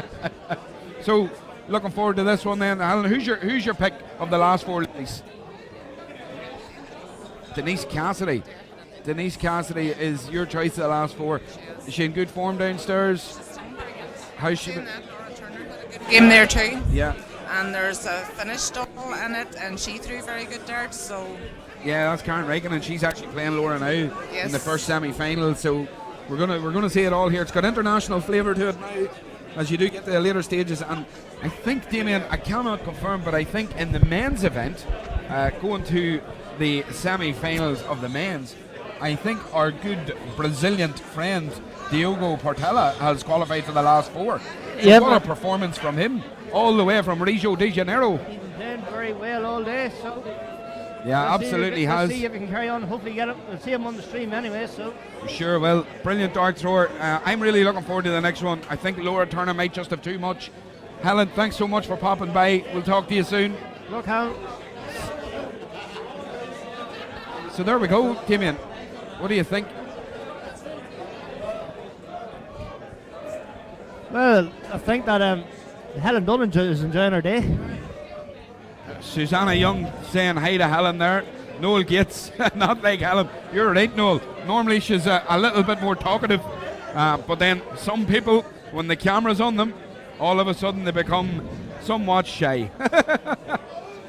So, looking forward to this one then. Helen, who's your pick of the last 4 ladies? Denise Cassidy. Denise Cassidy is your choice of the last 4. Is she in good form downstairs? How's she? Game there too. Yeah. And there's a finish double in it, and she threw very good darts, so. Yeah, that's Karen Reagan, and she's actually playing Laura now in the first semi-final. So we're gonna see it all here. It's got international flavour to it now, as you do get to the later stages. And I think, Damien, I cannot confirm, but I think in the men's event, going to the semi-finals of the men's, I think our good Brazilian friend Diogo Portela has qualified for the last 4. So what a performance from him, all the way from Rio de Janeiro. He's been playing very well all day, so. Yeah, absolutely has. Let's see if we can carry on. Hopefully, get him. We'll see him on the stream anyway. So. Sure, well, brilliant dart thrower. I'm really looking forward to the next one. I think Laura Turner might just have too much. Helen, thanks so much for popping by. We'll talk to you soon. Look, Helen. So there we go, Damien. What do you think? Well, I think that Helen Dunn is enjoying her day. Susanna Young saying hi to Helen there. Noel Gates, not like Helen. You're right, Noel. Normally she's a little bit more talkative, but then some people, when the camera's on them, all of a sudden they become somewhat shy.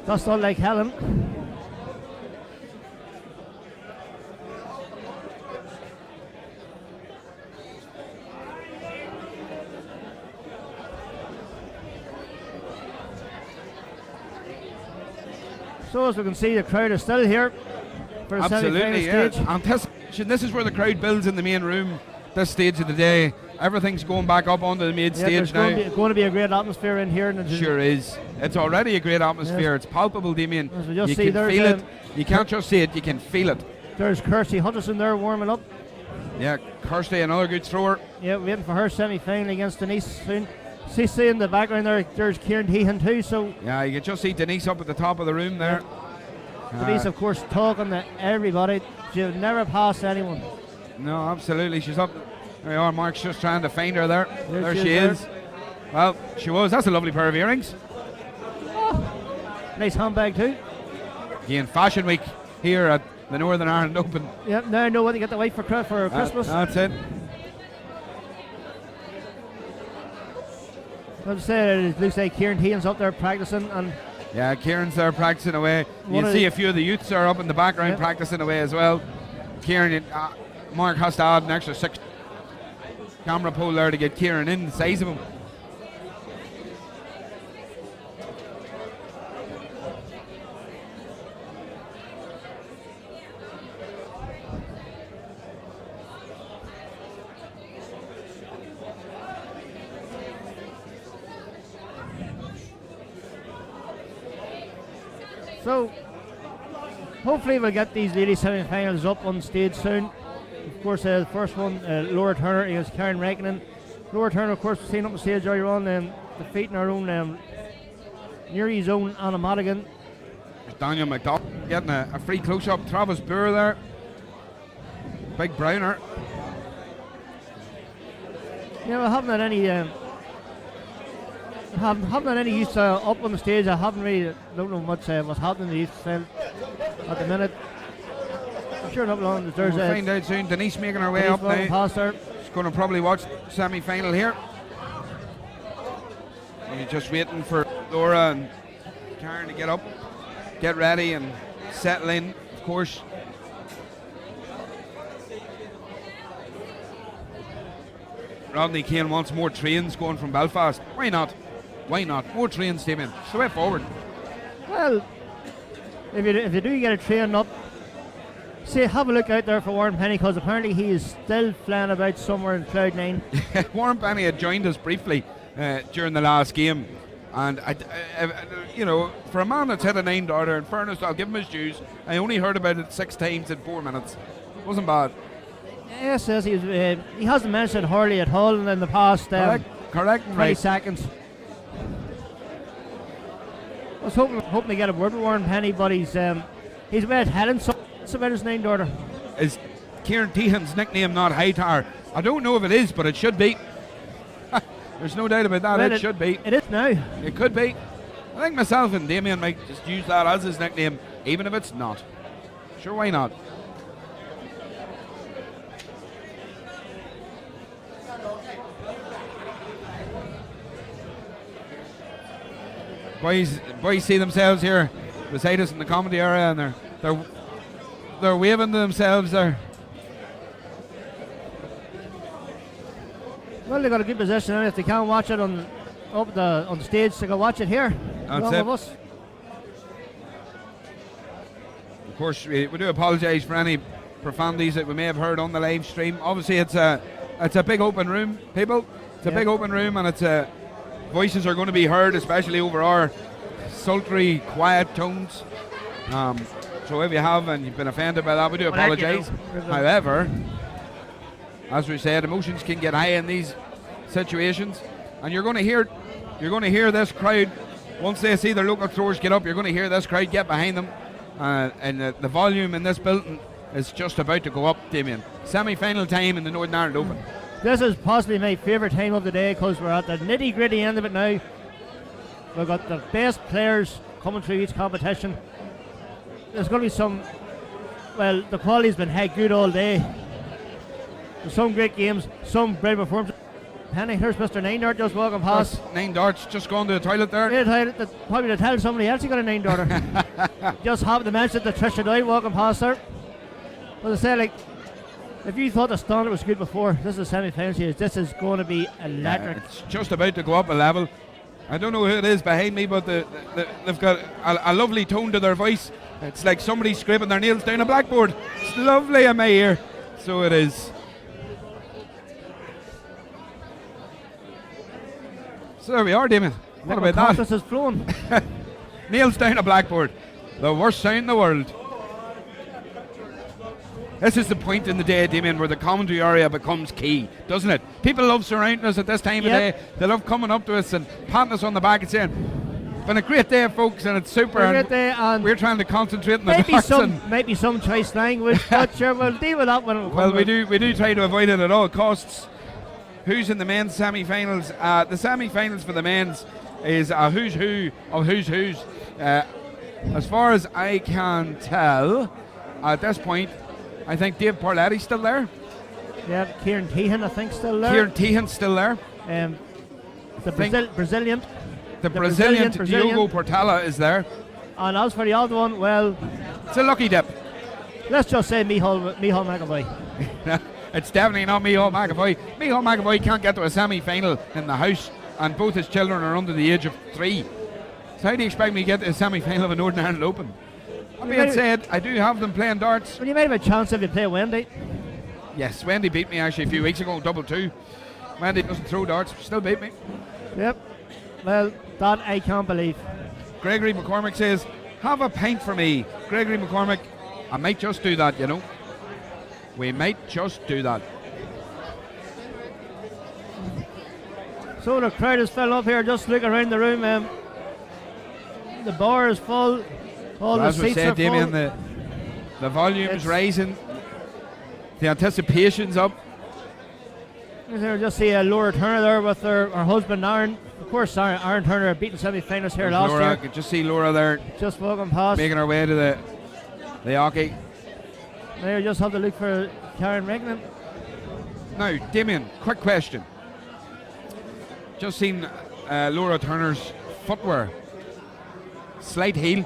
That's not like Helen. So as we can see, the crowd is still here for the absolutely, semi-final stage. Anticipation. This is where the crowd builds in the main room. This stage of the day, everything's going back up onto the main stage now. There's going to be a great atmosphere in here. Sure is. It's already a great atmosphere. Yes. It's palpable, Damien. You can feel it. You can't just see it. You can feel it. There's Kirsty Hutchison there warming up. Yeah, Kirsty, another good thrower. Yeah, waiting for her semi-final against Denise soon. See in the background there's Kieran Heehan too, so. Yeah, you can just see Denise up at the top of the room there. Denise, of course, talking to everybody. She'll never pass anyone. No, absolutely. She's up. There you are, Mark's just trying to find her there. There she is. Well, she was. That's a lovely pair of earrings. Oh, nice handbag too. Again, Fashion Week here at the Northern Ireland Open. Yep, now I know what to get the wife for Christmas. That's it. I'll say it looks like Kieran Heehan's up there practicing, and yeah, Kieran's there practicing away. You can see a few of the youths are up in the background practicing away as well. Kieran, Mark has to add an extra 6 camera pole there to get Kieran in the size of him. So, hopefully we'll get these ladies semi-finals up on stage soon. Of course, the first one, Laura Turner against Karen Reckoning. Laura Turner, of course, seen up on stage earlier on, defeating our own, Newry's own Anna Madigan. Daniel McDonald getting a free close-up. Travis Burr there. Big Browner. Yeah, I haven't had any... haven't had any use up on the stage. I haven't really don't know much what's happening in the East End at the minute. I'm sure not long. There's we'll find out soon. Denise making her way up now. Past her. She's going to probably watch the semi-final here. We're just waiting for Laura and Karen to get up, get ready and settle in, of course. Rodney Kane wants more trains going from Belfast. Why not? Why not? More trains, Damien. It's the way forward. Well, if you do get a train up, say have a look out there for Warren Penny, because apparently he is still flying about somewhere in Cloud 9. Warren Penny had joined us briefly during the last game, and you know, for a man that's had a 9-darter, in fairness, I'll give him his dues. I only heard about it 6 times in 4 minutes. Wasn't bad. Yes, he hasn't mentioned Hurley at all in the past correct 20 right. seconds. I was hoping to get a word with Warren Penny, but he's about Helen. What's about his 9-darter? Is Kieran Tehan's nickname not Hightower? I don't know if it is, but it should be. There's no doubt about that. Well, it should be. It is now. It could be. I think myself and Damien might just use that as his nickname, even if it's not. Sure, why not? Boys see themselves here beside us in the comedy area, and they're waving to themselves there. Well, they got a good position, and if they can't watch it on the stage, they can watch it here. That's it. Us. Of course, we do apologise for any profanities that we may have heard on the live stream. Obviously, it's a big open room, people. It's a big open room, and voices are going to be heard, especially over our sultry, quiet tones. So if you have and you've been offended by that, we do apologise. However, as we said, emotions can get high in these situations, and you're going to hear this crowd once they see their local throwers get up. You're going to hear this crowd get behind them, and the volume in this building is just about to go up, Damien. Semi-final time in the Northern Ireland Open. This is possibly my favourite time of the day, because we're at the nitty-gritty end of it now. We've got the best players coming through each competition. There's going to be some, well, the quality's been heck good all day. There's some great games, some great performances. Penny, here's Mr. 9-Dart just walking past. 9-Dart's just gone to the toilet there. Yeah, probably to tell somebody else he got a 9-Darter. Just happened to mention that Trisha Doyle walking past there. As I said, like, if you thought the standard was good before, this is the semi-final series. This is going to be electric. Yeah, it's just about to go up a level. I don't know who it is behind me, but they've got a lovely tone to their voice. It's like somebody scraping their nails down a blackboard. It's lovely in my ear. So it is. So there we are, Damien. What about that? This is flowing. Nails down a blackboard. The worst sound in the world. This is the point in the day, Damien, where the commentary area becomes key, doesn't it? People love surrounding us at this time of day. They love coming up to us and patting us on the back and saying, "Been a great day, folks, and it's super." A great day, and we're trying to concentrate on the darts. Maybe some choice language, but sure, we'll deal with that when. Well, we do try to avoid it at all costs. Who's in the men's semi-finals? The semi-finals for the men's is a who's who of who's who's. As far as I can tell, at this point, I think Dave Parletti's still there. Yeah, Kieran Tehan, I think, still there. Kieran Tehan's still there. The Brazilian. The Brazilian Diogo Portela is there. And as for the other one, well, it's a lucky dip. Let's just say Micheál McAvoy. It's definitely not Micheál McAvoy. Micheál McAvoy can't get to a semi-final in the house, and both his children are under the age of 3. So how do you expect me to get to a semi-final of a Northern Ireland Open? That being said, I do have them playing darts. Well, you might have a chance if you play Wendy. Yes, Wendy beat me actually a few weeks ago, 2-2. Wendy doesn't throw darts, still beat me. Yep. Well, that I can't believe. Gregory McCormick says, have a pint for me. Gregory McCormick, I might just do that, you know. We might just do that. So the crowd is filling up here, just looking around the room. The bar is full. All the As we seats said, are Damien, full. the volume's rising. The anticipation's up. There, just see Laura Turner there with her husband Aaron. Of course, Aaron Turner beating semi-finalists here last Laura, year. I could just see Laura there. Just walking past. Making her way to the hockey. Now you just have to look for Karen Regnan. Now, Damien, quick question. Just seen Laura Turner's footwear. Slight heel.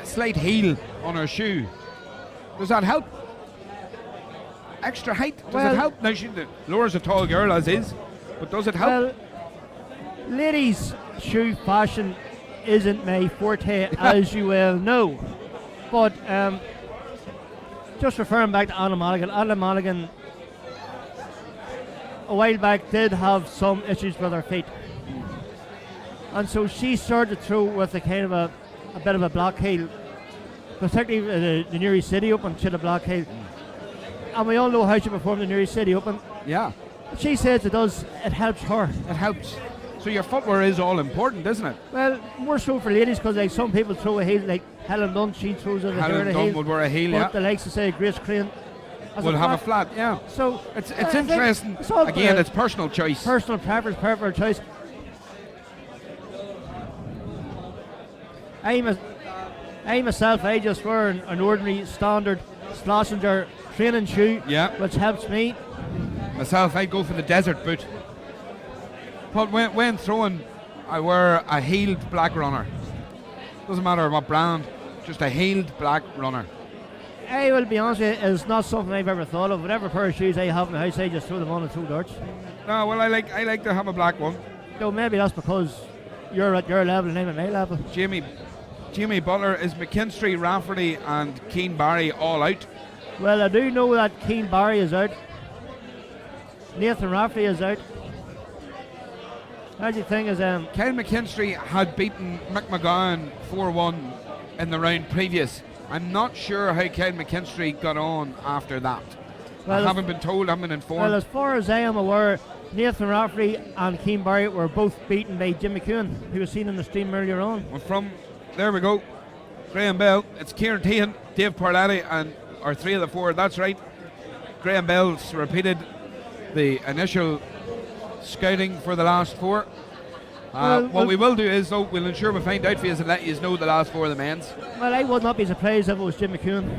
Slight heel on her shoe. Does that help? Extra height? Does it help? Now, Laura's a tall girl as is, but does it help? Well, ladies' shoe fashion isn't my forte, as you well know. But just referring back to Anna Mulligan a while back did have some issues with her feet. And so she started through with a kind of a bit of a block heel, particularly the Newry City Open, she had a block heel. And we all know how she performed the Newry City Open. Yeah. She says it helps her. It helps. So your footwear is all important, isn't it? Well, more so for ladies, because like some people throw a heel, like Helen Dunn, she throws a Helen heel. Dunn would wear a heel, but yeah. the likes of say Grace Crane Will have a flat, yeah. So it's I think interesting. it's all Again, it's personal choice. Personal preference, personal choice. I myself, I just wear an ordinary standard Schlesinger training shoe, which helps me. Myself, I'd go for the desert boot. But when throwing, I wear a heeled black runner. Doesn't matter what brand, just a heeled black runner. I will be honest with you, it's not something I've ever thought of. Whatever pair of shoes I have in the house, I just throw them on and throw darts. No, well, I like to have a black one. So maybe that's because you're at your level and I'm at my level. Jamie Butler, is McKinstry, Rafferty and Keane Barry all out? Well, I do know that Keane Barry is out. Nathan Rafferty is out. How do you think is Kyle McKinstry had beaten Mick McGowan 4-1 in the round previous. I'm not sure how Kyle McKinstry got on after that. Well, I haven't been told, I haven't been informed. Well, as far as I am aware, Nathan Rafferty and Keane Barry were both beaten by Jim McEwen, who was seen in the stream earlier on. Well, there we go. Graham Bell, it's Kieran Tehan, Dave Parlati, and our 3 of the 4. That's right. Graham Bell's repeated the initial scouting for the last 4. What we will do is, though, we'll ensure we find out for you and let you know the last 4 of the men's. Well, I would not be surprised if it was Jim McEwen.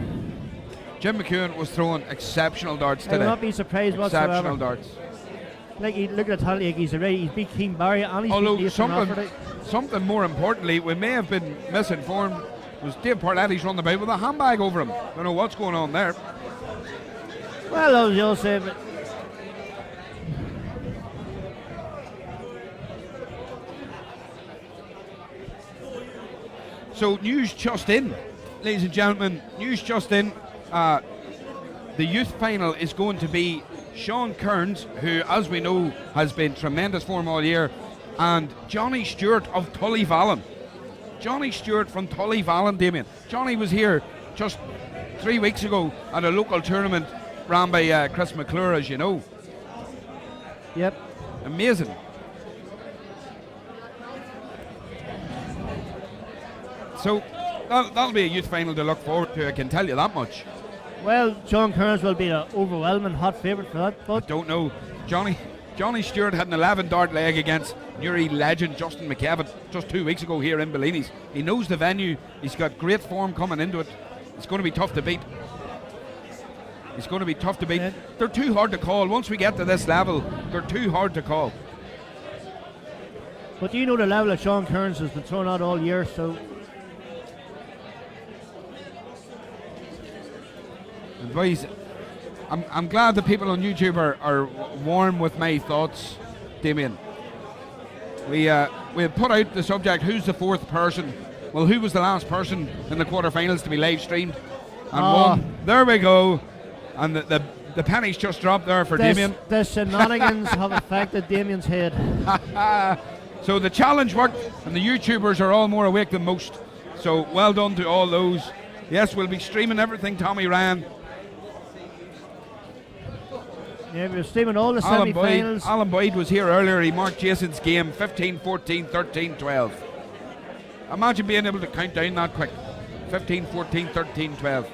Jim McEwen was throwing exceptional darts today. I would not be surprised whatsoever. Exceptional darts. Like, look at the talent, like he's beat Keane Barry and he's Although beat Nathan Rafferty. something more importantly, we may have been misinformed, was Dave Parlati's run about with a handbag over him. Don't know what's going on there. Well, I was just saying, but so news just in, ladies and gentlemen, news just in. The youth final is going to be Sean Kearns, who, as we know, has been tremendous form all year, and Johnny Stewart of Tullyvallen. Johnny Stewart from Tullyvallen, Damien. Johnny was here just 3 weeks ago at a local tournament ran by Chris McClure, as you know. Yep. Amazing. So that'll be a youth final to look forward to, I can tell you that much. Well, Sean Kearns will be an overwhelming hot favourite for that. But I don't know. Johnny Stewart had an 11 dart leg against Newry legend Justin McKevitt just 2 weeks ago here in Bellini's. He knows the venue. He's got great form coming into it. It's going to be tough to beat. It's going to be tough to beat. They're too hard to call. Once we get to this level, they're too hard to call. But you know the level that Sean Kearns has been thrown out all year, so boys, I'm glad the people on YouTube are warm with my thoughts, Damien. We put out the subject, who's the fourth person? Well, who was the last person in the quarterfinals to be live streamed and won? There we go. And the pennies just dropped there for Damien. The shenanigans have affected Damien's head. So the challenge worked, and the YouTubers are all more awake than most. So well done to all those. Yes, we'll be streaming everything, Tommy Ryan. Yeah, we're streaming all the semi-finals. Alan Boyd was here earlier. He marked Jason's game 15, 14, 13, 12. Imagine being able to count down that quick. 15, 14, 13, 12.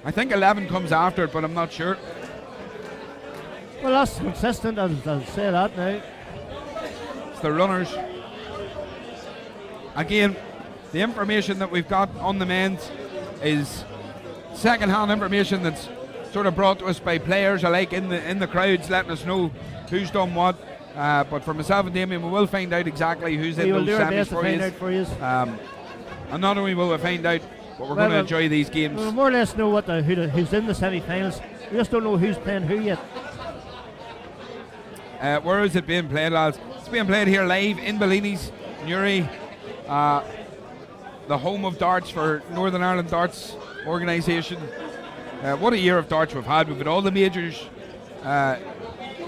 I think 11 comes after it, but I'm not sure. Well, that's consistent, I'll say that now. It's the runners. Again, the information that we've got on the men's is second-hand information that's sort of brought to us by players alike in the crowds, letting us know who's done what. But for myself and Damien, we will find out exactly who's in those semis for you. And not only will we find out, but we're going to enjoy these games. We'll more or less know who's in the semi-finals. We just don't know who's playing who yet. Where is it being played, lads? It's being played here live in Bellini's, Newry, the home of darts for Northern Ireland Darts Organisation. What a year of darts we've had. We've had all the majors.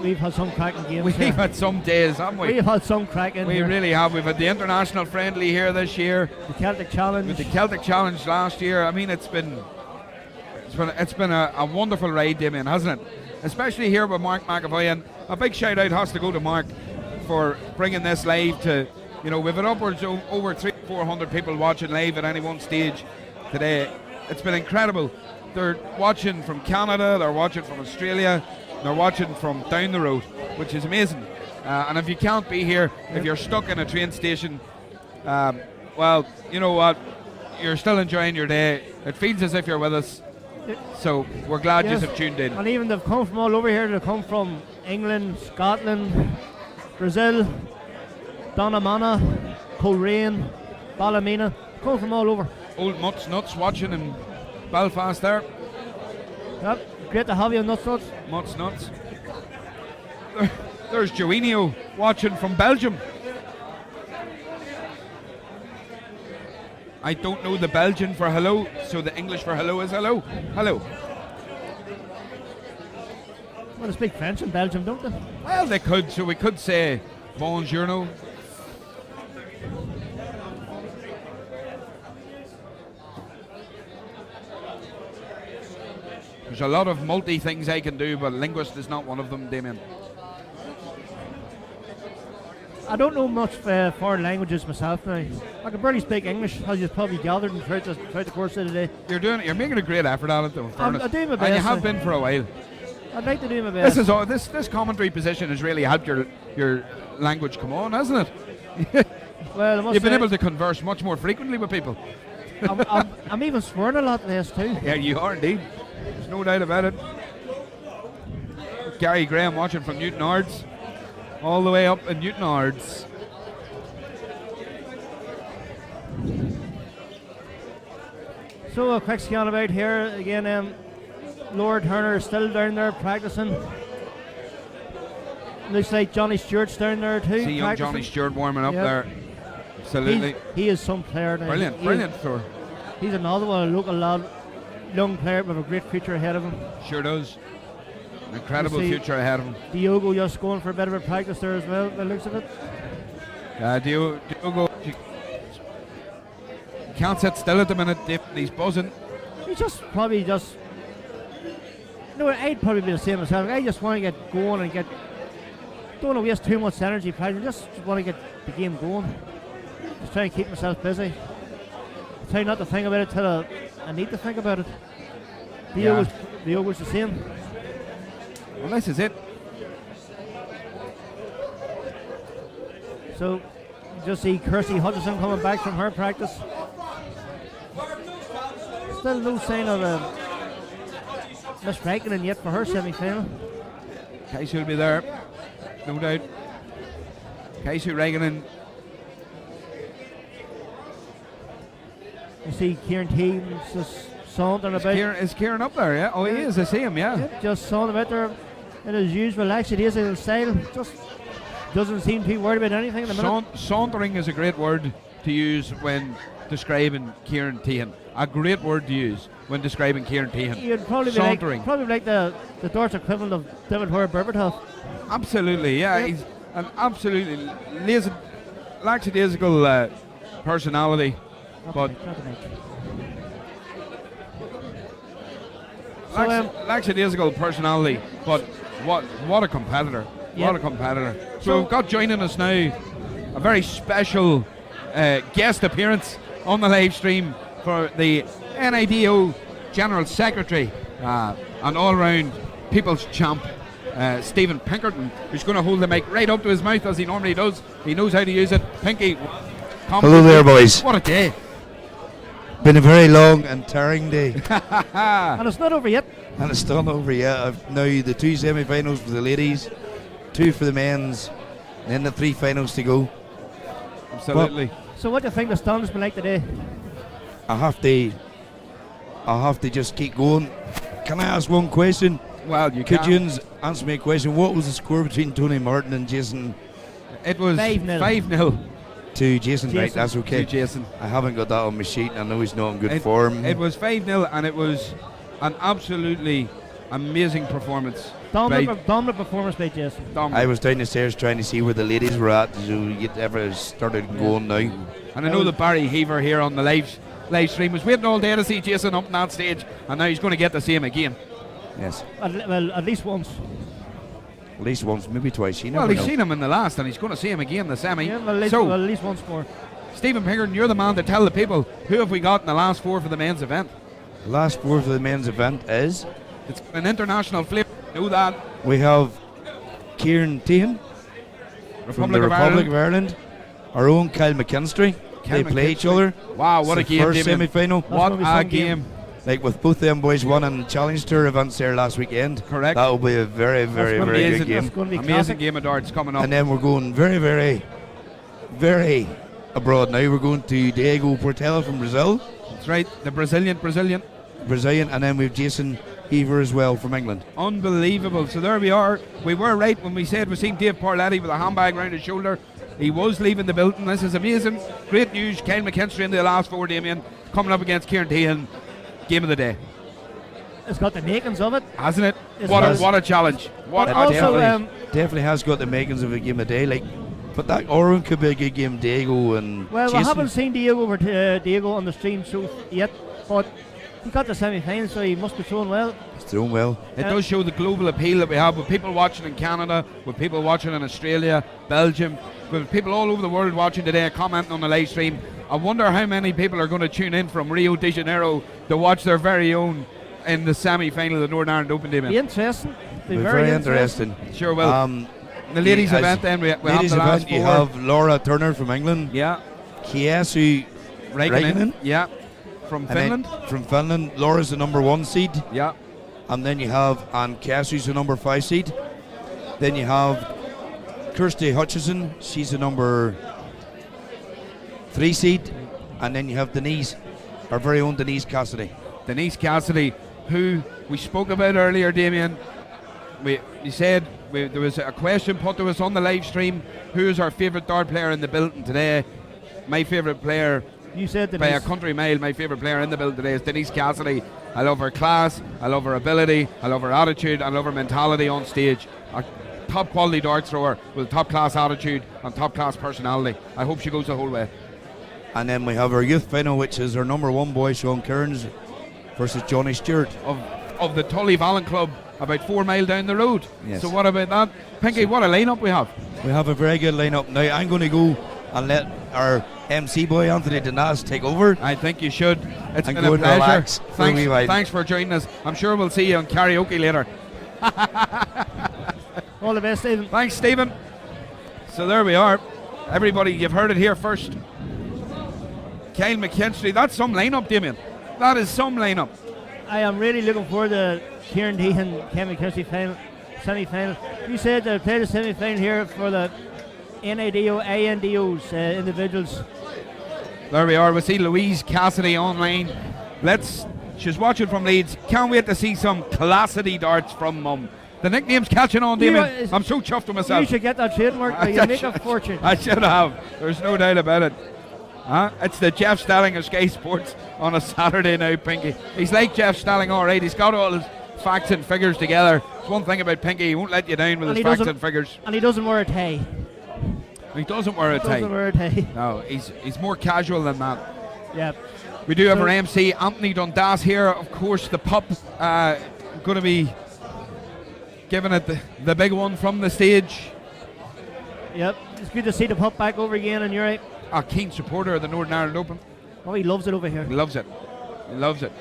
We've had some cracking games. We've had some days, haven't we? We've had some cracking. We really have. We've had the international friendly here this year. The Celtic Challenge. With the Celtic Challenge last year. I mean, it's been a wonderful ride, Damien, hasn't it? Especially here with Mark McAvoy, and a big shout out has to go to Mark for bringing this live to. We've had upwards of over 300-400 people watching live at any one stage today. It's been incredible. They're watching from Canada, they're watching from Australia, they're watching from down the road, which is amazing. And if you can't be here, if you're stuck in a train station, well, you know what? You're still enjoying your day. It feels as if you're with us. So we're glad you have tuned in. And even they've come from all over here. They've come from England, Scotland, Brazil, Donnamana, Coleraine, Ballymena. Come from all over. Old Mutts Nuts watching in Belfast there. Yep, great to have you, Nuts Nuts. Mutts Nuts. There's Joinio watching from Belgium. I don't know the Belgian for hello, so the English for hello is hello. Hello. Well, they speak French in Belgium, don't they? Well, they could, so we could say bonjour. There's a lot of multi things I can do, but linguist is not one of them, Damien. I don't know much foreign languages myself now. I can barely speak English, as you've probably gathered throughout the course of the day. You're making a great effort at it, though. I'm doing my best. And you have been for a while. I'd like to do my best. This commentary position has really helped your language come on, hasn't it? Well, you've been able to converse much more frequently with people. I'm even swearing a lot less too. Yeah, you are indeed. There's no doubt about it. Gary Graham watching from Newton Ards, all the way up in Newton Ards. So a quick scan about here again. Lord Turner is still down there practicing. Looks like Johnny Stewart's down there too. See young Johnny Stewart warming up there. Absolutely. He is some player now. Brilliant for. He's another one, a local lad, young player with a great future ahead of him. Sure does. An incredible future ahead of him. Diogo just going for a bit of a practice there as well, by the looks of it. Diogo can't sit still at the minute. He's buzzing. He probably just. No, I'd probably be the same myself. I just want to get going and don't want to waste too much energy practicing. Just want to get the game going. Just try and keep myself busy. Try not to think about it till I need to think about it. Diogo's the same. Well, this is it. So, just see Kirsty Hutchison coming back from her practice. Still no sign of Miss Rankin yet for her semi-final. Casey will be there, no doubt. Casey Reagan. You see Kieran Teams just sauntering about. Is Kieran up there? Yeah. Oh, he is. I see him. Yeah. Just sauntering about there in his usual lackadaisical style. Just doesn't seem to be worried about anything at the minute. Sauntering is a great word to use when describing Kieran Tehan. A great word to use when describing Kieran Tehan. You'd probably sauntering. Be like the Darts equivalent of David Hoare Berberthoff. Absolutely, yeah. Yep. He's an absolutely lackadaisical personality, lackadaisical personality, but what a competitor. Yep. What a competitor. So we've got joining us now a very special guest appearance on the live stream for the NIDO General Secretary, an all-round people's champ, Stephen Pinkerton, who's going to hold the mic right up to his mouth as he normally does. He knows how to use it. Pinky, hello there, boys. What a day. Been a very long and tiring day. And it's not over yet. And it's still not over yet. I've now the 2 semi-finals for the ladies, 2 for the men's, and then the 3 finals to go. Absolutely. So what do you think the stand's been like today? I'll have to just keep going. Can I ask one question? Well, you Could can. you answer me a question? What was the score between Tony Martin and Jason? It was 5-0. To Jason, right, that's okay. To Jason. I haven't got that on my sheet. I know he's not in good form. It was 5-0 and it was an absolutely amazing performance. Dominant performance by Jason. I was down the stairs trying to see where the ladies were at, so you ever started going now. And I know that Barry Heaver here on the live stream was waiting all day to see Jason up on that stage, and now he's going to get to see him again. Yes. Well, at least once. At least once, maybe twice. He's seen him in the last, and he's going to see him again in the semi. Yeah, at least once more. Stephen Pinkerton, you're the man to tell the people, who have we got in the last 4 for the men's event? The last 4 for the men's event is? It's an international flip. Know that. We have Kieran Tehan from the Republic of Ireland. Our own Kyle McKinstry. They play each other. Wow, what a game. First semi-final. What a game. Like with both them boys winning Challenge Tour events there last weekend. Correct. That will be a very, very, very good game. Amazing game of darts coming up. And then we're going very, very, very abroad now. We're going to Diego Portela from Brazil. That's right, the Brazilian. And then we've Jason Heaver as well from England. Unbelievable. So there we are. We were right when we said we've seen Dave Parletti with a handbag around his shoulder. He was leaving the building. This is amazing. Great news. Kyle McKinstry into the last 4, Damien, coming up against Kieran Tehan. Game of the day. It's got the makings of it, hasn't it? What a challenge. What a also, definitely has got the makings of a game of the day. But that Oran could be a good game. Diego and well, Jason. We haven't seen Diego on the stream yet, but he got the semi-final, so he must be throwing well. He's throwing well. It does show the global appeal that we have with people watching in Canada, with people watching in Australia, Belgium, with people all over the world watching today, commenting on the live stream. I wonder how many people are going to tune in from Rio de Janeiro to watch their very own in the semi-final of the Northern Ireland Open. Be interesting. Be very interesting. Sure will. The ladies' event then, we have the last 4. You have Laura Turner from England. Yeah. Kiesu Räikkönen. Yeah. From Finland. From Finland. Laura's the number 1 seed. Yeah. And then you have Anne Cassie's the number 5 seed. Then you have Kirsty Hutchison. She's the number 3 seed. And then you have Denise, our very own Denise Cassidy. Denise Cassidy, who we spoke about earlier, Damien. You said there was a question put to us on the live stream. Who is our favourite dart player in the building today? My favourite player, you said Denise. By a country mile, my favourite player in the building today is Denise Cassidy. I love her class, I love her ability, I love her attitude, I love her mentality on stage. A top quality dart thrower with top class attitude and top class personality. I hope she goes the whole way. And then we have our youth final, which is our number 1 boy, Sean Kearns, versus Johnny Stewart. Of the Tully Vallon Club, about 4 mile down the road. Yes. So what about that? Pinky, what a lineup we have. We have a very good lineup. Now I'm going to go and let our MC boy, Anthony Dinas, take over. I think you should. It's been a pleasure. pleasure. Thanks for joining us. I'm sure we'll see you on karaoke later. All the best, Stephen. Thanks, Stephen. So there we are. Everybody, you've heard it here first. Kyle McKinstry, that's some lineup, Damien. That is some lineup. I am really looking forward to Kieran Tehan, Kyle McKinstry semi-final. You said they played the semi-final here for the NIDO, ANDOs individuals. There we are. We see Louise Cassidy online. Let's She's watching from Leeds. Can't wait to see some classity darts from Mum. The nickname's catching on, Damien. I'm so chuffed with myself. You should get that trademark, but you make a fortune. I should have. There's no doubt about it. It's the Jeff Stelling of Sky Sports on a Saturday now, Pinky. He's like Jeff Stelling, all right. He's got all his facts and figures together. It's one thing about Pinky, he won't let you down with his facts and figures. And he doesn't wear a tie. He doesn't wear a tie. Doesn't wear a tie. No, he's more casual than that. Yep. We do have our MC, Anthony Dundas, here. Of course, the pup going to be giving it the big one from the stage. Yep, it's good to see the pup back over again, and you're right. A keen supporter of the Northern Ireland Open. Oh, he loves it over here. He loves it. He loves it.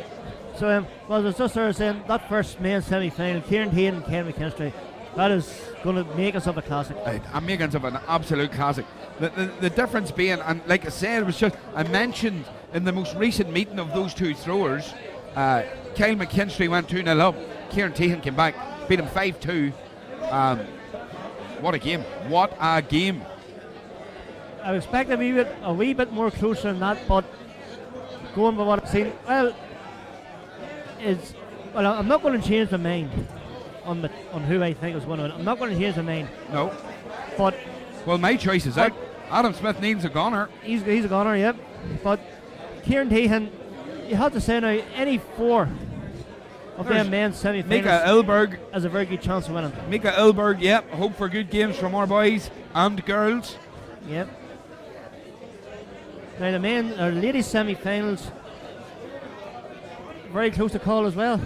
So, well, I was just sort of saying, that first men's semi-final, Kieran Hayden and Ken McKinstry, that is going to make us of a classic. I'm making us of an absolute classic. The difference being, and like I said, it was just, I mentioned in the most recent meeting of those two throwers, Kyle McKinstry went 2-0 up. Kieran Hayden came back, beat him 5-2. What a game. What a game. I expect a wee bit more closer than that, but going by what I've seen, well, I'm not going to change my mind on who I think is going to win. I'm not going to change my mind. No. But well, my choice is out. Adam Smith needs a goner. He's a goner, yep. But Kieran Hayden, you have to say now, any four of them men's semi-finals Mika Ilberg has a very good chance of winning. Mika Ilberg, yep. Hope for good games from our boys and girls. Yep. Now the ladies semi-finals, very close to call as well.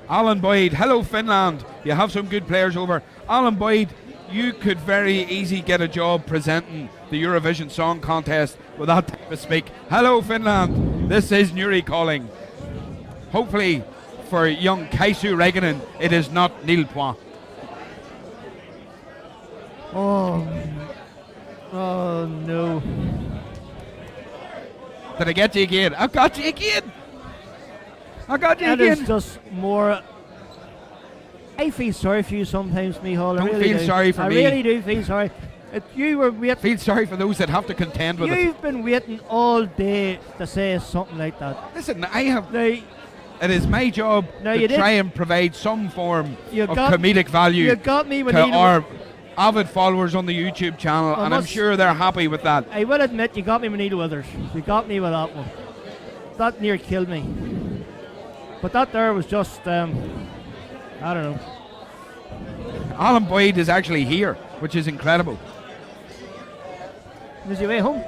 Alan Boyd, hello Finland. You have some good players over. Alan Boyd, you could very easy get a job presenting the Eurovision Song Contest with that type of speak. Hello Finland, this is Nuri calling. Hopefully for young Kaisu Reganen, it is not nil point. Oh no. Did I get you again? I got you again. I got you that again. That is just more. I feel sorry for you sometimes, Micheál. Don't really feel do. sorry for me. I really do feel sorry. You were waiting. Feel sorry for those that have to contend with it. You've been waiting all day to say something like that. Listen, I have. It is my job to try and provide some form of comedic value you got me when to our avid followers on the YouTube channel, and I'm sure they're happy with that. I will admit, you got me with Neil Withers. You got me with that one. That near killed me. But that there was just, I don't know. Alan Boyd is actually here, which is incredible. Is he way home?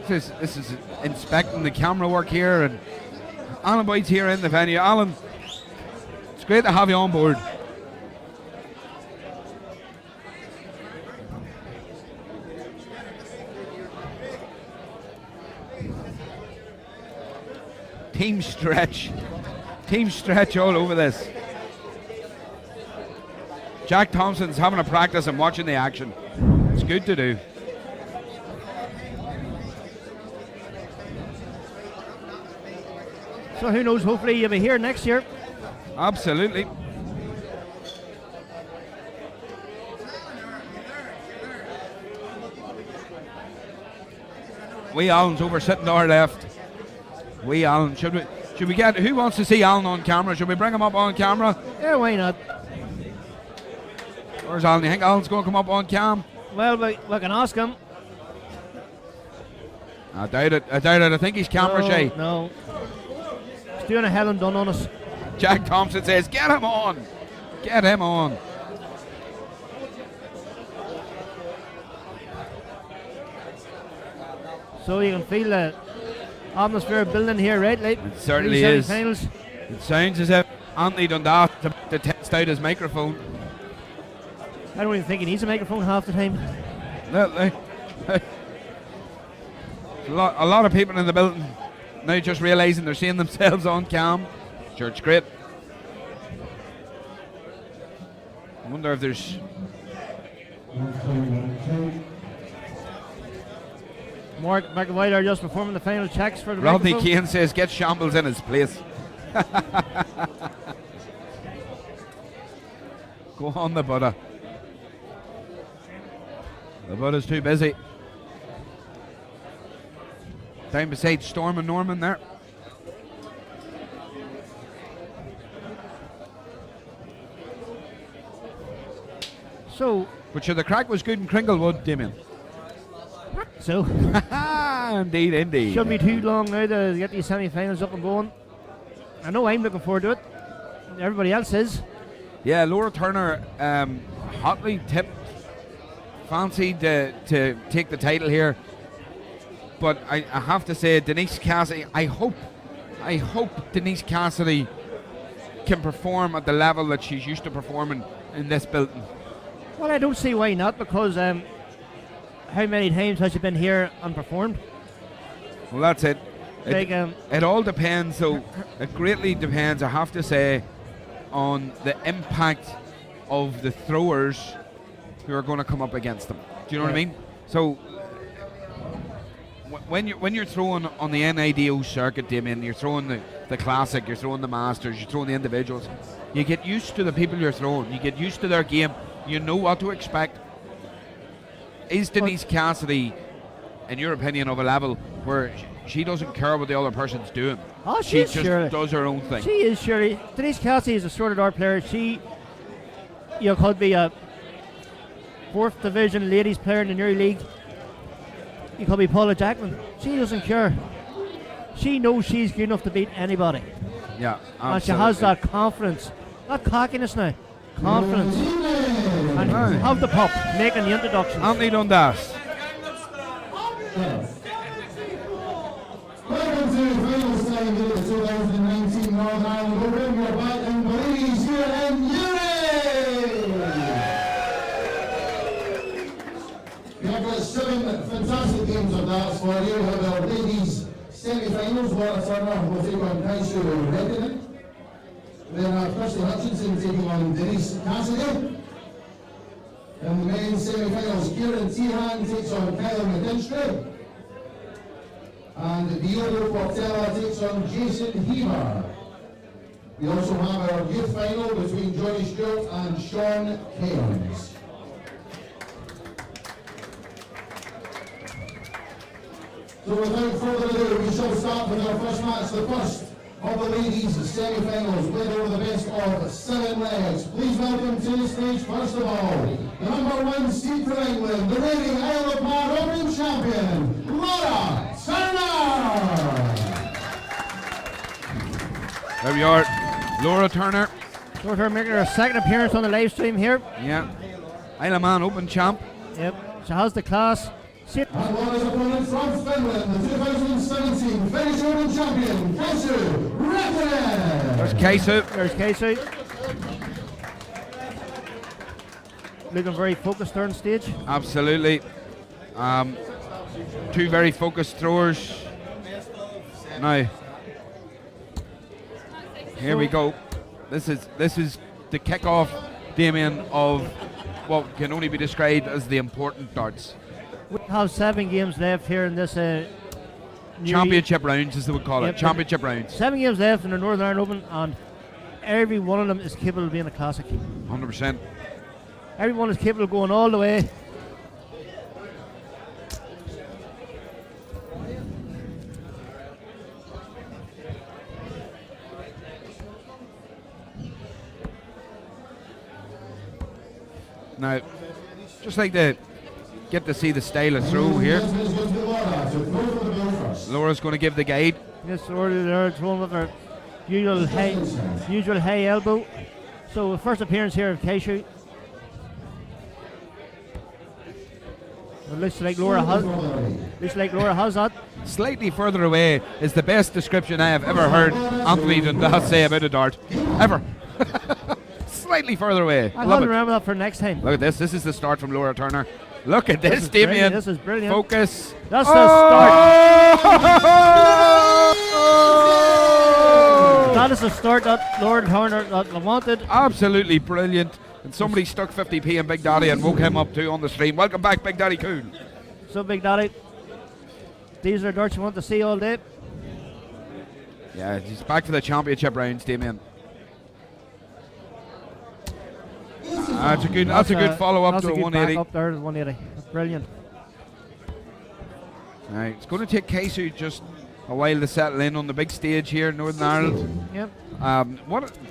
This is inspecting the camera work here, and Alan Boyd's here in the venue. Alan, it's great to have you on board. Team stretch all over this. Jack Thompson's having a practice and watching the action. It's good to do. So who knows, hopefully you'll be here next year. Absolutely. Wee Alan's over sitting to our left. Wee Alan, should we get, who wants to see Alan on camera? Should we bring him up on camera? Yeah, why not? Where's Alan? You think Alan's going to come up on cam? Well, we can ask him. I doubt it. I think he's camera shy. No. He's doing a Helen Dunn on us. Jack Thompson says, get him on. Get him on. So you can feel the atmosphere building here, right? Like it certainly is. It sounds as if Anthony Dundas is about to test out his microphone. I don't even think he needs a microphone half the time. No, a lot of people in the building now just realising they're seeing themselves on cam. Sure, it's great. I wonder if there's... Mark McAvoy are just performing the final checks for the Rodney microphone. Keane says, get Shambles in his place. Go on, the Buddha. The Buddha's too busy. Down beside Storm and Norman there. So, but sure, the crack was good in Kringlewood, Damien. So, indeed, indeed. Shouldn't be too long now to get these semi-finals up and going. I know I'm looking forward to it. Everybody else is. Yeah, Laura Turner, hotly tipped, fancied to take the title here. But I have to say, Denise Cassidy, I hope Denise Cassidy can perform at the level that she's used to performing in this building. Well, I don't see why not, because how many times has she been here and performed? Well, that's it. Like, it all depends, though. It greatly depends, I have to say, on the impact of the throwers who are going to come up against them. Do you know what I mean? So, when you're throwing on the NIDO circuit, Damien, you're throwing the classic, you're throwing the masters, you're throwing the individuals. You get used to the people you're throwing. You get used to their game. You know what to expect. Is Denise Cassidy, in your opinion, of a level where she doesn't care what the other person's doing? Oh, she just does her own thing. She is surely. Denise Cassidy is a sort of dart player. She, could be a 4th division ladies player in the Newry League. You could be Paula Jackman. She doesn't care. She knows she's good enough to beat anybody. Yeah, absolutely. And she has that confidence, not cockiness now, confidence. And have the pop, making the introduction. Anthony Dundas. Welcome to the finals time of the 2019 Northern Ireland Open. We're back in Belize here in Newry. We have got 7 fantastic games of darts for you. We have our ladies semi-finals. Laura Turner will take on Kaishu Redden. Then Kirsty Hutchinson taking on Denise Cassidy. In the men's semi-finals, Kieran Tehan takes on Kyle McKinstry. And Diogo Portela takes on Jason Heber. We also have our youth final between Johnny Stewart and Sean Cairns. So without further ado, we shall start with our first match, the first of the ladies' semi-finals, played over the best of 7 legs. Please welcome to the stage, first of all, the #1 seed for England, the reigning Isle of Man Open champion, Laura Turner! There we are, Laura Turner. Laura Turner making her second appearance on the live stream here. Yeah, Isle of Man Open champ. Yep, she has the class. And Laura's opponent from Finland, the 2017 Finnish Open champion, Kaisu Räikkönen. There's Kaisu. There's Kaisu. Looking very focused there on stage. Absolutely. 2 very focused throwers. Now, here we go. This is the kickoff, Damien, of what can only be described as the important darts. We have 7 games left here in this championship rounds, as they would call it. Championship rounds. 7 games left in the Northern Ireland Open, and every one of them is capable of being a classic. 100%. Everyone is capable of going all the way. Now, just like to get to see the style of throw here. Laura's going to give the guide. Yes, Laura, they're throwing with her usual high elbow. So, first appearance here of Kaishu. It looks like Laura has that. Slightly further away is the best description I have ever heard Anthony Dundas say about a dart. Ever. Slightly further away. I'll remember that for next time. Look at this. This is the start from Laura Turner. Look at this, Damien. This is brilliant. Focus. That's the start. That is the start that Laura Turner wanted. Absolutely brilliant. And somebody stuck 50p in Big Daddy and woke him up too on the stream. Welcome back, Big Daddy Coon. So, Big Daddy, these are darts you want to see all day. Yeah, he's back for the championship rounds, Damien. That's a good follow-up to a 180. Up there to 180. That's brilliant. Right, it's going to take Casey just a while to settle in on the big stage here in Northern Ireland. Yep.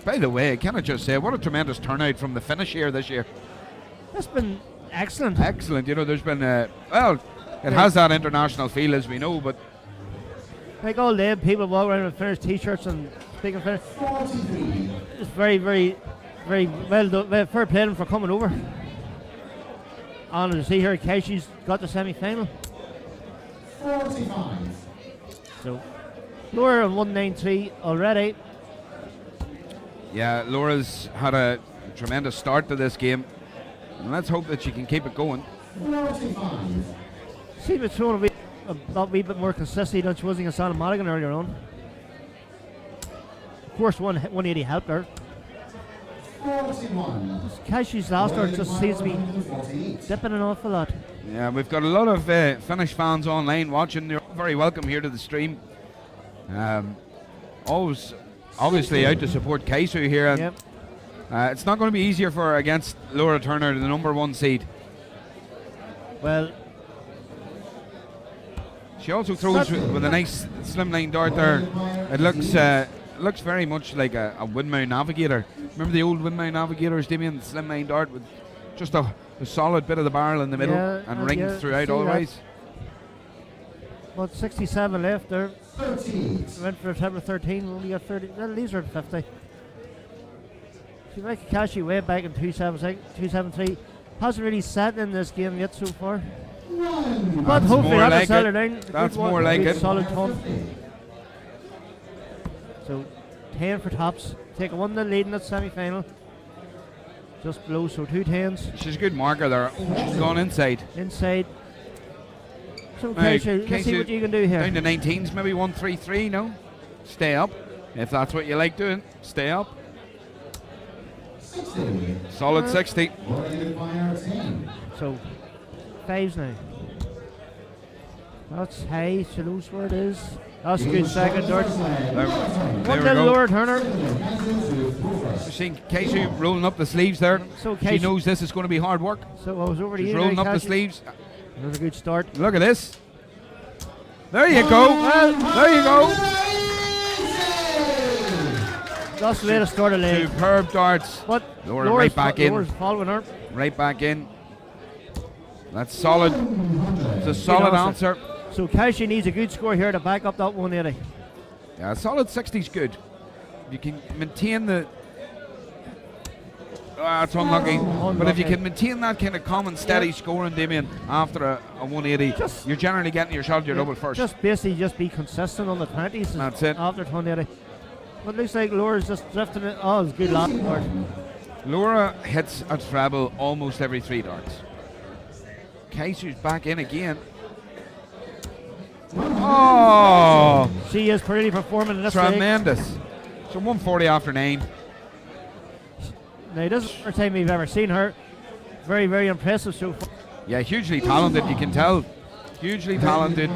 By the way, can I just say, what a tremendous turnout from the finish here this year. It's been excellent. Excellent. You know, there's been, it has that international feel, as we know, but like all day, people walk around with Finnish t-shirts and speaking Finnish. It's very, very, very well done. Fair play to them for coming over. Honoured to see her. Casey's got the semi-final. 45. So, Laura on 193 already. yeah, Laura's had a tremendous start to this game. And let's hope that she can keep it going. 45. Seems to be throwing a wee bit more consistency than she was against Anna Madigan earlier on. Of course, 180 helped her. 41. Casey's last start just seems to be dipping an awful lot. Yeah, we've got a lot of Finnish fans online watching. They're very welcome here to the stream. Always, obviously, out to support Kaisu here. And it's not going to be easier for her against Laura Turner, the number 1 seed. Well, she also throws with a nice slimline dart there. It looks very much like a windmill navigator. Remember the old windmill navigators, Damien? Slimline dart with just a solid bit of the barrel in the middle and rings throughout all the ways. About 67 left there. Went for September 13, only got 30. Well, these are 50. She might catch you way back in 273. Hasn't really sat in this game yet so far. But hopefully that'll settle down. That's more like it. Solid ton. So 10 for tops. Take a 1-0 lead in that semi-final. Just below, so 2 10s. She's a good marker there. She's gone inside. Inside. So Casey, let's see what you can do here. Down to 19s, maybe 1-3-3, no? Stay up. If that's what you like doing, stay up. 60. Solid 60. So 5s now. That's high, she knows where it is. That's a good second dart. There we little go. Laura Turner. We're seeing Casey rolling up the sleeves there. So she knows this is going to be hard work. So I was over to She's you. rolling up the Casey. sleeves. There's a good start. Look at this. There you go. There you go. That's the way to start a leg. Superb darts. But Laura right back in. Laura's following her. Right back in. That's solid. It's a solid answer. So Casey needs a good score here to back up that 180. Yeah, a solid 60's good. You can maintain the... it's unlucky. But if you can maintain that kind of common, steady scoring, Damien, after a 180, you're generally getting your shot, your double first. Just basically just be consistent on the 20s. That's it. After 180. But it looks like Laura's just drifting it. Oh, it's good last dart. Laura hits a treble almost every 3 darts. Casey's back in again. Oh! She is pretty performing in this tremendous. So 140 after 9. Now, this is the first time we've ever seen her. Very, very impressive so far. Yeah, hugely talented, you can tell. Hugely talented.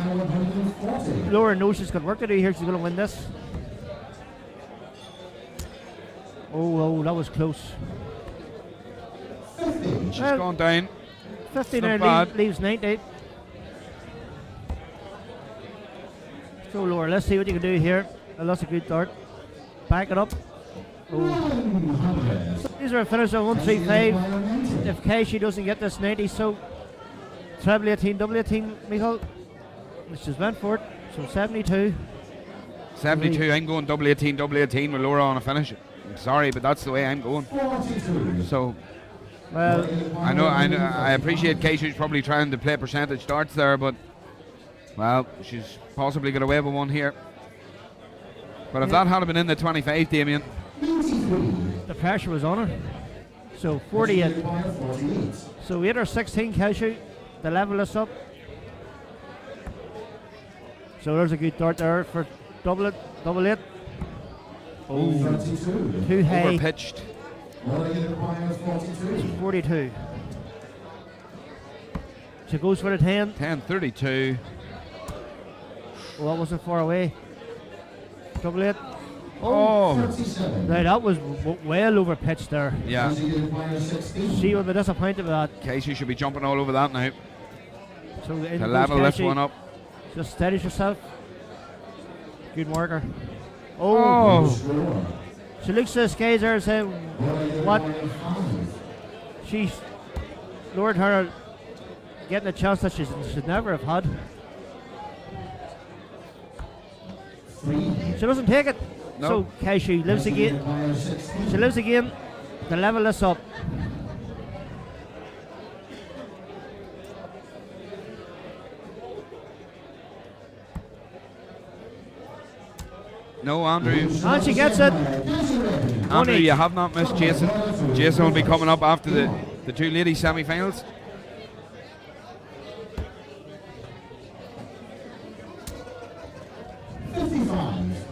Laura knows she's got work to do here. She's going to win this. Oh, that was close. She's gone down. 59 leaves 90. So Laura, let's see what you can do here. Well, that's a good dart. Back it up. Oh. So these are a finish of 135. If Casey doesn't get this 90, so treble 18, double 18, Michael. This just went for it. So 72. 72. I'm going double 18 with Laura on a finish. I'm sorry, but that's the way I'm going. So, well, I appreciate Casey's probably trying to play percentage darts there, but well, she's possibly got away with one here. But if that had been in the 25, Damien, the pressure was on her. So 48. So 8 or 16 Cashew to level this up. So there's a good dart there for double it. Oh, too high. Overpitched. 42. She goes for the 10. 10-32. Oh, that wasn't far away. Double it. Oh. Now that was well over pitched there. Yeah. She will be disappointed with that. Casey should be jumping all over that now. So to level this one up. Just steadies yourself. Good marker. Oh. She looks at the skates there and says, what? She's lured her getting a chance that she should never have had. She doesn't take it. No. So Cashew lives again. She lives again to level this up. No, Andrew. And she gets it. Andrew, you have not missed Jason. Jason will be coming up after the two ladies semi-finals.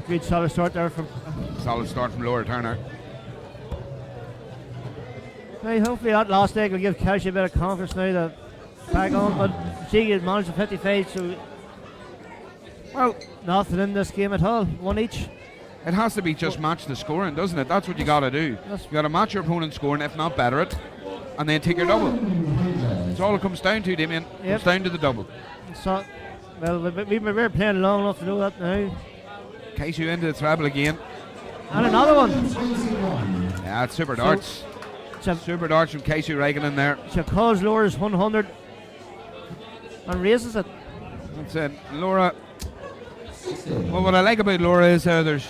Good solid start there from Laura Turner. Right, hopefully that last leg will give Cashew a bit of confidence now to back on, but she had managed the 55, so well, nothing in this game at all. One each. It has to be just match the scoring, doesn't it? That's what you got to do. You got to match your opponent's scoring, if not better it, and then take your double. That's all it comes down to, Damien. It comes down to the double. So, well, we're playing long enough to do that now. Cashew into the treble again. And another one. Yeah, it's super darts. Super darts from Casey Reagan in there. She calls Laura's 100 and raises it. That's it. Laura. Well, what I like about Laura is there's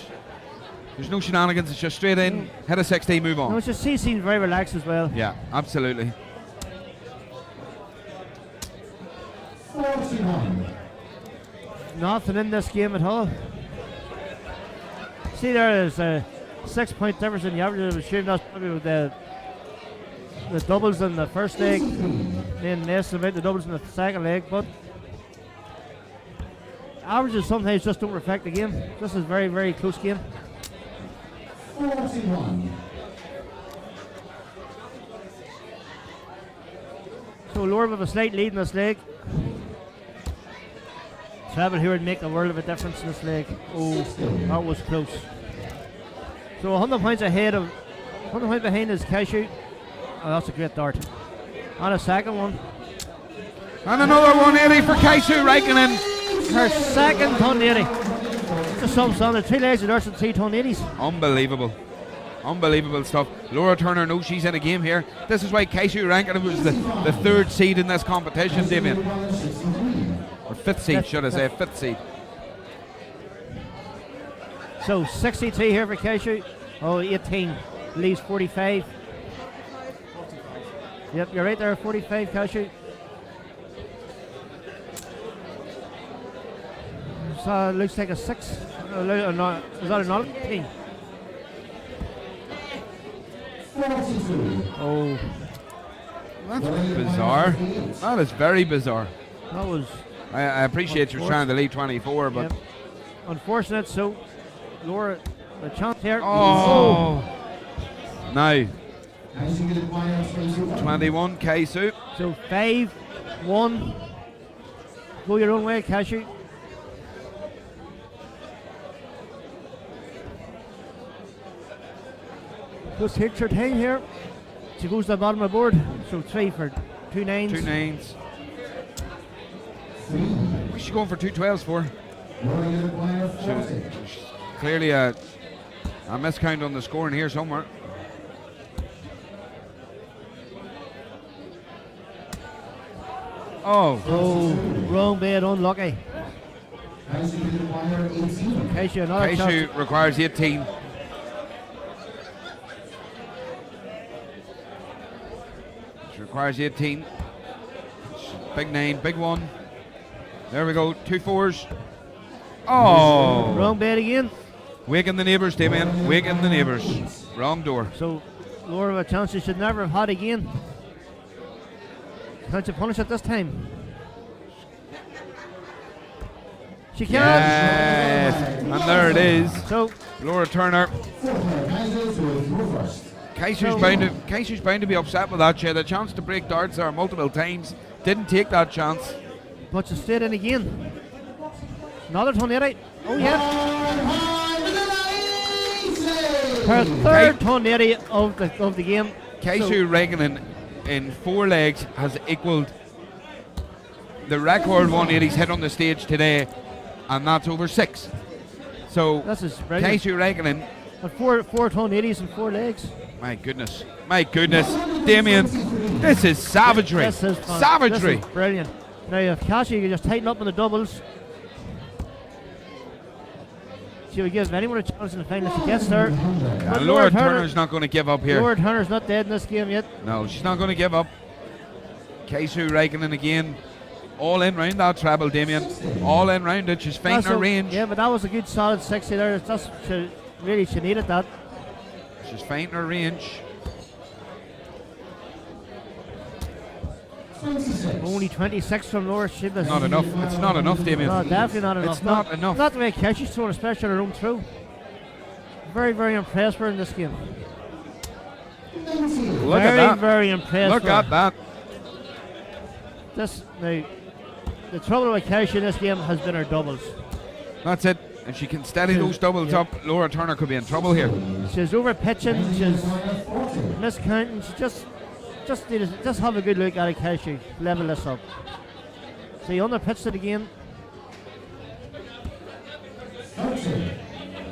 no shenanigans. It's just straight in, hit a 60, move on. No, it's just she seems very relaxed as well. Yeah, absolutely. 41. Nothing in this game at all. See, there's a 6-point difference in the average. I'm assuming that's probably with the doubles in the first leg, then less about the doubles in the second leg, but averages sometimes just don't reflect the game. This is a very, very close game. 41. So Laura with a slight lead in this leg. Treble here would make a world of a difference in this leg. Oh, that was close. So 100 points ahead of, 100 points behind is Cashew. Oh, that's a great dart. And a second one. And another 180 for Cashew Raikkonen. Her second 180. Just some standard. 3 legs of darts and 3 180s. Unbelievable. Unbelievable stuff. Laura Turner knows she's in a game here. This is why Cashew Raikkonen was the third seed in this competition, Damien. Or fifth seed, should I say, fifth seed. So 63 here for Cashew. Oh, 18. Leaves 45. Yep, you're right there, 45 Cashew. So looks like a 6. Is that another 18? Oh. That's bizarre. That is very bizarre. That was... I appreciate you trying to lead 24, but... Yep. Unfortunate, so Laura, the chance here. Oh! Now. 21, Cashew. So 5-1. Go your own way, Cashew. Just hits her time here. She goes to the bottom of the board. So 3 for 2 9s. 2 9s. What's she going for 2 12s for? She's clearly a miscount on the scoring here somewhere. Oh. Oh, wrong bed, unlucky. Cashew, another Cashew requires 18. She requires 18. Big 9, big 1. There we go, 2 4s. Oh! Wrong bed again. Waking the neighbours, Damien. Waking the neighbours. Wrong door. So, Laura with a chance she should never have had again. Can't you punish it this time? She can. Yes, and there it is. So, Laura Turner. Casey's bound to be upset with that. She had a chance to break darts there multiple times. Didn't take that chance. But she stayed in again. Another 180. Oh yeah. Her third 180 of the game. Casey Reagan in 4 legs has equalled the record 180's hit on the stage today, and that's over 6. So This is brilliant. Keishu Räikkönen. But four 180s and 4 legs. My goodness, Damien, this is savagery. This is fun. Savagery. This is brilliant. Now if Kashi can just tighten up on the doubles, she would give anyone a chance in the final if she gets there. But Laura Turner's not going to give up here. Laura Turner's not dead in this game yet. No, she's not going to give up. Keishu Räikkönen again. All in round that treble, Damien. All in round it. She's fainting her range. Yeah, but that was a good solid 60 there. It's just, she needed that. She's fainting her range. Only 26 from Laura Shibas. Not enough. It's not enough, Damien. No, definitely not enough. It's not enough. Not the way Keshi's throwing, especially on her own throw. Very, very impressed with her in this game. Look at that. Very impressed. Look at that. This now, the trouble with Keshi in this game has been her doubles. That's it. If she can steady those doubles up, Laura Turner could be in trouble here. She's over pitching. She's miscounting. She just have a good look at it, Keshi. Level this up. So you under pitched it again.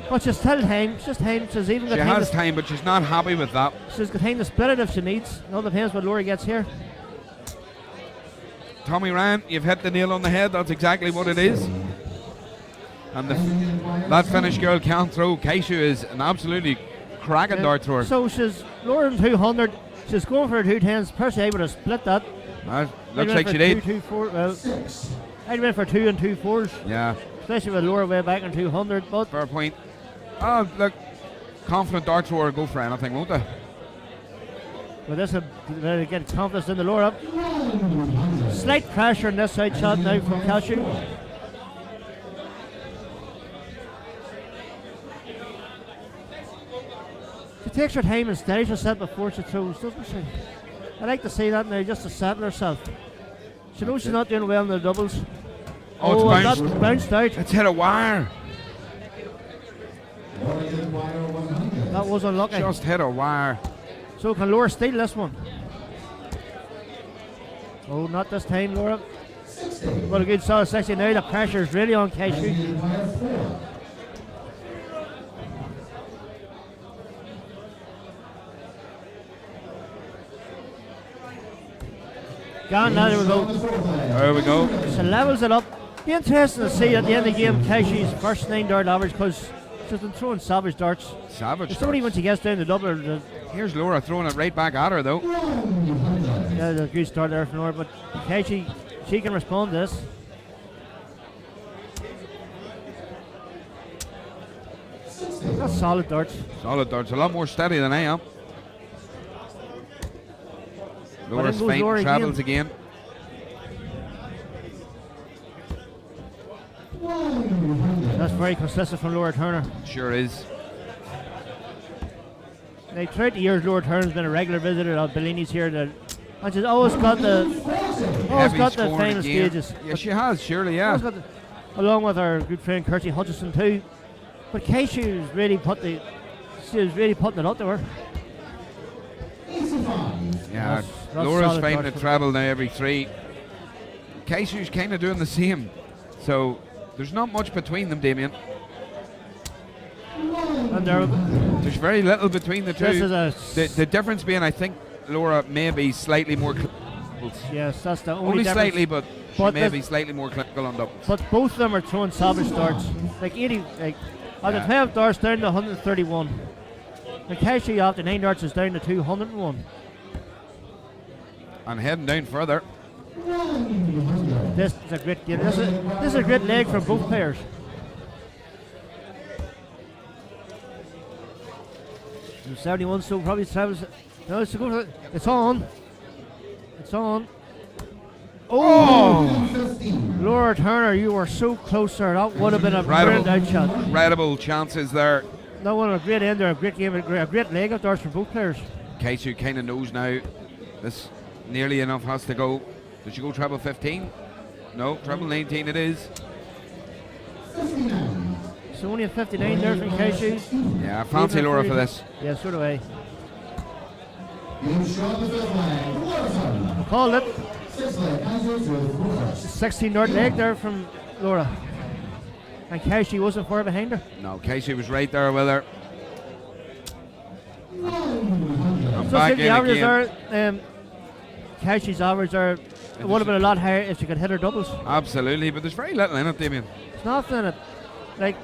But she's still time. She's time. She's even got She time. has time, but she's not happy with that. She's got time to split it if she needs. It all depends what Laura gets here. Tommy Ryan, you've hit the nail on the head. That's exactly what it is. And that Finnish girl can't throw. Keishu is an absolutely cracking dart thrower. So she's Laura in 200. She's going for her 210s. Percy able to split that. Looks like she did. 2, 4, well, I'd went for 2 and 2 4s. Yeah. Especially with Laura way back in 200. But fair point. Oh, look, confident dart thrower go for anything, won't they? But this will get confidence in the Laura. Slight pressure on this side shot now from Cashew. She takes her time and steadies herself before she throws, doesn't she? I like to see that now, just to settle herself. She knows she's not doing well in the doubles. Oh, it's bounced. That bounced out. It's hit a wire. That was unlucky. Just hit a wire. So can Laura steal this one? Oh, not this time, Laura. What a good solid 60. Now the pressure is really on Cashew. Gone now, there we go. There we go. So levels it up. Be interesting to see at the end of the game Keshew's first 9 dart average, because she's been throwing savage darts. Savage it's only when she gets down the double. Here's Laura throwing it right back at her though. Yeah, there's a good start there from Laura, but Keshi, she can respond to this. That's solid darts. Solid darts, a lot more steady than I am. Laura's faint Laura travels again. That's very consistent from Laura Turner. Sure is. Now, throughout the years, Laura Turner's been a regular visitor at Bellini's here, and she's always got the final stages. Yeah, she has, surely, yeah. Along with our good friend Kirsty Hutchison too. But Keishu's really putting it up to her. Yeah, That's Laura's fighting the treble now every 3. Keishu's kind of doing the same. So there's not much between them, Damien. And there's very little between the two. This is the difference being, I think Laura may be slightly more yes, that's the only difference. Slightly, but she may be slightly more clinical on doubles. But both of them are throwing savage darts. Like 80, out of 12 darts down to 131. The Keishu after 9 darts is down to 201. And heading down further. This is a great game. This is a great leg for both players. And 71, so probably travels. No, it's go for it. It's on. It's on. Oh! Laura Turner, you were so close there. That would have been a brilliant outshot. Incredible chances there. That one a great end there, a great game, a great leg of darts for both players. Keishu kind of knows now. This nearly enough has to go. Does she go treble 15? No, treble 19 it is. So only a 59 there from Keishu. Yeah, I fancy Laura for this. Yeah, so do I. Called it. 16 yard leg there from Laura. And Casey wasn't far behind her. No, Casey was right there with her. I'm So back the in average again. there, Casey's average there, it would have been a lot higher if she could hit her doubles. Absolutely, but there's very little in it, Damien. It's nothing in it. Like,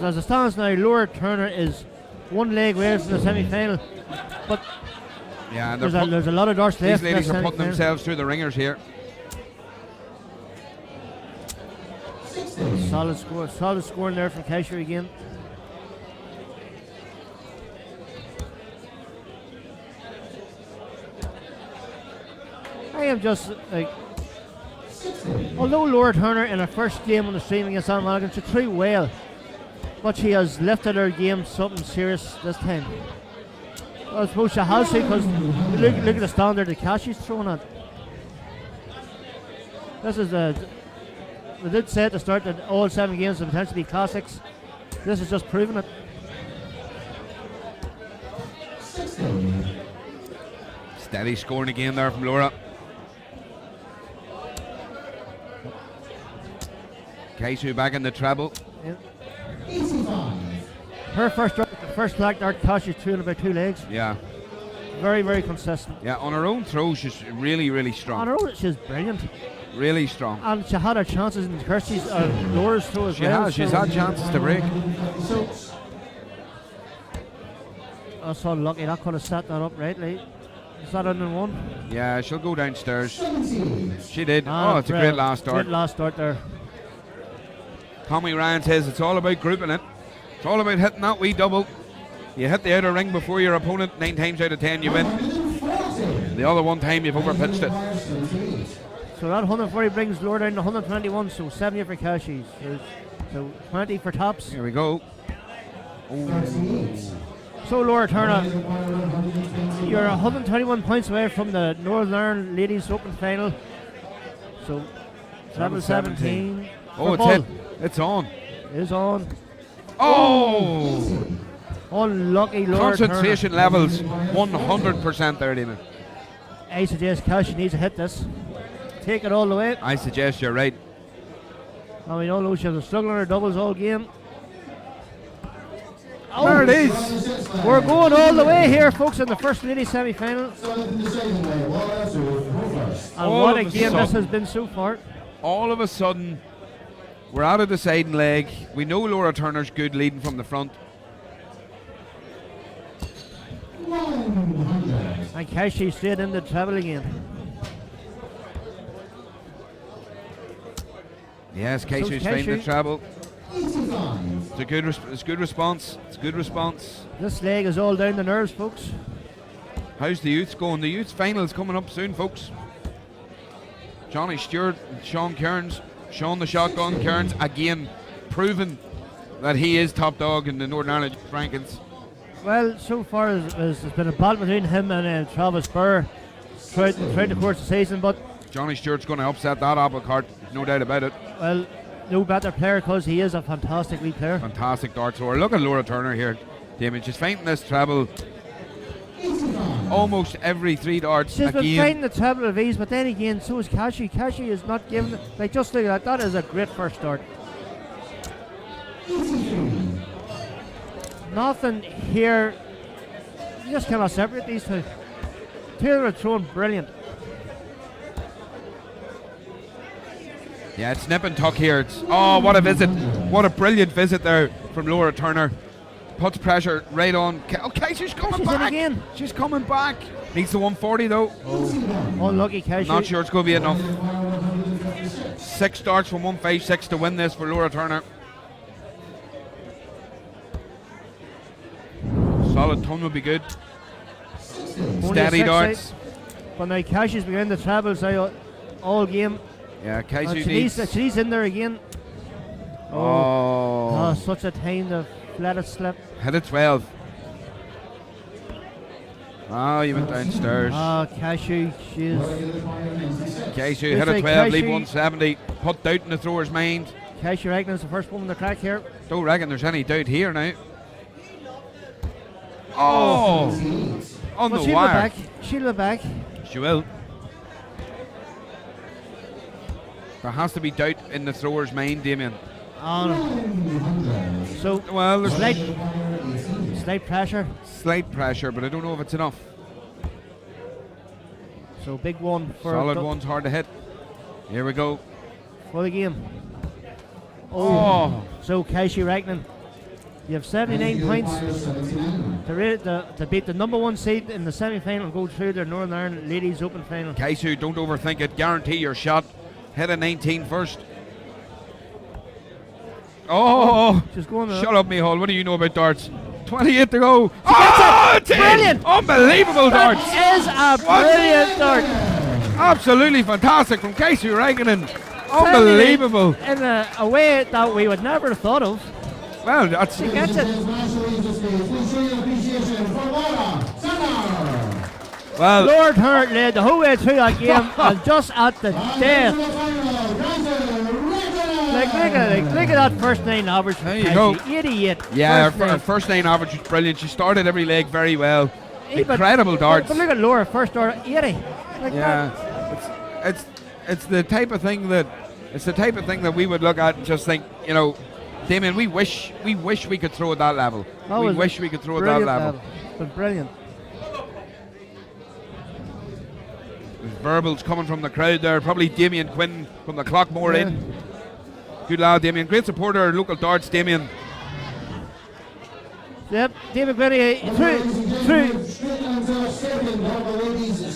as it stands now, Laura Turner is one leg away from the semi-final. But Yeah, and there's a lot of darts left. These in ladies that are putting semi-final. themselves through the ringers here. Solid scoring there from Casey again. I am just like, although Laura Turner in her first game on the stream against Anne Mulligan, she threw well, but she has lifted her game something serious this time. I suppose she has to, because look at the standard that Casey's throwing at. This is we did say at the start that all 7 games will potentially be classics. This is just proving it. Steady scoring again there from Laura. Casey back in the treble. Her first black dart Casey's threw in about 2 legs. Yeah. Very, very consistent. Yeah, on her own throw, she's really, really strong. On her own, she's brilliant. Really strong. And she had her chances in Kirsty's Laura's throw as well. She's had chances to break. So, I saw lucky that could have set that up rightly. Is that in one? Yeah, she'll go downstairs. She did. Ah, Oh, it's a great last start. Great last start there. Tommy Ryan says it's all about grouping it. It's all about hitting that wee double. You hit the outer ring before your opponent, 9 times out of 10 you win. The other one time you've overpitched it. So that 140 brings Laura down to 121, so 70 for Cashies. So 20 for tops. Here we go. So Laura Turner, you're 121 points away from the Northern Ireland Ladies Open Final. So treble 17. Oh, it's hit. It's on. It is on. Oh! Unlucky Laura Concentration Turner. levels 100% there, Damon. I suggest Cashy needs to hit this. Take it all the way. I suggest you're right. And we all know she was struggling her doubles all game. There it is. We're going all the way here, folks, in the first ladies semi-final. And what a game this has been so far. All of a sudden, we're out of the deciding leg. We know Laura Turner's good leading from the front. And Cashy stayed in the treble again. Yes, Casey's Casey. finding the treble. It's a good response. It's a good response. This leg is all down the nerves, folks. How's the youths going? The youths finals coming up soon, folks. Johnny Stewart and Sean Kearns. Sean the Shotgun Kearns again proving that he is top dog in the Northern Ireland rankings. Well, so far there's been a battle between him and Travis Burr throughout the course of the season, but Johnny Stewart's going to upset that apple cart, no doubt about it. well, no better player because he is a fantastic lead player. Fantastic dart thrower. Look at Laura Turner here, Damien. She's finding this treble almost every 3 darts She's been again. fighting the treble of ease, but then again, so is Cashy. Cashy is not giving it. Like, just look at that. That is a great first start. Nothing here. You just cannot separate these two. Taylor are throwing brilliant. Yeah, it's nip and tuck here. Oh, what a visit. What a brilliant visit there from Laura Turner. Puts pressure right on. Okay, she's coming back. Again. She's coming back. Needs the 140 though. Unlucky Cashy. Not sure it's going to be enough. 6 starts from 156 to win this for Laura Turner. Solid ton would be good. Only Steady a 6 darts. side. But now Cashy's beginning the trebles now all game. Yeah, Casey She's in there again. Oh. Such a time to let it slip. Hit a 12. Oh, you went downstairs. Cashew, she's... Casey hit a 12, leave 170. Put doubt in the thrower's mind. Cashew reckon is the first one in the crack here. Don't reckon there's any doubt here now. Oh! On the she'll wire. She'll be back. She will. There has to be doubt in the thrower's mind, Damien. So, well, there's slight pressure. Slight pressure, but I don't know if it's enough. So big one for solid one's hard to hit. Here we go. For the game. Oh. So Kaishi Räikkönen, you have 79 points to beat the number 1 seed in the semi-final and go through the Northern Ireland Ladies Open final. Kaisu, don't overthink it. Guarantee your shot. Hit a 19 first. Oh, she's going shut up, Mihal. What do you know about darts? 28 to go. She oh, gets it. Brilliant. Unbelievable darts. That is a brilliant dart. Absolutely fantastic from Kaisu Räikkönen. Unbelievable. In a way that we would never have thought of. Well, that's... She gets it. Well, Lord Hurt led the whole way through that game and just at the death. Look at that first 9 average. There you go. 88. Yeah, her first 9 average was brilliant. She started every leg very well. Incredible darts. But look at Laura, first dart 80. It's the type of thing that we would look at and just think, you know, Damien, we wish we could throw at that level. We wish we could throw at that level. But brilliant. There's verbals coming from the crowd there. Probably Damien Quinn from the Clockmore in. Good lad, Damien. Great supporter of local darts, Damien. Yep, David Quinn through.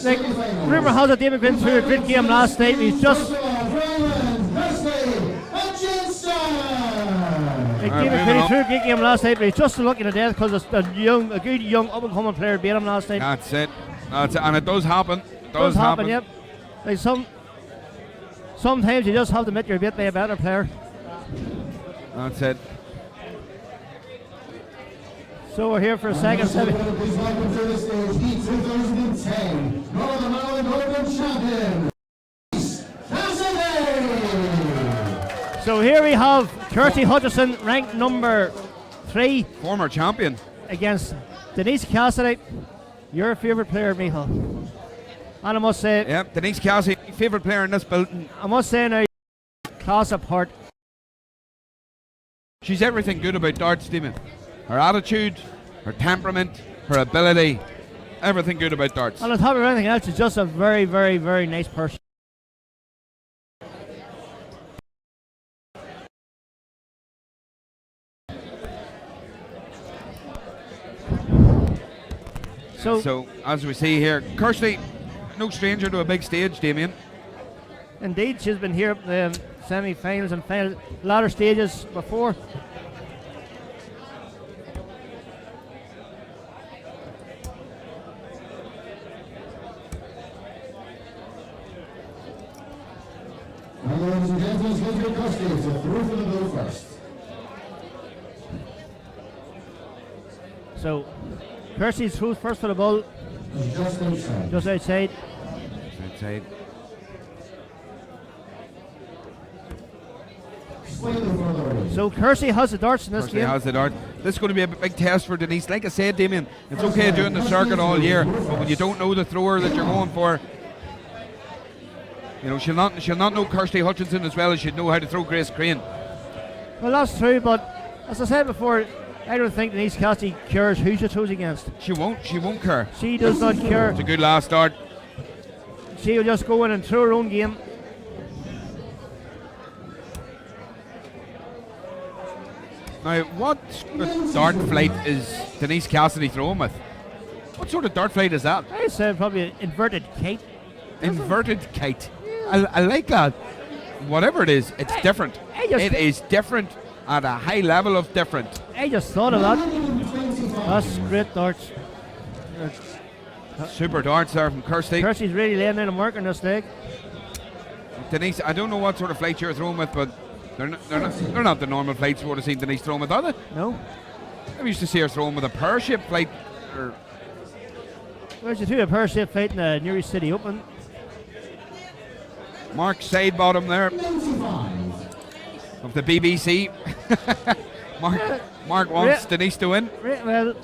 Like, rumour has it David Quinn threw a great game last night. He's just... David Quinn threw a great game last night, but he's just looking at death because a good young up-and-coming player beat him last night. That's it. And it does happen. It does happen, yep. Like sometimes you just have to admit you're beat by a better player. That's it. So we're here for a second semi. Please welcome to the stage the 2010 Northern Ireland Open champion, Cassidy. So here we have Kirsty Hutchison, ranked number 3. Former champion. Against Denise Cassidy, your favourite player, Michal. And I must say... Yep, Denise Cassidy, favourite player in this building. I must say now, class apart. She's everything good about darts, Damien. Her attitude, her temperament, her ability, everything good about darts. And on top of everything else, she's just a very, very, very nice person. So as we see here, Kirsty, no stranger to a big stage, Damien. Indeed, she's been here at the semi-finals and final latter stages before. Ladies and gentlemen, get your costumes. So through for the blue first. So, Kirsty's through first for the ball. Just outside. Just outside. Outside. So Kirsty has the darts in this Kirsty game. has the dart. This is going to be a big test for Denise. Like I said, Damien, it's okay doing the circuit all year, but when you don't know the thrower that you're going for, you know, she'll not know Kirsty Hutchinson as well as she'd know how to throw Grace Crane. Well, that's true, but as I said before, I don't think Denise Cassidy cares who she throws against. She won't care. She does not care. It's a good last start. She will just go in and throw her own game. Now, what dart flight is Denise Cassidy throwing with? What sort of dart flight is that? I said probably an inverted kite. Inverted kite. I like that. Whatever it is, it's different. It is different at a high level of different. I just thought of that. That's great darts. Super darts there from Kirsty. Kirsty's really laying in a mark on this leg. Denise, I don't know what sort of flight you're throwing with, but they're not the normal flights we would have seen Denise throwing with, are they? No. I used to see her throwing with a pear-shaped flight. Well, she threw a pear-shaped flight in the Newry City Open. Mark side bottom there of the BBC. Mark wants Denise to win. Well,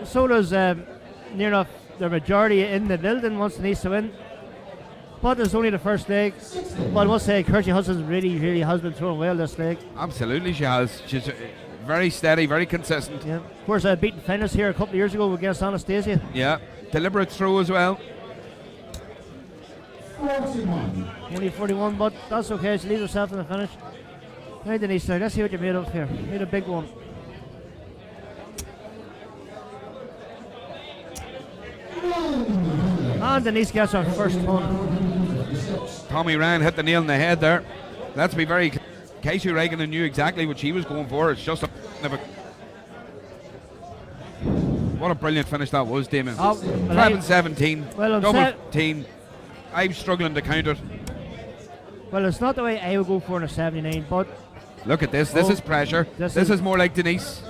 so does near enough the majority in the building wants Denise to win. But it's only the first leg. But I must say, Kirsty Hudson really has been throwing well this leg. Absolutely, she has. She's very steady, very consistent. Yeah. Of course, I beaten finals here a couple of years ago against Anastasia. Yeah, deliberate throw as well. 41. Only 41, but that's okay. She leaves herself in the finish. Right, Denise, now let's see what you made of here. Made a big one. And Denise gets her first ton. Tommy Ryan hit the nail on the head there. Let's be very clear. Casey Reagan knew exactly what she was going for. It's just what a brilliant finish that was, Damien. 11-17, well, double team. I'm struggling to count it. Well, it's not the way I would go for in a 79, but look at this. This is pressure. This is more like Denise.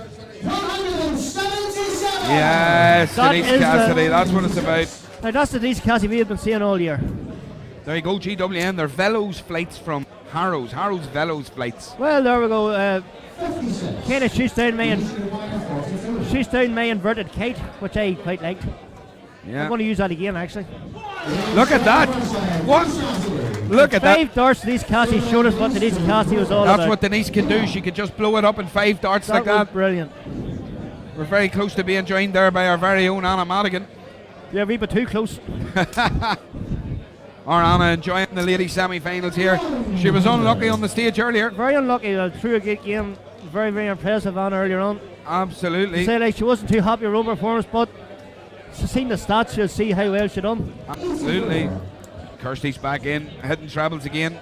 177. Yes, Denise Cassidy. That's what it's about. Now that's the Denise Cassidy we have been seeing all year. There you go, GWN. They're Velos flights from Harrow's Velos flights. Well, there we go. Kind of shoots down my inverted kite, which I quite liked. Yeah. I'm going to use that again, actually. Look at that! What? Look at that! 5 darts. Denise Cassidy showed us what Denise Cassidy was all about. That's what Denise can do. She can just blow it up in 5 darts like that. Brilliant. We're very close to being joined there by our very own Anna Madigan. Yeah, we bit too close. Our Anna enjoying the ladies semi-finals here. She was unlucky on the stage earlier. Very unlucky. Through a good game. Very, very impressive Anna earlier on. Absolutely. Say like she wasn't too happy with her own performance, but she's seen the stats. She'll see how well she done. Absolutely. Kirsty's back in, hitting trebles again.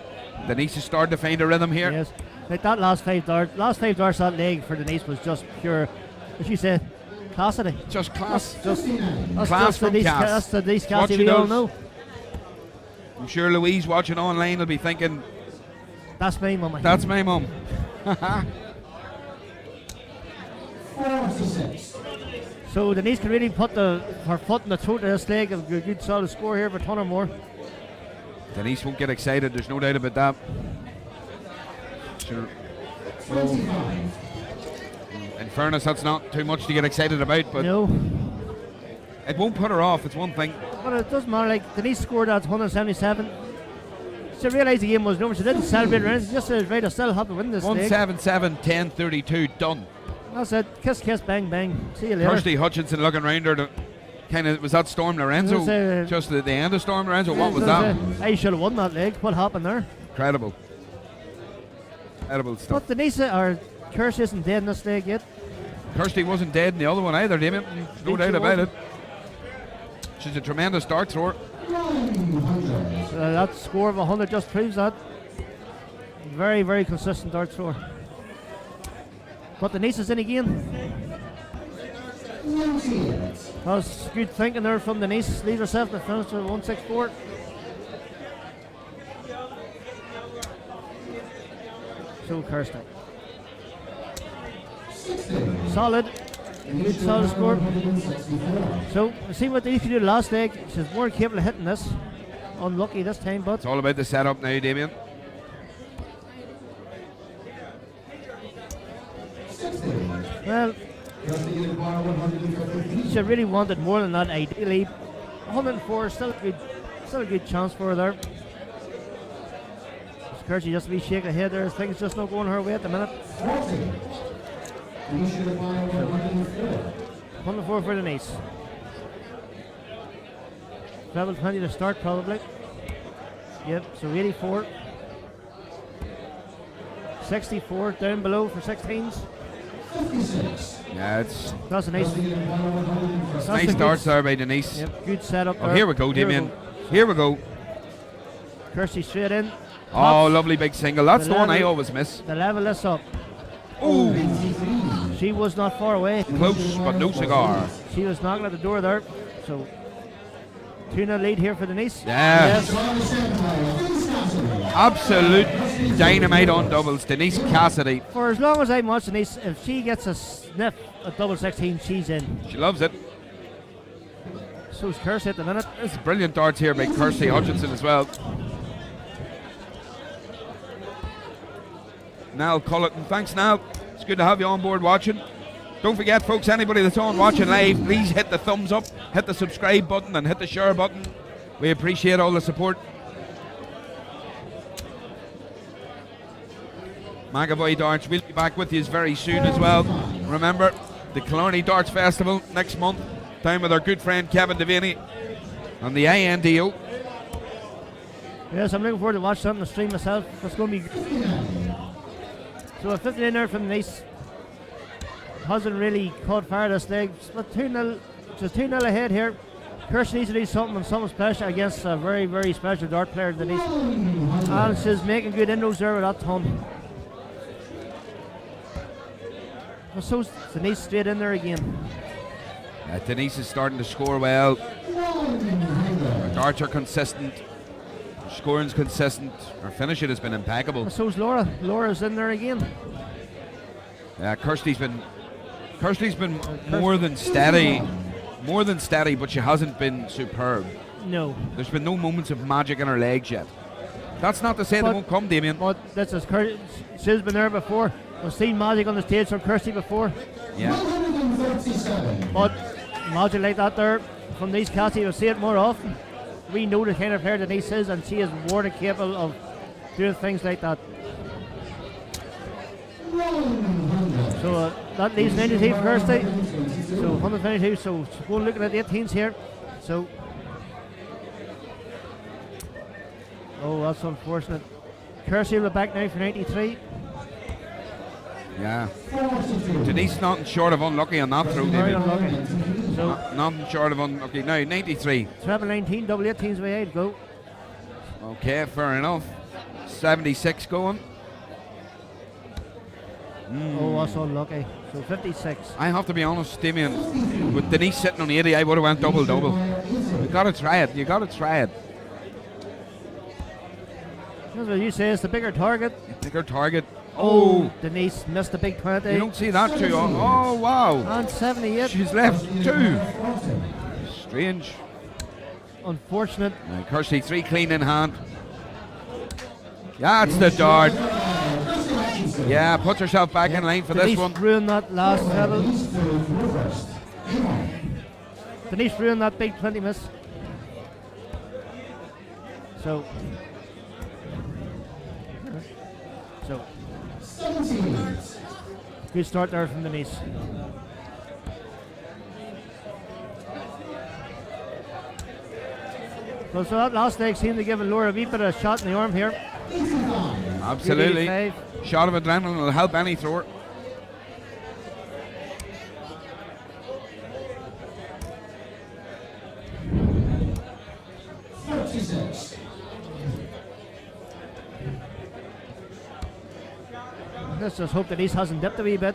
Denise has started to find a rhythm here. Yes. Like that last 5 darts that leg for Denise was just pure, as you said, classity. Just class. That's class from Denise, Cass. that's the Denise What Cassidy she we all does. know. I'm sure Louise watching online will be thinking, that's my mum. That's my mum. 46. So Denise can really put her foot in the throat of this leg. A good solid score here for a ton or more. Denise won't get excited, there's no doubt about that. Sure. In fairness, that's not too much to get excited about, but no. It won't put her off, it's one thing. But it doesn't matter, like Denise scored at 177. She realised the game was over, she didn't celebrate or anything, she just said, right, I still have to win this leg. 177, 10-32, done. That's it, kiss, bang, bang. See you later. Kirsty Hutchinson looking round her. Was that Storm Lorenzo? Just at the end of Storm Lorenzo? What was that? I should have won that leg. What happened there? Incredible. Incredible stuff. But Denise, or Kirsty isn't dead in this leg yet. Kirsty wasn't dead in the other one either, Damien. No doubt about it. She's a tremendous dart thrower. That score of 100 just proves that. Very, very consistent dart thrower. But Denise is in again. That's good thinking there from Denise. Leaves herself to finish with 164. So Kirsty. Solid. Good solid score. So we'll see what Denise can do the last leg. She's more capable of hitting this. Unlucky this time, but it's all about the setup now, Damien. Well, she really wanted more than that, ideally. 104, still a good chance for her there. Kirsty just be shaking her head there. Things just not going her way at the minute. 104 for Denise. Level 20 to start, probably. Yep, so 84. 64 down below for 16s. Yeah, that's a nice darts there by Denise. Yep, good setup. Oh, here we go, Damien. Here we go. Kirsty straight in. Oh, lovely big single. That's the one I always miss. The level this up. Oh, she was not far away. Close, but no cigar. She was knocking at the door there. So 2-0 lead here for Denise. Yeah. Yes. Absolute dynamite on doubles. Denise Cassidy. For as long as I'm watching Denise, if she gets a sniff at double 16, she's in. She loves it. So's Kirsty at the minute. There's brilliant darts here by Kirsty Hutchinson as well. Niall Culleton. Thanks, Niall. It's good to have you on board watching. Don't forget, folks, anybody that's on watching live, please hit the thumbs up, hit the subscribe button, and hit the share button. We appreciate all the support. McAvoy Darts. We'll be back with you very soon as well. Remember, the Killarney Darts Festival next month, down with our good friend Kevin Devaney on the NIDO. Yes, I'm looking forward to watch something on the stream myself. It's going to be. So a 15 there from Nice. Hasn't really caught fire this leg. But 2-0, just 2-0 ahead here. Kirsch needs to do something special against a very, very special dart player, Denise. And she's making good inroads there with that ton. So Denise straight in there again. Denise is starting to score well. Her darts are consistent. Her scoring's consistent. Her finishing has been impeccable. So's Laura. Laura's in there again. Kirsty's been more than steady. More than steady, but she hasn't been superb. No. There's been no moments of magic in her legs yet. That's not to say they won't come, Damien. But that's as she's been there before. I've seen magic on the stage from Kirsty before. Yeah. But magic like that there from Denise Cassie, you'll see it more often. We know the kind of player Denise is, and she is more than capable of doing things like that. So that leaves 92 for Kirsty. So 122. So we're looking at the 18s here. So that's unfortunate. Kirsty will be back now for 93. Yeah. Denise nothing short of unlucky on that throw, Very Damien. unlucky. So Nothing short of unlucky. Now 93. treble 19, double 18s way ahead. Go. Okay, fair enough. 76 going. That's unlucky. So 56. I have to be honest, Damien. With Denise sitting on 80, I would have went double-double. You got to try it. You got to try it. That's what you say. It's the bigger target. Bigger target. Oh, Denise missed the big 20. You don't see that too. Oh, wow. And 78. She's left 2. Strange. Unfortunate. Kirsty, 3 clean in hand. That's the dart. Yeah, puts herself back in line for Denise this one. ruined that last treble. Denise ruined that big 20 miss. So good start there from Denise. So that last leg seemed to give Laura a wee bit of a shot in the arm here. Absolutely. 85. Shot of adrenaline will help any thrower. Let's just hope that Denise hasn't dipped a wee bit.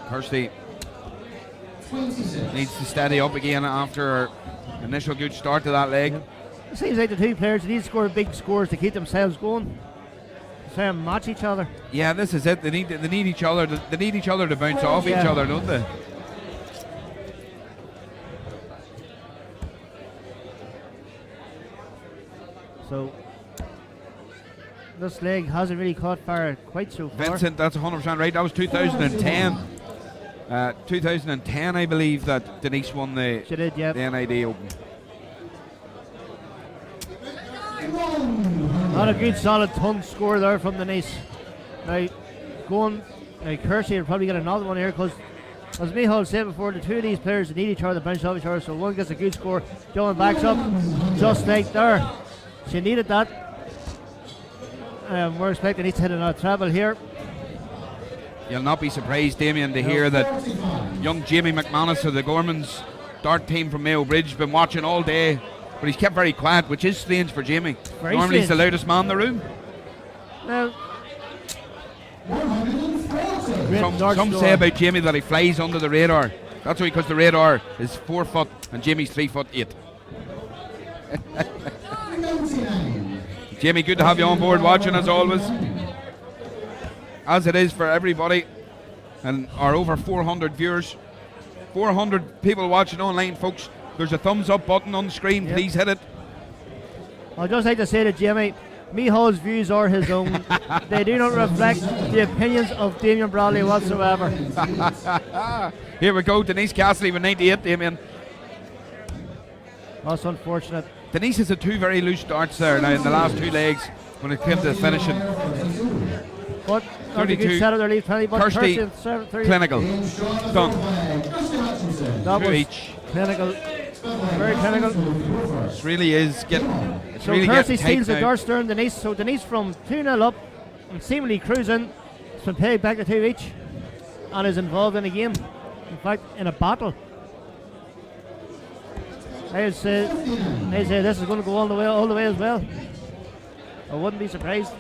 Kirsty needs to steady up again after her initial good start to that leg. It seems like the two players need to score big scores to keep themselves going. Try and match each other. Yeah, this is it. They need each other. They need each other to bounce off each other, don't they? So this leg hasn't really caught fire quite so far. Vincent, that's 100% right. That was 2010. 2010, I believe, that Denise won the NID Open. Not a good solid ton score there from Denise. Now Kirsty will probably get another one here because, as Michal said before, the two of these players need each other to bounce off each other, so one gets a good score, the other backs up just like there. She needed that. We're expecting each to hit another treble here. You'll not be surprised, Damien, to hear that young Jamie McManus of the Gormans dart team from Mayo Bridge has been watching all day, but he's kept very quiet, which is strange for Jamie. Normally he's the loudest man in the room. Now, some say about Jamie that he flies under the radar. That's why, because the radar is 4 foot and Jamie's 3'8". Jamie, good to have you on board watching as always, as it is for everybody, and our over 400 viewers, 400 people watching online, folks. There's a thumbs up button on the screen. Please hit it. I'd just like to say to Jamie, Michal's views are his own. They do not reflect the opinions of Damien Bradley whatsoever. Here we go, Denise Cassidy with 98, Damien. That's unfortunate. Denise has had 2 very loose darts there now in the last 2 legs. when it came to finishing. But not a good 32. set of their lead penalty, but Kirsty, Kirsty, 30. clinical. Done. That Two was each. clinical. Very clinical. This really is getting. It's So really Kirsty getting steals tight the now. darts there, Denise. So Denise from 2-0 up and seemingly cruising. It's been paid back to 2 each and is involved in a game. In fact, in a battle. I'd say this is going to go all the way as well. I wouldn't be surprised.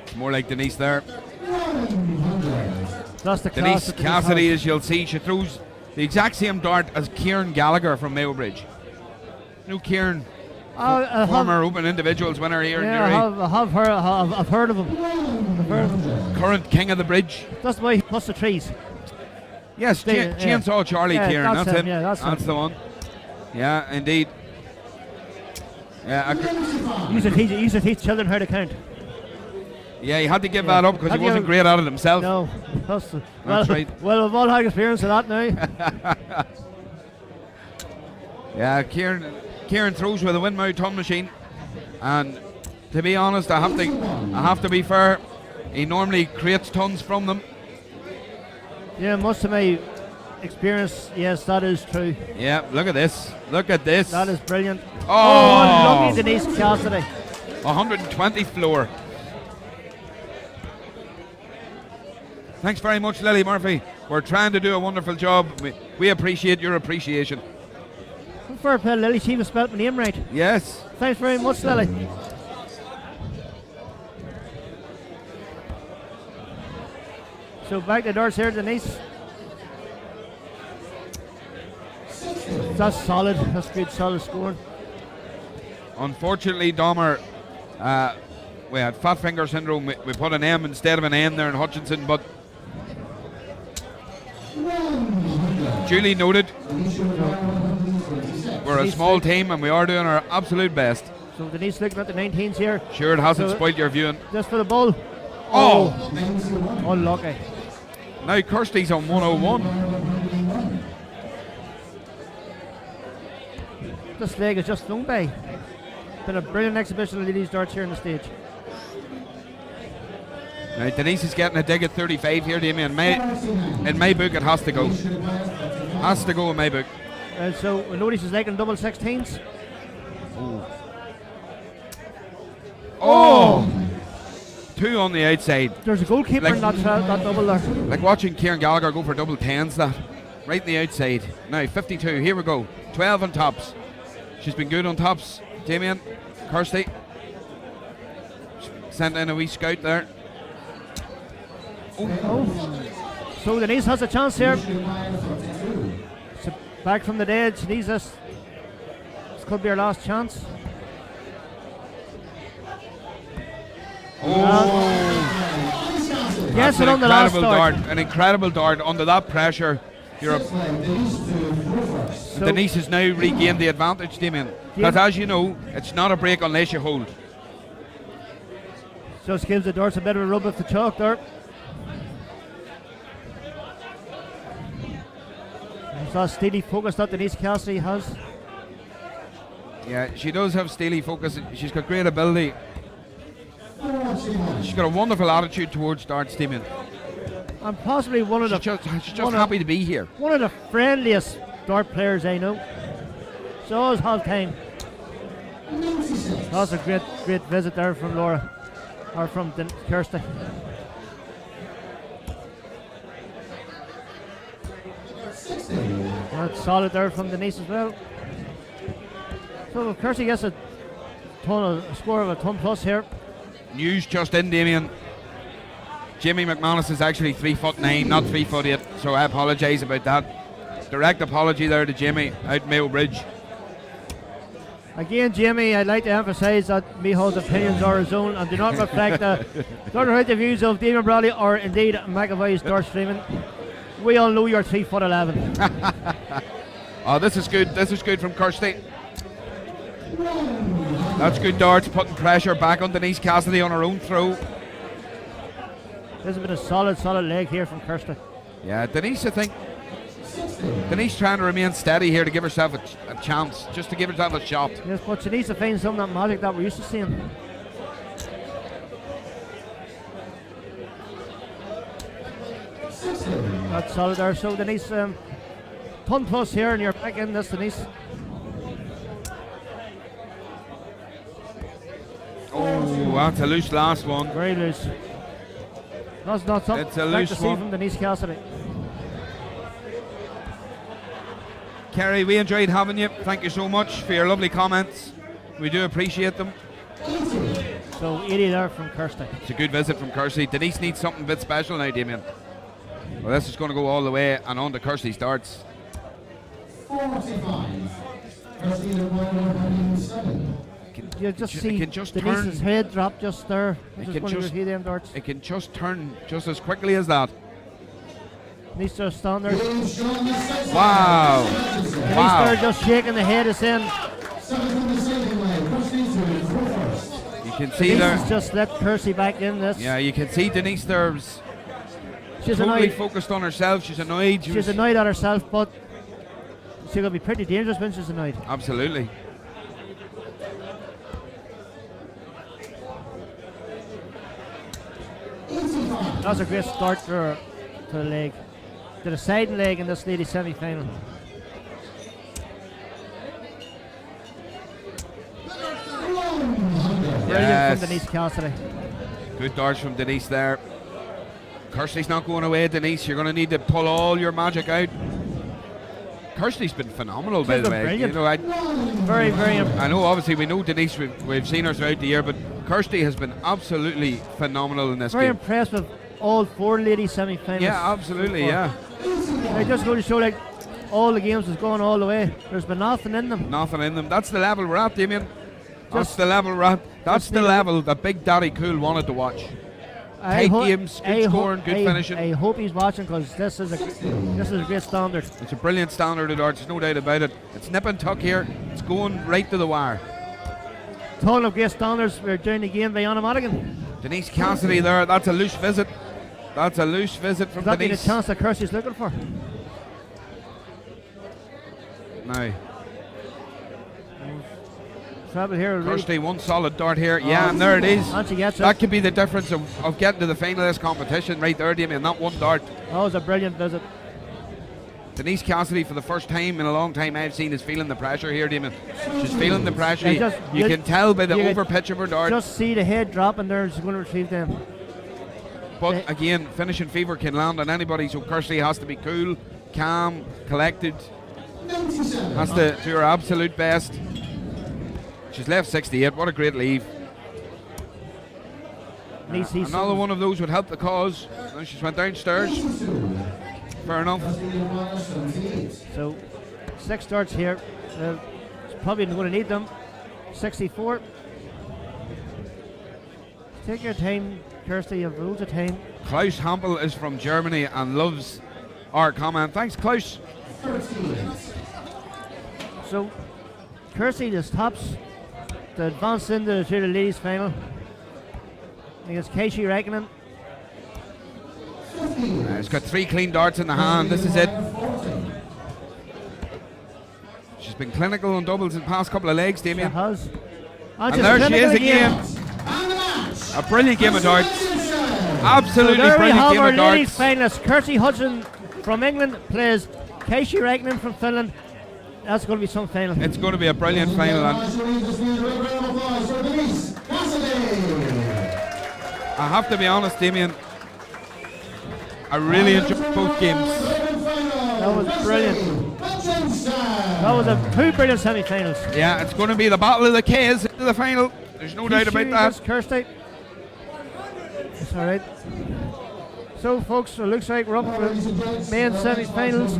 It's more like Denise there. That's the class Denise that Cassidy, has. as you'll see, she throws the exact same dart as Kieran Gallagher from Mayo Bridge. No, Kieran, former Open Individuals winner here in Yeah, Newry. I've heard of him. Current king of the bridge. That's why he plus the trees. Yes, Chainsaw Charlie Yeah, Kieran, that's him. Yeah, that's him. the one. Yeah, indeed. Yeah, He used to teach children how to count. yeah, he had to give that up because he wasn't great at it himself. No, that's right. Well, we've all had experience of that now. Yeah, Kieran throws with a windmill ton machine, and to be honest, I have to be fair. He normally creates tons from them. Yeah, most of my experience, yes, that is true. Yeah, look at this. Look at this. That is brilliant. Oh, lucky Denise Cassidy. 120th floor. Thanks very much, Lily Murphy. We're trying to do a wonderful job. We appreciate your appreciation. Fair play, Lily. She was spelled my name right. Yes. Thanks very much, Lily. So back to darts here, Denise. That's solid. That's good, solid scoring. Unfortunately, Dahmer, we had fat finger syndrome. We put an M instead of an N there in Hutchinson, but duly noted. We're a small team and we are doing our absolute best. So Denise looking at the 19s here. Sure, it hasn't So spoiled your viewing. Just for the ball. Oh! Unlucky. Now Kirsty's on 101. This leg is just flown by. Been a brilliant exhibition of these darts here on the stage. Now Denise is getting a dig at 35 here, Damien. In my book, it has to go. Has to go in my book. So we notice he's liking double 16s. Oh! Two on the outside. There's a goalkeeper in that double there. Like watching Kieran Gallagher go for double 10s, that. Right in the outside. Now 52, here we go. 12 on tops. She's been good on tops. Damien, Kirsty. Sent in a wee scout there. So Denise has a chance here. So back from the dead, she needs this. This could be her last chance. Yes, and on the last dart. An incredible dart under that pressure. Denise has now regained the advantage, Damien. Because as you know, it's not a break unless you hold. Just gives the darts a bit of a rub with the chalk there. It's that steely focus that Denise Cassidy has. Yeah, she does have steely focus. She's got great ability. She's got a wonderful attitude towards darts, Damien. And possibly one of the... She's just happy to be here. One of the friendliest dart players I know. She always has time. That's a great visit there from Laura. Or from Kirsty. That's solid there from Denise as well. So if Kirsty gets a score of a ton plus here. News just in, Damien. Jimmy McManus is actually 3'9", not 3'8", so I apologise about that. Direct apology there to Jimmy out Mayo Bridge. Again, Jamie, I'd like to emphasise that Mihaw's opinions are his own and do not reflect the views of Damien Bradley or indeed McAvoy's dart streaming. We all know you're 3'11". Oh, this is good. This is good from Kirsty. That's good darts, putting pressure back on Denise Cassidy on her own throw. This has been a solid leg here from Kirsty. Yeah, Denise, I think. Denise trying to remain steady here to give herself a chance, just to give herself a shot. Yes, but she needs to find some of that magic that we're used to seeing. That's solid there. So Denise, ton plus here, and you're back in this, Denise. Oh, that's a loose last one. Very loose. That's not something It's a like loose to see one. from Denise Cassidy. Kerry, we enjoyed having you. Thank you so much for your lovely comments. We do appreciate them. So 80 there from Kirsty. It's a good visit from Kirsty. Denise needs something a bit special now, Damien. Well, this is going to go all the way and on to Kirsty's darts. 45. Kirsty in 107. You just see just Denise's turn. head drop just there. It Just can going to just- repeat them darts. It can just turn just as quickly as that. Denise just stand there. Wow. Denise Wow. there just shaking the head, is saying, You can see Denise there. has just let Kirsty back in this. Yeah, you can see Denise there's She's totally annoyed. focused on herself. She's annoyed. She's annoyed at herself, but she's going to be pretty dangerous when she's annoyed. Absolutely. That's a great start to the leg. To the side leg in this ladies semi-final. Brilliant Yes. from Denise Cassidy. Good darts from Denise there. Kirsty's not going away, Denise. You're going to need to pull all your magic out. Kirsty's been phenomenal, by She's the been way. brilliant. You know, Very, very I know, obviously, we know Denise. We've seen her throughout the year, but Kirsty has been absolutely phenomenal in this very game. impressed with all four ladies semi-finals. Yeah, absolutely, yeah. They just go to show like all the games is going all the way. There's been nothing in them. Nothing in them. That's the level we're at, Damien. That's Just- the level we're at. That's just the need a- level that Big Daddy Cool wanted to watch. Tight games, good scoring, good finishing. I hope he's watching because this is a great standard. It's a brilliant standard of darts, no doubt about it. It's nip and tuck here. It's going right to the wire. Ton of great standards. We're doing the game by Anna Madigan. Denise Cassidy there. That's a loose visit. That's a loose visit from That'd be the Denise. chance that Kirsty's looking for. Now, Travel here. Really. Kirsty, one solid dart here. Yeah, and there it is. And she gets That it. could be the difference of getting to the final of this competition right there, Damien. That one dart. That was a brilliant visit. Denise Cassidy, for the first time in a long time I've seen, is feeling the pressure here, Damien. She's feeling the pressure. Yeah, just- you can tell by the you over pitch of her dart. Just see the head drop and there's going to retrieve them. But again, finishing fever can land on anybody, so Kirsty has to be cool, calm, collected. Has to do her absolute best. She's left 68. What a great leave. Another one of those would help the cause. Now she's went downstairs. Fair enough. So 6 darts here. She's probably going to need them. 64. Take your time, Kirsty. You have rules of time. Klaus Hampel is from Germany and loves our comment. Thanks, Klaus. So Kirsty just tops to advance into the ladies final against Casey Reckoning. It's got 3 clean darts in the hand. This is it. She's been clinical on doubles in the past couple of legs, Damien. She has. And she's there she is clinical again. A brilliant game of darts. Absolutely So there we brilliant have game our of ladies darts. finalists. Kirsty Hudson from England plays Casey Reckoning from Finland. That's going to be some final. It's going to be a brilliant final. And I have to be honest, Damien, I really enjoyed both games. That was brilliant. That was 2 brilliant semi-finals. Yeah, it's going to be the battle of the K's into the final. There's no doubt about that. Kirsty. It's all right. So, folks, it looks like we're up for the men's semi-finals.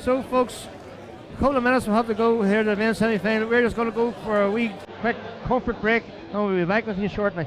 So, folks, a couple of minutes we'll have to go here to the men's semi-final. We're just going to go for a wee quick comfort break, and we'll be back with you shortly.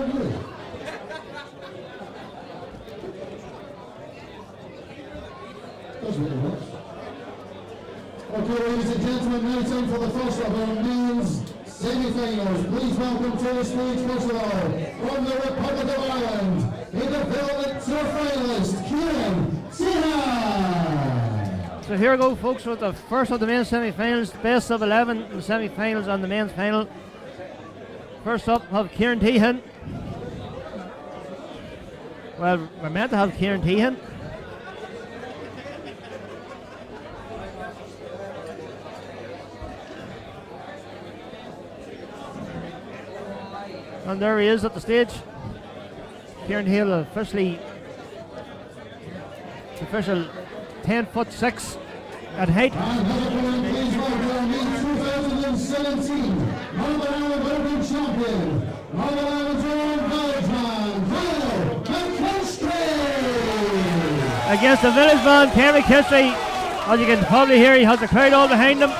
Okay, ladies and gentlemen, now time for the first of our men's semi-finals. Please welcome to the stage, first of all, from the Republic of Ireland, in the velvet tour finalist, Kieran Tihan. So here we go, folks, with the first of the men's semi-finals, best of 11 in the semi-finals and the men's final. First up, have Kieran Tihan. Well, we're meant to have Kieran Tihan. And there he is at the stage. Kieran Hill official 10'6" at height. Please welcome in 2017, Northern Ireland World Champion, Northern Ireland Veteran, Kyle McKinstry. Against the village man, Kyle McKinstry. As you can probably hear, he has the crowd all behind him.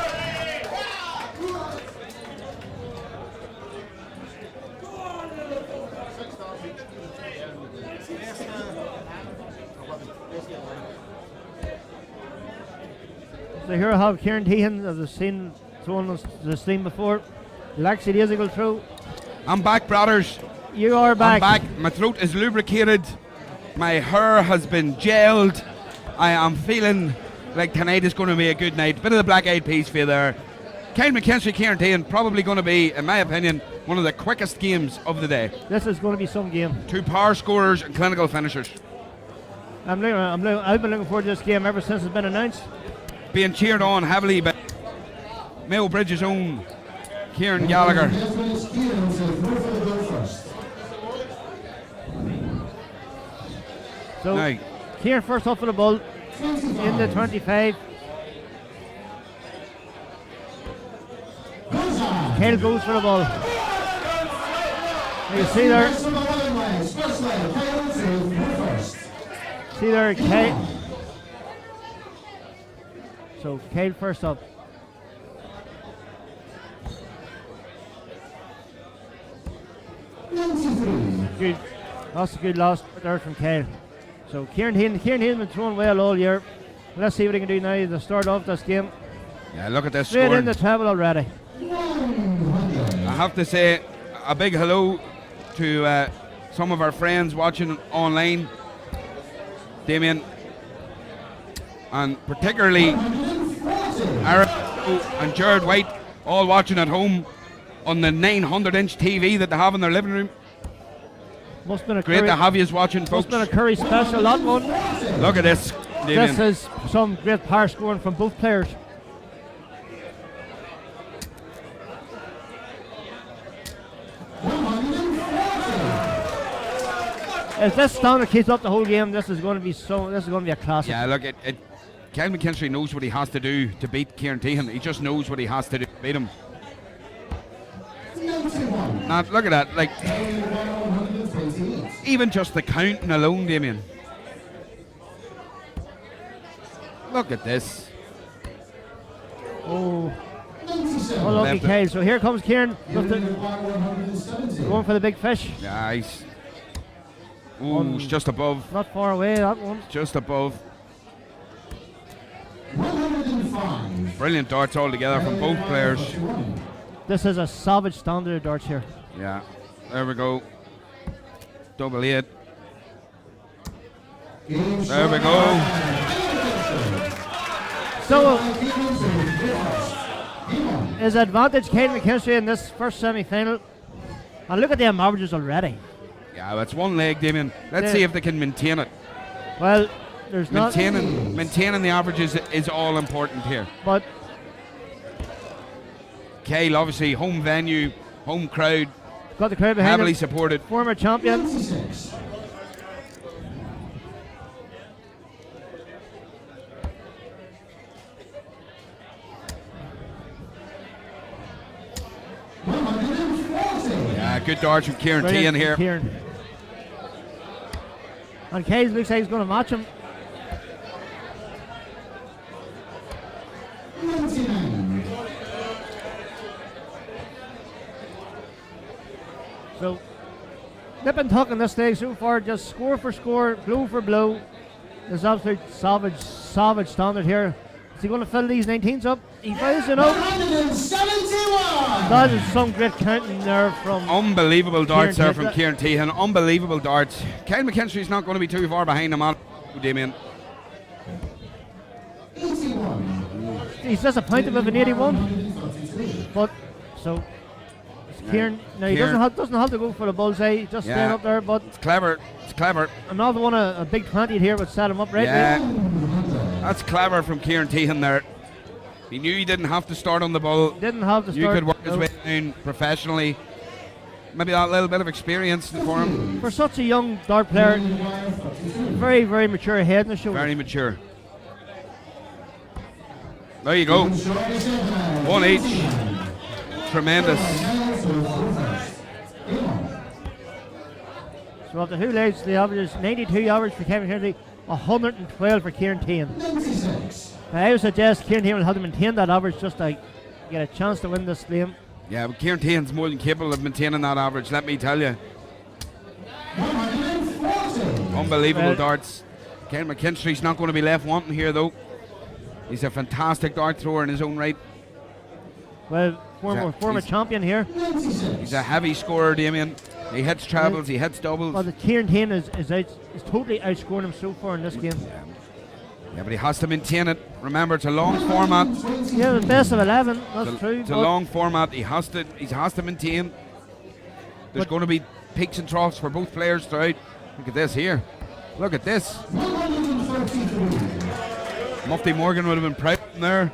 So here I have Kieran Tihan, as I've seen throwing the stream before. Lackadaisical throw. I'm back, brothers. You are back. I'm back. My throat is lubricated. My hair has been gelled. I am feeling like tonight is going to be a good night. Bit of the Black Eyed Peas for you there. Kyle McKinstry, Kieran Tihan, probably going to be, in my opinion, one of the quickest games of the day. This is going to be some game. Two power scorers and clinical finishers. I've been looking forward to this game ever since it's been announced. Being cheered on heavily by Mayo Bridge's own Kieran Gallagher. So, now, Kieran first off for the ball in the 25. Kale goes for the ball. You see there. See there, Kale. So Kale first up. Good. That's a good loss there from Kale. So Kieran Tihan has been throwing well all year. Let's see what he can do now to start off this game. Yeah, look at this Straight score. in the treble already. I have to say a big hello to some of our friends watching online. Damien, and particularly Aaron and Jared White, all watching at home on the 900-inch TV that they have in their living room. Must have been a Great Curry, to have you watching, folks. Must have been a Curry special, that one. Look at this, Damien. This is some great power scoring from both players. If this standard keeps up the whole game, this is going to be a classic. Yeah, look, Kyle McKinstry knows what he has to do to beat Kieran Tihan. He just knows what he has to do to beat him. Now, look at that, like, even just the counting alone, Damien. Look at this. Oh, lucky Kyle. So here comes Kieran going for the big fish. Nice. Ooh, it's just above. Not far away, that one. Just above. Brilliant darts all together from both players. This is a savage standard of darts here. Yeah, there we go. Double 8. There we go. So, his advantage, Kyle McKinstry, in this first semi-final. And look at them averages already. Yeah, that's one leg, Damien. Let's see if they can maintain it. Well, there's maintaining the averages is all important here. But Kyle, obviously, home venue, home crowd. Got the crowd behind heavily him. supported. Former champion. Yeah, good darts from Kieran Tihan here. Kieran. And Kyle looks like he's going to match him. So nip and tuck in this stage so far, just score for score, blow for blow. There's absolute savage standard here. Is he going to fill these 19s up? He fills it up. 171! That is some great counting there from Unbelievable darts there Kieran from Kieran Tehan. Unbelievable darts. Kyle McKinstry's not going to be too far behind him on Damien. 81. He's disappointed with an 81. But, so, Kieran, now he Kieran. doesn't have to go for the bullseye, he's just staying up there, but It's clever. It's clever. another one, a big 20 here would set him up right. Yeah. That's clever from Kieran Tehan there. He knew he didn't have to start on the ball. Didn't have to You start. could work his no. way down professionally. Maybe that little bit of experience for him. For such a young dart player, very, very mature head in the shoulder. Very mature. There you go. One each. Tremendous. So after two legs, the average is 92 average for Kevin Kennedy, 112 for Kieran Tehan. I would suggest Kieran Tehan will have to maintain that average just to get a chance to win this game. Yeah, but Kieran Tehan's more than capable of maintaining that average, let me tell you. Unbelievable Well- darts. Ken McKinstry's not going to be left wanting here, though. He's a fantastic dart thrower in his own right. Well, former champion here. He's a heavy scorer, Damien. He hits trebles, he hits doubles. Well, the Kieran Tehan is totally outscoring him so far in this game. Yeah, but he has to maintain it. Remember, it's a long format. Yeah, the best of 11, that's true. It's a but long format. He has to maintain. There's going to be peaks and troughs for both players throughout. Look at this here. Look at this. Mufti Morgan would have been proud in there.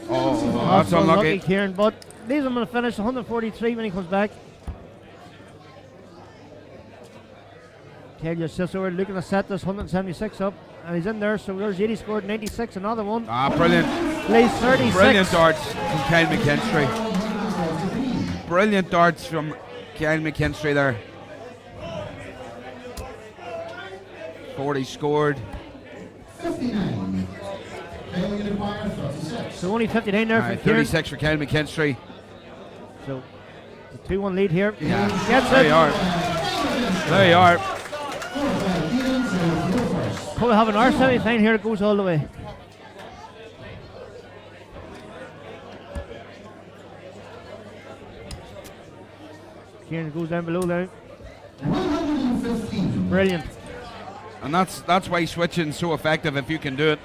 Oh, that's unlucky. Kieran, but leaves him to finish 143 when he comes back. Kel just sits over looking to set this 176 up, and he's in there. So there's 80 scored, 96, another one. Ah, brilliant. Plays 36. Brilliant darts from Kyle McKinstry. Brilliant darts from Kyle McKinstry there. 40 scored. 59. So only 59 there for Kieran. 36 for Kyle McKinstry. So the 2-1 lead here. Yeah. Gets There it. you are. There you are. Probably have an R semi-final here. It goes all the way. Kieran goes down below there. Brilliant. And that's why switching's so effective if you can do it.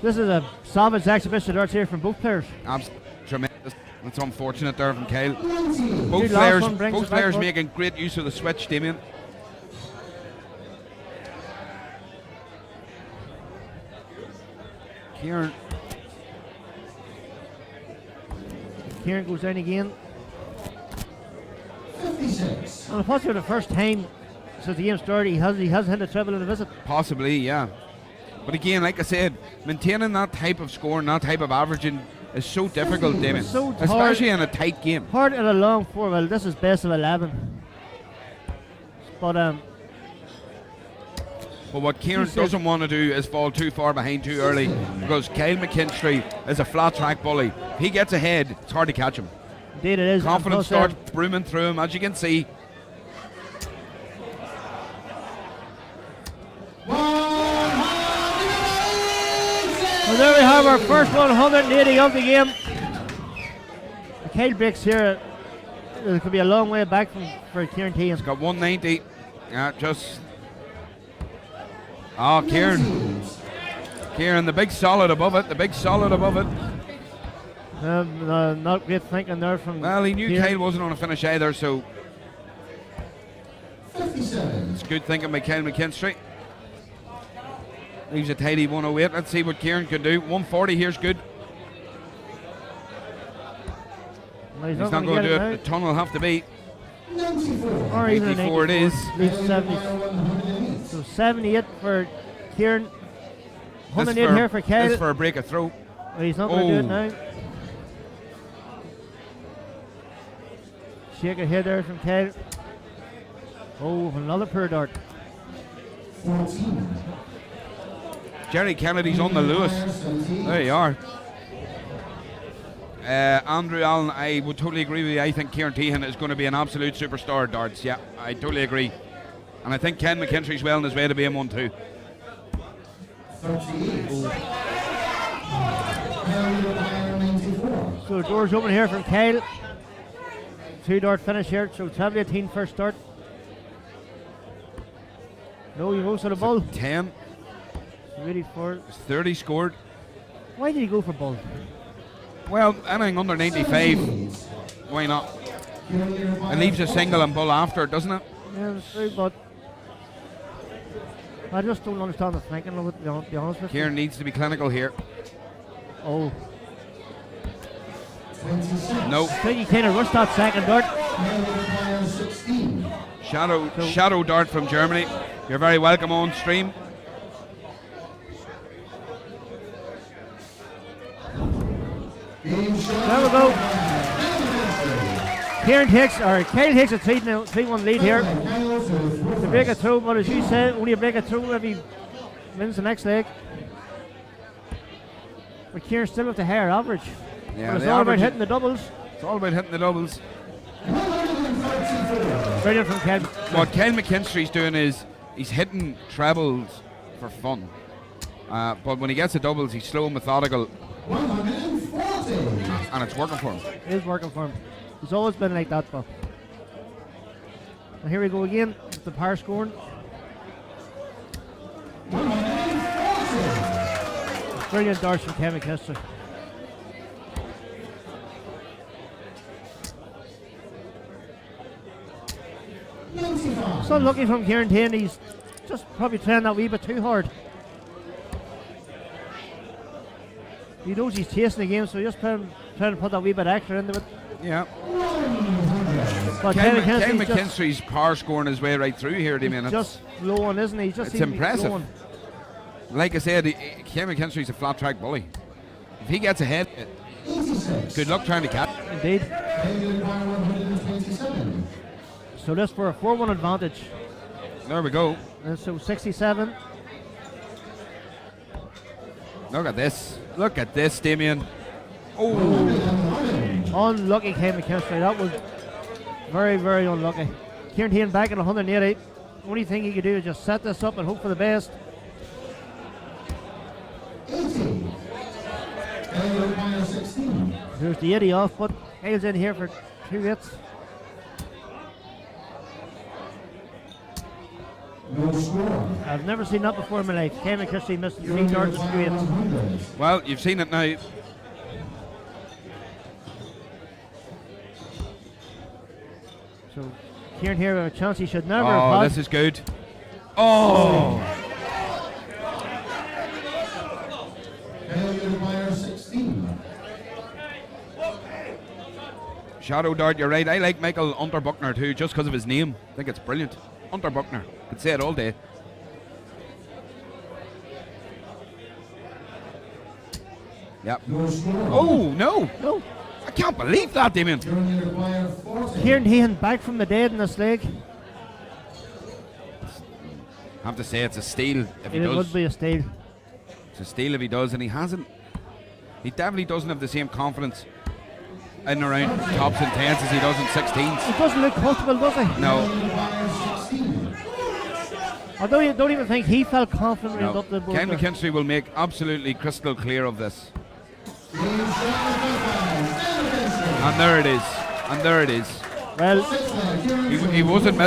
This is a savage exhibition of darts here from both players. Tremendous. It's unfortunate there from Kyle. Good Both last players, one brings it back up. making great use of the switch, Damien. Kieran. Kieran goes down again. 56. And possibly the first time since the game started, he has hit a treble in a visit. Possibly, yeah. But again, like I said, maintaining that type of score and that type of averaging is so difficult, Damien. So hard. Especially in a tight game. Hard at a long four. Well, this is best of 11. But what Kieran doesn't want to do is fall too far behind too early, because Kyle McKinstry is a flat track bully. If he gets ahead, it's hard to catch him. Indeed it is. Confidence And plus, starts brooming through him, as you can see. Well, there we have our first 180 of the game. The Kyle breaks here. It could be a long way back for Kieran Tehan. He's got 190. Yeah, just. Oh, Kieran. Kieran, the big solid above it. The big solid above it. Not great thinking there from. Well, he knew Kieran. Kyle wasn't going to finish either, so 57. it's good thinking by Kyle McKinstry. Leaves a tidy 108. Let's see what Kieran can do. 140 here's good. Well, He's not going to do it. The ton will have to be. 94. Or even an 84 it is. Leaves 70. So 78 for Kieran. This 108 here for Kyle. This for a break of throw. Well, he's not going to do it now. Shake a head there from Kyle. Oh, another poor dart. 14. Jerry Kennedy's on the Lewis. There you are. Andrew Allen, I would totally agree with you. I think Kieran Tehan is going to be an absolute superstar at darts. Yeah, I totally agree. And I think Ken McKinstry's well on his way to being one too. So doors open here from Kyle. 2-dart finish here, so 12-18 first start. No, he goes for the ball. 10. Ready for 30 scored. Why did he go for ball? Well, anything under 95, why not? It leaves a single and bull after, doesn't it? Yeah, that's true, but I just don't understand the thinking of it, to be honest with you. Kieran needs to be clinical here. Oh. No. I think he kind of rushed that second dart. Shadow dart from Germany. You're very welcome on stream. There we go. Kyle takes a 3-1 lead here. To break it through, but as you said, only a break it through if he wins the next leg. But Kieran's still with the higher average. Yeah, but it's all about hitting the doubles. It's all about hitting the doubles. Brilliant from Ken. What Ken McKinstry's doing is he's hitting trebles for fun. But when he gets the doubles, he's slow and methodical. And it's working for him. It is working for him. He's always been like that, but. And here we go again with the par scoring. Brilliant darts from Ken McKinstry. So lucky from Kieran Taine, he's just probably trying that wee bit too hard. He knows he's chasing the game, so he's just trying to put that wee bit extra into it. Yeah. But Ken McKinstry's par scoring his way right through here, Damien. Just blowing, isn't he? It's impressive. Blowing. Like I said, Ken McKinstry's a flat track bully. If he gets ahead, good luck trying to catch. Indeed. So this for a 4-1 advantage. There we go. And so 67. Look at this. Look at this, Damien. Oh. Unlucky Ken McKinstry. That was very, very unlucky. Kieran Taine back at 180. Only thing he could do is just set this up and hope for the best. There's the 80 off, but Kyle's in here for 2 hits. I've never seen that before in my life. Ken McKinstry missed 3 darts and 2 hits. Well, you've seen it now. So Kieran here with a chance he should never have Oh, had. this is good. Oh! Shadow dart, you're right. I like Michael Unterbuckner too, just because of his name. I think it's brilliant. Unterbuckner. Could say it all day. Yep. Oh, no! No. I can't believe that, Damien. Kieran Taine back from the dead in this leg. I have to say it's a steal if he It does. would be a steal. It's a steal if he does, and he hasn't. He definitely doesn't have the same confidence in and around tops and tens as he does in 16s. He doesn't look comfortable, does he? No. I don't even think he felt confident when he No. up the board. Ken there. McKinstry will make absolutely crystal clear of this. And there it is. And there it is. Well,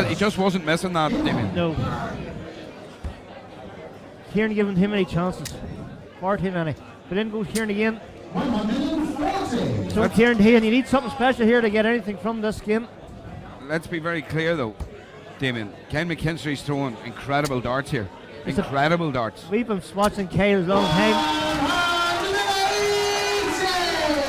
he just wasn't missing that, Damien. No. Kieran giving him many chances. Far too many. But then goes Kieran again. So Kieran Taine, you need something special here to get anything from this game. Let's be very clear though, Damien. Ken McKinstry's throwing incredible darts here. Incredible darts. We've been watching Kyle a long time.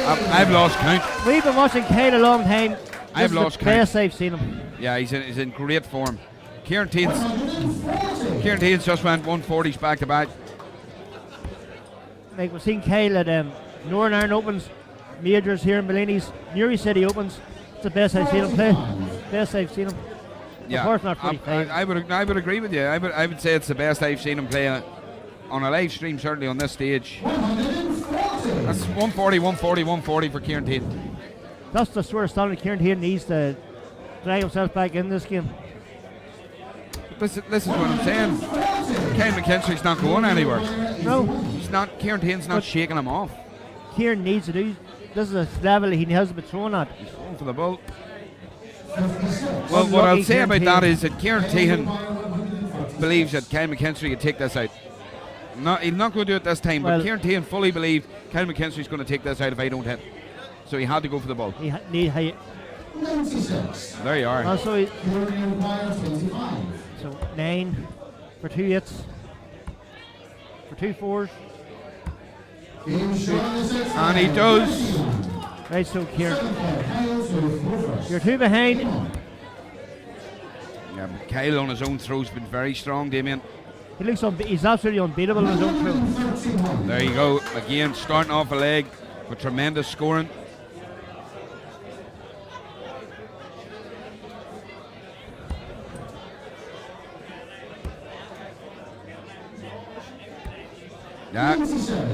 I've lost count. We've been watching Kyle a long time. This I've is lost the count. best I've seen him. Yeah, he's in great form. Kieran Taine's just went 140s back to back. Like we've seen Kyle at Northern Ireland Opens, majors here in Bellini's, Newry City Opens. It's the best I've seen him play. Best I've seen him. Yeah, Of course not 45. I would agree with you. I would say it's the best I've seen him play on a live stream, certainly on this stage. That's 140, 140, 140 for Kieran Tate. That's the sort of standard Kieran Tate needs to drag himself back in this game. This is what I'm saying. Kyle McKinstry's not going anywhere. No. He's not. Kieran Tate's not shaking him off. Kieran needs to do. This is a level he hasn't been thrown at. He's going for the ball. Well, what I'll say about that is that Kieran Tate believes that Kyle McKinstry can take this out. He's not going to do it this time, but Kieran Tate fully believes Kyle McKinstry's going to take this out if I don't hit. So he had to go for the ball. There you are. Also, so 9 for 2 hits, for 2 4s. And he does. Right, so Kieran, you're 2 behind. Yeah, but Kyle on his own throw's been very strong, Damien. He looks he's absolutely unbeatable on his own throw. There you go. Again, starting off a leg with tremendous scoring. Yeah,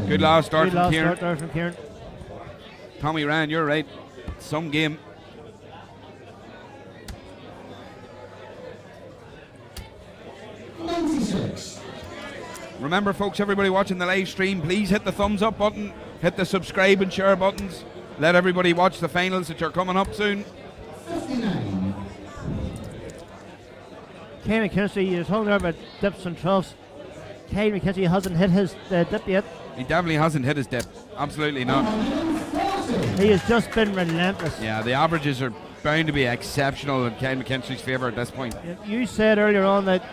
good last start from Kieran. Tommy Ryan, you're right. Some game. Remember, folks, everybody watching the live stream, please hit the thumbs up button, hit the subscribe and share buttons. Let everybody watch the finals that are coming up soon. Kyle McKinstry, you're talking about dips and troughs. Kyle McKinstry hasn't hit his dip yet. He definitely hasn't hit his dip. Absolutely not. He has just been relentless. Yeah, the averages are bound to be exceptional in Kyle McKinstry's favour at this point. You said earlier on that...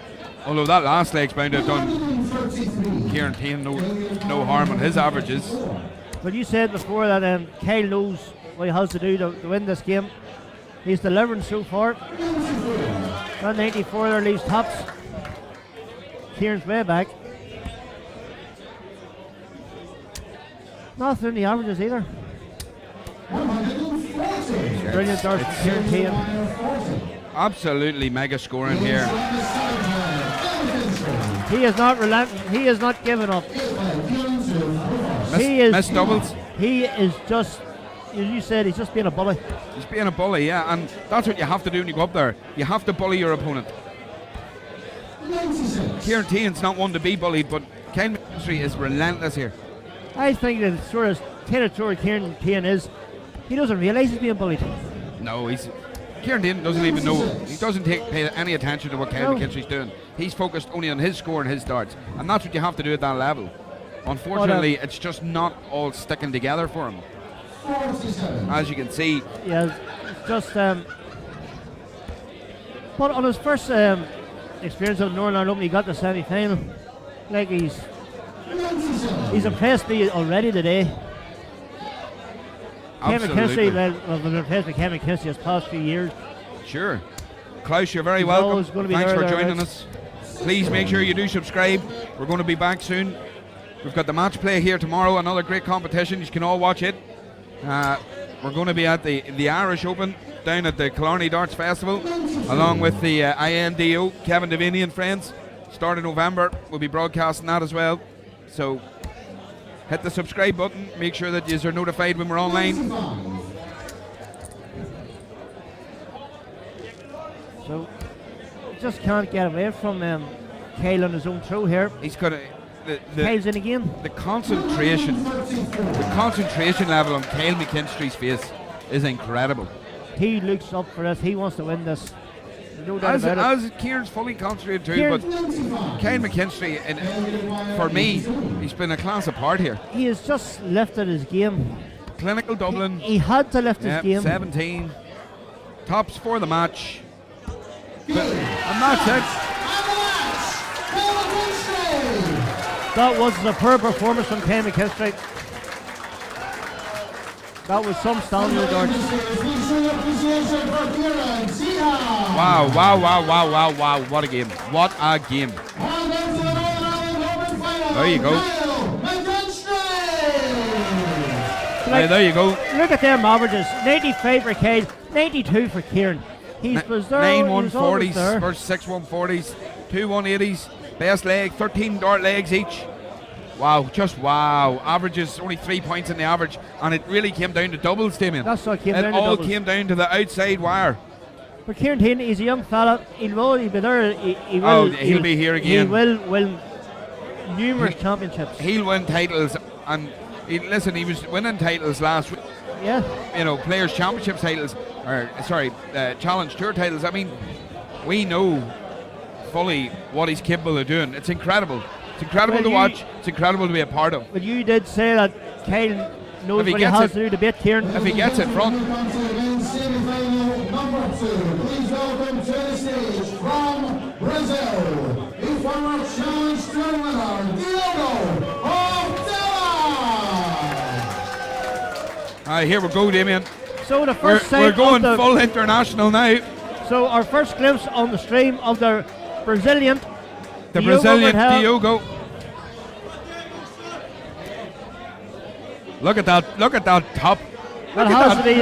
Although that last leg's bound to have done Kieran Tate no harm on his averages. But you said before that Kyle knows what he has to do to win this game. He's delivering so far. That 94 there leaves tops. Kieran's way back. Not through the averages either. Brilliant darts from Kieran Tate. Absolutely mega scoring here. He is not relenting. He is not giving up. Missed doubles. He is just, as you said, he's just being a bully. He's being a bully, yeah, and that's what you have to do when you go up there. You have to bully your opponent. Kieran Tate's not one to be bullied, but Kyle McKinstry is relentless here. I think that sort of territory Kieran Tate is, he doesn't realise he's being bullied. No, Kieran Tate doesn't even know. He doesn't pay any attention to what Kyle McKinstry's doing. He's focused only on his score and his darts, and that's what you have to do at that level. Unfortunately, it's just not all sticking together for him. As you can see. Yeah, it's just. But on his first experience of the Northern Ireland Open, he got the semi-final. Like he's impressed me already today. Kevin McKinstry, been impressed with Kevin McKinstry this past few years. Sure. Klaus, you're very welcome. Thanks for joining us. Please make sure you do subscribe. We're going to be back soon. We've got the match play here tomorrow, another great competition. You can all watch it. We're going to be at the Irish Open down at the Killarney Darts Festival, along with the NIDO, Kevin Devaney and friends. Start of November, we'll be broadcasting that as well. So hit the subscribe button, make sure that you are notified when we're online. So just can't get away from Kyle on his own throw here. He's got Kyle's in again. The concentration level on Kyle McKinstry's face is incredible. He looks up for this. He wants to win this. No doubt about it. As Kieran's fully concentrated too, but Kyle McKinstry, for me, he's been a class apart here. He has just lifted his game. Clinical Dublin. He had to lift his game. 17. Tops for the match. And that's it. That was a superb performance from Kyle McKinstry. That was some standard darts. Wow. What a game. What a game. There you go. There you go. Look at them averages. 95 for Kyle, 92 for Kieran. He was there. 9 140s versus 6 140s, 2 180s. Best leg, 13 dart legs each. Wow, just wow. Averages only 3 points in the average, and it really came down to doubles, Damien. That's what came down to It all doubles. came down to the outside wire. But Kieran Tierney, he's a young fella. He'll be there. He will, he'll be here again. He will win numerous championships. He'll win titles, and he was winning titles last week. Yeah. You know, Players' Championship titles, Challenge Tour titles. I mean, we know fully what he's capable of doing. It's incredible. It's incredible to watch. It's incredible to be a part of. But you did say that Kyle knows what he has to do to beat Kieran. If he gets it front. Semi-final number 2. Please welcome to the stage from Brazil, the former Challenge Tour winner, Diogo Portela. Here we go, Damien. So the first we're going full international now. So our first glimpse on the stream of the Brazilian. The Brazilian Diogo. Look at that! Look at that top! That has to be.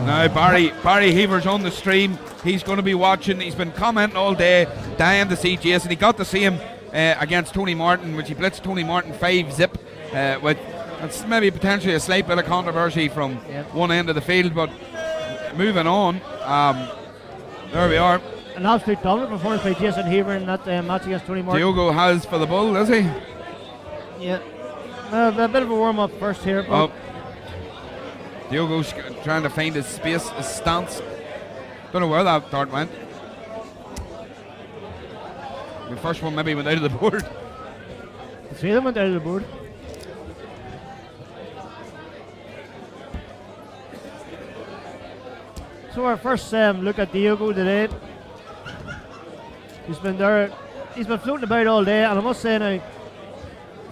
Now Barry Heaver's on the stream. He's going to be watching. He's been commenting all day, dying to see Jason. He got to see him against Tony Martin, which he blitzed Tony Martin 5-zip with. That's maybe potentially a slight bit of controversy from one end of the field, but moving on. There we are. An absolute dominant performance by Jason Heaver in that match against Tony Martin. Diogo has for the bull, does he? Yeah. A bit of a warm up first here. But Diogo's trying to find his space, his stance. Don't know where that dart went. The first one maybe went out of the board. The three of them went out of the board. So our first look at Diogo today. He's been there. He's been floating about all day, and I must say now, it's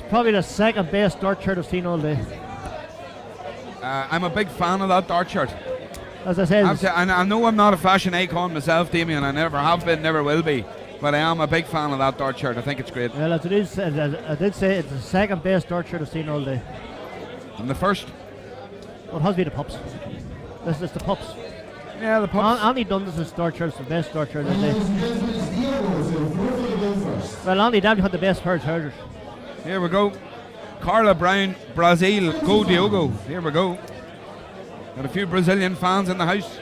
probably the second best dart shirt I've seen all day. I'm a big fan of that dart shirt. As I said, I know I'm not a fashion icon myself, Damien. I never have been, never will be. But I am a big fan of that dart shirt. I think it's great. Well, as it is, I did say it's the second best dart shirt I've seen all day. And the first? Well, it has to be the pups. This is the pups. Yeah, the pups. Andy Dundas' dart shirt's the best dart shirt of the day. Well, Andy definitely had the best pair of trousers. Here we go. Carla Brown, Brazil, go Diogo. Here we go. Got a few Brazilian fans in the house.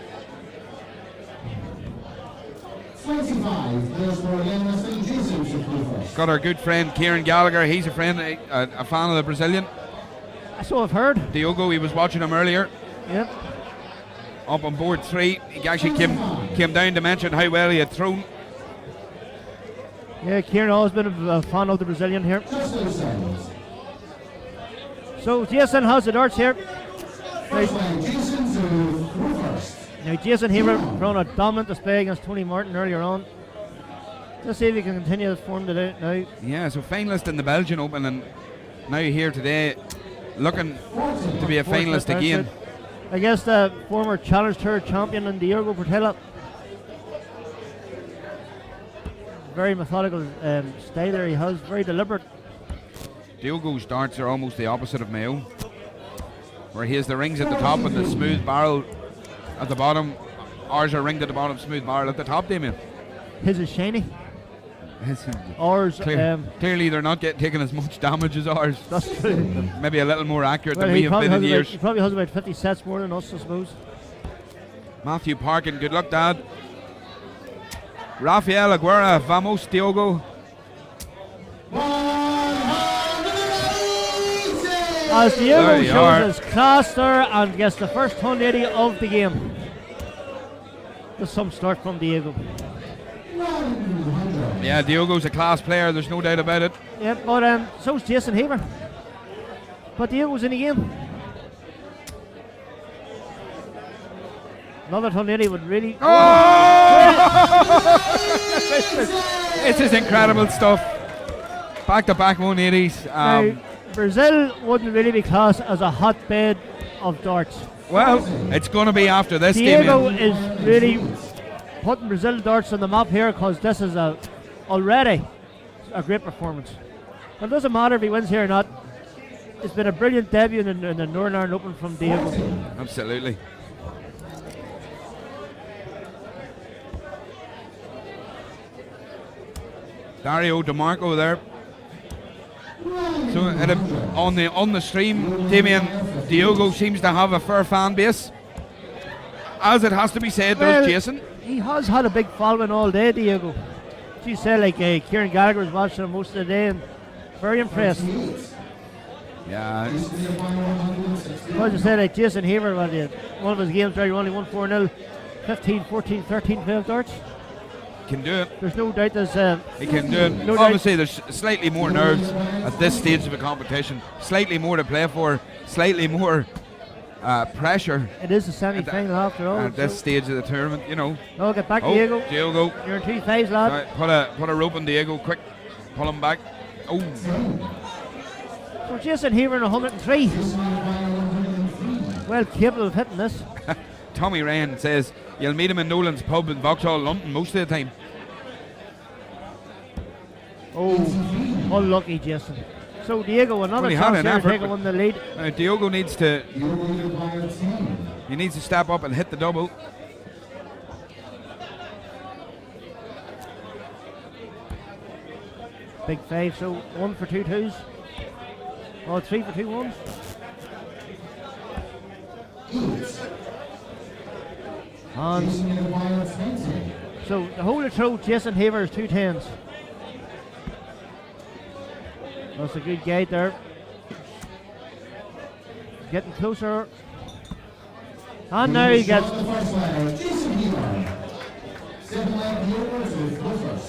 25, there's for again, St. Jesus. Got our good friend Kieran Gallagher. He's a friend, a fan of the Brazilian. So I've heard. Diogo, he was watching him earlier. Yep. Up on board 3. He actually came down to mention how well he had thrown. Yeah, Kieran always been a fan of the Brazilian here. So Jason has the darts here. Now Jason Heaver run a dominant display against Tony Martin earlier on. Let's see if he can continue this form today now. Yeah, so finalist in the Belgian Open, and now here today looking to be a finalist again. I guess the former Challenge Tour champion and Diogo Portela. Very methodical style there he has, very deliberate. Diogo's darts are almost the opposite of my own, where he has the rings at the top and the smooth barrel at the bottom. Ours are ringed at the bottom, smooth barrel at the top, Damien. His is shiny. Ours, clearly they're not taking as much damage as ours. That's true. Maybe a little more accurate well, than we have been in years. He probably has about 50 sets more than us, I suppose. Matthew Parkin, good luck, Dad. Rafael Aguera, vamos, Diogo. As Diogo shows his class there and gets the first 180 of the game. There's some start from Diogo. Yeah, Diogo's a class player, there's no doubt about it. Yeah, but so's Jason Heaver. But Diogo's in the game. Another 180 would really... This is incredible stuff. Back-to-back 180s. Now, Brazil wouldn't really be classed as a hotbed of darts. Well, it's going to be after this. Diego is really putting Brazil darts on the map here because this is already a great performance. But it doesn't matter if he wins here or not. It's been a brilliant debut in the Northern Ireland Open from Diego. Absolutely. Dario DeMarco there. So on the stream, Damien, Diogo seems to have a fair fan base. As it has to be said, Well, does Jason. He has had a big following all day, Diego. She said, like, Kieran Gallagher was watching him most of the day and very impressed. Yeah. As I said, like Jason Haver, one of his games where he only won 4-0, 15, 14, 13, 12 darts. Can do it. There's no doubt there's... He can do it. No Obviously, there's slightly more nerves at this stage of the competition. Slightly more to play for. Slightly more pressure. It is a semi-final after all. At this stage of the tournament, you know. Oh, get back, Diego. Diogo. You're in 3 5s, lad. Right, put a rope on Diego, quick. Pull him back. Oh. So Jason Haver in 103. Well capable of hitting this. Tommy Ryan says you'll meet him in Nolan's pub in Vauxhall, London most of the time. Oh, unlucky Jason. So Diego, another chance here to take on the lead. Diogo needs to step up and hit the double. Big 5, so 1 for 2 2s. Or 3 for 2 1s. And so the whole of throw, Jason Haver is 2 10s. That's a good gate there. Getting closer. And now he gets.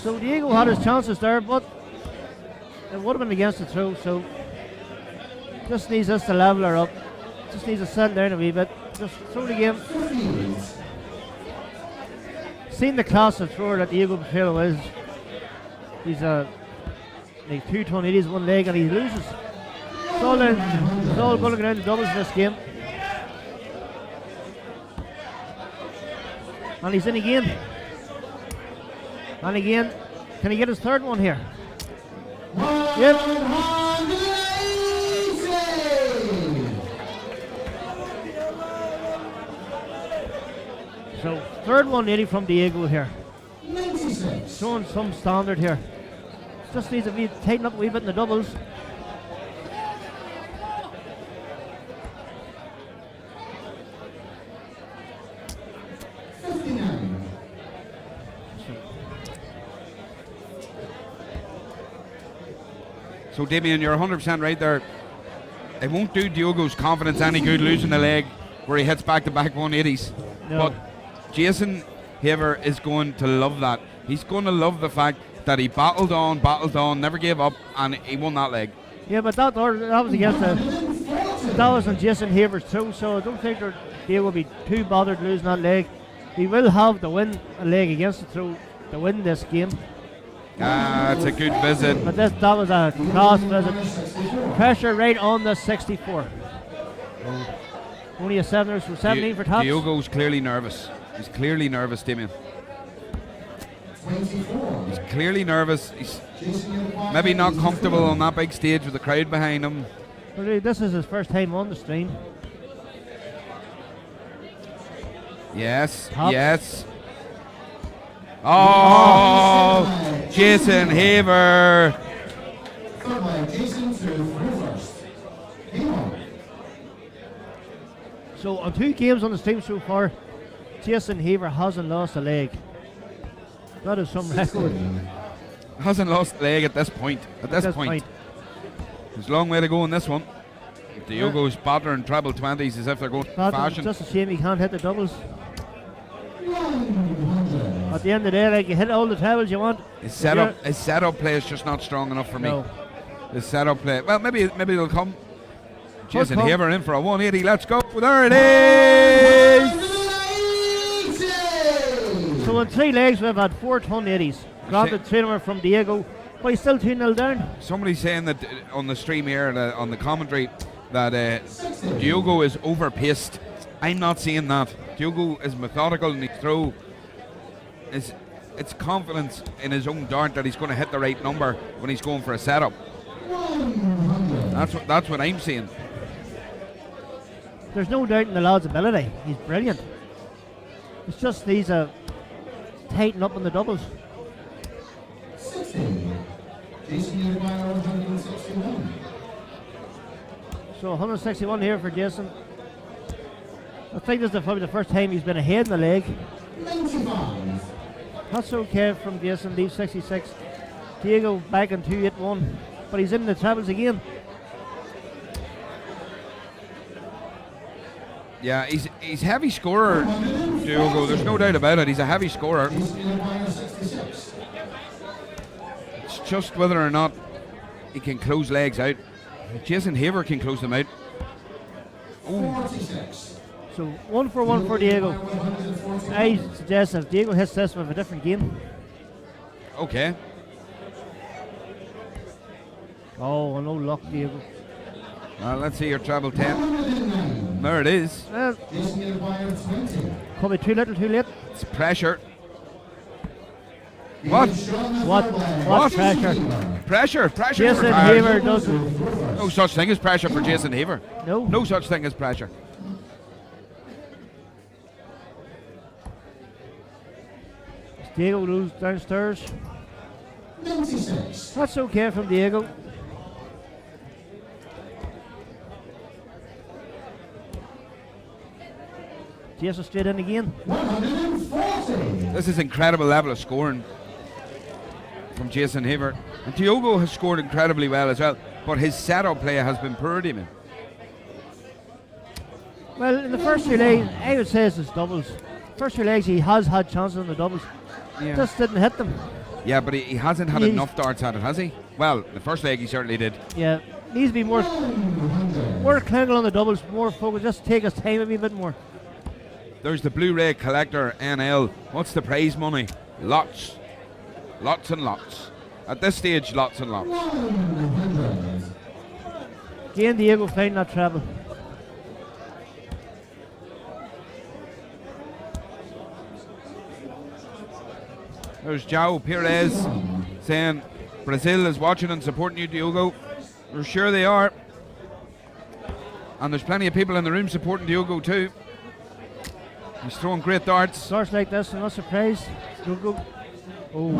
So Diego had his chances there, but it would have been against the throw, so just needs us to level her up. Just needs to settle down a wee bit. Just throw the game. Seen the class of thrower that Diego Petrillo is. He's a like 2 tornadoes, 1 leg, and he loses. It's all going to go down to doubles in this game. And he's in again. And again, can he get his third one here? Yep. So, third 180 from Diego here. Showing some standard here. Just needs to be tighten up a wee bit in the doubles. So Damien, you're 100% right there. It won't do Diogo's confidence any good losing the leg where he hits back-to-back 180s. No. But Jason Haver is going to love that. He's going to love the fact that he battled on, never gave up, and he won that leg. Yeah, but that was against that was on Jason Haver's too, so I don't think Diego will be too bothered losing that leg. He will have to win a leg against the throw to win this game. It's a good visit. But that was a class visit. Pressure right on the 64. Only a 7, so 17 for tops. Diogo's clearly nervous. He's clearly nervous, Damien. He's clearly nervous. He's maybe not comfortable on that big stage with the crowd behind him. Well, this is his first time on the stream. Yes, Tops. yes. Oh, Jason Haver. So on 2 games on the stream so far, Jason Haver hasn't lost a leg. That is some record. Hasn't lost a leg at this point. There's a long way to go in this one. Diogo's battering treble 20s as if they're going fashion. Just a shame he can't hit the doubles. At the end of the day, like, you hit all the trebles you want. His setup play is just not strong enough for me. No. His setup play. Well, maybe it'll come. Jason Haver in for a 180. Let's go. There it is. So in 3 legs we've had 4 180s. Granted 3 of them from Diego, but he's still 2-0 down. Somebody's saying that on the stream here, on the commentary, that Diogo is overpaced. I'm not seeing that. Diogo is methodical in his throw. It's confidence in his own dart that he's going to hit the right number when he's going for a setup. That's what I'm seeing. There's no doubt in the lad's ability. He's brilliant. It's just he's tighten up on the doubles. So 161 here for Jason. I think this is probably the first time he's been ahead in the leg. 95. That's okay from Jason, leaves 66. Diego back in 281, but he's in the trebles again. Yeah, he's heavy scorer, Diogo. There's no doubt about it. He's a heavy scorer. It's just whether or not he can close legs out. Jason Haver can close them out. Ooh. So 1 for 1 for Diego. I suggest if Diego hits this with a different game. Okay. Oh, no luck, Diego. Well, let's see your treble 10. There it is. Probably too little, too late. It's pressure. What? What pressure? Pressure. Jason Haver doesn't. No such thing as pressure for Jason Haver. No. No such thing as pressure. Diego goes downstairs. 96. That's okay from Diego. Jason straight in again. 140. This is incredible level of scoring from Jason Haver. And Diogo has scored incredibly well as well, but his setup play has been poor, Damien. Well, in the first 2 legs, I would say it's his doubles. First 2 legs, he has had chances in the doubles. Yeah. Just didn't hit them. Yeah, but he hasn't had enough darts at it, has he? Well, the first leg he certainly did. Yeah, needs to be more clinical on the doubles, more focused. Just take his time a wee bit more. There's the Blu-ray collector NL. What's the prize money? Lots. Lots and lots. At this stage, lots and lots. Again, Diego finding that treble. There's João Pires saying Brazil is watching and supporting you, Diogo. We're sure they are. And there's plenty of people in the room supporting Diogo too. He's throwing great darts. Darts like this, I'm not surprised. Diogo. Oh.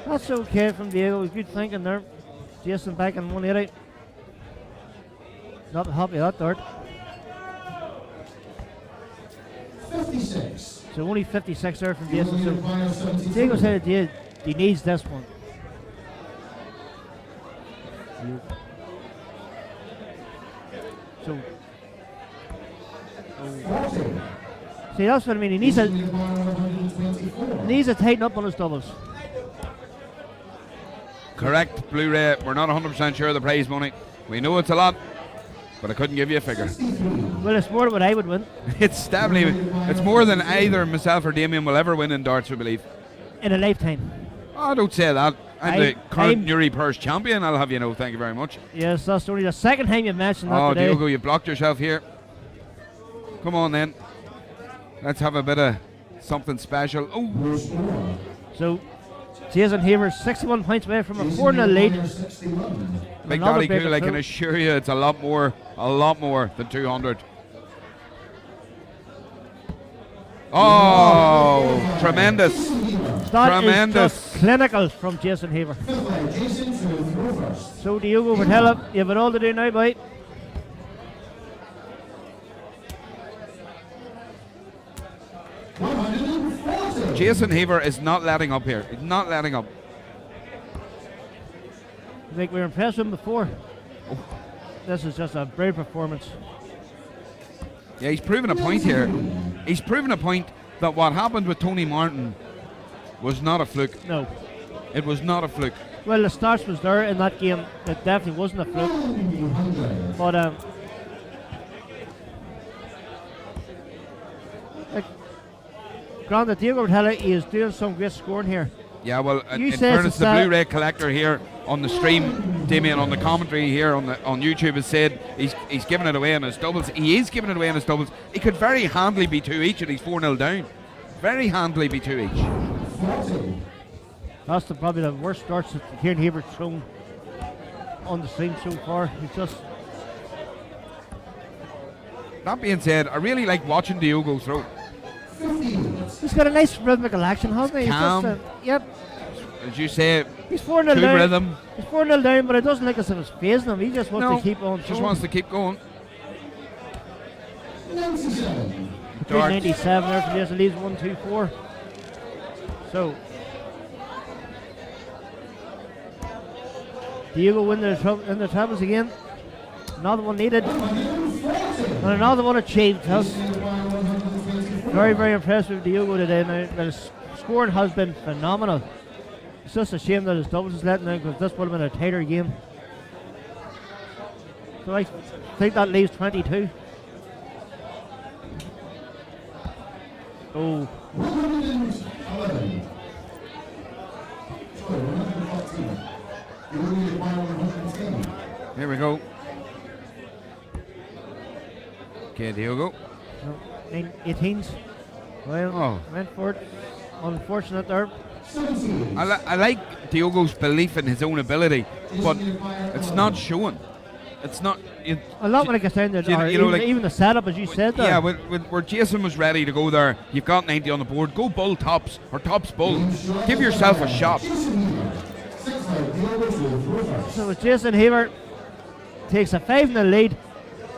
That's okay from Diego. Good thinking there. Jason back in 180. Not happy with that dart. 56. So only 56 there from Jason. So Diego said he needs this one. So. See, that's what I mean. He needs to tighten up on his doubles. Correct, Blu-ray. We're not 100% sure of the prize money. We know it's a lot, but I couldn't give you a figure. Well, it's more than what I would win. It's definitely, it's more than either myself or Damien will ever win in darts, we believe. In a lifetime. Oh, don't say that. I'm the current Newry Purse champion, I'll have you know. Thank you very much. Yes, that's only the second time you've mentioned that today. Oh, Diogo, you blocked yourself here. Come on then. Let's have a bit of something special. Oh. So, Jason Haver 61 points away from a 4-0 lead. Big Dolly Cool, I can assure you it's a lot more than 200. Oh, tremendous. That is just clinical from Jason Haver. So Diogo Vertella, you have it all to do now, boy. Jason Haver is not letting up here. He's not letting up. I think we were impressed with him before. Oh. This is just a brave performance. Yeah, he's proven a point here. He's proven a point that what happened with Tony Martin was not a fluke. No. It was not a fluke. Well, the starts was there in that game. It definitely wasn't a fluke. But granted, Diego Vertella is doing some great scoring here. Yeah, well, in fairness, the Blu-ray collector here on the stream, Damien, on the commentary here on YouTube has said he's giving it away in his doubles. He is giving it away in his doubles. He could very handily be 2 each and he's 4-0 down. Very handily be 2 each. That's probably the worst starts that Kieran Haver's thrown on the stream so far. He's just... That being said, I really like watching Diogo throw. He's got a nice rhythmical action, hasn't he? Calm. He's just, yep. as you say, he's 4-0 good down. rhythm. He's 4-0 down, but it doesn't look as if it's phasing him. He just wants to keep on. Just wants to keep going. 97 there from Jason leads 1-2-4. So Diego win in the trebles again. Another one needed. And another one achieved. Very, very impressed with Diego today. Now, his scoring has been phenomenal. It's just a shame that his doubles is letting down because this would have been a tighter game. So I think that leaves 22. Oh. 111. Sorry, 114. You only need to buy 110. Here we go. Okay, Diogo. No, 18s. Well, went for it. Unfortunate there. I like Diogo's belief in his own ability, but it's not showing. It's not. A lot when it gets down there, even the setup, as you said there. Yeah, where Jason was ready to go there, you've got 90 on the board. Go bull tops, or tops bull. Give yourself a shot. So as Jason Haver takes a 5-0 lead.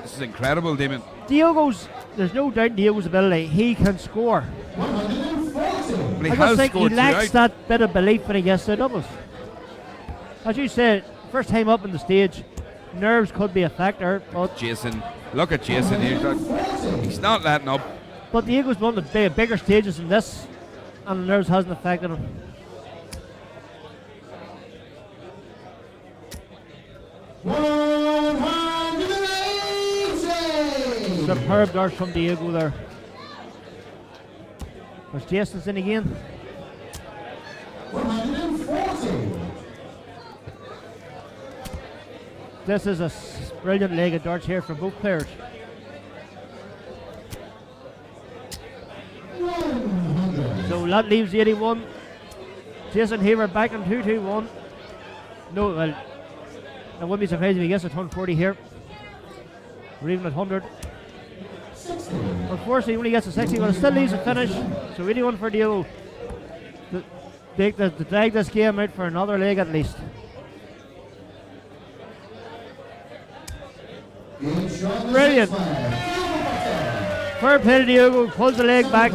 This is incredible, Damien. There's no doubt Diogo's ability. He can score. But I just think he lacks that bit of belief when he gets the doubles. As you said, first time up on the stage, nerves could be a factor. But Jason, look at Jason here. He's not letting up. But Diego's one of the bigger stages than this, and the nerves hasn't affected him. Superb darts from Diego there. There's Jason's in again. 140. This is a brilliant leg of darts here for both players. 100. So that leaves 81. Jason Haver back in 2-2-1. No, well, I wouldn't be surprised if he gets a 140 here. Or even at 100. 60. Unfortunately, he only gets a 60, but it still leaves a finish. So 81 for Diego. To drag this game out for another leg at least. Brilliant. Fair play to Diego, pulls the leg back.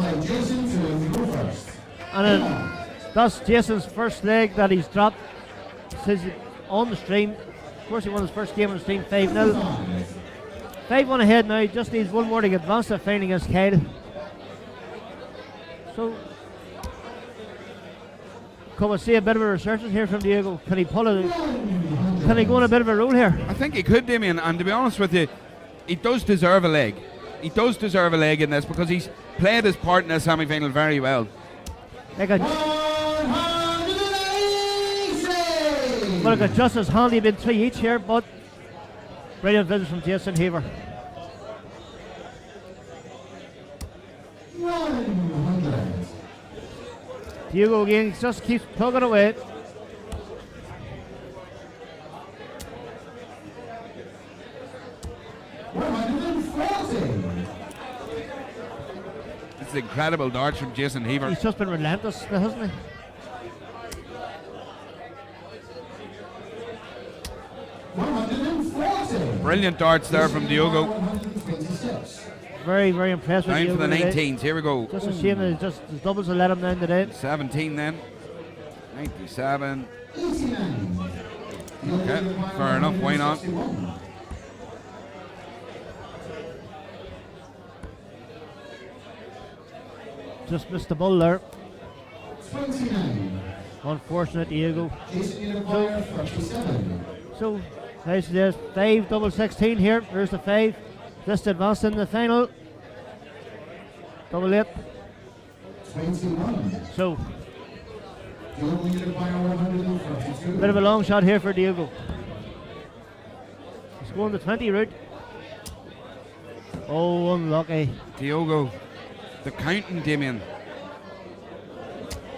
And then that's Jason's first leg that he's dropped since on the stream. Of course, he won his first game on the stream 5-0. 5-1 ahead now, just needs one more to get advanced to the final against Kyle. So, can we see a bit of a resurgence here from Diego? Can he pull it? Can he go on a bit of a roll here? I think he could, Damien, and to be honest with you, he does deserve a leg. He does deserve a leg in this because he's played his part in this semi-final very well. Well, it just as handy been 3 each here, but brilliant visit from Jason Haver. 100. Diego again just keeps plugging away. It's incredible darts from Jason Haver. He's just been relentless, hasn't he? Brilliant darts there from Diogo. Very, very impressed with Down Diogo for the today. 19s. Here we go. Just a shame that his doubles will let him down today. 17 then. 97. Okay, fair enough. Why not? Just missed the ball there. 29. Unfortunate Diego. So, there's 5 double 16 here. There's the 5. Just advanced in the final. Double 8. 21. So, bit of a long shot here for Diego. He's going the 20 route. Oh, unlucky. Diogo. The counting, Damien.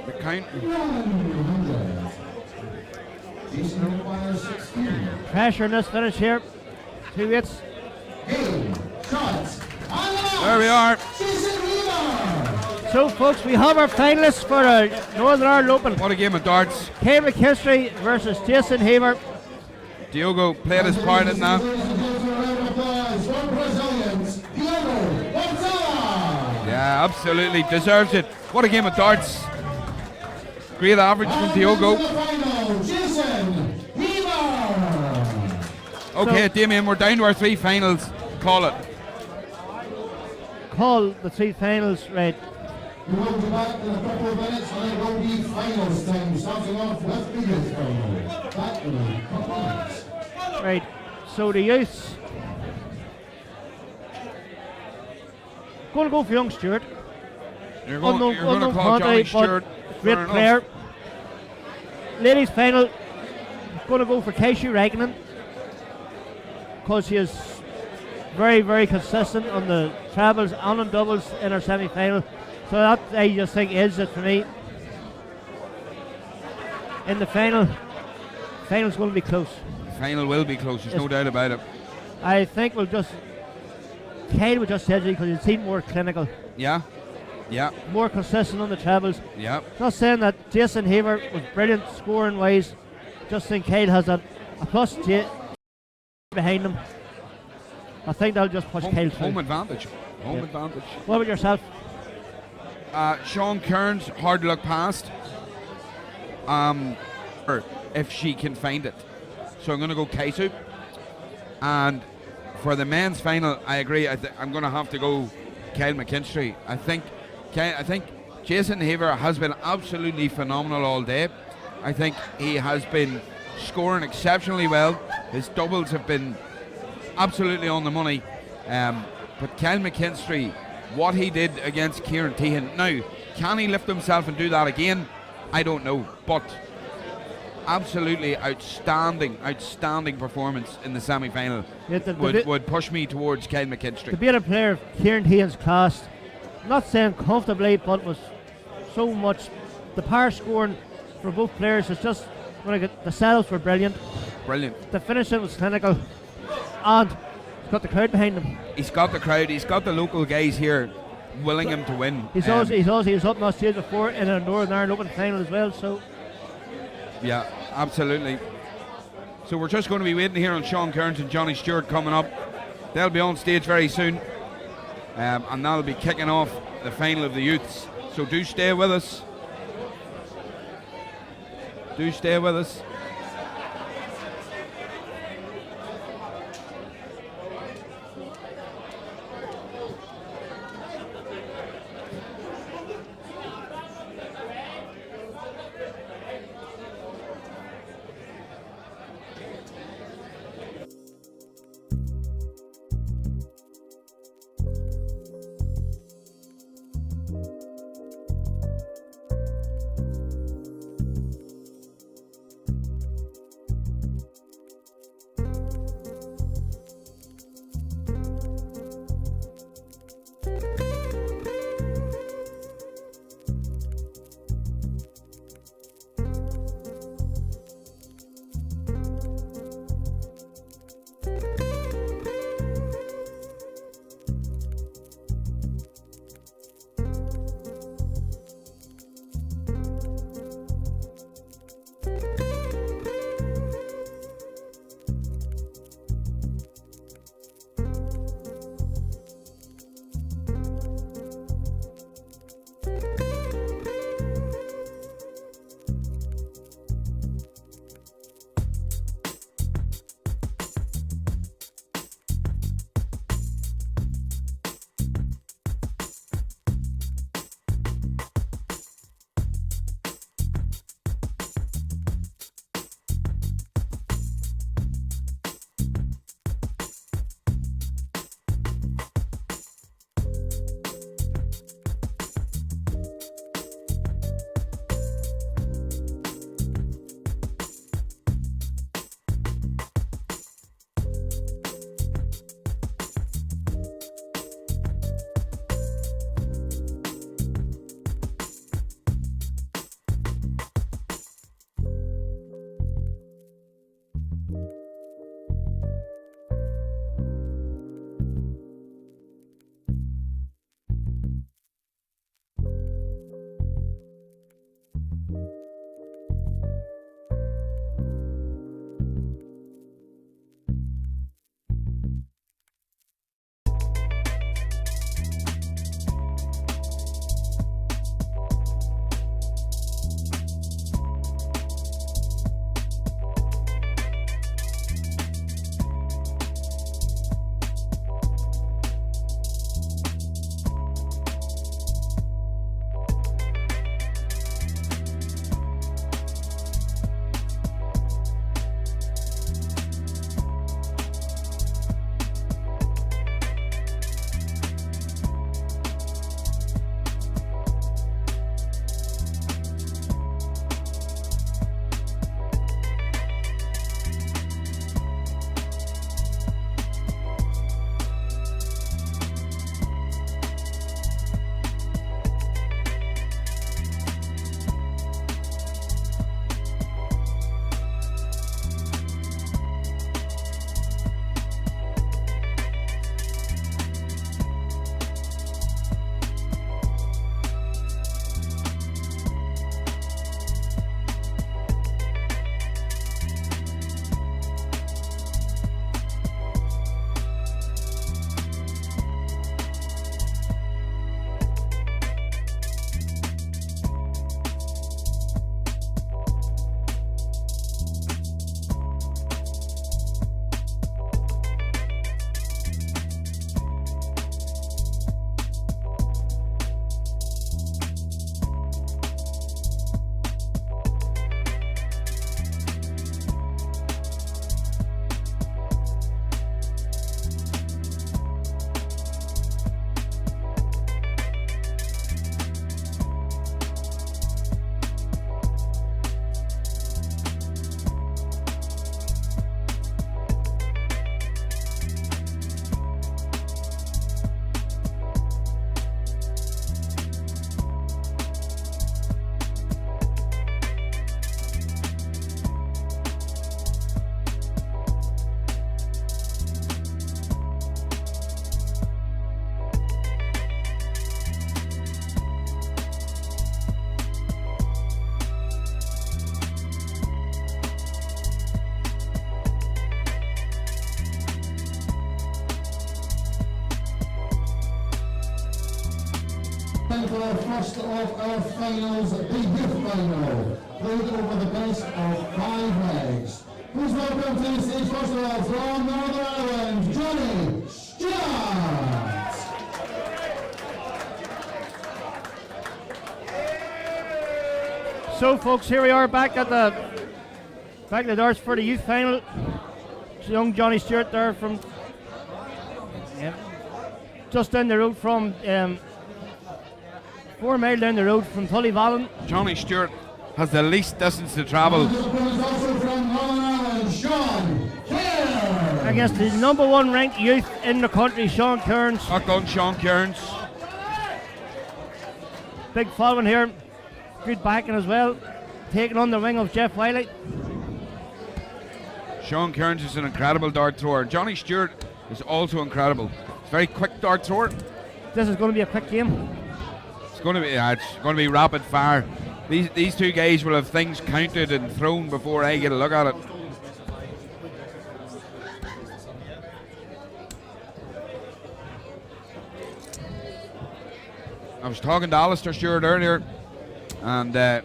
The counting. Pressure in this finish here. 2 hits. There we are. So, folks, we have our finalists for the Northern Ireland Open. What a game of darts. Kane McKinstry versus Jason Haver. Diogo played his part in that. Yeah, absolutely. Deserves it. What a game of darts. Great average from Diogo. Okay, Damien, we're down to our 3 finals. Call it. Call the 3 finals, right. We will be back in a couple of minutes and it will be finals time, starting off with the youth final. Back in a couple of minutes. Right, so the youths going to go for young Stewart. You're going to call Johnny Stewart. Great player. Ladies final, going to go for Casey Raikkonen because he is very, very consistent on the trebles and on doubles in our semi-final. So that, I just think, is it for me. In the final's going to be close. Final will be close, there's no doubt about it. I think Kyle will just edge it because he seemed more clinical. Yeah. More consistent on the trebles. Yeah. Not saying that Jason Haver was brilliant scoring wise. Just think Kyle has a plus behind him. I think that'll just push Kyle through. Home advantage. Advantage. What about yourself? Sean Kearns, hard luck past. If she can find it. So I'm going to go Kaisu. And for the men's final, I agree. I'm going to have to go Kyle McKinstry. I think Jason Haver has been absolutely phenomenal all day. I think he has been scoring exceptionally well. His doubles have been absolutely on the money. But Kyle McKinstry, what he did against Kieran Tehan. Now, can he lift himself and do that again? I don't know. But absolutely outstanding performance in the semi-final. Would push me towards Kyle McKinstry. To be a player of Kieran Tehan's class, not saying comfortably, but was so much the power scoring for both players is just the setups were brilliant. The finishing was clinical, and he's got the crowd behind him. He's got the crowd. He's got the local guys here willing him to win. He was up on stage before in a Northern Ireland Open final as well. So. Yeah, absolutely. So we're just going to be waiting here on Sean Kearns and Johnny Stewart coming up. They'll be on stage very soon. And that'll be kicking off the final of the youths. So do stay with us. time for the first of our finals, the youth final, played over the best of 5 legs. Please welcome to the stage, first of all, from Northern Ireland, Johnny Stewart. So, folks, here we are back at the darts for the youth final. It's young Johnny Stewart there from just down the road from 4 mile down the road from Tullyvallen. Johnny Stewart has the least distance to travel. Against the number 1 ranked youth in the country, Sean Kearns. Up on Sean Kearns. Big following here. Good backing as well. Taking on the wing of Jeff Wiley. Sean Kearns is an incredible dart thrower. Johnny Stewart is also incredible. He's a very quick dart thrower. This is going to be a quick game. It's going to be rapid fire. These two guys will have things counted and thrown before I get a look at it. I was talking to Alistair Stewart earlier, and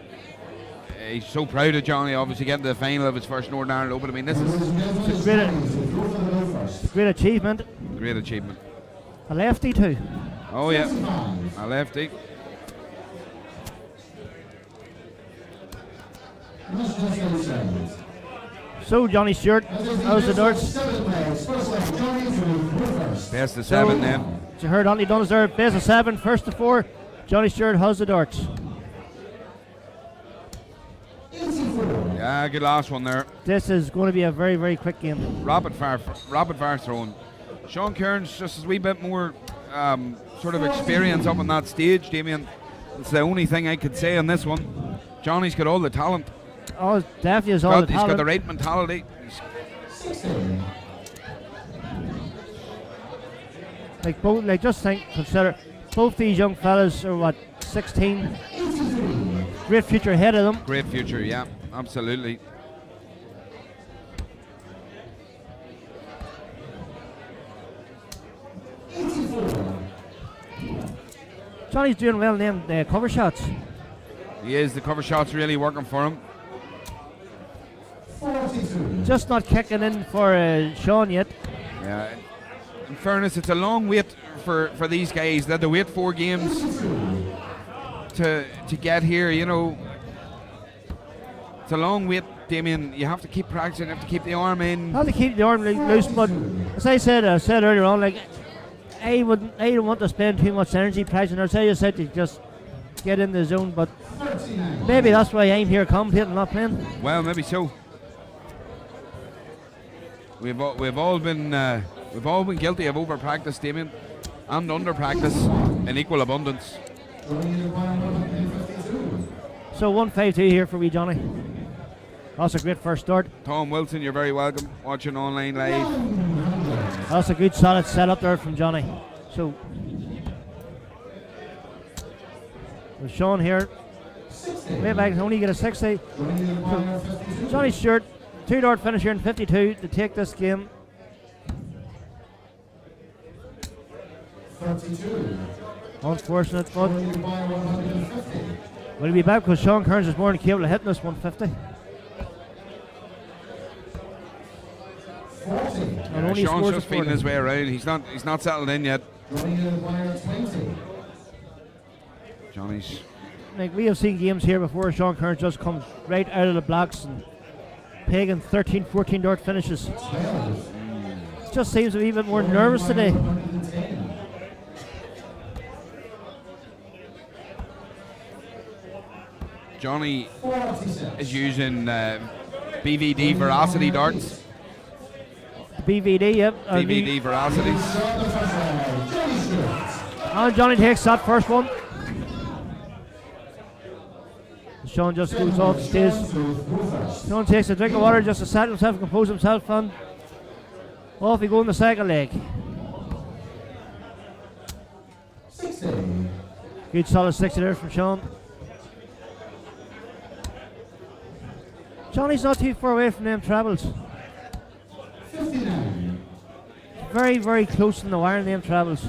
he's so proud of Johnny, obviously getting to the final of his first Northern Ireland Open. I mean, this is a great achievement. Great achievement. A lefty too. Oh yeah, a lefty. So Johnny Stewart, how's the darts? Best of 7 then. You heard Anthony Dunn's there, best of 7, first to 4. Johnny Stewart, how's the darts? Yeah, good last one there. This is going to be a very, very quick game. Rapid fire throwing. Sean Kearns just a wee bit more sort of experience up on that stage, Damien. It's the only thing I could say on this one. Johnny's got all the talent. Oh, definitely has all the talent. He's got the right mentality. Consider both these young fellas are 16. Great future ahead of them. Great future, yeah, absolutely. Johnny's doing well in the cover shots. He is. The cover shots really working for him. Just not kicking in for Sean yet. Yeah. In fairness, it's a long wait for these guys. They had to wait 4 games to get here, you know. It's a long wait, Damien. You have to keep practicing, you have to keep the arm in. Have to keep the arm loose, but as I said earlier on, like I don't want to spend too much energy practicing. As I said, to just get in the zone, but maybe that's why I'm here commentating, not playing. Well, maybe so. We've all been guilty of over practice, Damien, and under practice in equal abundance. So 152 here for wee Johnny. That's a great first start. Tom Wilson, you're very welcome. Watching online live. That's a good solid setup there from Johnny. So with Sean here, maybe I can only get a 60. So Johnny Stewart, 2 dart finish here in 52 to take this game. 32. Unfortunate, but will he be back because Sean Kearns is more than capable of hitting this 150. Yeah, Sean's just feeling his way around. He's not settled in yet. Johnny's. Like we have seen games here before, Sean Kearns just comes right out of the blocks and pegging 13, 14 dart finishes. Just seems a wee bit more nervous today. Johnny is using BVD Veracity darts. BVD, yep. BVD Veracities. And Johnny takes that first one. Sean just goes off the stage. Sean takes a drink of water just to settle himself and compose himself, and off he goes in the second leg. Good solid 60 there from Sean. Johnny's not too far away from them travels. 59. Very, very close in the wire in them travels.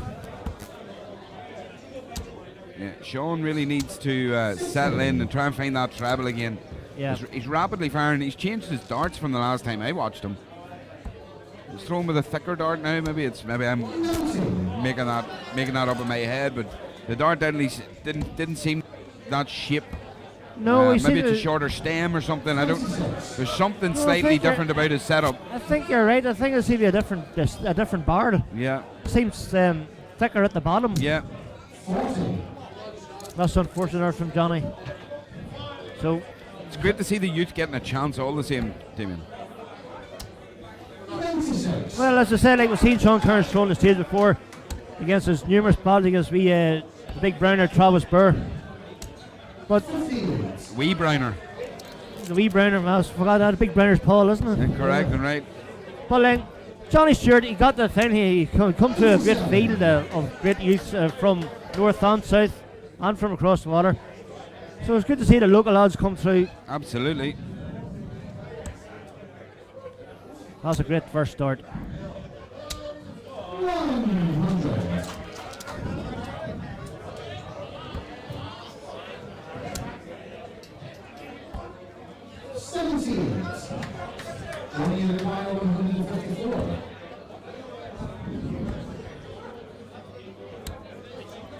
Yeah, Sean really needs to settle in and try and find that treble again. Yeah. He's rapidly firing. He's changed his darts from the last time I watched him. He's throwing with a thicker dart now. Maybe I'm making that up in my head, but the dart didn't seem that shape. No, maybe it's a shorter stem or something. There's something slightly different about his setup. I think you're right. I think it seems to be a different bar. Yeah. Seems thicker at the bottom. Yeah. That's unfortunate from Johnny. So it's great to see the youth getting a chance all the same, Damien. Well, as I said, like we've seen Sean Kearns throw on the stage before against his numerous battles against the big Browner Travis Burr. But wee Browner. The wee Browner, I forgot that. The big Browner's Paul, isn't it? Yeah, correct and right. But Johnny Stewart, he got the thing. He come to a great field of great youths from north and south and from across the water. So it's good to see the local lads come through. Absolutely. That's a great first start. 17. Johnny in the final 154.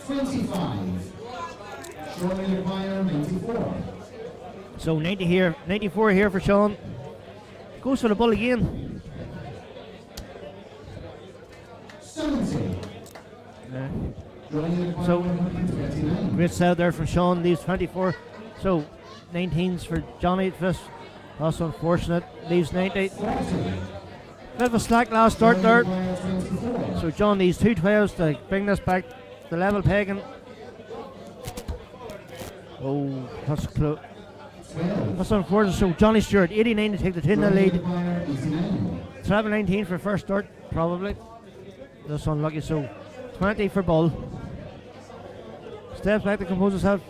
25. Sean in the final 94. So 94 here for Sean. Goes for the ball again. 70. So great set there from Sean. Leaves 24. So 19s for Johnny Fist. That's unfortunate. Leaves 90. Bit of a slack last start there. So John needs 2 12s to bring this back to level pegging. Oh, that's close. That's unfortunate. So Johnny Stewart, 89 to take the 10 lead. Travel 19 for first start, probably. That's unlucky. So 20 for Bull. Steps back, the composers have.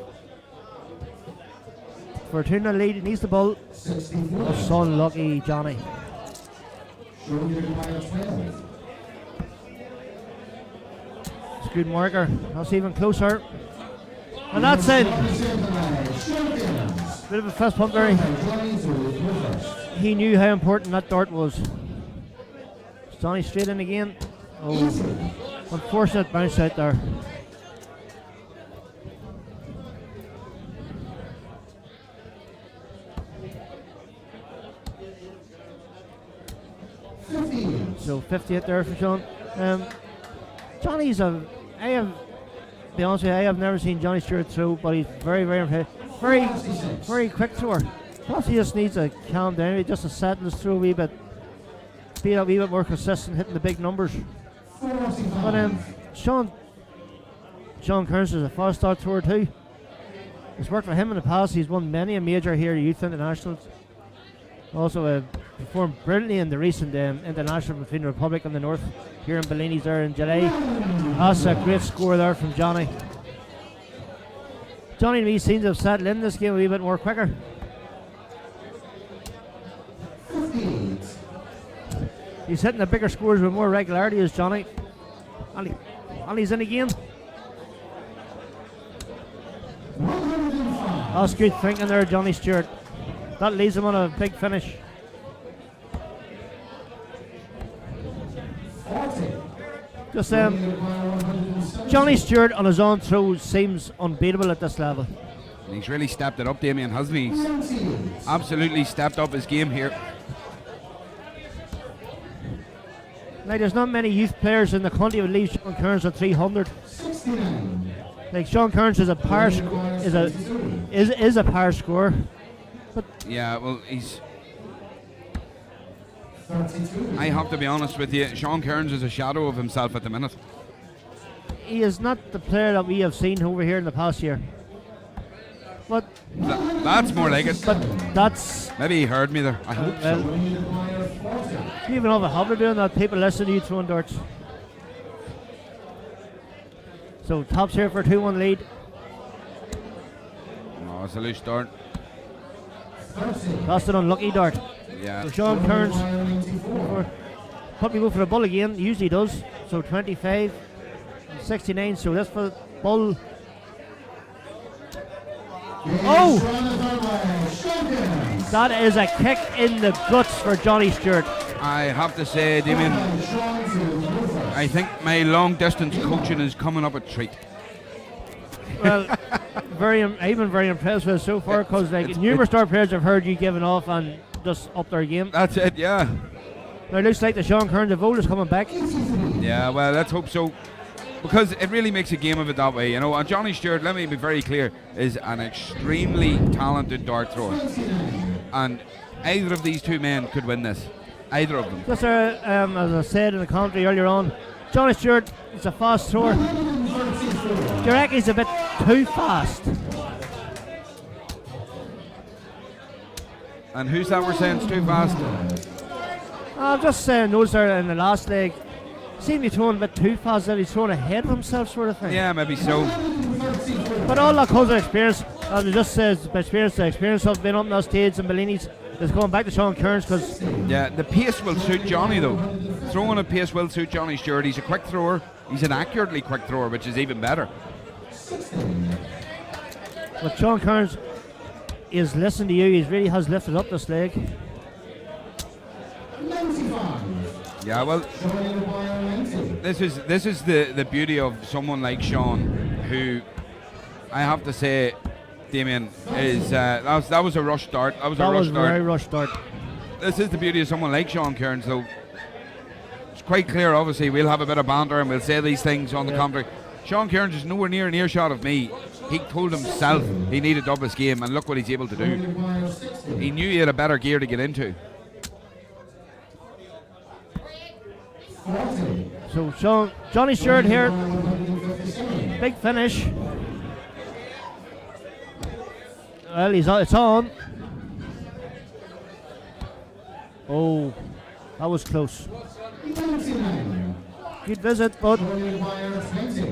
For a 2-0 lead, he needs the ball. That's unlucky, Johnny. It's a good marker. That's even closer. And that's it. Bit of a fist pump there. He knew how important that dart was. Johnny straight in again. Oh, unfortunate bounce out there. So 58 there for Sean. Johnny's I have, to be honest with you, I have never seen Johnny Stewart throw, but he's very, very quick thrower. Perhaps he just needs to calm down, just to set his throw a wee bit, be a wee bit more consistent, hitting the big numbers. But Sean Kearns is a fast start thrower too. It's worked for him in the past. He's won many a major here at Youth Internationals. Also performed brilliantly in the recent international between the Republic and the North here in Bellini's there in July. That's a great score there from Johnny. Johnny and me seems to have settled in this game a wee bit more quicker. He's hitting the bigger scores with more regularity as Johnny. And he's in again. That's good thinking there, Johnny Stewart. That leaves him on a big finish. Just Johnny Stewart on his own throws seems unbeatable at this level. And he's really stepped it up, Damien, hasn't he? He's absolutely stepped up his game here. Now there's not many youth players in the country who leave Sean Kearns at 300. Like Sean Kearns is a power is a power scorer. But yeah, well, I have to be honest with you, Sean Kearns is a shadow of himself at the minute. He is not the player that we have seen over here in the past year. But that's more like it. But that's maybe he heard me there. I hope so. You even have a habit of doing that. People listen to you throwing darts. So tops here for a 2-1 lead. Oh, it's a loose dart. That's an unlucky dart. Yeah. So Sean Kearns probably go for the bull again. Usually does. So 25, 69. So that's for bull. Oh! That is a kick in the guts for Johnny Stewart. I have to say, Damien, I think my long distance coaching is coming up a treat. Well, I've been very impressed with it so far because numerous star players have heard you giving off and just up their game. That's it, yeah. Now it looks like the Sean Kearns of old is coming back. Yeah, well, let's hope so. Because it really makes a game of it that way, you know. And Johnny Stewart, let me be very clear, is an extremely talented dart thrower. And either of these two men could win this. Either of them. Just as I said in the commentary earlier on, Johnny Stewart is a fast thrower. Do you reckon he's a bit too fast? And who's that we're saying is too fast? I'm just saying those are in the last leg. Seem to be throwing a bit too fast, that he's throwing ahead of himself, sort of thing. Yeah, maybe so. But all that comes with experience. And it just says the experience of being up on those stage and Bellini's is going back to Sean Kearns because. Yeah, the pace will suit Johnny though. Throwing a pace will suit Johnny Stewart. He's a quick thrower. He's an accurately quick thrower, which is even better. But Sean Kearns is listening to you. He really has lifted up this leg. Yeah, well, this is the beauty of someone like Sean, who I have to say, Damien, is that was a rush start. That was a very rush start. This is the beauty of someone like Sean Kearns, though. It's quite clear, obviously, we'll have a bit of banter and we'll say these things on the commentary. Sean Kearns is nowhere near an earshot of me. He told himself he needed to up his game, and look what he's able to do. He knew he had a better gear to get into. So Johnny Stewart here, big finish. Well, it's on. Oh, that was close. Good visit, but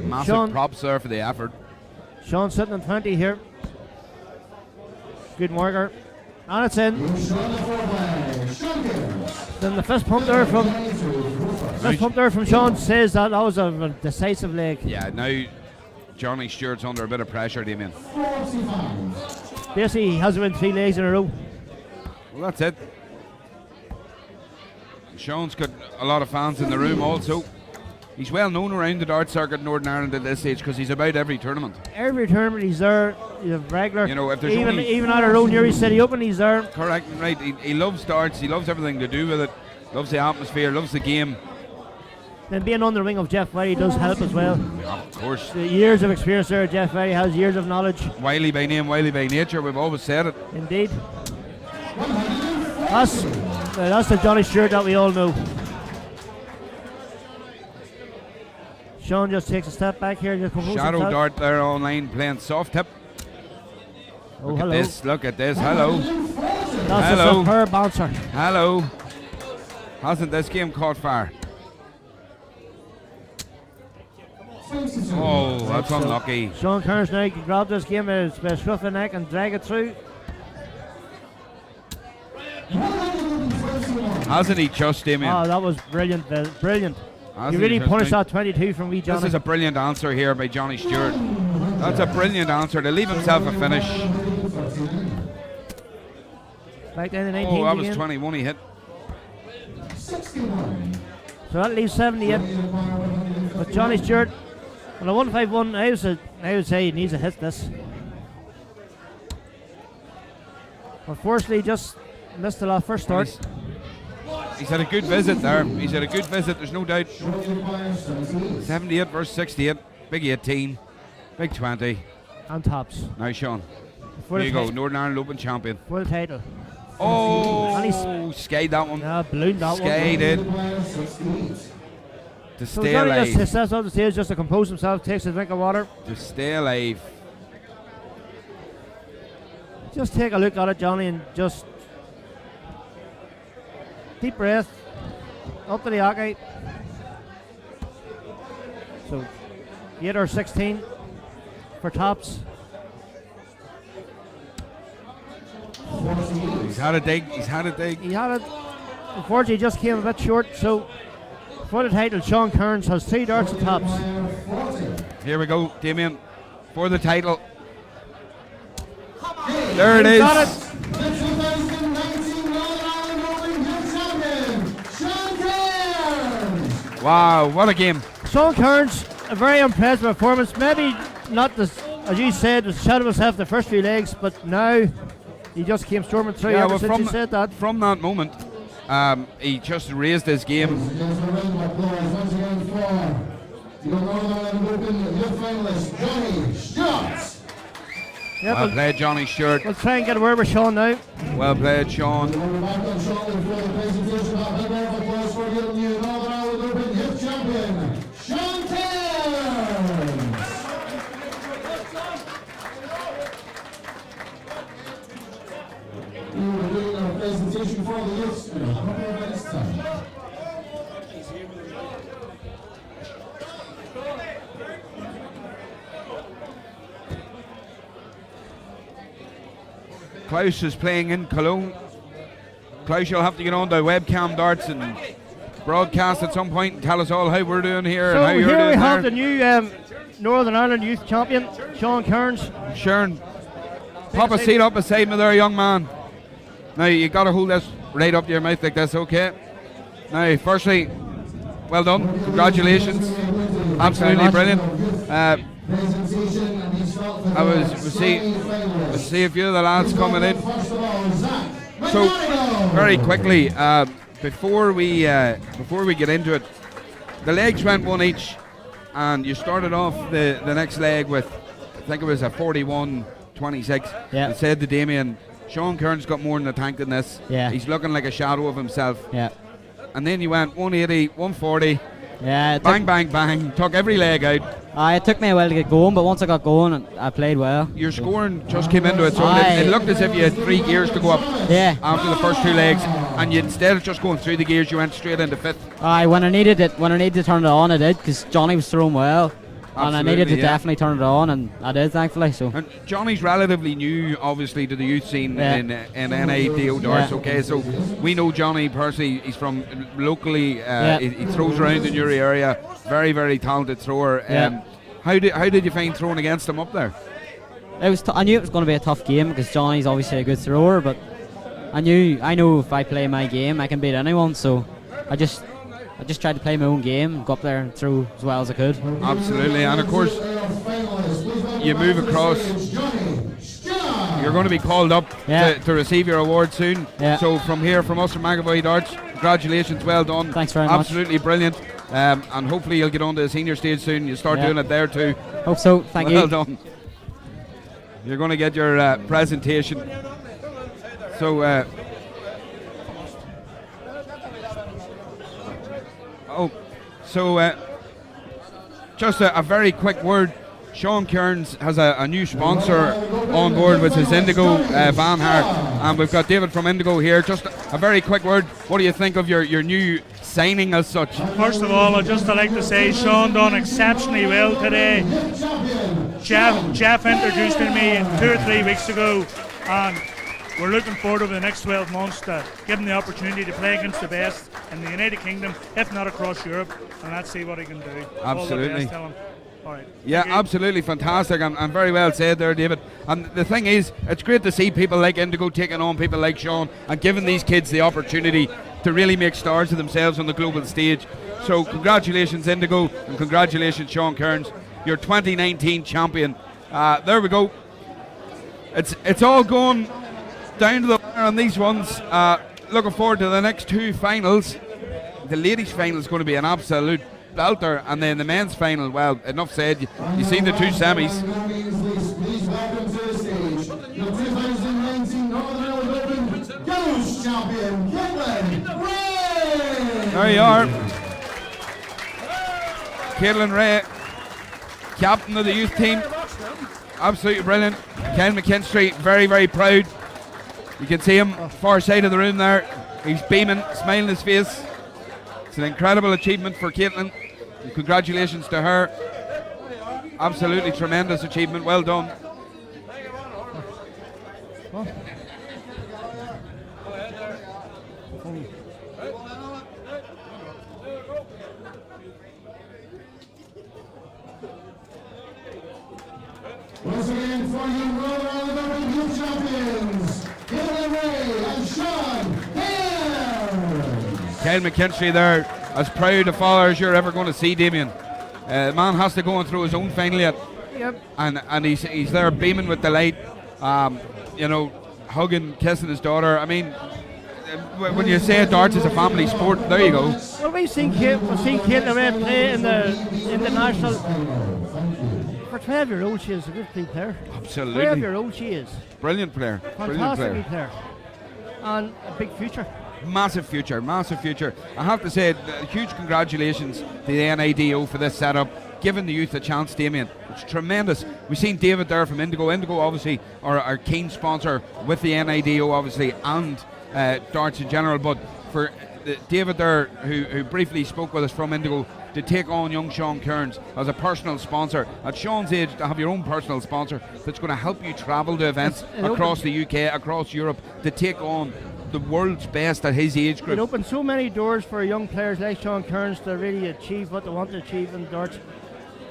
massive props there for the effort. Sean sitting in 20 here. Good marker. And it's in. Then the fist pump there from Sean says that was a decisive leg. Yeah, now Johnny Stewart's under a bit of pressure, Damien. Basically, he has won 3 legs in a row. Well, that's it. Sean's got a lot of fans in the room also. He's well known around the dart circuit in Northern Ireland at this stage because he's about every tournament. Every tournament he's there. He's a regular. You know, if there's even at our own Newry City Open, he's there. Correct, right. He loves darts. He loves everything to do with it. Loves the atmosphere. Loves the game. Then being under the wing of Jeff Whiteley does help as well. Yeah, of course. The years of experience there, Jeff Whiteley has years of knowledge. Wiley by name, Wiley by nature. We've always said it. Indeed. That's the Johnny Stewart that we all know. Sean just takes a step back here. Just Shadow dart there online playing soft tip. Oh, look hello. at this. Look at this. Hello. That's a superb bouncer. Hello. Hasn't this game caught fire? Oh, that's unlucky. Sean Kearns now can grab this game by the scruff of the neck and drag it through. Hasn't he just, Damien? Oh, that was brilliant. Brilliant. Hasn't You really he punished that 22 from wee Johnny. This is a brilliant answer here by Johnny Stewart. That's a brilliant answer to leave himself a finish. Back down to 19. Oh, that was again. 21 he hit. So that leaves 78. But Johnny Stewart, on a 151, I would say he needs to hit this. Unfortunately, just missed the first start. He's had a good visit there. He's had a good visit, there's no doubt. 78 versus 68. Big 18. Big 20. And tops. Now, Sean. For There you the go, Northern Ireland Open champion. For the title. Oh, skied that one. Yeah, ballooned that skied one. it. To So stay Johnny alive. just steps off the stage just to compose himself, takes a drink of water. To stay alive. Just take a look at it, Johnny, and just deep breath up to the hockey. So 8 or 16 for tops. He's had a dig. He's had a dig. He had it. Unfortunately, he just came a bit short. So for the title, Sean Kearns has 3 darts and tops. Here we go, Damien. For the title. There it He's is. got it. The 2019 Northern Ireland Open Youth Champion, Sean Cairns. Wow, what a game. Sean Kearns, a very impressive performance. Maybe not as you said, was ahead of himself the first few legs, but now he just came storming through ever since you said that. From that moment, he just raised his game. Once again for the Northern Ireland Open Youth finalist, Johnny Stewart. Well played, Johnny Stewart. We'll try and get a word with Sean now. Well played, Sean. We're back on shortly for the presentation of a big round of applause for the new Northern Ireland Open Youth Champion, Sean Cairns. We were doing our presentation for the youth in a couple of minutes' time. Klaus is playing in Cologne. Klaus, you'll have to get on the webcam darts and broadcast at some point and tell us all how we're doing here So and how you're here doing we have there. the new Northern Ireland Youth Champion, Sean Kearns. Sharon, pop a seat up beside me there, young man. Now, you got to hold this right up to your mouth like this, okay? Now, firstly, well done. Congratulations. Absolutely brilliant. I was see a few of the lads coming in. So, very quickly, before we get into it, the legs went one each, and you started off the next leg with, I think it was a 41-26. Yeah. I said to Damien, Sean Kearns got more in the tank than this. Yeah. He's looking like a shadow of himself. Yeah. And then you went 180, 140. Yeah. Bang, bang, bang. Took every leg out. It took me a while to get going, but once I got going, I played well. Your scoring just came into it, so it looked as if you had 3 gears to go up after the first 2 legs, and you, instead of just going through the gears, you went straight into 5th. When I needed to turn it on, I did, because Johnny was throwing well. And I needed to definitely turn it on, and I did, thankfully. So. And Johnny's relatively new, obviously, to the youth scene in NIDO darts. Okay, so we know Johnny personally. He's from locally. He throws around the Newry area. Very, very talented thrower. How did you find throwing against him up there? It was. I knew it was going to be a tough game because Johnny's obviously a good thrower, but I know if I play my game, I can beat anyone. So I just tried to play my own game, go up there and throw as well as I could. Absolutely, and of course, you move across. You're going to be called up to receive your award soon. So from here, from us from McAvoy Darts, congratulations, well done. Thanks very much. Absolutely brilliant. And hopefully you'll get on to the senior stage soon. You'll start doing it there too. Hope so, thank you. Well done. You're going to get your presentation. So, just a very quick word. Sean Kearns has a new sponsor on board, which is Indigo Van Hart, and we've got David from Indigo here. Just a very quick word. What do you think of your new signing as such? First of all, I'd just like to say Sean done exceptionally well today. Jeff introduced me 2 or 3 weeks ago, and we're looking forward over the next 12 months to give him the opportunity to play against the best in the United Kingdom, if not across Europe, and let's see what he can do. Absolutely. All the best, tell him. All right. Yeah, absolutely fantastic, and very well said there, David. And the thing is, it's great to see people like Indigo taking on people like Sean and giving these kids the opportunity to really make stars of themselves on the global stage. So congratulations, Indigo, and congratulations, Sean Kearns, your 2019 champion. There we go. It's all going down to the wire on these ones. Looking forward to the next 2 finals. The ladies' final is going to be an absolute belter, and then the men's final, well, enough said. You seen the 2 semis. Please welcome to the stage the 2019 Northern Ireland Open Ghost Champion, Caitlin Ray! There you are. Caitlin Ray, captain of the youth team. Absolutely brilliant. Ken McKinstry, very, very proud. You can see him far side of the room there. He's beaming, smiling his face. It's an incredible achievement for Caitlin. And congratulations to her. Absolutely tremendous achievement. Well done. Once again, for you, Northern Ireland Open Youth Champion, Kyle McKinstry there, as proud a father as you're ever going to see, Damien. The man has to go on through his own final yet. Yep. And he's there beaming with delight, you know, hugging, kissing his daughter. I mean, when you say darts is a family sport, there you go. Well, we've seen Caitlin Red play in the national. For 12-year-old, she is a good player. Absolutely. 12-year-old, she is. Brilliant player. Fantastic player. And a big future. Massive future, massive future. I have to say, huge congratulations to the NIDO for this setup, giving the youth a chance, Damien. It's tremendous. We've seen David there from Indigo. Indigo, obviously, are our keen sponsor with the NIDO, obviously, and darts in general. But for David there, who briefly spoke with us from Indigo, to take on young Sean Kearns as a personal sponsor. At Sean's age, to have your own personal sponsor that's going to help you travel to events across the UK, across Europe, to take on the world's best at his age group. It opened so many doors for young players like Sean Kearns to really achieve what they want to achieve in darts.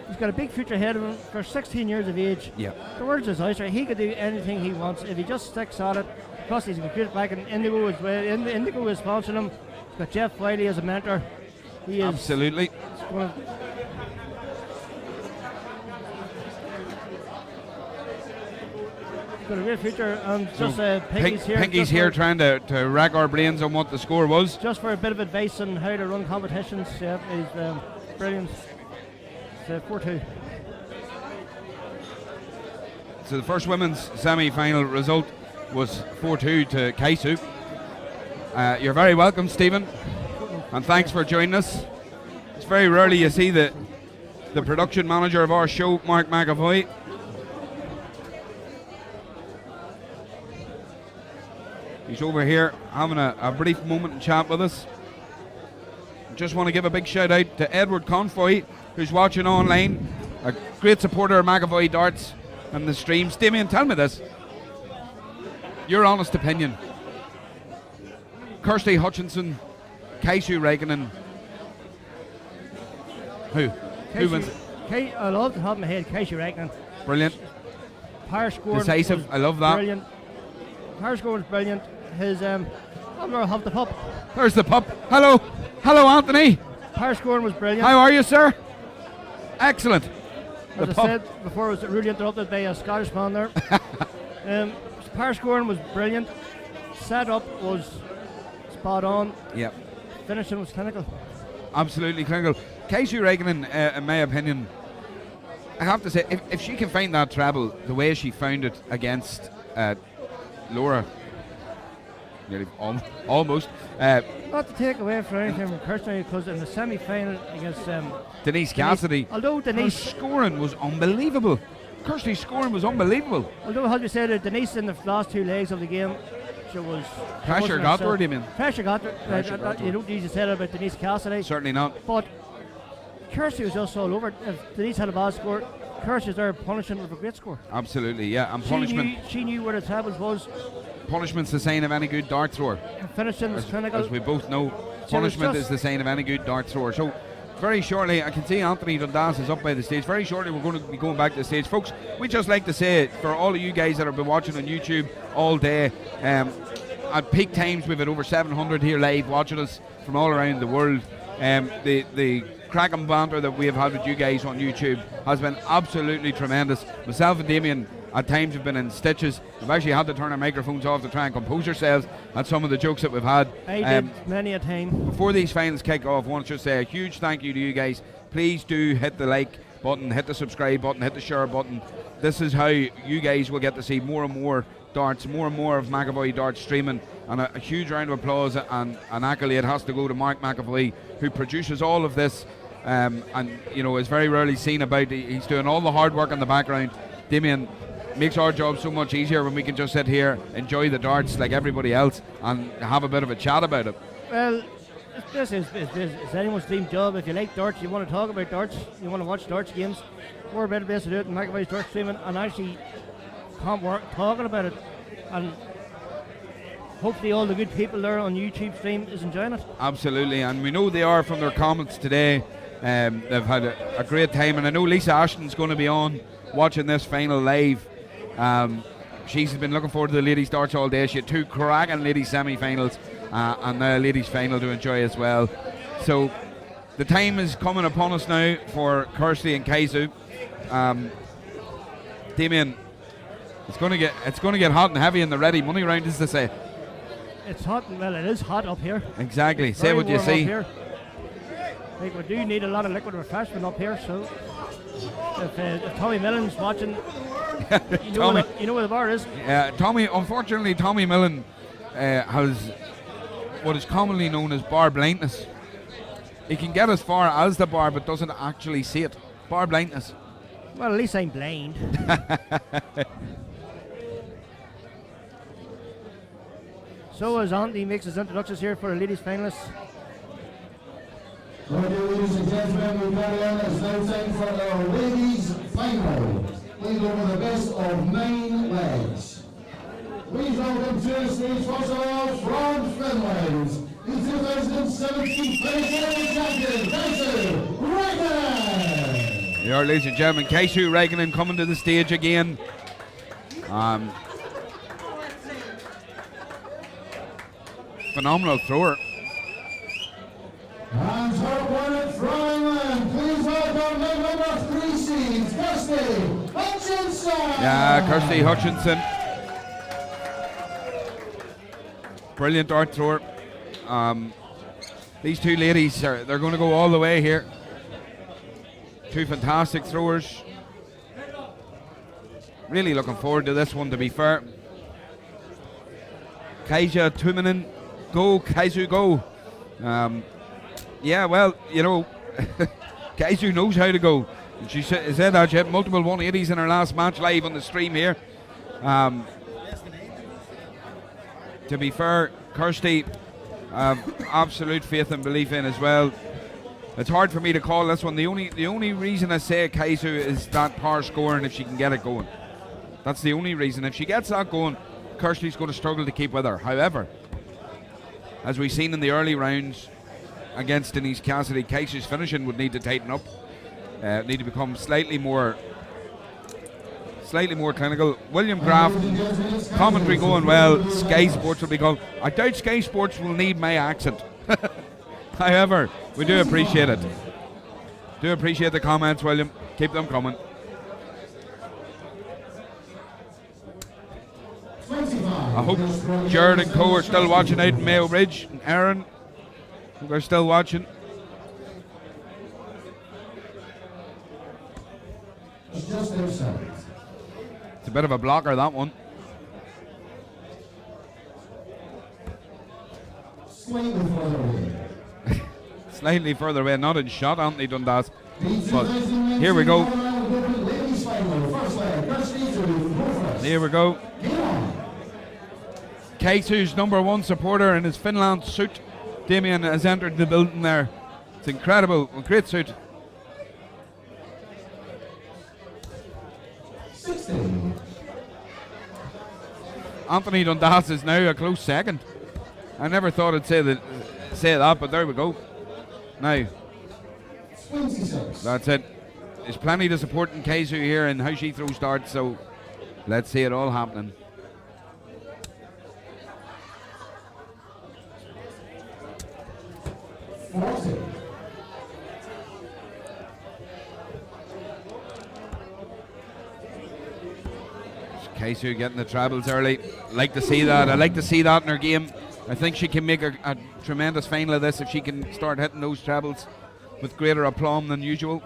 He's got a big future ahead of him. For 16 years of age, yeah, the world's his oyster. He could do anything he wants if he just sticks at it. Plus, he's good back in Indigo as well. Indigo is sponsoring him. He's got Jeff Wiley as a mentor. He is absolutely. Got a real future, and So just Pinky's here. Pinky's here trying to rack our brains on what the score was. Just for a bit of advice on how to run competitions. Yeah, he's brilliant. It's 4-2. So the first women's semi-final result was 4-2 to Kaisu. You're very welcome, Stephen, and thanks for joining us. It's very rarely you see the production manager of our show, Mark McAvoy. He's over here having a brief moment and chat with us. Just want to give a big shout out to Edward Confoy, who's watching online, a great supporter of McAvoy Darts and the streams. Damien, tell me this. Your honest opinion. Kirsty Hutchinson, Kaisu Reaganen. Who wins? I love to have my head Kaisu Reaganen. Brilliant. Power score. Decisive. I love that. Brilliant. Power score was brilliant. His I'm gonna have the pup. There's the pup. Hello, Anthony. Power scoring was brilliant. How are you, sir? Excellent. As I said before, it was really interrupted by a Scottish man there. Power scoring was brilliant. Setup was spot on. Yep. Finishing was clinical. Absolutely clinical. Kaisu Reaganen, in my opinion, I have to say, if she can find that treble the way she found it against Laura, nearly almost. Not to take away from anything from Kirsty, because in the semi-final against Denise Cassidy, although Denise her scoring was unbelievable. Kirsty's scoring was unbelievable. Although, how do you say that Denise in the last two legs of the game, she was pressure got her, do you mean? Pressure got her. You don't usually say that about Denise Cassidy. Certainly not. But Kirsty was just all over. If Denise had a bad score, Kirsty's there punishing with a great score. Absolutely, yeah. And punishment. She knew where the tables was. Punishment's the sign of any good dart thrower. And finishing was clinical. As we both know, punishment is the sign of any good dart thrower. So, very shortly, I can see Anthony Dundas is up by the stage. Very shortly, we're going to be going back to the stage. Folks, we just like to say, for all of you guys that have been watching on YouTube all day, at peak times, we've had over 700 here live watching us from all around the world. The cracking banter that we have had with you guys on YouTube has been absolutely tremendous. Myself and Damien at times have been in stitches. We've actually had to turn our microphones off to try and compose ourselves at some of the jokes that we've had. I did many a time. Before these finals kick off, I want to just say a huge thank you to you guys. Please do hit the like button, hit the subscribe button, hit the share button. This is how you guys will get to see more and more darts, more and more of McAvoy Darts streaming. And a huge round of applause and an accolade has to go to Mark McAvoy, who produces all of this, and you know, is very rarely seen about. He's doing all the hard work in the background. Damien makes our job so much easier when we can just sit here, enjoy the darts like everybody else, and have a bit of a chat about it. Well, this is anyone's dream job. If you like darts, you want to talk about darts, you want to watch darts games, we're a better place to do it than McAvoy's Darts streaming and actually talking about it. And hopefully all the good people there on YouTube stream is enjoying it. Absolutely, and we know they are from their comments today. They've had a great time, and I know Lisa Ashton's going to be on watching this final live. she's been looking forward to the ladies darts all day. She had 2 cracking ladies semi-finals and now a ladies final to enjoy as well. So the time is coming upon us now for Kirsty and Kaizu. Damien, it's going to get hot and heavy in the ready money round, as they say. It's hot. Well, it is hot up here. Exactly. It's Say very what you warm see. up here. I think we do need a lot of liquid refreshment up here. So if Tommy Millen's watching, you know where the bar is. Unfortunately, Tommy Millen has what is commonly known as bar blindness. He can get as far as the bar, but doesn't actually see it. Bar blindness. Well, at least I'm blind. So as Anthony makes his introductions here for the ladies finalists. Okay, ladies and gentlemen, we carry on. It's now time for our ladies final. Played over the best of 9 legs. Please welcome to the stage first of all from Finland, the 2017 Finnish champion, Kaisu Räikkönen. Here, ladies and gentlemen, Kaisu Räikkönen coming to the stage again. Phenomenal thrower. And her opponent from England, please welcome the number 3 seed, Kirsty Hutchinson. Yeah, Kirsty Hutchinson. Brilliant dart thrower. These 2 ladies, they're going to go all the way here. 2 fantastic throwers. Really looking forward to this one, to be fair. Kaija Tuminen, go, Kaisu, go. Yeah, well, you know, Kaisu knows how to go. She said that she had multiple 180s in her last match live on the stream here. To be fair, Kirsty, absolute faith and belief in as well. It's hard for me to call this one. The only reason I say Kaisu is that power scoring, if she can get it going. That's the only reason. If she gets that going, Kirsty's going to struggle to keep with her. However, as we've seen in the early rounds against Denise Cassidy, Kaisu's finishing would need to tighten up. Need to become slightly more clinical. William Graff, commentary going well. Sky Sports will be going. I doubt Sky Sports will need my accent. However, we do appreciate it. Do appreciate the comments, William. Keep them coming. I hope Jared and co are still watching out in Mayo Bridge. And Aaron, hope they're still watching. Just outside. It's a bit of a blocker, that one. Slightly further away. Slightly further away, not in shot, Anthony Dundas. But here we go. Here we go. Kaisu's #1 supporter in his Finland suit, Damien, has entered the building there. It's incredible, a great suit. 16. Anthony Dundas is now a close second. I never thought I'd say that, but there we go. Now, 26. that's it. There's plenty to support in Kaisu here and how she throws darts, so let's see it all happening. Kaisu getting the trebles early. Like to see that. I like to see that in her game. I think she can make a tremendous final of this if she can start hitting those trebles with greater aplomb than usual.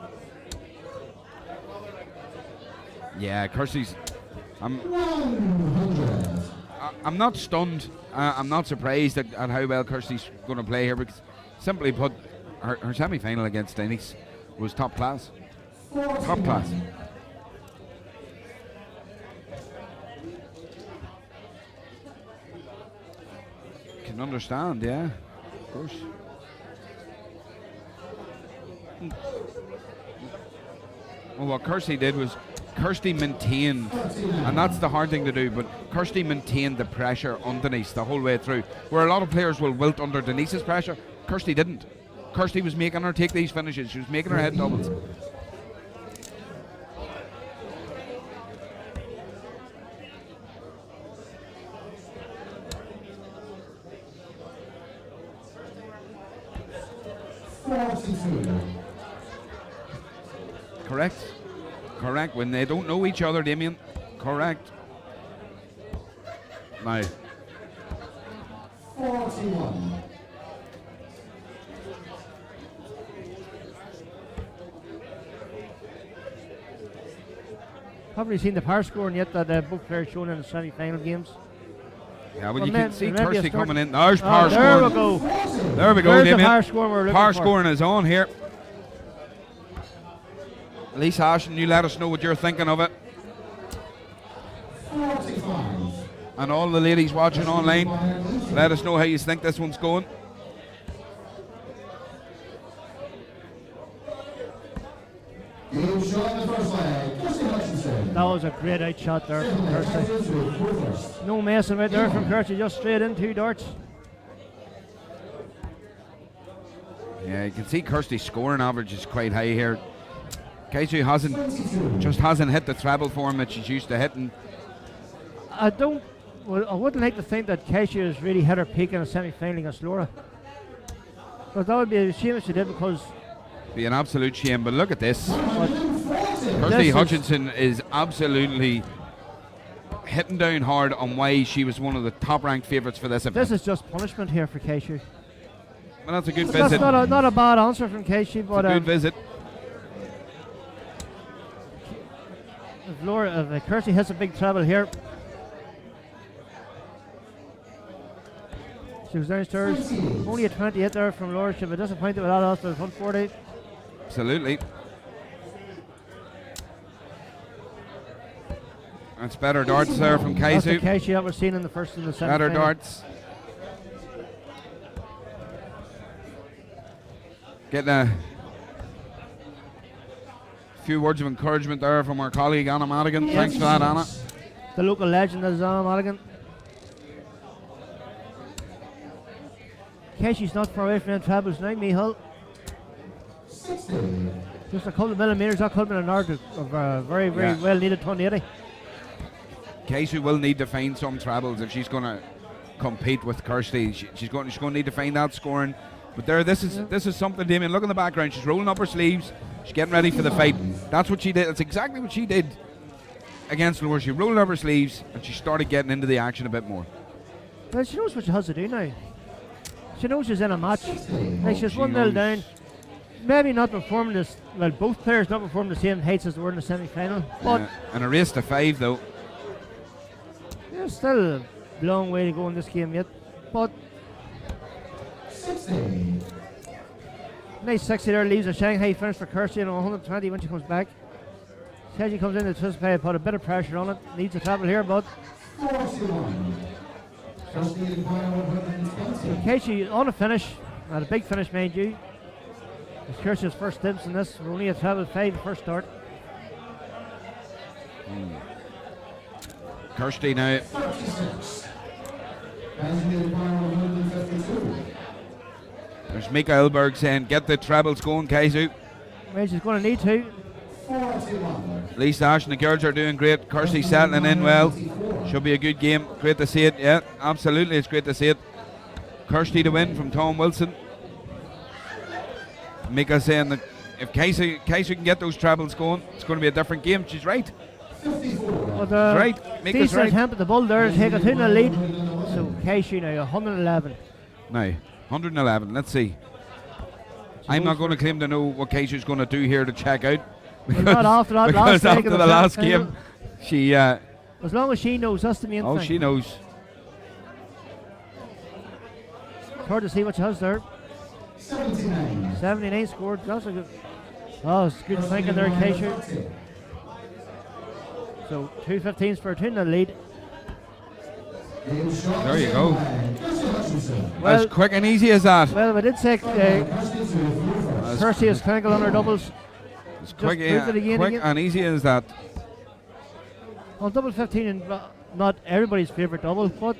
Yeah, Kirsty's. I'm not stunned. I'm not surprised at how well Kirsty's going to play here, because simply put, her semi-final against Denise was top class. Top class. Can understand, yeah, of course. Well, what Kirsty did was Kirsty maintained, and that's the hard thing to do, but Kirsty maintained the pressure on Denise the whole way through. Where a lot of players will wilt under Denise's pressure, Kirsty didn't. Kirsty was making her take these finishes. She was making her head doubles. Correct. Correct. When they don't know each other, Damien. Correct. Now. 41. Haven't really seen the power scoring yet that both players shown in the semi-final games. Yeah, well, you can see Kirsty start- coming in. There's power there scoring. we go. There we go, There's the Damien. power scoring we're looking Power for. scoring is on here. Lisa Ashton, you let us know what you're thinking of it. 45. And all the ladies watching online, let us know how you think this one's going. Game shot in the first leg. Kirsty Hutchinson. That was a great outshot there from Kirsty. No messing right there from Kirsty, just straight in 2 darts. Yeah, you can see Kirsty's scoring average is quite high here. Casey hasn't hit the treble form that she's used to hitting. I wouldn't like to think that Keisha has really hit her peak in a semi-final against Laura. But that would be a shame if she did, because Be an absolute shame, but look at this. Kirsty Hutchinson is absolutely hitting down hard on why she was one of the top-ranked favourites for this event. this is just punishment here for Keisha. Well, that's a good That's visit. not a bad answer from Keisha, but It's a good visit. if Kirsty hits a big treble here, she was downstairs. Only a 28 there from Laura. She'll be disappointed with that after 140. Absolutely. That's better darts there from That's the Kaisu. Keisha that we're seeing in the first and the second. Better darts. Getting a few words of encouragement there from our colleague Anna Madigan. Yes. Thanks for that, Anna. The local legend is Anna Madigan. Keisha's not far away from the trebles now, Michal. Just a couple of millimetres, that could have been an art of very, very Yeah. well needed 180. Kaisu will need to find some trebles if she's going to compete with Kirsty. She's going to need to find that scoring. But this is something, Damien. Look in the background. She's rolling up her sleeves. She's getting ready for the fight. That's what she did. That's exactly what she did against Laura. She rolled up her sleeves and she started getting into the action a bit more. Well, she knows what she has to do now. She knows she's in a match. Like she's She 1-0 knows. down. Maybe not performing this. Well, both players not performing the same heights as they were in the semi-final. But And a race to 5 though. there's still a long way to go in this game yet. But nice 60 there, leaves a Shanghai finish for Kirsty and 120 when she comes back. Keisha comes in to twist play, put a bit of pressure on it. Needs a travel here, but Keisha on a finish, not a big finish, mind you. It's Kirsty's first dibs in this. We're only at travel 5 the first start. Kirsty now. There's Mika Elberg saying, get the trebles going, Kaisu. Well, she's going to need to. Lisa Ashton, the girls are doing great. Kirsty settling in well. Should be a good game. Great to see it. Yeah, absolutely. It's great to see it. Kirsty to win from Tom Wilson. Mika saying that if Kaisu can get those trebles going, it's going to be a different game. She's right. But right. Mika's decent right. attempt at the ball there. Take a 2-0 lead. So Keisha now 111. Now, 111. Let's see. I'm not going to claim to know what Keisha's going to do here to check out. Well, not after that because last leg after of the last semi-final. game, she. As long as she knows, that's the main thing. She knows. It's hard to see what she has there. 79 scored. That's a good. Oh, it's good thinking there, Keisha. So 2:15s for a 2-0 lead. There you go. Well, as quick and easy as that. Well, we did say Kirsty is cranking on her doubles. As Just quick, proved it again. and easy as that. On double 15, and not everybody's favourite double, but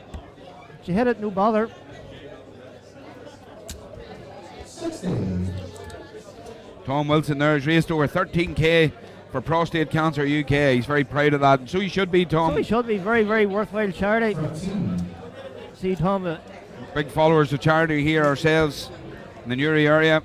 she hit it, no bother. Tom Wilson there has raced over 13k for Prostate Cancer UK. He's very proud of that. And so he should be, Tom. So he should be. Very, very worthwhile charity. See Tom. Big followers of charity here ourselves in the Newry area.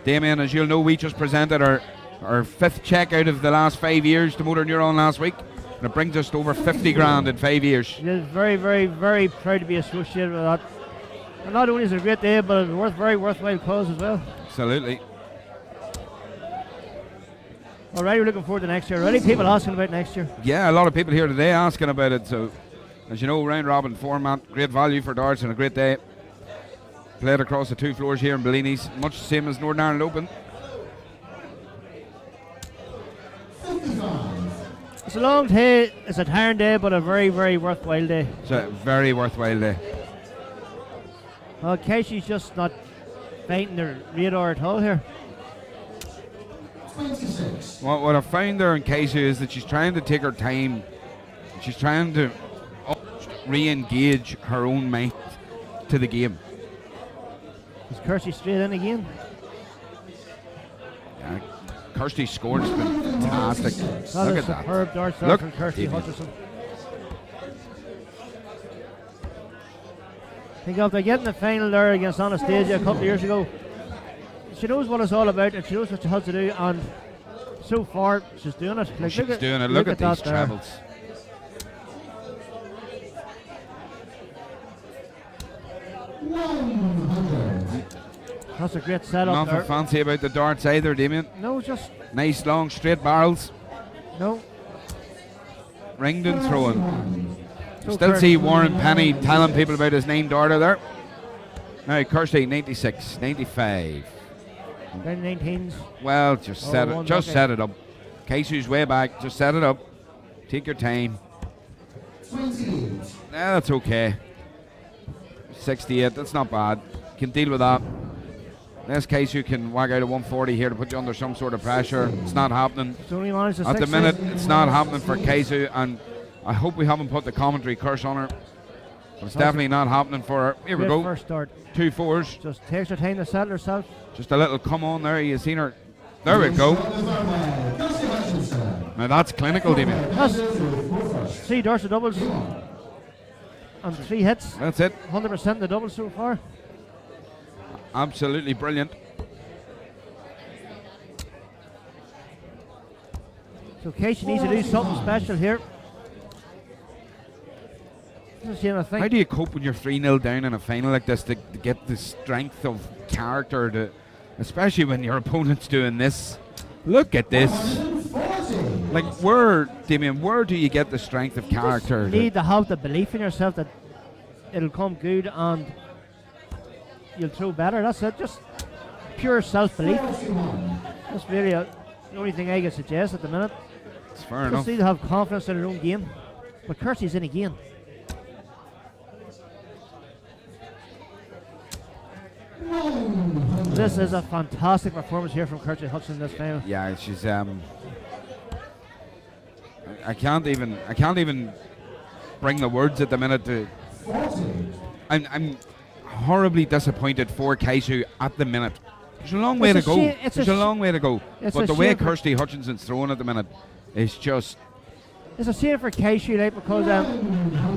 Damien, as you'll know, we just presented our 5th check out of the last 5 years to Motor Neuron last week. And it brings us to over 50 grand in 5 years. He is very, very, very proud to be associated with that. And not only is it a great day, but it's a very worthwhile cause as well. Absolutely. Already we're looking forward to next year. Already people asking about next year. Yeah, a lot of people here today asking about it. So, as you know, round robin format, great value for darts and a great day. Played across the 2 floors here in Bellini's, much the same as Northern Ireland Open. It's a long day, it's a tiring day, but a very, very worthwhile day. It's a very worthwhile day. Well, Casey's just not fainting the radar at all here. What I found there in Casey is that she's trying to take her time. She's trying to re-engage her own mind to the game. Is Kirsty straight in again? Yeah, Kirsty's scoring has been fantastic. Look at that. Superb darts Look, from Kirsty Hutchison. I think after getting the final there against Anastasia a couple of years ago, she knows what it's all about and she knows what she has to do, and so far she's doing it. Like, She's doing it. Look at these trebles. That's a great setup. Nothing there. fancy about the darts either, Damien. No, just nice long straight barrels. No. Ringed and throwing. So Still Kirsty- see Warren Penny telling people about his name darter there. Now Kirsty 96, 95. Down 19s. Well, just set one it. Just lucky. set it up. Casey's way back. Just set it up. Take your time. That's okay. 68. That's not bad. Can deal with that. This case you can whack out a 140 here to put you under some sort of pressure. It's not happening. It's only managed to At the 60. minute, it's not happening for Keisu, and I hope we haven't put the commentary curse on her. But it's definitely not happening for her. Here we Great go. first start. 2 4s. Just takes her time to settle herself. Just a little come on there. You seen her. There we go. Now that's clinical, Damien. That's 3 darts of doubles and 3 hits. That's it. 100% the doubles so far. Absolutely brilliant. So Casey needs to do something special here. This is, I think. How do you cope when you're 3-0 down in a final like this to get the strength of character, to, especially when your opponent's doing this? Look at this. Like, Damien, where do you get the strength of character? You need to have the belief in yourself that it'll come good and you'll throw better. That's it. Just pure self-belief. That's really the only thing I can suggest at the minute. It's fair Just enough. need to have confidence in their own game. But Kirsty's in again. This is a fantastic performance here from Kirsty Hudson in this final. Yeah, she's I can't even bring the words at the minute to. I'm horribly disappointed for Kaisu at the minute. There's a long way to go. There's a long way to go. But the way Kirsty Hutchinson's throwing at the minute is just. It's a shame for Cashew, right? Because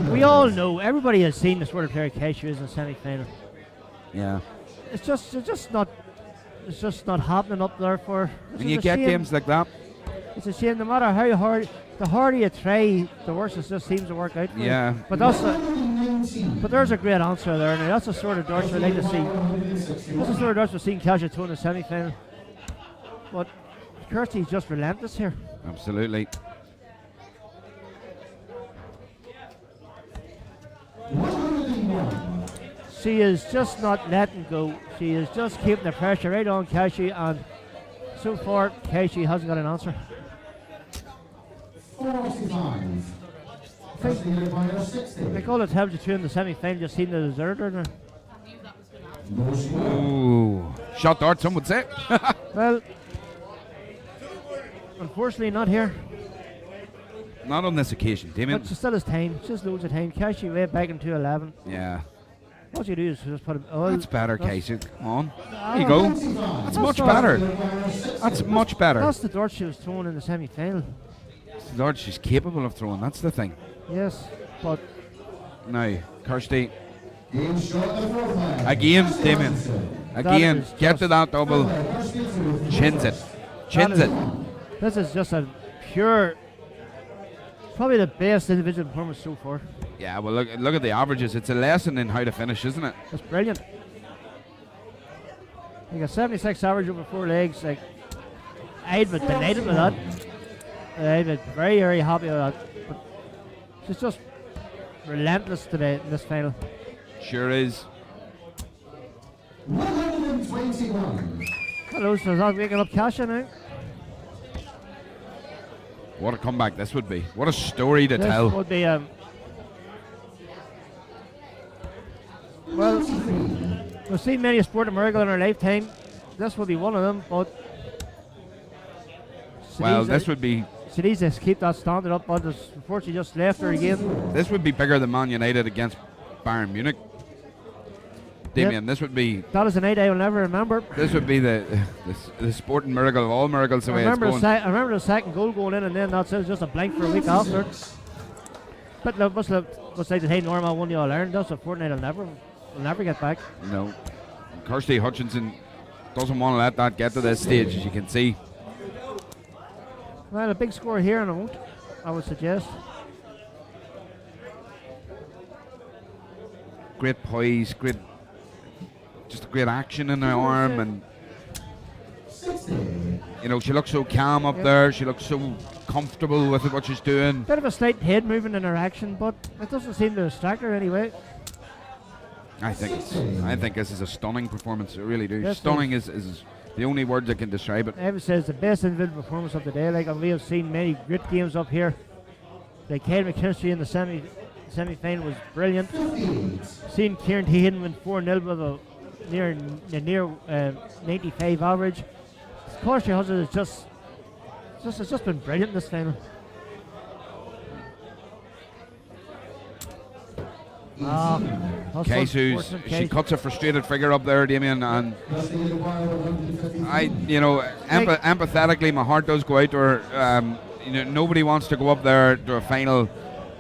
we all know, everybody has seen the sort of player Cashew is in the semi-final. Yeah. It's just not happening up there for. When you get games like that. It's a shame. No matter how hard, the harder you try, the worse it just seems to work out for you. Yeah. But but there's a great answer there. Now that's the sort of darts we like to see. That's the sort of darts we've seen Cashew throw in the semi-final. But Kirsty's just relentless here. Absolutely. She is just not letting go. She is just keeping the pressure right on Casey, and so far Casey hasn't got an answer. 45. Like all the attempts to throw in the semi-final just seem to desert her now. Ooh, shot dart, some would say. Well, unfortunately not here. Not on this occasion, Damien. But she still has time. She has loads of time. Casey way back in 211. Yeah. What you do is just put it. Oh, That's better, Casey. Come on. Ah, There you go. That's much better. That's much better. That's the dart she was throwing in the semi-final. It's the dart she's capable of throwing. That's the thing. Yes, but Now, Kirsty. Again, Damien. Again, get to that double. Chins it. Chins it. This is just a pure, probably the best individual performance so far. Yeah, well, look at the averages. It's a lesson in how to finish, isn't it? That's brilliant. Like a 76 average over 4 legs. Like, I'd be delighted with that. I'd be very, very happy with that. But she's just relentless today in this final. Sure is. 121. Hello, so is that waking up Kasia now? What a comeback this would be. What a story to This tell. would be, well, we've seen many a sporting miracle in our lifetime. This will be one of them, but Well, this would be she needs to keep that standard up, but unfortunately just left her again. this would be bigger than Man United against Bayern Munich. Damien, this would be That is a night I will never remember. this would be the sporting miracle of all miracles the way it's going. I remember the second goal going in, and then that's it, just a blank for a week after. But look, must say that, hey, Norma won the All Ireland. That's a fortnight will never get back. No. Kirsty Hutchinson doesn't want to let that get to this stage, as you can see. Well, a big score here, and I would suggest. Great poise, just great action in her arm, and you know, she looks so calm up there. She looks so comfortable with what she's doing. Bit of a slight head movement in her action, but it doesn't seem to distract her anyway. I think this is a stunning performance. I really do. Yes, Stunning is the only words that can describe it. I would say it's the best individual performance of the day. Like, and we have seen many great games up here. Like Kate McKinstry in the semi-final was brilliant. Seen Kieran Hayden win 4-0 with a near 95 average. Kirsty Hutchinson has just been brilliant in this final. She cuts a frustrated figure up there, Damien, and empathetically, my heart does go out to her. Nobody wants to go up there to a final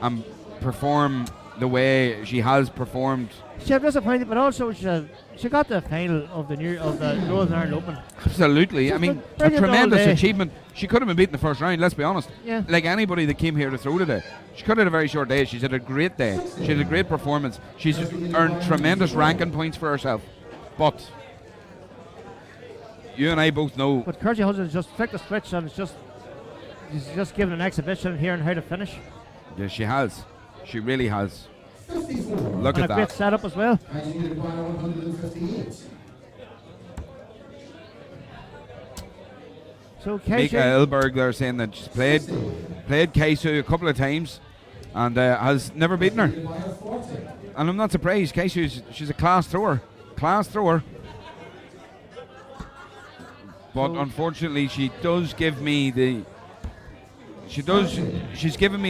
and perform the way she has performed. She was disappointed, but also she got the final of the Northern Ireland Open. Absolutely, I mean, a tremendous achievement. She could have been beaten the first round. Let's be honest. Yeah. Like anybody that came here to throw today, she could have had a very short day. She's had a great day. She had a great performance. She's earned tremendous ranking points for herself. But you and I both know. But Kirsty Hutchinson just flicked the switch, and she's just given an exhibition here on how to finish. Yes, she has. She really has. Look and at a great that. setup as well. So Mika Elberg there saying that she's played Keisu a couple of times and has never beaten her. And I'm not surprised. Keisu, she's a class thrower. But unfortunately, she's given me a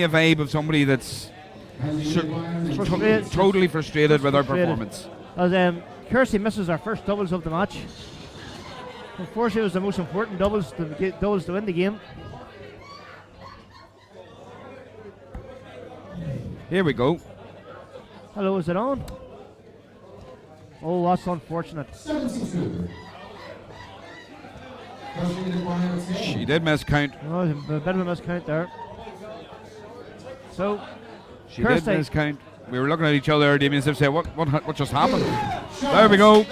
vibe of somebody that's totally frustrated with her performance. As Kirsty misses her first doubles of the match. Unfortunately, it was the most important doubles to win the game. Here we go. Hello, is it on? Oh, that's unfortunate. She did miscount. Oh, a bit of a miscount there. So, she Kirsty did miscount. We were looking at each other, Damien, as if to say, what just happened? There we go.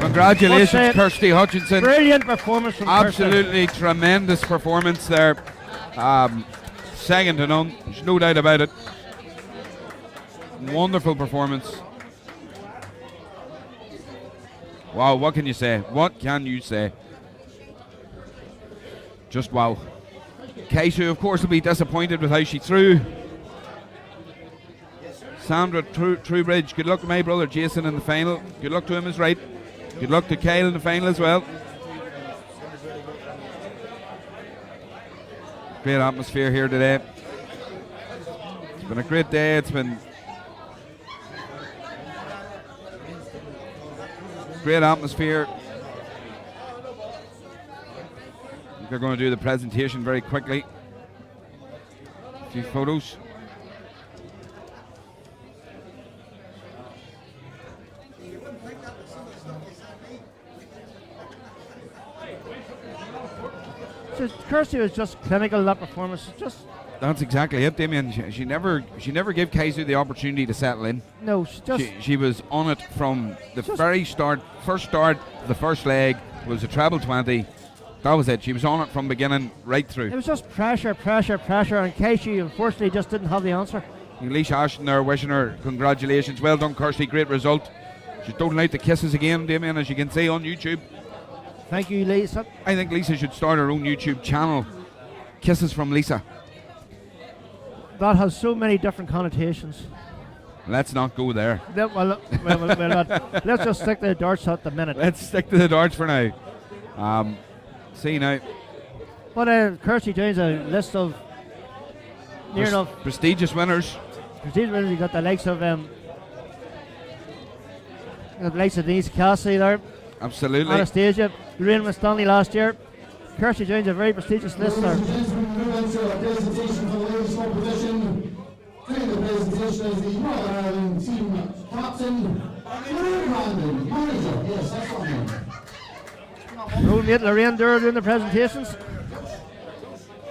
Congratulations, Kirsty Hutchinson. Brilliant performance from Absolutely tremendous performance there. Second to none. There's no doubt about it. Wonderful performance. Wow, what can you say? What can you say? Just wow. Keisu, of course, will be disappointed with how she threw. Sandra Truebridge, good luck to my brother Jason in the final. Good luck to him is right. Good luck to Kyle in the final as well. Great atmosphere here today. It's been a great day. It's been great atmosphere. They're going to do the presentation very quickly. A few photos. Kirsty was just clinical in that performance. That's exactly it, Damien. She never gave Kaizu the opportunity to settle in. No, she was on it from the very start. First start, the first leg was a treble 20. That was it. She was on it from beginning right through. It was just pressure, and Kirsty unfortunately just didn't have the answer. Alicia Ashton there wishing her congratulations. Well done, Kirsty. Great result. She's doling out the kisses again, Damien, as you can see on YouTube. Thank you, Lisa. I think Lisa should start her own YouTube channel. Kisses from Lisa. That has so many different connotations. Let's not go there. Well, let's just stick to the darts at the minute. Let's stick to the darts for now. See now. But Kirsty Jones, a list of near enough prestigious winners. You got the likes of Denise Cassidy there. Absolutely. Anastasia, Lorraine Winstanley last year. Kirsty Jones, a very prestigious list there. During the presentation is the Northern Ireland team captain, manager. Yes, that's what I mean. Roommate Lorraine Durr doing the presentations.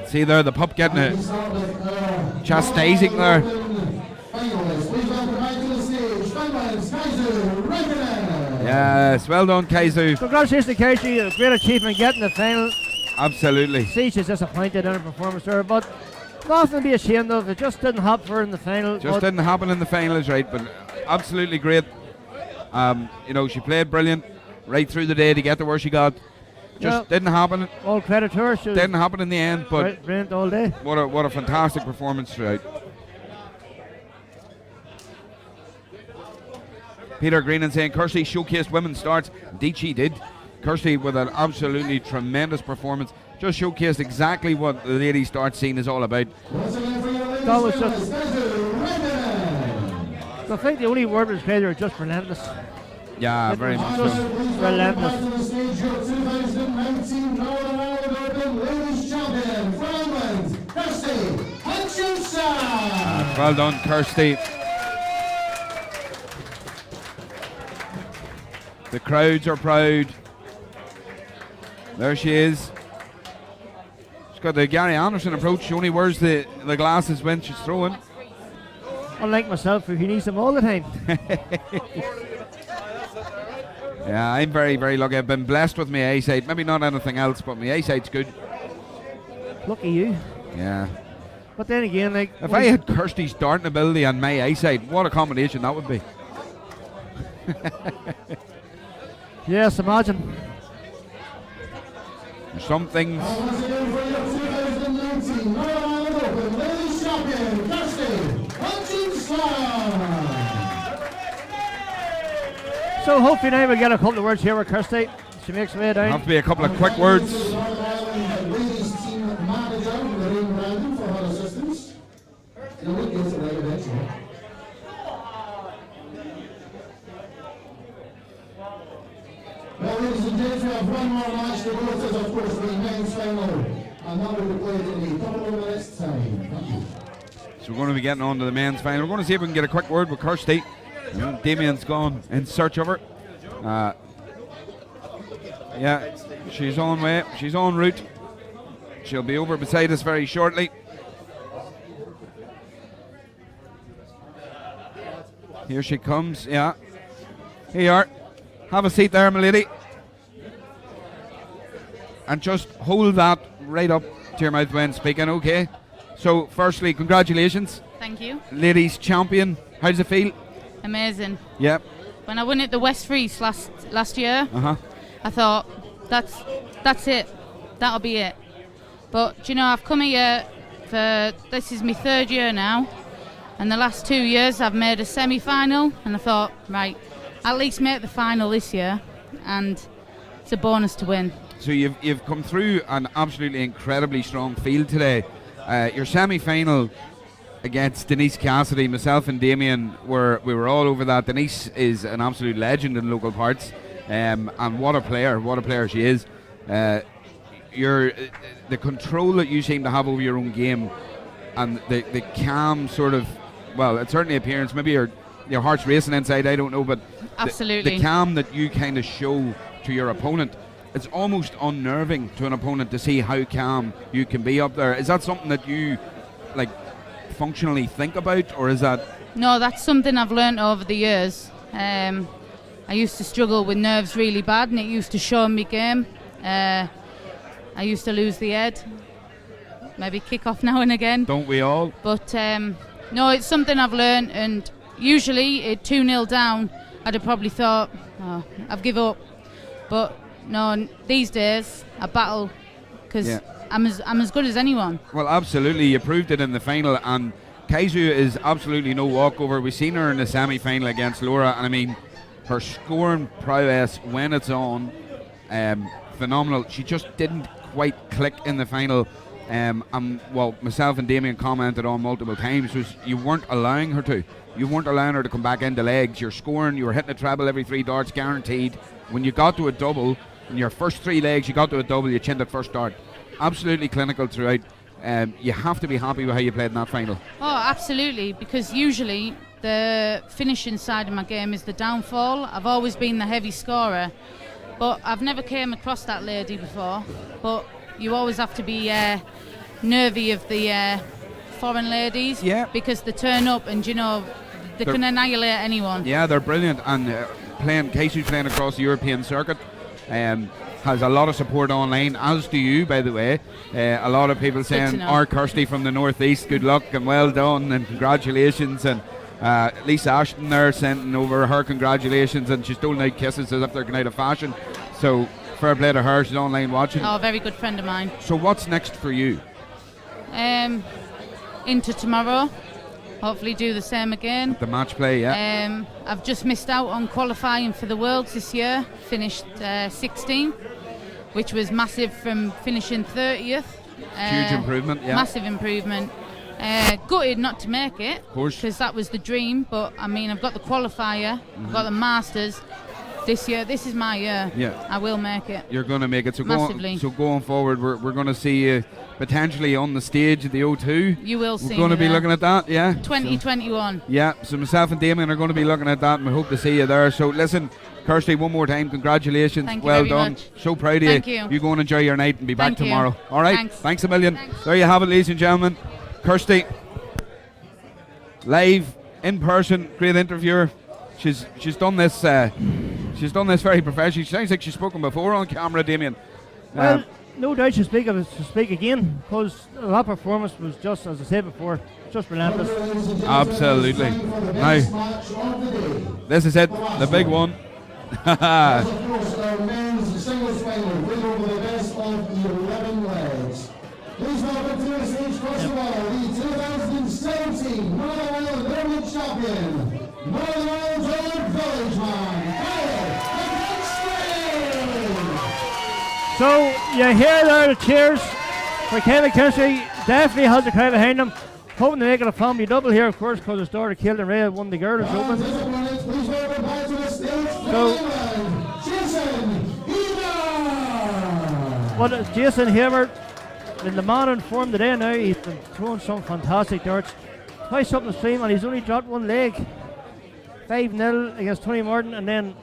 See there, the pup getting it. Chastising there. Yes, well done, Kaizu. Congratulations to Kirsty, a great achievement getting the final. Absolutely. See, she's disappointed in her performance there, but nothing to be ashamed of. It just didn't happen for her in the final. Just didn't happen in the final, is right, but absolutely great. She played brilliant right through the day to get to where she got. Just didn't happen. All credit to her. Didn't happen in the end, but brilliant all day. What a fantastic performance throughout. Peter Greenan saying Kirsty showcased women's starts. Indeed she did. Kirsty with an absolutely tremendous performance. Just showcased exactly what the ladies start scene is all about. That was just, I think the only word was played are just relentless. Yeah, very much so. Relentless. Well done, Kirsty. The crowds are proud. There she is. She's got the Gary Anderson approach. She only wears the glasses when she's throwing. Unlike myself, who needs them all the time. Yeah, I'm very, very lucky. I've been blessed with my eyesight. Maybe not anything else, but my eyesight's good. Lucky you. Yeah. But then again, if I had Kirsty's darting ability and my eyesight, what a combination that would be. Yes, imagine. There's some things. So hopefully now we'll get a couple of words here with Kirsty. She makes her way down. Have to be a couple of quick words. Well, ladies and gentlemen, we have one more match to go. This is, of course, the men's final, and that will be played in a couple of minutes' time. Thank you. So we're going to be getting on to the men's final. We're going to see if we can get a quick word with Kirsty. Damien's gone in search of her. Yeah, she's on way. She's en route. She'll be over beside us very shortly. Here she comes. Yeah. Here you are. Have a seat there, my lady. And just hold that right up to your mouth when speaking, okay? So, firstly, congratulations. Thank you. Ladies champion. How does it feel? Amazing. Yep. When I won at the West Freeze last year, Uh-huh. I thought, that's it. That'll be it. But, I've come here for, this is my third year now, and the last 2 years I've made a semi-final, and I thought, right, at least make the final this year, and it's a bonus to win. So you've come through an absolutely incredibly strong field today. Your semi-final against Denise Cassidy, myself and Damien we were all over that. Denise is an absolute legend in local parts, and what a player she is. The control that you seem to have over your own game, and the calm sort of, well, it's certainly appearance. Maybe your heart's racing inside, I don't know, but absolutely the calm that you kind of show to your opponent it's almost unnerving to an opponent to see how calm you can be up there. Is that something that you like functionally think about, or is that? No, that's something I've learnt over the years. I used to struggle with nerves really bad, and it used to show in my game. I used to lose the head, maybe kick off now and again. Don't we all? But no, it's something I've learnt, and usually at 2-0 down, I'd have probably thought, oh, I've give up. But no, these days I battle because I'm as good as anyone. Well, absolutely, you proved it in the final, and Kaizu is absolutely no walkover. We've seen her in the semi-final against Laura, and I mean, her scoring prowess when it's on, phenomenal. She just didn't quite click in the final. Well, myself and Damien commented on multiple times was you weren't allowing her to. You weren't allowing her to come back into legs. You're scoring, you were hitting a treble every 3 darts, guaranteed. When you got to a double, in your first 3 legs, you got to a double, you chinned at first dart. Absolutely clinical throughout. You have to be happy with how you played in that final. Oh, absolutely, because usually the finishing side of my game is the downfall. I've always been the heavy scorer, but I've never came across that lady before. But you always have to be nervy of the foreign ladies, because they turn up and they can annihilate anyone. Yeah, they're brilliant, and Casey's playing across the European circuit. Has a lot of support online, as do you, by the way. A lot of people saying, our Kirsty from the northeast, good luck and well done and congratulations. And Lisa Ashton there sending over her congratulations, and she's doling out kisses as if they're going out of fashion. So fair play to her, she's online watching. Oh, a very good friend of mine. So what's next for you? Into tomorrow. Hopefully do the same again. The match play, yeah. I've just missed out on qualifying for the Worlds this year. Finished 16th, which was massive from finishing 30th. Huge improvement, yeah. Massive improvement. Gutted not to make it, of course, because that was the dream. But I mean, I've got the qualifier, I've got the Masters. This year, this is my year. Yeah, I will make it. You're going to make it. So massively. Going forward, we're going to see you potentially on the stage at the O2. You will see. We're going to be looking at that, yeah. 2021. Yeah. So myself and Damien are going to be looking at that, and we hope to see you there. So listen, Kirsty, one more time, congratulations. Thank you well very done. much. So proud of Thank you. you. You go and enjoy your night and be back Thank you. tomorrow. All right. Thanks a million. There you have it, ladies and gentlemen. Kirsty, live in person, great interviewer. She's done this. She's done this very professionally. She sounds like she's spoken before on camera, Damien. Well, no doubt she'll speak again, because that performance was just, as I said before, just relentless. Absolutely. Now, this is it, the big one. Of course, our men's singles final, played over the best of 11 legs. Please welcome to the stage, first of all, the 2017 Northern Ireland Tournament champion, Northern Ireland's own village man, So you hear there the cheers for Gamecaster. Definitely has the crowd behind them. Hoping to make it a family double here, of course, because his daughter Kildare Ray won the Girls Open. But Jason Hayward, in the man in form today now, he's been throwing some fantastic darts. Twice up the stream, and he's only dropped one leg. 5-0 against Tony Martin, and then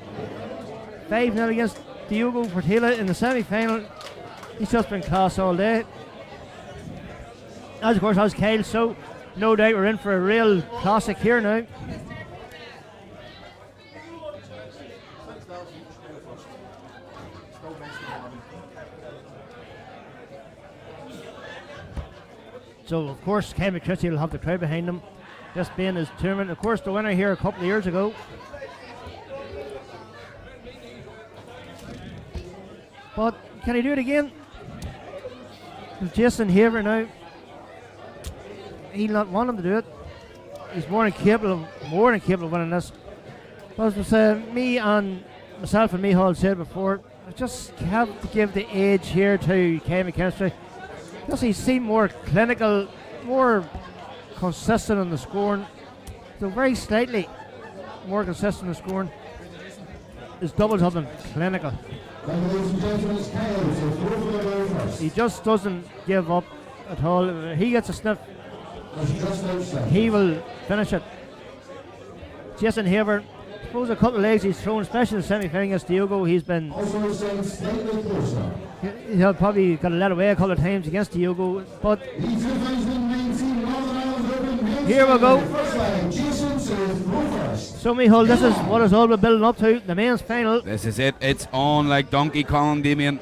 5-0 against Diogo Portela in the semi-final. He's just been class all day. As of course has Kyle, so no doubt we're in for a real classic here now. So of course Gamecaster will have the crowd behind him, this being his tournament. Of course the winner here a couple of years ago. But can he do it again? Jason Haver now, he'll not want him to do it. He's more than capable of winning this. But as me and myself and Michal said before, I just have to give the edge here to Gamecaster. Because he seemed more clinical, more consistent in the scoring. So very slightly more consistent in the scoring. His doubles have been clinical. He just doesn't give up at all. If he gets a sniff, he will finish it. Jason Haver, suppose a couple of legs he's thrown, especially in the semi-final against Diogo. He's been. He'll probably got let away a couple of times against Diogo, but here we go. So, Michael, this is what it's all been building up to, the men's final. This is it. It's on like Donkey Kong, Damien.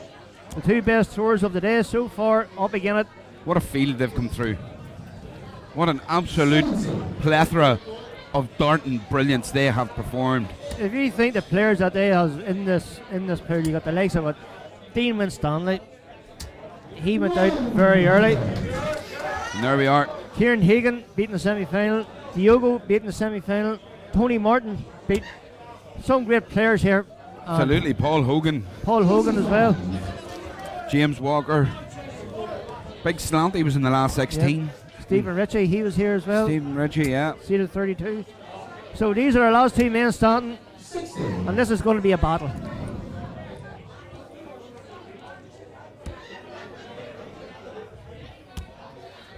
The two best throwers of the day so far up again it. What a field they've come through. What an absolute plethora of darting brilliance they have performed. If you think the players that they have in this pair, you got the likes of it. Dean Winstanley, he went out very early. And there we are. Kieran Hagan beating the semi-final. Diogo beating the semi-final. Tony Martin beat some great players here. Absolutely, Paul Hogan. Paul Hogan as well. James Walker. Big Slanty was in the last 16. Yep. Stephen Ritchie, he was here as well. Stephen Ritchie, yeah. Seated 32. So these are our last two men starting, and this is going to be a battle.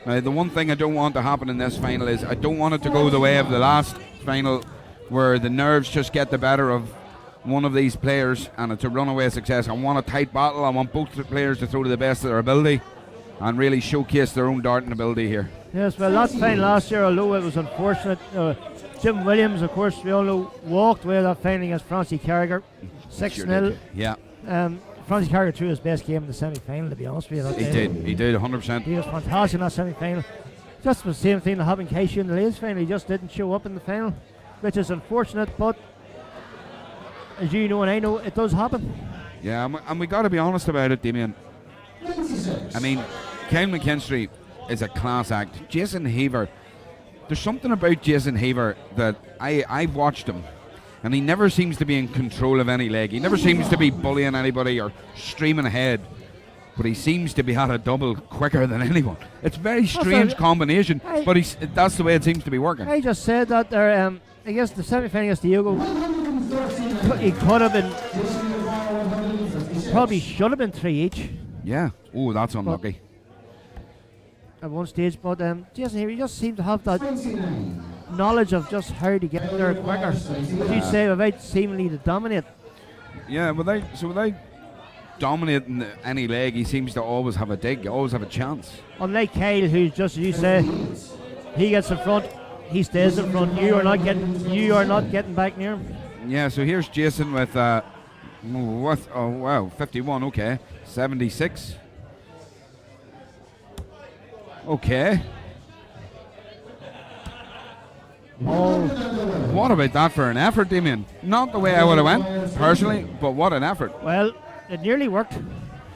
Now, the one thing I don't want to happen in this final is I don't want it to go the way of the last final where the nerves just get the better of one of these players and it's a runaway success. I want a tight battle. I want both the players to throw to the best of their ability and really showcase their own darting ability here. Yes, well, that final last year, although it was unfortunate, Jim Williams, of course, we all know, walked away that final against Francie Carragher, 6-0. Yeah. Francie Carragher threw his best game in the semi-final, to be honest with you. He did, 100%. He was fantastic in that semi-final. Just the same thing that happened Casey in the ladies' final. He just didn't show up in the final, which is unfortunate, but as you know and I know, it does happen. Yeah, and we got to be honest about it, Damien. I mean, Kyle McKinstry is a class act. Jason Haver, there's something about Jason Haver that I've watched him, and he never seems to be in control of any leg. He never seems to be bullying anybody or streaming ahead, but he seems to be at a double quicker than anyone. It's a very strange combination, but that's the way it seems to be working. I just said that there, I guess the semi-final against Diogo, he could have been, probably should have been 3 each. Yeah. Oh, that's unlucky. At one stage, but Jason here, he just seemed to have that knowledge of just how to get there quicker. As you say, without seemingly to dominate. Yeah, without dominating any leg, he seems to always have a dig, always have a chance. Unlike Kyle, who's just, as you say, he gets in front, he stays in front. You are not getting back near him. Yeah. So here's Jason with 51. Okay. 76. Okay. Oh. What about that for an effort, Damien? Not the way I would have went, personally, but what an effort. Well, it nearly worked.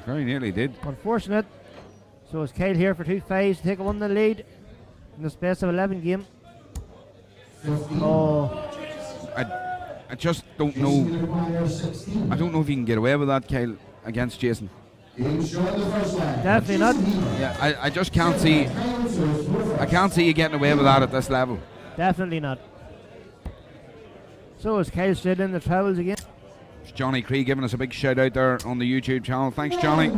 Very nearly did. Unfortunate. So it's Kyle here for 2-5 to take a 1-0 lead in this best of 11 game. Oh. I just don't know. I don't know if you can get away with that, Kyle, against Jason. Definitely not. Yeah, I just can't see. I can't see you getting away with that at this level. Definitely not. So is Kyle straight in the travels again. It's Johnny Cree giving us a big shout out there on the YouTube channel. Thanks, Johnny.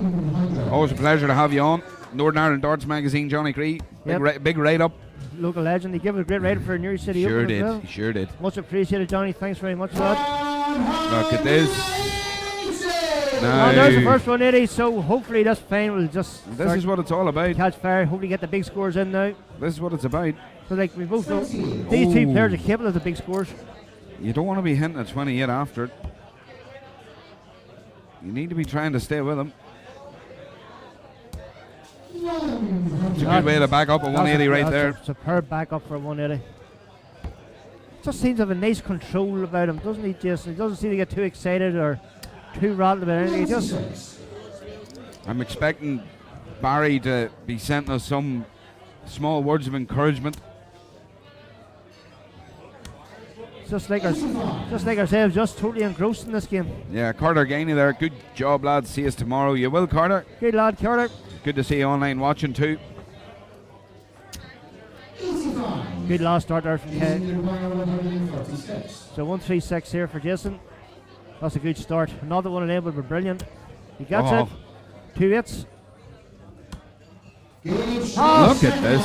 Always a pleasure to have you on. Northern Ireland Darts Magazine, Johnny Cree. Big write up. Local legend. He gave it a great write for New City Sure Open did. as well. He sure did. Much appreciated, Johnny. Thanks very much for that. Look at this. Now there's the first 180, so hopefully this final will just. This is what it's all about. Catch fire. Hopefully get the big scores in now. This is what it's about. So like we both know, these two players are capable of the big scores. You don't want to be hinting at 28 after it. You need to be trying to stay with them. It's a good way to back up a 180 right there. A superb back up for a 180. Just seems to have a nice control about him, doesn't he, Jason? He doesn't seem to get too excited or too rattled about anything. I'm expecting Barry to be sending us some small words of encouragement. Just like ourselves, just totally engrossed in this game. Yeah, Carter Gainey there. Good job, lads. See us tomorrow. You will, Carter. Good lad, Carter. Good to see you online watching too. Good last start there from Kay. So 136 here for Jason. That's a good start. Another one enabled, but brilliant. He gets it. 2 hits. Look at this.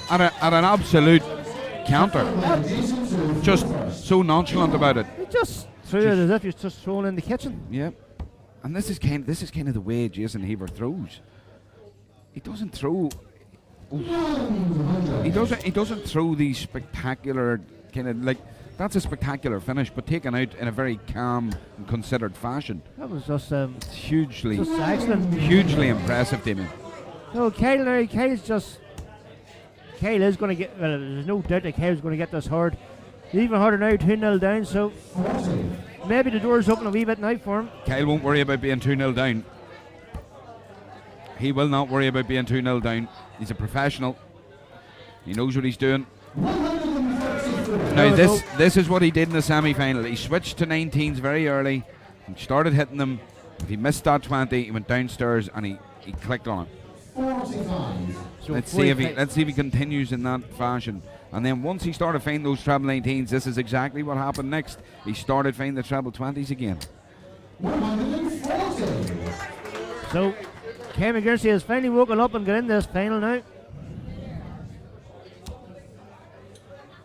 At an absolute counter. Just so nonchalant about it. He just threw it as if he's just thrown in the kitchen. Yeah. And this is kind of the way Jason Heaver throws. He doesn't throw. He doesn't throw these spectacular kind of like. That's a spectacular finish, but taken out in a very calm and considered fashion. That was just hugely, just excellent. Hugely impressive, Damien. No, Kyle is going to get. Well, there's no doubt that Kyle's going to get this hard. He's even harder now, 2-0 down. So maybe the door's open a wee bit now for him. Kyle won't worry about being 2-0 down. He will not worry about being 2-0 down. He's a professional. He knows what he's doing. Now this is what he did in the semi-final. He switched to 19s very early and started hitting them. If he missed that 20, he went downstairs and he clicked on it. So let's see if he continues in that fashion. And then once he started finding those treble 19s, this is exactly what happened next. He started finding the treble 20s again. So Kay McGinty has finally woken up and got in this final now.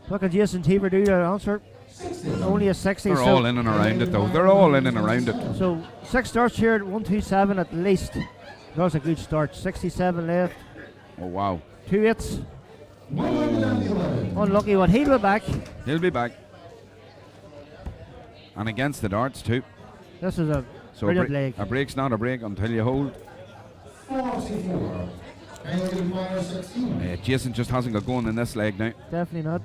What can Jason Heaver do to answer? Only a 60. They're all in and around it though. They're all in and around it. So 6 starts here at 127 at least. That's a good start. 67 left. Oh wow. 2 hits. Unlucky one. He'll be back. He'll be back. And against the darts too. This is a brilliant leg. A break's not a break until you hold. Jason just hasn't got going in this leg now. Definitely not.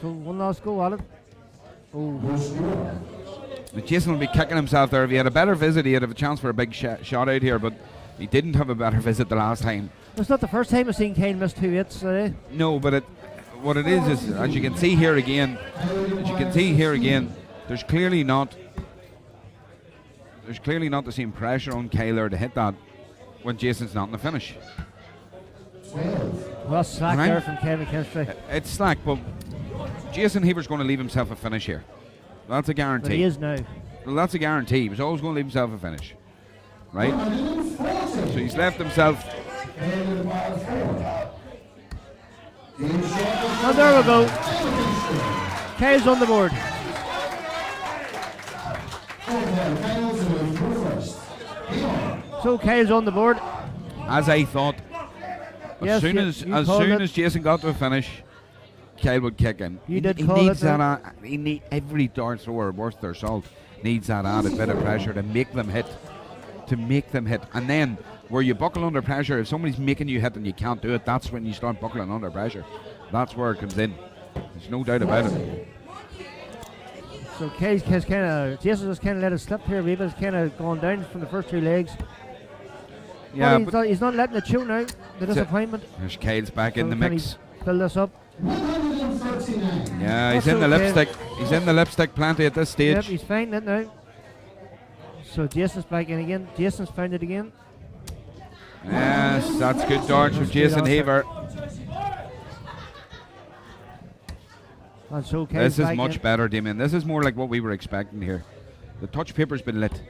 So one last go at it. Oh. Jason will be kicking himself there. If he had a better visit, he'd have a chance for a big shot out here, but he didn't have a better visit the last time. It's not the first time I've seen Kane miss 2 hits today. No, but what it is as you can see here again, there's clearly not the same pressure on Kyler to hit that when Jason's not in the finish. Well, slack there from Kevin Kinstry. It's slack, but Jason Heaver's going to leave himself a finish here. That's a guarantee. But he is now. Well, that's a guarantee. He was always going to leave himself a finish. Right? So he's left himself. And there we go. Kyle's on the board. So Kyle's on the board. As I thought. As soon as Jason got to a finish, Kyle would kick in. He needs that. Every dart thrower worth their salt needs that added bit of pressure to make them hit. And then where you buckle under pressure, if somebody's making you hit and you can't do it, that's when you start buckling under pressure. That's where it comes in. There's no doubt about it. So Kay's Jason has kind of let it slip here. We've kind of gone down from the first 2 legs. Yeah, but he's not letting it chew now. The disappointment. There's Kyle's back in the mix. Fill this up. Yeah, he's in the lipstick. He's in the lipstick plenty at this stage. Yep, he's finding it now. So Jason's back in again. Jason's found it again. Yes, that's good darts from Jason Heaver. And so this is much better, Damien. This is more like what we were expecting here. The touch paper's been lit.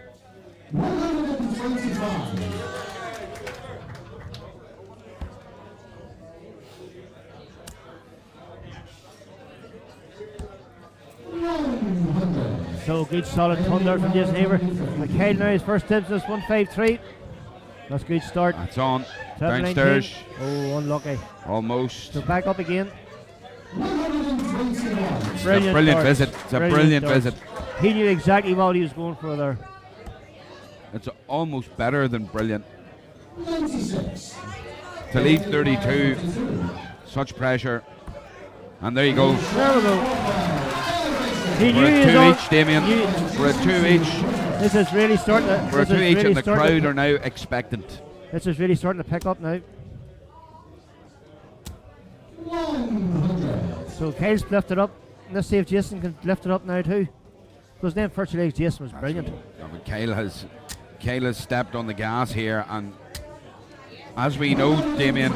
So good solid thunder from Jason Heaver. Kyle now his first tips is 153. That's a good start. That's on. 719. Downstairs. Oh, unlucky. Almost. So back up again. It's a brilliant visit. It's a brilliant visit. He knew exactly what he was going for there. It's almost better than brilliant. To lead 32, such pressure. And there you go. There we go. We're at 2 each, Damien. We're at 2 each. This is really starting to... We're at 2 each and the crowd are now expectant. This is really starting to pick up now. So Kyle's lifted up. Let's see if Jason can lift it up now too. Because then first 2 legs Jason was brilliant. Yeah, but Kyle has stepped on the gas here, and as we know, Damien,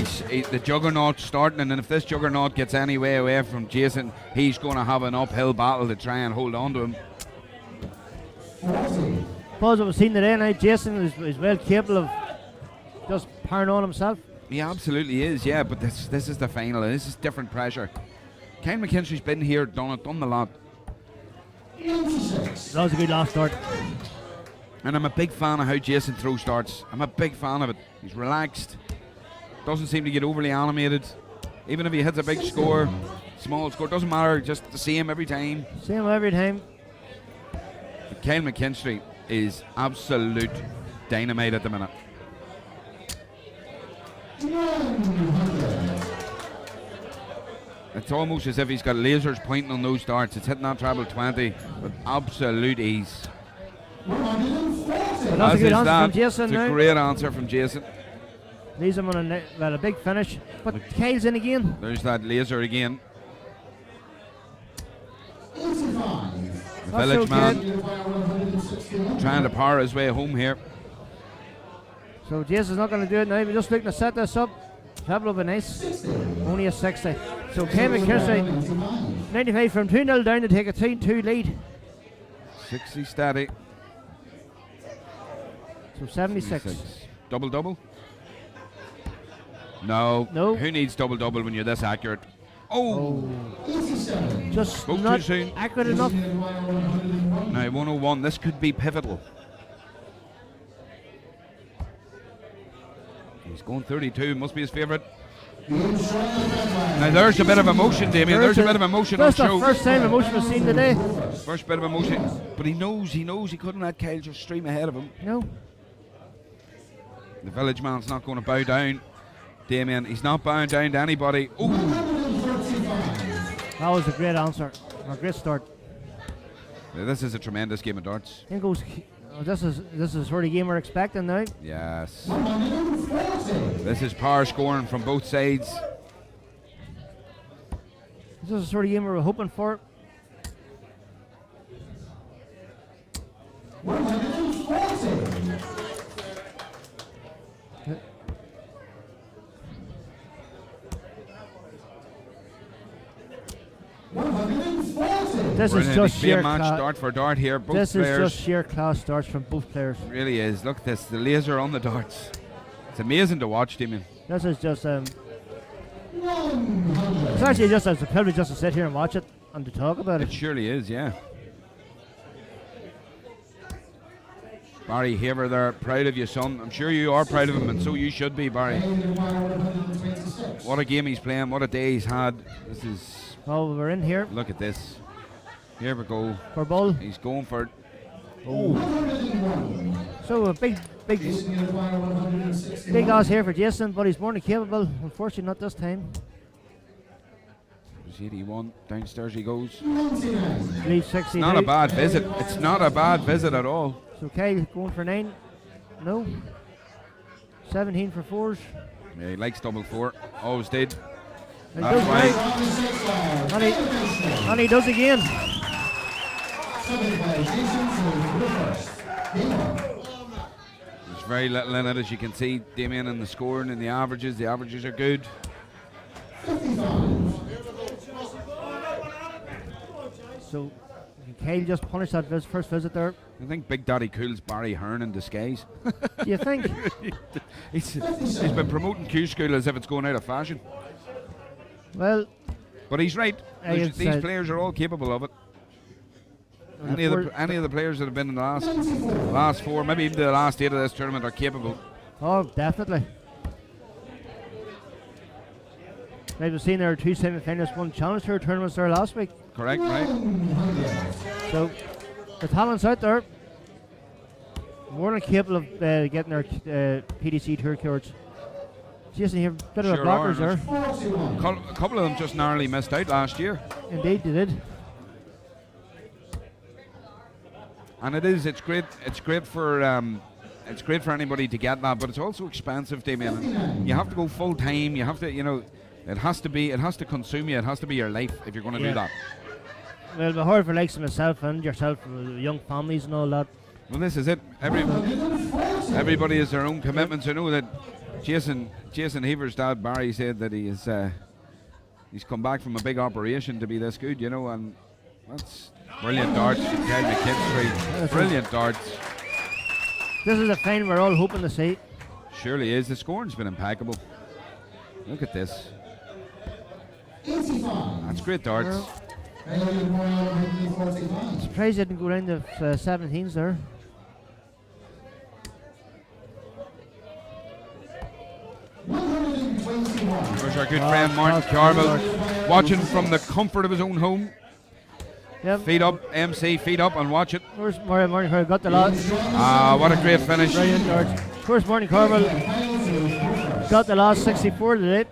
the juggernaut starting, and if this juggernaut gets any way away from Jason, he's going to have an uphill battle to try and hold on to him. As we've seen today now, Jason is well capable of just powering on himself. He absolutely is, yeah, but this is the final, and this is different pressure. Kyle McKinstry's been here, done the lot. That was a good last start. And I'm a big fan of how Jason throws starts. I'm a big fan of it. He's relaxed, doesn't seem to get overly animated. Even if he hits a big score, small score, doesn't matter, just the same every time. Same every time. But Kyle McKinstry is absolute dynamite at the minute. It's almost as if he's got lasers pointing on those darts. It's hitting that treble 20 with absolute ease. That's a good answer from Jason. It's a great answer from Jason. Leaves him on a big finish. But Kyle's in again. There's that laser again. The village man trying to power his way home here. So Jason's not going to do it now. We're just looking to set this up. Treble will be nice. Only a 60. So Kyle McKinstry, 95 from 2-0 down to take a 3-2 lead. 60 steady. So 76. Double? No. Who needs double when you're this accurate? Oh! Just Spoke not too soon. accurate enough. Now 101. This could be pivotal. He's going 32. Must be his favourite. Now there's a bit of emotion, Damien. There's a bit of emotion on show. That's the first time emotion was seen today. First bit of emotion. But he knows he couldn't let Kyle just stream ahead of him. No. The village man's not going to bow down. Damien, he's not bowing down to anybody. Ooh. That was a great answer. A great start. Yeah, this is a tremendous game of darts. This is the sort of game we're expecting now. Yes. This is power scoring from both sides. This is the sort of game we were hoping for. This is just sheer match class. dart for dart here. Both this players. is just sheer class darts from both players. It really is. Look at this, the laser on the darts. It's amazing to watch, Damien. This is just it's actually just as a privilege just to sit here and watch it and to talk about it. It surely is, yeah. Barry Haver there, proud of you, son. I'm sure you are proud of him, and so you should be, Barry. What a game he's playing, what a day he's had. This is... Oh, we're in here. Look at this. Here we go. For ball. He's going for it. Oh. So a big odds here for Jason, but he's more than capable. Unfortunately, not this time. There's 81. Downstairs he goes. Lead 60. It's not a bad visit. It's not a bad visit at all. So Kyle going for 9. No. 17 for 4s. Yeah, he likes double 4. Always did. And That's right. And he does again. There's very little in it, as you can see, Damien, in the scoring and the averages. The averages are good. So Kyle just punished that first visit there. I think Big Daddy Cool's Barry Hearn in disguise. Do you think? he's been promoting Q School as if it's going out of fashion. Well, but he's right. These players are all capable of it. Any of the players that have been in the last 4, maybe even the last 8 of this tournament are capable. Oh, definitely. As we've seen, there are 2 semi-finalists, 1 Challenge Tour tournaments there last week. Correct, right? So the talent's out there. More than capable of getting their PDC Tour cards. Jason here, bit of a blockers there. A couple of them just narrowly missed out last year. Indeed, they did. And it's great for anybody to get that, but it's also expensive, Damien. You have to go full time. You have to, it has to consume you. It has to be your life if you're going to do that. Well, it'll be hard for likes of myself and yourself, young families and all that. Well, this is it. Everybody has their own commitments. I know that Jason Heaver's dad Barry said that he is he's come back from a big operation to be this good, you know, and that's brilliant darts from Kyle McKinstry. Brilliant darts. This is a final we're all hoping to see. Surely is. The scoring's been impeccable. Look at this. 85. That's great darts. Surprised he didn't go round the 17s there. There's our good friend Martin Carmel, watching from the comfort of his own home. Yep. Feet up, MC, feet up, and watch it. Where's Martin Carmel? Got the lot. What a great finish. Brilliant darts. Of course, Martin Carmel got the last 64 today.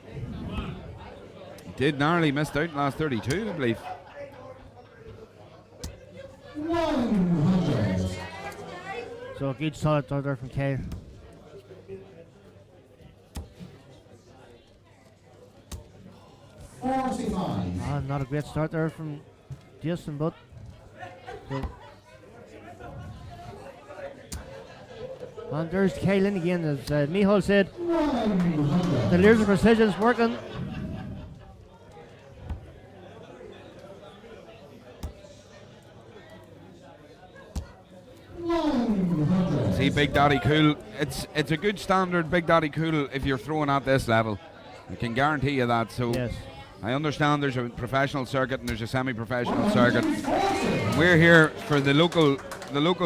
Did narrowly missed out in the last 32, I believe. 100. So a good solid dart there from Kyle. Not a great start there from Jason, but so. And there's Kyle in again, as Michal said. The laser precision's working. See, Big Daddy Cool, it's a good standard Big Daddy Cool if you're throwing at this level. I can guarantee you that. So yes. I understand there's a professional circuit and there's a semi-professional circuit. We're here for the local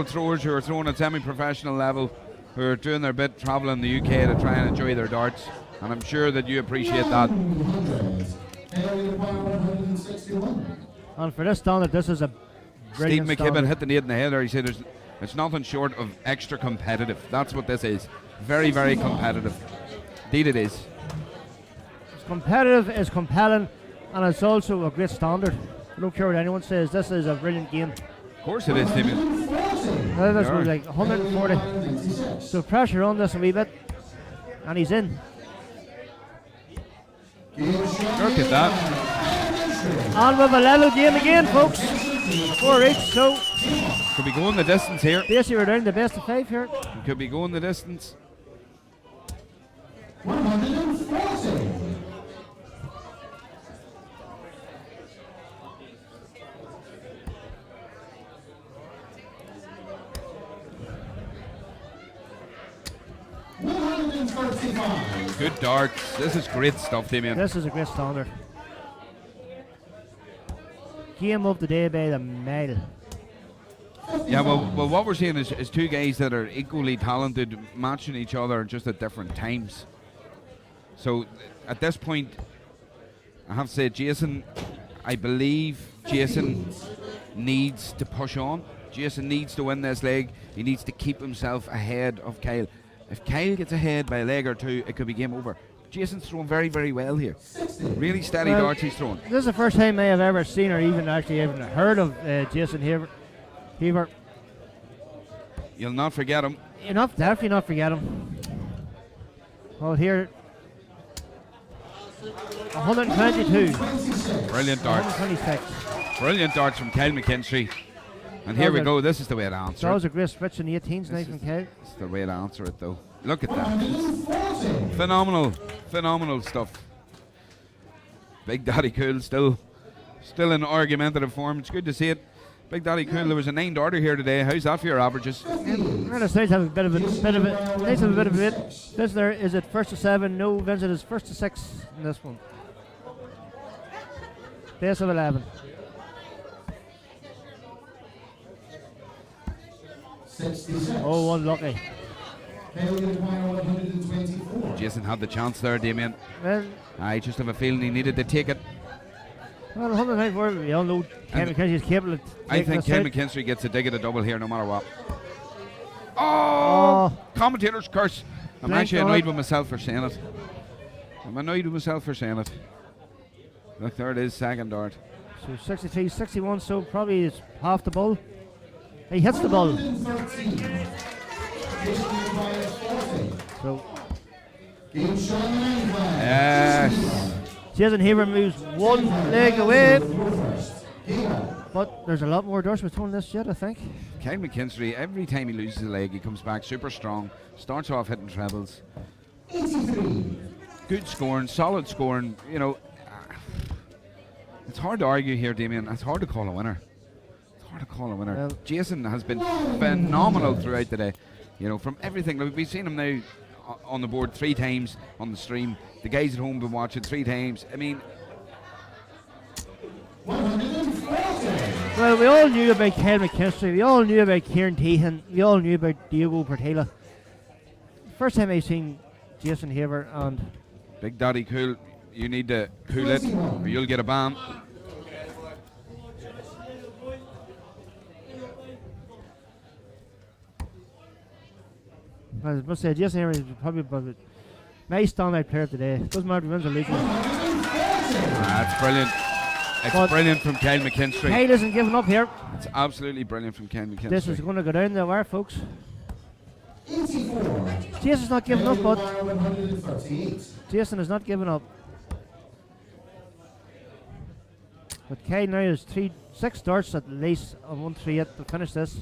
throwers who are throwing at semi-professional level, who are doing their bit travelling the UK to try and enjoy their darts, and I'm sure that you appreciate that. And for this standard, this is a Steve brilliant McKibben standard. hit the nail in the head there. He said it's nothing short of extra competitive. That's what this is. Very, very competitive. Indeed it is. It's competitive, it's compelling, and it's also a great standard. I don't care what anyone says, this is a brilliant game. Of course it is, Damien. This was like 140. So pressure on this a wee bit, and he's in. Look at that. And with a level game again, folks. 4 each, so could be going the distance here. basically we're down to best of 5 here. Could be going the distance. 140. Good darts. This is great stuff, Damien. This is a great standard. Game of the day by the mile. Yeah, well, what we're seeing is two guys that are equally talented, matching each other just at different times. So at this point, I have to say, Jason, I believe Jason needs to push on. Jason needs to win this leg. He needs to keep himself ahead of Kyle. If Kyle gets ahead by a leg or two, it could be game over. Jason's throwing very, very well here. Really steady darts he's throwing. This is the first time I have ever seen or even heard of Jason Heaver. You'll not forget him. You'll definitely not forget him. Well, here, 122. Brilliant darts. 126. Brilliant darts from Kyle McKinstry. And here we go. This is the way to answer that it. was a great switch in the 18s now from Kyle. It's the way to answer it, though. Look at that. Phenomenal, phenomenal stuff. Big Daddy Cool still in argumentative form. It's good to see it. Big Daddy Cool, there was a 9 darter here today. How's that for your averages? And it's nice to have a bit of it. This there is it first to 7. No, Vincent is first to 6 in this one. Base of 11. 66. Oh, unlucky. Jason had the chance there, Damien. Well, I just have a feeling he needed to take it. Well, 194, we all know Ken McKinstry is capable of I think Ken McKinstry gets a dig at a double here no matter what. Oh! Commentator's curse. I'm actually annoyed with myself for saying it. Look, there it is, second dart. So 63, 61, so probably it's half the ball. He hits the ball. So. Yes. Jason Heaver moves one leg away. But there's a lot more darts between this yet, I think. Kyle McKinstry, every time he loses a leg, he comes back super strong, starts off hitting trebles. Good scoring, solid scoring. You know, it's hard to argue here, Damien. It's hard to call a winner. It's hard to call a winner. Well, Jason has been phenomenal throughout the day. You know, from everything. Like, we've seen him now on the board 3 times on the stream. The guys at home have been watching 3 times. I mean, well, we all knew about Kyle McKinstry, we all knew about Kieran Tehan, we all knew about Diego Portela. First time I've seen Jason Haver, and Big Daddy Cool, you need to cool it or you'll get a ban. I must say, Jason Haver is probably my standout player today. Doesn't matter if he wins the league. That's brilliant. It's brilliant from Kyle McKinstry. Kyle isn't giving up here. It's absolutely brilliant from Kyle McKinstry. This is going to go down the wire, folks. Jason's not giving up, but Jason is not giving up. But Kyle now has 6 darts at least on 138 to finish this.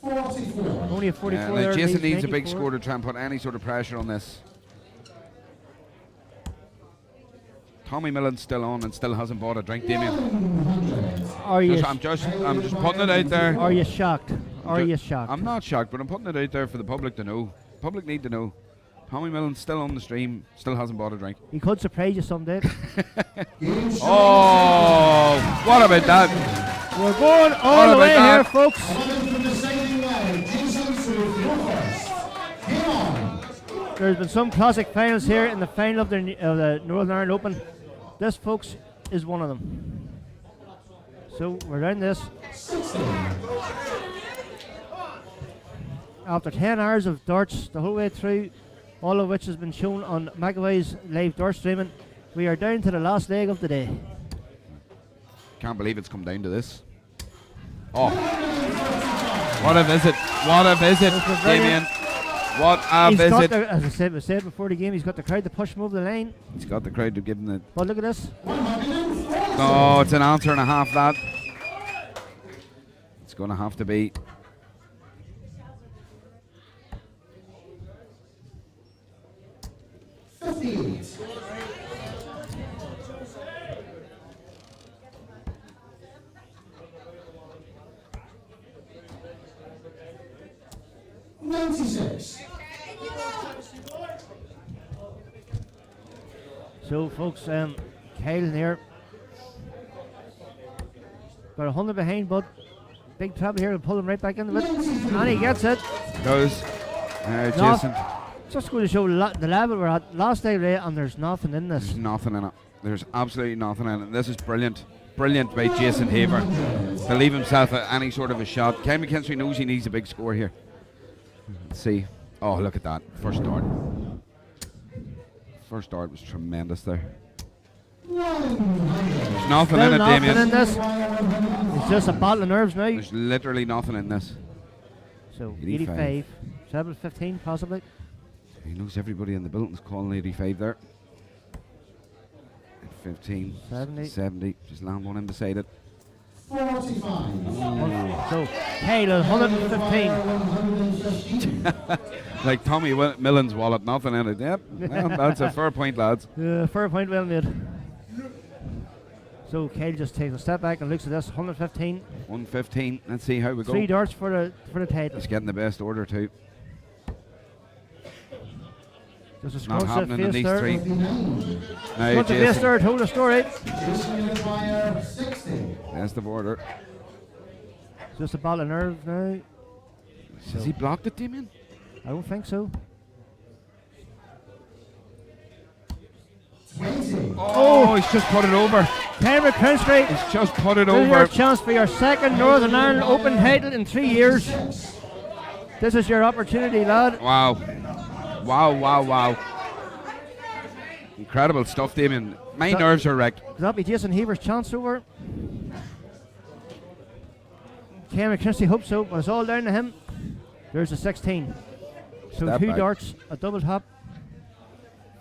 Only a 44 there. Jason needs a big 94. score to try and put any sort of pressure on this. Tommy Millen's still on and still hasn't bought a drink, Damien. I'm just putting it out there. Are you shocked? Are you shocked? I'm not shocked, but I'm putting it out there for the public to know. Public need to know. Tommy Millen's still on the stream, still hasn't bought a drink. He could surprise you someday. Oh, what about that? We're going all the way here, folks. There's been some classic finals here in the final of the Northern Ireland Open. This, folks, is one of them. So we're down this. After 10 hours of darts the whole way through, all of which has been shown on McAvoy's live dart streaming, we are down to the last leg of the day. Can't believe it's come down to this. Oh, what a visit! What a visit, Damien! What a visit! As I said before the game, he's got the crowd to push him over the line. He's got the crowd to give him the. But look at this. Oh, it's an answer and a half. That it's going to have to be. So, folks, Kyle here got 100 behind, but big trouble here to pull him right back into it, and he gets it. Goes. Jason. Just going to show the level we're at last night, and there's nothing in this. There's nothing in it. There's absolutely nothing in it. This is brilliant. Brilliant by Jason Haver to leave himself any sort of a shot. Ken McKinstry knows he needs a big score here. Let's see. Oh, look at that. First dart. First dart was tremendous there. There's nothing in it, Damien. In this. It's just a battle of nerves now. There's literally nothing in this. So 85. 7-15 possibly. He knows everybody in the building's calling 85 there. 15. 70. Just land one in beside it. 45. So Kyle 115. Like Tommy Millen's wallet, nothing in it. Yep. Well, that's a fair point, lads. Fair point, well made. So Kyle just takes a step back and looks at this. 115. 115. Let's see how we go. 3 darts for the title. He's getting the best order too. Just a not happening in these 3. Now Jason. The third, hold the story. That's the border. Just a ball of nerve now. Has he blocked it, Damien? I don't think so. Oh, he's just put it over. Cameron McKinstry. He's just put it over. over. Your chance for your second Northern Ireland Open title in 3 years. This is your opportunity, lad. Wow. Wow. Incredible stuff, Damien. My nerves are wrecked. Could that be Jason Haver's chance over? Cameron McKinstry hopes so, but it's all down to him. There's a 16. So Step 2 back. darts, a double top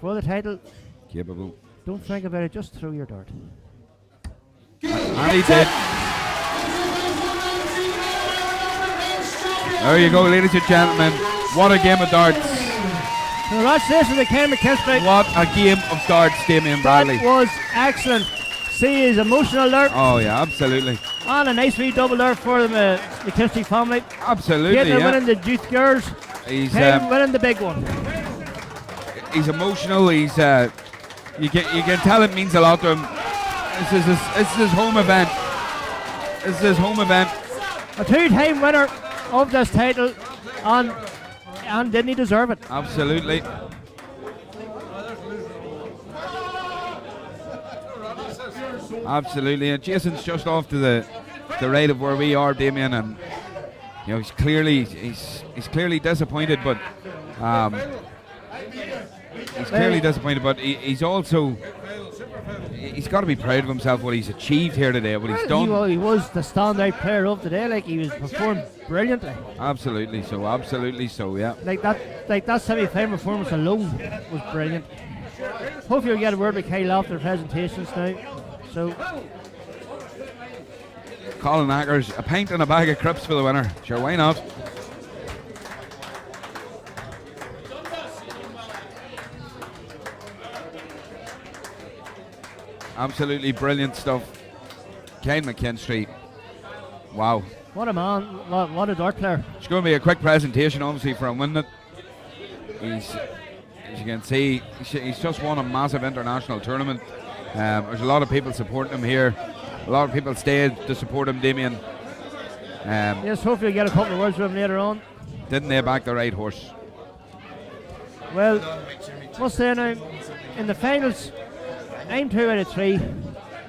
for the title. Capable. Don't think about it, just throw your dart. And he did. There you go, ladies and gentlemen. What a game of darts. Congratulations to Ken McKinstry. What a game of darts, Damien Bradley. That was excellent. See his emotional alert. Oh yeah, absolutely. And a nice wee double there for the McKinstry family. Absolutely, Caitlin yeah. winning the youth girls. He's Ken winning the big one. He's emotional. He's you can tell it means a lot to him. This is his home event. This is his home event. A two-time winner of this title, and didn't he deserve it? Absolutely. Absolutely, and Jason's just off to the right of where we are, Damien, and you know he's clearly disappointed, but he's also he's got to be proud of himself what he's achieved here today, what he's done. He was the standout player of the day. Like, he was performed brilliantly. Absolutely so, yeah. Like that semi-final performance alone was brilliant. Hopefully we'll get a word with Kyle after the presentations now. So, Colin Ackers, a pint and a bag of crisps for the winner. Sure, why not? Absolutely brilliant stuff. Ken McKinstry. Wow. What a man. What a dart player. It's going to be a quick presentation, obviously, for him winning it. As you can see, he's just won a massive international tournament. There's a lot of people supporting him here. A lot of people stayed to support him, Damien. Yes, hopefully we'll get a couple of words with him later on. Didn't they back the right horse? Well, what's there now? In the finals, I'm 2 out of 3,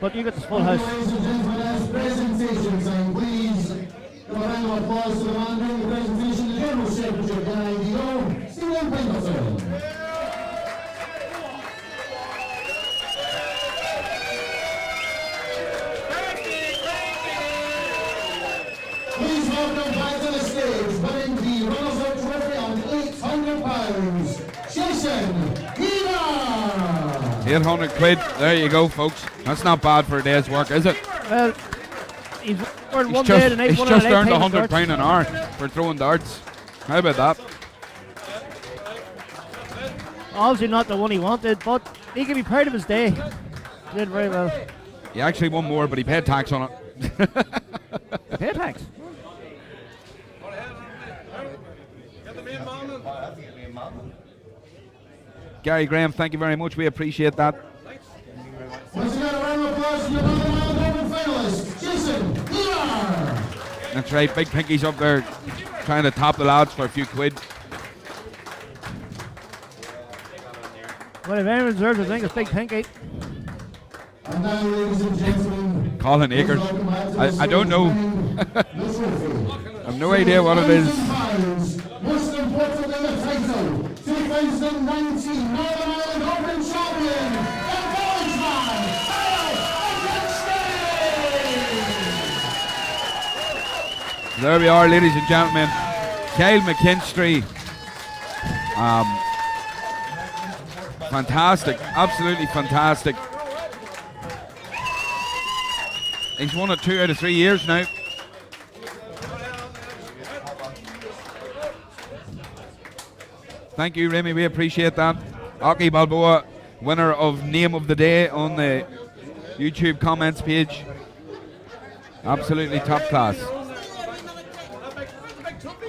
but you got the full house. Ladies and gentlemen, as presentations, and please give a round of applause to the man doing the presentation, the General Secretary of the NIDO, Stephen Pinkerton. Please welcome back to the stage, winning the runners-up trophy on £800, Jason Hina! 800 quid, there you go, folks. That's not bad for a day's work, is it? Well, he's just earned £100 an hour for throwing darts. How about that? Obviously not the one he wanted, but he can be proud of his day. He did very well. He actually won more, but he paid tax on it. Paid tax? Gary Graham, thank you very much. We appreciate that. Once again, a round of applause to your round finalist, Jason Hina! That's right, Big Pinky's up there trying to top the lads for a few quid. Well, if anyone deserves a thing, it's Big Pinky. And now, ladies and gentlemen, Colin Akers. I don't know. I've no idea what it is. most important in the title, 2019 Northern Ireland Open Champion, the college man, There we are, ladies and gentlemen. Kyle McKinstry. Fantastic, absolutely fantastic. He's won it 2 out of 3 years now. Thank you, Remy, we appreciate that. Aki Balboa, winner of Name of the Day on the YouTube comments page. Absolutely top class.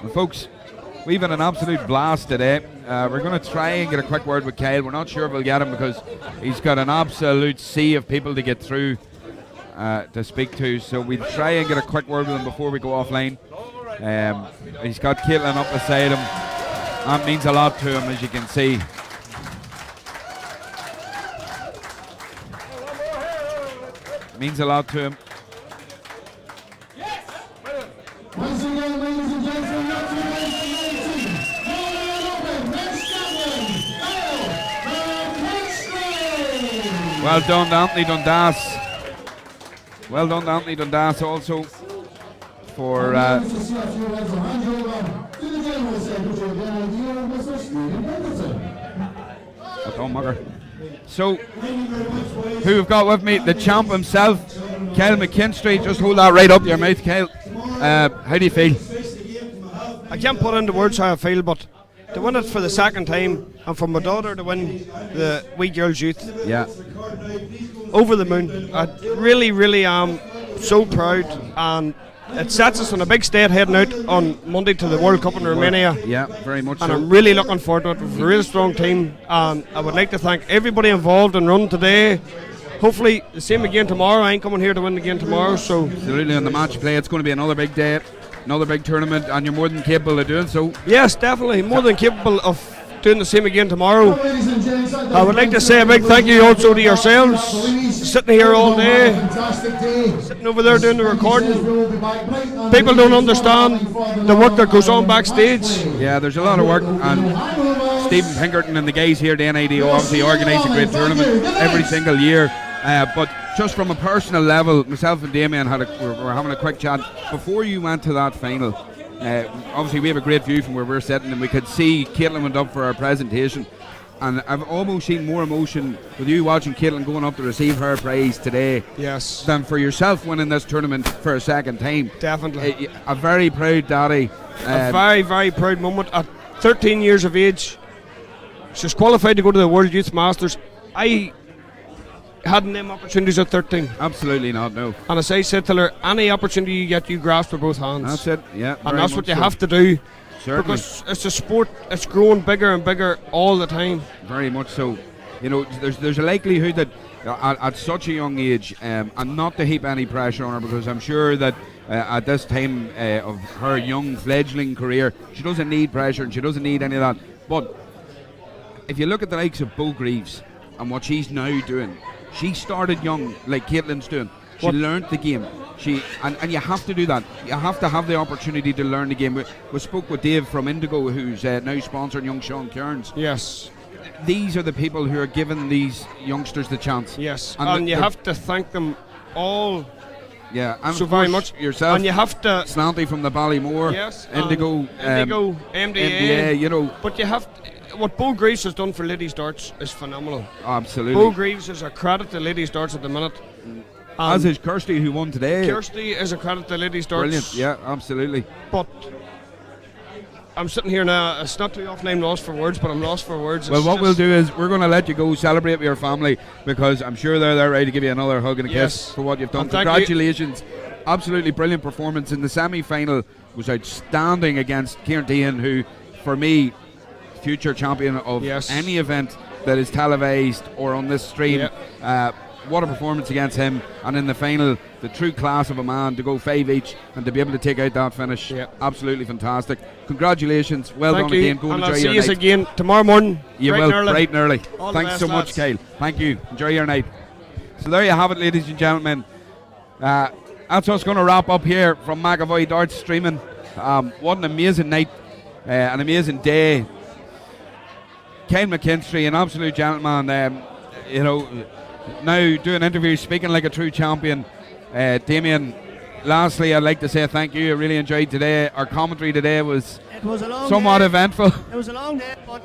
And folks, we've had an absolute blast today. We're going to try and get a quick word with Kyle. We're not sure if we'll get him because he's got an absolute sea of people to get through to speak to. So we'll try and get a quick word with him before we go offline. He's got Caitlin up beside him. That means a lot to him, as you can see. Means a lot to him. once again, ladies and gentlemen, not 2019 Northern Ireland Open next champion, Kyle McKinstry! Well done to Anthony Dundas. Well done to Anthony Dundas also for So, who we've got with me? The champ himself, Kyle McKinstry. Just hold that right up your mouth, Kyle. How do you feel? I can't put into words how I feel, but to win it for the second time, and for my daughter to win the Wee Girls Youth. Yeah. Over the moon. I really, really am so proud, and it sets us on a big stage heading out on Monday to the World Cup in Romania. Yeah, very much and so. I'm really looking forward to it. We've a really strong team, and I would like to thank everybody involved in running today. Hopefully the same again tomorrow. I ain't coming here to win again tomorrow, so absolutely on the match play. It's going to be another big day, another big tournament, and you're more than capable of doing so. Yes, definitely more than capable of doing the same again tomorrow. I would like to say a big thank you also to yourselves, sitting here all day, sitting over there doing the recording. People don't understand the work that goes on backstage. Yeah, there's a lot of work, and Stephen Pinkerton and the guys here at the NIDO obviously organise a great tournament every single year. But just from a personal level, myself and Damien were having a quick chat before you went to that final. Obviously we have a great view from where we're sitting, and we could see Caitlin went up for our presentation, and I've almost seen more emotion with you watching Caitlin going up to receive her prize today than for yourself winning this tournament for a second time. Definitely. A very proud daddy. A very, very proud moment. At 13 years of age, she's qualified to go to the World Youth Masters. I hadn't them opportunities at 13. Absolutely not, no. And as I said to her, any opportunity you get, you grasp with both hands. That's it, yeah. And that's what you have to do. Certainly. Because it's a sport, it's growing bigger and bigger all the time. Very much so. You know, there's a likelihood that at such a young age, and not to heap any pressure on her, because I'm sure that at this time of her young fledgling career, she doesn't need pressure and she doesn't need any of that. But if you look at the likes of Bo Greaves and what she's now doing, she started young, like Caitlin's doing. She learned the game. And you have to do that. You have to have the opportunity to learn the game. We spoke with Dave from Indigo, who's now sponsoring young Sean Kearns. Yes. These are the people who are giving these youngsters the chance. Yes. And you have to thank them all. Yeah, and so very much yourself. And you have to. Slanty from the Ballymore. Yes. Indigo. MDA. You know. But you have. What Bo Greaves has done for ladies darts is phenomenal. Absolutely. Bo Greaves is a credit to ladies darts at the minute. As is Kirsty, who won today. Kirsty is a credit to ladies darts. Brilliant, yeah, absolutely. But I'm sitting here now, it's not too often I'm lost for words, but I'm lost for words. Well, what we'll do is we're going to let you go celebrate with your family, because I'm sure they're there ready to give you another hug and a kiss for what you've done. Congratulations. Absolutely brilliant performance in the semi-final. Was outstanding against Kieran Dean, who, for me, future champion of any event that is televised or on this stream. What a performance against him, and in the final, the true class of a man to go 5 each and to be able to take out that finish. Absolutely fantastic. Congratulations, well done again. Go and enjoy your night. I'll see you again tomorrow morning. You will, bright and early. All Thanks so much, Kyle. Thank you. Enjoy your night. So there you have it, ladies and gentlemen. That's us going to wrap up here from McAvoy Darts streaming. What an amazing night, an amazing day. Kyle McKinstry, an absolute gentleman, you know, now doing interviews, speaking like a true champion. Damien, lastly, I'd like to say thank you. I really enjoyed today. Our commentary today was somewhat eventful. It was a long day, but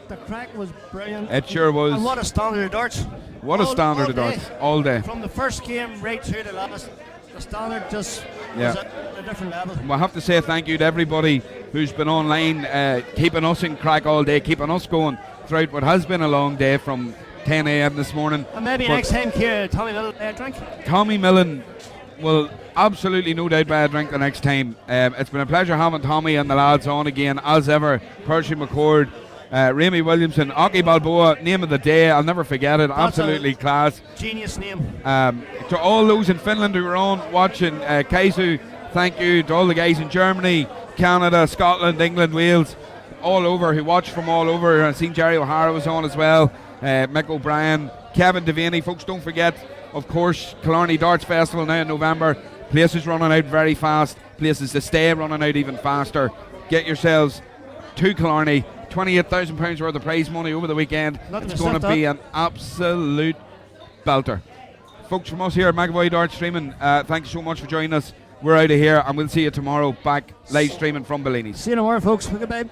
the crack was brilliant. It sure was. And what a standard of darts. What a standard of darts, all day. From the first game right through the last, the standard just was at a different level. We'll have to say thank you to everybody who's been online, keeping us in crack all day, keeping us going throughout what has been a long day from 10 a.m. this morning. And maybe next time, Tommy Millen buy a drink? Tommy Millen will absolutely no doubt buy a drink the next time. It's been a pleasure having Tommy and the lads on again, as ever. Percy McCord, Ramy Williamson, Aki Balboa, name of the day, I'll never forget it. That's absolutely class. Genius name. To all those in Finland who were on watching, Kaisu, thank you. To all the guys in Germany, Canada, Scotland, England, Wales, all over, who watched from all over. I've seen Jerry O'Hara was on as well. Mick O'Brien, Kevin Devaney. Folks, don't forget, of course, Killarney Darts Festival now in November. Places running out very fast, places to stay running out even faster. Get yourselves to Killarney. £28,000 worth of prize money over the weekend. It's going to be an absolute belter. Folks, from us here at McAvoy Darts Streaming, thanks so much for joining us. We're out of here, and we'll see you tomorrow back live streaming from Bellini's. See you tomorrow, folks. Goodbye.